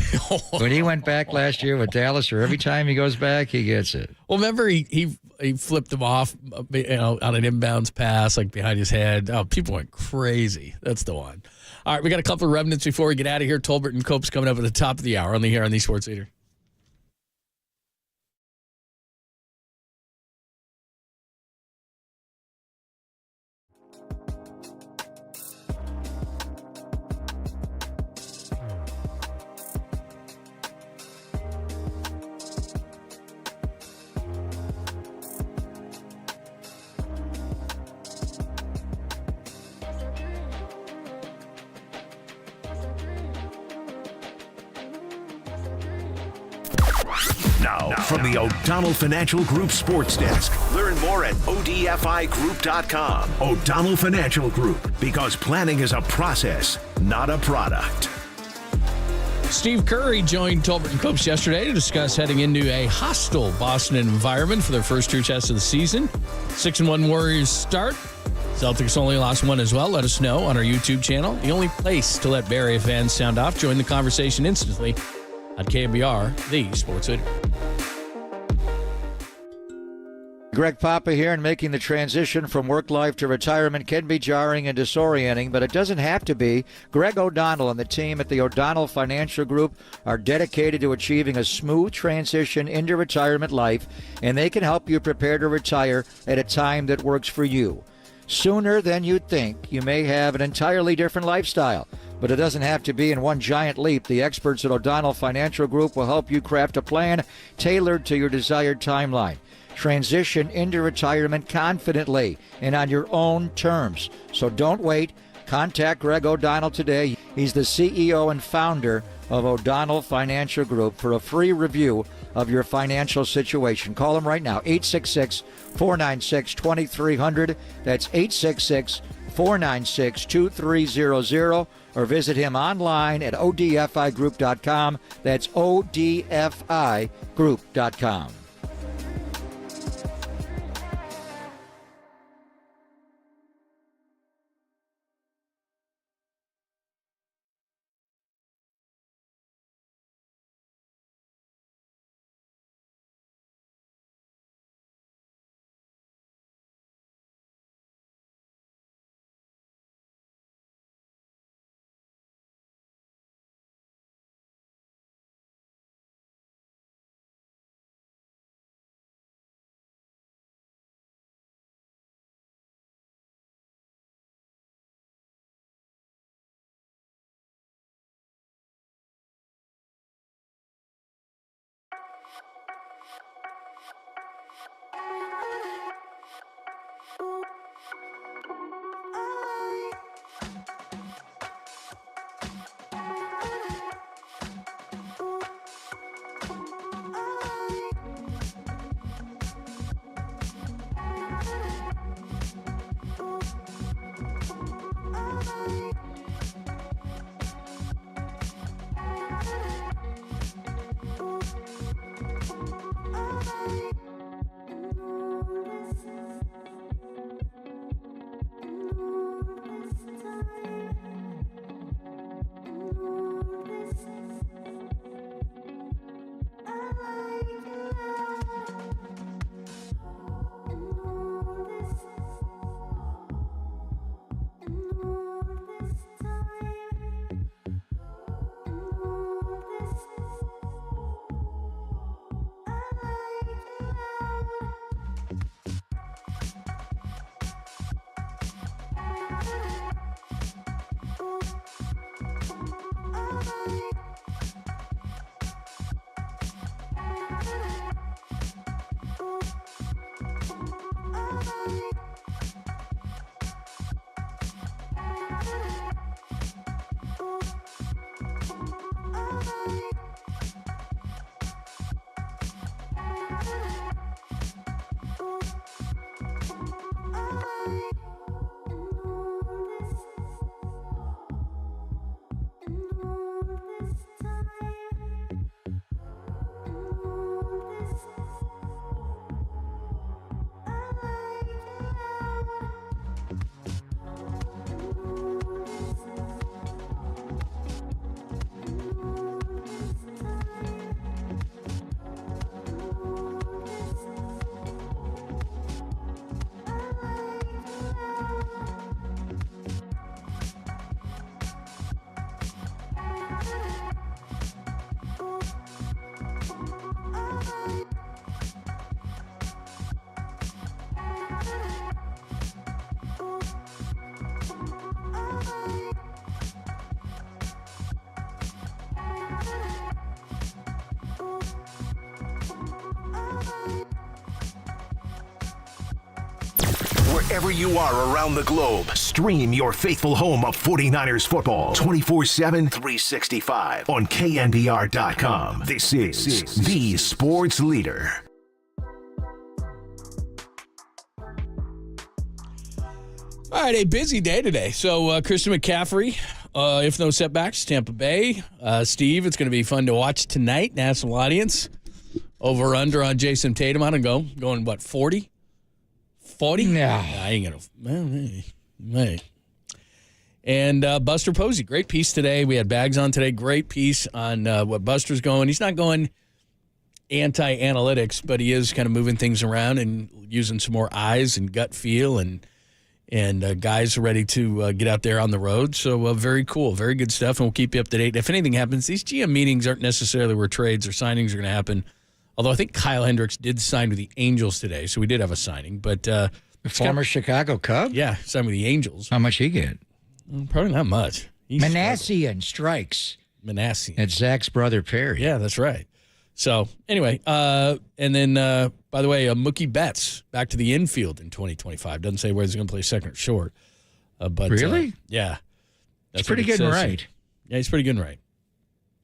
Speaker 26: When he went back last year with Dallas, or every time he goes back, he gets it.
Speaker 23: Well, remember he flipped him off, on an inbounds pass, like behind his head. Oh, people went crazy. That's the one. All right, we got a couple of remnants before we get out of here. Tolbert and Cope's coming up at the top of the hour, only here on the Sports Leader.
Speaker 1: Now, from the O'Donnell Financial Group Sports Desk. Learn more at odfigroup.com. O'Donnell Financial Group, because planning is a process, not a product.
Speaker 23: Steve Curry joined Tolbert and Copes yesterday to discuss heading into a hostile Boston environment for their first two tests of the season. 6-1 Warriors start. Celtics only lost one as well. Let us know on our YouTube channel. The only place to let Bay Area fans sound off. Join the conversation instantly on KNBR, the Sports Leader.
Speaker 26: Greg Papa here, and making the transition from work life to retirement can be jarring and disorienting, but it doesn't have to be. Greg O'Donnell and the team at the O'Donnell Financial Group are dedicated to achieving a smooth transition into retirement life, and they can help you prepare to retire at a time that works for you. Sooner than you'd think, you may have an entirely different lifestyle, but it doesn't have to be in one giant leap. The experts at O'Donnell Financial Group will help you craft a plan tailored to your desired timeline. Transition into retirement confidently and on your own terms. So don't wait. Contact Greg O'Donnell today. He's the CEO and founder of O'Donnell Financial Group for a free review of your financial situation. Call him right now, 866-496-2300. That's 866-496-2300. Or visit him online at odfigroup.com. That's odfigroup.com.
Speaker 1: Wherever you are around the globe, stream your faithful home of 49ers football 24/7, 365 on KNBR.com. This is the sports leader.
Speaker 23: All right, a busy day today. So Christian McCaffrey, if no setbacks, Tampa Bay. Steve, it's going to be fun to watch tonight. National audience. Over under on Jason Tatum. I don't go. Going, what, 40? 40?
Speaker 26: No.
Speaker 23: I ain't going to. Well, maybe. And Buster Posey, great piece today. We had Bags on today. Great piece on what Buster's going. He's not going anti-analytics, but he is kind of moving things around and using some more eyes and gut feel and guys are ready to get out there on the road. So very cool, very good stuff, and we'll keep you up to date. If anything happens, these GM meetings aren't necessarily where trades or signings are going to happen, although I think Kyle Hendricks did sign with the Angels today, so we did have a signing. But
Speaker 26: former Chicago Cub?
Speaker 23: Yeah, signed with the Angels.
Speaker 26: How much he get?
Speaker 23: Probably not much.
Speaker 26: Manassian strikes.
Speaker 23: Manassian.
Speaker 26: It's Zach's brother Perry.
Speaker 23: Yeah, that's right. So anyway, and then by the way, Mookie Betts back to the infield in 2025. Doesn't say where he's going to play second or short. But
Speaker 26: Really?
Speaker 23: Yeah.
Speaker 26: He's pretty good and right.
Speaker 23: Yeah, he's pretty good and right.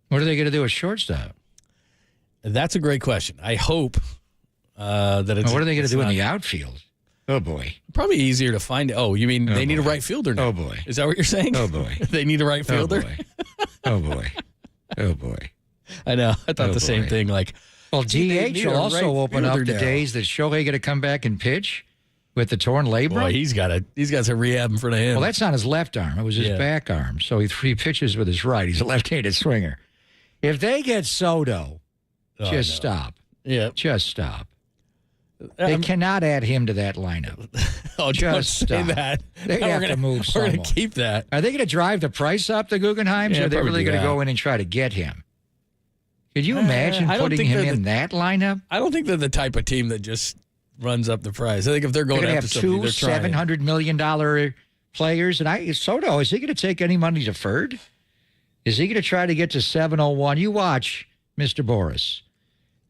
Speaker 26: What are they going to do with shortstop?
Speaker 23: That's a great question. I hope that it's.
Speaker 26: What are they going to do in the outfield? Oh, boy.
Speaker 23: Probably easier to find. Oh, you mean they need a right fielder now?
Speaker 26: Oh, boy.
Speaker 23: Is that what you're saying?
Speaker 26: Oh, boy.
Speaker 23: They need a right fielder?
Speaker 26: Oh, boy. Oh, boy.
Speaker 23: I know. I thought the same thing. Like,
Speaker 26: well, DH will also open up the days that Shohei going to come back and pitch with the torn labrum.
Speaker 23: Boy, he's got some rehab in front of him.
Speaker 26: Well, that's not his left arm. It was his back arm. So he pitches with his right. He's a left-handed swinger. If they get Soto, just stop.
Speaker 23: Yeah.
Speaker 26: Just stop. They cannot add him to that lineup.
Speaker 23: Just say that.
Speaker 26: They have to move someone.
Speaker 23: We're going to keep that.
Speaker 26: Are they going to drive the price up, the Guggenheims, or are they really going to go in and try to get him? Could you imagine putting him in that lineup?
Speaker 23: I don't think they're the type of team that just runs up the price. I think if they're going
Speaker 26: to
Speaker 23: after somebody, they're trying.
Speaker 26: $700 million players, and Soto, is he going to take any money deferred? Is he going to try to get to 701? You watch, Mr. Boris.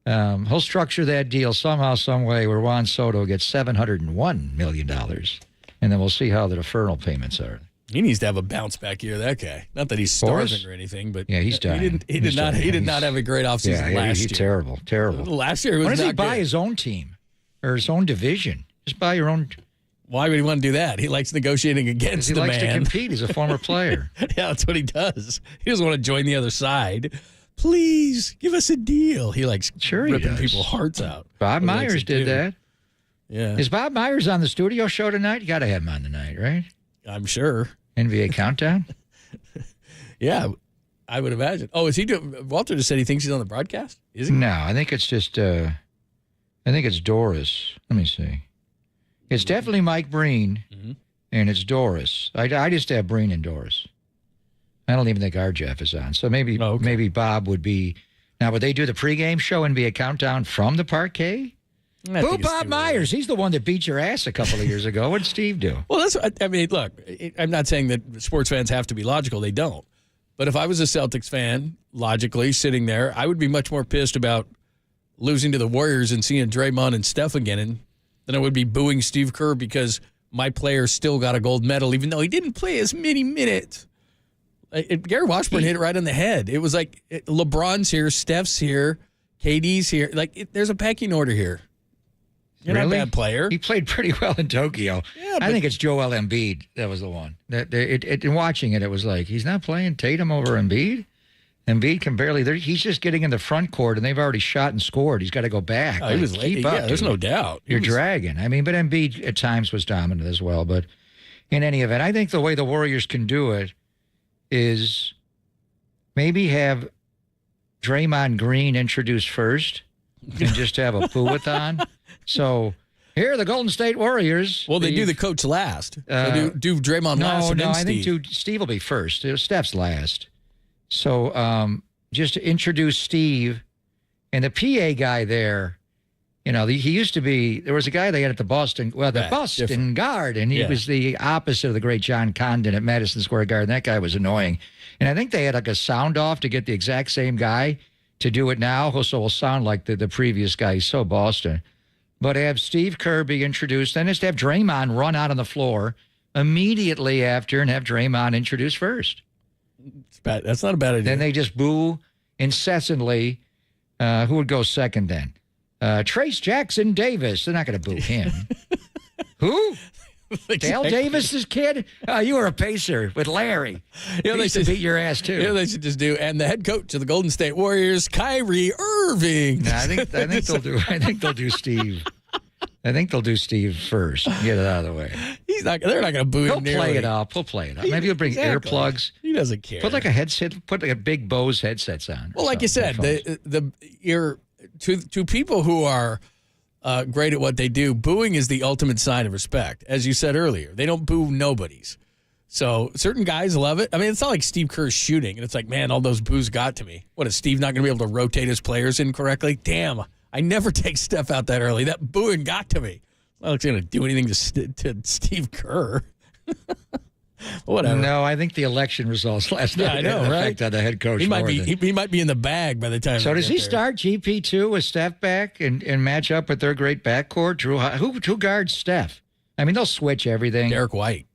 Speaker 26: He'll structure that deal somehow, some way, where Juan Soto gets $701 million, and then we'll see how the deferral payments are.
Speaker 23: He needs to have a bounce back year, that guy. Not that he's starving or anything, but
Speaker 26: yeah, he's dying.
Speaker 23: He did not have a great offseason last year.
Speaker 26: Terrible.
Speaker 23: Last year was
Speaker 26: Why does
Speaker 23: not
Speaker 26: he buy
Speaker 23: good.
Speaker 26: his own team or his own division? Just buy your own.
Speaker 23: Why would he want to do that? He likes negotiating against the man.
Speaker 26: He likes to compete. He's a former player.
Speaker 23: Yeah, that's what he does. He doesn't want to join the other side. Please give us a deal. He likes ripping people's hearts out.
Speaker 26: Bob Myers did that.
Speaker 23: Yeah.
Speaker 26: Is Bob Myers on the studio show tonight? You got to have him on tonight, right?
Speaker 23: I'm sure.
Speaker 26: NBA Countdown?
Speaker 23: Yeah, I would imagine. Oh, is he doing? Walter just said he thinks he's on the broadcast. Is he?
Speaker 26: No, I think it's just. I think it's Doris. Let me see. It's definitely Mike Breen, and it's Doris. I just have Breen and Doris. I don't even think our Jeff is on. So maybe Bob would be. Now, would they do the pregame show and be a countdown from the parquet? Who Bob Myers? He's the one that beat your ass a couple of years ago. What did Steve do?
Speaker 23: Well, I mean, look, I'm not saying that sports fans have to be logical. They don't. But if I was a Celtics fan, logically, sitting there, I would be much more pissed about losing to the Warriors and seeing Draymond and Steph again than I would be booing Steve Kerr because my player still got a gold medal, even though he didn't play as many minutes. Gary Washburn hit it right on the head. It was like LeBron's here, Steph's here, KD's here. There's a pecking order here. You're not a bad player.
Speaker 26: He played pretty well in Tokyo. Yeah, I think it's Joel Embiid. That was the one. In watching it, it was like, he's not playing Tatum over Embiid? Embiid can barely. He's just getting in the front court, and they've already shot and scored. He's got to go back.
Speaker 23: Oh, he was late. Yeah, there's no doubt.
Speaker 26: You're dragging. I mean, but Embiid at times was dominant as well. But in any event, I think the way the Warriors can do it is maybe have Draymond Green introduced first and just have a poo-a-thon. So here are the Golden State Warriors.
Speaker 23: Well, they do the coach last. So do Draymond last and then Steve.
Speaker 26: I think Steve will be first. Steph's last. So just to introduce Steve and the PA guy there, he used to be, there was a guy they had at the Boston Guard, and he was the opposite of the great John Condon at Madison Square Garden. That guy was annoying. And I think they had like a sound off to get the exact same guy to do it now, so will sound like the previous guy. He's so Boston. But have Steve Kerr be introduced, then just have Draymond run out on the floor immediately after and have Draymond introduced first.
Speaker 23: That's not a bad idea.
Speaker 26: Then they just boo incessantly. Who would go second then? Trace Jackson Davis. They're not going to boo him. Who? Dale Davis's kid? You were a Pacer with Larry. He used to beat your ass, too.
Speaker 23: Yeah, they should just do. And the head coach of the Golden State Warriors, Kyrie Irving.
Speaker 26: No, I think they'll do Steve. I think they'll do Steve first. Get it out of the way.
Speaker 23: They're not going to boo him.
Speaker 26: He'll play it up. Maybe he'll bring earplugs.
Speaker 23: He doesn't care.
Speaker 26: Put like a headset. Put like a big Bose headsets on.
Speaker 23: Well, like you said, to people who are great at what they do, booing is the ultimate sign of respect. As you said earlier, they don't boo nobodies. So certain guys love it. I mean, it's not like Steve Kerr's shooting, and it's like, man, all those boos got to me. What, is Steve not going to be able to rotate his players in correctly? Damn, I never take Steph out that early. That booing got to me. It's not going to do anything to Steve Kerr. Whatever.
Speaker 26: No, I think the election results last night had an effect on the head coach.
Speaker 23: He might be in the bag by the time.
Speaker 26: So does he start GP2 with Steph back and match up with their great backcourt? Who guards Steph? I mean, they'll switch everything.
Speaker 23: Derek White.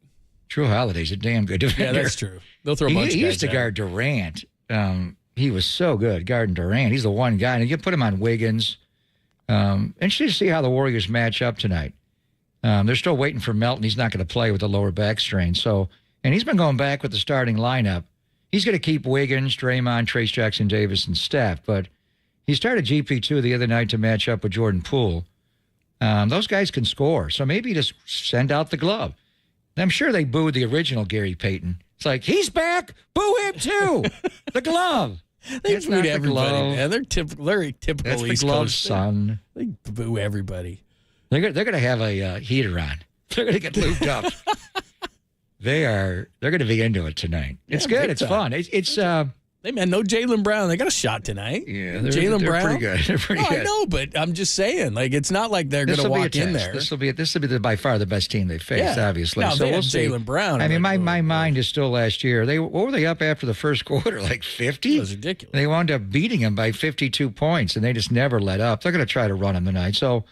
Speaker 26: Drew Holiday's a damn good defender.
Speaker 23: Yeah, that's true. They'll throw a bunch of
Speaker 26: He
Speaker 23: guys
Speaker 26: used to
Speaker 23: at
Speaker 26: guard Durant. He was so good guarding Durant. He's the one guy. And you put him on Wiggins. Interesting to see how the Warriors match up tonight. They're still waiting for Melton. He's not going to play with the lower back strain. So, and he's been going back with the starting lineup. He's going to keep Wiggins, Draymond, Trace Jackson Davis, and Steph. But he started GP2 the other night to match up with Jordan Poole. Those guys can score. So maybe just send out the glove. I'm sure they booed the original Gary Payton. It's like, he's back. Boo him too. The glove.
Speaker 23: They
Speaker 26: It's
Speaker 23: booed
Speaker 26: not the
Speaker 23: everybody,
Speaker 26: glove.
Speaker 23: man. They're typical. They're typical
Speaker 26: That's the
Speaker 23: East
Speaker 26: glove,
Speaker 23: Coast.
Speaker 26: son.
Speaker 23: They boo everybody.
Speaker 26: They're going to have a heater on. They're going to get lubed up. They're going to be into it tonight. It's
Speaker 23: Yeah,
Speaker 26: good.
Speaker 23: big
Speaker 26: It's
Speaker 23: time.
Speaker 26: fun. It's
Speaker 23: Hey, man, no Jaylen Brown. They got a shot tonight.
Speaker 26: Yeah,
Speaker 23: Jaylen
Speaker 26: they're
Speaker 23: Brown.
Speaker 26: pretty good. They're pretty
Speaker 23: No, I
Speaker 26: good.
Speaker 23: know, but I'm just saying, like, it's not like they're going to
Speaker 26: This'll be a
Speaker 23: walk in
Speaker 26: test.
Speaker 23: there.
Speaker 26: This will be by far the best team they faced,
Speaker 23: Yeah.
Speaker 26: obviously.
Speaker 23: Now,
Speaker 26: so
Speaker 23: they
Speaker 26: we'll
Speaker 23: had
Speaker 26: see.
Speaker 23: Jaylen Brown.
Speaker 26: I mean,
Speaker 23: I'm
Speaker 26: my mind is still last year. What were they up after the first quarter? Like 50?
Speaker 23: That was ridiculous.
Speaker 26: They wound up beating them by 52 points, and they just never let up. They're going to try to run them tonight. So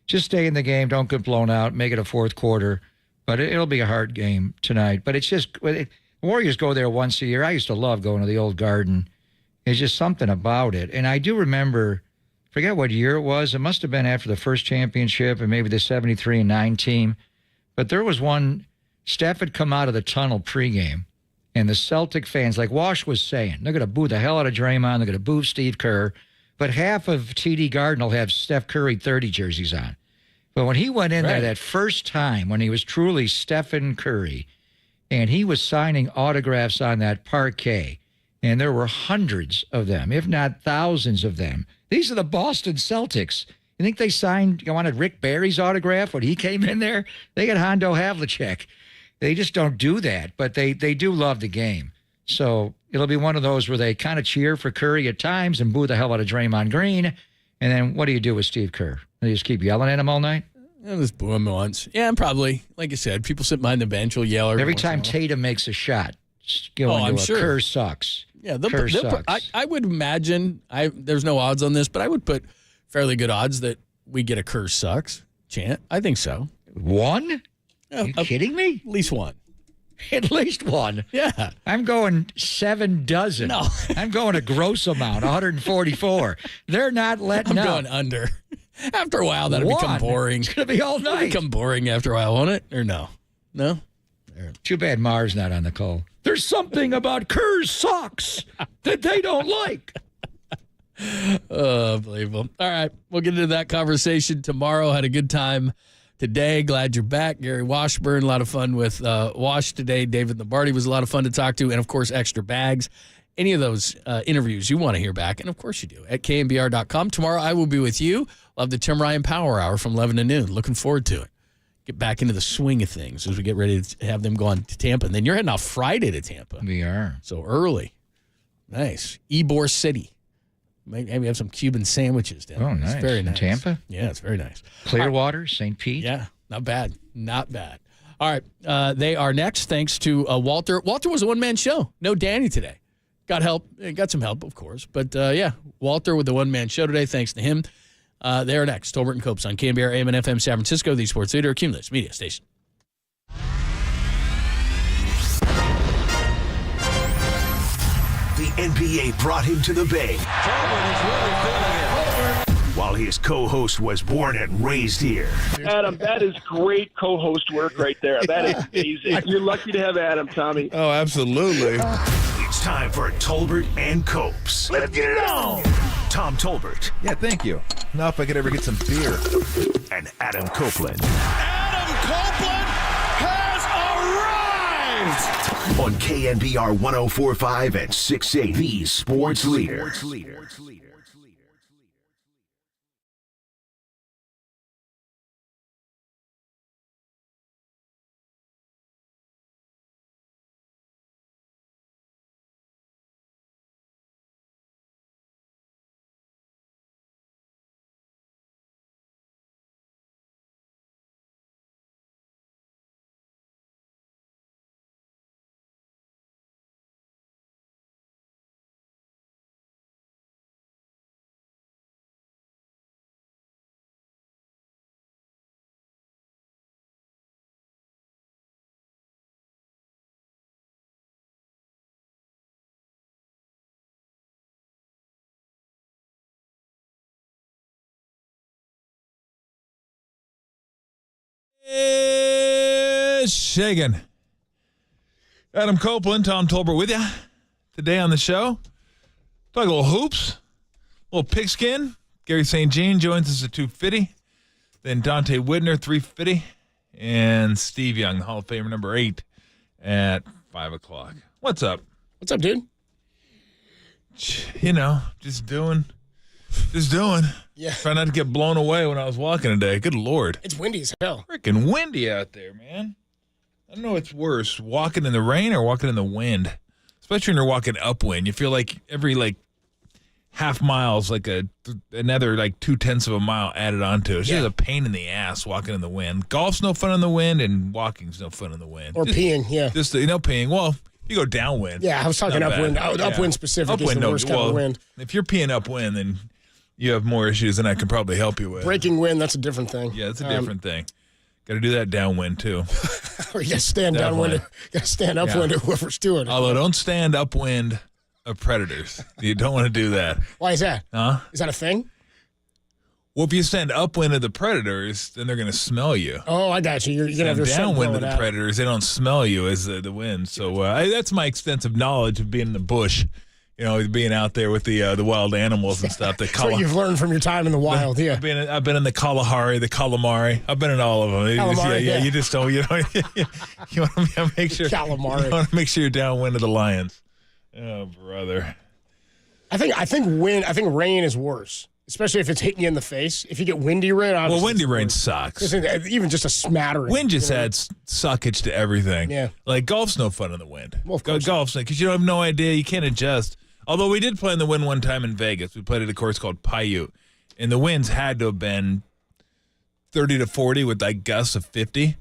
Speaker 26: just stay in the game. Don't get blown out. Make it a fourth quarter. But it'll be a hard game tonight. But it's just Warriors go there once a year. I used to love going to the old Garden. There's just something about it. And I do remember, forget what year it was. It must have been after the first championship and maybe the 73-9 team. But there was one, Steph had come out of the tunnel pregame, and the Celtic fans, like Wash was saying, they're going to boo the hell out of Draymond. They're going to boo Steve Kerr. But half of TD Garden will have Steph Curry 30 jerseys on. But when he went in there that first time, when he was truly Stephen Curry, and he was signing autographs on that parquet, and there were hundreds of them, if not thousands of them. These are the Boston Celtics. You think they wanted Rick Barry's autograph when he came in there? They got Hondo Havlicek. They just don't do that, but they do love the game. So it'll be one of those where they kind of cheer for Curry at times and boo the hell out of Draymond Green. And then what do you do with Steve Kerr? They just keep yelling at him all night?
Speaker 23: I'll just boo him once. Yeah, and probably, like I said, people sit behind the bench will yell.
Speaker 26: Every time Tatum makes a shot, I'm sure. Kerr sucks.
Speaker 23: Yeah,
Speaker 26: Kerr sucks.
Speaker 23: I would imagine, there's no odds on this, but I would put fairly good odds that we get a Kerr sucks chant. I think so.
Speaker 26: One? Are you kidding me?
Speaker 23: At least one.
Speaker 26: At least one.
Speaker 23: Yeah.
Speaker 26: I'm going 7 dozen.
Speaker 23: No.
Speaker 26: I'm going a gross amount, 144. They're not letting
Speaker 23: I'm
Speaker 26: up.
Speaker 23: going under. After a while, that'll become
Speaker 26: One.
Speaker 23: boring.
Speaker 26: It's going to be all
Speaker 23: It'll
Speaker 26: night.
Speaker 23: become boring after a while, won't it? Or no? No?
Speaker 26: Too bad Marv's not on the call. There's something about Kerr's socks that they don't like.
Speaker 23: Unbelievable. All right. We'll get into that conversation tomorrow. Had a good time today. Glad you're back. Gary Washburn, a lot of fun with Wash today. David Lombardi was a lot of fun to talk to. And, of course, Extra Bags. Any of those interviews you want to hear back, and, of course, you do, at KNBR.com. Tomorrow I will be with you. Love the Tim Ryan Power Hour from 11 to noon. Looking forward to it. Get back into the swing of things as we get ready to have them go on to Tampa. And then you're heading off Friday to Tampa.
Speaker 26: We are.
Speaker 23: So early. Nice. Ybor City. Maybe have some Cuban sandwiches down there.
Speaker 26: Oh, nice.
Speaker 23: It's very
Speaker 26: In
Speaker 23: nice.
Speaker 26: Tampa?
Speaker 23: Yeah, it's very nice.
Speaker 26: Clearwater, St. Pete?
Speaker 23: Yeah, not bad. Not bad. All right. They are next thanks to Walter. Walter was a one-man show. No Danny today. Got help. Got some help, of course. But, yeah, Walter with the one-man show today. Thanks to him. They are next. Tolbert and Copes on KNBR AM and FM San Francisco, the sports leader, Cumulus Media Station.
Speaker 1: The NBA brought him to the Bay. While his co-host was born and raised here.
Speaker 7: Adam, that is great co-host work right there. That is amazing. You're lucky to have Adam, Tommy.
Speaker 15: Oh, absolutely.
Speaker 1: It's time for Tolbert and Copes. Let's get it on! Tom Tolbert.
Speaker 15: Yeah, thank you. Now if I could ever get some beer.
Speaker 1: And Adam Copeland.
Speaker 17: Adam Copeland has arrived!
Speaker 1: On KNBR 104.5 and 680, the sports leader.
Speaker 15: It's shaking. Adam Copeland, Tom Tolbert with you today on the show. Talk a little hoops, a little pigskin. Gary St. Jean joins us at 2:50. Then Dante Widner, 3:50. And Steve Young, Hall of Famer number 8 at 5 o'clock. What's up?
Speaker 4: What's up, dude?
Speaker 15: You know, just doing.
Speaker 4: Yeah.
Speaker 15: Try not to get blown away when I was walking today. Good Lord.
Speaker 4: It's windy as hell.
Speaker 15: Freaking windy out there, man. I don't know what's worse, walking in the rain or walking in the wind. Especially when you're walking upwind. You feel like every, half mile is like another 0.2 of a mile added onto it. It's just a pain in the ass walking in the wind. Golf's no fun in the wind, and walking's no fun in the wind.
Speaker 4: Or peeing, yeah.
Speaker 15: Just, peeing. Well, you go downwind.
Speaker 4: Yeah, I was talking upwind. Upwind specific is the worst kind of wind.
Speaker 15: If you're peeing upwind, then you have more issues than I can probably help you with.
Speaker 4: Breaking wind, that's a different thing.
Speaker 15: Yeah, it's a different thing. Got to do that downwind, too.
Speaker 4: Or you got to stand downwind. You got to stand upwind to whoever's doing it.
Speaker 15: Although, don't stand upwind of predators. You don't want to do that.
Speaker 4: Why is that?
Speaker 15: Huh?
Speaker 4: Is that a thing?
Speaker 15: Well, if you stand upwind of the predators, then they're going to smell you.
Speaker 4: Oh, I got you. You're going to have your
Speaker 15: downwind of the predators, they don't smell you as the wind. So that's my extensive knowledge of being in the bush. Being out there with the wild animals and stuff.
Speaker 4: That's what you've learned from your time in the wild, yeah.
Speaker 15: I've been in the Kalahari, the calamari. I've been in all of them.
Speaker 4: Calamari,
Speaker 15: yeah. You just don't. You want to make sure.
Speaker 4: Calamari.
Speaker 15: You want to make sure you're downwind of the lions. Oh, brother.
Speaker 4: I think rain is worse, especially if it's hitting you in the face. If you get windy rain,
Speaker 15: well, windy rain sucks.
Speaker 4: Even just a smattering.
Speaker 15: Wind just adds suckage to everything.
Speaker 4: Yeah.
Speaker 15: Like golf's no fun in the wind.
Speaker 4: Well, of course.
Speaker 15: Golf's because you don't have no idea. You can't adjust. Although we did play in the wind one time in Vegas. We played at a course called Paiute, and the winds had to have been 30 to 40 with gusts of 50.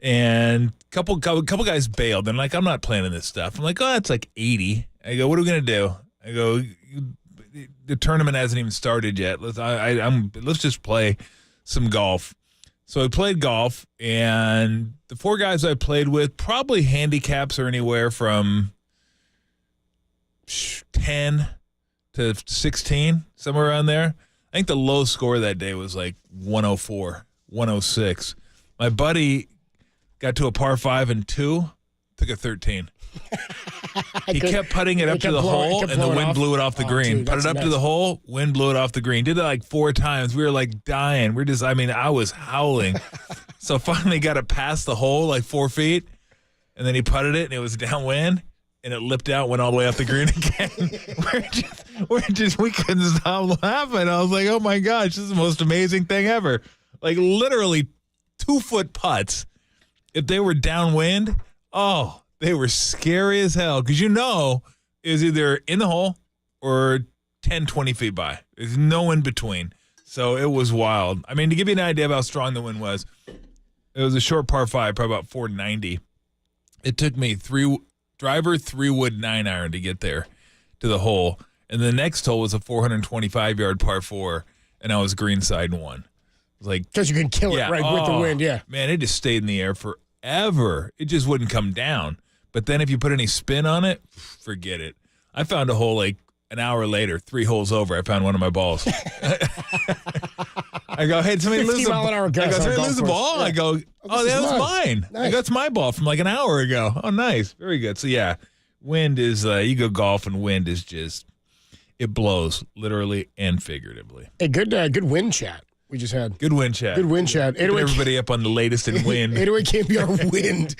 Speaker 15: And a couple guys bailed. They're like, I'm not playing in this stuff. I'm like, oh, it's 80. I go, what are we gonna do? I go, the tournament hasn't even started yet. Let's just play some golf. So I played golf, and the 4 guys I played with probably handicaps are anywhere from 10 to 16, somewhere around there. I think the low score that day was 104, 106. My buddy got to a par 5 and 2, took a 13. He kept putting it up to the hole, and the wind blew it off the green.
Speaker 4: Dude,
Speaker 15: Put it up to the hole, wind blew it off the green. Did that 4 times. We were dying. I was howling. So finally got it past the hole 4 feet, and then he putted it, and it was downwind. And it lipped out, went all the way up the green again. We couldn't stop laughing. I was like, oh my gosh, this is the most amazing thing ever. Literally 2-foot putts. If they were downwind, they were scary as hell. Because it was either in the hole or 10, 20 feet by. There's no in between. So it was wild. I mean, to give you an idea of how strong the wind was, it was a short par 5, probably about 490. It took me 3 wood 9-iron to get there to the hole. And the next hole was a 425-yard par 4, and I was greenside and 1. It was
Speaker 4: because you can kill it with the wind, yeah.
Speaker 15: Man, it just stayed in the air forever. It just wouldn't come down. But then if you put any spin on it, forget it. I found a hole an hour later, 3 holes over. I found one of my balls. I go, hey, somebody lose the ball. Lose the ball. Yeah. I go, oh, that was mine. Nice. I go, it's my ball from an hour ago. Oh, nice. Very good. So, yeah, wind is, you go golf, and wind is just, it blows literally and figuratively.
Speaker 4: Hey, good wind chat we just had.
Speaker 15: Good wind chat.
Speaker 4: Good wind chat.
Speaker 15: Get everybody up on the latest in wind.
Speaker 4: 808 KNBR wind.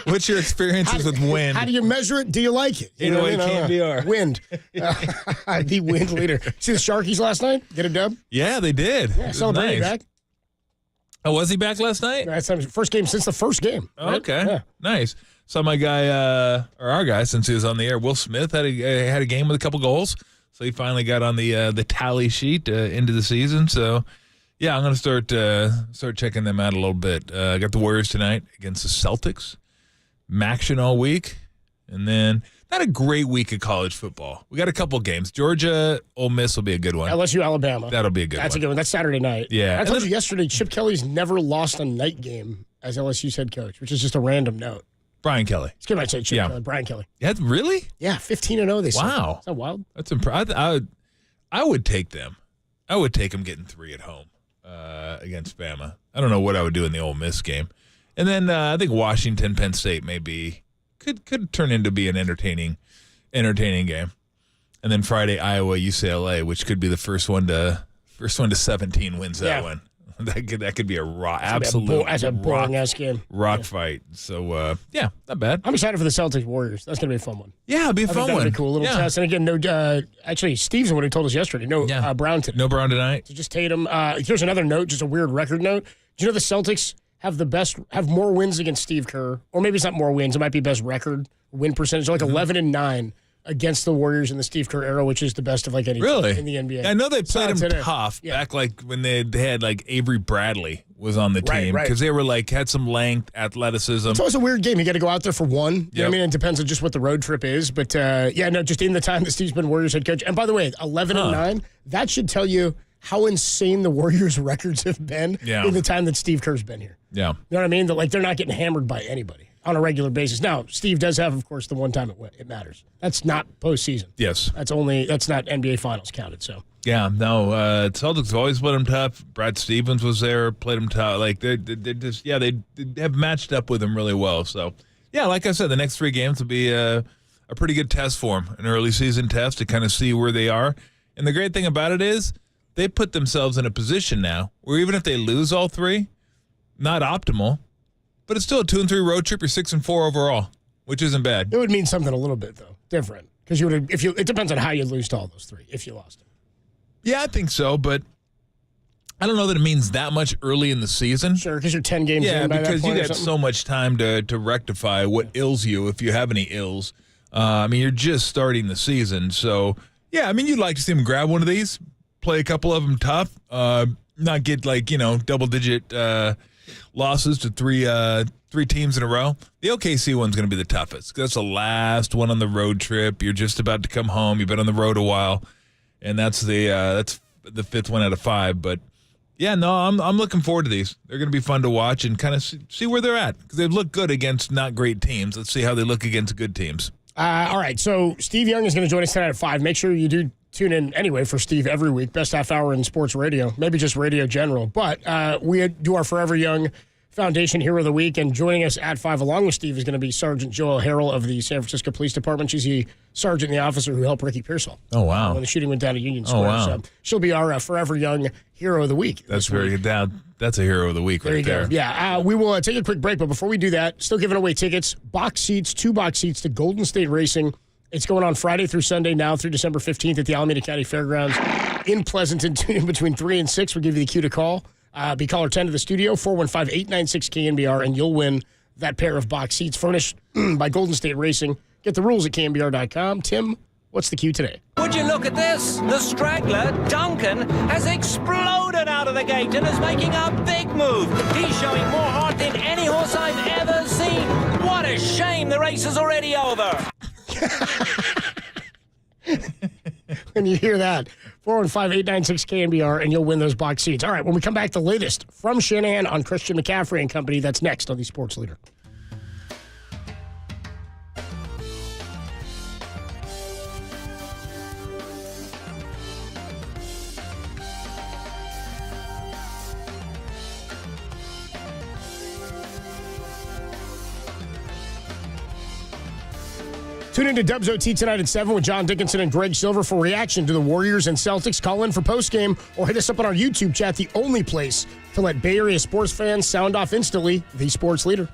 Speaker 15: What's your experiences with wind?
Speaker 4: How do you measure it? Do you like it?
Speaker 15: 808 KNBR.
Speaker 4: Wind. The wind leader. See the Sharkies last night? Get a dub?
Speaker 15: Yeah, they did.
Speaker 4: Yeah, celebrating back.
Speaker 15: Oh, was he back last night?
Speaker 4: That's first game since the first game. Right?
Speaker 15: Okay.
Speaker 4: Yeah.
Speaker 15: Nice. Saw my guy, or our guy, since he was on the air, Will Smith, had a game with a couple goals. So he finally got on the tally sheet into the season. So, yeah, I'm going to start checking them out a little bit. I got the Warriors tonight against the Celtics. Maction all week. And then not a great week of college football. We got a couple games. Georgia, Ole Miss will be a good one.
Speaker 4: LSU, Alabama.
Speaker 15: That'll be a good one.
Speaker 4: That's a good one. That's Saturday night.
Speaker 15: Yeah.
Speaker 4: I told you yesterday, Chip Kelly's never lost a night game as LSU's head coach, which is just a random note.
Speaker 15: Brian Kelly.
Speaker 4: It's good. I say Chip Kelly. Brian Kelly.
Speaker 15: Yeah, really?
Speaker 4: Yeah, 15-0 they said.
Speaker 15: Wow.
Speaker 4: Is that wild?
Speaker 15: That's impressive. I would take them. I would take them getting 3 at home. against Bama. I don't know what I would do in the Ole Miss game. And then I think Washington, Penn State could turn into be an entertaining game. And then Friday, Iowa, UCLA, which could be the first one to 17 wins that one. That could be a absolute
Speaker 4: boring-ass game.
Speaker 15: Rock fight. So, not bad.
Speaker 4: I'm excited for the Celtics Warriors. That's going to be a fun one.
Speaker 15: Yeah, it'll be a fun one.
Speaker 4: That'll be cool. A little test. And again, actually, Steve's the one who told us yesterday. No Brown today.
Speaker 15: No Brown tonight.
Speaker 4: So just Tatum. Here's another note, just a weird record note. Do you know the Celtics have more wins against Steve Kerr? Or maybe it's not more wins. It might be best record win percentage. They're like 11-9. Against the Warriors in the Steve Kerr era, which is the best of like any team in the NBA.
Speaker 15: I know they played them tough back like when they had like Avery Bradley was on the team because they were like had some length, athleticism.
Speaker 4: It's always a weird game. You got to go out there for one. You know what I mean? It depends on just what the road trip is. But just in the time that Steve's been Warriors head coach. And by the way, 11-9, that should tell you how insane the Warriors records have been in the time that Steve Kerr's been here.
Speaker 15: Yeah.
Speaker 4: You know what I mean? That they're not getting hammered by anybody on a regular basis. Now, Steve does have, of course, the one time it matters. That's not postseason.
Speaker 15: Yes.
Speaker 4: That's not NBA Finals counted, so.
Speaker 15: Yeah, no, Celtics have always played them tough. Brad Stevens was there, played them tough. Like, they just, they have matched up with them really well. So, yeah, like I said, the next 3 games will be a pretty good test for them, an early season test to kind of see where they are. And the great thing about it is they put themselves in a position now where even if they lose all 3, not optimal, but it's still a 2-3 road trip. You're 6-4 overall, which isn't bad.
Speaker 4: It would mean something a little bit though, different, because it depends on how you lose to all those 3. If you lost them,
Speaker 15: yeah, I think so, but I don't know that it means that much early in the season.
Speaker 4: Sure, because you're 10 games in by that point.
Speaker 15: Yeah, because you got so much time to rectify what ills you, if you have any ills. You're just starting the season, so yeah. You'd like to see them grab one of these, play a couple of them tough, not get double-digit. Losses to three teams in a row. The OKC one's going to be the toughest. That's the last one on the road trip. You're just about to come home. You've been on the road a while, and that's the 5th one out of 5. But yeah, no, I'm looking forward to these. They're going to be fun to watch and kind of see where they're at because they look good against not great teams. Let's see how they look against good teams.
Speaker 4: All right, so Steve Young is going to join us tonight at 5. Make sure you do tune in anyway for Steve every week. Best half hour in sports radio, maybe just radio general. But we do our Forever Young Foundation Hero of the Week, and joining us at 5 along with Steve is going to be Sergeant Joelle Harrell of the San Francisco Police Department. She's the sergeant and the officer who helped Ricky Pearsall.
Speaker 15: Oh, wow.
Speaker 4: When the shooting went down at Union Square.
Speaker 15: Oh, wow.
Speaker 4: So she'll be our Forever Young Hero of the Week.
Speaker 15: That's very good. That's a Hero of the Week right there.
Speaker 4: Go. Yeah, we will take a quick break, but before we do that, still giving away tickets, 2 box seats to Golden State Racing. It's going on Friday through Sunday now through December 15th at the Alameda County Fairgrounds in Pleasanton. Tune in between 3 and 6. We'll give you the cue to call. Be caller 10 to the studio, 415-896-KNBR, and you'll win that pair of box seats furnished by Golden State Racing. Get the rules at KNBR.com. Tim, what's the cue today?
Speaker 8: Would you look at this? The straggler, Duncan, has exploded out of the gate and is making a big move. He's showing more heart than any horse I've ever seen. What a shame the race is already over.
Speaker 4: When you hear that, 415-896-KNBR, and you'll win those box seats. All right, when we come back, the latest from Shanahan on Christian McCaffrey and company. That's next on the Sports Leader. Tune in to Dubs OT tonight at 7 with John Dickinson and Greg Silver for reaction to the Warriors and Celtics. Call in for postgame or hit us up on our YouTube chat, the only place to let Bay Area sports fans sound off instantly, the Sports Leader.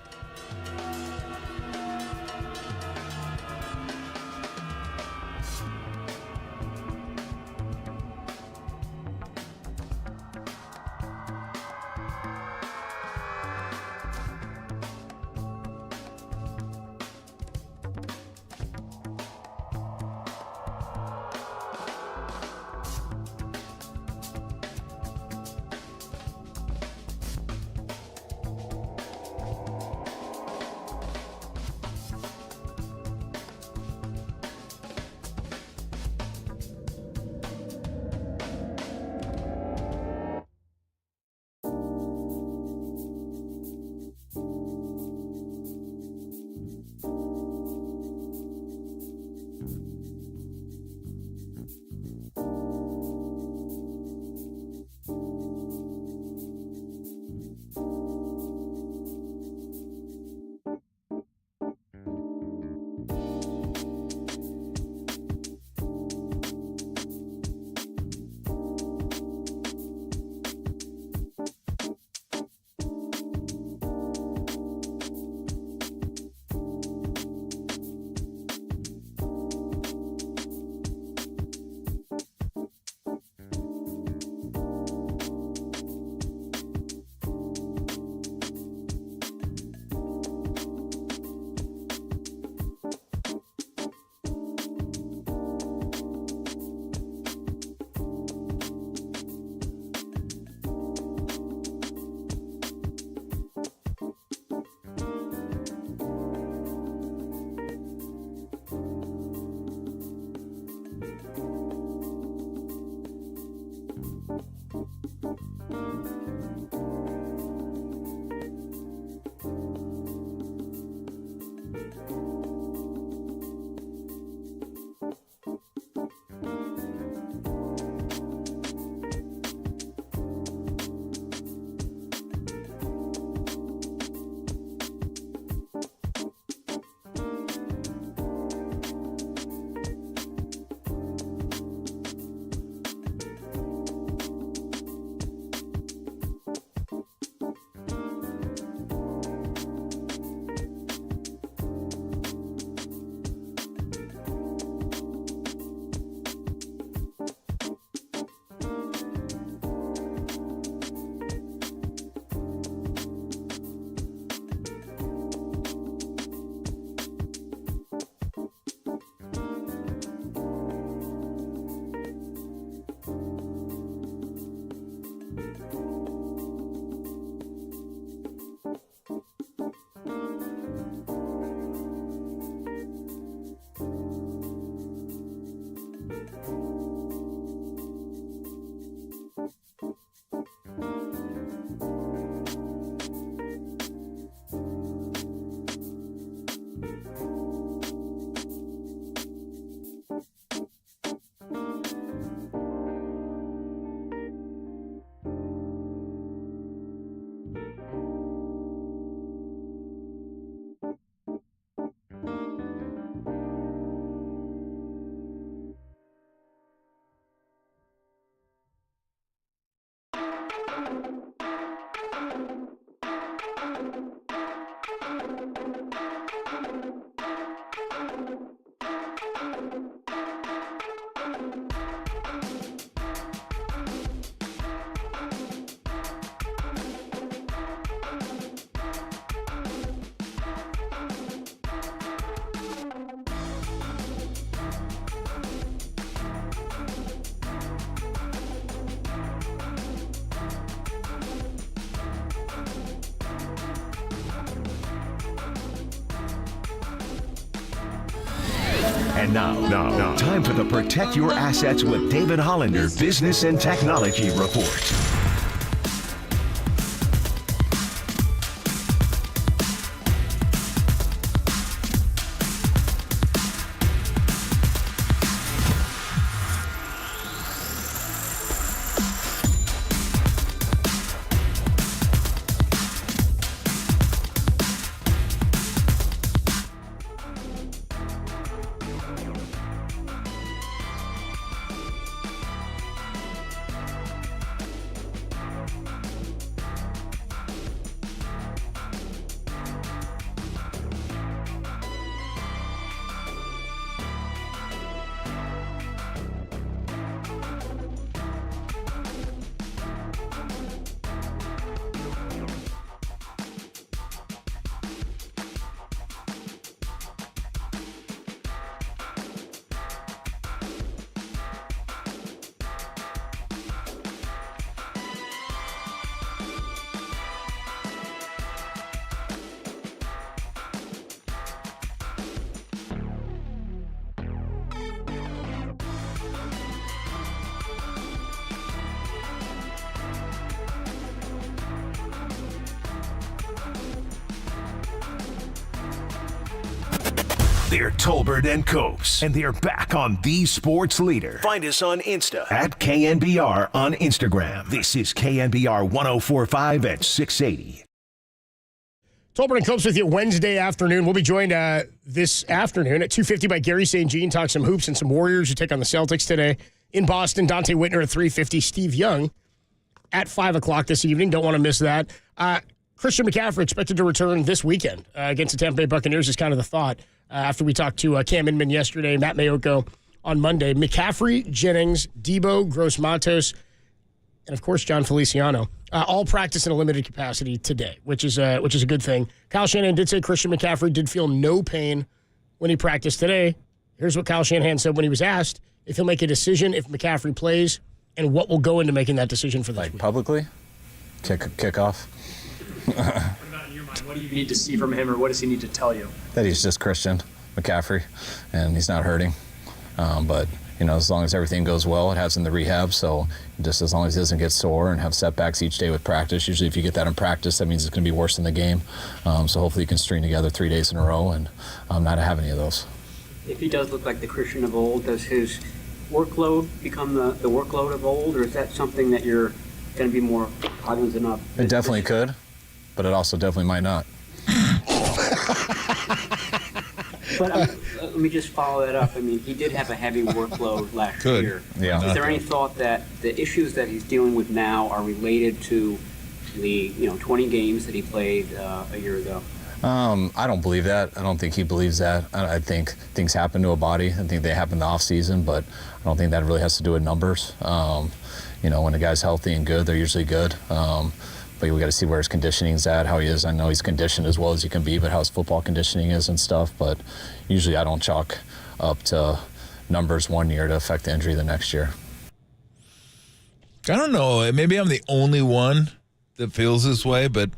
Speaker 1: And now, time for the Protect Your Assets with David Hollander Business and Technology Report. They're Tolbert and Copes, and they're back on The Sports Leader. Find us on Insta at KNBR on Instagram. This is KNBR 104.5 at 680.
Speaker 4: Tolbert and Copes with you Wednesday afternoon. We'll be joined this afternoon at 2:50 by Gary St. Jean. Talk some hoops and some Warriors who take on the Celtics today. In Boston, Dante Whitner at 3:50. Steve Young at 5 o'clock this evening. Don't want to miss that. Christian McCaffrey expected to return this weekend against the Tampa Bay Buccaneers is kind of the thought. After we talked to Cam Inman yesterday, Matt Mayoko on Monday. McCaffrey, Jennings, Debo, Gross-Matos, and of course John Feliciano all practice in a limited capacity today, which is a good thing. Kyle Shanahan did say Christian McCaffrey did feel no pain when he practiced today. Here's what Kyle Shanahan said when he was asked if he'll make a decision if McCaffrey plays and what will go into making that decision for this week.
Speaker 5: Publicly? Kickoff?
Speaker 16: What about in your mind? What do you need to see from him, or what does he need to tell you?
Speaker 5: That he's just Christian McCaffrey, and he's not hurting. But as long as everything goes well, it has in the rehab. So just as long as he doesn't get sore and have setbacks each day with practice. Usually if you get that in practice, that means it's going to be worse in the game. So hopefully you can string together 3 days in a row and not have any of those.
Speaker 3: If he does look like the Christian of old, does his workload become the workload of old, or is that something that you're going to be more cognizant of?
Speaker 5: It definitely could, but it also definitely might not.
Speaker 3: But let me just follow that up. I mean, he did have a heavy workload last year.
Speaker 5: Yeah.
Speaker 3: Is there any thought that the issues that he's dealing with now are related to the 20 games that he played a year ago?
Speaker 5: I don't believe that. I don't think he believes that. I think things happen to a body. I think they happen in the off season, but I don't think that really has to do with numbers. When a guy's healthy and good, they're usually good. But we got to see where his conditioning's at, how he is. I know he's conditioned as well as he can be, but how his football conditioning is and stuff. But usually I don't chalk up to numbers one year to affect the injury the next year.
Speaker 15: I don't know. Maybe I'm the only one that feels this way, but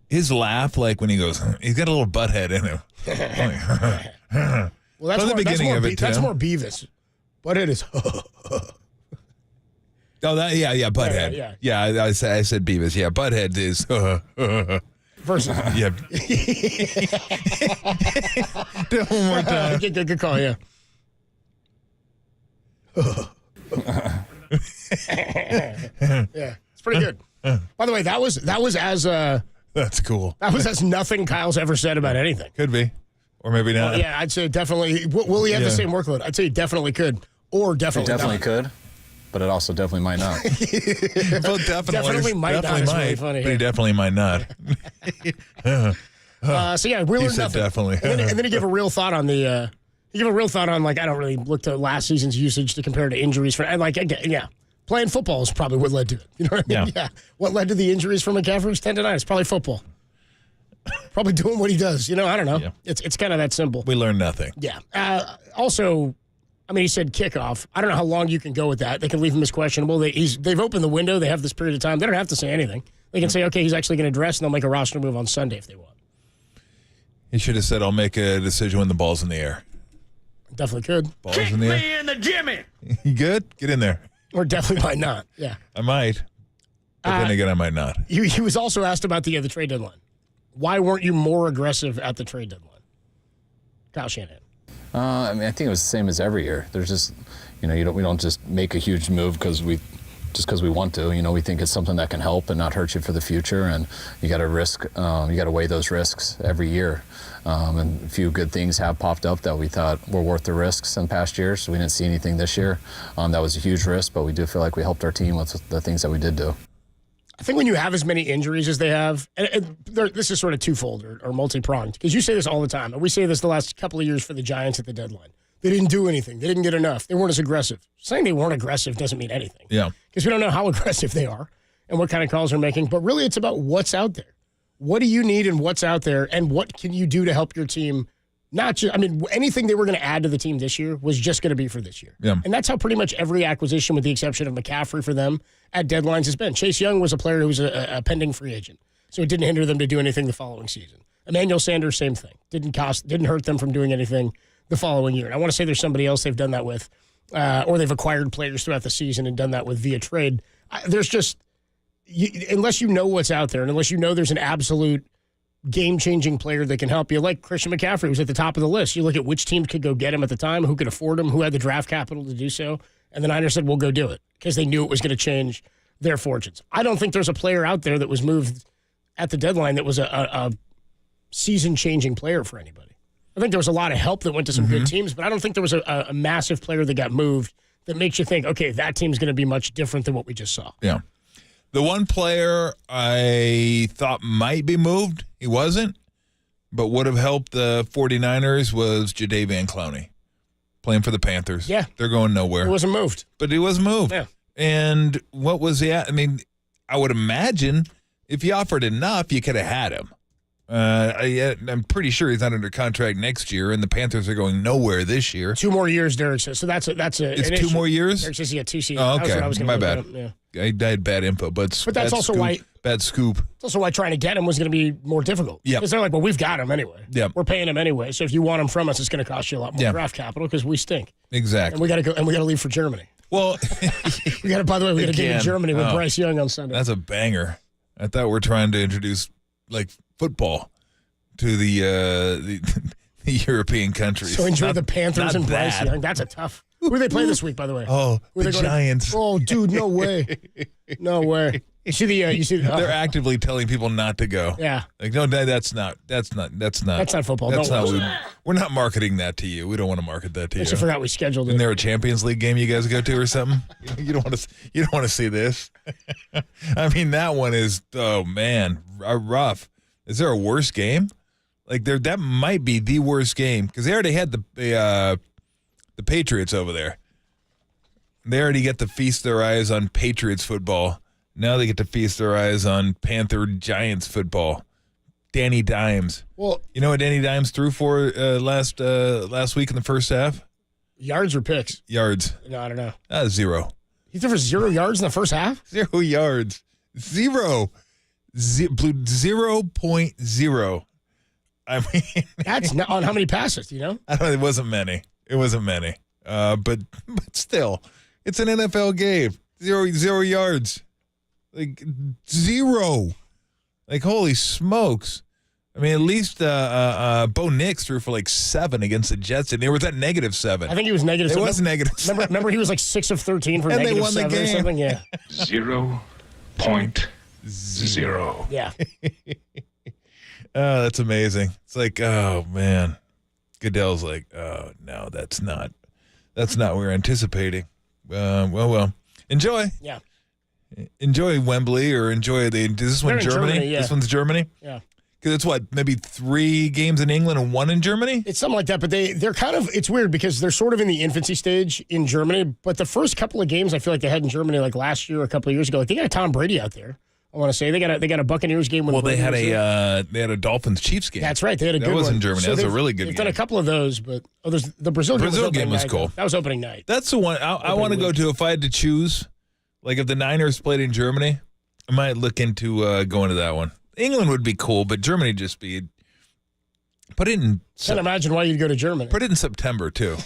Speaker 15: his laugh, like when he goes, he's got a little butthead in him.
Speaker 4: Well, that's
Speaker 15: From the beginning of it,
Speaker 4: that's
Speaker 15: too.
Speaker 4: more Beavis. Butthead is.
Speaker 15: Oh, Butthead.
Speaker 4: Yeah.
Speaker 15: I said Beavis. Yeah, Butthead is.
Speaker 4: Versus.
Speaker 15: Yeah. Do it one more time.
Speaker 4: Good call, yeah. Yeah, it's pretty good. By the way, that was as
Speaker 15: that's cool.
Speaker 4: That was as nothing Kyle's ever said about anything.
Speaker 15: Could be, or maybe not.
Speaker 4: Well, yeah, I'd say definitely. Will he have the same workload? I'd say he definitely could, or definitely.
Speaker 5: It definitely could, but it also definitely might not.
Speaker 15: Well, definitely
Speaker 4: might not. It's really funny,
Speaker 15: but he definitely might not.
Speaker 4: So yeah, we
Speaker 15: He
Speaker 4: learned
Speaker 15: said
Speaker 4: nothing.
Speaker 15: definitely.
Speaker 4: And then he gave a real thought on the. He gave a real thought on, like, I don't really look to last season's usage to compare to injuries for, and like, again, yeah, playing football is probably what led to it. You know what I mean? Yeah. What led to the injuries for McCaffrey's tendonitis? Probably football. Probably doing what he does. I don't know.
Speaker 15: Yeah.
Speaker 4: It's kind of that simple.
Speaker 15: We learned nothing.
Speaker 4: Yeah. Also, I mean, he said kickoff. I don't know how long you can go with that. They can leave him as questionable. They've opened the window. They have this period of time. They don't have to say anything. They can say, okay, he's actually going to dress, and they'll make a roster move on Sunday if they want.
Speaker 15: He should have said, "I'll make a decision when the ball's in the air."
Speaker 4: Definitely could.
Speaker 15: Balls in the air.
Speaker 17: Me in the Jimmy.
Speaker 15: You good? Get in there.
Speaker 4: Or definitely might not. Yeah.
Speaker 15: I might. But then again, I might not.
Speaker 4: He was also asked about the trade deadline. Why weren't you more aggressive at the trade deadline? Kyle Shanahan.
Speaker 5: I mean, I think it was the same as every year. There's just, we don't just make a huge move because we want to. We think it's something that can help and not hurt you for the future. And you got to risk. You got to weigh those risks every year. And a few good things have popped up that we thought were worth the risks in past years. So we didn't see anything this year. That was a huge risk, but we do feel like we helped our team with the things that we did do.
Speaker 4: I think when you have as many injuries as they have, and this is sort of twofold or multi-pronged, because you say this all the time, and we say this the last couple of years for the Giants at the deadline. They didn't do anything. They didn't get enough. They weren't as aggressive. Saying they weren't aggressive doesn't mean anything.
Speaker 15: Yeah.
Speaker 4: Because we don't know how aggressive they are and what kind of calls they're making. But really, it's about what's out there. What do you need and what's out there, and what can you do to help your team? Not just, I mean, anything they were going to add to the team this year was just going to be for this year.
Speaker 15: Yeah.
Speaker 4: And that's how pretty much every acquisition, with the exception of McCaffrey for them, at deadlines has been. Chase Young was a player who was a pending free agent, so it didn't hinder them to do anything the following season. Emmanuel Sanders, same thing. Didn't hurt them from doing anything the following year. And I want to say there's somebody else they've done that with, or they've acquired players throughout the season and done that with via trade. There's just, unless you know what's out there, and unless you know there's an absolute game-changing player that can help you, like Christian McCaffrey was at the top of the list. You look at which teams could go get him at the time, who could afford him, who had the draft capital to do so, and the Niners said, we'll go do it, because they knew it was going to change their fortunes. I don't think there's a player out there that was moved at the deadline that was a season-changing player for anybody. I think there was a lot of help that went to some good teams, but I don't think there was a massive player that got moved that makes you think, okay, that team's going to be much different than what we just saw.
Speaker 15: Yeah. The one player I thought might be moved, he wasn't, but would have helped the 49ers was Jadeveon Clowney, playing for the Panthers.
Speaker 4: Yeah.
Speaker 15: They're going nowhere.
Speaker 4: He wasn't moved.
Speaker 15: But he wasn't moved.
Speaker 4: Yeah.
Speaker 15: And what was he at? I mean, I would imagine if he offered enough, you could have had him. I'm pretty sure he's not under contract next year, and the Panthers are going nowhere this year.
Speaker 4: 2 more years, Derek says. So that's
Speaker 15: It's 2 more years?
Speaker 4: Derek says he had 2 seasons.
Speaker 15: Oh,
Speaker 4: That was
Speaker 15: okay.
Speaker 4: what I was gonna
Speaker 15: My
Speaker 4: look
Speaker 15: bad.
Speaker 4: up, yeah.
Speaker 15: I had bad info, but
Speaker 4: But that's
Speaker 15: bad
Speaker 4: also
Speaker 15: scoop,
Speaker 4: why-
Speaker 15: bad scoop.
Speaker 4: It's also why trying to get him was going to be more difficult.
Speaker 15: Yep.
Speaker 4: Because they're like, well, we've got him anyway.
Speaker 15: Yep.
Speaker 4: We're paying him anyway. So if you want him from us, it's going to cost you a lot more
Speaker 15: Yeah.
Speaker 4: draft capital because we stink.
Speaker 15: Exactly.
Speaker 4: And we got to go. And we got to leave for Germany.
Speaker 15: Well,
Speaker 4: we got to. By the way, we got to get
Speaker 15: Again.
Speaker 4: to Germany with
Speaker 15: Oh.
Speaker 4: Bryce Young on Sunday.
Speaker 15: That's a banger. I thought we're trying to introduce like football to the European countries.
Speaker 4: So enjoy
Speaker 15: Not-
Speaker 4: the Panthers
Speaker 15: not
Speaker 4: and Bryce
Speaker 15: that.
Speaker 4: Young. That's a tough. Who do they play this week, by the way?
Speaker 15: Oh,
Speaker 4: Who are
Speaker 15: the
Speaker 4: they going to-
Speaker 15: Giants.
Speaker 4: Oh, dude, no way. No way. You see the.
Speaker 15: They're actively telling people not to go.
Speaker 4: Yeah.
Speaker 15: Like, no, that's not
Speaker 4: football.
Speaker 15: That's
Speaker 4: Don't
Speaker 15: not. We're not marketing that to you. We don't want to market that to you.
Speaker 4: I forgot we scheduled it.
Speaker 15: Isn't there a Champions League game you guys go to or something? You don't want to. You don't want to see this. I mean, that one is. Oh man, rough. Is there a worse game? Like that might be the worst game because they already had the Patriots over there. They already get to feast their eyes on Patriots football. Now they get to feast their eyes on Panther Giants football. Danny Dimes.
Speaker 4: Well,
Speaker 15: you know what Danny Dimes threw for last week in the first half?
Speaker 4: Yards or picks?
Speaker 15: Yards.
Speaker 4: No, I don't know.
Speaker 15: 0.
Speaker 4: He threw for 0 yards in the first half?
Speaker 15: 0 yards. 0. 0.0. I mean,
Speaker 4: that's not on how many passes, do you know?
Speaker 15: I don't know. It wasn't many. But still, it's an NFL game. 0 yards. Like 0. Like, holy smokes. I mean, at least Bo Nix threw for like 7 against the Jets, and there was that -7.
Speaker 4: I think he was negative.
Speaker 15: It
Speaker 4: 7.
Speaker 15: was -7.
Speaker 4: Remember he was like 6 of 13 for
Speaker 15: And they
Speaker 4: negative
Speaker 15: won the
Speaker 4: 7 or
Speaker 15: game.
Speaker 4: something? Yeah.
Speaker 15: 0.0.
Speaker 4: Yeah.
Speaker 15: Oh, that's amazing. It's like, oh man, Goodell's like, oh no, that's not what we're anticipating. Well, enjoy.
Speaker 4: Yeah.
Speaker 15: Enjoy Wembley or enjoy is this one
Speaker 4: They're in
Speaker 15: Germany?
Speaker 4: Germany, yeah.
Speaker 15: This one's Germany.
Speaker 4: Yeah.
Speaker 15: Because it's what, maybe 3 games in England and 1 in Germany?
Speaker 4: It's something like that, but they're kind of, it's weird because they're sort of in the infancy stage in Germany, but the first couple of games I feel like they had in Germany like last year or a couple of years ago, like they got a Tom Brady out there. I want to say they got a Buccaneers game. When
Speaker 15: Well, they
Speaker 4: Brady
Speaker 15: had
Speaker 4: was there.
Speaker 15: a Dolphins Chiefs game.
Speaker 4: That's right. They had a
Speaker 15: that
Speaker 4: good
Speaker 15: was
Speaker 4: one.
Speaker 15: in Germany.
Speaker 4: So
Speaker 15: That was a
Speaker 4: they've-
Speaker 15: really good
Speaker 4: They've
Speaker 15: game.
Speaker 4: done a couple of those, but there's the Brazil game.
Speaker 15: Brazil
Speaker 4: was
Speaker 15: game was
Speaker 4: night,
Speaker 15: cool.
Speaker 4: though. That was opening night.
Speaker 15: That's the one I want to go to if I had to choose. Like if the Niners played in Germany, I might look into going to that one. England would be cool, but Germany would just be. Put it in.
Speaker 4: Can't imagine why you'd go to Germany.
Speaker 15: Put it in September too,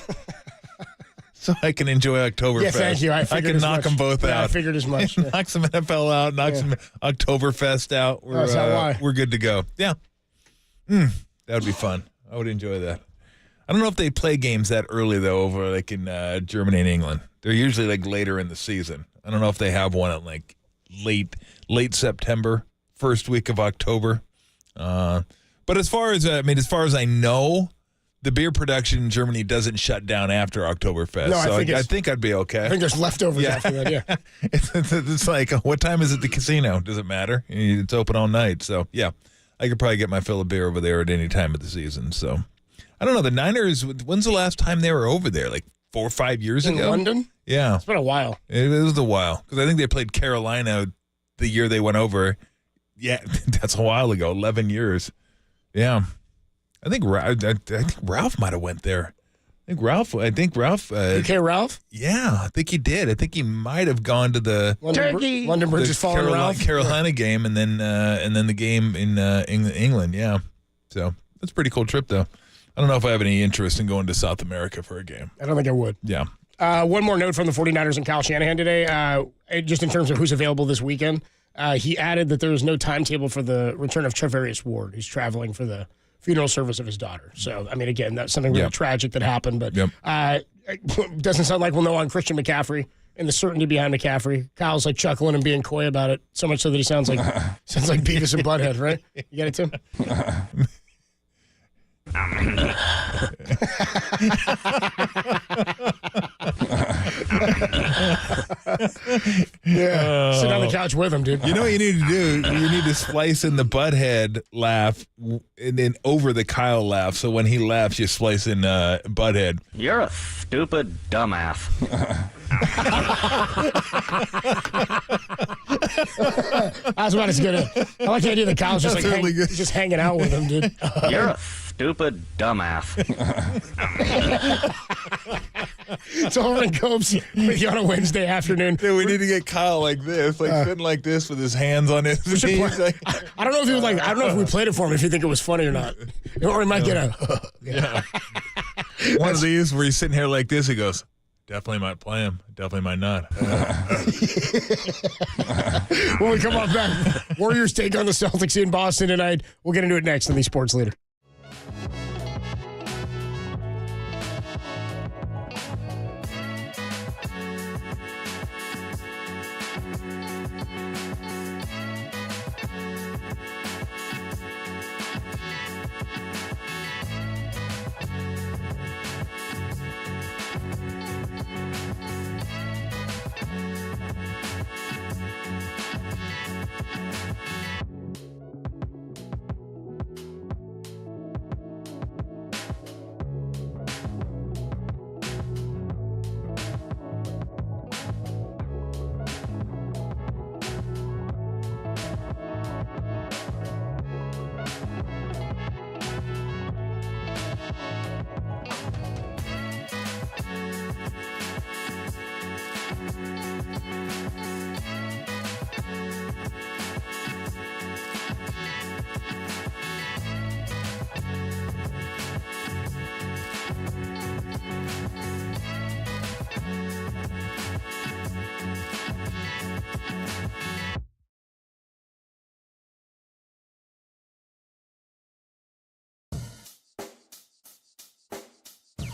Speaker 15: so I can enjoy Oktoberfest.
Speaker 4: Yeah, thank you. I figured
Speaker 15: can
Speaker 4: as
Speaker 15: knock
Speaker 4: much.
Speaker 15: them both
Speaker 4: Yeah,
Speaker 15: out.
Speaker 4: I figured as much. Yeah.
Speaker 15: Knock some NFL out. Knock some Oktoberfest out.
Speaker 4: That's not why.
Speaker 15: We're good to go. Yeah, that would be fun. I would enjoy that. I don't know if they play games that early though, over like in Germany and England. They're usually like later in the season. I don't know if they have one at like late September, first week of October. But as far as I know, the beer production in Germany doesn't shut down after Oktoberfest.
Speaker 4: No,
Speaker 15: I think I'd be okay.
Speaker 4: I think there's leftovers after that. Yeah.
Speaker 15: It's like, what time is it at the casino? Does it matter? It's open all night. So, yeah, I could probably get my fill of beer over there at any time of the season. So, I don't know. The Niners, when's the last time they were over there? Like 4 or 5 years
Speaker 4: In
Speaker 15: ago?
Speaker 4: London?
Speaker 15: Yeah.
Speaker 4: It's been a while.
Speaker 15: It was a while. Because I think they played Carolina the year they went over. Yeah, that's a while ago, 11 years. Yeah. I think Ralph might have went there. I think Ralph.
Speaker 4: Okay, Ralph?
Speaker 15: Yeah, I think he did. I think he might have gone to the
Speaker 4: London Bridge is falling Ralph.
Speaker 15: Carolina game, and then the game in England. Yeah, so that's a pretty cool trip, though. I don't know if I have any interest in going to South America for a game.
Speaker 4: I don't think I would.
Speaker 15: Yeah.
Speaker 4: One more note from the 49ers and Kyle Shanahan today, just in terms of who's available this weekend. He added that there is no timetable for the return of Trevarius Ward, who's traveling for the funeral service of his daughter. So, I mean, again, that's something really tragic that happened, but it doesn't sound like we'll know on Christian McCaffrey and the certainty behind McCaffrey. Kyle's like chuckling and being coy about it, so much so that he sounds like Beavis and Butthead, right? You get it, Tim? Yeah, sit on the couch with him, dude.
Speaker 15: You know what you need to do? You need to splice in the Butthead laugh and then over the Kyle laugh. So when he laughs, you splice in Butthead.
Speaker 11: You're a stupid dumbass.
Speaker 4: That's about as good. I like the idea that Kyle's just just hanging out with him, dude.
Speaker 11: You're a stupid dumbass.
Speaker 4: Silverman Copes with you on a Wednesday afternoon.
Speaker 15: Dude, we need to get Kyle like this, sitting like this with his hands on his knees.
Speaker 4: I don't know if he was like. I don't know if we played it for him. If you think it was funny or not, or he might get a.
Speaker 15: Yeah. One of these where he's sitting here like this. He goes, definitely might play him. Definitely might not.
Speaker 4: When we come off back, Warriors take on the Celtics in Boston tonight. We'll get into it next on the Sports Leader.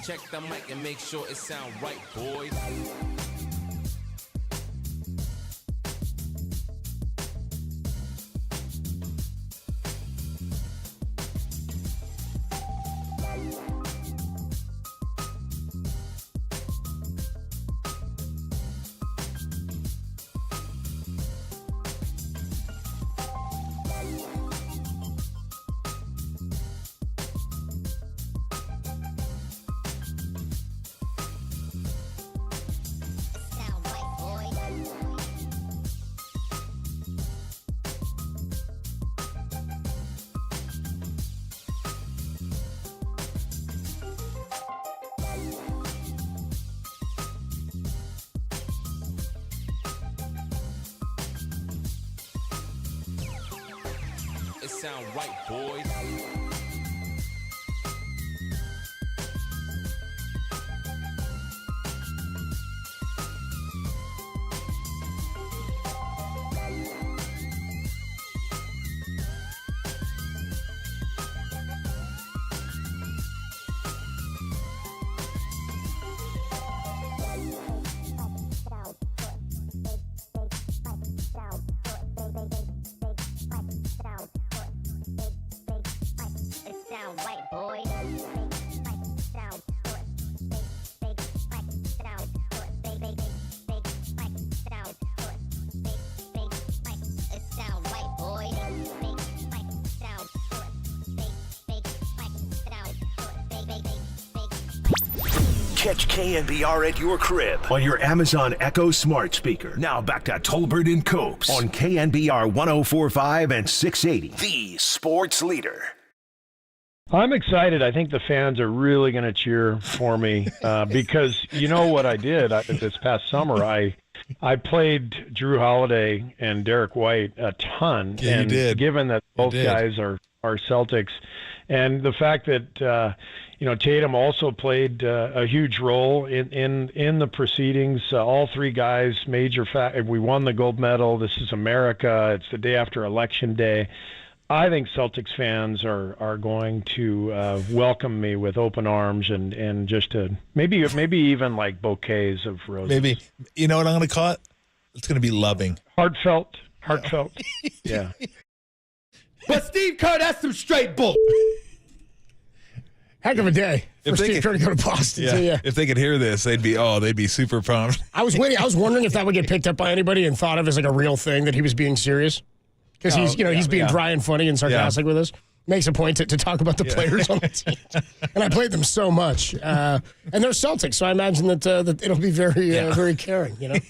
Speaker 18: Check the mic and make sure it sound right, boys. It sound right, boys.
Speaker 1: Catch KNBR at your crib on your Amazon Echo smart speaker. Now back to Tolbert and Copes on KNBR 104.5 and 680, the sports leader.
Speaker 6: I'm excited. I think the fans are really going to cheer for me because you know what I did this past summer. I played Drew Holiday and Derek White a ton.
Speaker 15: Yeah,
Speaker 6: and
Speaker 15: you did.
Speaker 6: Given that both guys are Celtics, and the fact that Tatum also played a huge role in the proceedings. All three guys, major fact. We won the gold medal. This is America. It's the day after Election Day. I think Celtics fans are going to welcome me with open arms and just maybe even like bouquets of roses.
Speaker 15: Maybe. You know what I'm going to call it? It's going to be loving.
Speaker 6: Heartfelt. Yeah.
Speaker 17: But Steve Kerr, that's some straight bull.
Speaker 4: Heck of a day for Steve Kerr to go to Boston.
Speaker 15: Yeah. If they could hear this, they'd be super pumped.
Speaker 4: I was wondering if that would get picked up by anybody and thought of as like a real thing that he was being serious. Because he's being dry and funny and sarcastic with us. Makes a point to talk about the players on the team. And I played them so much. And they're Celtics, so I imagine that it'll be very caring, to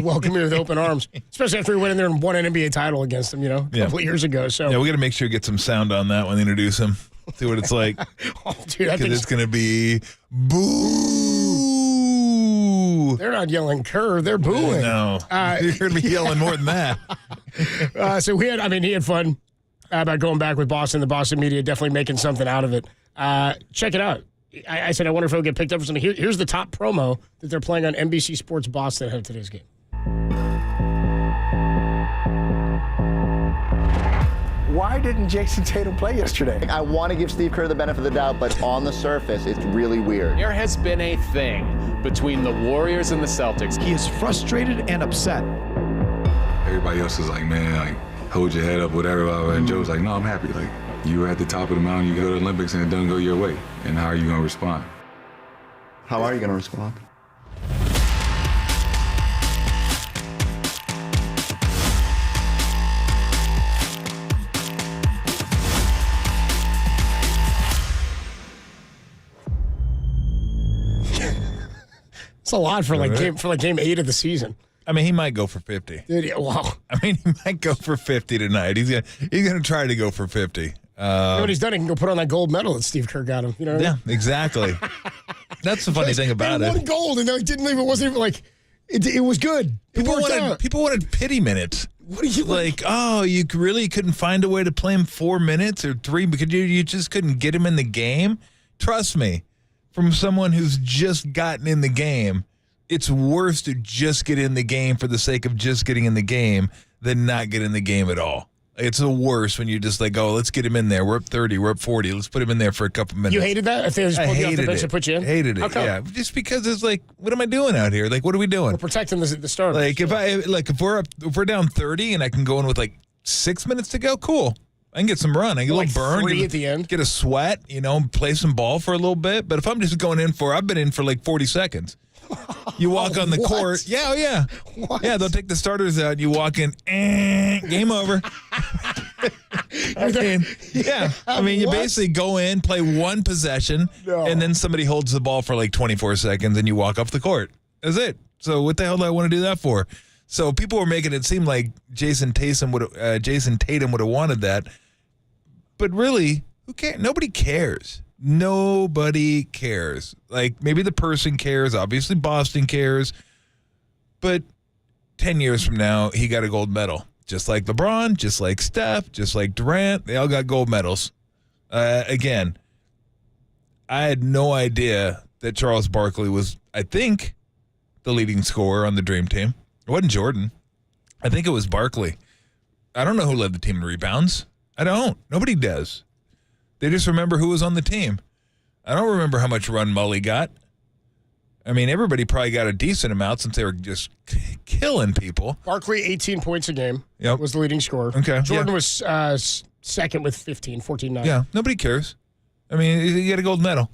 Speaker 4: welcome you with open arms. Especially after we went in there and won an NBA title against them, a couple of years ago. So
Speaker 15: we got to make sure we get some sound on that when they introduce him. See what it's like. Because it's going to be boo.
Speaker 4: They're not yelling Kerr, they're booing.
Speaker 15: No, you're going to be yelling more than that.
Speaker 4: So he had fun about going back with Boston. The Boston media definitely making something out of it. Check it out. I said, I wonder if it'll get picked up for something. Here's the top promo that they're playing on NBC Sports Boston ahead of today's game.
Speaker 10: Why didn't Jason Tatum play yesterday?
Speaker 14: I want to give Steve Kerr the benefit of the doubt, but on the surface, it's really weird.
Speaker 19: There has been a thing between the Warriors and the Celtics.
Speaker 10: He is frustrated and upset.
Speaker 20: Everybody else is like, man, like, hold your head up, whatever. And Joe's like, no, I'm happy. Like, you were at the top of the mountain, you go to the Olympics, and it doesn't go your way. And how are you going to respond?
Speaker 14: How are you going to respond?
Speaker 4: It's a lot for game 8 of the season.
Speaker 15: I mean, he might go for 50.
Speaker 4: Wow.
Speaker 15: I mean, he might go for 50 tonight. He's gonna try to go for 50.
Speaker 4: You know what he's done? He can go put on that gold medal that Steve Kerr got him. You know what I mean?
Speaker 15: Exactly. That's the funny thing about it.
Speaker 4: Won gold, and it wasn't even like it was good.
Speaker 15: People wanted pity minutes.
Speaker 4: What are you
Speaker 15: like? Oh, you really couldn't find a way to play him 4 minutes or 3 because you just couldn't get him in the game. Trust me, from someone who's just gotten in the game, it's worse to just get in the game for the sake of just getting in the game than not get in the game at all. It's the worst when you're just like, oh, let's get him in there. We're up 30. We're up 40. Let's put him in there for a couple minutes.
Speaker 4: You hated that? If they just pulled you off the bench and put you in?
Speaker 15: Hated it.
Speaker 4: Okay.
Speaker 15: Yeah, just because it's like, what am I doing out here? Like, what are we doing?
Speaker 4: We're protecting the starters.
Speaker 15: Like, if we're down 30 and I can go in with like 6 minutes to go, cool. I can get some run. I get a little burn.
Speaker 4: 3 at the end.
Speaker 15: Get a sweat, play some ball for a little bit. But if I'm just going in I've been in for like 40 seconds. You walk on the court. Yeah, yeah.
Speaker 4: What?
Speaker 15: Yeah, they'll take the starters out. You walk in, game over. I mean, you basically go in, play one possession, and then somebody holds the ball for like 24 seconds, and you walk off the court. That's it. So what the hell do I want to do that for? So people were making it seem like Jason Tatum would have wanted that, but really, who cares? Nobody cares. Nobody cares. Like, maybe the person cares. Obviously, Boston cares. But 10 years from now, he got a gold medal. Just like LeBron, just like Steph, just like Durant. They all got gold medals. Again, I had no idea that Charles Barkley was, I think, the leading scorer on the Dream Team. It wasn't Jordan. I think it was Barkley. I don't know who led the team in rebounds. I don't. Nobody does. They just remember who was on the team. I don't remember how much run Mully got. I mean, everybody probably got a decent amount since they were just killing people.
Speaker 4: Barkley, 18 points a game.
Speaker 15: Yep.
Speaker 4: Was the leading scorer.
Speaker 15: Okay.
Speaker 4: Jordan was second with 15, 14-9.
Speaker 15: Yeah, nobody cares. I mean, you get a gold medal.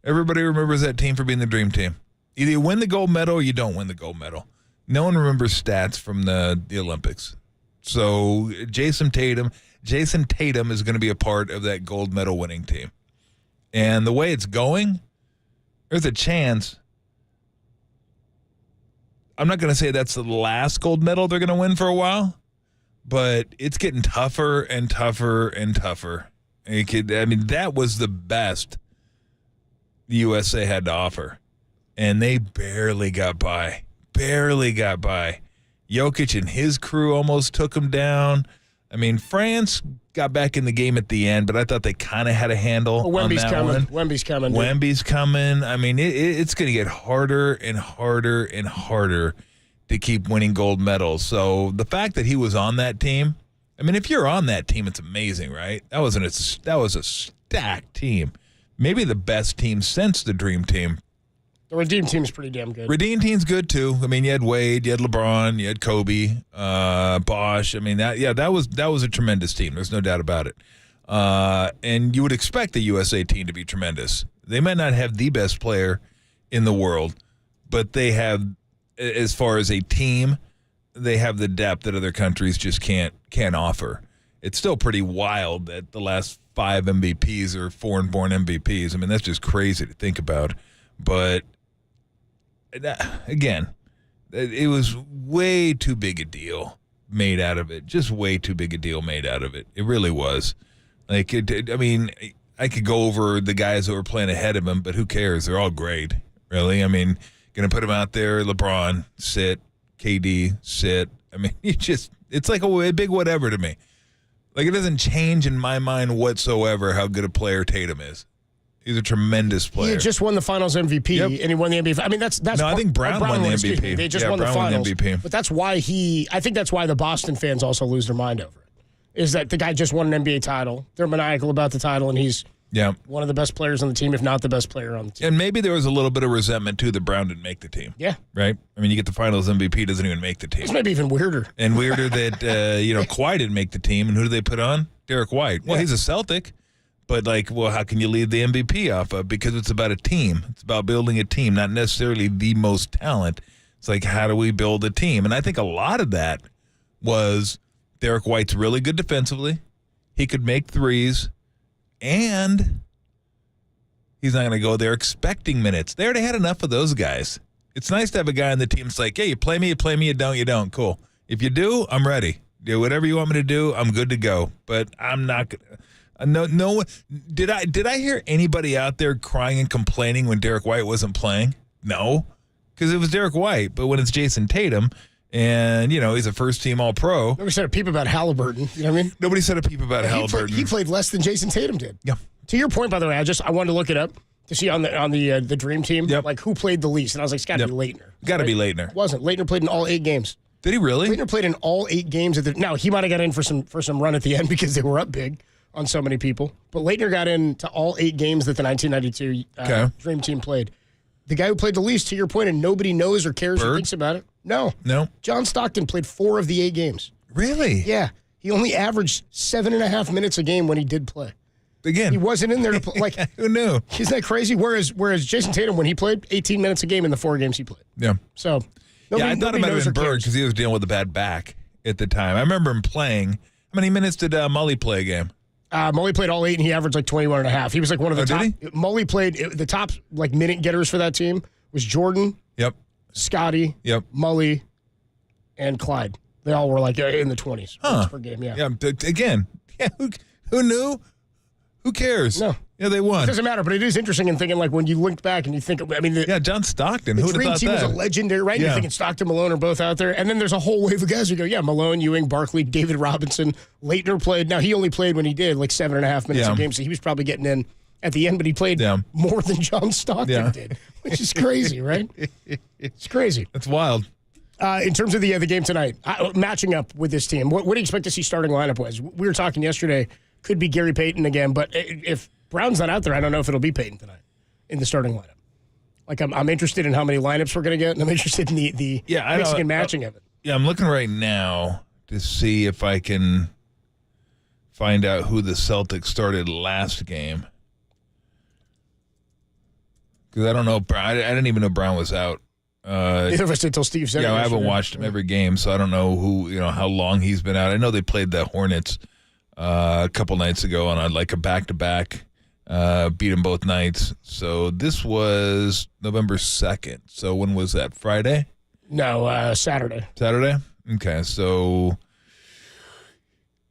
Speaker 15: Everybody remembers that team for being the Dream Team. Either you win the gold medal or you don't win the gold medal. No one remembers stats from the Olympics. So Jason Tatum is going to be a part of that gold medal winning team. And the way it's going, there's a chance. I'm not going to say that's the last gold medal they're going to win for a while, but it's getting tougher and tougher and tougher. That was the best the USA had to offer, and they barely got by. Jokic and his crew almost took them down. I mean, France got back in the game at the end, but I thought they kind of had a handle on that one.
Speaker 4: Wemby's coming.
Speaker 15: Wemby's coming. I mean, it's going to get harder and harder and harder to keep winning gold medals. So the fact that he was on that team, I mean, if you're on that team, it's amazing, right? That was a stacked team. Maybe the best team since the Dream Team.
Speaker 4: The Redeem Team's pretty damn good.
Speaker 15: Redeem Team's good, too. I mean, you had Wade, you had LeBron, you had Kobe, Bosh. I mean, that was a tremendous team. There's no doubt about it. And you would expect the USA team to be tremendous. They might not have the best player in the world, but they have, as far as a team, they have the depth that other countries just can't offer. It's still pretty wild that the last 5 MVPs are foreign-born MVPs. I mean, that's just crazy to think about. But, again, it was way too big a deal made out of it. Just way too big a deal made out of it. It really was. Like, I mean, I could go over the guys that were playing ahead of him, but who cares? They're all great, really. I mean, going to put him out there, LeBron, sit, KD, sit. I mean, it's like a big whatever to me. Like, it doesn't change in my mind whatsoever how good a player Tatum is. He's a tremendous player.
Speaker 4: He just won the Finals MVP, and he won the MVP. I mean, that's
Speaker 15: no. I think Brown won the MVP.
Speaker 4: They just won
Speaker 15: Brown
Speaker 4: the Finals.
Speaker 15: Won the MVP.
Speaker 4: But that's why I think that's why the Boston fans also lose their mind over it. Is that the guy just won an NBA title? They're maniacal about the title, and he's one of the best players on the team, if not the best player on the team.
Speaker 15: And maybe there was a little bit of resentment too that Brown didn't make the team.
Speaker 4: Yeah.
Speaker 15: Right. I mean, you get the Finals MVP, doesn't even make the team.
Speaker 4: It's maybe even weirder.
Speaker 15: And weirder that Kawhi didn't make the team, and who do they put on? Derek White. Well, he's a Celtic. But, how can you leave the MVP off of? Because it's about a team. It's about building a team, not necessarily the most talent. It's like, how do we build a team? And I think a lot of that was Derek White's really good defensively. He could make threes. And he's not going to go there expecting minutes. They already had enough of those guys. It's nice to have a guy on the team that's like, hey, you play me, you don't. Cool. If you do, I'm ready. Do whatever you want me to do, I'm good to go. But I'm not going to. No. Did I hear anybody out there crying and complaining when Derek White wasn't playing? No, because it was Derek White. But when it's Jason Tatum, and he's a first-team All-Pro.
Speaker 4: Nobody said a peep about Halliburton. You know what I mean?
Speaker 15: Nobody said a peep about Halliburton.
Speaker 4: He played less than Jason Tatum did.
Speaker 15: Yeah.
Speaker 4: To your point, by the way, I wanted to look it up to see on the Dream Team, who played the least, and I was like, it's got to be Leitner.
Speaker 15: Got to be Leitner.
Speaker 4: It wasn't. Leitner played in all 8 games.
Speaker 15: Did he really?
Speaker 4: Leitner played in all 8 games. Now he might have got in for some run at the end because they were up big on so many people. But Leitner got into all 8 games that the 1992 Dream Team played. The guy who played the least, to your point, and nobody knows or cares or thinks about it. No. John Stockton played 4 of the 8 games.
Speaker 15: Really?
Speaker 4: Yeah. He only averaged 7.5 minutes a game when he did play.
Speaker 15: Again,
Speaker 4: he wasn't in there to play.
Speaker 15: Who knew?
Speaker 4: Isn't that crazy? Whereas Jason Tatum, when he played, 18 minutes a game in the 4 games he played.
Speaker 15: Yeah.
Speaker 4: So,
Speaker 15: I thought it might have been Bird because he was dealing with a bad back at the time. I remember him playing. How many minutes did Mully play a game?
Speaker 4: Mully played all 8, and he averaged 21.5. He was one of the top.
Speaker 15: Did he?
Speaker 4: Mully played the top minute getters for that team was Jordan.
Speaker 15: Yep.
Speaker 4: Scotty.
Speaker 15: Yep.
Speaker 4: Mully, and Clyde. They all were in the 20s per game. Yeah.
Speaker 15: Again, who knew? Who cares?
Speaker 4: No.
Speaker 15: Yeah, they won.
Speaker 4: It doesn't matter, but it is interesting in thinking when you looked back and you think,
Speaker 15: John Stockton.
Speaker 4: The
Speaker 15: Who would
Speaker 4: Dream
Speaker 15: have thought
Speaker 4: Team
Speaker 15: that?
Speaker 4: was a legendary, right?
Speaker 15: Yeah.
Speaker 4: You're thinking Stockton, Malone are both out there, and then there's a whole wave of guys who go, Malone, Ewing, Barkley, David Robinson, Leitner played. Now he only played when he did 7.5 minutes a game, so he was probably getting in at the end, but he played more than John Stockton did, which is crazy, right? It's crazy.
Speaker 15: It's wild.
Speaker 4: In terms of the game tonight, matching up with this team, what do you expect to see starting lineup was? We were talking yesterday, could be Gary Payton again, but if Brown's not out there, I don't know if it'll be Payton tonight in the starting lineup. I'm interested in how many lineups we're going to get, and I'm interested in the mixing and matching of it.
Speaker 15: Yeah, I'm looking right now to see if I can find out who the Celtics started last game. Because I don't know. I didn't even know Brown was out.
Speaker 4: Neither of us did until Steve said it.
Speaker 15: Yeah, I haven't watched him every game, so I don't know how long he's been out. I know they played the Hornets a couple nights ago on a back-to-back. Beat them both nights. So this was November 2nd. So when was that? Friday?
Speaker 4: No, Saturday.
Speaker 15: Saturday? Okay, so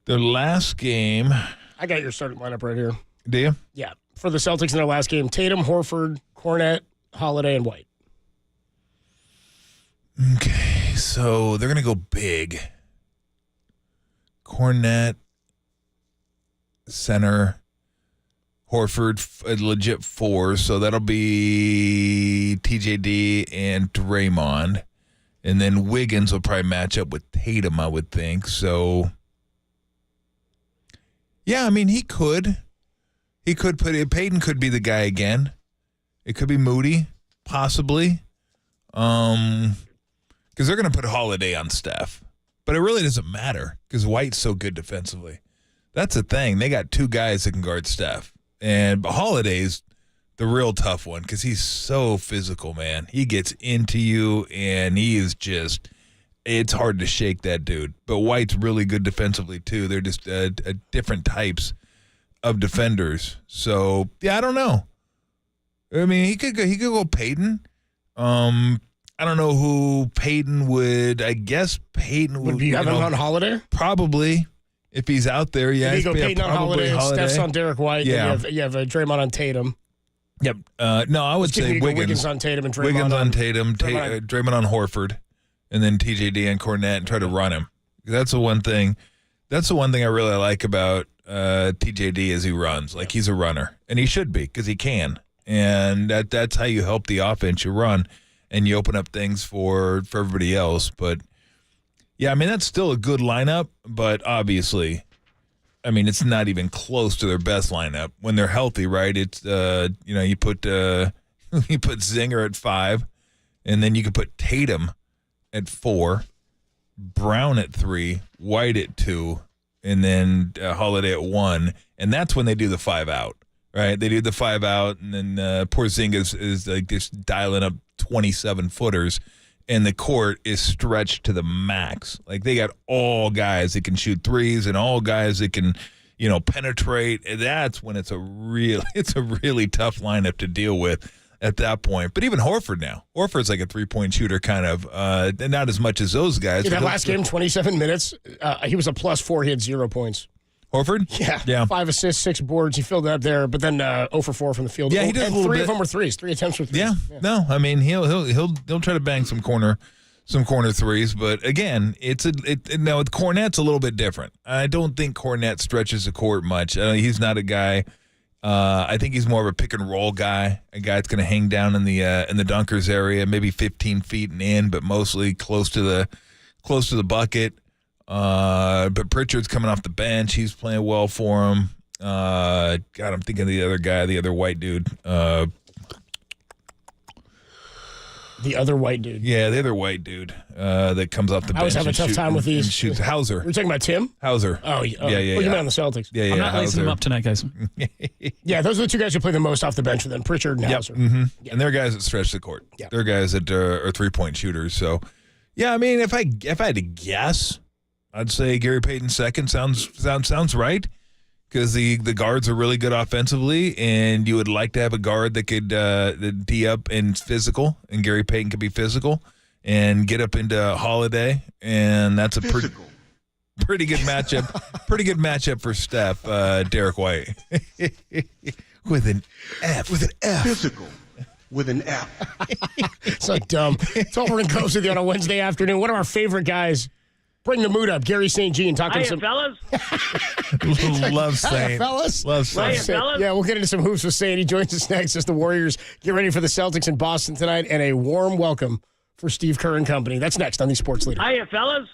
Speaker 15: their last game.
Speaker 4: I got your starting lineup right here.
Speaker 15: Do you?
Speaker 4: Yeah. For the Celtics in their last game, Tatum, Horford, Cornette, Holiday, and White.
Speaker 15: Okay, so they're going to go big. Cornette, center, Horford, a legit 4, so that'll be TJD and Draymond. And then Wiggins will probably match up with Tatum, I would think. So, yeah, he could. He could put it. Payton could be the guy again. It could be Moody, possibly. Because they're going to put Holiday on Steph. But it really doesn't matter because White's so good defensively. That's the thing. They got 2 guys that can guard Steph. And Holiday's the real tough one because he's so physical, man. He gets into you, and he is just – it's hard to shake that dude. But White's really good defensively too. They're just different types of defenders. So, yeah, I don't know. I mean, he could go Peyton. I don't know who Peyton would. I guess Peyton would
Speaker 4: be having on Holiday.
Speaker 15: Probably, if he's out there. Yeah,
Speaker 4: you go Peyton on Holiday. Steph's on Derek White.
Speaker 15: Yeah,
Speaker 4: and you have Draymond on Tatum.
Speaker 15: Yep. No, I would say
Speaker 4: Wiggins on Tatum and Draymond
Speaker 15: Wiggins on Tatum. Draymond on Horford, and then TJD and Cornette, and try to run him. That's the one thing. That's the one thing I really like about TJD is he runs. Like he's a runner, and he should be because he can. And that's how you help the offense. You run, and you open up things for everybody else. But, yeah, I mean, that's still a good lineup. But, obviously, I mean, it's not even close to their best lineup. When they're healthy, right, it's, you put you put Zinger at 5, and then you can put Tatum at 4, Brown at 3, White at 2, and then Holiday at 1. And that's when they do the 5 out. Right, they do the 5 out, and then Porzingis is like just dialing up 27-footers, and the court is stretched to the max. Like they got all guys that can shoot threes, and all guys that can, penetrate. And that's when it's a really tough lineup to deal with at that point. But even Horford now, Horford's like a 3-point shooter, kind of, not as much as those guys.
Speaker 4: That last game, 27 minutes, he was a +4. He had 0 points.
Speaker 15: Horford?
Speaker 4: Yeah. 5 assists, 6 boards. He filled it up there, but then 0 for 4 from the field.
Speaker 15: Yeah, he did
Speaker 4: and
Speaker 15: a little
Speaker 4: 3
Speaker 15: bit.
Speaker 4: of them were threes. 3 attempts were threes.
Speaker 15: Yeah. No, I mean he'll try to bang some corner threes, but again, now with Cornette's a little bit different. I don't think Cornette stretches the court much. He's not a guy. I think he's more of a pick and roll guy, a guy that's going to hang down in the dunkers area, maybe 15 feet and in, but mostly close to the bucket. But Pritchard's coming off the bench. He's playing well for him. God, I'm thinking of the other guy, the other white dude.
Speaker 4: The other white dude.
Speaker 15: Yeah, the other white dude that comes off the bench.
Speaker 4: I was having a tough time with these.
Speaker 15: Shoots Hauser.
Speaker 4: We're talking about Tim?
Speaker 15: Hauser.
Speaker 4: Oh,
Speaker 15: yeah.
Speaker 4: What do you mean on the Celtics?
Speaker 15: Yeah,
Speaker 23: I'm not lacing him up tonight, guys.
Speaker 4: Yeah, those are the two guys who play the most off the bench with them, Pritchard and Hauser.
Speaker 15: Mm-hmm. Yeah. And they're guys that stretch the court.
Speaker 4: Yeah.
Speaker 15: They're guys that are 3-point shooters. So, yeah, I mean, if I had to guess, I'd say Gary Payton second sounds right because the guards are really good offensively, and you would like to have a guard that could D up and physical, and Gary Payton could be physical and get up into Holiday, and that's a pretty good matchup. Pretty good matchup for Steph, Derek White with an F.
Speaker 17: Physical. With an F.
Speaker 4: So dumb. Tolbert and Coast with you on a Wednesday afternoon. One of our favorite guys. Bring the mood up. Gary St. Jean talking some.
Speaker 2: fellas.
Speaker 15: Love Saint.
Speaker 4: Fellas.
Speaker 15: Love Saint.
Speaker 2: Fellas.
Speaker 4: Yeah, we'll get into some hoops with Saint. He joins us next as the Warriors get ready for the Celtics in Boston tonight, and a warm welcome for Steve Kerr and company. That's next on the Sports Leader.
Speaker 2: Hiya, fellas.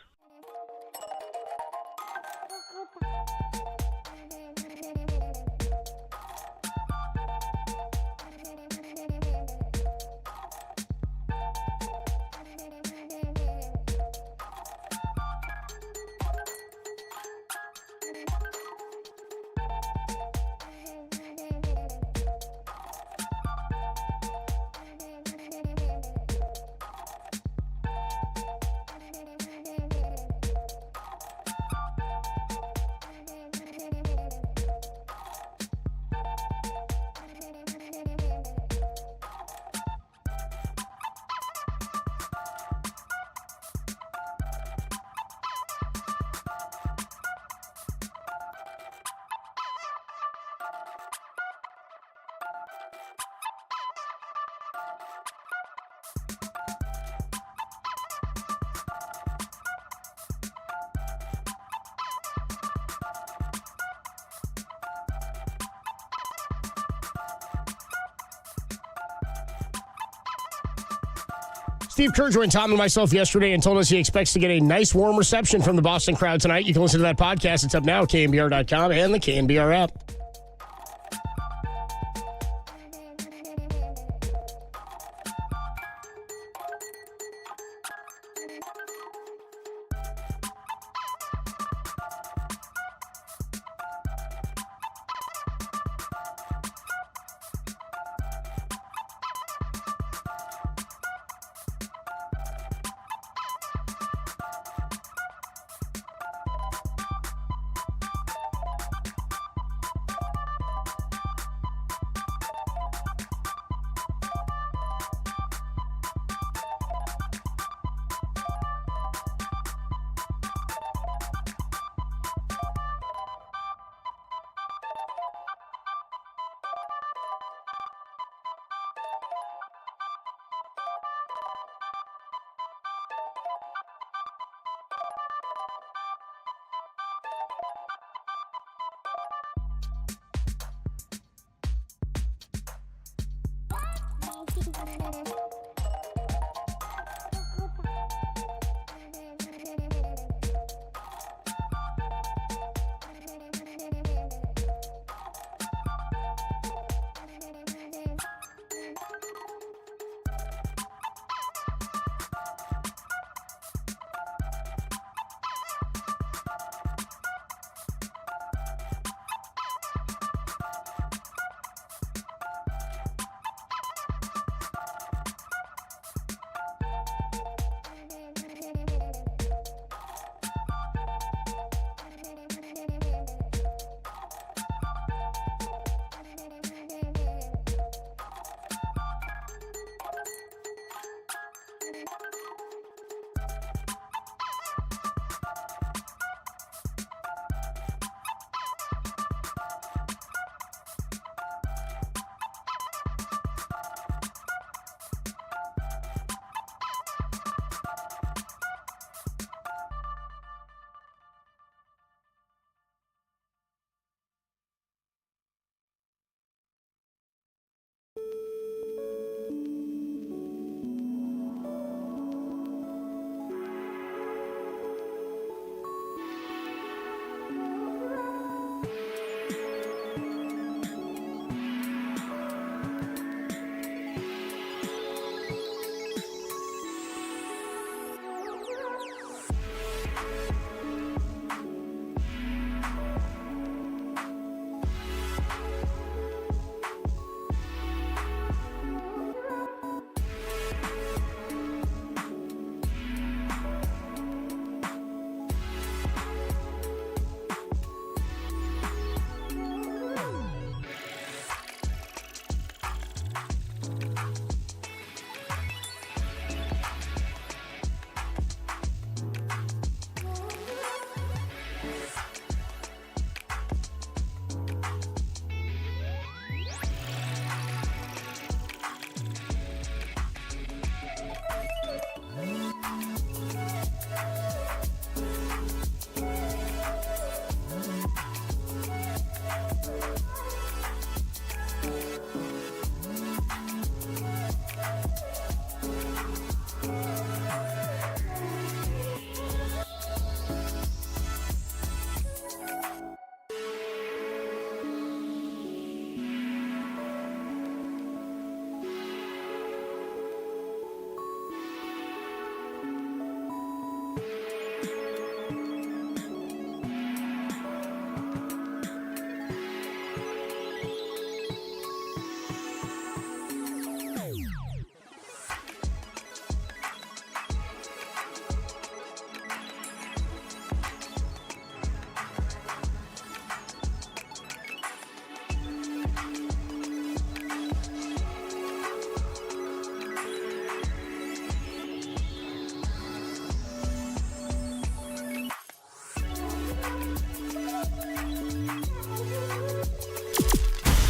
Speaker 4: Steve Kerr joined Tom and myself yesterday and told us he expects to get a nice warm reception from the Boston crowd tonight. You can listen to that podcast. It's up now at KNBR.com and the KNBR app.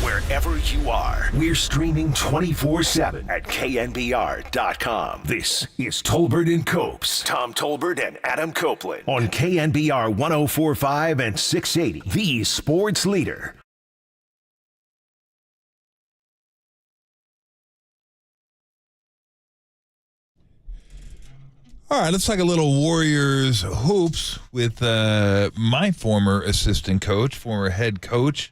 Speaker 1: Wherever you are, we're streaming 24/7 at KNBR.com. This is Tolbert and Copes. Tom Tolbert and Adam Copeland on KNBR 104.5 and 680, the sports leader.
Speaker 15: All right, let's talk a little Warriors hoops with my former assistant coach, former head coach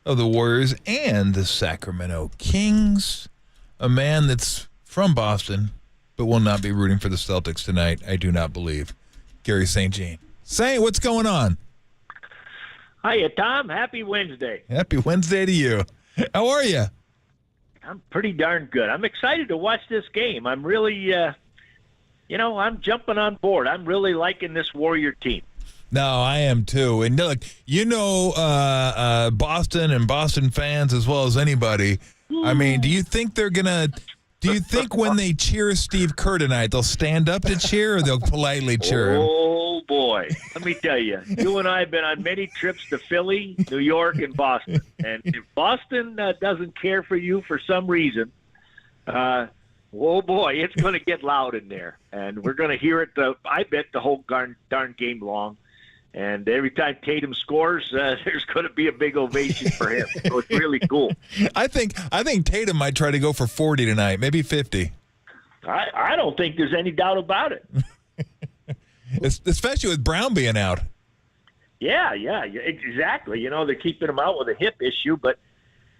Speaker 15: of the Warriors and the Sacramento Kings, a man that's from Boston but will not be rooting for the Celtics tonight, I do not believe. Gary St. Jean. Saint, what's going on?
Speaker 2: Hiya, Tom. Happy Wednesday.
Speaker 15: Happy Wednesday to you. How are you?
Speaker 2: I'm pretty darn good. I'm excited to watch this game. I'm really, I'm jumping on board. I'm really liking this Warrior team.
Speaker 15: No, I am too. And look, Boston and Boston fans as well as anybody. I mean, do you think when they cheer Steve Kerr tonight, they'll stand up to cheer or they'll politely cheer him?
Speaker 2: Oh, boy. Let me tell you, you and I have been on many trips to Philly, New York, and Boston. And if Boston doesn't care for you for some reason, oh, boy, it's going to get loud in there. And we're going to hear it, I bet, the whole darn game long. And every time Tatum scores, there's going to be a big ovation for him. So it's really cool.
Speaker 15: I think Tatum might try to go for 40 tonight, maybe 50.
Speaker 2: I don't think there's any doubt about it.
Speaker 15: Especially with Brown being out.
Speaker 2: Yeah, exactly. You know, they're keeping him out with a hip issue, but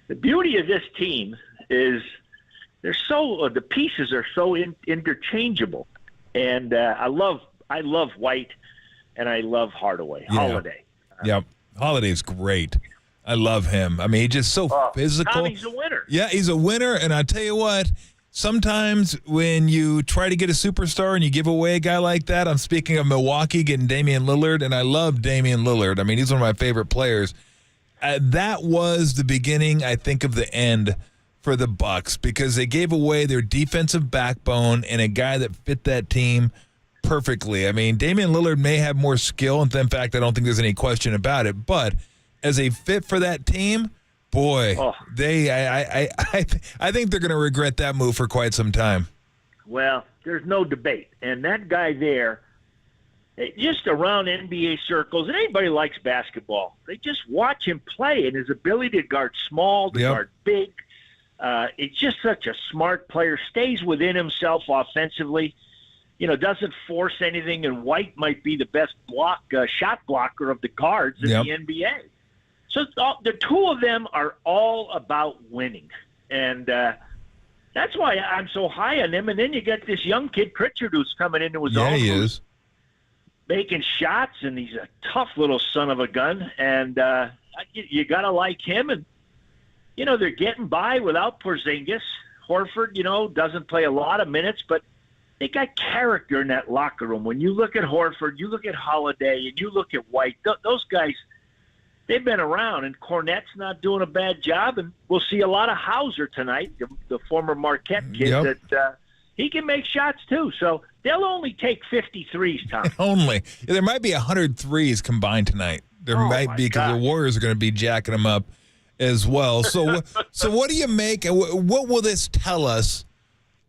Speaker 2: the beauty of this team is the pieces are so interchangeable. And I love White, and I love Hardaway.
Speaker 15: Yeah.
Speaker 2: Holiday.
Speaker 15: Yep. Holiday's great. I love him. I mean, he's just so physical.
Speaker 2: Tommy's a winner.
Speaker 15: Yeah, he's a winner. And I tell you what, sometimes when you try to get a superstar and you give away a guy like that, I'm speaking of Milwaukee getting Damian Lillard, and I love Damian Lillard. I mean, he's one of my favorite players. That was the beginning, I think, of the end for the Bucks, because they gave away their defensive backbone and a guy that fit that team perfectly. I mean, Damian Lillard may have more skill, and in fact, I don't think there's any question about it, but as a fit for that team, boy, I think they're going to regret that move for quite some time.
Speaker 2: Well, there's no debate. And that guy there, just around NBA circles, and anybody likes basketball, they just watch him play, and his ability to guard small, to guard big. It's just such a smart player, stays within himself offensively, doesn't force anything, and White might be the best shot blocker of the guards in the NBA. So the two of them are all about winning, and that's why I'm so high on them. And then you got this young kid, Pritchard, who's coming into his own.
Speaker 15: He is.
Speaker 2: Making shots, and he's a tough little son of a gun, and you got to like him. And, they're getting by without Porzingis. Horford, doesn't play a lot of minutes, but they got character in that locker room. When you look at Horford, you look at Holiday, and you look at White, those guys, they've been around, and Cornette's not doing a bad job, and we'll see a lot of Hauser tonight, the former Marquette kid, that he can make shots too. So they'll only take 53s, Tom.
Speaker 15: Only. There might be 100 threes combined tonight. There might be, because the Warriors are going to be jacking them up as well. So what do you make? What will this tell us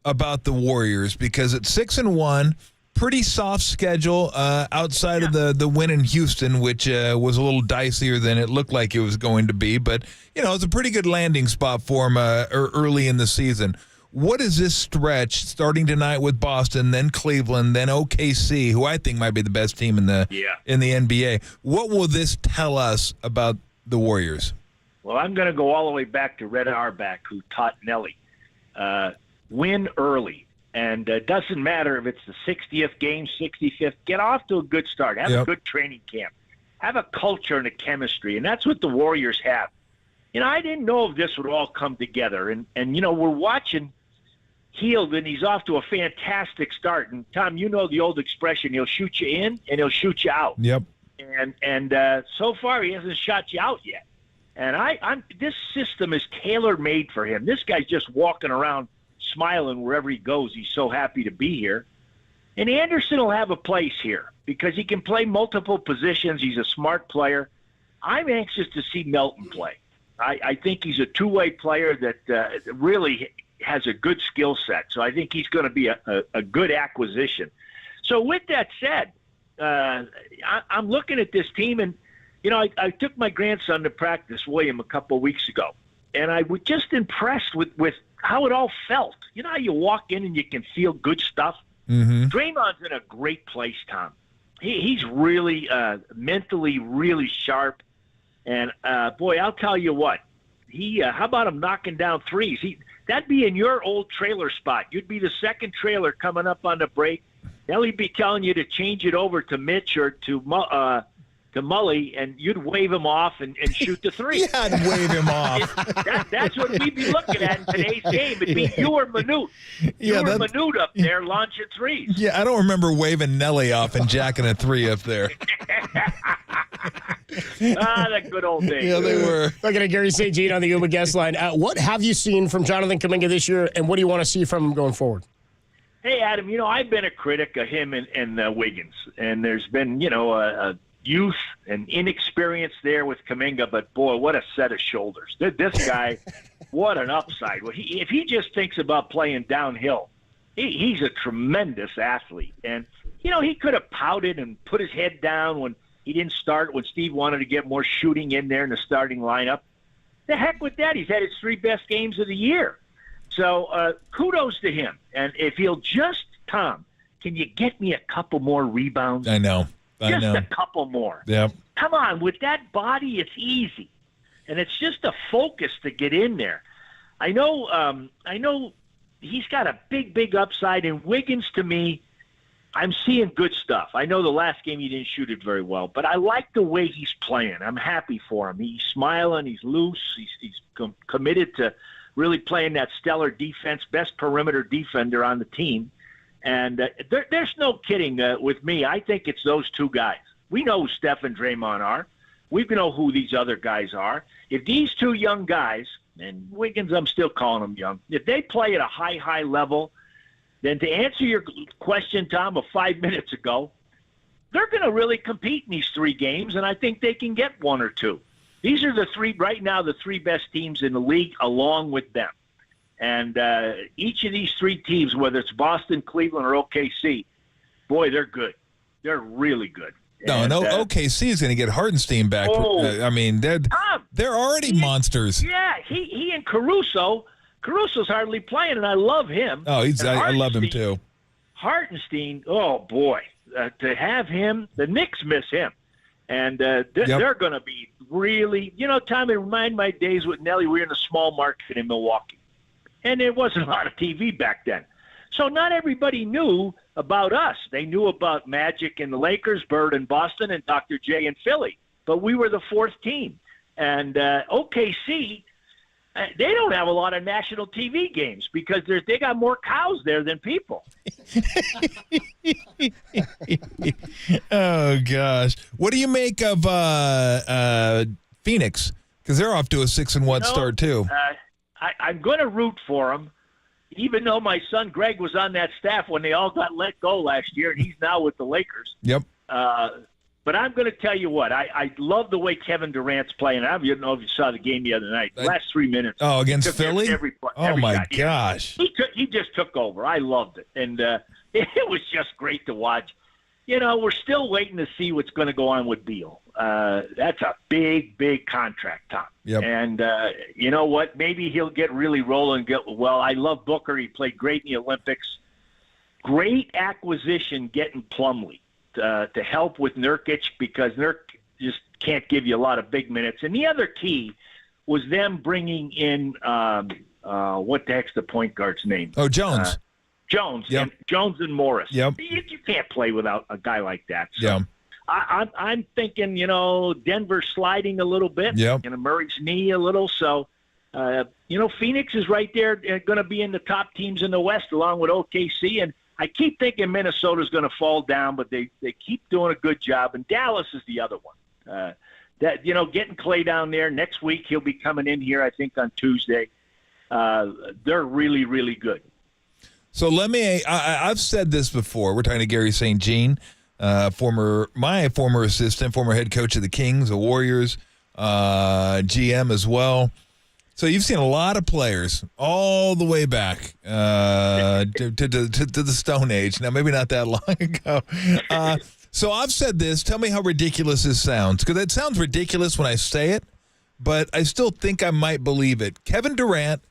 Speaker 15: about the Warriors? Because it's 6-1, pretty soft schedule outside of the win in Houston, which was a little dicier than it looked like it was going to be. But, it's a pretty good landing spot for them early in the season. What is this stretch starting tonight with Boston, then Cleveland, then OKC, who I think might be the best team in the NBA? What will this tell us about the Warriors?
Speaker 2: Well, I'm going to go all the way back to Red Auerbach, who taught Nelly. Win early. And it doesn't matter if it's the 60th game, 65th. Get off to a good start. Have a good training camp. Have a culture and a chemistry. And that's what the Warriors have. I didn't know if this would all come together. And we're watching Hield, and he's off to a fantastic start. And, Tom, the old expression, he'll shoot you in and he'll shoot you out.
Speaker 15: Yep.
Speaker 2: And so far he hasn't shot you out yet. And this system is tailor-made for him. This guy's just walking around smiling wherever he goes. He's so happy to be here. And Anderson will have a place here because he can play multiple positions. He's a smart player. I'm anxious to see Melton play. I think he's a two-way player that really has a good skill set. So I think he's going to be a good acquisition. So with that said, I'm looking at this team, and, I took my grandson to practice, William, a couple of weeks ago. And I was just impressed with how it all felt. How you walk in and you can feel good stuff? Mm-hmm. Draymond's in a great place, Tom. He's really mentally really sharp. And, boy, I'll tell you what. How about him knocking down threes? That'd be in your old trailer spot. You'd be the second trailer coming up on the break. He'd be telling you to change it over to Mitch or to Mully, and you'd wave him off and shoot the three.
Speaker 15: Yeah, I'd wave him off.
Speaker 2: That's what we'd be looking at in today's game. It'd be you or Manute. Manute up there launching threes.
Speaker 15: Yeah, I don't remember waving Nelly off and jacking a three up there.
Speaker 2: The good old days.
Speaker 15: Yeah, they were.
Speaker 4: Looking at Gary St. Jean on the Uber guest line. What have you seen from Jonathan Kuminga this year, and what do you want to see from him going forward?
Speaker 2: Hey, Adam, I've been a critic of him and Wiggins, and there's been, a youth and inexperience there with Kuminga, but boy, what a set of shoulders. This guy, what an upside. If he just thinks about playing downhill, he's a tremendous athlete. And, he could have pouted and put his head down when He didn't start when Steve wanted to get more shooting in there in the starting lineup. The heck with that. He's had his 3 best games of the year. So kudos to him. And if he'll just, Tom, can you get me a couple more rebounds?
Speaker 15: I know.
Speaker 2: Just a couple more.
Speaker 15: Yep.
Speaker 2: Come on, with that body, it's easy. And it's just a focus to get in there. I know he's got a big upside. And Wiggins, to me, I'm seeing good stuff. I know the last game he didn't shoot it very well, but I like the way he's playing. I'm happy for him. He's smiling. He's loose. He's committed to really playing that stellar defense, best perimeter defender on the team. And there's no kidding with me. I think it's those 2 guys. We know who Steph and Draymond are. We know who these other guys are. If these 2 young guys, and Wiggins, I'm still calling him young, if they play at a high level, then to answer your question, Tom, of 5 minutes ago, they're going to really compete in these 3 games, and I think they can get 1 or 2. These are the 3 best teams in the league along with them. And each of these 3 teams, whether it's Boston, Cleveland, or OKC, boy, they're good. They're really good.
Speaker 15: No, OKC is going to get Hartenstein back. I mean, they're already monsters.
Speaker 2: Yeah, he and Caruso's hardly playing, and I love him.
Speaker 15: Oh, I love him too.
Speaker 2: Hartenstein, oh boy, to have him, the Knicks miss him, and they're going to be really, Tom, it reminded my days with Nelly. We were in a small market in Milwaukee, and there wasn't a lot of TV back then. So not everybody knew about us. They knew about Magic and the Lakers, Bird and Boston, and Dr. J in Philly. But we were the 4th team. And OKC, they don't have a lot of national TV games because they got more cows there than people.
Speaker 15: Oh, gosh. What do you make of Phoenix? Because they're off to a 6-1 start, too.
Speaker 2: I'm going to root for them. Even though my son Greg was on that staff when they all got let go last year, and he's now with the Lakers.
Speaker 15: Yep.
Speaker 2: But I'm going to tell you what, I love the way Kevin Durant's playing. I don't know if you saw the game the other night. The last 3 minutes.
Speaker 15: Oh, against Philly?
Speaker 2: Every
Speaker 15: my
Speaker 2: shot.
Speaker 15: gosh.
Speaker 2: He just took over. I loved it. And it was just great to watch. We're still waiting to see what's going to go on with Beal. That's a big contract, Tom.
Speaker 15: Yep.
Speaker 2: And you know what? Maybe he'll get really rolling. I love Booker. He played great in the Olympics. Great acquisition getting Plumlee to help with Nurkic because Nurk just can't give you a lot of big minutes. And the other key was them bringing in what the heck's the point guard's name?
Speaker 15: Oh, Jones.
Speaker 2: Jones.
Speaker 15: Yep.
Speaker 2: And Jones and Morris.
Speaker 15: Yep.
Speaker 2: You can't play without a guy like that. So
Speaker 15: Yeah.
Speaker 2: I'm thinking, Denver sliding a little bit.
Speaker 15: Yep.
Speaker 2: Murray's knee a little. So, Phoenix is right there going to be in the top teams in the West along with OKC. And I keep thinking Minnesota's going to fall down, but they keep doing a good job. And Dallas is the other one. Getting Clay down there next week, he'll be coming in here, I think, on Tuesday. They're really, really good.
Speaker 15: So I've said this before. We're talking to Gary St. Jean, my former assistant, former head coach of the Kings, the Warriors, GM as well. So you've seen a lot of players all the way back to the Stone Age. Now, maybe not that long ago. So I've said this. Tell me how ridiculous this sounds, because it sounds ridiculous when I say it, but I still think I might believe it. Kevin Durant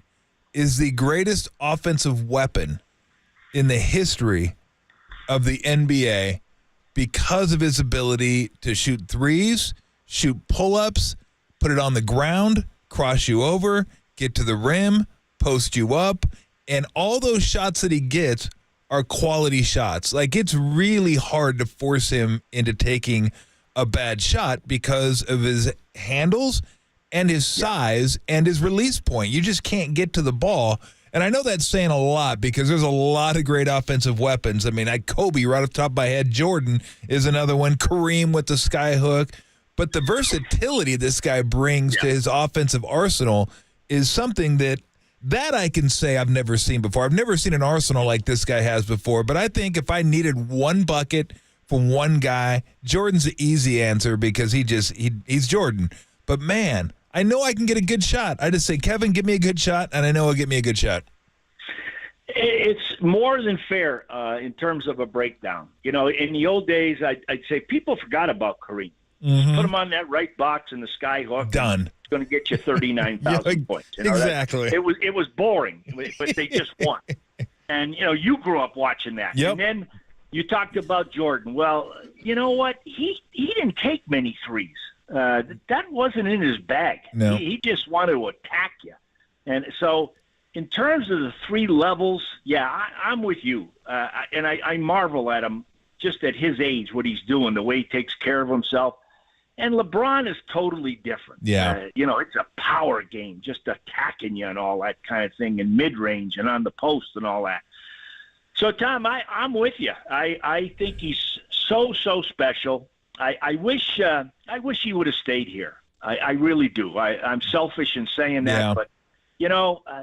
Speaker 15: is the greatest offensive weapon in the history of the NBA because of his ability to shoot threes, shoot pull-ups, put it on the ground, cross you over, get to the rim, post you up, and all those shots that he gets are quality shots. Like, it's really hard to force him into taking a bad shot because of his handles and his size and his release point. You just can't get to the ball. And I know that's saying a lot because there's a lot of great offensive weapons. I mean, Kobe right off the top of my head, Jordan is another one, Kareem with the sky hook. But the versatility this guy brings to his offensive arsenal is something that I can say I've never seen before. I've never seen an arsenal like this guy has before. But I think if I needed one bucket from one guy, Jordan's the easy answer because he's Jordan. But, man, I know I can get a good shot. I just say, Kevin, give me a good shot, and I know he'll get me a good shot.
Speaker 2: It's more than fair in terms of a breakdown. In the old days, I'd say people forgot about Kareem. Just put him on that right box in the sky hook.
Speaker 15: Done.
Speaker 2: It's going to get you 39,000 points. You know,
Speaker 15: exactly.
Speaker 2: It was boring, but they just won. And, you grew up watching that.
Speaker 15: Yep.
Speaker 2: And then you talked about Jordan. Well, you know what? He didn't take many threes. That wasn't in his bag.
Speaker 15: No.
Speaker 2: He just wanted to attack you. And so in terms of the three levels, I'm with you. And I marvel at him just at his age, what he's doing, the way he takes care of himself. And LeBron is totally different.
Speaker 15: Yeah.
Speaker 2: It's a power game, just attacking you and all that kind of thing, and mid-range and on the post and all that. So, Tom, I'm with you. I think he's so special. I wish he would have stayed here. I really do. I'm selfish in saying that, but,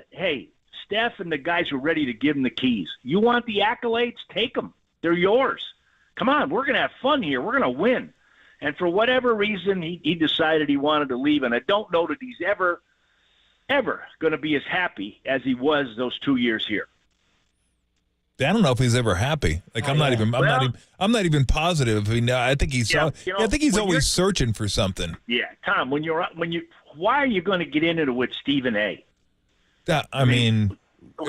Speaker 2: hey, Steph and the guys were ready to give him the keys. You want the accolades? Take them. They're yours. Come on, we're going to have fun here. We're going to win. And for whatever reason, he decided he wanted to leave, and I don't know that he's ever going to be as happy as he was those 2 years here.
Speaker 15: I don't know if he's ever happy. Like I'm not even positive. I think he's. I think he's always searching for something.
Speaker 2: Yeah, Tom. Why are you going to get into it with Stephen A?
Speaker 15: I mean,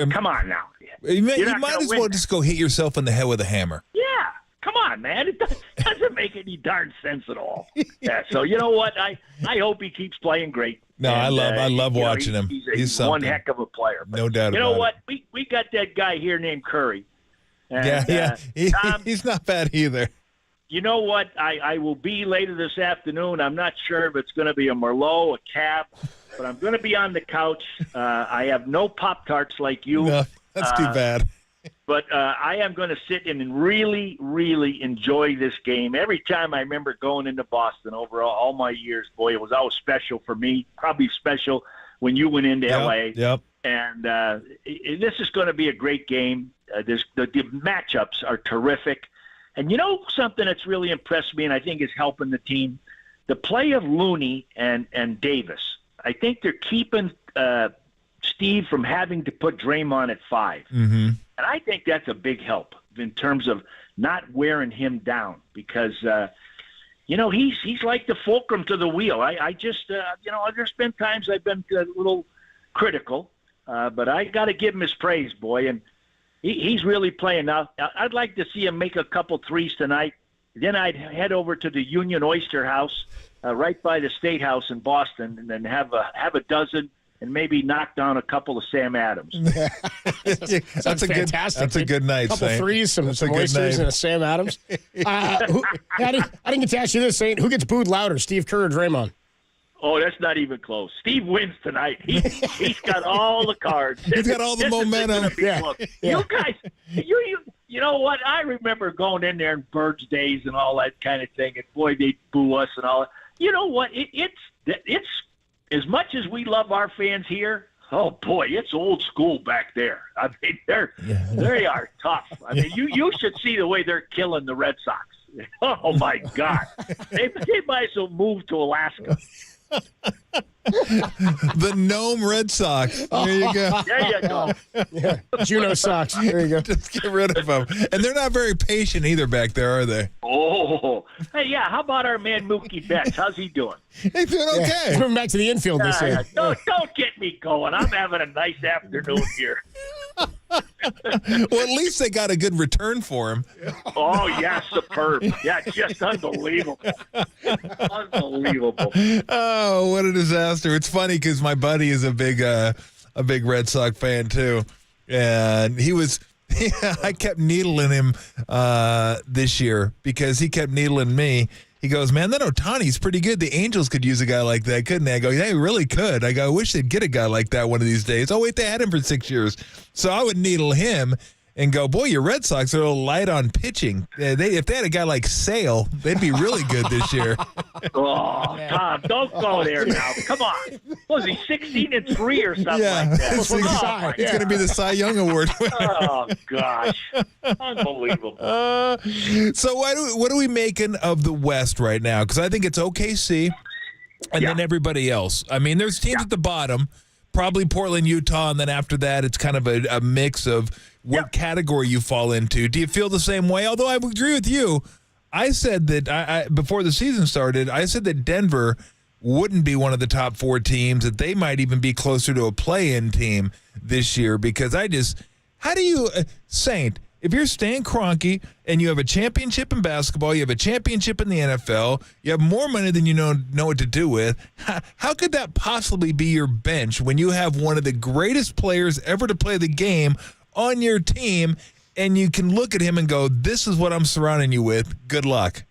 Speaker 2: come on now.
Speaker 15: You might as well just go hit yourself in the head with a hammer.
Speaker 2: Yeah, come on, man. It doesn't make any darn sense at all. Yeah. So you know what? I hope he keeps playing great.
Speaker 15: No,
Speaker 2: and,
Speaker 15: I love watching him.
Speaker 2: He's one heck of a player. But
Speaker 15: no doubt about it.
Speaker 2: You know what? We got that guy here named Curry. And, Tom,
Speaker 15: he's not bad either.
Speaker 2: You know what? I will be later this afternoon. I'm not sure if it's going to be a Merlot, a cab, but I'm going to be on the couch. I have no Pop-Tarts like you.
Speaker 15: No, that's too bad.
Speaker 2: But I am going to sit in and really, really enjoy this game. Every time I remember going into Boston over all my years, boy, it was always special for me, probably special when you went into L.A.
Speaker 15: Yep.
Speaker 2: And this is going to be a great game. The matchups are terrific. And you know something that's really impressed me and I think is helping the team? The play of Looney and Davis. I think they're keeping Steve from having to put Draymond at 5.
Speaker 15: Mm-hmm.
Speaker 2: And I think that's a big help in terms of not wearing him down because, he's like the fulcrum to the wheel. I just, there's been times I've been a little critical, but I got to give him his praise, boy. And he's really playing now. I'd like to see him make a couple threes tonight. Then I'd head over to the Union Oyster House right by the State House in Boston and then have a dozen and maybe knock down a couple of Sam Adams.
Speaker 4: That's fantastic.
Speaker 15: That's a good night.
Speaker 4: A couple
Speaker 15: Saint.
Speaker 4: threes, some oysters, and a Sam Adams. I didn't get to ask you this, Saint. Who gets booed louder, Steve Kerr or Draymond?
Speaker 2: Oh, that's not even close. Steve wins tonight. He's got all the cards.
Speaker 15: He's got all the momentum.
Speaker 2: You guys, you know what? I remember going in there in Birds Days and all that kind of thing, and boy, they'd boo us and all that. You know what? It's as much as we love our fans here. Oh boy, it's old school back there. I mean, they are tough. I mean, you should see the way they're killing the Red Sox. Oh my God, they might as well move to Alaska.
Speaker 15: The Nome Red Sox. There you go.
Speaker 2: There you go.
Speaker 4: Yeah. Juno Sox. There you go.
Speaker 15: Just get rid of them. And they're not very patient either back there, are they?
Speaker 2: Oh. Hey, yeah. How about our man Mookie Betts? How's he doing?
Speaker 15: He's doing okay.
Speaker 4: He's moving back to the infield this year.
Speaker 2: Don't get me going. I'm having a nice afternoon here.
Speaker 15: Well, at least they got a good return for him.
Speaker 2: Oh, yeah, superb. Yeah, just unbelievable. Unbelievable.
Speaker 15: Oh, what a disaster. It's funny because my buddy is a big Red Sox fan, too. And I kept needling him this year because he kept needling me. He goes, man, that Ohtani's pretty good. The Angels could use a guy like that, couldn't they? I go, yeah, they really could. I go, I wish they'd get a guy like that one of these days. Oh, wait, they had him for 6 years. So I would needle him and go, boy, your Red Sox are a little light on pitching. If they had a guy like Sale, they'd be really good this year.
Speaker 2: Oh, Tom, don't go there now. Come on. What was he, 16-3 or something like that?
Speaker 15: It's going to be the Cy Young Award winner.
Speaker 2: Oh, gosh. Unbelievable.
Speaker 15: So what are we making of the West right now? Because I think it's OKC and then everybody else. I mean, there's teams at the bottom, probably Portland, Utah, and then after that it's kind of a mix of what category you fall into. Do you feel the same way? Although I agree with you, I said that I before the season started, I said that Denver wouldn't be one of the top 4 teams, that they might even be closer to a play-in team this year, because how do you, Saint, if you're Stan Kroenke and you have a championship in basketball, you have a championship in the NFL, you have more money than you know what to do with, how could that possibly be your bench when you have one of the greatest players ever to play the game on your team, and you can look at him and go, this is what I'm surrounding you with, good luck?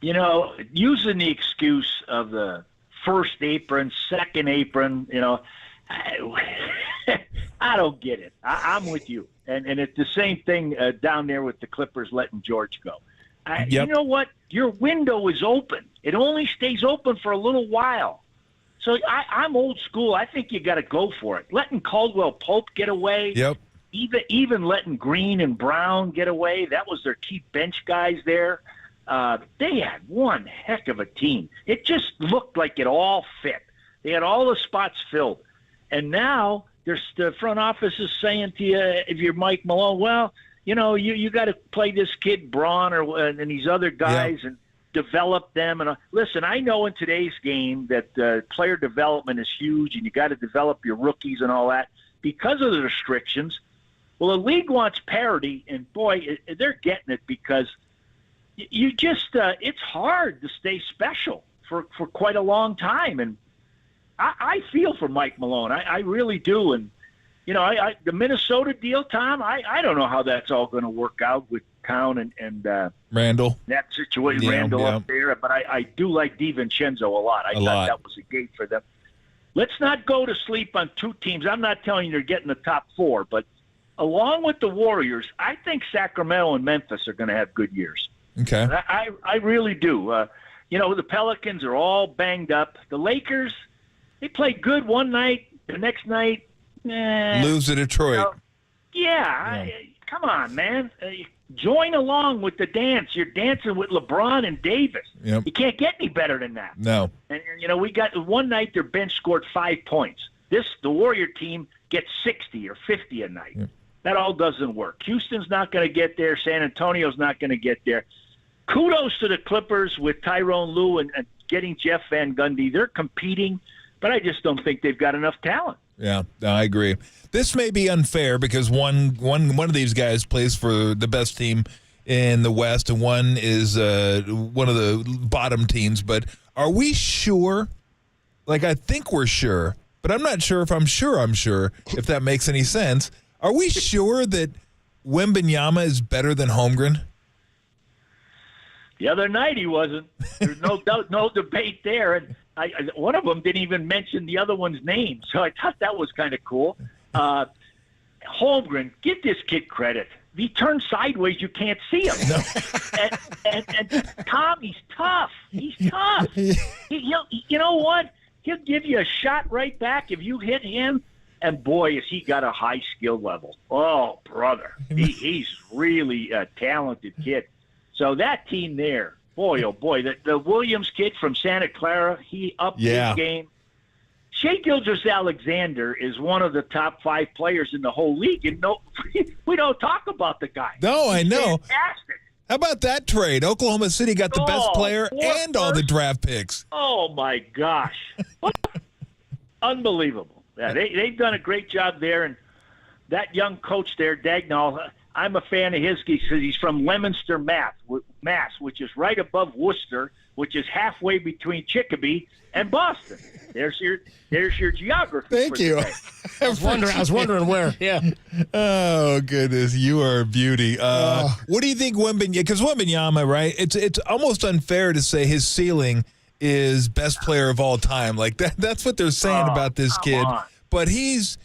Speaker 2: You know, using the excuse of the first apron, second apron, I don't get it. I'm with you. And it's the same thing down there with the Clippers letting George go. You know what? Your window is open. It only stays open for a little while. So I'm old school. I think you got to go for it. Letting Caldwell Pope get away.
Speaker 15: Yep.
Speaker 2: Even letting Green and Brown get away. That was their key bench guys there. They had one heck of a team. It just looked like it all fit. They had all the spots filled. And now the front office is saying to you, if you're Mike Malone, well, you got to play this kid Braun and these other guys and develop them. And listen, I know in today's game that player development is huge, and you got to develop your rookies and all that because of the restrictions. Well, the league wants parity, and boy, they're getting it, because you just it's hard to stay special for quite a long time. And I feel for Mike Malone. I really do. And, the Minnesota deal, Tom, I don't know how that's all going to work out with Town and
Speaker 15: Randall.
Speaker 2: That situation, Randall up there. But I do like DiVincenzo a lot. I thought that was a gate for them. Let's not go to sleep on 2 teams. I'm not telling you they're getting the top 4, but along with the Warriors, I think Sacramento and Memphis are going to have good years.
Speaker 15: Okay.
Speaker 2: I really do. The Pelicans are all banged up. The Lakers, they play good one night. The next night,
Speaker 15: lose to Detroit.
Speaker 2: Come on, man. Join along with the dance. You're dancing with LeBron and Davis.
Speaker 15: Yep.
Speaker 2: You can't get any better than that.
Speaker 15: No.
Speaker 2: And we got one night their bench scored 5 points. The Warrior team gets 60 or 50 a night.
Speaker 15: Yep.
Speaker 2: That all doesn't work. Houston's not going to get there. San Antonio's not going to get there. Kudos to the Clippers with Tyrone Lue and getting Jeff Van Gundy. They're competing, but I just don't think they've got enough talent.
Speaker 15: Yeah, no, I agree. This may be unfair because one of these guys plays for the best team in the West, and one is one of the bottom teams. But are we sure? Like, I think we're sure, but I'm not sure if I'm sure, if that makes any sense. Are we sure that Wembanyama is better than Holmgren?
Speaker 2: The other night he wasn't. There's no debate there. And one of them didn't even mention the other one's name, so I thought that was kind of cool. Holmgren, give this kid credit. If he turns sideways, you can't see him. No. and Tom, he's tough. He's tough. He'll, you know what? He'll give you a shot right back if you hit him. And boy, has he got a high skill level. Oh, brother. He's really a talented kid. So that team there, boy, oh boy, the Williams kid from Santa Clara, he upped his game. Shai Gilgeous-Alexander is one of the top 5 players in the whole league. And we don't talk about the guy.
Speaker 15: No, I know.
Speaker 2: Fantastic.
Speaker 15: How about that trade? Oklahoma City got the best player and all the draft picks.
Speaker 2: Oh, my gosh. Unbelievable. Yeah, they've done a great job there. And that young coach there, Dagnall, I'm a fan of his because he's from Leominster, Mass, which is right above Worcester, which is halfway between Chicopee and Boston. There's your geography.
Speaker 4: Thank you. I was wondering where. Yeah.
Speaker 15: Oh goodness, you are a beauty. What do you think, Wembanyama? Because Wembanyama, right? It's almost unfair to say his ceiling is best player of all time. Like that's what they're saying about this kid. But his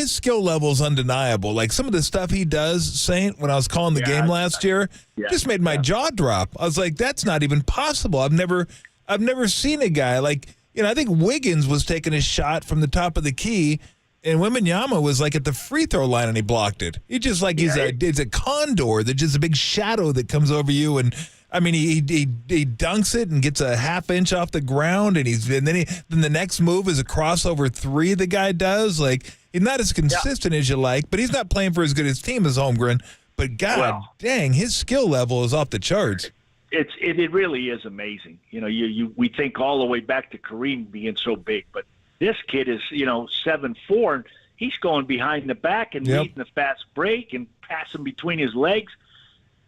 Speaker 15: skill level is undeniable. Like some of the stuff he does, Saint, when I was calling the game last year, just made my jaw drop. I was like, that's not even possible. I've never seen a guy like, I think Wiggins was taking a shot from the top of the key, and Wembanyama was like at the free throw line and he blocked it. He's just like he's a condor. That's just a big shadow that comes over you. And he dunks it and gets a half inch off the ground, and then the next move is a crossover 3. The guy does. Like, he's not as consistent as you like, but he's not playing for as good a team as Holmgren. But God dang, his skill level is off the charts.
Speaker 2: It really is amazing. We think all the way back to Kareem being so big, but this kid is 7'4", and he's going behind the back and leading the fast break and passing between his legs.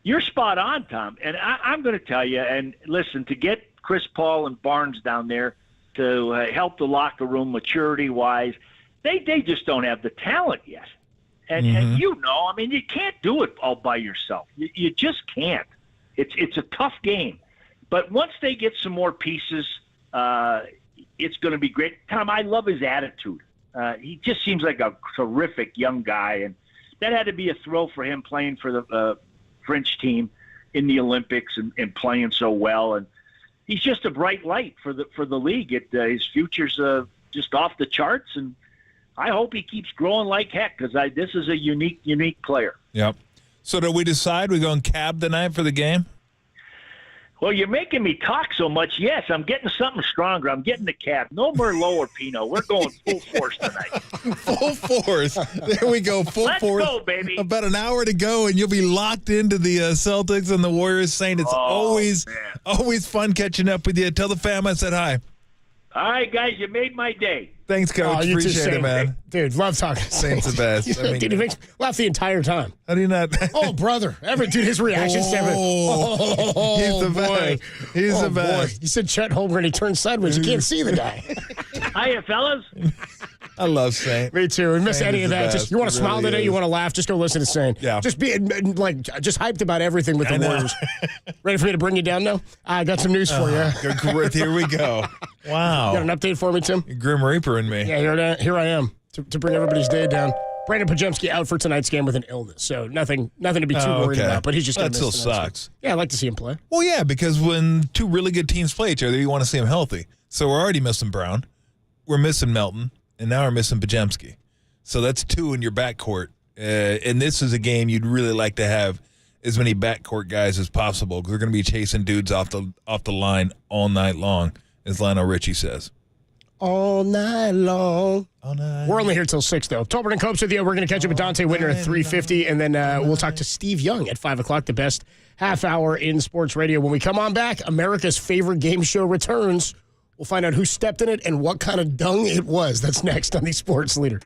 Speaker 2: You're spot on, Tom. And I'm going to tell you, and listen, to get Chris Paul and Barnes down there to help the locker room maturity-wise, they just don't have the talent yet. And you can't do it all by yourself. You just can't. It's a tough game. But once they get some more pieces, it's going to be great. Tom, I love his attitude. He just seems like a terrific young guy, and that had to be a thrill for him playing for the French team in the Olympics and playing so well. And he's just a bright light for the league. His future's just off the charts, and I hope he keeps growing like heck because this is a unique player.
Speaker 15: Yep. So did we decide we're going cab tonight for the game?
Speaker 2: Well, you're making me talk so much. Yes, I'm getting something stronger. I'm getting the cab. No more lower, Pino. We're going full force tonight.
Speaker 15: Full force. There we go. Full force.
Speaker 2: Let's go, baby.
Speaker 15: About an hour to go, and you'll be locked into the Celtics and the Warriors. Saying it's always fun catching up with you. Tell the fam I said hi.
Speaker 2: All right, guys, you made my day.
Speaker 15: Thanks, Coach. Appreciate it, man.
Speaker 4: Dude, love talking to
Speaker 15: Saints the best.
Speaker 4: Dude, he makes me laugh the entire time.
Speaker 15: How do you not?
Speaker 4: Oh, brother. Dude, his reactions to everything.
Speaker 15: He's the best. He's the best.
Speaker 4: Boy. You said Chet Holmgren, he turned sideways. You can't see the guy.
Speaker 2: Hiya, fellas.
Speaker 15: I love Saint.
Speaker 4: Me too. And miss
Speaker 15: Saint
Speaker 4: any of that. Just you want to smile today, you want to laugh, just go listen to Saint.
Speaker 15: Yeah.
Speaker 4: Just be just hyped about everything with the Warriors. Ready for me to bring you down now? I got some news for you.
Speaker 15: Here we go. Wow.
Speaker 4: You got an update for me, Tim?
Speaker 15: Grim Reaper and me.
Speaker 4: Yeah, here I am to bring everybody's day down. Brandon Pajemski out for tonight's game with an illness, so nothing to be too worried about. But he's just going to miss
Speaker 15: still sucks.
Speaker 4: Yeah, I'd like to see him play.
Speaker 15: Well, yeah, because when two really good teams play each other, you want to see them healthy. So we're already missing Brown, we're missing Melton, and now we're missing Pajemski. So that's two in your backcourt. And this is a game you'd really like to have as many backcourt guys as possible because they're going to be chasing dudes off the line all night long, as Lionel Richie says.
Speaker 4: All night long. We're only here till 6, though. Tolbert and Copes with you. We're going to catch up with Dante Whitner at 3:50, and then we'll talk to Steve Young at 5 o'clock, the best half hour in sports radio. When we come on back, America's favorite game show returns. We'll find out who stepped in it and what kind of dung it was. That's next on the Sports Leader.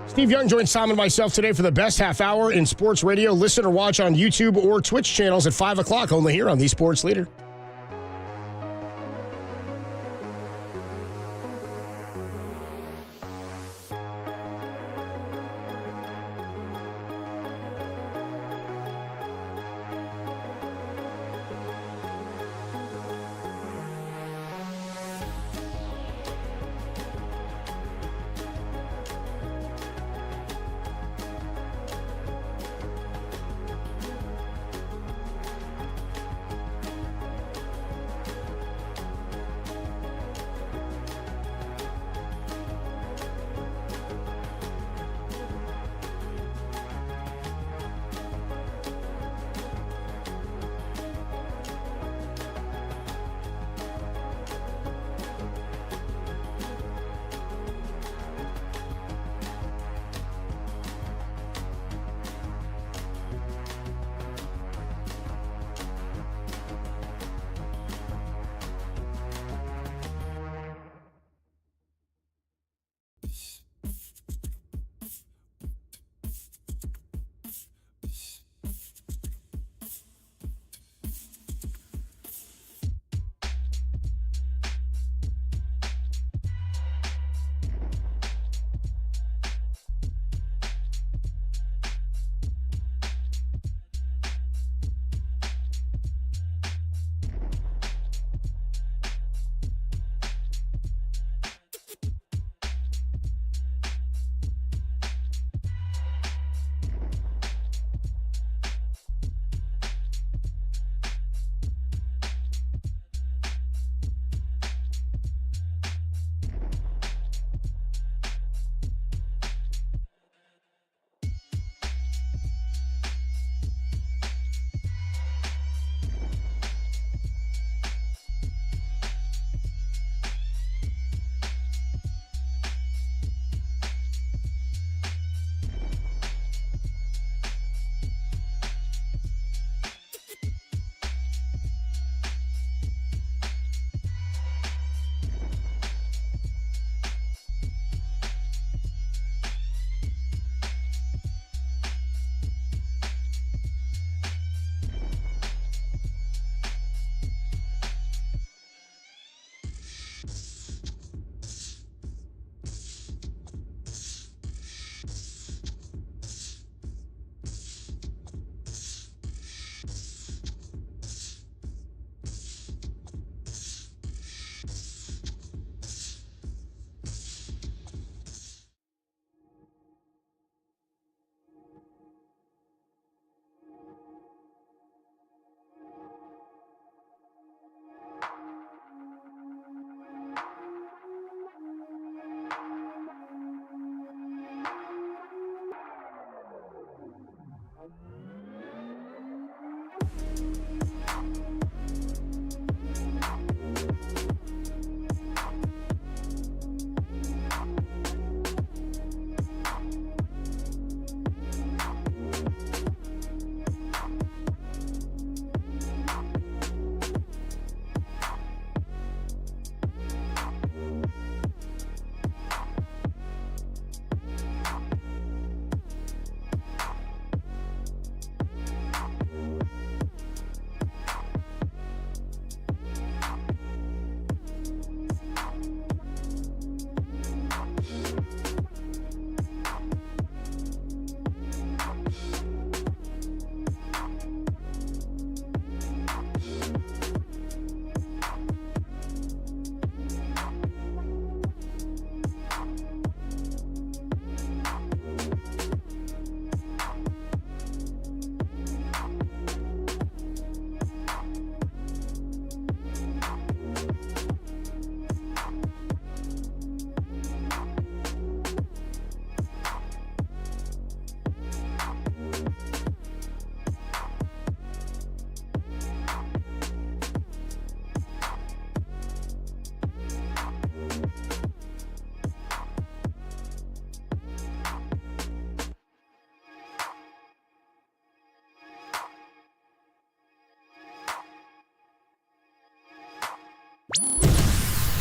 Speaker 4: Steve Young joins Tom and myself today for the best half hour in sports radio. Listen or watch on YouTube or Twitch channels at 5 o'clock, only here on the Sports Leader.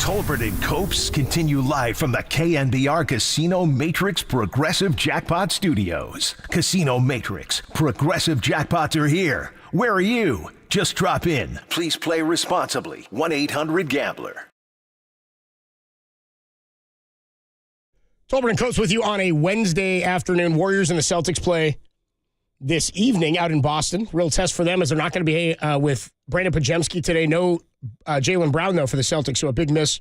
Speaker 1: Tolbert and Copes continue live from the KNBR Casino Matrix Progressive Jackpot Studios. Casino Matrix, Progressive Jackpots are here. Where are you? Just drop in. Please play responsibly. 1-800-GAMBLER.
Speaker 4: Tolbert and Coates with you on a Wednesday afternoon. Warriors and the Celtics play this evening out in Boston. Real test for them as they're not going to be with Brandon Pajemski today. No Jaylen Brown, though, for the Celtics, so a big miss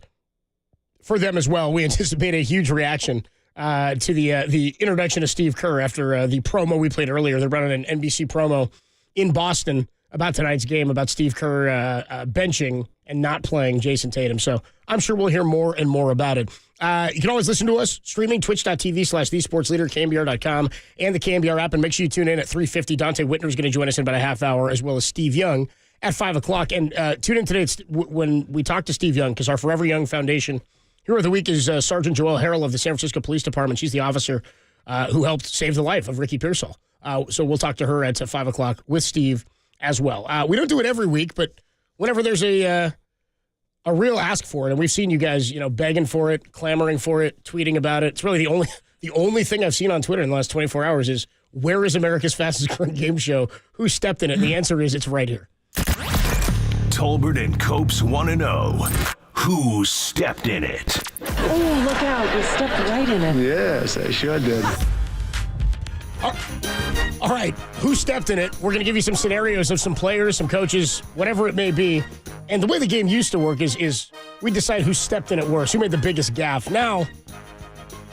Speaker 4: for them as well. We anticipate a huge reaction to the introduction of Steve Kerr after the promo we played earlier. They're running an NBC promo in Boston about tonight's game, about Steve Kerr benching and not playing Jason Tatum. So I'm sure we'll hear more and more about it. You can always listen to us streaming twitch.tv/thesportsleader, KNBR.com, and the KNBR app. And make sure you tune in at 3:50. Dante Whitner is going to join us in about a half hour, as well as Steve Young at 5 o'clock. And tune in today when we talk to Steve Young, because our Forever Young Foundation Hero of the Week is Sergeant Joelle Harrell of the San Francisco Police Department. She's the officer who helped save the life of Ricky Pearsall. So we'll talk to her at 5 o'clock with Steve as well. We don't do it every week, but whenever there's a real ask for it, and we've seen you guys, begging for it, clamoring for it, tweeting about it. It's really the only thing I've seen on Twitter in the last 24 hours is, where is America's fastest growing game show? Who stepped in it? And the answer is, it's right here.
Speaker 1: Tolbert and Copes want to know, who stepped in it?
Speaker 12: Oh, look out. We stepped right in it.
Speaker 10: Yes, I sure did.
Speaker 4: All right, who stepped in it? We're going to give you some scenarios of some players, some coaches, whatever it may be. And the way the game used to work is we decide who stepped in it worse, who made the biggest gaffe. Now,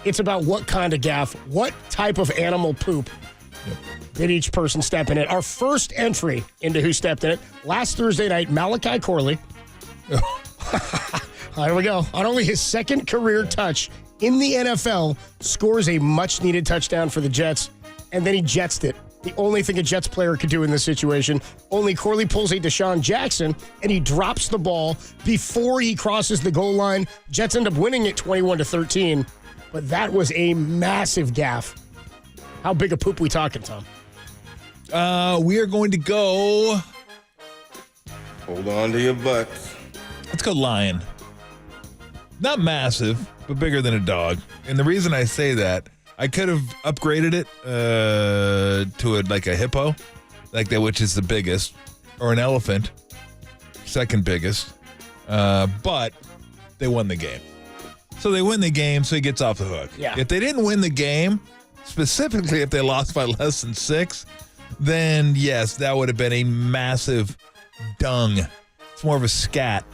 Speaker 4: it's about what kind of gaffe, what type of animal poop did each person step in it. Our first entry into who stepped in it, last Thursday night, Malachi Corley. There we go. On only his second career touch in the NFL, scores a much-needed touchdown for the Jets, and then he jetsed it. The only thing a Jets player could do in this situation. Only Corley pulls a Deshaun Jackson, and he drops the ball before he crosses the goal line. Jets end up winning it 21-13, but that was a massive gaffe. How big a poop we talking, Tom?
Speaker 15: We are going to go.
Speaker 17: Hold on to your butts.
Speaker 15: Let's go lion. Not massive, but bigger than a dog. And the reason I say that, I could have upgraded it to a hippo, like that, which is the biggest, or an elephant, second biggest. But they won the game. So they win the game, so he gets off the hook.
Speaker 4: Yeah.
Speaker 15: If they didn't win the game, specifically if they lost by less than 6, then yes, that would have been a massive dung. It's more of a scat.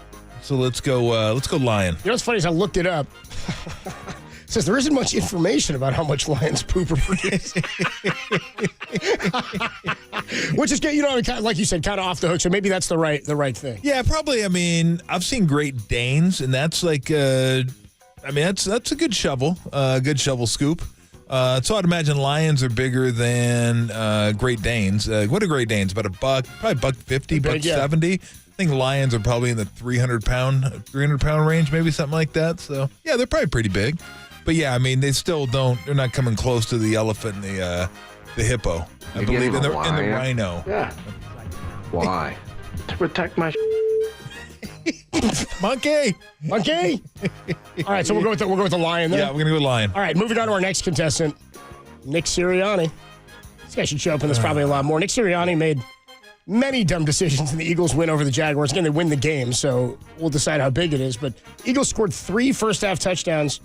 Speaker 15: So let's go lion.
Speaker 4: You know what's funny is I looked it up. It says there isn't much information about how much lions poop or produce. Which is, like you said, kind of off the hook. So maybe that's the right thing.
Speaker 15: Yeah, probably. I mean, I've seen Great Danes, and that's that's a good shovel scoop. So I'd imagine lions are bigger than Great Danes. What are Great Danes? About probably $150, $170. I think lions are probably in the 300 pound range, maybe something like that. So yeah, they're probably pretty big. But yeah, I mean, they're not coming close to the elephant and the hippo. I believe in the rhino.
Speaker 10: Yeah. Why? To protect my
Speaker 15: monkey.
Speaker 4: All right, so we'll go with the lion then.
Speaker 15: Yeah, we're gonna go lion.
Speaker 4: All right, moving on to our next contestant, Nick Sirianni. This guy should show up, and there's probably a lot more. Nick Sirianni made many dumb decisions in the Eagles' win over the Jaguars. Again, they win the game, so we'll decide how big it is. But Eagles scored 3 first-half touchdowns.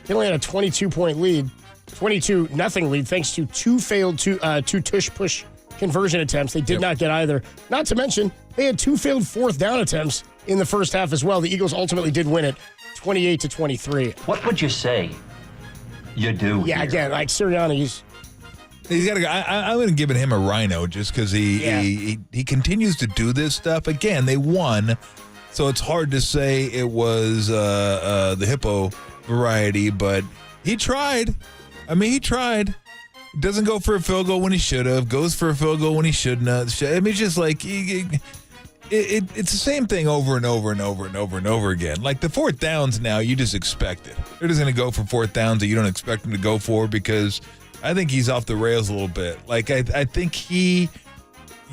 Speaker 4: They only had a 22-point lead, 22-0 lead, thanks to 2 failed two tush-push conversion attempts. They did not get either. Not to mention, they had 2 failed fourth down attempts in the first half as well. The Eagles ultimately did win it, 28-23.
Speaker 13: What would you say you do?
Speaker 4: Yeah, again, like Sirianni, he's
Speaker 15: got to go. I'm going to give him a rhino just because he continues to do this stuff. Again, they won, so it's hard to say it was the hippo variety, but he tried. I mean, he tried. Doesn't go for a field goal when he should have. Goes for a field goal when he shouldn't have. I mean, it's just like it's the same thing over and over and over and over and over again. Like the fourth downs now, you just expect it. They're just going to go for fourth downs that you don't expect them to go for because I think he's off the rails a little bit. Like I think he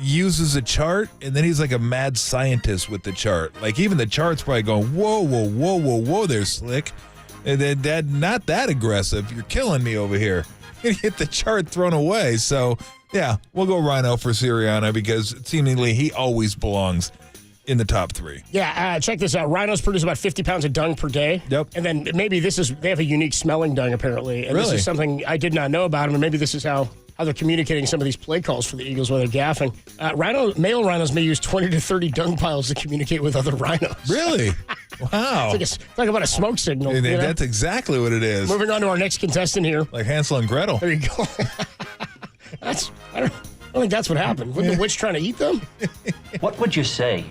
Speaker 15: uses a chart, and then he's like a mad scientist with the chart. Like, even the chart's probably going, whoa, whoa, whoa, whoa, whoa, there, Slick. And then that not that aggressive. You're killing me over here. You get the chart thrown away. So, yeah, we'll go Rhino for Sirianni because seemingly he always belongs in the top 3.
Speaker 4: Yeah, check this out. Rhinos produce about 50 pounds of dung per day.
Speaker 15: Yep.
Speaker 4: And then maybe they have a unique smelling dung, apparently. And
Speaker 15: Really?
Speaker 4: This is something I did not know about them, and maybe this is how they're communicating some of these play calls for the Eagles while they're gaffing. Male rhinos may use 20 to 30 dung piles to communicate with other rhinos.
Speaker 15: Really? Wow.
Speaker 4: It's like about a smoke signal.
Speaker 15: And
Speaker 4: you know?
Speaker 15: that's exactly what it is.
Speaker 4: Moving on to our next contestant here.
Speaker 15: Like Hansel and Gretel.
Speaker 4: There you go. I don't think that's what happened. Wasn't the witch trying to eat them?
Speaker 13: What would you say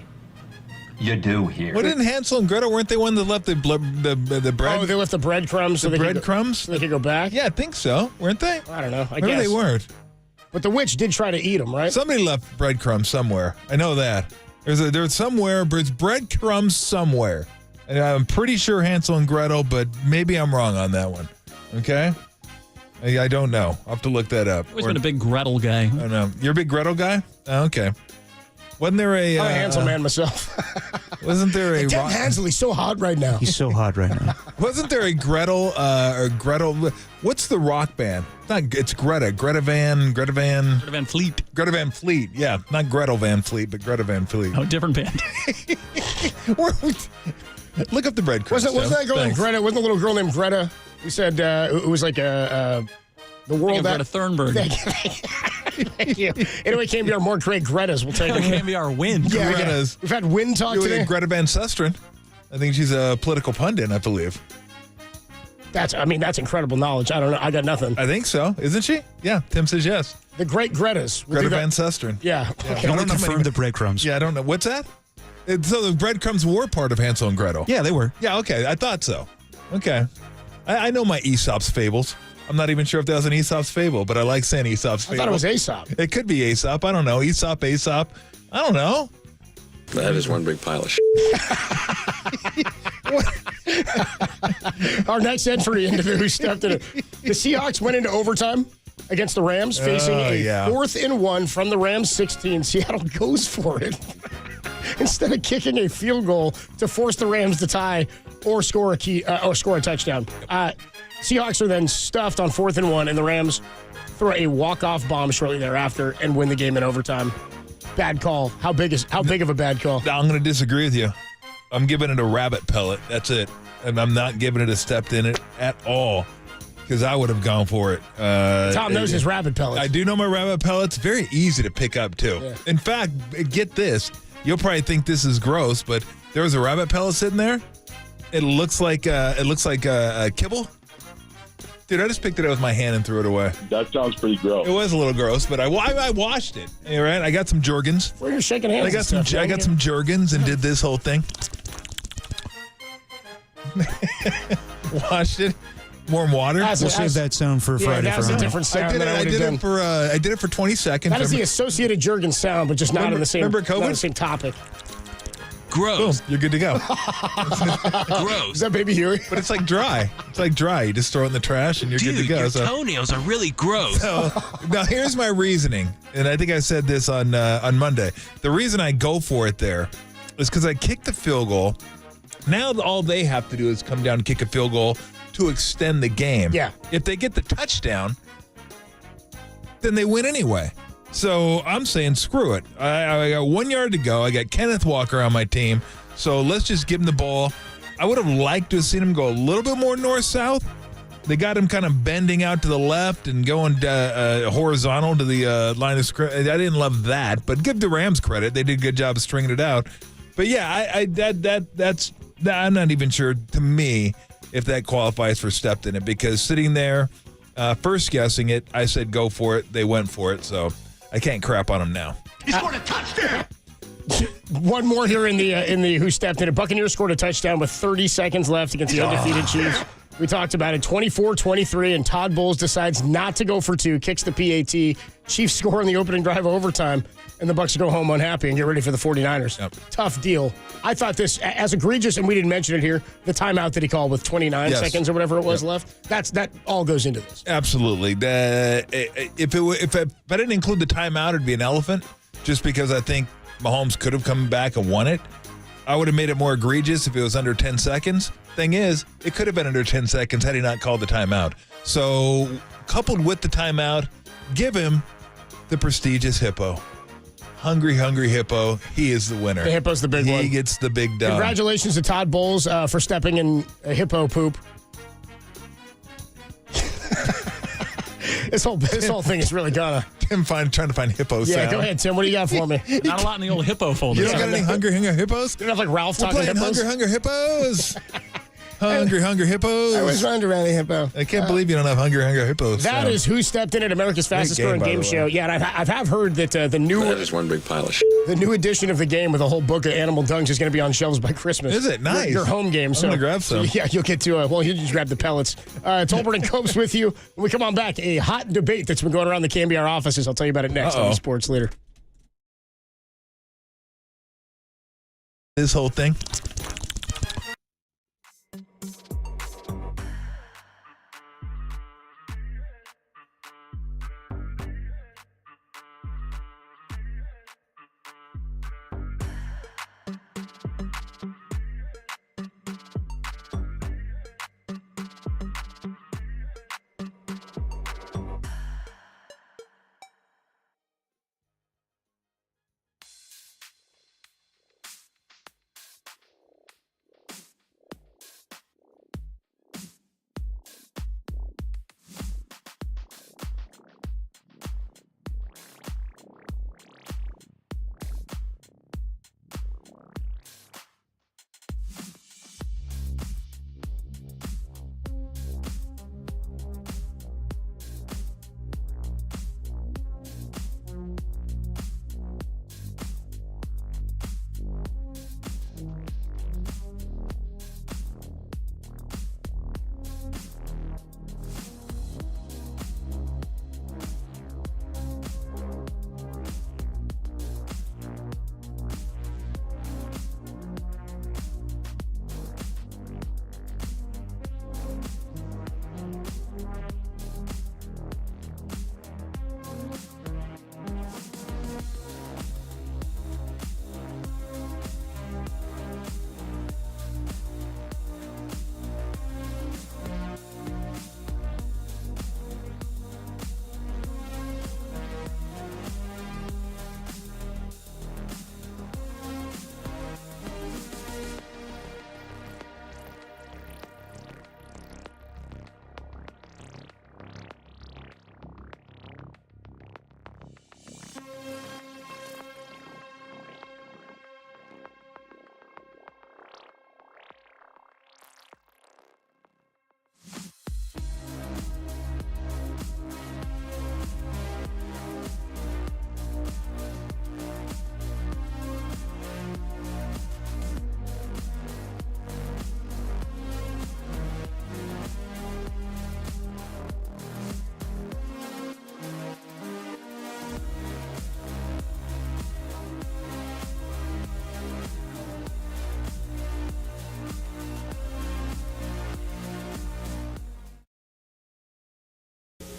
Speaker 13: you do here?
Speaker 15: Well, didn't Hansel and Gretel, weren't they one that left the bread?
Speaker 4: Oh, they left the breadcrumbs.
Speaker 15: The breadcrumbs?
Speaker 4: So they could go back?
Speaker 15: Yeah, I think so. Weren't they?
Speaker 4: I don't know. I
Speaker 15: Maybe
Speaker 4: guess.
Speaker 15: they weren't.
Speaker 4: But the witch did try to eat them, right?
Speaker 15: Somebody left breadcrumbs somewhere. I know that. There's somewhere, but it's breadcrumbs somewhere. And I'm pretty sure Hansel and Gretel, but maybe I'm wrong on that one. Okay? I don't know. I'll have to look that up.
Speaker 23: I've always been a big Gretel guy.
Speaker 15: I don't know. You're a big Gretel guy? Oh, okay. Wasn't there
Speaker 4: I'm a Hansel man myself.
Speaker 15: Wasn't there a
Speaker 4: Damn Hansel, he's so hot right now.
Speaker 9: He's so hot right now.
Speaker 15: Wasn't there a Gretel or Gretel? What's the rock band? It's Greta. Greta Van
Speaker 23: Fleet.
Speaker 15: Greta Van Fleet. Yeah, not Gretel Van Fleet, but Greta Van Fleet.
Speaker 23: Oh, different band.
Speaker 15: Look up the breadcrumbs.
Speaker 4: Wasn't that girl named Greta? Wasn't a little girl named Greta? We said it was like the world that
Speaker 23: Greta Thunberg.
Speaker 4: Thank you. Anyway, KNBR more great Gretas. We'll take them.
Speaker 23: KNBR win.
Speaker 4: Yeah,
Speaker 15: Gretas.
Speaker 4: we've had wind talk today.
Speaker 15: Greta Van Susteren. I think she's a political pundit, I believe.
Speaker 4: That's incredible knowledge. I don't know. I got nothing.
Speaker 15: I think so. Isn't she? Yeah. Tim says yes.
Speaker 4: The great Gretas.
Speaker 15: Greta Van Susteren.
Speaker 4: Yeah.
Speaker 9: Okay. Can only confirm the breadcrumbs.
Speaker 15: Yeah, I don't know. What's that? So the breadcrumbs were part of Hansel and Gretel.
Speaker 9: Yeah, they were.
Speaker 15: Yeah, okay. I thought so. Okay. I know my Aesop's fables. I'm not even sure if that was an Aesop's fable, but I like saying Aesop's fable.
Speaker 4: I thought it was Aesop.
Speaker 15: It could be Aesop. I don't know. Aesop. I don't know.
Speaker 17: That is one big pile of shit.
Speaker 4: Our next entry into the Who Stepped in It. The Seahawks went into overtime against the Rams, facing a 4th and 1 from the Rams 16. Seattle goes for it. Instead of kicking a field goal to force the Rams to tie or score a touchdown. Seahawks are then stuffed on 4th and 1, and the Rams throw a walk-off bomb shortly thereafter and win the game in overtime. Bad call. How big of a bad call?
Speaker 15: I'm going to disagree with you. I'm giving it a rabbit pellet. That's it. And I'm not giving it a stepped in it at all because I would have gone for it.
Speaker 4: Tom knows his rabbit pellets.
Speaker 15: I do know my rabbit pellets. Very easy to pick up, too.
Speaker 4: Yeah.
Speaker 15: In fact, get this. You'll probably think this is gross, but there was a rabbit pellet sitting there. It looks like a kibble. Dude, I just picked it up with my hand and threw it away.
Speaker 7: That sounds pretty gross.
Speaker 15: It was a little gross, but I washed it. All right, I got some Jergens.
Speaker 4: Where you're shaking hands.
Speaker 15: I got some Jergens and did this whole thing. Washed it. Warm water.
Speaker 9: We'll save that sound for Friday.
Speaker 4: That's a different sound.
Speaker 15: I did it for 20 seconds.
Speaker 4: That is the associated Jergens sound, but just not in the same.
Speaker 15: Remember COVID?
Speaker 4: Not in the same topic.
Speaker 15: Gross. Boom, you're good to go.
Speaker 23: Gross.
Speaker 4: Is that Baby Huey?
Speaker 15: But it's like dry. It's like dry. You just throw it in the trash and you're good to go.
Speaker 18: Your toenails are really gross.
Speaker 15: So, now here's my reasoning, and I think I said this on Monday. The reason I go for it there is because I kicked the field goal. Now all they have to do is come down and kick a field goal to extend the game.
Speaker 4: Yeah.
Speaker 15: If they get the touchdown, then they win anyway. So I'm saying screw it. I got 1 yard to go. I got Kenneth Walker on my team. So let's just give him the ball. I would have liked to have seen him go a little bit more north-south. They got him kind of bending out to the left and going horizontal to the line of scrimmage. I didn't love that, but give the Rams credit. They did a good job of stringing it out. But yeah, that's I'm not even sure to me if that qualifies for stepped in it because sitting there, first guessing it, I said go for it. They went for it, so I can't crap on them now.
Speaker 18: He scored a touchdown.
Speaker 4: One more here in the Who Stepped in It. Buccaneers scored a touchdown with 30 seconds left against the undefeated Chiefs. We talked about it, 24-23, and Todd Bowles decides not to go for two, kicks the PAT. Chiefs score on the opening drive overtime, and the Bucs go home unhappy and get ready for the 49ers.
Speaker 15: Yep.
Speaker 4: Tough deal. I thought this, as egregious, and we didn't mention it here, the timeout that he called with 29 seconds or whatever it was left, that all goes into this.
Speaker 15: Absolutely. If I didn't include the timeout, it'd be an elephant. just because I think Mahomes could have come back and won it. I would have made it more egregious if it was under 10 seconds. Thing is, it could have been under 10 seconds had he not called the timeout. So, coupled with the timeout, give him the prestigious hippo. Hungry Hippo. He is the winner.
Speaker 4: The hippo's the big one.
Speaker 15: He gets the big dog.
Speaker 4: Congratulations to Todd Bowles for stepping in a hippo poop. This whole thing is really gonna.
Speaker 15: Tim trying to find hippo sound.
Speaker 4: Yeah, go ahead, Tim. What do you got for me?
Speaker 8: Not a lot in the old hippo folder.
Speaker 15: You don't got any hungry hippos?
Speaker 4: You don't have like Ralph
Speaker 15: We're
Speaker 4: talking
Speaker 15: playing
Speaker 4: hippos?
Speaker 15: hungry hippos. Hungry hippos.
Speaker 4: I was wondering around a hippo.
Speaker 15: I can't believe you don't have hungry hippos.
Speaker 4: That is Who Stepped In at America's Fastest Growing Game Show. Yeah, and I have heard that the new
Speaker 17: That is one big pile of shit.
Speaker 4: the new edition of the game with a whole book of animal dunks is going to be on shelves by Christmas.
Speaker 15: Is it? Nice.
Speaker 4: Your home game.
Speaker 15: I'm gonna grab some.
Speaker 4: Yeah, you'll get to you just grab the pellets. Tolbert and Copes with you. When we come on back, a hot debate that's been going around the KNBR offices. I'll tell you about it next on the Sports Leader.
Speaker 15: This whole thing.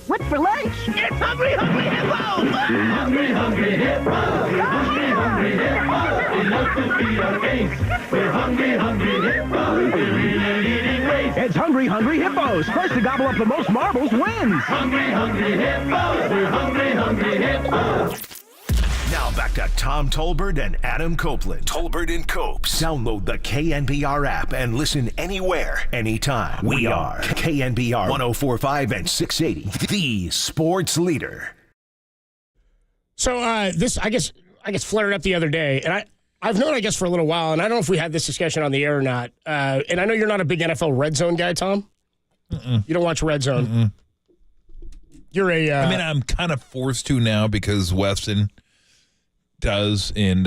Speaker 18: What's for lunch? It's Hungry Hippo! Hungry Hippo! Hungry Hippo! We love to feed our face. We're Hungry Hippo! We're really eating waste. It's Hungry Hippos. First to gobble up the most marbles wins. Hungry Hippos! We're Hungry Hippos!
Speaker 1: Now back to Tom Tolbert and Adam Copeland. Tolbert and Copes. Download the KNBR app and listen anywhere, anytime. We are KNBR 104.5 and 680, the sports leader.
Speaker 4: So this, I guess, flared up the other day, and I've known, I guess, for a little while, and I don't know if we had this discussion on the air or not. And I know you're not a big NFL Red Zone guy, Tom. You don't watch Red Zone. You're a.
Speaker 15: I mean, I'm kind of forced to now because Weston does, and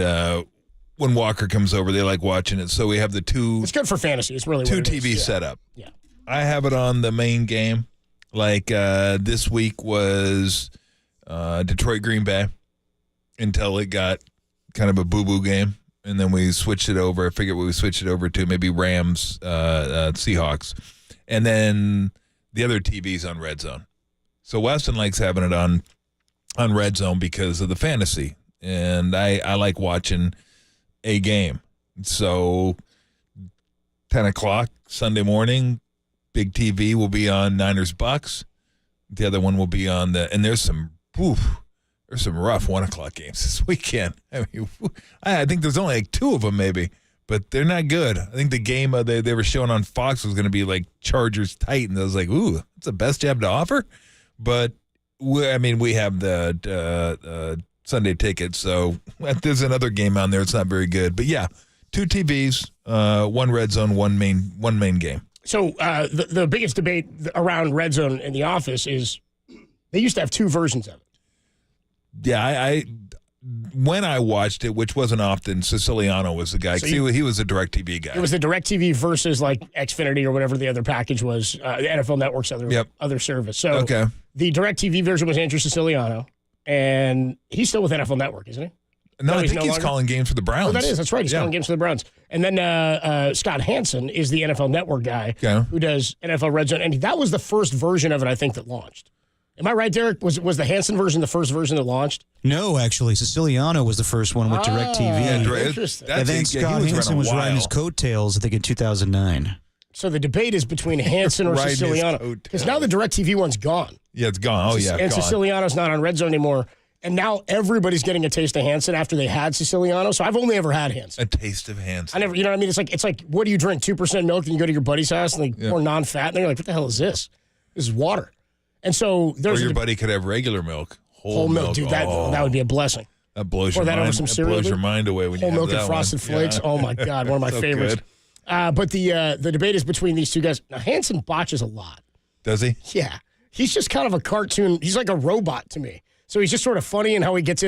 Speaker 15: when Walker comes over, they like watching it. So we have the two.
Speaker 4: It's good for fantasy. It's really
Speaker 15: two
Speaker 4: what it
Speaker 15: TV
Speaker 4: is.
Speaker 15: setup.
Speaker 4: Yeah.
Speaker 15: I have it on the main game. Like this week was Detroit Green Bay until it got kind of a boo-boo game, and then we switched it over. I figured we switched it over to maybe Rams Seahawks, and then the other TV's on Red Zone. So Weston likes having it on Red Zone because of the fantasy. and I like watching a game. So 10 o'clock Sunday morning, big TV will be on Niners-Bucks. The other one will be on and there's some rough 1 o'clock games this weekend. I mean, I think there's only like 2 of them maybe, but they're not good. I think the game they were showing on Fox was going to be like Chargers-Titans. I was like, ooh, that's the best you have to offer. But we have the Sunday ticket, so there's another game on there. It's not very good, but yeah, 2 TVs, 1 red zone, one main game.
Speaker 4: So the biggest debate around red zone in the office is they used to have 2 versions of it.
Speaker 15: Yeah, when I watched it, which wasn't often, Siciliano was the guy. So he was a DirecTV guy.
Speaker 4: It was the DirecTV versus like Xfinity or whatever the other package was, the NFL Network's other service. So
Speaker 15: okay.
Speaker 4: The DirecTV version was Andrew Siciliano, and he's still with NFL Network, isn't he?
Speaker 15: No, I think he's calling games for the Browns.
Speaker 4: Oh, that's right. He's calling games for the Browns. And then Scott Hansen is the NFL Network guy who does NFL Red Zone, and that was the first version of it, I think, that launched. Am I right, Derek? Was the Hansen version the first version that launched?
Speaker 9: No, actually, Siciliano was the first one with DirecTV.
Speaker 15: Yeah,
Speaker 4: interesting.
Speaker 9: And then Scott Hansen was riding his coattails, I think, in 2009.
Speaker 4: So the debate is between Hansen or Siciliano. Because now the DirecTV one's gone.
Speaker 15: Yeah, it's gone. Oh, yeah,
Speaker 4: and
Speaker 15: gone.
Speaker 4: Siciliano's not on Red Zone anymore. And now everybody's getting a taste of Hansen after they had Siciliano. So I've only ever had Hansen.
Speaker 15: A taste of Hansen.
Speaker 4: I never, you know what I mean? It's like, what do you drink? 2% milk, and you go to your buddy's house and they pour non-fat, and they're like, what the hell is this? This is water. And so there's
Speaker 15: your buddy could have regular milk, whole
Speaker 4: milk. Dude, that would be a blessing.
Speaker 15: That blows
Speaker 4: Pour
Speaker 15: your
Speaker 4: that
Speaker 15: mind.
Speaker 4: Over some cereal,
Speaker 15: blows your mind away when
Speaker 4: whole
Speaker 15: you have
Speaker 4: milk
Speaker 15: that
Speaker 4: and frosted
Speaker 15: one.
Speaker 4: flakes.
Speaker 15: Yeah.
Speaker 4: Oh my God, one of my
Speaker 15: So
Speaker 4: favorites.
Speaker 15: Good.
Speaker 4: But the debate is between these 2 guys. Now Hansen botches a lot.
Speaker 15: Does he?
Speaker 4: Yeah, he's just kind of a cartoon. He's like a robot to me. So he's just sort of funny in how he gets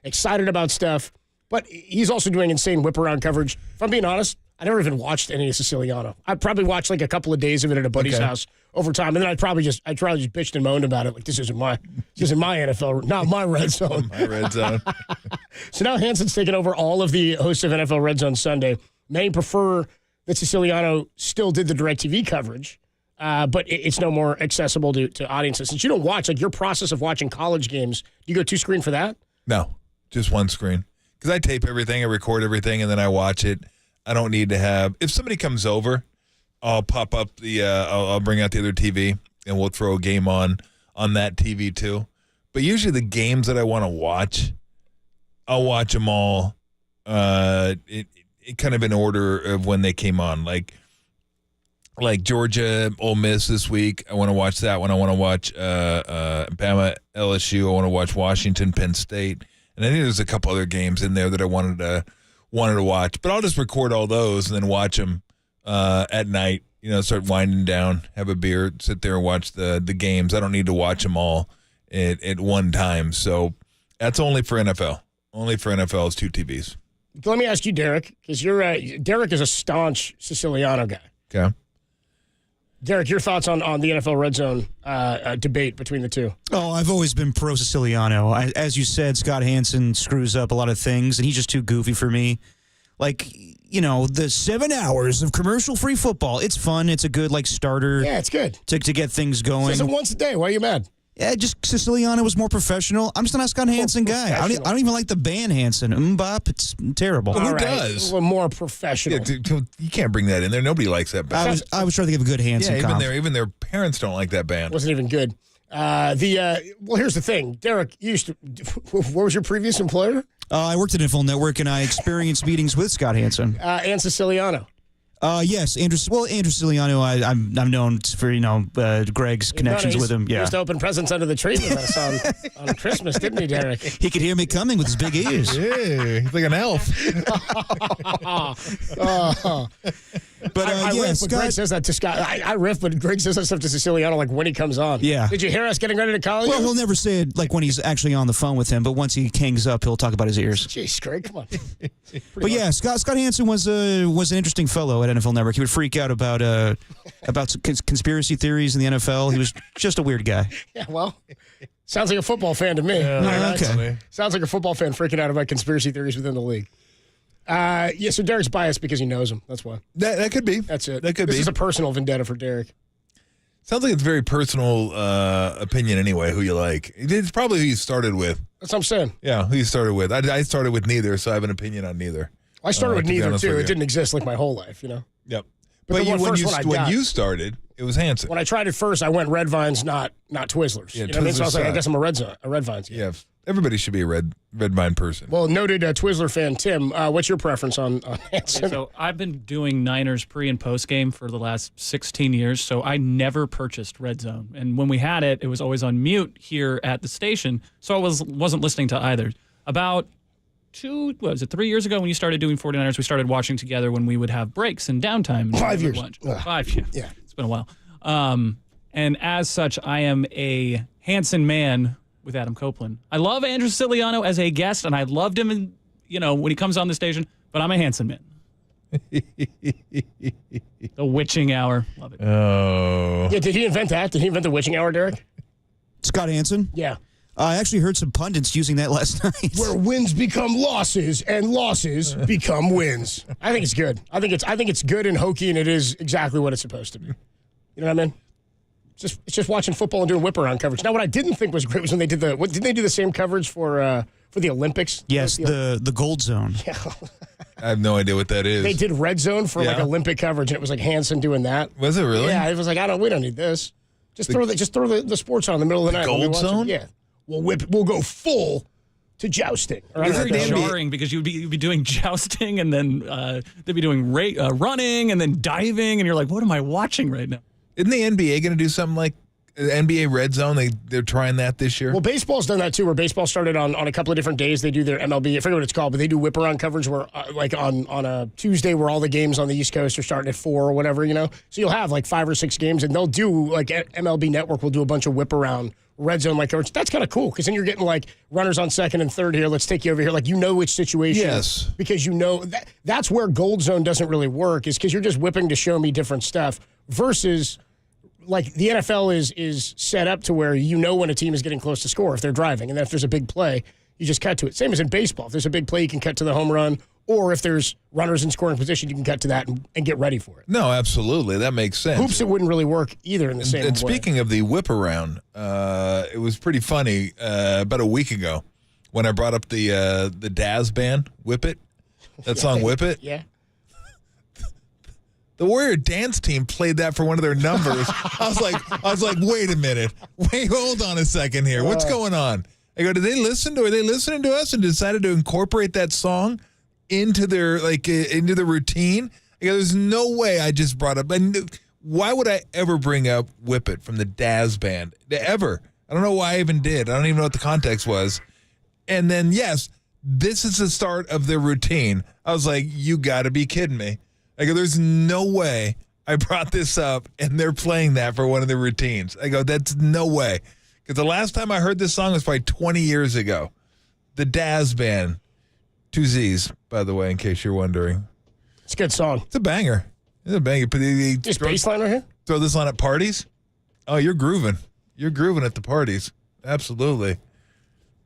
Speaker 4: excited about stuff. But he's also doing insane whip around coverage. If I'm being honest, I never even watched any of Siciliano. I probably watched like a couple of days of it at a buddy's house over time, and then I probably just bitched and moaned about it. Like this isn't my NFL, not my red zone.
Speaker 15: My red zone.
Speaker 4: So now Hansen's taken over all of the hosts of NFL Red Zone Sunday. May prefer that Siciliano still did the DirecTV coverage, but it's no more accessible to audiences. Since you don't watch, like your process of watching college games, do you go 2-screen for that?
Speaker 15: No, just 1 screen. Because I tape everything, I record everything, and then I watch it. I don't need to have. If somebody comes over, I'll pop up I'll bring out the other TV, and we'll throw a game on that TV too. But usually the games that I want to watch, I'll watch them all. It kind of in order of when they came on, like Georgia, Ole Miss this week. I want to watch that one. I want to watch Bama, LSU. I want to watch Washington, Penn State, and I think there's a couple other games in there that I wanted to watch. But I'll just record all those and then watch them at night. Start winding down, have a beer, sit there and watch the games. I don't need to watch them all at one time. So that's only for NFL. Only for NFL is 2 TVs.
Speaker 4: Let me ask you, Derek, because Derek is a staunch Siciliano guy.
Speaker 15: Okay.
Speaker 4: Derek, your thoughts on the NFL Red Zone debate between the 2?
Speaker 9: Oh, I've always been pro Siciliano. As you said, Scott Hansen screws up a lot of things, and he's just too goofy for me. Like, the 7 hours of commercial-free football, it's fun. It's a good, starter.
Speaker 4: Yeah, it's good.
Speaker 9: To get things going.
Speaker 4: Says it once a day. Why are you mad?
Speaker 9: Yeah, just Siciliano was more professional. I'm just not a Scott Hansen guy. I don't even like the band Hansen. Mbop, it's terrible.
Speaker 15: Well, who does?
Speaker 4: A little more professional.
Speaker 15: Yeah, you can't bring that in there. Nobody likes that band.
Speaker 9: I was trying to give a good Hansen comp.
Speaker 15: Even their parents don't like that band.
Speaker 4: Wasn't even good. Well, here's the thing. Derek, what was your previous employer?
Speaker 9: I worked at NFL Network, and I experienced meetings with Scott Hansen.
Speaker 4: And Siciliano.
Speaker 9: Yes, Andrew Siciliano, I'm known for, Greg's connections with him.
Speaker 4: He used to open presents under the tree with us on Christmas, didn't he, Derek?
Speaker 9: He could hear me coming with his big ears.
Speaker 15: Yeah, he's like an elf.
Speaker 9: But
Speaker 4: I riff, but Greg says that to Scott. I riff, but Greg says that stuff to Siciliano like when he comes on.
Speaker 9: Yeah.
Speaker 4: Did you hear us getting ready to call you?
Speaker 9: Well, he'll never say it like when he's actually on the phone with him, but once he hangs up, he'll talk about his ears.
Speaker 4: Jeez, Greg, come on.
Speaker 9: But yeah, Scott Hansen was an interesting fellow at NFL Network. He would freak out about conspiracy theories in the NFL. He was just a weird guy.
Speaker 4: Yeah, well, sounds like a football fan to me.
Speaker 9: Okay.
Speaker 4: Sounds like a football fan freaking out about conspiracy theories within the league. So Derek's biased because he knows him. That's why.
Speaker 15: That could be.
Speaker 4: That's it.
Speaker 15: That could be.
Speaker 4: This is a personal vendetta for Derek.
Speaker 15: Sounds like it's very personal opinion anyway, who you like. It's probably who you started with.
Speaker 4: That's what I'm saying.
Speaker 15: Yeah, who you started with. I started with neither, so I have an opinion on neither.
Speaker 4: I started with neither, too. It didn't exist like my whole life, Yep.
Speaker 15: But when you started, it was Hanson.
Speaker 4: When I tried it first, I went Red Vines, not Twizzlers.
Speaker 15: Yeah,
Speaker 4: you know what I mean? So I was like, I guess I'm a Red Vines guy.
Speaker 15: Yeah, everybody should be a Red Vine person.
Speaker 4: Well, noted Twizzler fan Tim, what's your preference on Hanson?
Speaker 8: Okay, so I've been doing Niners pre and post game for the last 16 years, so I never purchased Red Zone. And when we had it, it was always on mute here at the station, so I wasn't listening to either. About 3 years ago when you started doing 49ers, we started watching together when we would have breaks and downtime.
Speaker 4: 5 years.
Speaker 8: 5 years. Yeah. It's been a while. And as such, I am a Hanson man with Adam Copeland. I love Andrew Siciliano as a guest, and I loved him when he comes on the station, but I'm a Hanson man. The witching hour. Love it.
Speaker 15: Oh.
Speaker 4: Yeah, did he invent that? Did he invent the witching hour, Derek?
Speaker 9: Scott Hanson?
Speaker 4: Yeah.
Speaker 9: I actually heard some pundits using that last night.
Speaker 4: Where wins become losses and losses become wins. I think it's good. I think it's good and hokey, and it is exactly what it's supposed to be. You know what I mean? It's just watching football and doing whip around coverage. Now, what I didn't think was great was when they did didn't they do the same coverage for the Olympics?
Speaker 9: Yes, the gold zone.
Speaker 4: Yeah.
Speaker 15: I have no idea what that is.
Speaker 4: They did red zone for like Olympic coverage, and it was like Hanson doing that.
Speaker 15: Was it really?
Speaker 4: Yeah, it was like we don't need this. Just throw the sports on in the middle of the night.
Speaker 15: Gold zone?
Speaker 4: Yeah. We'll go full to jousting.
Speaker 8: It's very jarring because you'd be doing jousting and then they'd be doing running and then diving, and you're like, what am I watching right now?
Speaker 15: Isn't the NBA going to do something like NBA Red Zone? They're trying that this year.
Speaker 4: Well, baseball's done that too, where baseball started on a couple of different days. They do their MLB, I forget what it's called, but they do whip around coverage where like on a Tuesday where all the games on the East Coast are starting at 4 or whatever, So you'll have like 5 or 6 games, and they'll do like MLB Network will do a bunch of whip around red zone like coverage. That's kind of cool because then you're getting like runners on second and third here. Let's take you over here. Like which situation.
Speaker 15: Yes.
Speaker 4: Because that's where gold zone doesn't really work, is because you're just whipping to show me different stuff versus like the NFL is set up to where when a team is getting close to score if they're driving, and then if there's a big play, you just cut to it. Same as in baseball. If there's a big play, you can cut to the home run, or if there's runners in scoring position, you can cut to that and get ready for it.
Speaker 15: No, absolutely. That makes sense.
Speaker 4: Hoops, it wouldn't really work either in the same way.
Speaker 15: And speaking of the whip around, it was pretty funny about a week ago when I brought up the Daz band, Whip It. That song, Whip It.
Speaker 4: Yeah.
Speaker 15: The Warrior dance team played that for one of their numbers. I was like, wait a minute. Wait, hold on a second here. What's going on? I go, are they listening to us and decided to incorporate that song into their into the routine? I go, there's no way I just brought up. Why would I ever bring up Whip It from the Daz band? Ever. I don't know why I even did. I don't even know what the context was. And then, yes, this is the start of their routine. I was like, you got to be kidding me. I go, there's no way I brought this up and they're playing that for one of their routines. I go, that's no way. Because the last time I heard this song was probably 20 years ago. The Daz Band. 2 Z's, by the way, in case you're wondering.
Speaker 4: It's a good song.
Speaker 15: It's a banger. It's a banger.
Speaker 4: Just bass line right here?
Speaker 15: Throw this on at parties? Oh, you're grooving. You're grooving at the parties. Absolutely.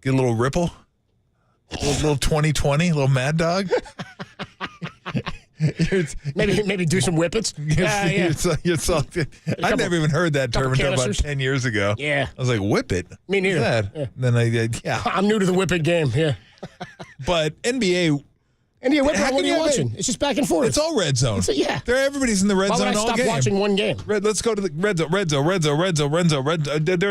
Speaker 15: Get a little ripple. A little 2020, a little Mad Dog.
Speaker 4: maybe do some whippets.
Speaker 15: I never even heard that term until about 10 years ago.
Speaker 4: Yeah.
Speaker 15: I was like, whip it?
Speaker 4: Me neither.
Speaker 15: Yeah. Then
Speaker 4: I'm new to the whip it game, yeah.
Speaker 15: But NBA
Speaker 4: whip it, what are you watching? It's just back and forth.
Speaker 15: It's all red zone.
Speaker 4: Yeah.
Speaker 15: Everybody's in the red zone all game.
Speaker 4: Why would I stop watching one game?
Speaker 15: Let's go to the red zone. They're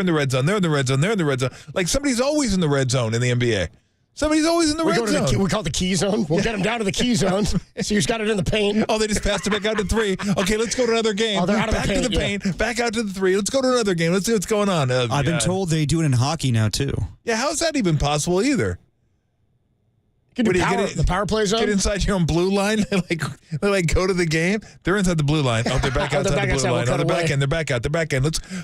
Speaker 15: in the red zone. They're in the red zone. They're in the red zone. Like somebody's always in the red zone in the NBA. Somebody's always in the red zone.
Speaker 4: We call it the key zone. We'll get them down to the key zone. See who's got it in the paint.
Speaker 15: Oh, they just passed it back out to 3. Okay, let's go to another game.
Speaker 4: Oh, they're out of
Speaker 15: back
Speaker 4: the paint,
Speaker 15: to the paint. Back out to the 3. Let's go to another game. Let's see what's going on.
Speaker 9: I've been told they do it in hockey now, too.
Speaker 15: Yeah, how is that even possible either?
Speaker 4: The power play zone?
Speaker 15: Get inside your own blue line? they like go to the game? They're inside the blue line. Oh, they're back outside the blue line. Oh, they're back in. They're back out. They're back in.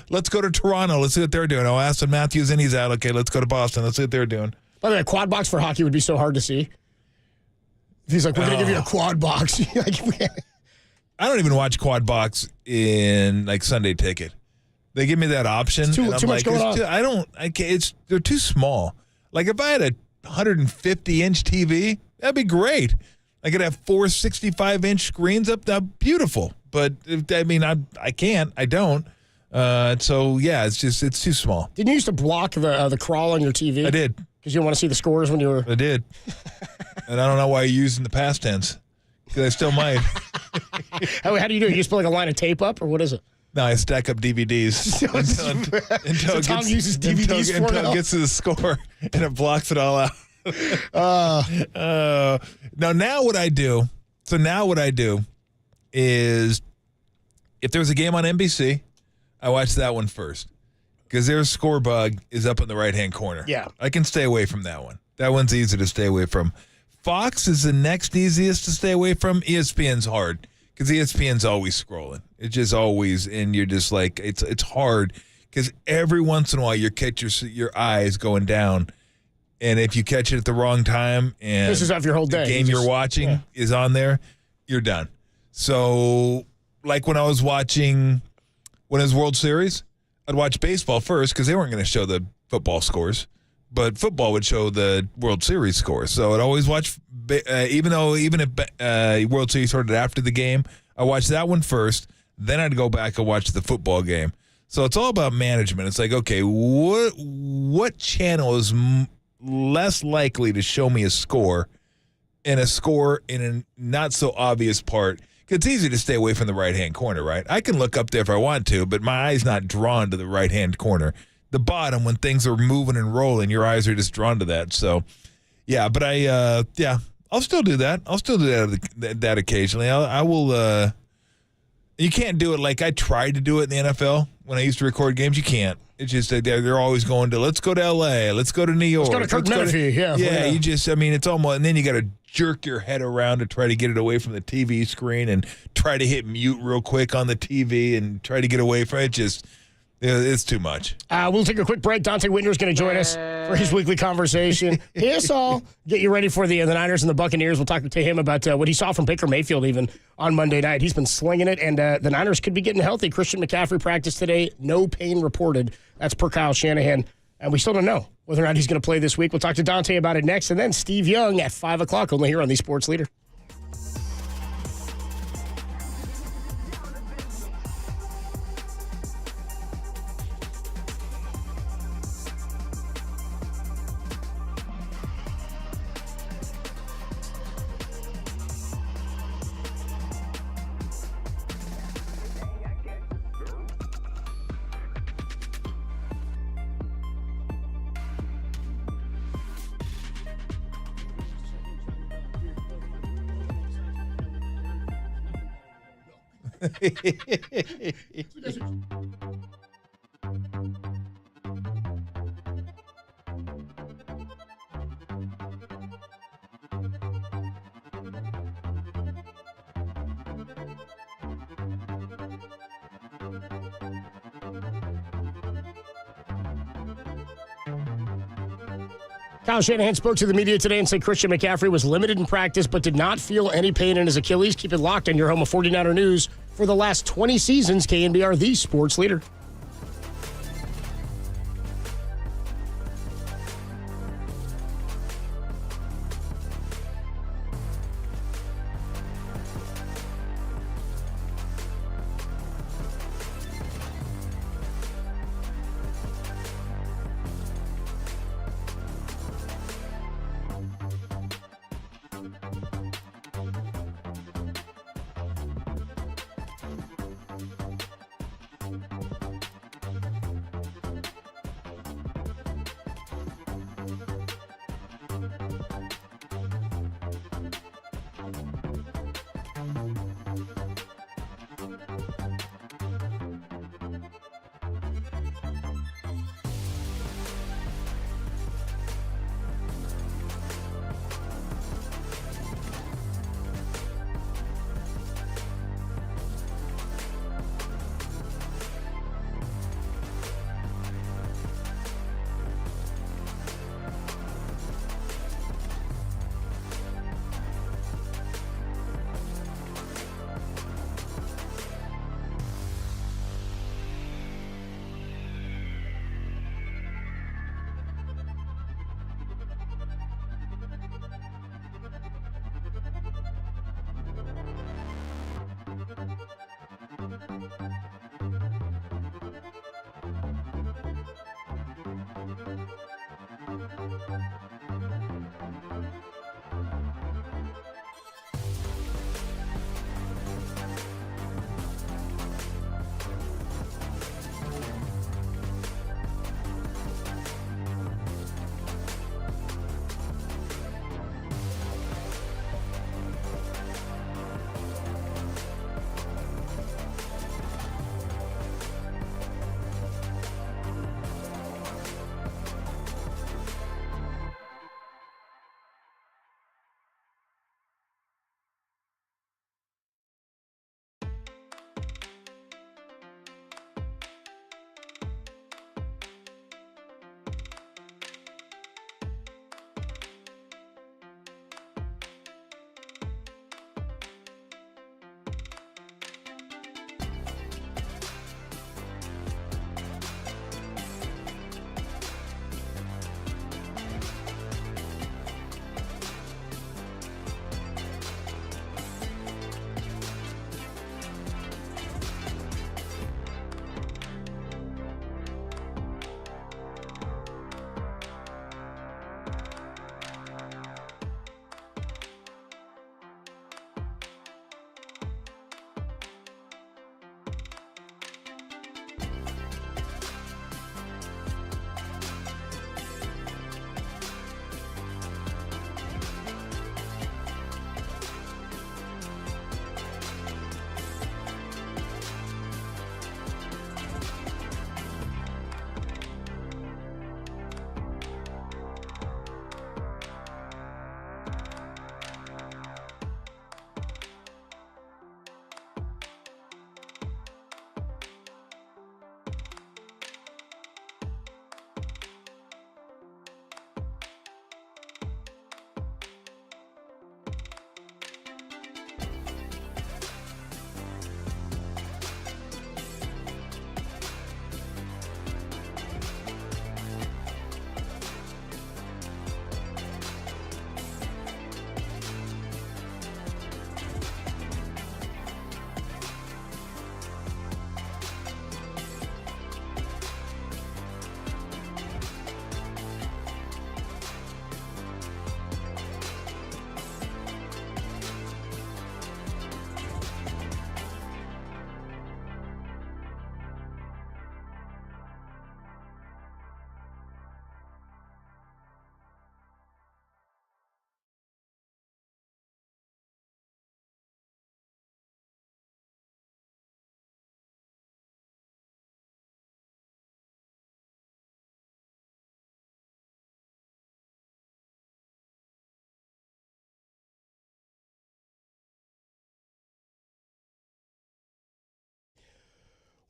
Speaker 15: Let's go to Toronto. Let's see what they're doing. Oh, Aston Matthews in. He's out. Okay, let's go to Boston. Let's see what they're doing.
Speaker 4: By the way, a quad box for hockey would be so hard to see. He's like, we're going to give you a quad box.
Speaker 15: I don't even watch quad box in like Sunday Ticket. They give me that option.
Speaker 4: It's too much going on.
Speaker 15: They're too small. Like if I had a 150-inch TV, that'd be great. I could have 4 65-inch screens up. That's beautiful. But I can't. I don't. So yeah, it's too small.
Speaker 4: Didn't you used to block the crawl on your TV?
Speaker 15: I did.
Speaker 4: Because you didn't want to see the scores when you were.
Speaker 15: I did. And I don't know why you're using the past tense. Because I still might.
Speaker 4: How do you do it? You just put like a line of tape up, or what is it?
Speaker 15: No, I stack up DVDs until
Speaker 4: Tom uses DVDs
Speaker 15: until it gets to the score, and it blocks it all out. Now what I do is if there's a game on NBC, I watch that one first because their score bug is up in the right-hand corner.
Speaker 4: Yeah.
Speaker 15: I can stay away from that one. That one's easy to stay away from. Fox is the next easiest to stay away from. ESPN's hard because ESPN's always scrolling. It's just always, and you're just like, it's hard because every once in a while you catch your eyes going down, and if you catch it at the wrong time and
Speaker 4: this is off your whole day.
Speaker 15: The game you're watching is on there, you're done. So, like when I was watching World Series, I'd watch baseball first because they weren't going to show the football scores. But football would show the World Series scores. So I'd always watch, even if World Series started after the game, I watched that one first. Then I'd go back and watch the football game. So it's all about management. It's like, okay, what channel is less likely to show me a score in a not so obvious part? Because it's easy to stay away from the right-hand corner, right? I can look up there if I want to, but my eye's not drawn to the right-hand corner. The bottom, when things are moving and rolling, your eyes are just drawn to that. So, yeah, but I'll still do that. I'll still do that occasionally. I will. You can't do it like I tried to do it in the NFL when I used to record games. You can't. It's just they're always going to, let's go to L.A., let's go to New York.
Speaker 4: Let's go to Kirk Menefee, yeah.
Speaker 15: Yeah, you just, it's almost, and then you got to jerk your head around to try to get it away from the TV screen and try to hit mute real quick on the TV and try to get away from it. It's too much.
Speaker 4: We'll take a quick break. Dante Whitner's going to join us for his weekly conversation. Here's all. Get you ready for the Niners and the Buccaneers. We'll talk to him about what he saw from Baker Mayfield even on Monday night. He's been slinging it, and the Niners could be getting healthy. Christian McCaffrey practiced today. No pain reported. That's per Kyle Shanahan. And we still don't know whether or not he's going to play this week. We'll talk to Dante about it next. And then Steve Young at 5 o'clock, only here on the Sports Leader. Kyle Shanahan spoke to the media today and said Christian McCaffrey was limited in practice but did not feel any pain in his Achilles. Keep it locked on your home of 49er News. For the last 20 seasons, KNBR, the Sports Leader.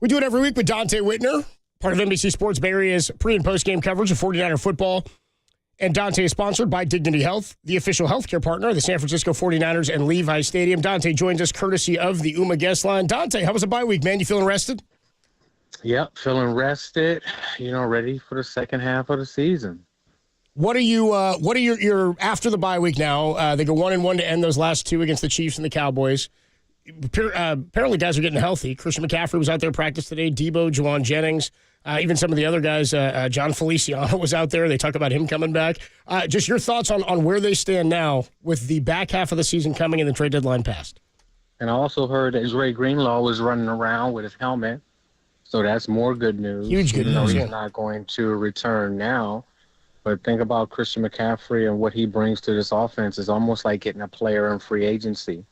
Speaker 4: We do it every week with Dante Whitner, part of NBC Sports Bay Area's pre- and post-game coverage of 49er football. And Dante is sponsored by Dignity Health, the official healthcare partner of the San Francisco 49ers and Levi Stadium. Dante joins us courtesy of the UMA guest line. Dante, how was the bye week, man? You feeling rested?
Speaker 16: Yep, feeling rested, ready for the second half of the season.
Speaker 4: What are your after the bye week now? They go 1-1 to end those last two against the Chiefs and the Cowboys. Apparently guys are getting healthy. Christian McCaffrey was out there practice today. Debo, Juwan Jennings, even some of the other guys. John Feliciano was out there. They talk about him coming back. Just your thoughts on where they stand now with the back half of the season coming and the trade deadline passed.
Speaker 16: And I also heard that Dre Greenlaw was running around with his helmet. So that's more good news.
Speaker 4: Huge good news.
Speaker 16: He's not going to return now. But think about Christian McCaffrey and what he brings to this offense. Is almost like getting a player in free agency.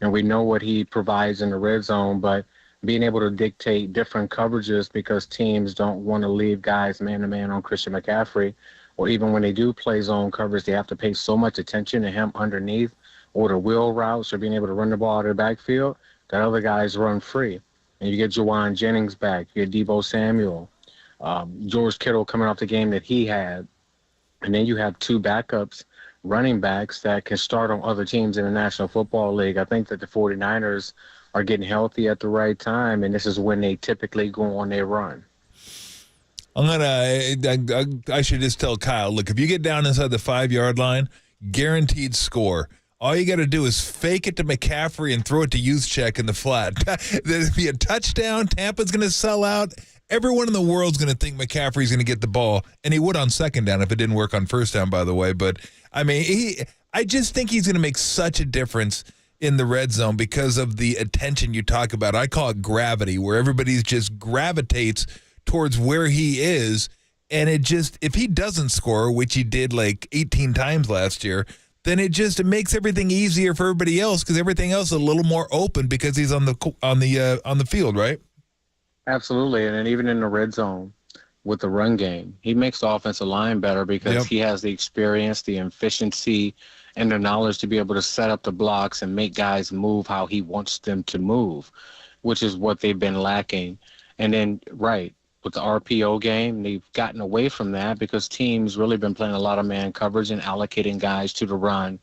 Speaker 16: And we know what he provides in the red zone, but being able to dictate different coverages because teams don't want to leave guys man-to-man on Christian McCaffrey, or even when they do play zone coverage, they have to pay so much attention to him underneath or the wheel routes or being able to run the ball out of the backfield that other guys run free. And you get Juwan Jennings back, you get Debo Samuel, George Kittle coming off the game that he had, and then you have two backups running backs that can start on other teams in the National Football League. I think that the 49ers are getting healthy at the right time, and this is when they typically go on their run.
Speaker 15: I should just tell Kyle, look, if you get down inside the 5-yard line, guaranteed score. All you got to do is fake it to McCaffrey and throw it to Juszczyk in the flat. There'll be a touchdown. Tampa's going to sell out. Everyone in the world's going to think McCaffrey's going to get the ball, and he would on second down if it didn't work on first down, by the way. But, I mean, I just think he's going to make such a difference in the red zone because of the attention you talk about. I call it gravity, where everybody just gravitates towards where he is, and it just, if he doesn't score, which he did like 18 times last year, then it makes everything easier for everybody else because everything else is a little more open because he's on the field, right?
Speaker 16: Absolutely, and then even in the red zone with the run game, he makes the offensive line better because he has the experience, the efficiency, and the knowledge to be able to set up the blocks and make guys move how he wants them to move, which is what they've been lacking. And then, with the RPO game, they've gotten away from that because teams really been playing a lot of man coverage and allocating guys to the run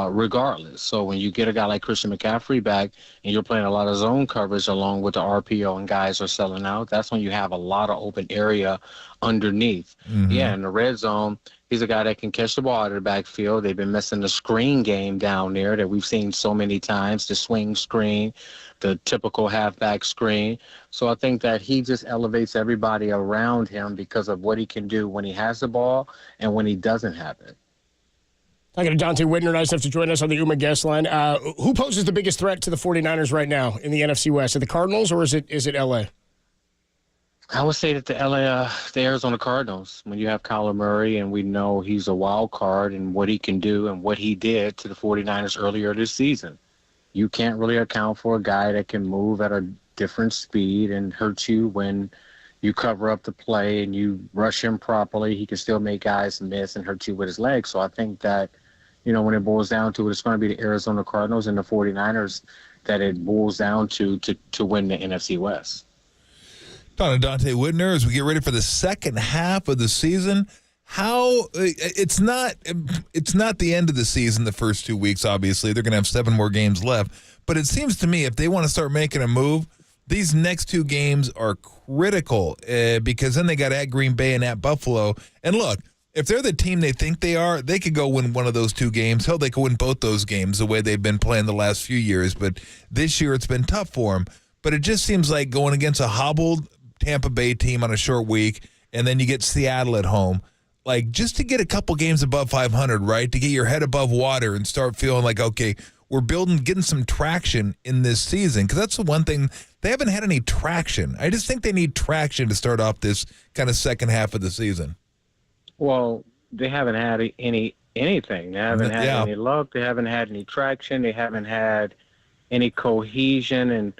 Speaker 16: regardless. So when you get a guy like Christian McCaffrey back and you're playing a lot of zone coverage along with the RPO and guys are selling out, that's when you have a lot of open area underneath. Mm-hmm. Yeah, in the red zone, he's a guy that can catch the ball out of the backfield. They've been missing the screen game down there that we've seen so many times, the swing screen, the typical halfback screen. So I think that he just elevates everybody around him because of what he can do when he has the ball and when he doesn't have it.
Speaker 4: Talking to Dante Whitner, nice enough to join us on the UMA guest line. Who poses the biggest threat to the 49ers right now in the NFC West? Are the Cardinals or is it L.A.?
Speaker 16: I would say that the Arizona Cardinals, when you have Kyler Murray and we know he's a wild card and what he can do and what he did to the 49ers earlier this season. You can't really account for a guy that can move at a different speed and hurt you when you cover up the play and you rush him properly. He can still make guys miss and hurt you with his legs. So I think that, when it boils down to it, it's going to be the Arizona Cardinals and the 49ers that it boils down to win the NFC West.
Speaker 15: Talking to Dante Whitner as we get ready for the second half of the season. It's not the end of the season, the first 2 weeks, obviously. They're going to have 7 more games left. But it seems to me if they want to start making a move, these next 2 games are critical because then they got at Green Bay and at Buffalo. And look, if they're the team they think they are, they could go win one of those 2 games. Hell, they could win both those games the way they've been playing the last few years. But this year it's been tough for them. But it just seems like going against a hobbled Tampa Bay team on a short week, and then you get Seattle at home. Like, just to get a couple games above 500, right, to get your head above water and start feeling like, okay, we're getting some traction in this season. Because that's the one thing, they haven't had any traction. I just think they need traction to start off this kind of second half of the season.
Speaker 16: Well, they haven't had anything. They haven't had any luck. They haven't had any traction. They haven't had any cohesion and,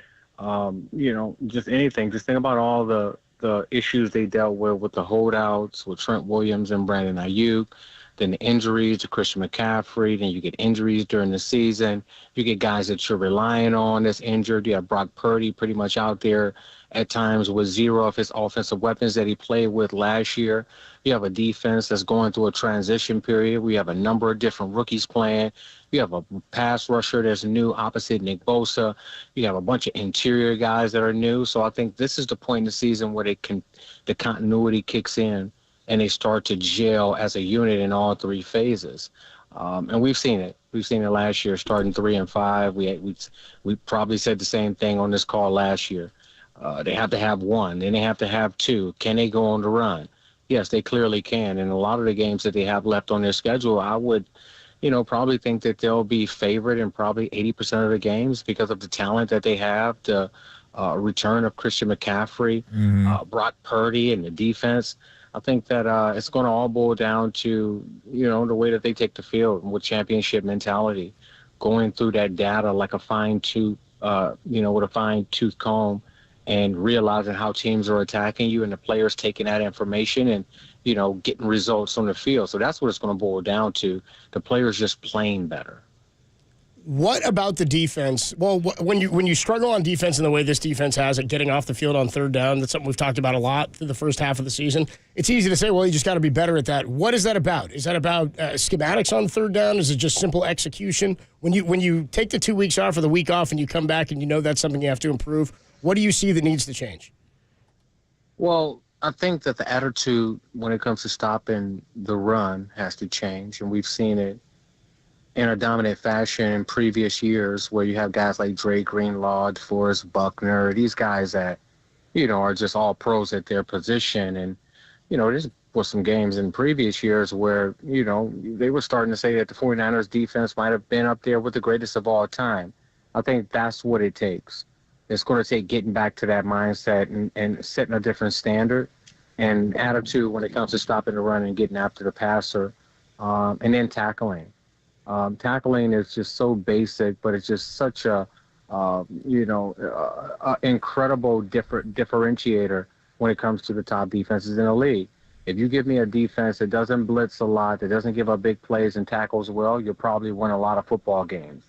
Speaker 16: just anything. Just think about all the issues they dealt with the holdouts, with Trent Williams and Brandon Ayuk, then the injuries to Christian McCaffrey, then you get injuries during the season. You get guys that you're relying on that's injured. You have Brock Purdy pretty much out there at times with zero of his offensive weapons that he played with last year. You have a defense that's going through a transition period. We have a number of different rookies playing. You have a pass rusher that's new opposite Nick Bosa. You have a bunch of interior guys that are new. So I think this is the point in the season where the continuity kicks in and they start to gel as a unit in all three phases. And we've seen it. We've seen it last year, starting 3 and 5. We probably said the same thing on this call last year. They have to have one, then they have to have two. Can they go on the run? Yes, they clearly can. And a lot of the games that they have left on their schedule, I would, probably think that they'll be favored in probably 80% of the games because of the talent that they have, the return of Christian McCaffrey, Brock Purdy, and the defense. I think that it's going to all boil down to, the way that they take the field with championship mentality, going through that data like a fine-tooth, with a fine-tooth comb, and realizing how teams are attacking you and the players taking that information and, getting results on the field. So that's what it's going to boil down to, the players just playing better.
Speaker 4: What about the defense? Well, when you struggle on defense in the way this defense has it, getting off the field on third down, that's something we've talked about a lot through the first half of the season. It's easy to say, well, you just got to be better at that. What is that about? Is that about schematics on third down? Is it just simple execution? When you take the 2 weeks off or the week off and you come back and you know that's something you have to improve, what do you see that needs to change?
Speaker 16: Well, I think that the attitude when it comes to stopping the run has to change, and we've seen it in a dominant fashion in previous years where you have guys like Dre Greenlaw, DeForest Buckner, these guys that, are just all pros at their position. And, there's was some games in previous years where, they were starting to say that the 49ers defense might have been up there with the greatest of all time. I think that's what it takes. It's going to take getting back to that mindset and setting a different standard and attitude when it comes to stopping the run and getting after the passer, and then tackling. Tackling is just so basic, but it's just such a incredible differentiator when it comes to the top defenses in the league. If you give me a defense that doesn't blitz a lot, that doesn't give up big plays and tackles well, you'll probably win a lot of football games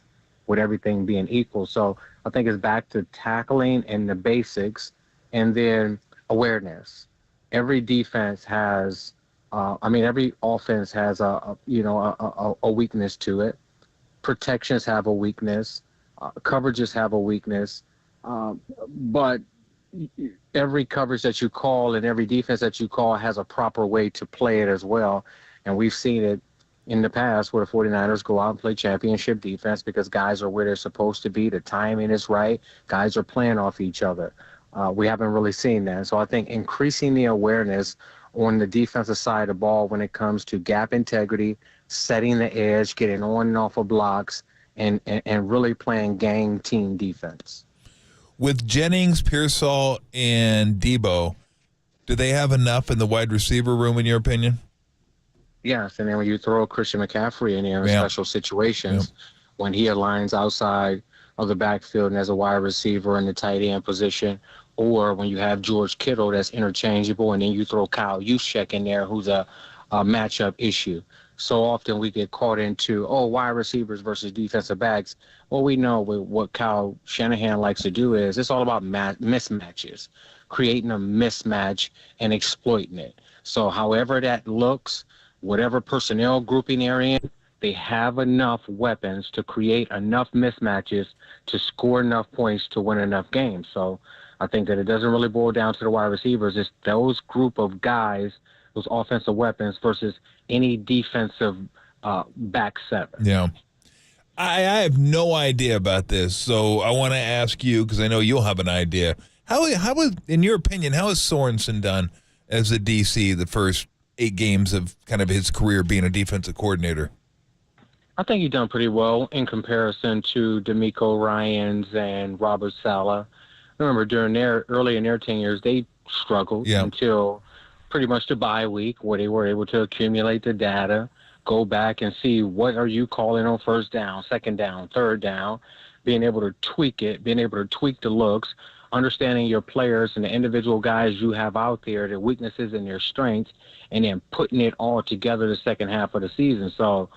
Speaker 16: with everything being equal. So I think it's back to tackling and the basics, and then awareness. Every defense has every offense has a weakness to it. Protections have a weakness. Coverages have a weakness. But every coverage that you call and every defense that you call has a proper way to play it as well. And we've seen it in the past where the 49ers go out and play championship defense because guys are where they're supposed to be. The timing is right. Guys are playing off each other. We haven't really seen that. So I think increasing the awareness on the defensive side of the ball when it comes to gap integrity, setting the edge, getting on and off of blocks, and really playing gang team defense.
Speaker 15: With Jennings, Pearsall, and Debo, do they have enough in the wide receiver room, in your opinion?
Speaker 16: Yes, and then when you throw Christian McCaffrey in there in special situations, when he aligns outside of the backfield and as a wide receiver in the tight end position, or when you have George Kittle that's interchangeable, and then you throw Kyle Juszczyk in there who's a matchup issue. So often we get caught into, wide receivers versus defensive backs. Well, we know what Kyle Shanahan likes to do is it's all about mismatches, creating a mismatch and exploiting it. So however that looks, whatever personnel grouping they're in, they have enough weapons to create enough mismatches to score enough points to win enough games. So I think that it doesn't really boil down to the wide receivers. It's those group of guys, those offensive weapons versus any defensive back seven.
Speaker 15: Yeah. I have no idea about this, so I want to ask you, because I know you'll have an idea. How is, in your opinion, how has Sorensen done as a DC the first 8 games of kind of his career being a defensive coordinator?
Speaker 16: I think he's done pretty well in comparison to DeMeco Ryans and Robert Saleh. Remember, early in their tenures, they struggled until pretty much the bye week where they were able to accumulate the data, go back and see what are you calling on first down, second down, third down, being able to tweak it, being able to tweak the looks, understanding your players and the individual guys you have out there, their weaknesses and their strengths, and then putting it all together the second half of the season. So,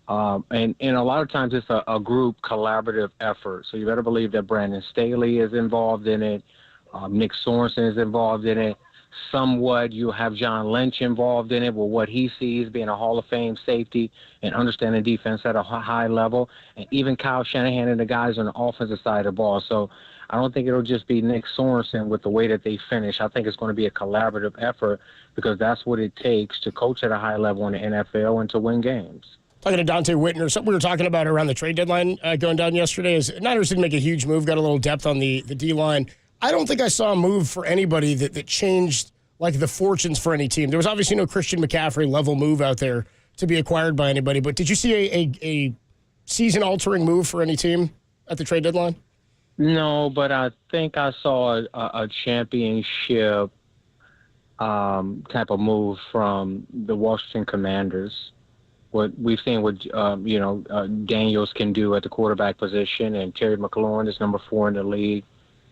Speaker 16: and a lot of times it's a group collaborative effort. So you better believe that Brandon Staley is involved in it. Nick Sorensen is involved in it. Somewhat, you have John Lynch involved in it with what he sees being a Hall of Fame safety and understanding defense at a high level, and even Kyle Shanahan and the guys on the offensive side of the ball. So I don't think it'll just be Nick Sorensen with the way that they finish. I think it's going to be a collaborative effort because that's what it takes to coach at a high level in the NFL and to win games.
Speaker 4: Talking to Dante Whitner, something we were talking about around the trade deadline going down yesterday is Niners didn't make a huge move, got a little depth on the D-line. I don't think I saw a move for anybody that changed like the fortunes for any team. There was obviously no Christian McCaffrey level move out there to be acquired by anybody, but did you see a season-altering move for any team at the trade deadline?
Speaker 16: No, but I think I saw a championship type of move from the Washington Commanders. What we've seen what Daniels can do at the quarterback position, and Terry McLaurin is number 4 in the league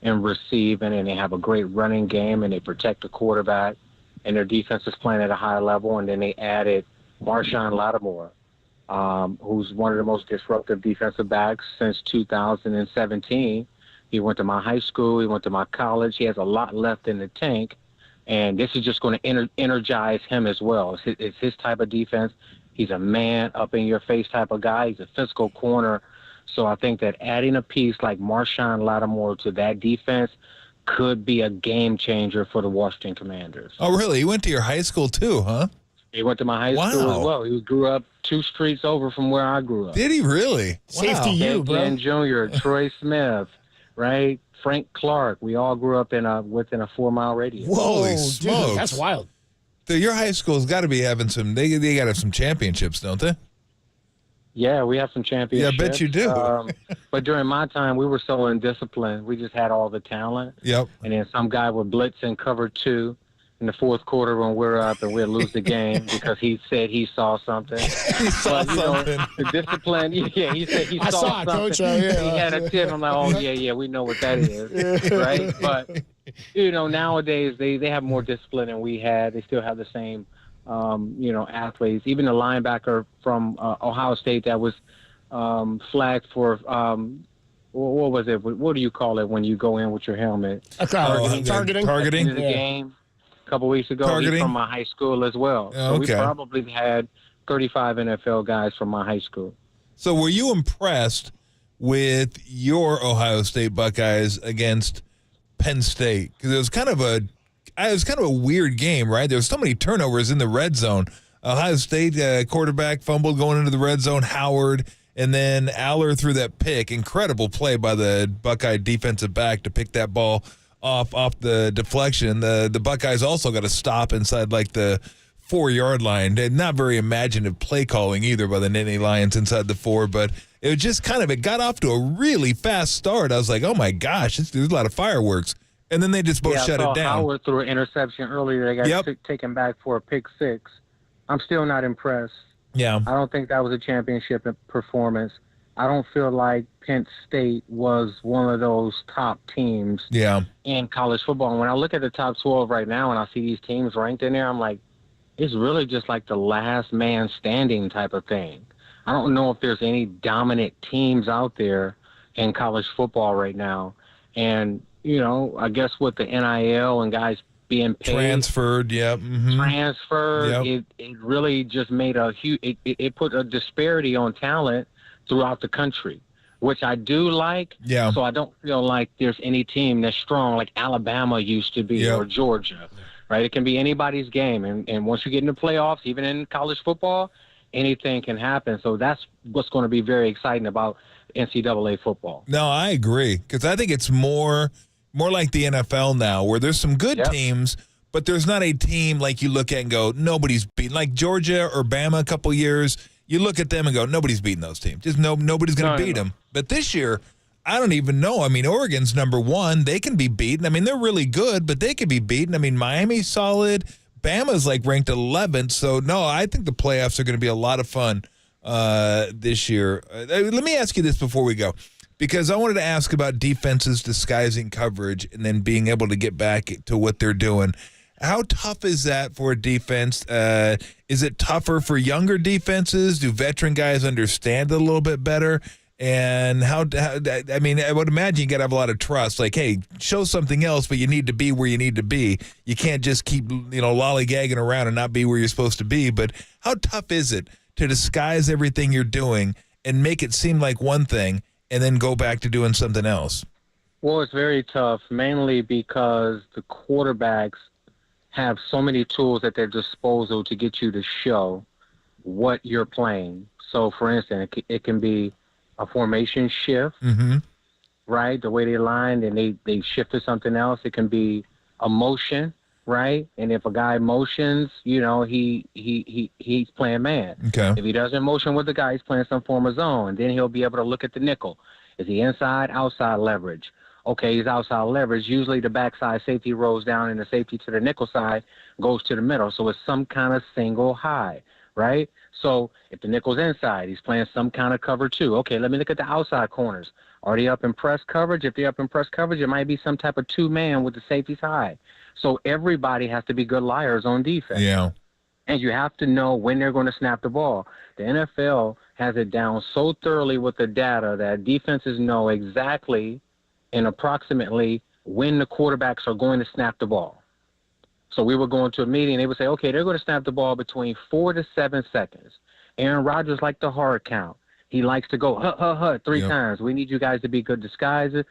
Speaker 16: in receiving, and they have a great running game, and they protect the quarterback, and their defense is playing at a high level. And then they added Marshawn Lattimore, who's one of the most disruptive defensive backs since 2017. He went to my high school. He went to my college. He has a lot left in the tank, and this is just going to energize him as well. It's his type of defense. He's a man, up-in-your-face type of guy. He's a physical corner. So I think that adding a piece like Marshawn Lattimore to that defense could be a game changer for the Washington Commanders.
Speaker 15: Oh, really? He went to your high school too, huh?
Speaker 16: He went to my high school as well. He grew up 2 streets over from where I grew up.
Speaker 15: Did he really? Wow.
Speaker 4: Safety you, bro.
Speaker 16: Jr., Troy Smith, right? Frank Clark. We all grew up within a 4-mile radius.
Speaker 15: Holy smokes.
Speaker 4: Dude, that's wild.
Speaker 15: Dude, your high school's got to be having they got to have some championships, don't they?
Speaker 16: Yeah, we have some championships.
Speaker 15: Yeah, I bet you do.
Speaker 16: But during my time, we were so indisciplined. We just had all the talent.
Speaker 15: Yep.
Speaker 16: And then some guy would blitz in cover 2 in the 4th quarter when we're up, and we'd lose the game because he said he saw something.
Speaker 15: He saw something.
Speaker 16: The discipline, yeah, he said he saw something.
Speaker 4: Coach, yeah.
Speaker 16: He had a tip. I'm like, oh, yeah, we know what that is, right? But, nowadays they have more discipline than we had. They still have the same athletes. Even the linebacker from Ohio State that was flagged for, what was it? What do you call it when you go in with your helmet?
Speaker 4: Targeting.
Speaker 16: Into the game a couple weeks ago. He's from my high school as well. So we probably had 35 NFL guys from my high school.
Speaker 15: So were you impressed with your Ohio State Buckeyes against Penn State? Because it was kind of a weird game, right? There was so many turnovers in the red zone. Ohio State quarterback fumbled going into the red zone, Howard, and then Aller threw that pick. Incredible play by the Buckeye defensive back to pick that ball off the deflection. The Buckeyes also got a stop inside like the 4-yard line. Not very imaginative play calling either by the Nittany Lions inside the 4, but it was just it got off to a really fast start. I was like, oh my gosh, there's a lot of fireworks. And then they just both shut it down.
Speaker 16: Howard threw an interception earlier. They got taken back for a pick 6. I'm still not impressed.
Speaker 15: Yeah.
Speaker 16: I don't think that was a championship performance. I don't feel like Penn State was one of those top teams in college football. And when I look at the top 12 right now and I see these teams ranked in there, I'm like, it's really just like the last man standing type of thing. I don't know if there's any dominant teams out there in college football right now. And, I guess with the NIL and guys being paid.
Speaker 15: Transferred,
Speaker 16: it really just made a huge, it put a disparity on talent throughout the country, which I do like.
Speaker 15: Yeah.
Speaker 16: So I don't feel like there's any team that's strong like Alabama used to be or Georgia, right? It can be anybody's game. And once you get into playoffs, even in college football, anything can happen. So that's what's going to be very exciting about NCAA football.
Speaker 15: No, I agree, because I think it's more like the NFL now, where there's some good teams, but there's not a team like you look at and go, nobody's beaten. Like Georgia or Bama a couple years, you look at them and go, nobody's beating those teams. Just nobody's going to beat them. But this year, I don't even know. I mean, Oregon's number 1. They can be beaten. I mean, they're really good, but they can be beaten. I mean, Miami's solid. Bama's ranked 11th. So, no, I think the playoffs are going to be a lot of fun this year. Let me ask you this before we go, because I wanted to ask about defenses disguising coverage and then being able to get back to what they're doing. How tough is that for a defense? Is it tougher for younger defenses? Do veteran guys understand it a little bit better? And I mean, I would imagine you got to have a lot of trust. Like, hey, show something else, but you need to be where you need to be. You can't just keep, lollygagging around and not be where you're supposed to be. But how tough is it to disguise everything you're doing and make it seem like one thing and then go back to doing something else?
Speaker 16: Well, it's very tough, mainly because the quarterbacks have so many tools at their disposal to get you to show what you're playing. So, for instance, it can be a formation shift, right? The way they lined and they shift to something else. It can be a motion, right? And if a guy motions, he's playing man.
Speaker 15: Okay.
Speaker 16: If he doesn't motion with the guy, he's playing some form of zone. And then he'll be able to look at the nickel. Is he inside, outside leverage? Okay, he's outside leverage. Usually the backside safety rolls down and the safety to the nickel side goes to the middle. So it's some kind of single high, right? So if the nickel's inside, he's playing some kind of cover too. Okay, let me look at the outside corners. Are they up in press coverage? If they're up in press coverage, it might be some type of two-man with the safeties high. So everybody has to be good liars on defense.
Speaker 15: Yeah.
Speaker 16: And you have to know when they're going to snap the ball. The NFL has it down so thoroughly with the data that defenses know exactly and approximately when the quarterbacks are going to snap the ball. So we would go into a meeting, and they would say, okay, they're going to snap the ball between 4 to 7 seconds. Aaron Rodgers likes the hard count. He likes to go, 3 times. We need you guys to be good disguisers,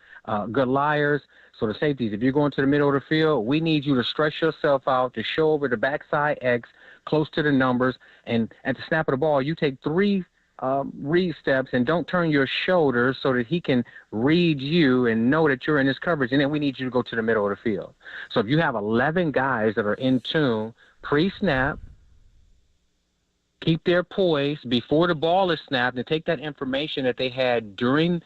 Speaker 16: good liars. So the safeties, if you're going to the middle of the field, we need you to stretch yourself out to show over the backside X, close to the numbers. And at the snap of the ball, you take 3 read steps and don't turn your shoulders so that he can read you and know that you're in his coverage. And then we need you to go to the middle of the field. So if you have 11 guys that are in tune pre-snap, keep their poise before the ball is snapped and take that information that they had during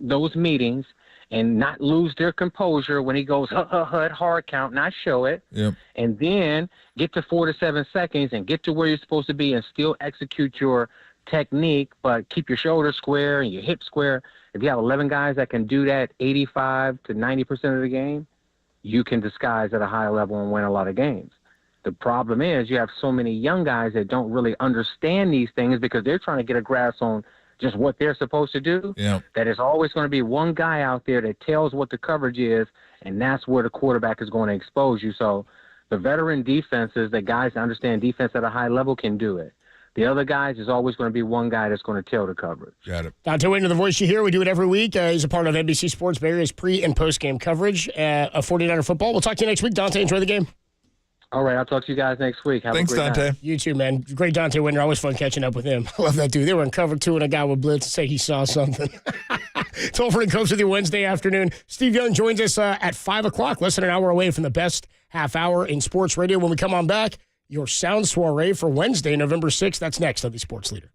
Speaker 16: those meetings and not lose their composure when he goes, hard count, not show it.
Speaker 15: Yep.
Speaker 16: And then get to 4 to 7 seconds and get to where you're supposed to be and still execute your technique, but keep your shoulders square and your hips square. If you have 11 guys that can do that 85 to 90% of the game, you can disguise at a high level and win a lot of games. The problem is you have so many young guys that don't really understand these things because they're trying to get a grasp on just what they're supposed to do.
Speaker 15: Yeah.
Speaker 16: That is always going to be one guy out there that tells what the coverage is, and that's where the quarterback is going to expose you. So the veteran defenses, the guys that understand defense at a high level can do it. The other guys is always going to be one guy that's going to tell the coverage.
Speaker 15: Got it.
Speaker 4: Dante Whitner, the voice you hear, we do it every week. He's a part of NBC Sports Bay Area's pre- and post-game coverage of 49er football. We'll talk to you next week. Dante, enjoy the game.
Speaker 16: All right, I'll talk to you guys next week.
Speaker 15: Thanks,
Speaker 16: a great
Speaker 15: Dante.
Speaker 16: night.
Speaker 4: You too, man. Great Dante Whitner. Always fun catching up with him. I love that dude. They were in cover 2 and a guy would blitz and say he saw something. Tolford and Coach with you Wednesday afternoon. Steve Young joins us at 5 o'clock, less than an hour away from the best half hour in sports radio. When we come on back, your sound soiree for Wednesday, November 6th. That's next on the Sports Leader.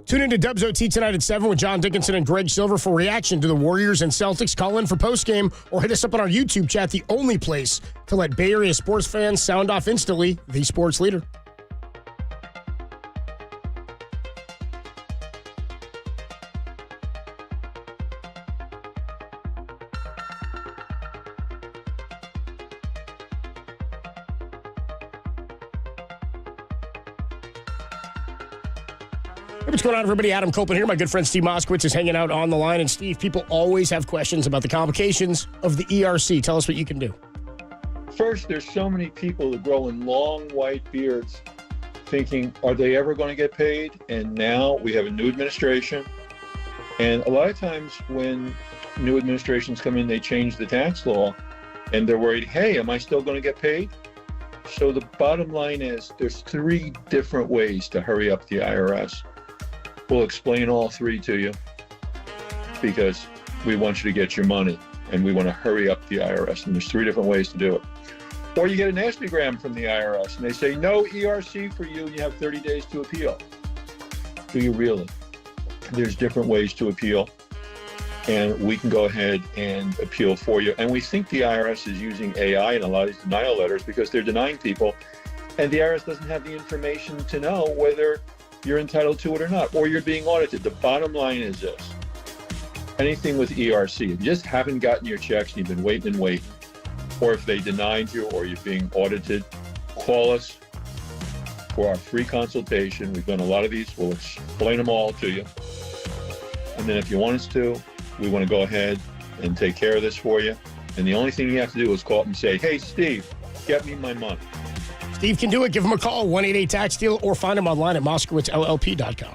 Speaker 4: Tune in to Dubs OT tonight at 7 with John Dickinson and Greg Silver for reaction to the Warriors and Celtics. Call in for postgame or hit us up on our YouTube chat, the only place to let Bay Area sports fans sound off instantly, the Sports Leader. Hey, what's going on, everybody? Adam Copeland here. My good friend Steve Moskowitz is hanging out on the line. And Steve, people always have questions about the complications of the ERC. Tell us what you can do.
Speaker 3: First, there's so many people that grow in long white beards, thinking, are they ever going to get paid? And now we have a new administration. And a lot of times when new administrations come in, they change the tax law and they're worried, hey, am I still going to get paid? So the bottom line is there's 3 different ways to hurry up the IRS. We'll explain all 3 to you because we want you to get your money and we want to hurry up the IRS. And there's 3 different ways to do it. Or you get a nastygram from the IRS and they say, no ERC for you, and you have 30 days to appeal. Do you really? There's different ways to appeal, and we can go ahead and appeal for you. And we think the IRS is using AI in a lot of these denial letters because they're denying people, and the IRS doesn't have the information to know whether you're entitled to it or not, or you're being audited. The bottom line is this. Anything with ERC, if you just haven't gotten your checks and you've been waiting and waiting, or if they denied you or you're being audited, call us for our free consultation. We've done a lot of these. We'll explain them all to you. And then if you want us to, we want to go ahead and take care of this for you. And the only thing you have to do is call up and say, hey, Steve, get me my money.
Speaker 4: Steve can do it. Give him a call, 188-TAX-DEAL, or find him online at MoskowitzLLP.com.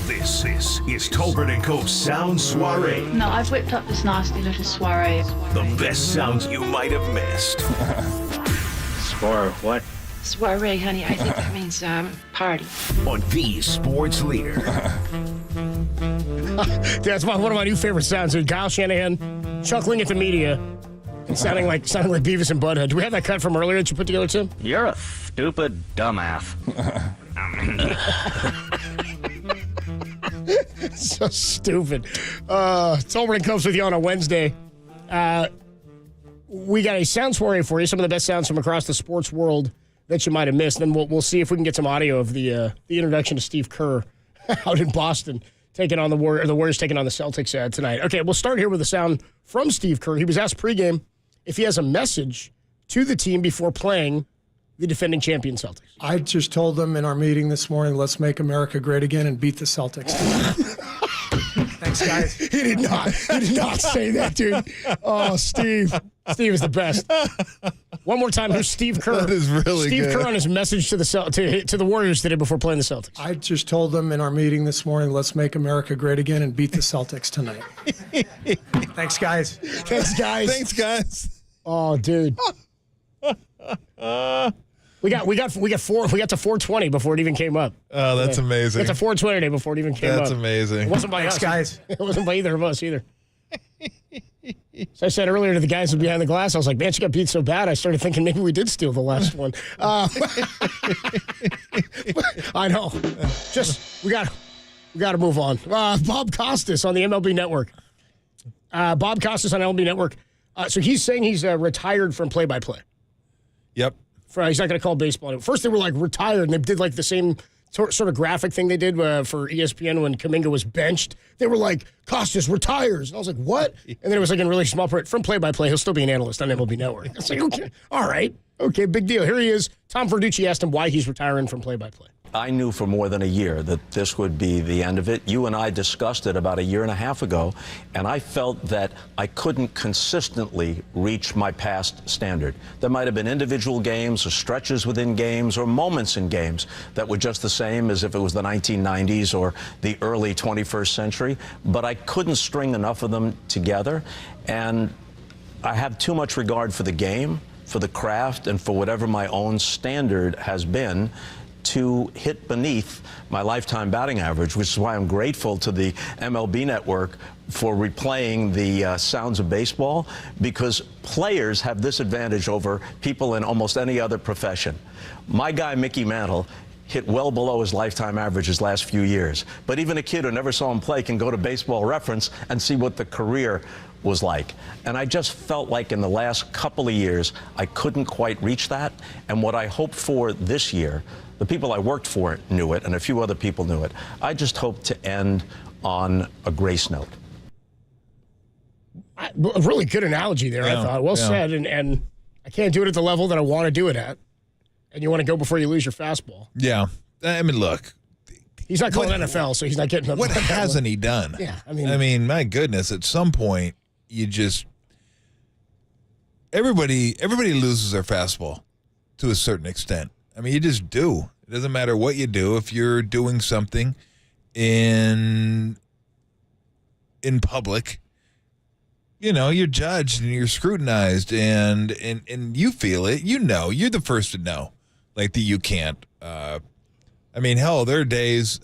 Speaker 1: This is Tolbert & Co.'s Sound Soiree.
Speaker 21: No, I've whipped up this nasty little soiree.
Speaker 1: The best sounds you might have missed.
Speaker 16: Soiree, what?
Speaker 12: Soiree, honey. I think that means party.
Speaker 1: On the sports leader.
Speaker 4: That's one of my new favorite sounds. Kyle Shanahan chuckling at the media and sounding like Beavis and Butthead. Do we have that cut from earlier that you put together, Tim?
Speaker 5: You're a stupid dumbass.
Speaker 4: So stupid. Tolbert comes with you on a Wednesday. We got a sound soiree for you, some of the best sounds from across the sports world that you might have missed. Then we'll see if we can get some audio of the introduction to Steve Kerr out in Boston, taking on the Warriors taking on the Celtics tonight. Okay, we'll start here with a sound from Steve Kerr. He was asked pregame if he has a message to the team before playing the defending champion Celtics.
Speaker 10: I just told them in our meeting this morning, let's make America great again and beat the Celtics. Thanks, guys.
Speaker 4: He did not say that, dude. Oh, Steve. Steve is the best. One more time, here's Steve Kerr.
Speaker 15: That is really
Speaker 4: Steve
Speaker 15: good.
Speaker 4: Kerr on his message to the Warriors today before playing the Celtics.
Speaker 10: I just told them in our meeting this morning, let's make America great again and beat the Celtics tonight. Thanks, guys.
Speaker 4: Thanks, guys.
Speaker 15: Thanks, guys.
Speaker 4: Oh, dude. We got to 420 before it even came up.
Speaker 15: Oh, that's amazing.
Speaker 4: We got to 420 today before it even came up.
Speaker 15: That's amazing.
Speaker 4: It wasn't by
Speaker 10: Thanks,
Speaker 4: us,
Speaker 10: guys.
Speaker 4: It wasn't by either of us either. So I said earlier to the guys behind the glass, I was like, man, she got beat so bad, I started thinking maybe we did steal the last one. I know. Just, we got to move on. Bob Costas on the MLB Network. Bob Costas on MLB Network. So he's saying he's retired from play-by-play.
Speaker 15: Yep.
Speaker 4: He's not going to call baseball anymore. First, they were like retired, and they did like the same sort of graphic thing they did for ESPN when Kuminga was benched. They were like, Costas retires. And I was like, what? And then it was like in really small print. From play-by-play, he'll still be an analyst on MLB Network. I was like, okay, all right. Okay, big deal. Here he is. Tom Verducci asked him why he's retiring from play-by-play.
Speaker 11: I knew for more than a year that this would be the end of it. You and I discussed it about a year and a half ago, and I felt that I couldn't consistently reach my past standard. There might have been individual games or stretches within games or moments in games that were just the same as if it was the 1990s or the early 21st century, but I couldn't string enough of them together, and I have too much regard for the game, for the craft, and for whatever my own standard has been to hit beneath my lifetime batting average, which is why I'm grateful to the MLB Network for replaying the sounds of baseball, because players have this advantage over people in almost any other profession. My guy, Mickey Mantle, hit well below his lifetime average his last few years. But even a kid who never saw him play can go to Baseball Reference and see what the career was like. And I just felt like in the last couple of years, I couldn't quite reach that. And what I hoped for this year, the people I worked for knew it, and a few other people knew it. I just hope to end on a grace note.
Speaker 4: A really good analogy there, I thought. Well said, and I can't do it at the level that I want to do it at. And you want to go before you lose your fastball.
Speaker 15: Yeah. I mean, look.
Speaker 4: He's not calling NFL, so he's not getting...
Speaker 15: What hasn't he done?
Speaker 4: Yeah,
Speaker 15: I mean, my goodness, at some point, you just... Everybody loses their fastball to a certain extent. I mean, you just do. It doesn't matter what you do. If you're doing something in public, you know, you're judged and you're scrutinized, and you feel it. You know, you're the first to know, like, that you can't. I mean, hell, there are days,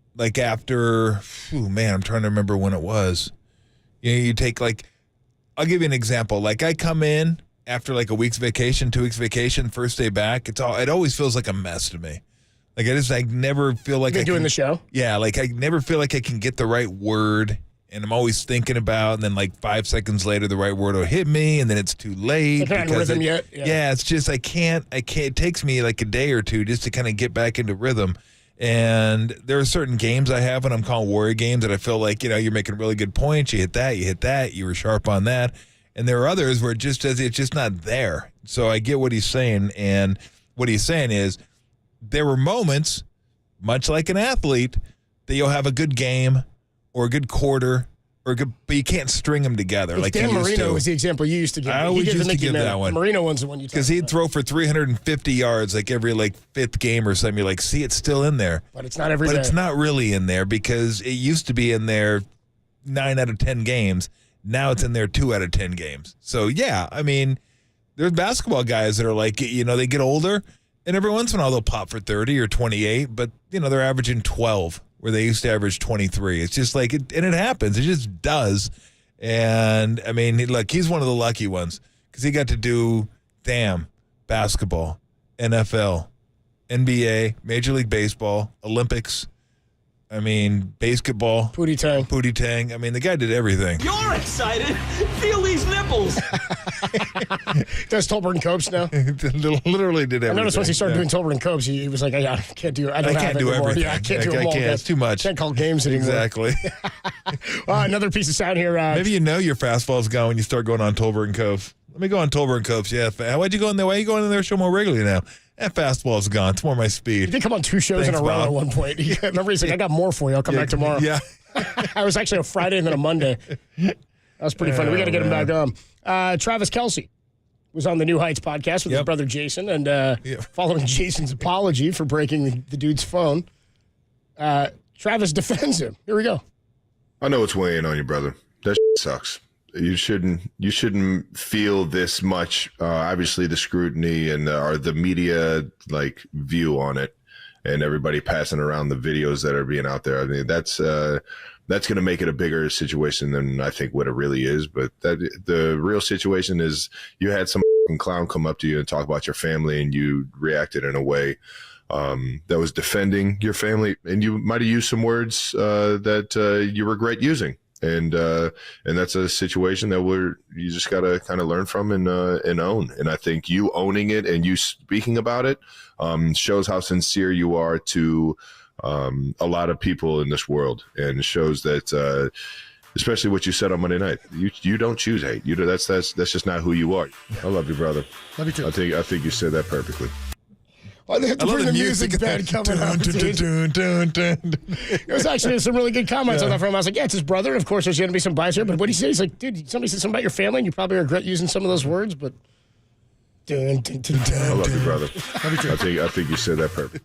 Speaker 15: like after, man, I'm trying to remember when it was. You know, you take, like, I'll give you an example. Like, I come in after like a week's vacation, 2 weeks vacation, first day back, it always feels like a mess to me. Like I never feel like
Speaker 4: You've been doing the show?
Speaker 15: Yeah, like I never feel like I can get the right word, and I'm always thinking about, and then like 5 seconds later the right word will hit me, and then it's too late.
Speaker 4: Like not in rhythm yet?
Speaker 15: Yeah, it's just I can't. It takes me like a day or two just to kind of get back into rhythm. And there are certain games I have when I'm calling Warrior games that I feel like, you know, you're making really good points. You hit that, you were sharp on that. And there are others where it's just not there. So I get what he's saying. And what he's saying is there were moments, much like an athlete, that you'll have a good game or a good quarter, but you can't string them together.
Speaker 4: Like Dan Marino was the example you used to give.
Speaker 15: I always used to give that one.
Speaker 4: The Marino one's the one you talked about.
Speaker 15: Because he'd throw for 350 yards like every like 5th game or something. You're like, see, it's still in there.
Speaker 4: But it's not every day.
Speaker 15: But it's not really in there because it used to be in there 9 out of 10 games. Now it's in there 2 out of 10 games. So, yeah, I mean, There's basketball guys that are like, they get older, and every once in a while they'll pop for 30 or 28, but, they're averaging 12, where they used to average 23. It's just like, and it happens. It just does. And, I mean, look, he's one of the lucky ones because he got to do, basketball, NFL, NBA, Major League Baseball, Olympics. I mean, basketball. Pootie Tang. I mean, the guy did everything.
Speaker 18: You're excited. Feel these nipples.
Speaker 4: Does Tolbert and Copes now?
Speaker 15: Literally did everything.
Speaker 4: I noticed once he started doing Tolbert and Copes, he was like, I can't do it. I can't do
Speaker 15: everything.
Speaker 4: Yeah, I can't do them all.
Speaker 15: It's too much.
Speaker 4: Can't call games anymore.
Speaker 15: Exactly.
Speaker 4: Another piece of sound here.
Speaker 15: Maybe your fastball's gone when you start going on Tolbert and Copes. Let me go on Tolbert and Copes. Yeah. Why'd you go in there? Why are you going in there a show more regularly now? That fastball's gone. It's more my speed.
Speaker 4: He did come on 2 shows in a row at one point. Remember, he's like, I got more for you. I'll come back tomorrow.
Speaker 15: Yeah.
Speaker 4: I was actually a Friday and then a Monday. That was pretty funny. We got to get him back on. Travis Kelce was on the New Heights podcast with his brother Jason, and following Jason's apology for breaking the dude's phone, Travis defends him. Here we go.
Speaker 6: I know it's weighing on you, brother. That sucks. You shouldn't feel this much. Obviously, the scrutiny and the media view on it, and everybody passing around the videos that are being out there. I mean, that's going to make it a bigger situation than I think what it really is. But the real situation is you had some clown come up to you and talk about your family, and you reacted in a way that was defending your family, and you might have used some words that you regret using. And that's a situation that you just got to kind of learn from and own. And I think you owning it and you speaking about it shows how sincere you are to a lot of people in this world, and shows that especially what you said on Monday night. You don't choose hate. That's just not who you are. I love you, brother.
Speaker 4: Love you too.
Speaker 6: I think you said that perfectly.
Speaker 4: Well, they have to bring the music bed coming up. There was actually some really good comments on that from him. I was like, yeah, it's his brother. And of course, there's going to be some bias here. But what he said, he's like, dude, somebody said something about your family, and you probably regret using some of those words. But
Speaker 6: I love you, brother. I think you said that perfect.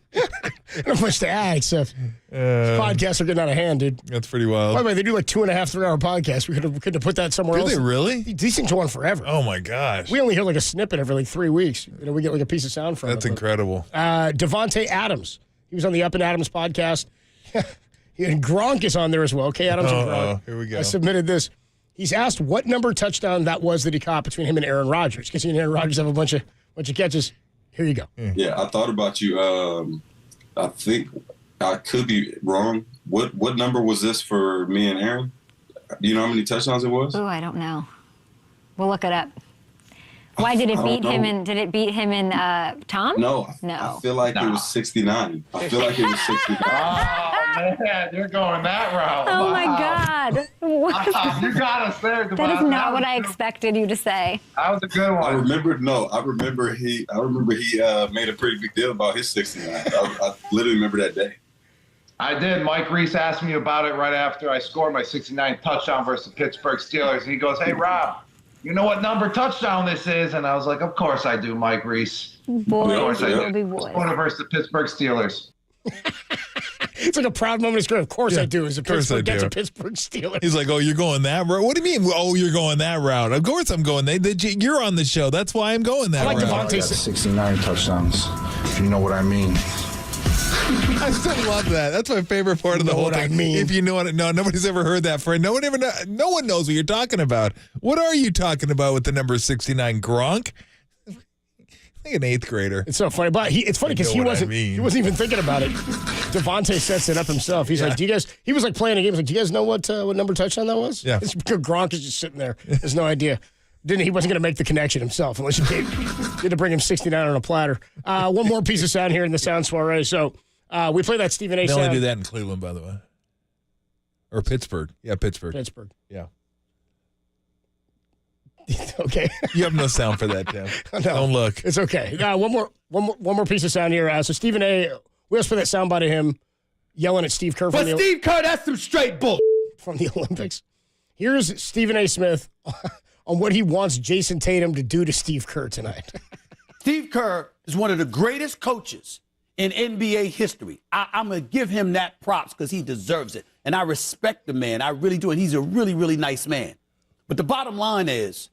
Speaker 4: Not much to add, except podcasts are getting out of hand, dude.
Speaker 15: That's pretty wild.
Speaker 4: By the way, they do 2.5, 3 hour podcasts. We could have put that somewhere else.
Speaker 15: Do they really?
Speaker 4: These things go on forever.
Speaker 15: Oh my gosh.
Speaker 4: We only hear a snippet every 3 weeks. We get a piece of sound from it.
Speaker 15: That's incredible.
Speaker 4: Devontae Adams. He was on the Up and Adams podcast. And Gronk is on there as well. Okay, Adams and Gronk.
Speaker 15: Here we go.
Speaker 4: I submitted this. He's asked what number touchdown that was that he caught between him and Aaron Rodgers. Because he and Aaron Rodgers have a bunch of catches. Here you go.
Speaker 19: Yeah, I thought about you. I think I could be wrong. What number was this for me and Aaron? Do you know how many touchdowns it was?
Speaker 22: Oh, I don't know. We'll look it up. Why did it beat him? And did it beat him and Tom?
Speaker 19: No. I feel like it was 69. I feel like it was 69.
Speaker 24: Oh man, you're going that route.
Speaker 22: Oh my God!
Speaker 24: You got us there.
Speaker 22: That is not what I expected you to say.
Speaker 24: That was a good one.
Speaker 19: I remember he made a pretty big deal about his 69. I literally remember that day.
Speaker 24: I did. Mike Reese asked me about it right after I scored my 69th touchdown versus the Pittsburgh Steelers. And he goes, "Hey Rob, you know what number touchdown this is?" And I was like, "Of course I do, Mike Reese.
Speaker 22: Boy,
Speaker 24: of course I do.
Speaker 22: boy.
Speaker 24: Scored versus the Pittsburgh Steelers."
Speaker 4: It's like a proud moment of scream. Of course I do. As a Pittsburgh gets a Pittsburgh Steelers.
Speaker 15: He's like, oh, you're going that route? What do you mean, oh, you're going that route? Of course I'm going. You're on the show. That's why I'm going that route.
Speaker 25: I got 69 touchdowns, if you know what I mean.
Speaker 15: I still love that. That's my favorite part of the whole thing. I mean. If you know what, no, nobody's ever heard that phrase. No one knows what you're talking about. What are you talking about with the number 69, Gronk? Like an 8th grader.
Speaker 4: It's so funny, but it's funny because he wasn't even thinking about it. Devontae sets it up himself. He's like, "Do you guys?" He was like playing a game. He's like, "Do you guys know what number touchdown that was?"
Speaker 15: Yeah.
Speaker 4: Gronk is just sitting there. There's no idea. He wasn't going to make the connection himself unless you had to bring him 69 on a platter. One more piece of sound here in the sound soiree. So we play that Stephen A.
Speaker 15: They
Speaker 4: sound.
Speaker 15: only do that in Cleveland, by the way, or Pittsburgh. Yeah, Pittsburgh. Yeah.
Speaker 4: Okay.
Speaker 15: You have no sound for that, Tim.
Speaker 4: No,
Speaker 15: don't look.
Speaker 4: It's okay. One more piece of sound here. So Stephen A. We also play that sound bite of him yelling at Steve Kerr.
Speaker 18: But Steve Kerr, that's some straight bull
Speaker 4: from the Olympics. Here's Stephen A. Smith on what he wants Jason Tatum to do to Steve Kerr tonight.
Speaker 26: Steve Kerr is one of the greatest coaches in NBA history. I'm going to give him that props because he deserves it. And I respect the man. I really do. And he's a really, really nice man. But the bottom line is,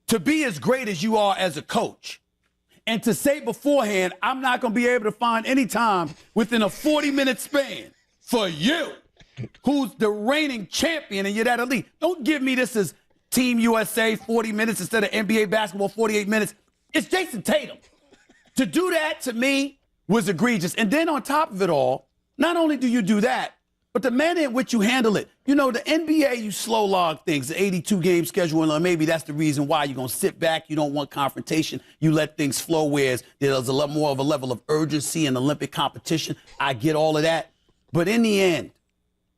Speaker 26: to be as great as you are as a coach and to say beforehand, I'm not going to be able to find any time within a 40-minute span for you, who's the reigning champion and you're that elite. Don't give me this as Team USA 40 minutes instead of NBA basketball 48 minutes. It's Jason Tatum. To do that to me was egregious. And then on top of it all, not only do you do that, but the manner in which you handle it. You know, the NBA, you slow log things, the 82-game schedule, and maybe that's the reason why you're going to sit back. You don't want confrontation. You let things flow, whereas there's a lot more of a level of urgency in Olympic competition. I get all of that. But in the end,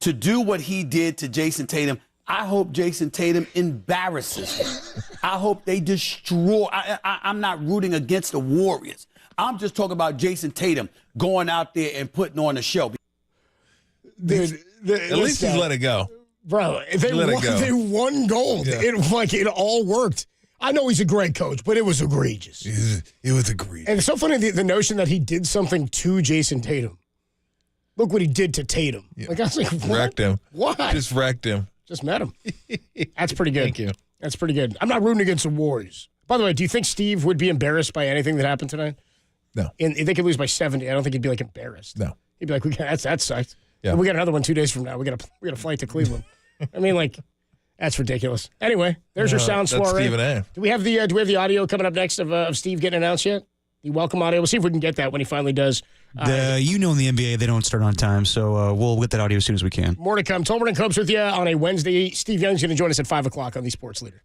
Speaker 26: to do what he did to Jason Tatum, I hope Jason Tatum embarrasses him. I hope they destroy. I'm not rooting against the Warriors. I'm just talking about Jason Tatum going out there and putting on a show.
Speaker 4: Dude,
Speaker 15: at least he's let it go.
Speaker 4: Bro, they won gold.
Speaker 15: Yeah.
Speaker 4: It all worked. I know he's a great coach, but it was egregious.
Speaker 15: It was egregious.
Speaker 4: And it's so funny, the notion that he did something to Jason Tatum. Look what he did to Tatum.
Speaker 15: Yeah.
Speaker 4: Like, I was like, what?
Speaker 15: Wrecked him.
Speaker 4: What?
Speaker 15: Just wrecked him.
Speaker 4: Just met him. That's pretty good.
Speaker 15: Thank you.
Speaker 4: That's pretty good. I'm not rooting against the Warriors. By the way, do you think Steve would be embarrassed by anything that happened tonight?
Speaker 15: No.
Speaker 4: And they could lose by 70. I don't think he'd be like embarrassed.
Speaker 15: No.
Speaker 4: He'd be like, that sucked.
Speaker 15: Yeah.
Speaker 4: We got another one 2 days from now. We got a flight to Cleveland. I mean, like, that's ridiculous. Anyway, there's your sound
Speaker 15: That's
Speaker 4: soiree.
Speaker 15: Stephen A.
Speaker 4: Do we have the audio coming up next of Steve getting announced yet? The welcome audio. We'll see if we can get that when he finally does.
Speaker 9: In the NBA, they don't start on time, so we'll get that audio as soon as we can.
Speaker 4: More to come. Tolbert and Copes with you on a Wednesday. Steve Young's going to join us at 5 o'clock on the Sports Leader.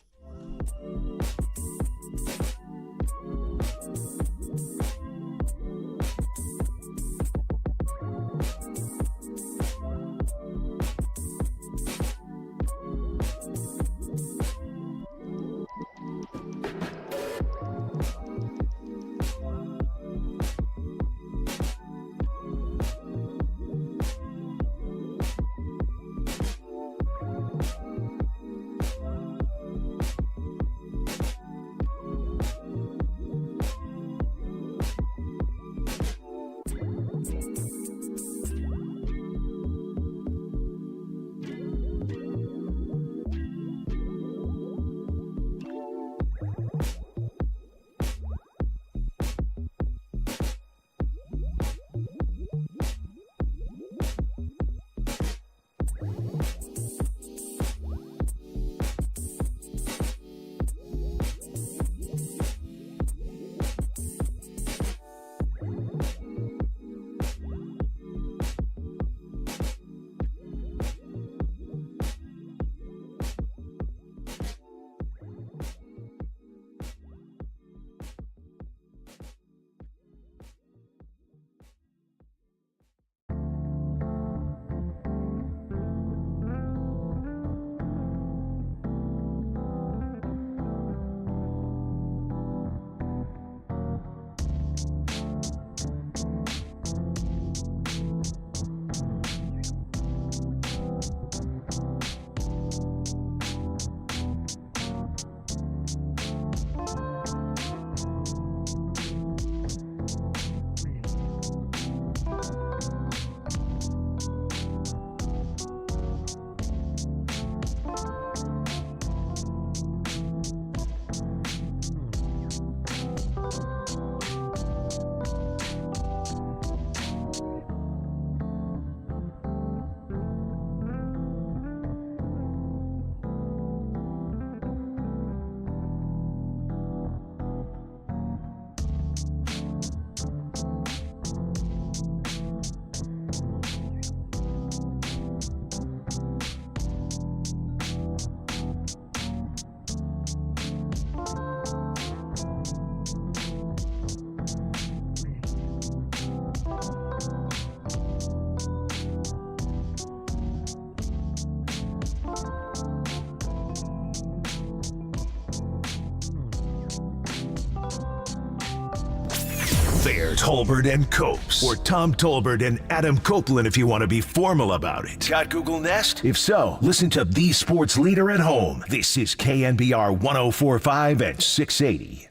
Speaker 1: There's Tolbert and Copes, or Tom Tolbert and Adam Copeland if you want to be formal about it. Got Google Nest? If so, listen to the sports leader at home. This is KNBR 104.5 and 680.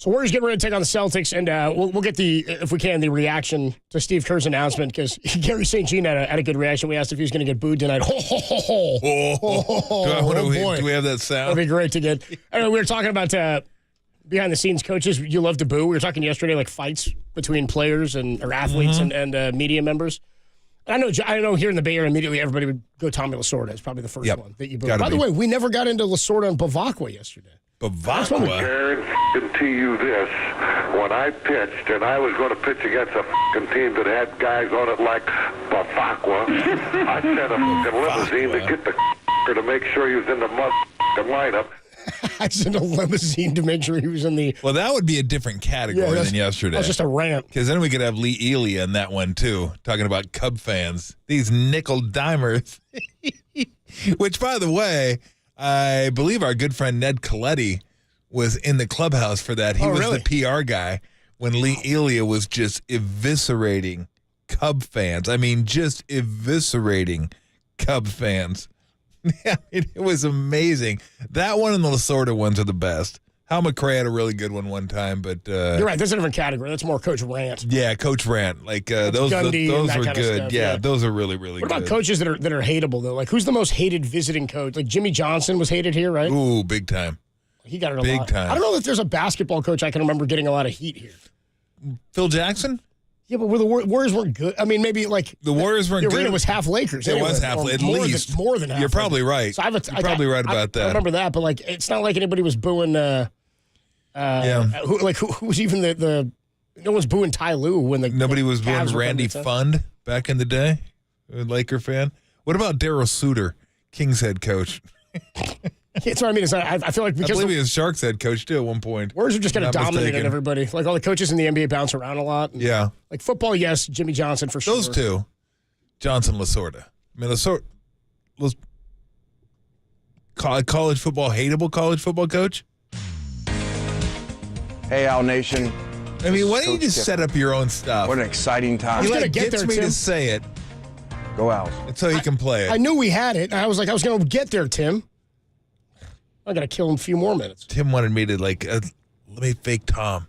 Speaker 4: So Warriors getting ready to take on the Celtics, and we'll get if we can, the reaction to Steve Kerr's announcement, because Gary St. Jean had a good reaction. We asked if he was going to get booed tonight. Ho, ho, ho, ho.
Speaker 15: Do we have that sound?
Speaker 4: That'd be great to get. We were talking about behind-the-scenes coaches you love to boo. We were talking yesterday, like fights between players or athletes and media members. I know here in the Bay Area, immediately everybody would go Tommy Lasorda. It's probably the first one that you boo. By the way, we never got into Lasorda and Bavacqua yesterday.
Speaker 15: Bavacqua?
Speaker 2: Guarantee you this. When I pitched, and I was going to pitch against a team that had guys on it like Bavacqua, I sent a limousine to get the to make sure he was in the lineup.
Speaker 4: I sent a limousine to make sure he was in the...
Speaker 15: Well, that would be a different category than yesterday.
Speaker 4: That's just a rant.
Speaker 15: Because then we could have Lee Ely in that one, too, talking about Cub fans. These nickel-dimers. Which, by the way, I believe our good friend Ned Coletti was in the clubhouse for that. He was the PR guy when Lee Elia was just eviscerating Cub fans. I mean, just eviscerating Cub fans. Yeah, it was amazing. That one and the Lasorda ones are the best. Hal McRae had a really good one time, but
Speaker 4: you're right. That's a different category. That's more Coach Rant.
Speaker 15: Yeah, Coach Rant. Like those were good. Yeah, those are really, really good.
Speaker 4: What about coaches that are hateable though? Like who's the most hated visiting coach? Like Jimmy Johnson was hated here, right?
Speaker 15: Ooh, big time.
Speaker 4: He got it a lot.
Speaker 15: Big time.
Speaker 4: I don't know if there's a basketball coach I can remember getting a lot of heat here.
Speaker 15: Phil Jackson?
Speaker 4: Yeah, but the Warriors weren't good. I mean, maybe like
Speaker 15: the Warriors weren't good.
Speaker 4: The arena was half Lakers.
Speaker 15: It was half, at least
Speaker 4: more than half.
Speaker 15: You're probably right.
Speaker 4: So
Speaker 15: You're probably right about that.
Speaker 4: I remember that, but like, it's not like anybody was booing. Who was even the? No one's booing Ty Lue when
Speaker 15: nobody was
Speaker 4: Cavs
Speaker 15: booing Randy Fund back in the day. A Laker fan. What about Darryl Suter, Kings head coach?
Speaker 4: That's what I mean. I feel like because
Speaker 15: I believe he was Sharks head coach too at one point.
Speaker 4: Warriors are just kind of dominating everybody. Like all the coaches in the NBA bounce around a lot.
Speaker 15: Yeah.
Speaker 4: Like football, yes, Jimmy Johnson for sure.
Speaker 15: Those two, Johnson, Lasorda. I mean, college football, hateable college football coach.
Speaker 7: Hey, Al Nation.
Speaker 15: I mean, why don't you just set up your own stuff?
Speaker 7: What an exciting time.
Speaker 15: He gets me to say it.
Speaker 7: Go Al.
Speaker 15: Until he can play it.
Speaker 4: I knew we had it. I was going to get there, Tim. I got to kill him a few more minutes.
Speaker 15: Tim wanted me to let me fake Tom.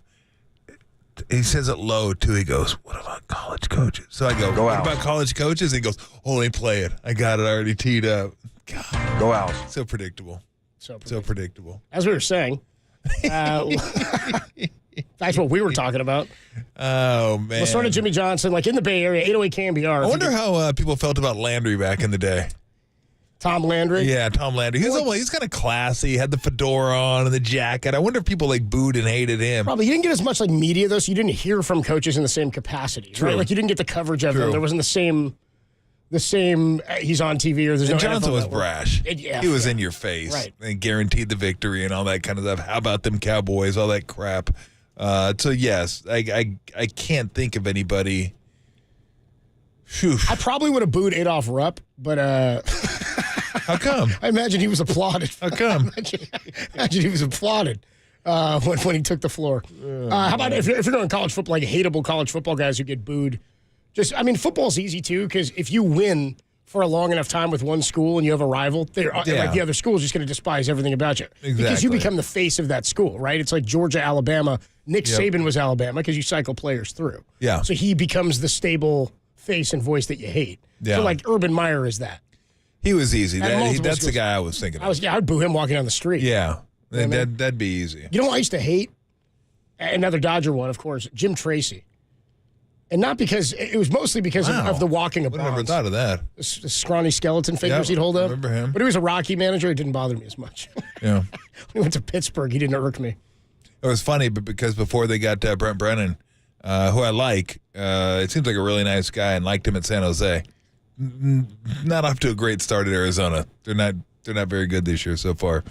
Speaker 15: He says it low too. He goes, "What about college coaches?" So I go what about college coaches? He goes, "Oh, let me play it. I got it already teed up." God,
Speaker 7: go out.
Speaker 15: So predictable. So predictable.
Speaker 4: As we were saying, that's what we were talking about.
Speaker 15: Oh man,
Speaker 4: Lasorda, Jimmy Johnson, like in the Bay Area, 808 KNBR.
Speaker 15: I wonder how people felt about Landry back in the day.
Speaker 4: Tom Landry?
Speaker 15: Yeah, Tom Landry. He's kind of classy. He had the fedora on and the jacket. I wonder if people booed and hated him.
Speaker 4: Probably. He didn't get as much media, though, so you didn't hear from coaches in the same capacity.
Speaker 15: True.
Speaker 4: Right? Like you didn't get the coverage of them. There wasn't the same he's on TV or there's no
Speaker 15: Johnson
Speaker 4: NFL
Speaker 15: was
Speaker 4: network.
Speaker 15: brash. He was in your face.
Speaker 4: Right.
Speaker 15: And guaranteed the victory and all that kind of stuff. How about them Cowboys, all that crap. So, yes, I can't think of anybody. Whew.
Speaker 4: I probably would have booed Adolph Rupp, but
Speaker 15: how come?
Speaker 4: I imagine he was applauded.
Speaker 15: How come?
Speaker 4: imagine he was applauded when he took the floor. How about if you're doing college football, like hateable college football guys who get booed? Football's easy too because if you win for a long enough time with one school and you have a rival, like the other school is just going to despise everything about you because you become the face of that school, right? It's like Georgia, Alabama. Nick Saban was Alabama because you cycle players through.
Speaker 15: Yeah.
Speaker 4: So he becomes the stable face and voice that you hate.
Speaker 15: Yeah.
Speaker 4: So like Urban Meyer is that.
Speaker 15: He was easy. That's the guy I was thinking of.
Speaker 4: I'd boo him walking down the street.
Speaker 15: Yeah. That'd be easy.
Speaker 4: You know what I used to hate? Another Dodger one, of course, Jim Tracy. And not because, it was mostly because of the walking of bonds.
Speaker 15: I never thought of that.
Speaker 4: The scrawny skeleton figures he'd hold up.
Speaker 15: I remember him.
Speaker 4: But he was a Rocky manager. It didn't bother me as much.
Speaker 15: Yeah.
Speaker 4: When we went to Pittsburgh, he didn't irk me.
Speaker 15: It was funny, but because before they got Brent Brennan, who I like, it seems like a really nice guy and liked him at San Jose. Not off to a great start at Arizona. They're not very good this year so far.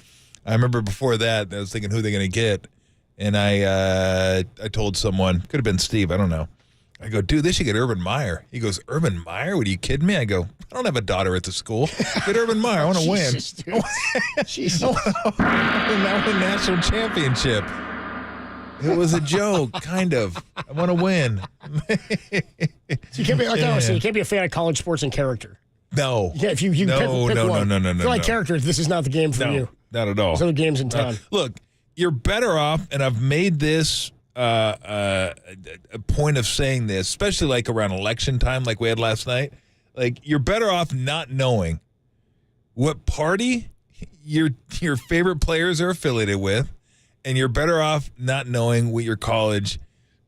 Speaker 15: I remember before that, I was thinking who they're going to get, and I told someone, could have been Steve, I don't know. I go, dude, they should get Urban Meyer. He goes, Urban Meyer? What are you kidding me? I go, I don't have a daughter at the school. Get Urban Meyer. I want to win.
Speaker 4: Jesus.
Speaker 15: I want a national championship. It was a joke, kind of. I want to win.
Speaker 4: So you can't be like I always say, you can't be a fan of college sports and character.
Speaker 15: No.
Speaker 4: Yeah, if you pick one.
Speaker 15: No.
Speaker 4: If you like character, this is not the game for you.
Speaker 15: Not at all.
Speaker 4: There's other games in town.
Speaker 15: Look, you're better off, and I've made this a point of saying this, especially like around election time like we had last night. Like, you're better off not knowing what party your favorite players are affiliated with, and you're better off not knowing what your college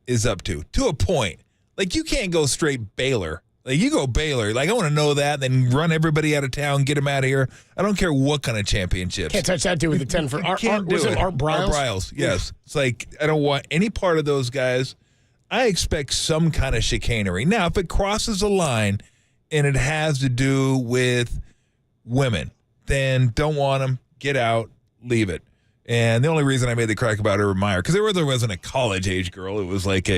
Speaker 15: is up to a point. Like, you can't go straight Baylor. Like, you go Baylor. Like, I want to know that, then run everybody out of town, get them out of here. I don't care what kind of championships.
Speaker 4: Can't touch that dude with the 10 for Art Bryles?
Speaker 15: Art Bryles, yes. It's like, I don't want any part of those guys. I expect some kind of chicanery. Now, if it crosses a line and it has to do with women, then don't want them, get out, leave it. And the only reason I made the crack about Urban Meyer, because there wasn't a college-age girl. It was like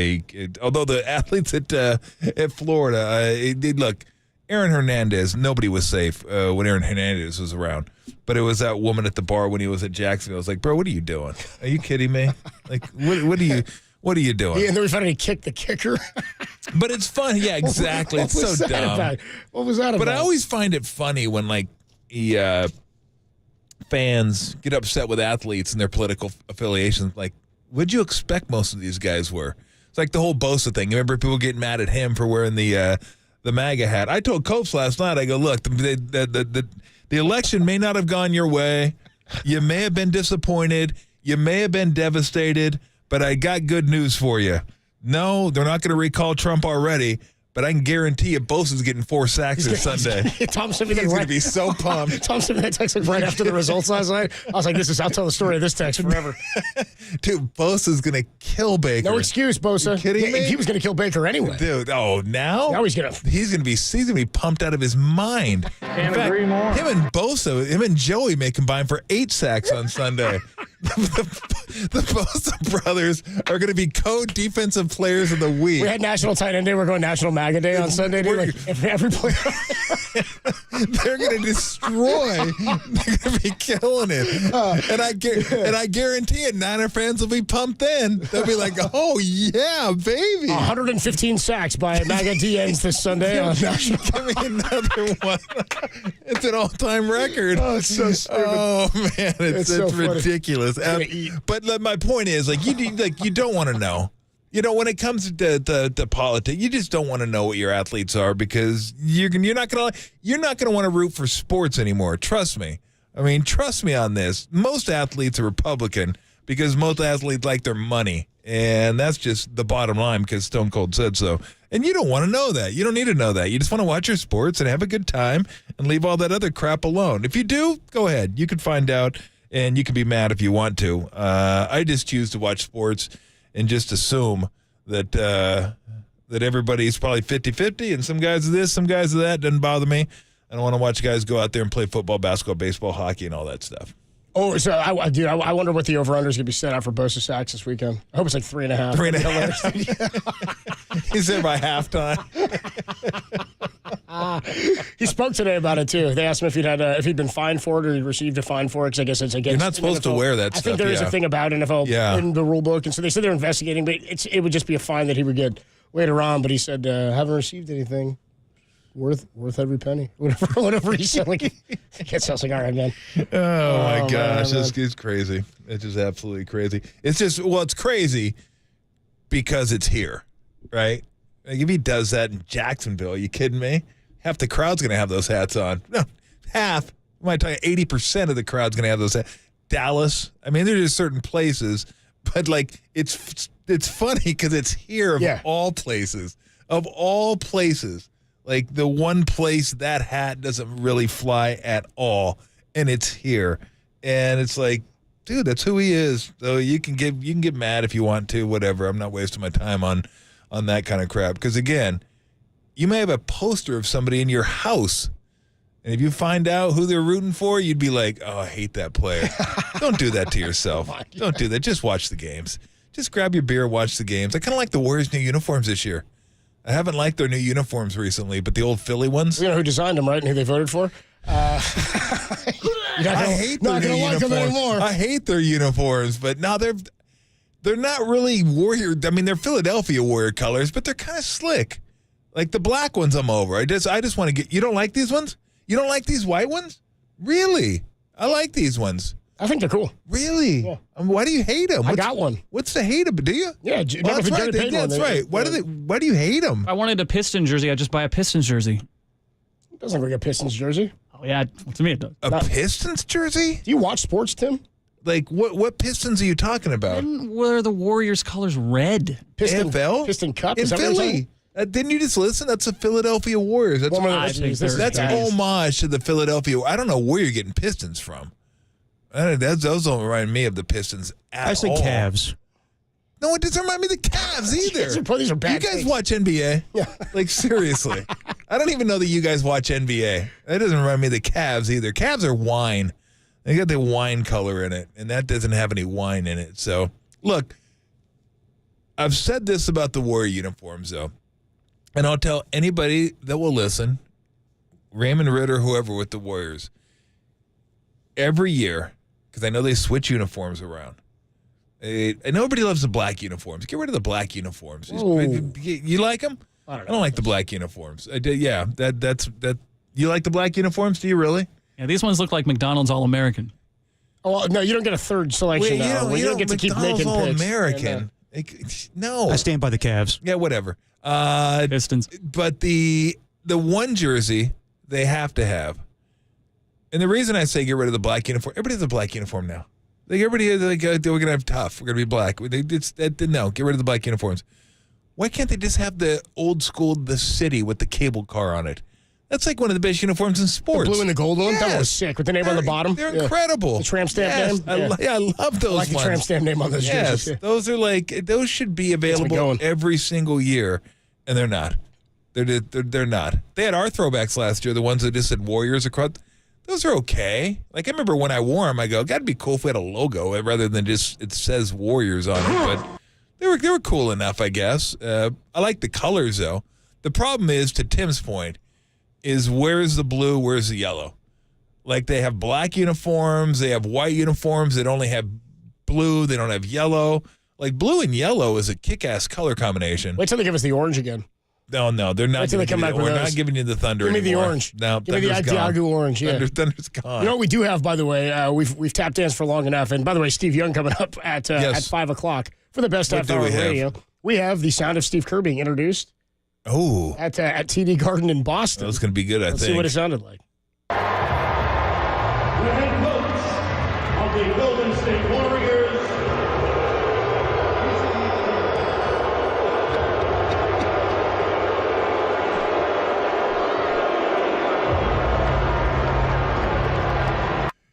Speaker 15: although the athletes at Florida, look, Aaron Hernandez, nobody was safe when Aaron Hernandez was around. But it was that woman at the bar when he was at Jacksonville. I was like, bro, what are you doing? Are you kidding me? Like, what are you doing?
Speaker 4: Yeah, and then we found out he kicked the kicker.
Speaker 15: But it's fun. Yeah, exactly. It's so dumb.
Speaker 4: What was that about?
Speaker 15: But I always find it funny when, like, fans get upset with athletes and their political affiliations. Like, what'd you expect most of these guys were? It's like the whole Bosa thing. You remember people getting mad at him for wearing the MAGA hat. I told Copes last night, I go, look, the election may not have gone your way. You may have been disappointed. You may have been devastated, but I got good news for you. No, they're not going to recall Trump already, but I can guarantee you Bosa's getting 4 sacks this Sunday.
Speaker 4: Tom sent me that
Speaker 15: He's going to be so pumped.
Speaker 4: Tom sent me that text right after the results last night. I was like, I'll tell the story of this text forever.
Speaker 15: Dude, Bosa's going to kill Baker.
Speaker 4: No excuse, Bosa.
Speaker 15: You kidding me?
Speaker 4: He was going to kill Baker anyway.
Speaker 15: Dude, now
Speaker 4: he's going
Speaker 15: to be pumped out of his mind.
Speaker 24: Can't agree more.
Speaker 15: Him and Joey may combine for 8 sacks on Sunday. The Bosa brothers are going to be co-defensive players of the week.
Speaker 4: We had National Tight End Day. We're going National MAGA Day on Sunday. Like, every player.
Speaker 15: They're going to destroy. They're going to be killing it. And I guarantee it, Niner fans will be pumped then. They'll be like, oh, yeah, baby.
Speaker 4: 115 sacks by MAGA DNs this Sunday on National.
Speaker 15: Give me another one. It's an all-time record.
Speaker 4: Oh, it's so stupid.
Speaker 15: Oh, man, it's
Speaker 4: so
Speaker 15: ridiculous. But my point is, like, you don't want to know. You know, when it comes to politics, you just don't want to know what your athletes are, because you're not gonna want to root for sports anymore. Trust me. I mean, trust me on this. Most athletes are Republican because most athletes like their money, and that's just the bottom line because Stone Cold said so. And you don't want to know that. You don't need to know that. You just want to watch your sports and have a good time and leave all that other crap alone. If you do, go ahead. You can find out. And you can be mad if you want to. I just choose to watch sports and just assume that that everybody's probably 50-50, and some guys are this, some guys are that. Doesn't bother me. I don't want to watch guys go out there and play football, basketball, baseball, hockey, and all that stuff.
Speaker 4: Oh, so I wonder what the over-under is going to be set out for Bosa sacks this weekend. I hope it's like 3.5.
Speaker 15: 3.5. He's there by halftime.
Speaker 4: He spoke today about it too. They asked him if he'd been fined for it or he'd received a fine for it. Because I guess it's against.
Speaker 15: You're not supposed to wear that
Speaker 4: I
Speaker 15: stuff.
Speaker 4: think there is a thing about NFL in the rule book, and so they said they're investigating. But it would just be a fine that he would get later on. But he said haven't received anything worth every penny. Whatever he said. Like it sounds like all right, man.
Speaker 15: Oh my gosh, it's crazy. It's just absolutely crazy. It's crazy because it's here, right? Like if he does that in Jacksonville, are you kidding me? Half the crowd's going to have those hats on. No, half. I might tell you 80% of the crowd's going to have those hats. Dallas. I mean, there's just certain places, but like it's funny because it's here of all places. Of all places, like the one place that hat doesn't really fly at all, and it's here, and it's like, dude, that's who he is. So you can get mad if you want to, whatever. I'm not wasting my time on that kind of crap because again. You may have a poster of somebody in your house, and if you find out who they're rooting for, you'd be like, oh, I hate that player. Don't do that to yourself. Don't do that. Just watch the games. Just grab your beer, watch the games. I kind of like the Warriors' new uniforms this year. I haven't liked their new uniforms recently, but the old Philly ones.
Speaker 4: You know who designed them, right, and who they voted for?
Speaker 15: I hate their new uniforms. I hate their uniforms, but no, they're not really Warrior. I mean, they're Philadelphia Warrior colors, but they're kind of slick. Like the black ones, I'm over. I just want to get. You don't like these ones? You don't like these white ones? Really? I like these ones.
Speaker 4: I think they're cool.
Speaker 8: Really?
Speaker 4: Yeah.
Speaker 8: Why do you hate them?
Speaker 4: I got one.
Speaker 8: What's the hate about? Do you?
Speaker 4: Yeah,
Speaker 8: that's right. That's right. Why do you hate them?
Speaker 13: If I wanted a Pistons jersey, I'd just buy a Pistons jersey.
Speaker 4: Doesn't look like a Pistons jersey.
Speaker 13: Oh yeah, to me it does.
Speaker 8: A Pistons jersey?
Speaker 4: Do you watch sports, Tim?
Speaker 8: Like what Pistons are you talking about?
Speaker 13: What are the Warriors' colors red?
Speaker 4: Piston Cup
Speaker 8: in
Speaker 4: is that what you're
Speaker 8: Philly.
Speaker 4: saying?
Speaker 8: Didn't you just listen? That's the Philadelphia Warriors. That's that's homage to the Philadelphia. I don't know where you're getting Pistons from. Those don't remind me of the Pistons at all.
Speaker 9: I say Cavs.
Speaker 8: No, it doesn't remind me of the Cavs either.
Speaker 4: These are bad.
Speaker 8: You guys watch NBA? Yeah. Like, seriously. I don't even know that you guys watch NBA. That doesn't remind me of the Cavs either. Cavs are wine. They got the wine color in it, and that doesn't have any wine in it. So, look, I've said this about the Warrior uniforms, though, and I'll tell anybody that will listen, Raymond Ritter, whoever with the Warriors, every year, because I know they switch uniforms around, and nobody loves the black uniforms. Get rid of the black uniforms. You like them? I don't like the black uniforms. Yeah, that's. You like the black uniforms? Do you really?
Speaker 13: Yeah, these ones look like McDonald's All-American.
Speaker 4: Oh no, you don't get a third selection. You don't get to keep making picks.
Speaker 8: All-American. No,
Speaker 9: I stand by the Cavs.
Speaker 8: Yeah, whatever.
Speaker 13: Pistons.
Speaker 8: But the one jersey they have to have, and the reason I say get rid of the black uniform, everybody has a black uniform now. Like everybody, we're gonna have tough. We're gonna be black. No, get rid of the black uniforms. Why can't they just have the old school, the city with the cable car on it? That's like one of the best uniforms in sports.
Speaker 4: The blue and the gold one? That was sick with the name on the bottom.
Speaker 8: They're incredible.
Speaker 4: The tramp stamp name?
Speaker 8: I love those
Speaker 4: I like
Speaker 8: ones.
Speaker 4: the tramp stamp name on those jerseys.
Speaker 8: Those are those should be available every single year, and they're not. They're not. They had our throwbacks last year, the ones that just said Warriors across. Those are okay. Like, I remember when I wore them, I go, that'd be cool if we had a logo rather than just it says Warriors on it. But they were cool enough, I guess. I like the colors, though. The problem is, to Tim's point, is where's the blue, where's the yellow? Like, they have black uniforms, they have white uniforms, they only have blue, they don't have yellow. Like, blue and yellow is a kick-ass color combination.
Speaker 4: Wait till they give us the orange again.
Speaker 8: No, they're not.
Speaker 4: Wait till they come back with
Speaker 8: We're
Speaker 4: those.
Speaker 8: not giving you the Thunder
Speaker 4: Give me
Speaker 8: anymore.
Speaker 4: the orange.
Speaker 8: No,
Speaker 4: give me the Adiago orange. Yeah,
Speaker 8: Thunder's gone.
Speaker 4: You know what we do have, by the way? We've tap danced for long enough, and by the way, Steve Young coming up at 5 o'clock for the best half hour of radio. We have the sound of Steve Kerr being introduced.
Speaker 8: Oh,
Speaker 4: at TD Garden in Boston.
Speaker 8: That's going to be good.
Speaker 4: Let's see what it sounded like.
Speaker 18: The head coach of the Golden State Warriors.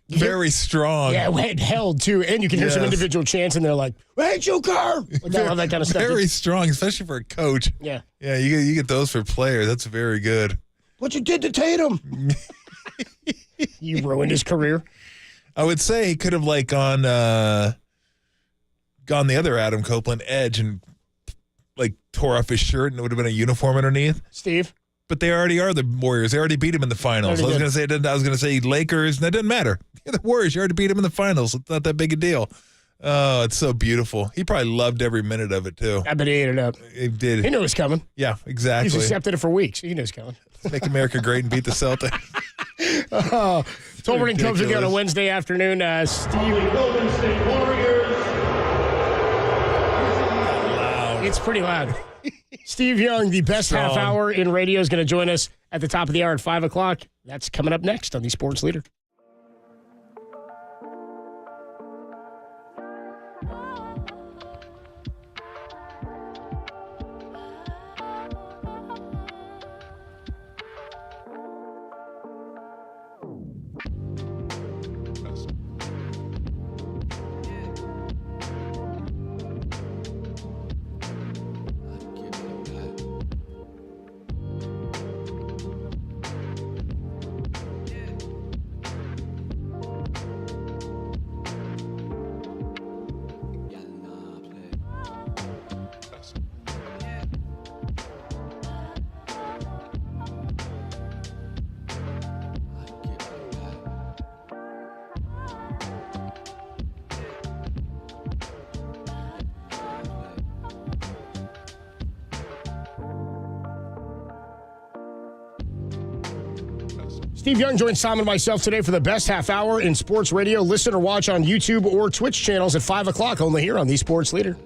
Speaker 8: Very strong.
Speaker 4: Yeah, it held too, and you can hear some individual chants, and they're like, "Hey, Joe Kerr!" Like all that kind of stuff.
Speaker 8: Very strong, especially for a coach.
Speaker 4: Yeah,
Speaker 8: yeah. You get those for players. That's very good.
Speaker 4: What you did to Tatum? You ruined his career.
Speaker 8: I would say he could have gone the other Adam Copeland edge and tore off his shirt, and it would have been a uniform underneath.
Speaker 4: Steve.
Speaker 8: But they already are the Warriors. They already beat him in the finals. I was going to say Lakers, and that doesn't matter. You're the Warriors. You already beat him in the finals. It's not that big a deal. Oh, it's so beautiful. He probably loved every minute of it, too.
Speaker 4: I bet he ate it up.
Speaker 8: He did.
Speaker 4: He knew it was coming.
Speaker 8: Yeah, exactly.
Speaker 4: He's accepted it for weeks. He knew it was coming.
Speaker 8: Make America great and beat the Celtics.
Speaker 4: Tolbert and Cubs again on a Wednesday afternoon. Steve.
Speaker 18: Golden State Warriors.
Speaker 4: It's pretty loud. Steve Young, the best half hour in radio, is going to join us at the top of the hour at 5 o'clock. That's coming up next on the Sports Leader. Steve Young joins Tom and myself today for the best half hour in sports radio. Listen or watch on YouTube or Twitch channels at 5 o'clock, only here on The Sports Leader.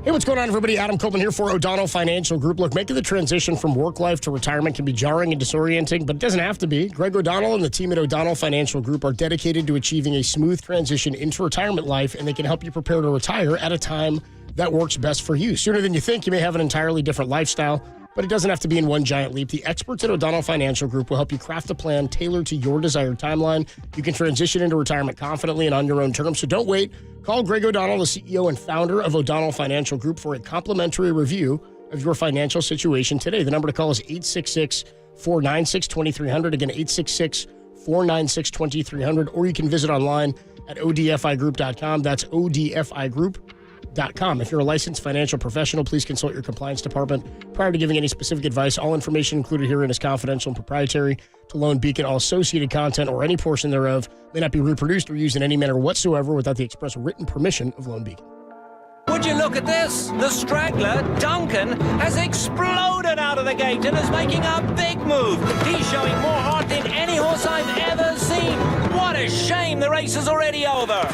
Speaker 4: Hey, what's going on, everybody? Adam Copeland here for O'Donnell Financial Group. Look, making the transition from work life to retirement can be jarring and disorienting, but it doesn't have to be. Greg O'Donnell and the team at O'Donnell Financial Group are dedicated to achieving a smooth transition into retirement life, and they can help you prepare to retire at a time that works best for you. Sooner than you think, you may have an entirely different lifestyle, but it doesn't have to be in one giant leap. The experts at O'Donnell Financial Group will help you craft a plan tailored to your desired timeline. You can transition into retirement confidently and on your own terms, so don't wait. Call Greg O'Donnell, the CEO and founder of O'Donnell Financial Group, for a complimentary review of your financial situation today. The number to call is 866-496-2300. Again, 866-496-2300. Or you can visit online at odfigroup.com. That's odfigroup.com. If you're a licensed financial professional, please consult your compliance department prior to giving any specific advice. All information included herein is confidential and proprietary to Loan Beacon. All associated content or any portion thereof may not be reproduced or used in any manner whatsoever without the express written permission of Loan Beacon.
Speaker 3: Would you look at this? The straggler, Duncan, has exploded out of the gate and is making a big move. He's showing more heart than any horse I've ever seen. What a shame the race is already over.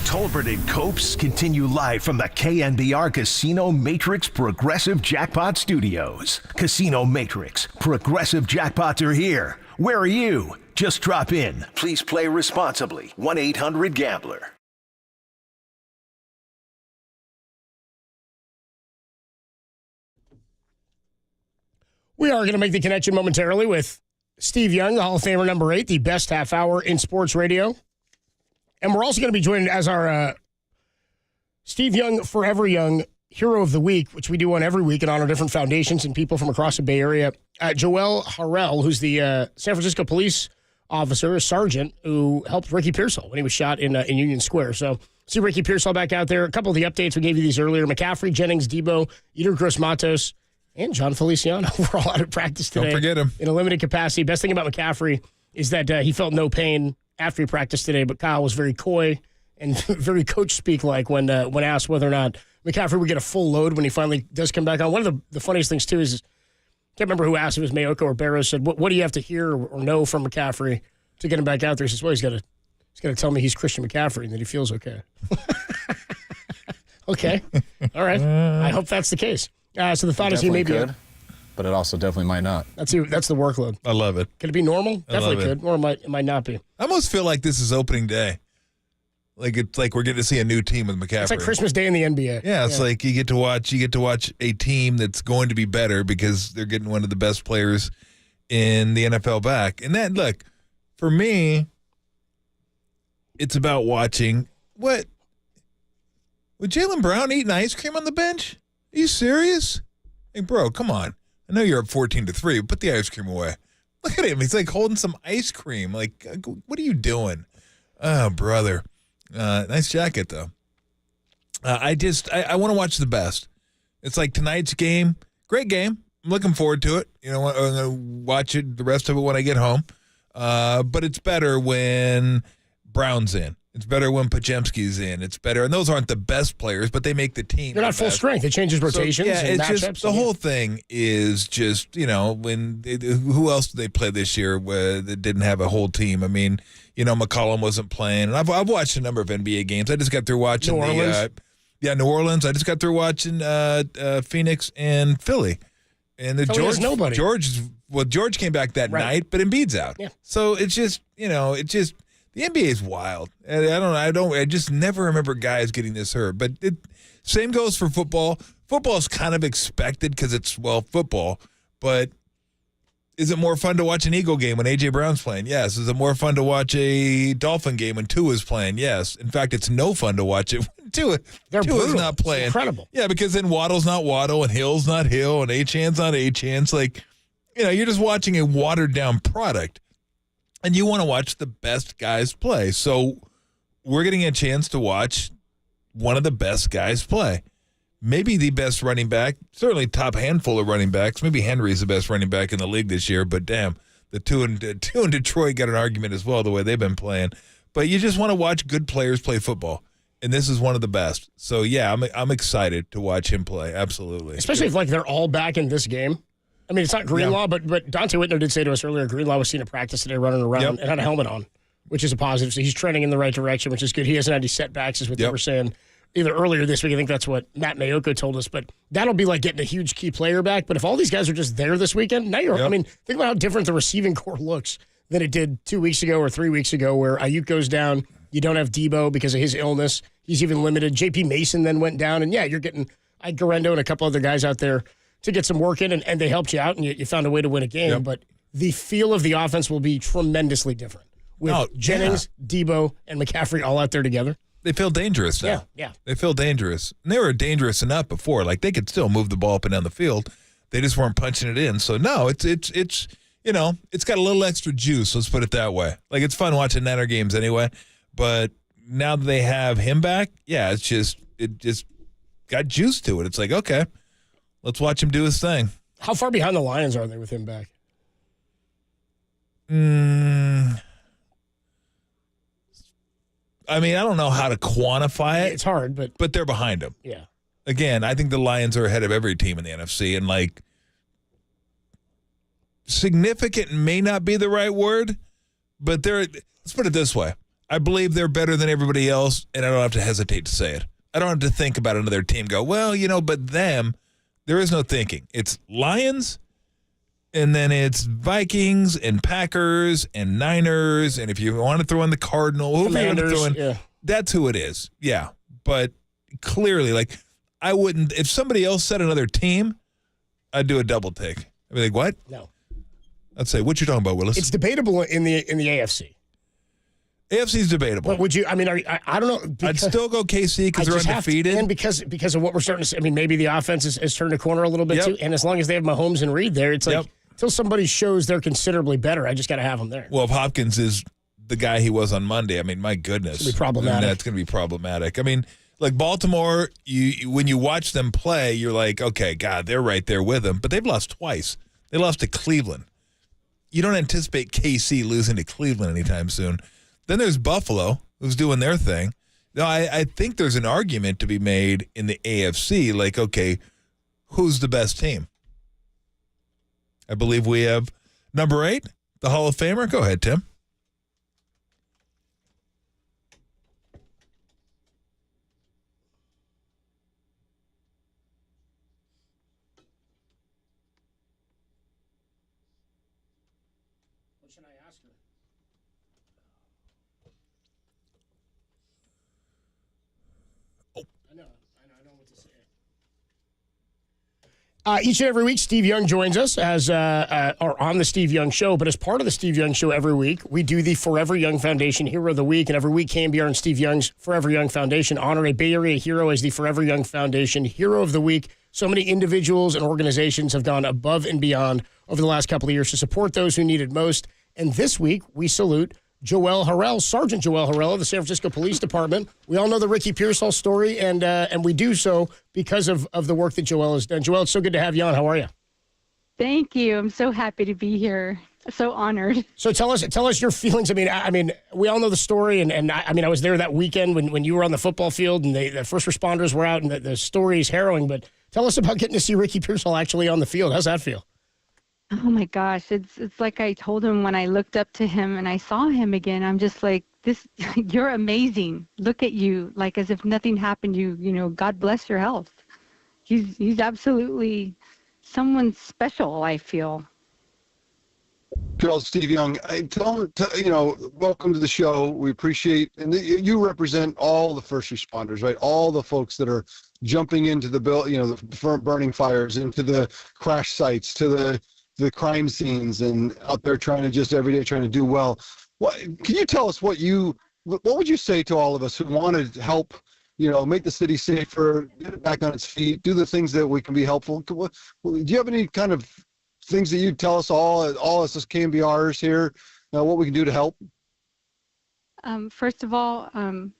Speaker 1: Tolbert and Copes continue live from the KNBR Casino Matrix Progressive Jackpot Studios. Casino Matrix, Progressive Jackpots are here. Where are you? Just drop in. Please play responsibly. 1-800-GAMBLER.
Speaker 4: We are going to make the connection momentarily with Steve Young, the Hall of Famer number 8, the best half hour in sports radio. And we're also going to be joined as our Steve Young, Forever Young Hero of the Week, which we do on every week and honor different foundations and people from across the Bay Area. Joel Harrell, who's the San Francisco police officer, a sergeant who helped Ricky Pearsall when he was shot in Union Square. So see Ricky Pearsall back out there. A couple of the updates, we gave you these earlier. McCaffrey, Jennings, Debo, Eder Gross-Matos, and John Feliciano were all out of practice today.
Speaker 8: Don't forget him.
Speaker 4: In a limited capacity. Best thing about McCaffrey is that he felt no pain after he practiced today, but Kyle was very coy and very coach speak-like when asked whether or not McCaffrey would get a full load when he finally does come back on. One of the funniest things, too, is I can't remember who asked, it was Mayoko or Barrows, said, what do you have to hear or know from McCaffrey to get him back out there? He says, well, he's got to tell me he's Christian McCaffrey and that he feels okay. Okay. All right. I hope that's the case. So the thought is he may be...
Speaker 14: But it also definitely might not.
Speaker 4: That's the workload.
Speaker 8: I love it.
Speaker 4: Could it be normal? Definitely could. Or it might not be.
Speaker 8: I almost feel like this is opening day. Like it's like we're getting to see a new team with McCaffrey.
Speaker 4: It's like Christmas Day in the NBA.
Speaker 8: Yeah, it's like you get to watch a team that's going to be better because they're getting one of the best players in the NFL back. And that, look, for me, it's about watching what with Jaylen Brown eating ice cream on the bench. Are you serious? Hey, bro, come on. I know you're up 14-3, but put the ice cream away. Look at him. He's like holding some ice cream. Like, what are you doing? Oh, brother. Nice jacket, though. I want to watch the best. It's like tonight's game. Great game. I'm looking forward to it. You know, I'm going to watch it, the rest of it when I get home. But it's better when Brown's in. It's better when Pajemski's in. It's better. And those aren't the best players, but they make the team.
Speaker 4: They're not full strength. It changes rotations and
Speaker 8: it's
Speaker 4: matchups.
Speaker 8: Just, the whole thing is just, you know, who else did they play this year that didn't have a whole team? I mean, you know, McCollum wasn't playing. And I've watched a number of NBA games. I just got through watching
Speaker 4: New Orleans.
Speaker 8: New Orleans. I just got through watching Phoenix and Philly. And the
Speaker 4: Philly has nobody.
Speaker 8: George came back that night, but Embiid's out. Yeah. So it's just, you know, the NBA is wild. And I just never remember guys getting this hurt. But same goes for football. Football is kind of expected because it's, football. But is it more fun to watch an Eagle game when A.J. Brown's playing? Yes. Is it more fun to watch a Dolphin game when Tua's playing? Yes. In fact, it's no fun to watch it when Tua's not playing.
Speaker 4: It's incredible.
Speaker 8: Yeah, because then Waddle's not Waddle and Hill's not Hill and Achan's not Achan. It's like, you know, you're just watching a watered-down product. And you want to watch the best guys play. So we're getting a chance to watch one of the best guys play. Maybe the best running back, certainly top handful of running backs. Maybe Henry's the best running back in the league this year, but damn, the two in Detroit got an argument as well, the way they've been playing. But you just want to watch good players play football. And this is one of the best. So, yeah, I'm excited to watch him play. Absolutely.
Speaker 4: Especially if, they're all back in this game. I mean, it's not Greenlaw, but Dante Whitner did say to us earlier, Greenlaw was seen at practice today running around and had a helmet on, which is a positive. So he's trending in the right direction, which is good. He hasn't had any setbacks, is what they were saying either earlier this week. I think that's what Matt Mayoko told us. But that'll be like getting a huge key player back. But if all these guys are just there this weekend, now I mean, think about how different the receiving core looks than it did 2 weeks ago or 3 weeks ago, where Ayuk goes down. You don't have Debo because of his illness. He's even limited. J.P. Mason then went down. And, you're getting Ike Garendo and a couple other guys out there to get some work in, and they helped you out, and you found a way to win a game. But the feel of the offense will be tremendously different with Jennings, Debo, and McCaffrey all out there together.
Speaker 8: They feel dangerous now.
Speaker 4: Yeah.
Speaker 8: They feel dangerous. And they were dangerous enough before. Like, they could still move the ball up and down the field. They just weren't punching it in. So, no, it's you know, it's got a little extra juice, let's put it that way. Like, it's fun watching Niner games anyway. But now that they have him back, it just got juice to it. It's like, okay, let's watch him do his thing.
Speaker 4: How far behind the Lions are they with him back?
Speaker 8: I mean, I don't know how to quantify it.
Speaker 4: It's hard,
Speaker 8: but they're behind him.
Speaker 4: Yeah.
Speaker 8: Again, I think the Lions are ahead of every team in the NFC, and significant may not be the right word, but let's put it this way. I believe they're better than everybody else, and I don't have to hesitate to say it. I don't have to think about another team, go, well, but them. There is no thinking. It's Lions, and then it's Vikings and Packers and Niners, and if you want to throw in the Cardinal, whoever you want to throw in, that's who it is. Yeah, but clearly, I wouldn't. If somebody else said another team, I'd do a double take. I'd be like, what?
Speaker 4: No.
Speaker 8: I'd say, what you talking about, Willis?
Speaker 4: It's debatable in the AFC.
Speaker 8: AFC is debatable.
Speaker 4: But would you? I mean, I don't know.
Speaker 8: I'd still go KC because they're undefeated.
Speaker 4: And because of what we're starting to see. I mean, maybe the offense has turned a corner a little bit too. And as long as they have Mahomes and Reed there, it's like until somebody shows they're considerably better, I just got to have them there.
Speaker 8: Well, if Hopkins is the guy he was on Monday, I mean, my goodness.
Speaker 4: It's going to be problematic.
Speaker 8: That's going to be problematic. I mean, like Baltimore, when you watch them play, you're like, okay, God, they're right there with them. But they've lost twice. They lost to Cleveland. You don't anticipate KC losing to Cleveland anytime soon. Then there's Buffalo, who's doing their thing. Now, I think there's an argument to be made in the AFC, like, okay, who's the best team? I believe we have number 8, the Hall of Famer. Go ahead, Tim.
Speaker 4: What should I ask her? I know what to say. Each and every week, Steve Young joins us or on the Steve Young Show. But as part of the Steve Young Show every week, we do the Forever Young Foundation Hero of the Week. And every week, KNBR and Steve Young's Forever Young Foundation honor a Bay Area hero as the Forever Young Foundation Hero of the Week. So many individuals and organizations have gone above and beyond over the last couple of years to support those who need it most. And this week, we salute Joel Harrell, Sergeant Joel Harrell of the San Francisco Police Department. We all know the Ricky Pearsall story, and we do so because of the work that Joel has done. Joel, it's so good to have you on. How are you?
Speaker 12: Thank you. I'm so happy to be here. So honored.
Speaker 4: So tell us your feelings. I mean, we all know the story, and I was there that weekend when you were on the football field and the first responders were out, and the story is harrowing. But tell us about getting to see Ricky Pearsall actually on the field. How's that feel?
Speaker 12: Oh my gosh, it's like I told him when I looked up to him and I saw him again. I'm just like, this, you're amazing. Look at you, like as if nothing happened. You know, God bless your health. He's absolutely someone special, I feel.
Speaker 16: Joel, Steve Young, welcome to the show. We appreciate, and you represent all the first responders, right? All the folks that are jumping into the the burning fires, into the crash sites, to the crime scenes, and out there trying to every day trying to do well. Can you tell us what would you say to all of us who want to help, make the city safer, get it back on its feet, do the things that we can be helpful? Do you have any kind of things that you'd tell us all us as KNBRers here, what we can do to help?
Speaker 12: First of all,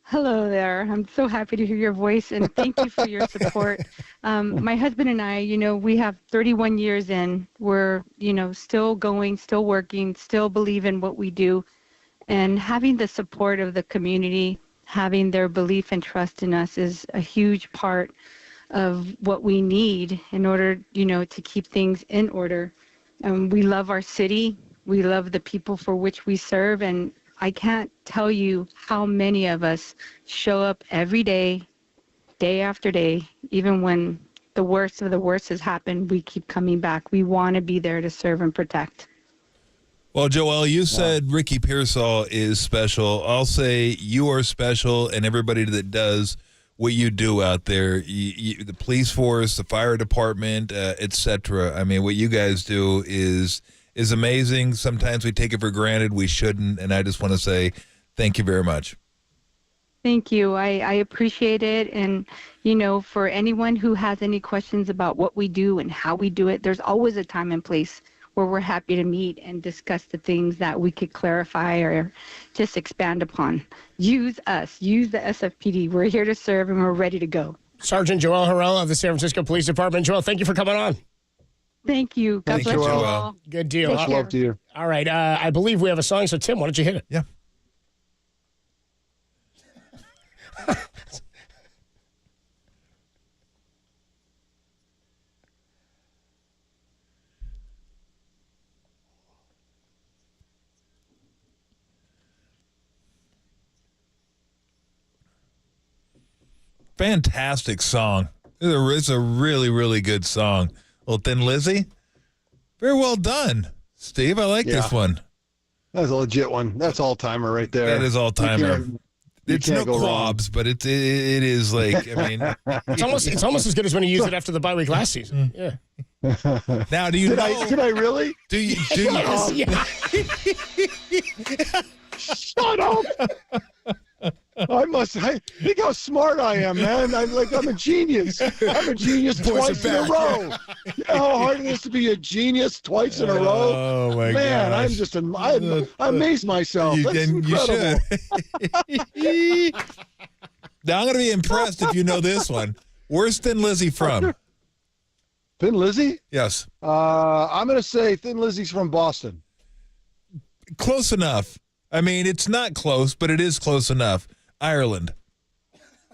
Speaker 12: hello there. I'm so happy to hear your voice, and thank you for your support. My husband and I, we have 31 years in. We're, still going, still working, still believe in what we do. And having the support of the community, having their belief and trust in us is a huge part of what we need in order, to keep things in order. We love our city. We love the people for which we serve, and I can't tell you how many of us show up every day, day after day, even when the worst of the worst has happened, we keep coming back. We want to be there to serve and protect.
Speaker 8: Well, Joel, you said Ricky Pearsall is special. I'll say you are special, and everybody that does what you do out there, the police force, the fire department, etc. I mean, what you guys do is amazing. Sometimes we take it for granted. We shouldn't. And I just want to say thank you very much.
Speaker 12: Thank you. I appreciate it. And, for anyone who has any questions about what we do and how we do it, there's always a time and place where we're happy to meet and discuss the things that we could clarify or just expand upon. Use us. Use the SFPD. We're here to serve, and we're ready to go.
Speaker 4: Sergeant Joel Harrell of the San Francisco Police Department. Joel, thank you for coming on.
Speaker 12: Thank you. God bless you all.
Speaker 4: Good deal.
Speaker 16: Much love to you.
Speaker 4: All right. I believe we have a song. So, Tim, why don't you hit it?
Speaker 8: Yeah. Fantastic song. It's a really, really good song. Little Thin Lizzy. Very well done, Steve. I like this one.
Speaker 16: That's a legit one. That's all-timer right there.
Speaker 8: That is all-timer. It's no quabs, but it is like, I mean.
Speaker 4: It's almost as good as when you used it after the bye week last season. Yeah.
Speaker 8: Now, do you know?
Speaker 16: Did I really?
Speaker 8: Do you?
Speaker 16: Shut up! I think how smart I am, man. I'm a genius. I'm a genius twice in a row. You know how hard it is to be a genius twice in a row?
Speaker 8: Oh my
Speaker 16: man,
Speaker 8: gosh.
Speaker 16: I'm just I amaze myself. That's incredible.
Speaker 8: You should. Now I'm going to be impressed if you know this one. Where's Thin Lizzy from?
Speaker 16: Thin Lizzy?
Speaker 8: Yes.
Speaker 16: I'm going to say Thin Lizzy's from Boston.
Speaker 8: Close enough. I mean, it's not close, but it is close enough. Ireland.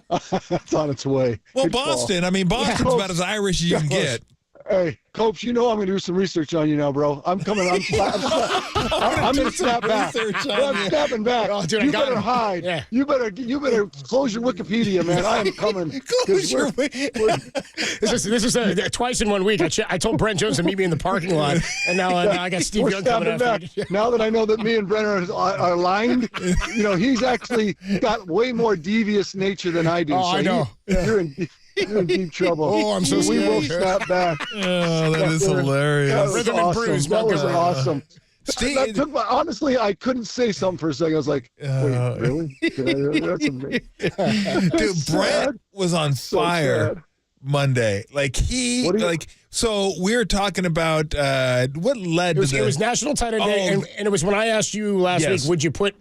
Speaker 16: That's on its way.
Speaker 8: Well,
Speaker 16: Good
Speaker 8: Boston.
Speaker 16: call.
Speaker 8: I mean, Boston's
Speaker 16: Yeah,
Speaker 8: about as Irish as you can get.
Speaker 16: Hey, Copes, you know I'm going to do some research on you now, bro. I'm coming. I'm going to snap back. I'm snapping back.
Speaker 4: Oh, dude,
Speaker 16: you
Speaker 4: I got
Speaker 16: better
Speaker 4: him.
Speaker 16: hide.
Speaker 4: Yeah.
Speaker 16: You better close your Wikipedia, man. I am coming.
Speaker 8: Close your
Speaker 4: This is twice in 1 week. I told Brent Jones to meet me in the parking lot, and now I got Steve
Speaker 16: We're
Speaker 4: Young coming
Speaker 16: snapping
Speaker 4: after
Speaker 16: back. Now that I know that me and Brent are aligned, he's actually got way more devious nature than I do.
Speaker 4: Oh,
Speaker 16: so
Speaker 4: I know.
Speaker 16: You're in deep trouble.
Speaker 4: Oh, I'm so
Speaker 16: We
Speaker 4: scared.
Speaker 16: will snap back.
Speaker 8: Oh, that is hilarious.
Speaker 16: That was
Speaker 4: Rhythm and
Speaker 16: awesome.
Speaker 4: Bruise,
Speaker 16: That was
Speaker 4: welcome.
Speaker 16: awesome.
Speaker 8: Steve-
Speaker 16: That took honestly, I couldn't say something for a second. I was like, wait, really? Did I really? That's amazing.
Speaker 8: Dude, Brent was on fire
Speaker 16: sad.
Speaker 8: Monday. Like so we were talking about what led
Speaker 4: It was,
Speaker 8: to the.
Speaker 4: it was National Tight End Day, and it was when I asked you last
Speaker 8: Yes.
Speaker 4: week, would you put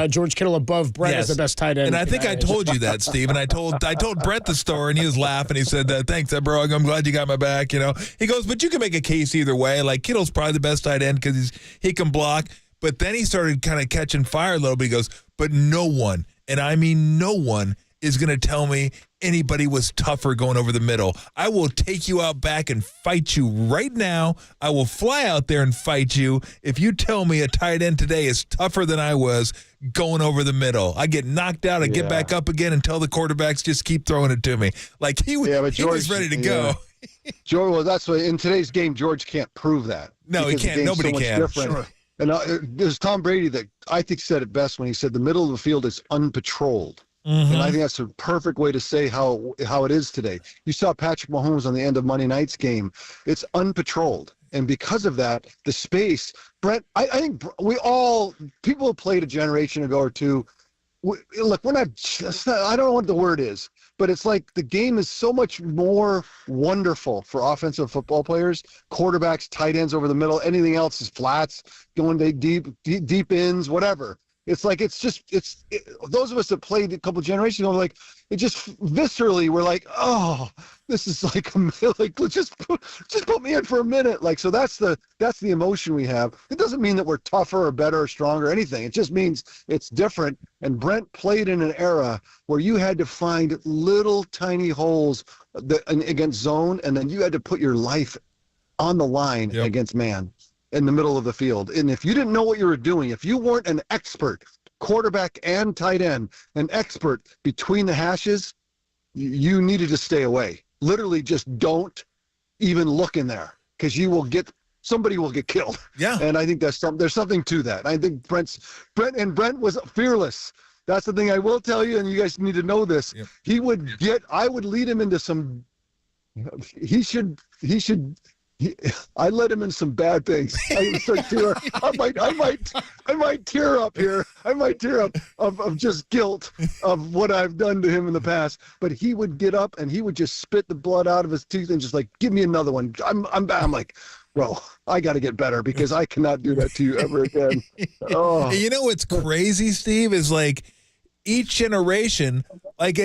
Speaker 4: George Kittle above Brett as the best tight end?
Speaker 8: And I think I told you that, Steve. And I told Brett the story, and he was laughing. He said, "Thanks, bro. I'm glad you got my back." He goes, "But you can make a case either way. Like Kittle's probably the best tight end because he can block." But then he started kind of catching fire a little bit. He goes, "But no one, and I mean no one, is going to tell me anybody was tougher going over the middle. I will take you out back and fight you right now. I will fly out there and fight you if you tell me a tight end today is tougher than I was going over the middle. I get knocked out, I get back up again and tell the quarterbacks just keep throwing it to me." Like he was ready to go.
Speaker 16: George, well, that's why in today's game, George can't prove that.
Speaker 8: No, he
Speaker 16: because the
Speaker 8: can't.
Speaker 16: game's
Speaker 8: Nobody
Speaker 16: so much
Speaker 8: can.
Speaker 16: different.
Speaker 8: Sure.
Speaker 16: And there's Tom Brady that I think said it best when he said the middle of the field is unpatrolled.
Speaker 8: Mm-hmm.
Speaker 16: And I think that's a perfect way to say how it is today. You saw Patrick Mahomes on the end of Monday night's game. It's unpatrolled. And because of that, the space, Brent, I think people who played a generation ago or two, look, we're not, I don't know what the word is, but it's like the game is so much more wonderful for offensive football players, quarterbacks, tight ends over the middle, anything else is flats, going deep ends, whatever. It's like those of us that played a couple generations ago, like it just viscerally we're like, oh, this is like just put me in for a minute. Like, so that's the emotion we have. It doesn't mean that we're tougher or better or stronger or anything. It just means it's different. And Brent played in an era where you had to find little tiny holes against zone, and then you had to put your life on the line against man in the middle of the field. And if you didn't know what you were doing, if you weren't an expert quarterback and tight end, an expert between the hashes, you needed to stay away. Literally just don't even look in there, because somebody will get killed.
Speaker 8: Yeah.
Speaker 16: And I think there's something to that. I think Brent was fearless. That's the thing I will tell you, and you guys need to know this. Yep. I would lead him into some, I led him in some bad things. I might tear up here. I might tear up of just guilt of what I've done to him in the past. But he would get up and he would just spit the blood out of his teeth and just like, give me another one. I'm like, bro, I got to get better because I cannot do that to you ever again. Oh.
Speaker 8: You know what's crazy, Steve, is like each generation, like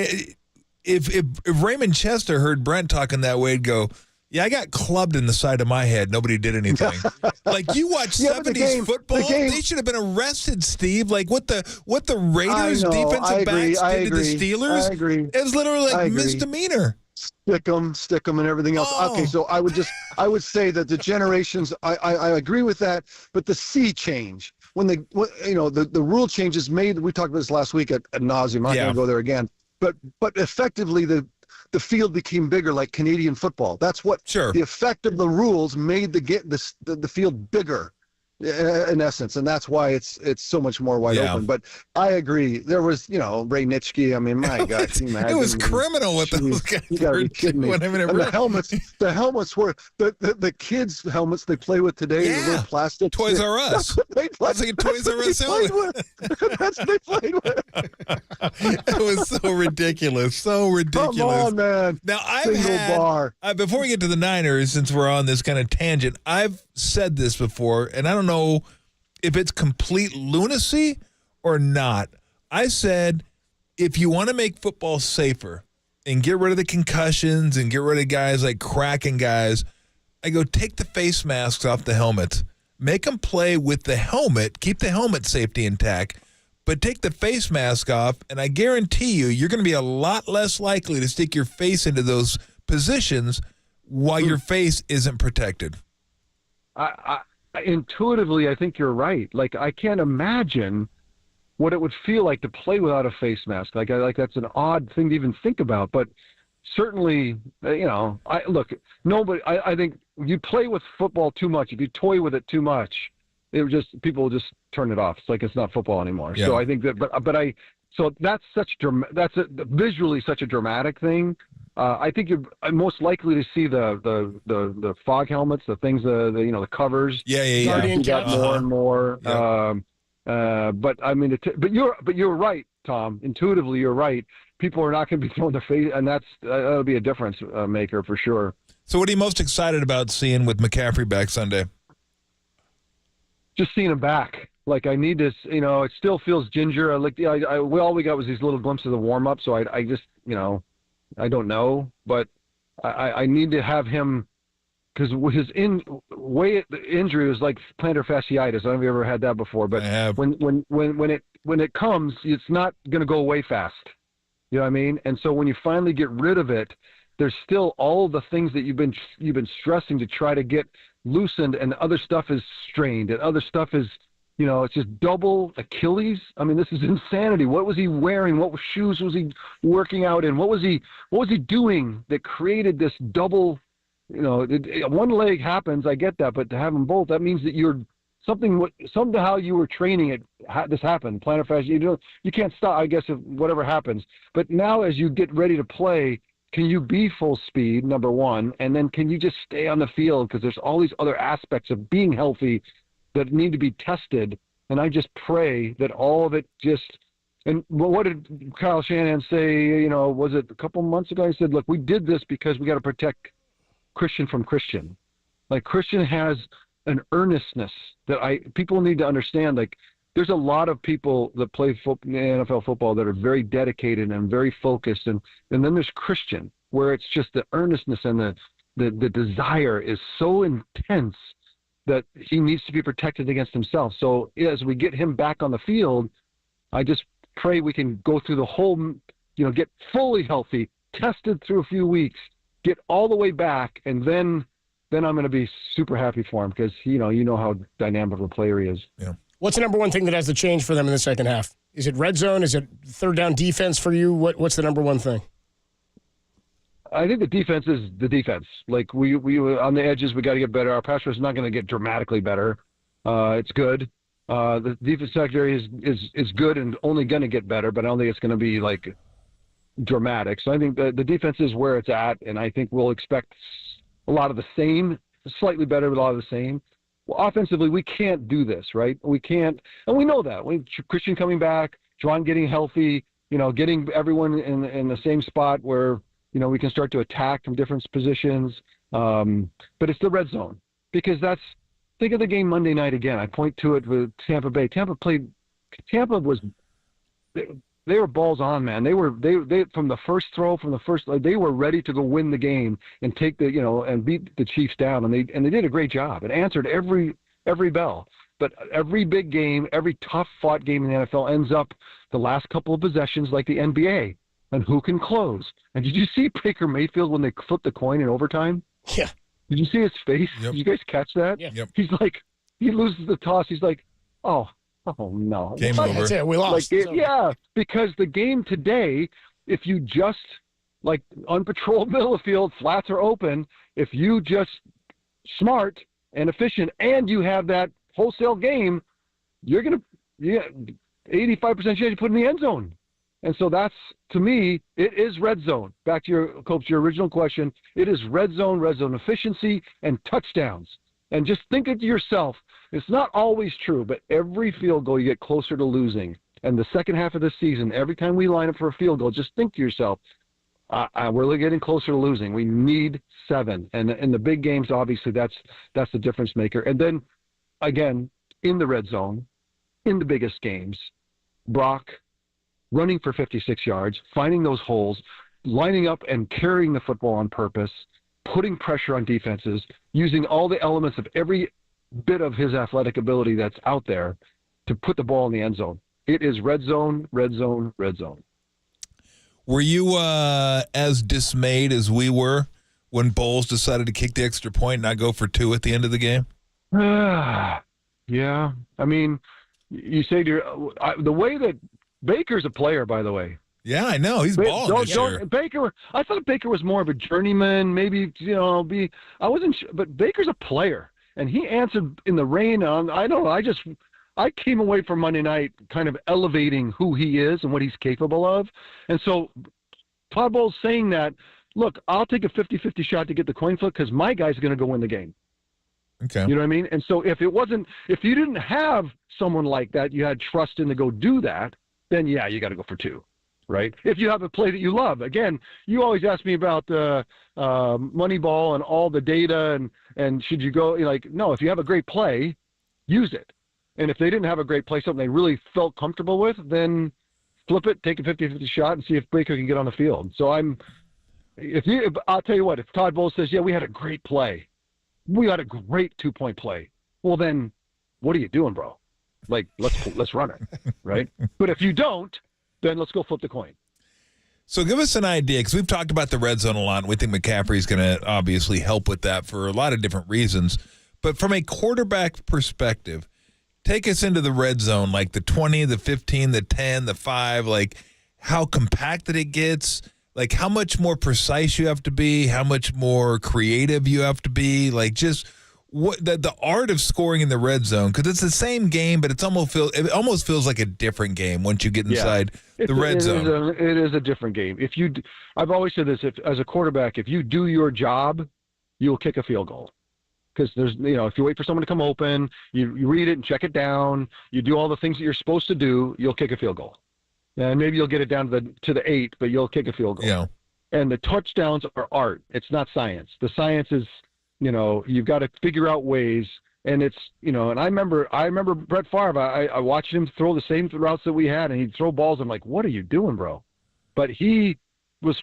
Speaker 8: if Raymond Chester heard Brent talking that way, he'd go, "Yeah, I got clubbed in the side of my head. Nobody did anything." Like you watch 70s football, they should have been arrested, Steve. Like what the Raiders defensive backs did to the Steelers.
Speaker 16: I agree.
Speaker 8: It was literally like misdemeanor.
Speaker 16: Stick them, and everything else.
Speaker 8: Oh.
Speaker 16: Okay, so I would say that the generations, I agree with that, but the sea change when the rule changes made. We talked about this last week at nauseum. I'm not going to go there again. But effectively the field became bigger, like Canadian football. That's what the effect of the rules made the field bigger. in essence, and that's why it's so much more wide open. But I agree. There was, Ray Nitschke. I mean, my gosh, can you imagine?
Speaker 8: It was criminal what those guys were doing. I mean,
Speaker 16: and the helmets were the kids' helmets they play with today. The little plastic
Speaker 8: Toys R Us. That's like a Toys R Us helmet.
Speaker 16: That's what they played with.
Speaker 8: It was so ridiculous. So ridiculous.
Speaker 16: Come on, man.
Speaker 8: Now
Speaker 16: bar.
Speaker 8: Before we get to the Niners, since we're on this kind of tangent, I've said this before, and I don't know if it's complete lunacy or not. I said, if you want to make football safer and get rid of the concussions and get rid of guys like cracking guys, I go, take the face masks off the helmets. Make them play with the helmet. Keep the helmet safety intact. But take the face mask off, and I guarantee you're going to be a lot less likely to stick your face into those positions while your face isn't protected.
Speaker 16: Intuitively, I think you're right. Like, I can't imagine what it would feel like to play without a face mask. Like that's an odd thing to even think about. But certainly, I think you play with football too much. If you toy with it too much, people will just turn it off. It's like it's not football anymore. Yeah. So I think that, so that's visually such a dramatic thing. I think you're most likely to see the fog helmets, the things, the covers.
Speaker 8: Yeah.
Speaker 16: You got more and more. Yeah. But I mean, but you're right, Tom. Intuitively, you're right. People are not going to be throwing their face, and that'll be a difference maker for sure.
Speaker 8: So, what are you most excited about seeing with McCaffrey back Sunday?
Speaker 16: Just seeing him back. Like, I need this. It still feels ginger. All we got was these little glimpses of the warm up. So I just, I don't know, but I need to have him, because his injury was like plantar fasciitis. I don't know if you ever had that before, but when it comes, it's not going to go away fast. You know what I mean? And so when you finally get rid of it, there's still all the things that you've been stressing to try to get loosened, and other stuff is strained, and other stuff is, it's just double Achilles. I mean, this is insanity. What was he wearing? What shoes was he working out in? What was he doing that created this double? One leg happens, I get that, but to have them both, that means that somehow you were training it. This happened. Plantar fasciitis. You can't stop, I guess, if whatever happens. But now, as you get ready to play, can you be full speed, number one, and then can you just stay on the field? Because there's all these other aspects of being healthy that need to be tested, and I just pray that all of it and what did Kyle Shanahan say, was it a couple months ago? He said, look, we did this because we got to protect Christian from Christian. Like, Christian has an earnestness that people need to understand. Like, there's a lot of people that play NFL football that are very dedicated and very focused, and then there's Christian, where it's just the earnestness and the desire is so intense that he needs to be protected against himself. So as we get him back on the field, I just pray we can go through the whole, get fully healthy, tested through a few weeks, get all the way back, and then I'm going to be super happy for him, because you know how dynamic of a player he is.
Speaker 8: Yeah.
Speaker 4: What's the number one thing that has to change for them in the second half? Is it red zone? Is it third down defense for you? What's the number one thing?
Speaker 16: I think the defense is the defense. Like, we on the edges, we got to get better. Our pass rush is not going to get dramatically better. It's good. The defense secondary is good and only going to get better, but I don't think it's going to be like dramatic. So I think the defense is where it's at, and I think we'll expect a lot of the same, slightly better, but a lot of the same. Well, offensively, we can't do this, right? We can't, and we know that. Christian coming back, Juwan getting healthy, getting everyone in the same spot where we can start to attack from different positions. But it's the red zone, because think of the game Monday night again. I point to it with Tampa Bay. Tampa was, they were balls on, man. They from the first throw, they were ready to go win the game and take and beat the Chiefs down. And they did a great job. It answered every bell. But every big game, every tough fought game in the NFL ends up the last couple of possessions like the NBA. And who can close? And did you see Baker Mayfield when they flipped the coin in overtime?
Speaker 4: Yeah.
Speaker 16: Did you see his face?
Speaker 8: Yep.
Speaker 16: Did you guys catch that?
Speaker 4: Yeah.
Speaker 8: Yep.
Speaker 16: He's like, he loses the toss. He's like, oh no.
Speaker 8: Game over.
Speaker 4: That's it. We lost.
Speaker 16: Yeah, because the game today, if you just, like, unpatrolled middle of the field, flats are open, if you just smart and efficient, and you have that wholesale game, you're going to 85% chance you put in the end zone. And so that's, to me, it is red zone. Back to your original question, it is red zone efficiency, and touchdowns. And just think it to yourself. It's not always true, but every field goal you get closer to losing. And the second half of the season, every time we line up for a field goal, just think to yourself, we're getting closer to losing. We need 7. And in the big games, obviously, that's the difference maker. And then, again, in the red zone, in the biggest games, Brock running for 56 yards, finding those holes, lining up and carrying the football on purpose, putting pressure on defenses, using all the elements of every bit of his athletic ability that's out there to put the ball in the end zone. It is red zone, red zone, red zone.
Speaker 8: Were you as dismayed as we were when Bowles decided to kick the extra point and not go for 2 at the end of the game?
Speaker 16: Yeah. I mean, you say the way that Baker's a player, by the way.
Speaker 8: Yeah, I know. He's balling this year.
Speaker 16: Baker, I thought Baker was more of a journeyman, maybe, I wasn't sure, but Baker's a player. And he answered in the rain on, I came away from Monday night kind of elevating who he is and what he's capable of. And so Todd Bowles saying that, look, I'll take a 50-50 shot to get the coin flip because my guy's going to go win the game.
Speaker 8: Okay.
Speaker 16: You know what I mean? And so if you didn't have someone like that, you had trust in to go do that, then yeah, you got to go for 2. Right? If you have a play that you love. Again, you always ask me about Moneyball and all the data and should you go, no, if you have a great play, use it. And if they didn't have a great play, something they really felt comfortable with, then flip it, take a 50-50 shot and see if Baker can get on the field. So I'll tell you what, if Todd Bowles says, yeah, we had a great play. We had a great 2-point play. Well, then what are you doing, bro? Let's run it. Right? But if you don't, then let's go flip the coin.
Speaker 8: So give us an idea, because we've talked about the red zone a lot, and we think McCaffrey's going to obviously help with that for a lot of different reasons. But from a quarterback perspective, take us into the red zone, like the 20, the 15, the 10, the 5, like how compacted it gets, like how much more precise you have to be, how much more creative you have to be, like just what the art of scoring in the red zone, because it's the same game, but it almost feels like a different game once you get inside the red zone.
Speaker 16: It is a different game. I've always said this: as a quarterback, if you do your job, you'll kick a field goal. Because if you wait for someone to come open, you read it and check it down, you do all the things that you're supposed to do, you'll kick a field goal, and maybe you'll get it down to the 8, but you'll kick a field goal.
Speaker 8: Yeah.
Speaker 16: And the touchdowns are art. It's not science. The science is, you've got to figure out ways, and it's, and I remember Brett Favre. I watched him throw the same routes that we had, and he'd throw balls. I'm like, what are you doing, bro? But he was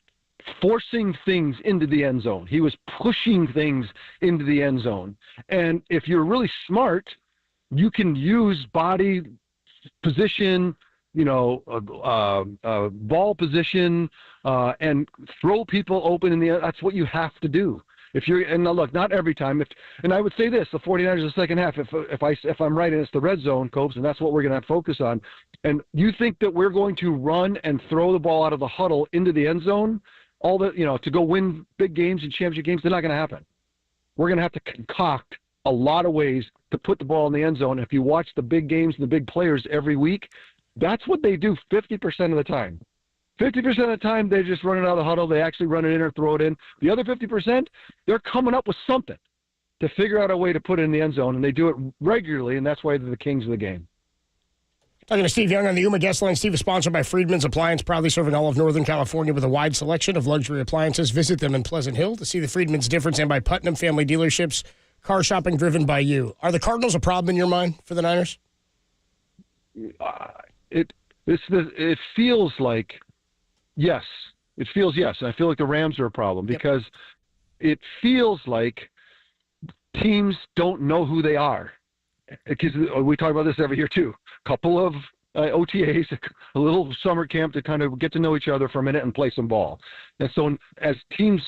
Speaker 16: forcing things into the end zone. He was pushing things into the end zone. And if you're really smart, you can use body position, ball position, and throw people open in the end. That's what you have to do. And look, not every time. And I would say this: the 49ers in the second half. If I'm right, and it's the red zone, Copes, and that's what we're going to focus on. And you think that we're going to run and throw the ball out of the huddle into the end zone, to go win big games and championship games? They're not going to happen. We're going to have to concoct a lot of ways to put the ball in the end zone. If you watch the big games and the big players every week, that's what they do 50% of the time. 50% of the time, they just run it out of the huddle. They actually run it in or throw it in. The other 50%, they're coming up with something to figure out a way to put it in the end zone, and they do it regularly, and that's why they're the kings of the game.
Speaker 4: Talking to Steve Young on the Yuma Guest Line. Steve is sponsored by Friedman's Appliance, proudly serving all of Northern California with a wide selection of luxury appliances. Visit them in Pleasant Hill to see the Friedman's difference, and by Putnam Family Dealerships, car shopping driven by you. Are the Cardinals a problem in your mind for the Niners?
Speaker 16: It feels like yes. It feels yes. And I feel like the Rams are a problem because it feels like teams don't know who they are. Because we talk about this every year too. A couple of OTAs, a little summer camp to kind of get to know each other for a minute and play some ball. And so as teams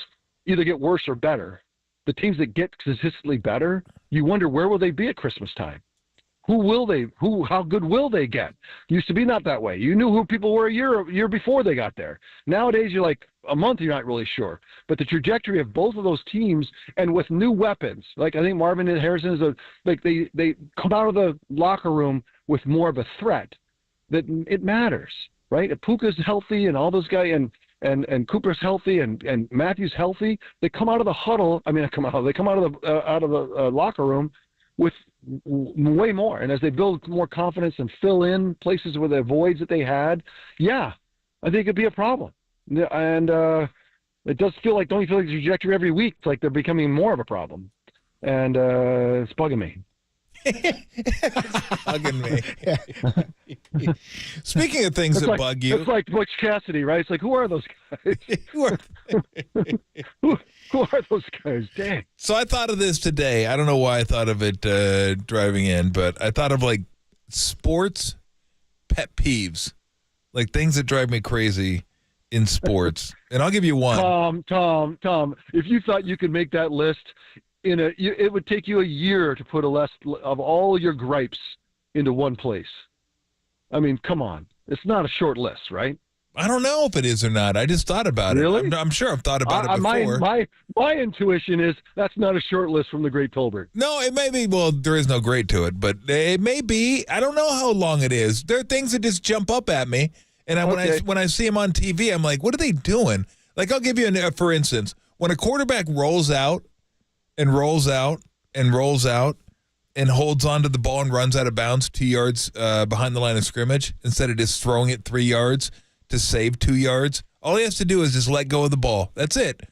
Speaker 16: either get worse or better, the teams that get consistently better, you wonder where will they be at Christmas time?
Speaker 5: how good will they get? Used to be not that way. You knew who people were a year before they got there. Nowadays, you're like a month, you're not really sure. But the trajectory of both of those teams, and with new weapons, like I think Marvin and Harrison is they come out of the locker room with more of a threat. That it matters, right? If Puka's healthy and all those guys and Cooper's healthy and Matthew's healthy, they come out of the huddle. They come out of the locker room with way more. And as they build more confidence and fill in places where the voids that they had, I think it'd be a problem. And it does feel like, don't you feel like the trajectory every week? It's like they're becoming more of a problem. And it's bugging me.
Speaker 8: Bugging me. Speaking of things that bug you,
Speaker 5: it's like Butch Cassidy, right? It's like, who are those guys? who are those guys? Dang.
Speaker 8: So I thought of this today. I don't know why I thought of it driving in, but I thought of like sports pet peeves, like things that drive me crazy in sports. And I'll give you one.
Speaker 5: Tom, if you thought you could make that list it would take you a year to put a list of all your gripes into one place. I mean, come on. It's not a short list, right?
Speaker 8: I don't know if it is or not. I just thought about it. I'm sure I've thought about it before.
Speaker 5: My intuition is that's not a short list from the Great Tolbert.
Speaker 8: No, it may be. Well, there is no great to it, but it may be. I don't know how long it is. There are things that just jump up at me, and when I see them on TV, I'm like, what are they doing? Like, I'll give you for instance, when a quarterback rolls out and rolls out and rolls out and holds onto the ball and runs out of bounds 2 yards behind the line of scrimmage instead of just throwing it 3 yards to save 2 yards. All he has to do is just let go of the ball. That's it.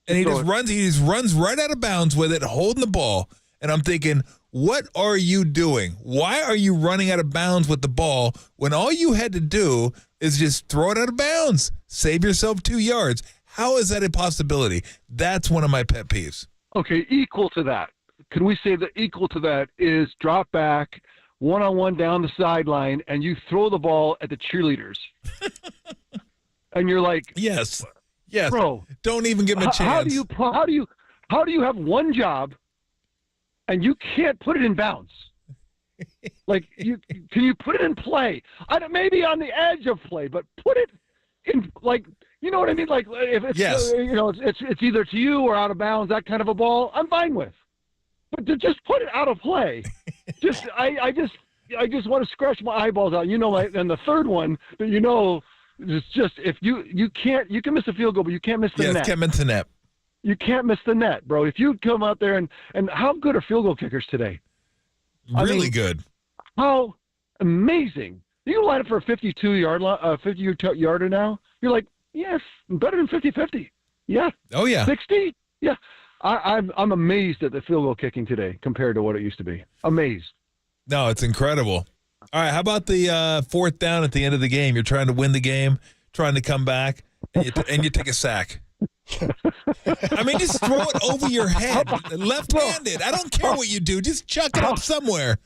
Speaker 8: And he just runs right out of bounds with it, holding the ball. And I'm thinking, what are you doing? Why are you running out of bounds with the ball when all you had to do is just throw it out of bounds? Save yourself 2 yards. How is that a possibility? That's one of my pet peeves.
Speaker 5: Okay, equal to that. Can we say that equal to that is drop back, one-on-one down the sideline, and you throw the ball at the cheerleaders? And you're like,
Speaker 8: yes,
Speaker 5: bro,
Speaker 8: don't even give him a chance.
Speaker 5: How do you have one job and you can't put it in bounds? Like, can you put it in play? Maybe on the edge of play, but put it in, like, you know what I mean? Like, if it's it's either to you or out of bounds, that kind of a ball, I'm fine with. But to just put it out of play, I just want to scratch my eyeballs out. And the third one, is just if you can miss a field goal, but you can't miss the net.
Speaker 8: Yes, can't miss the net.
Speaker 5: You can't miss the net, bro. If you come out there and how good are field goal kickers today?
Speaker 8: Really good.
Speaker 5: How amazing! You line up for a 50-yarder now. You're like, yes, better than 50-50. Yeah.
Speaker 8: Oh yeah.
Speaker 5: 60. Yeah. I'm amazed at the field goal kicking today compared to what it used to be. Amazed.
Speaker 8: No, it's incredible. All right, how about the fourth down at the end of the game? You're trying to win the game, trying to come back, and you take a sack. I mean, just throw it over your head, left-handed. I don't care what you do. Just chuck it up somewhere.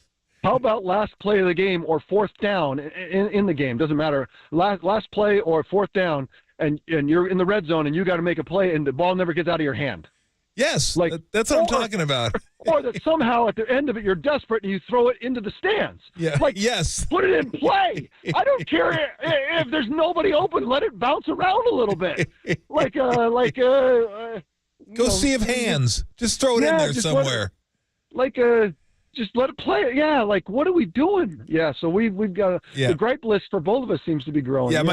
Speaker 5: How about last play of the game or fourth down in the game? Doesn't matter. Last play or fourth down, and you're in the red zone, and you got to make a play, and the ball never gets out of your hand.
Speaker 8: Yes, that's what I'm talking about.
Speaker 5: Or that somehow at the end of it you're desperate and you throw it into the stands.
Speaker 8: Yeah.
Speaker 5: Yes. Put it in play. I don't care if there's nobody open. Let it bounce around a little bit.
Speaker 8: Go see if hands. Just throw it in there somewhere.
Speaker 5: Just let it play. Yeah, what are we doing? Yeah, so we've got the gripe list for both of us seems to be growing.
Speaker 8: Yeah,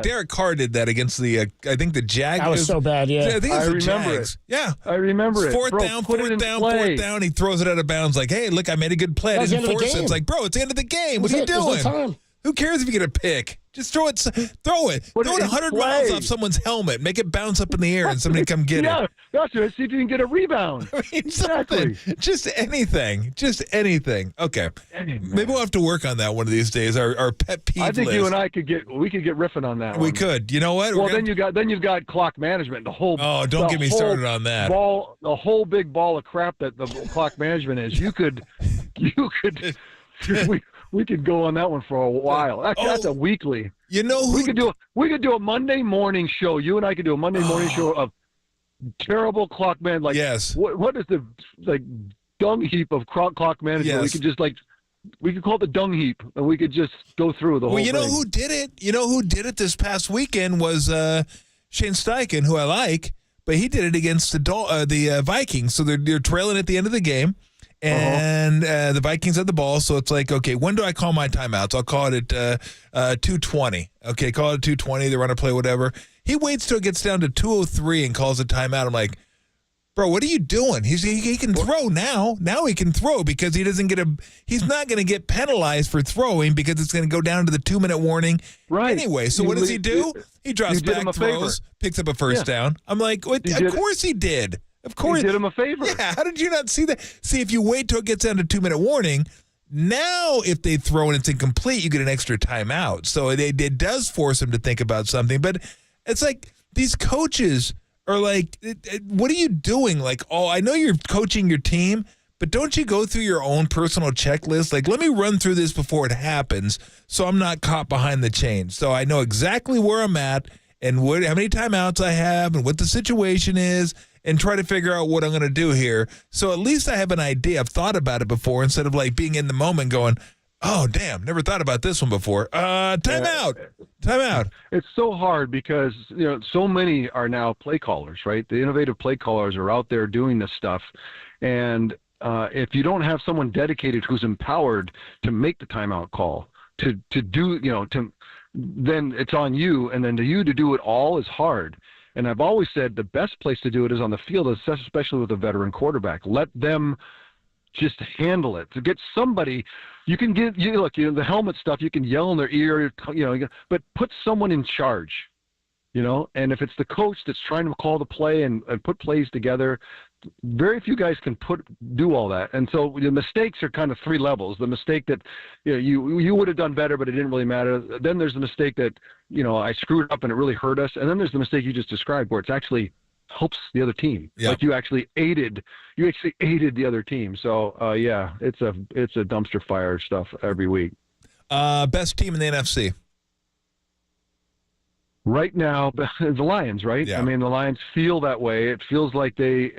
Speaker 8: Derek Carr did that against the I think the Jags.
Speaker 4: That was so bad. Yeah,
Speaker 8: I think it was the
Speaker 5: remember
Speaker 8: Jags.
Speaker 5: it.
Speaker 8: Yeah,
Speaker 5: I remember it.
Speaker 8: Fourth
Speaker 5: Bro,
Speaker 8: down. He throws it out of bounds. Like, hey, look, I made a good play. I didn't force it. It's like, bro, it's the end of the game. What are you doing? Who cares if you get a pick? Just throw it. Throw it 100 miles off someone's helmet. Make it bounce up in the air and somebody come get it.
Speaker 5: Yeah, that's it. See if you can get a rebound.
Speaker 8: I mean, exactly. Just anything. Okay. Maybe we'll have to work on that one of these days. Our pet peeve
Speaker 5: I think
Speaker 8: list.
Speaker 5: you and I could get riffing on that one.
Speaker 8: We could. You know what?
Speaker 5: Well, then you've got clock management. The whole.
Speaker 8: Oh, don't get me started on that.
Speaker 5: The whole big ball of crap that the clock management is. You could. We could go on that one for a while. That's a weekly.
Speaker 8: You know who
Speaker 5: we could do a Monday morning show. You and I could do a Monday morning show of terrible clock man.
Speaker 8: Yes.
Speaker 5: What is the dung heap of clock management?
Speaker 8: Yes.
Speaker 5: We could just
Speaker 16: We could call it the dung heap, and we could just go through the whole
Speaker 8: Well, you know
Speaker 16: thing.
Speaker 8: who did it? You know who did it this past weekend was Shane Steichen, who I like, but he did it against the Vikings. So they're trailing at the end of the game, and the Vikings had the ball. So it's like, okay, when do I call my timeouts? I'll call it at 2:20. Okay, call it 2:20. They run a play, whatever. He waits till it gets down to 2:03 and calls a timeout. I'm like, bro, what are you doing? He can throw now. Now he can throw because he doesn't he's not going to get penalized for throwing because it's going to go down to the 2-minute warning anyway. So what does he do? He drops back, throws, picks up a first down. I'm like, of course he did. Of course.
Speaker 16: He did him a favor.
Speaker 8: Yeah, how did you not see that? See, if you wait till it gets down to 2-minute warning, now if they throw and it's incomplete, you get an extra timeout. So it does force him to think about something. But it's like these coaches are like, what are you doing? Like, I know you're coaching your team, but don't you go through your own personal checklist? Like, let me run through this before it happens so I'm not caught behind the chains. So I know exactly where I'm at and how many timeouts I have and what the situation is and try to figure out what I'm going to do here. So at least I have an idea. I've thought about it before instead of like being in the moment going, oh, damn, never thought about this one before. Timeout.
Speaker 16: It's so hard because, so many are now play callers, right? The innovative play callers are out there doing this stuff. And if you don't have someone dedicated who's empowered to make the timeout call, to do, then it's on you. And then to do it all is hard. And I've always said the best place to do it is on the field, especially with a veteran quarterback. Let them just handle it. To get somebody, you can get the helmet stuff. You can yell in their ear, but put someone in charge, And if it's the coach that's trying to call the play and put plays together, very few guys can do all that. And so the mistakes are kind of three levels. The mistake that you would have done better, but it didn't really matter. Then there's the mistake that I screwed up and it really hurt us. And then there's the mistake you just described where it's actually helps the other team.
Speaker 8: Yep.
Speaker 16: Like you actually aided the other team. So it's a dumpster fire stuff every week.
Speaker 8: Best team in the NFC
Speaker 16: right now, the Lions, right?
Speaker 8: Yeah.
Speaker 16: I mean, the Lions feel that way. It feels like the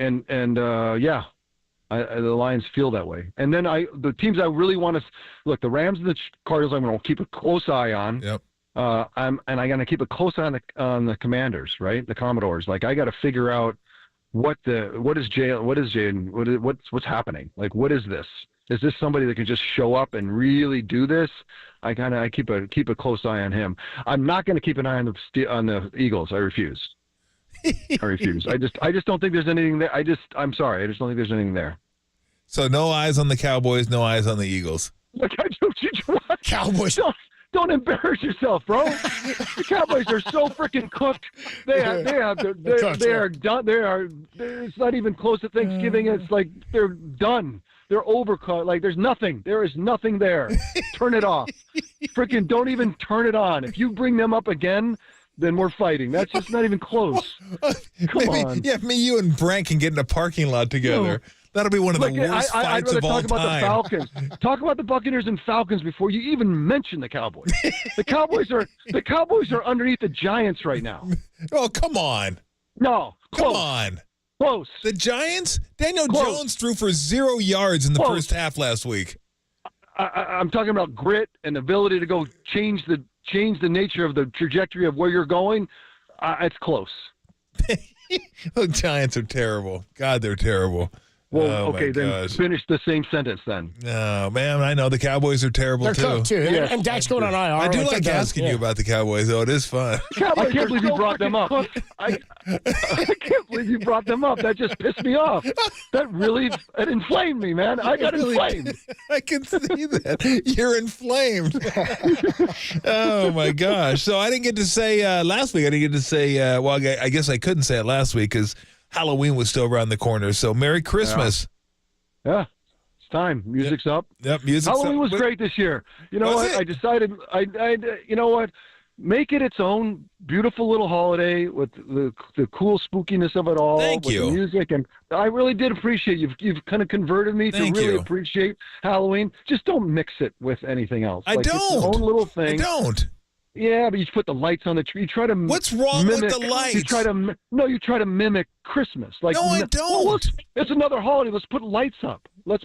Speaker 16: Lions feel that way. And then the teams I really want to look, the Rams and the Cardinals, I'm going to keep a close eye on.
Speaker 8: Yep.
Speaker 16: I'm going to keep a close eye on the Commanders, right? The Commodores. Like I got to figure out what's happening? Like what is this? Is this somebody that can just show up and really do this? I keep a close eye on him. I'm not going to keep an eye on the Eagles. I refuse. I just don't think there's anything there. I'm sorry. I just don't think there's anything there.
Speaker 8: So no eyes on the Cowboys, no eyes on the Eagles.
Speaker 16: Look,
Speaker 4: Cowboys.
Speaker 16: Don't embarrass yourself, bro. The Cowboys are so freaking cooked. They are done. It's not even close to Thanksgiving. It's like they're done. They're overcut. Like there's nothing. There is nothing there. Turn it off. Freaking don't even turn it on. If you bring them up again, then we're fighting. That's just not even close. Come on.
Speaker 8: Yeah, you and Brent can get in a parking lot together. That'll be one of the worst fights of all time.
Speaker 16: Talk about the Falcons. Talk about the Buccaneers and Falcons before you even mention the Cowboys. The Cowboys are underneath the Giants right now.
Speaker 8: Oh, come on.
Speaker 16: No, close.
Speaker 8: Come on.
Speaker 16: Close.
Speaker 8: The Giants? Daniel Jones threw for 0 yards in the first half last week.
Speaker 16: I'm talking about grit and ability to go change the nature of the trajectory of where you're going. It's close.
Speaker 8: The Giants are terrible. God, they're terrible.
Speaker 16: Well, okay, then finish the same sentence then.
Speaker 8: No, man, I know the Cowboys are terrible
Speaker 4: They're cooked too.
Speaker 16: Yes,
Speaker 4: and Dak's going on IR.
Speaker 8: I do like asking you about the Cowboys, though. It is fun.
Speaker 16: I can't believe you brought them up. I can't believe you brought them up. That just pissed me off. It inflamed me, man. I got inflamed.
Speaker 8: I can see that. You're inflamed. Oh, my gosh. So I didn't get to say last week. I didn't get to say, well, I guess I couldn't say it last week because Halloween was still around the corner. So Merry Christmas.
Speaker 16: Yeah. It's time. Music's up.
Speaker 8: Yep. Music's
Speaker 16: Halloween
Speaker 8: up.
Speaker 16: was great this year. You know what? I decided, you know what? Make it its own beautiful little holiday with the cool spookiness of it all.
Speaker 8: Thank you.
Speaker 16: The music. And I really did appreciate you've kind of converted me to really appreciate Halloween. Just don't mix it with anything else.
Speaker 8: I don't.
Speaker 16: It's its own little thing.
Speaker 8: I don't.
Speaker 5: Yeah, but you put the lights on the tree. You try to.
Speaker 8: What's wrong with the lights?
Speaker 5: You try to mimic Christmas. Like,
Speaker 8: no, I don't.
Speaker 5: Well, it's another holiday. Let's put lights up. Do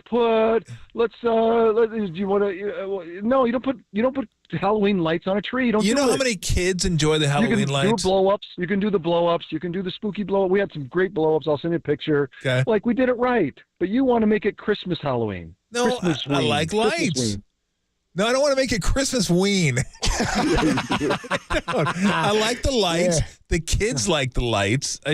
Speaker 5: you want to? No, you don't put Halloween lights on a tree. You
Speaker 8: know how many kids enjoy the Halloween lights?
Speaker 5: You can do blow-ups. You can do the blow-ups. You can do the spooky blow-up. We had some great blow-ups. I'll send you a picture.
Speaker 8: Okay.
Speaker 5: Like, we did it right. But you want to make it Christmas Halloween.
Speaker 8: No, I like lights. No, I don't want to make it Christmas ween. I like the lights. Yeah. The kids like the lights. I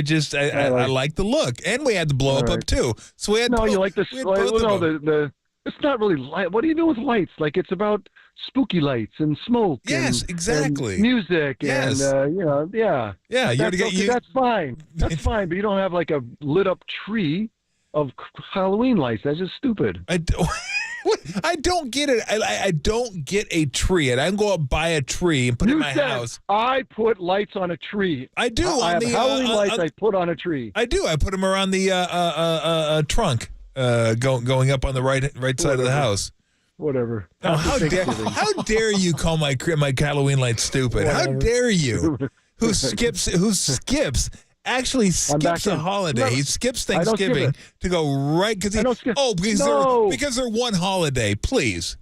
Speaker 8: like the look, and we had the blow up too. So we had. No,
Speaker 5: you like the. It's not really light. What do you do with lights? Like, it's about spooky lights and smoke.
Speaker 8: Yes, exactly.
Speaker 5: And music.
Speaker 8: Yes.
Speaker 5: And yeah. That's fine. That's fine. But you don't have like a lit up tree of Halloween lights. That's just stupid.
Speaker 8: I don't get it. I don't get a tree. And I can go out buy a tree and put it in my house.
Speaker 5: I put lights on a tree.
Speaker 8: I do.
Speaker 5: I have Halloween lights I put on a tree.
Speaker 8: I do. I put them around the trunk going up on the right side of the house.
Speaker 5: Whatever.
Speaker 8: Oh, how dare you call my Halloween lights stupid? Whatever. How dare you? Who skips actually skips a holiday. No, he skips Thanksgiving to go right because they're one holiday. Please.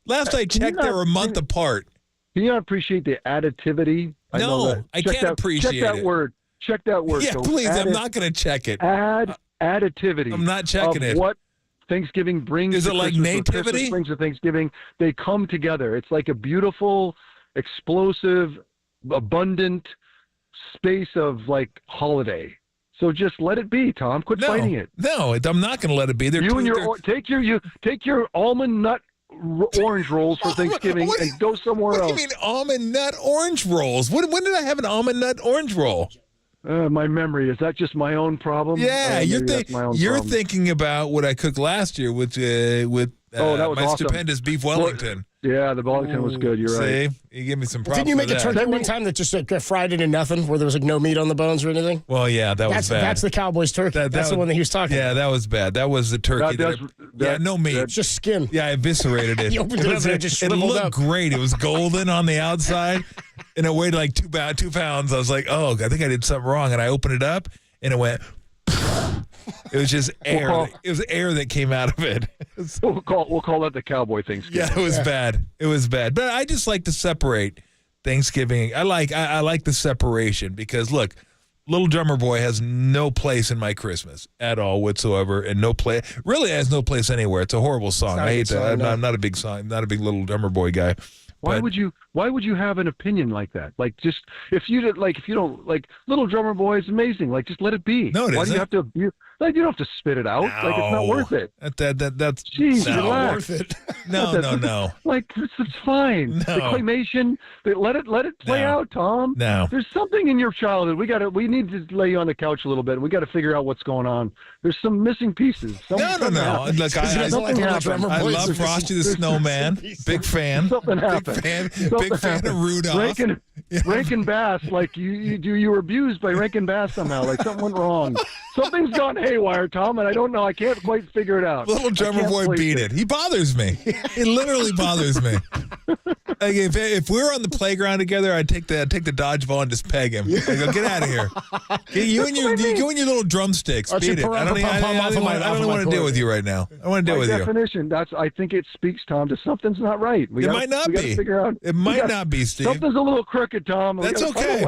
Speaker 8: Last I checked, they were a month apart.
Speaker 5: Can you not appreciate the additivity?
Speaker 8: I can't appreciate it.
Speaker 5: Check that word.
Speaker 8: Yeah, please. I'm not going to check it.
Speaker 5: Additivity.
Speaker 8: I'm not checking it.
Speaker 5: What Thanksgiving brings?
Speaker 8: Is it like nativity?
Speaker 5: Brings to Thanksgiving. They come together. It's like a beautiful, explosive, abundant space of like holiday. So just let it be, Tom. Quit fighting it.
Speaker 8: No, I'm not going to let it be.
Speaker 5: Take your almond nut orange rolls for Thanksgiving and go somewhere else.
Speaker 8: What do you mean almond nut orange rolls? When did I have an almond nut orange roll?
Speaker 5: My memory, is that just my own problem?
Speaker 8: Yeah, you're thinking about what I cooked last year with that was my
Speaker 5: awesome.
Speaker 8: stupendous beef Wellington.
Speaker 5: Yeah, the Wellington was good. You're right.
Speaker 8: You give me some props.
Speaker 4: Didn't you make a turkey one time that just got fried into nothing, where there was like no meat on the bones or anything?
Speaker 8: Well, yeah, that was bad.
Speaker 4: That's the Cowboys turkey. That's the one that he was talking about.
Speaker 8: Yeah, that was bad. That was the turkey. No meat.
Speaker 4: Just skin.
Speaker 8: Yeah, I eviscerated it.
Speaker 4: You opened it up and it just
Speaker 8: shriveled
Speaker 4: up.
Speaker 8: It looked great. It was golden on the outside, and it weighed like 2 pounds. I was like, oh, I think I did something wrong. And I opened it up, and it went... It was just air. It was air that came out of it.
Speaker 5: We'll call that the Cowboy Thanksgiving.
Speaker 8: Yeah, it was bad. It was bad. But I just like to separate Thanksgiving. I like the separation because look, Little Drummer Boy has no place in my Christmas at all whatsoever, and really has no place anywhere. It's a horrible song. I hate that. I'm not a big Little Drummer Boy guy.
Speaker 5: Why would you have an opinion like that? Like, just if you don't like Little Drummer Boy is amazing. Like, just let it be.
Speaker 8: No, it
Speaker 5: Why
Speaker 8: isn't.
Speaker 5: do you have to? Like, you don't have to spit it out. Like, it's not worth it.
Speaker 8: That's
Speaker 5: not
Speaker 8: worth it. No.
Speaker 5: Like, it's fine.
Speaker 8: No.
Speaker 5: The claymation. Let it play out, Tom.
Speaker 8: No.
Speaker 5: There's something in your childhood. We need to lay you on the couch a little bit. We got to figure out what's going on. There's some missing pieces.
Speaker 8: No. Look, I love Frosty the Snowman. Big fan.
Speaker 5: Something happened.
Speaker 8: Big fan of Rudolph.
Speaker 5: Rankin Bass, like you were abused by Rankin Bass somehow. Like something went wrong. Something's gone haywire, Tom, and I don't know. I can't quite figure it out.
Speaker 8: Little Drummer Boy beat it. He bothers me. He literally bothers me. Like if we were on the playground together, I'd take the dodgeball and just peg him. I go, get out of here. You and your little drumsticks. Beat it. I don't want to deal with you right now. I want to deal with you.
Speaker 5: Definition. I think it speaks, Tom, to something's not right.
Speaker 8: It might not be. It might not be, Steve.
Speaker 5: Something's a little crooked, Tom.
Speaker 8: That's okay.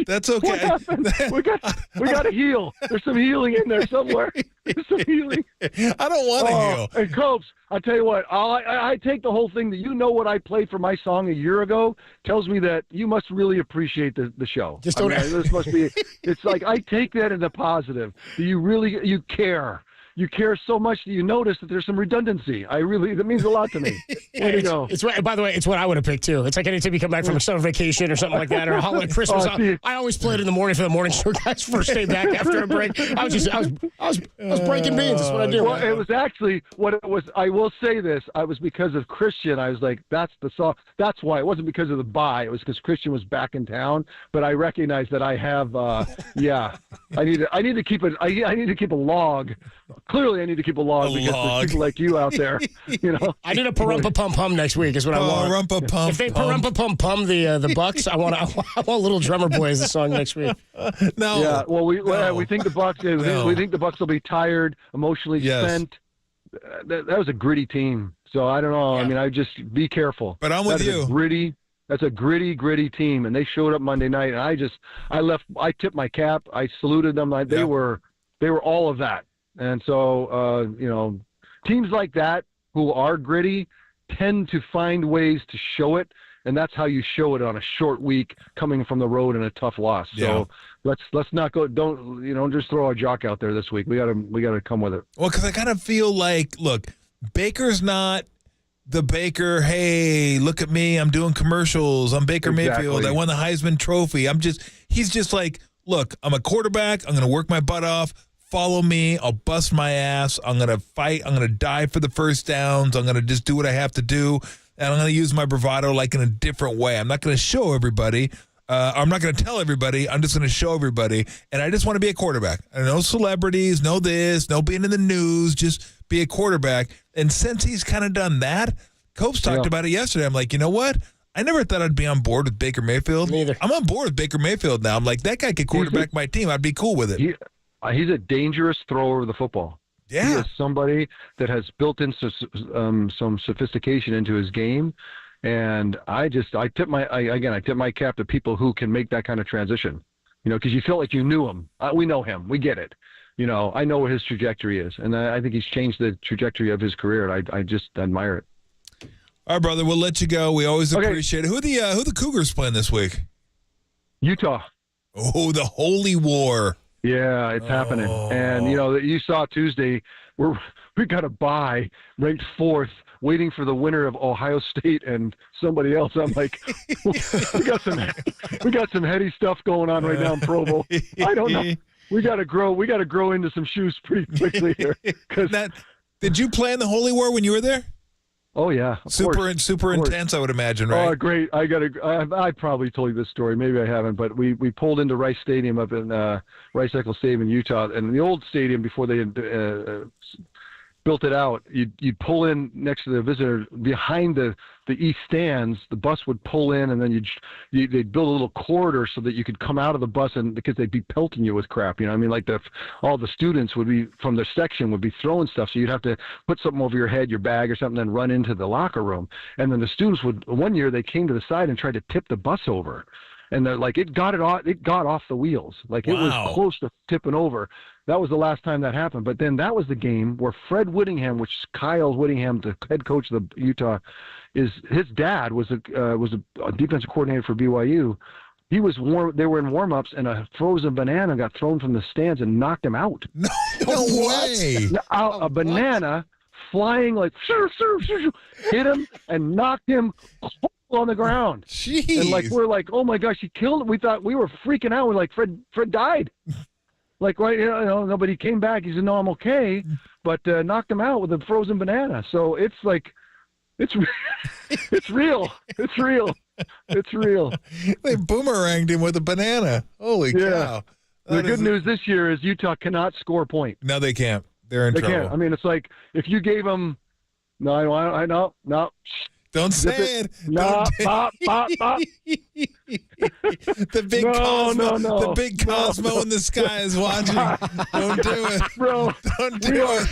Speaker 5: That's okay. What happened? We got to heal. There's some healing in there somewhere. There's some healing.
Speaker 8: I don't want to heal.
Speaker 5: And Copes, I tell you what, I take the whole thing that what I played for my song a year ago tells me that you must really appreciate the show.
Speaker 4: Just don't.
Speaker 5: This must be. It's like I take that in the positive. You care. You care so much that you notice that there's some redundancy. That means a lot to me. There you go.
Speaker 4: It's by the way, it's what I would have picked too. It's like anytime you come back from a summer vacation or something like that, or a holiday Christmas. I always play it in the morning for the morning show guys first day back after a break. I was breaking beans. That's what I do.
Speaker 5: Well, it was actually what it was. I will say this. I was because of Christian. I was like, that's the song. That's why. It wasn't because of the bye. It was because Christian was back in town. But I recognize that I have. I need to keep it. I need to keep a log. clearly I need to keep a log because there's people like you out there. You know,
Speaker 4: I need a parumpa pum pum next week. Is what I want.
Speaker 8: Parumpa pum.
Speaker 4: If they parumpa pum pum the Bucks, I want Little Drummer Boy as the song next week.
Speaker 8: No.
Speaker 5: Yeah. Well, we think the Bucks. We think the Bucks will be tired, emotionally spent. That was a gritty team. So I don't know. Yeah. I mean, I just be careful.
Speaker 8: But I'm with you.
Speaker 5: That's a gritty team, and they showed up Monday night. And I tipped my cap. I saluted them. They were all of that. And so teams like that who are gritty tend to find ways to show it, and that's how you show it on a short week coming from the road in a tough loss. So let's not go. Don't just throw a jock out there this week. We gotta come with it.
Speaker 8: Well, because I kind of feel like, look, Baker's not the Baker, hey, look at me, I'm doing commercials, I'm Baker Mayfield, I won the Heisman Trophy. He's just like, look, I'm a quarterback, I'm going to work my butt off, follow me, I'll bust my ass, I'm going to fight, I'm going to die for the first downs, I'm going to just do what I have to do, and I'm going to use my bravado like in a different way. I'm not going to show everybody, I'm not going to tell everybody, I'm just going to show everybody, and I just want to be a quarterback. No celebrities, no this, no being in the news, just be a quarterback. And since he's kind of done that, Copes talked about it yesterday. I'm like, you know what? I never thought I'd be on board with Baker Mayfield.
Speaker 4: Neither.
Speaker 8: I'm on board with Baker Mayfield now. I'm like, that guy could quarterback my team. I'd be cool with it.
Speaker 5: He's a dangerous thrower of the football.
Speaker 8: Yeah.
Speaker 5: He is somebody that has built in some sophistication into his game. And I tip my cap to people who can make that kind of transition, because you feel like you knew him. We know him. We get it. I know what his trajectory is. And I think he's changed the trajectory of his career. And I just admire it.
Speaker 8: All right, brother, we'll let you go. We always appreciate it. Who the Cougars playing this week?
Speaker 5: Utah.
Speaker 8: Oh, the Holy War.
Speaker 5: Yeah, it's happening. And, you saw Tuesday, we got a bye, ranked 4th, waiting for the winner of Ohio State and somebody else. I'm like, we got some heady stuff going on right now in Provo. I don't know. We got to grow into some shoes pretty quickly here.
Speaker 8: Did you play in the Holy War when you were there?
Speaker 5: Oh yeah,
Speaker 8: super intense, I would imagine, right?
Speaker 5: Oh, great! I probably told you this story. Maybe I haven't, but we pulled into Rice Stadium up in Rice Eccles Stadium in Utah, and the old stadium before they had built it out. You'd pull in next to the visitor behind the east stands. The bus would pull in, and then they'd build a little corridor so that you could come out of the bus, and because they'd be pelting you with crap. I mean, like all the students would be from their section would be throwing stuff, so you'd have to put something over your head, your bag or something, then run into the locker room. And then the students would. One year they came to the side and tried to tip the bus over. And it got off the wheels. Like it was close to tipping over. That was the last time that happened. But then that was the game where Fred Whittingham, which is Kyle Whittingham, the head coach of the Utah, his dad was a defensive coordinator for BYU. They were in warm-ups, and a frozen banana got thrown from the stands and knocked him out.
Speaker 8: No way!
Speaker 5: A banana flying like hit him and knocked him on the ground.
Speaker 8: Jeez.
Speaker 5: And we're like, oh my gosh, he killed him. We thought, we were freaking out. We're like, Fred died. Nobody came back. He said, no, I'm okay, but knocked him out with a frozen banana. So it's like, it's real. It's real. It's real.
Speaker 8: They boomeranged him with a banana. Holy cow.
Speaker 5: The good news this year is Utah cannot score a point.
Speaker 8: No, they can't. They're in trouble.
Speaker 5: They can't. I mean, it's like if you gave them, no.
Speaker 8: Don't say it.
Speaker 5: No, bop.
Speaker 8: The big Cosmo. The big Cosmo in the sky is watching. Don't do it,
Speaker 5: bro.
Speaker 8: Don't do
Speaker 5: it.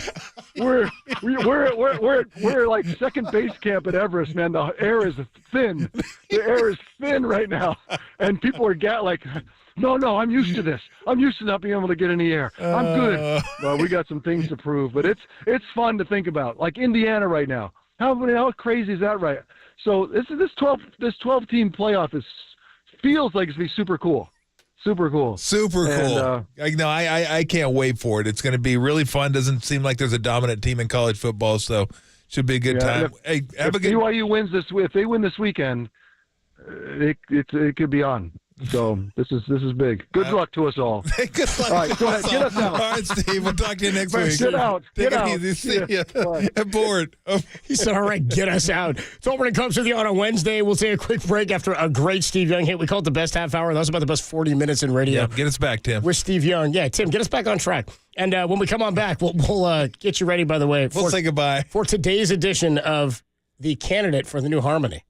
Speaker 5: We're like second base camp at Everest, man. The air is thin. The air is thin right now, and people are No, I'm used to this. I'm used to not being able to get in the air. I'm good. Well, we got some things to prove, but it's fun to think about. Like Indiana right now. How crazy is that, right? So this 12-team playoff feels like it's gonna be super cool. Super cool.
Speaker 8: And, I can't wait for it. It's going to be really fun. Doesn't seem like there's a dominant team in college football, so should be a good time.
Speaker 5: If BYU wins if they win this weekend, it could be on. So this is big. Good luck to us all.
Speaker 8: Good luck.
Speaker 5: All right, go ahead. Get us out.
Speaker 8: All right, Steve. We'll talk to you next week.
Speaker 5: Get out.
Speaker 8: Take
Speaker 5: Get out.
Speaker 8: it easy. See ya. I'm bored.
Speaker 4: He said, all right, get us out. It's Over and Cubs with you on a Wednesday. We'll take a quick break after a great Steve Young hit. We call it the best half hour. That was about the best 40 minutes in radio.
Speaker 8: Yeah, get us back, Tim.
Speaker 4: With Steve Young. Yeah, Tim, get us back on track. And when we come on back, we'll get you ready, by the way.
Speaker 8: We'll say goodbye.
Speaker 4: For today's edition of the candidate for the new Harmony.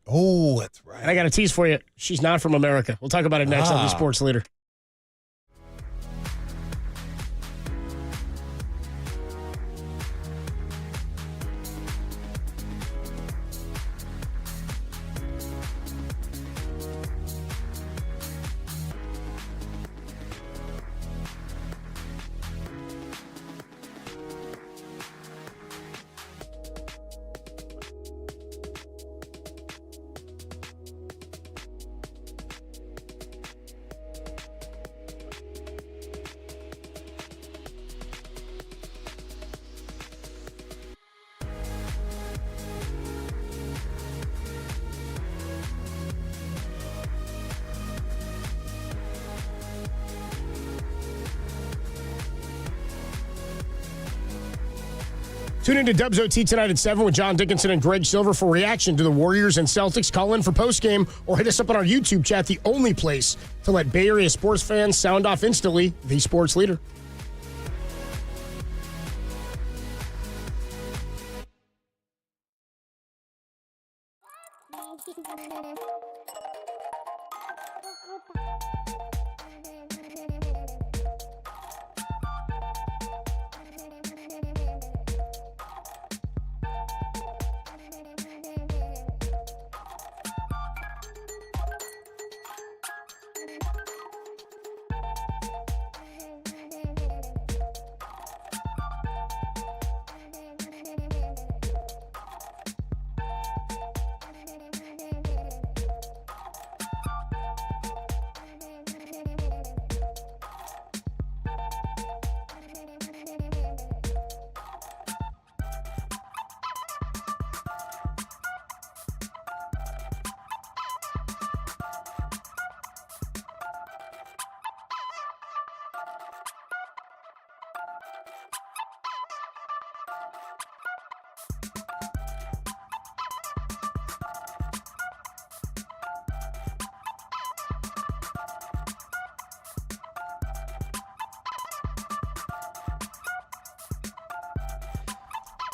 Speaker 8: Oh, that's right.
Speaker 4: And I got a tease for you. She's not from America. We'll talk about it next on the Sports Leader. Tune in to Dubs OT tonight at 7 with John Dickinson and Greg Silver for reaction to the Warriors and Celtics. Call in for postgame or hit us up on our YouTube chat, the only place to let Bay Area sports fans sound off instantly, the Sports Leader.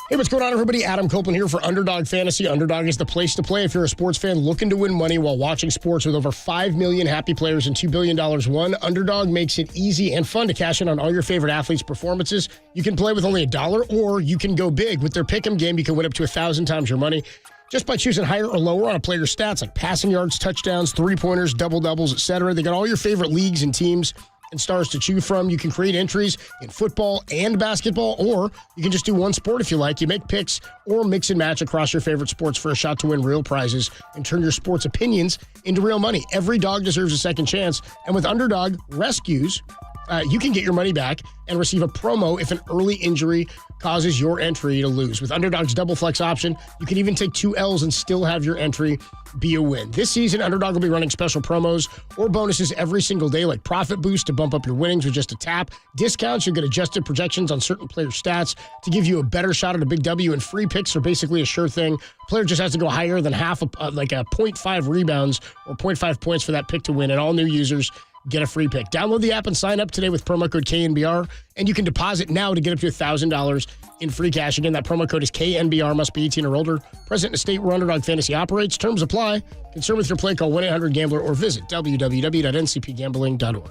Speaker 4: Hey, what's going on, everybody? Adam Copeland here for Underdog Fantasy. Underdog is the place to play if you're a sports fan looking to win money while watching sports. With over 5 million happy players and $2 billion won, Underdog makes it easy and fun to cash in on all your favorite athletes' performances. You can play with only $1, or you can go big. With their Pick'em game, you can win up to 1,000 times your money just by choosing higher or lower on a player's stats like passing yards, touchdowns, three-pointers, double-doubles, etc. They got all your favorite leagues and teams and stars to choose from. You can create entries in football and basketball, or you can just do one sport if you like. You make picks or mix and match across your favorite sports for a shot to win real prizes and turn your sports opinions into real money. Every dog deserves a second chance, and with Underdog Rescues, you can get your money back and receive a promo if an early injury causes your entry to lose. With Underdog's double flex option, you can even take 2 L's and still have your entry be a win. This season, Underdog will be running special promos or bonuses every single day, like profit boost to bump up your winnings with just a tap, discounts, you'll get adjusted projections on certain player stats to give you a better shot at a big W, and free picks are basically a sure thing. Player just has to go higher than half, like a 0.5 rebounds or 0.5 points for that pick to win, and all new users get a free pick. Download the app and sign up today with promo code KNBR, and you can deposit now to get up to $1,000 in free cash. Again, that promo code is KNBR, must be 18 or older. Present in a state where Underdog Fantasy operates. Terms apply. Concerned with your play, call 1-800-GAMBLER or visit www.ncpgambling.org.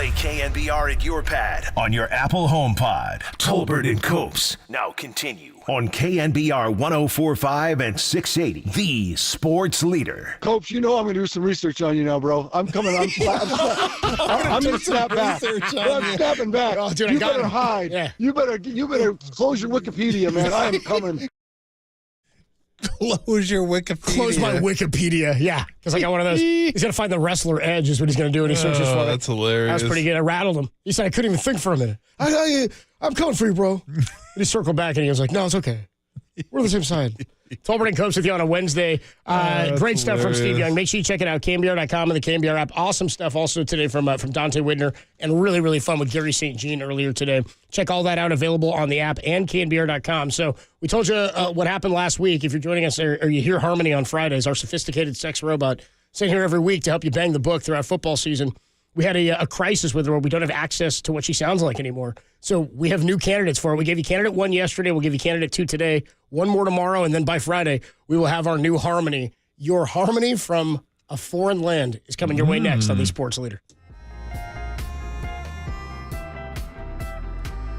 Speaker 1: Play KNBR at your pad on your Apple HomePod. Tolbert and Copes now continue on KNBR 104.5 and 680, the sports leader.
Speaker 16: Copes, you know I'm going to do some research on you now, bro. I'm coming. I'm going to snap back. I'm snapping back.
Speaker 4: Oh, dude,
Speaker 16: you
Speaker 4: I got
Speaker 16: better
Speaker 4: him.
Speaker 16: hide.
Speaker 4: Yeah.
Speaker 16: You better close your Wikipedia, man. I am coming.
Speaker 8: Close your Wikipedia.
Speaker 4: Close my Wikipedia. Yeah, because I got one of those. He's going to find the wrestler Edge is what he's going to do when he searches for it.
Speaker 8: That's hilarious.
Speaker 4: That was pretty good. I rattled him. He said I couldn't even think for a minute. I'm coming for you, bro. And he circled back and he was like, no, it's okay. We're on the same side. Tolbert and Copes with you on a Wednesday. Great stuff from Steve Young. Make sure you check it out, KNBR.com and the KNBR app. Awesome stuff also today from Dante Whitner, and really, really fun with Gary St. Jean earlier today. Check all that out, available on the app and KNBR.com. So we told you what happened last week. If you're joining us or you hear Harmony on Fridays, our sophisticated sex robot, sitting here every week to help you bang the book throughout football season. We had a crisis with her where we don't have access to what she sounds like anymore. So we have new candidates for her. We gave you candidate 1 yesterday. We'll give you candidate 2 today, 1 more tomorrow, and then by Friday, we will have our new Harmony. Your Harmony from a foreign land is coming your way next on the Sports Leader.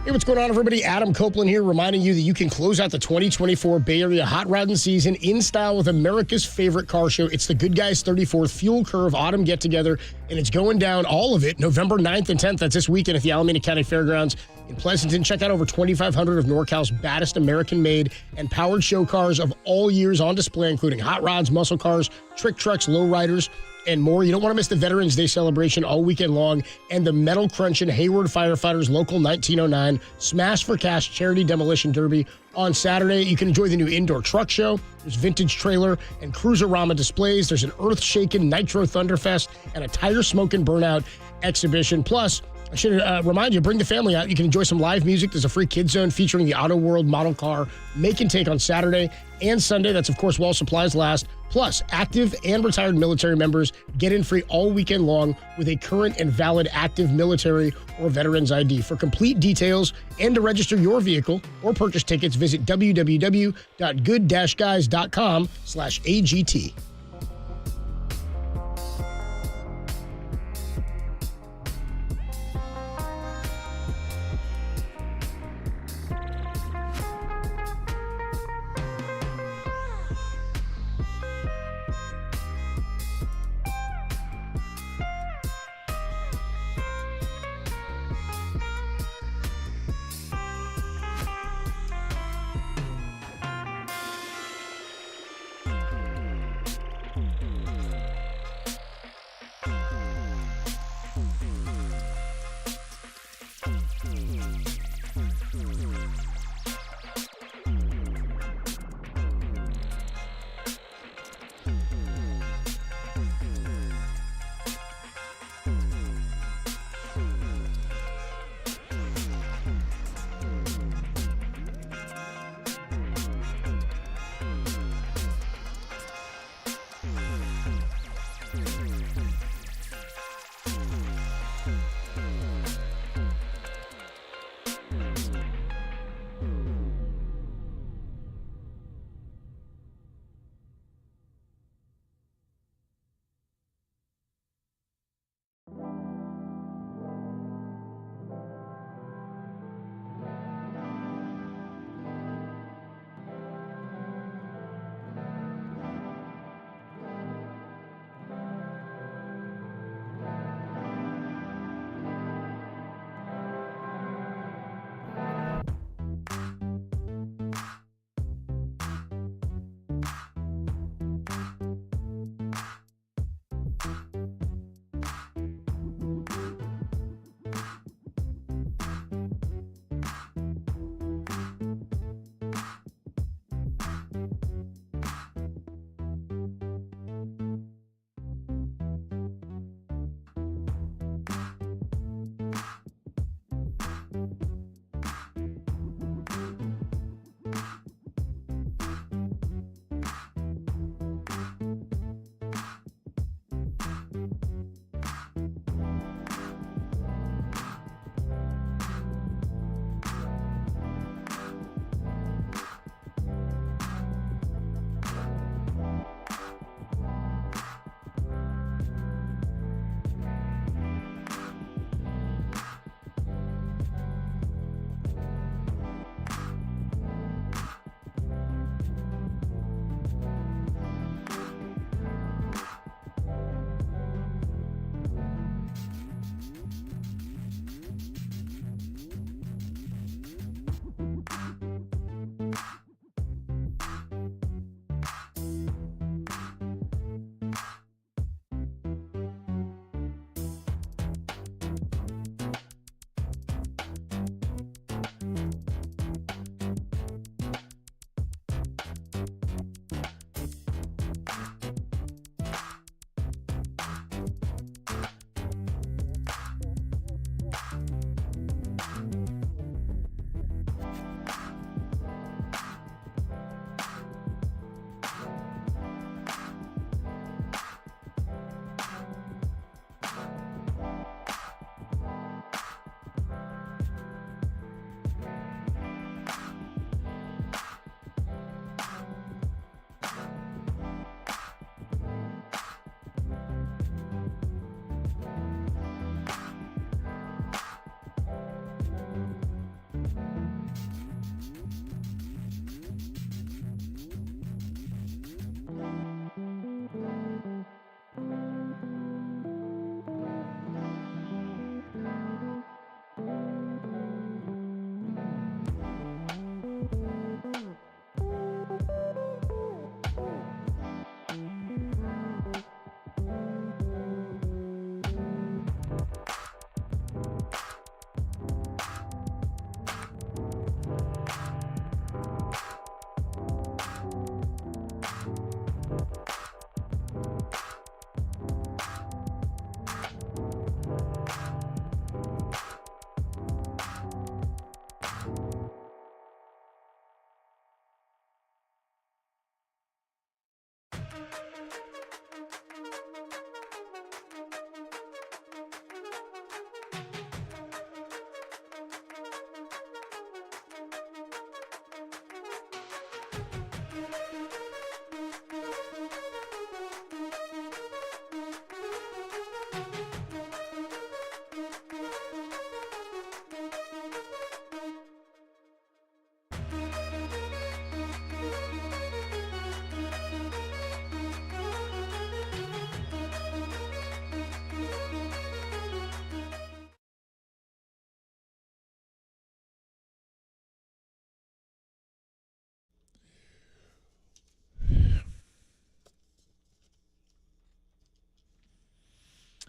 Speaker 4: Hey, what's going on, everybody? Adam Copeland here, reminding you that you can close out the 2024 Bay Area hot rodding season in style with America's favorite car show. It's the Good Guys 34th Fuel Curve Autumn Get-Together, and it's going down, all of it, November 9th and 10th. That's this weekend at the Alameda County Fairgrounds in Pleasanton. Check out over 2,500 of NorCal's baddest American-made and powered show cars of all years on display, including hot rods, muscle cars, trick trucks, lowriders, and more. You don't want to miss the Veterans Day celebration all weekend long and the Metal Crunching Hayward Firefighters Local 1909 Smash for Cash Charity Demolition Derby on Saturday. You can enjoy the new indoor truck show. There's vintage trailer and Cruiser-Rama displays. There's an earth-shaking Nitro Thunderfest and a tire-smoking burnout exhibition. Plus, I should remind you, bring the family out. You can enjoy some live music. There's a free kids zone featuring the Auto World model car make and take on Saturday and Sunday. That's, of course, while supplies last. Plus, active and retired military members get in free all weekend long with a current and valid active military or veterans ID. For complete details and to register your vehicle or purchase tickets, visit www.good-guys.com/AGT.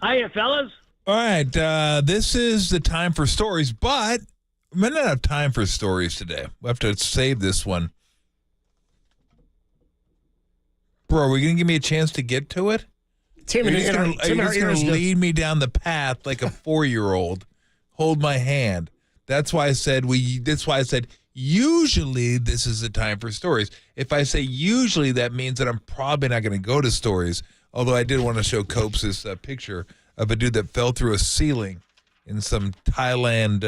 Speaker 10: Hiya, fellas.
Speaker 8: All right, this is the time for stories, but we might not have time for stories today. We'll have to save this one. Bro, are we going to give me a chance to get to it?
Speaker 4: Tim,
Speaker 8: You're just going to lead me down the path like a 4-year-old. Hold my hand. That's why I said usually this is the time for stories. If I say usually, that means that I'm probably not going to go to stories. Although I did want to show Copes this picture of a dude that fell through a ceiling in some Thailand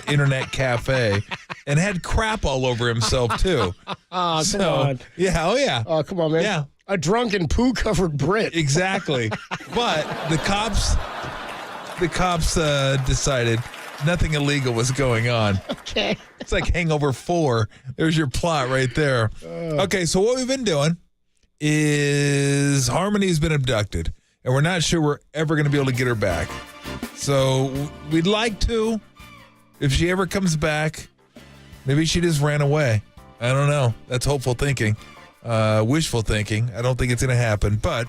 Speaker 8: internet cafe and had crap all over himself too.
Speaker 4: Oh, come on.
Speaker 8: Yeah, oh yeah.
Speaker 4: Oh, come on, man.
Speaker 8: Yeah.
Speaker 4: A drunken poo-covered Brit.
Speaker 8: Exactly. But the cops decided nothing illegal was going on.
Speaker 4: Okay.
Speaker 8: It's like Hangover 4. There's your plot right there. Okay, so what we've been doing is Harmony's been abducted, and we're not sure we're ever going to be able to get her back. So we'd like to. If she ever comes back, maybe she just ran away. I don't know. That's hopeful thinking. Wishful thinking. I don't think it's going to happen, but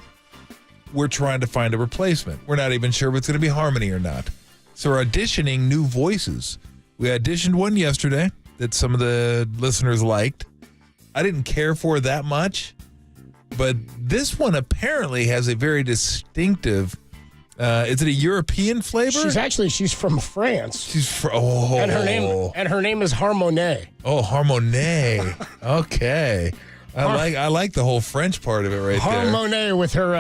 Speaker 8: we're trying to find a replacement. We're not even sure if it's going to be Harmony or not. So we're auditioning new voices. We auditioned one yesterday that some of the listeners liked. I didn't care for that much, but this one apparently has a very distinctive, is it a European flavor?
Speaker 4: She's from France.
Speaker 8: She's from,
Speaker 4: and her name is Harmonie.
Speaker 8: Oh, Harmonie. Okay. I like the whole French part of it right there.
Speaker 4: Harmonie with her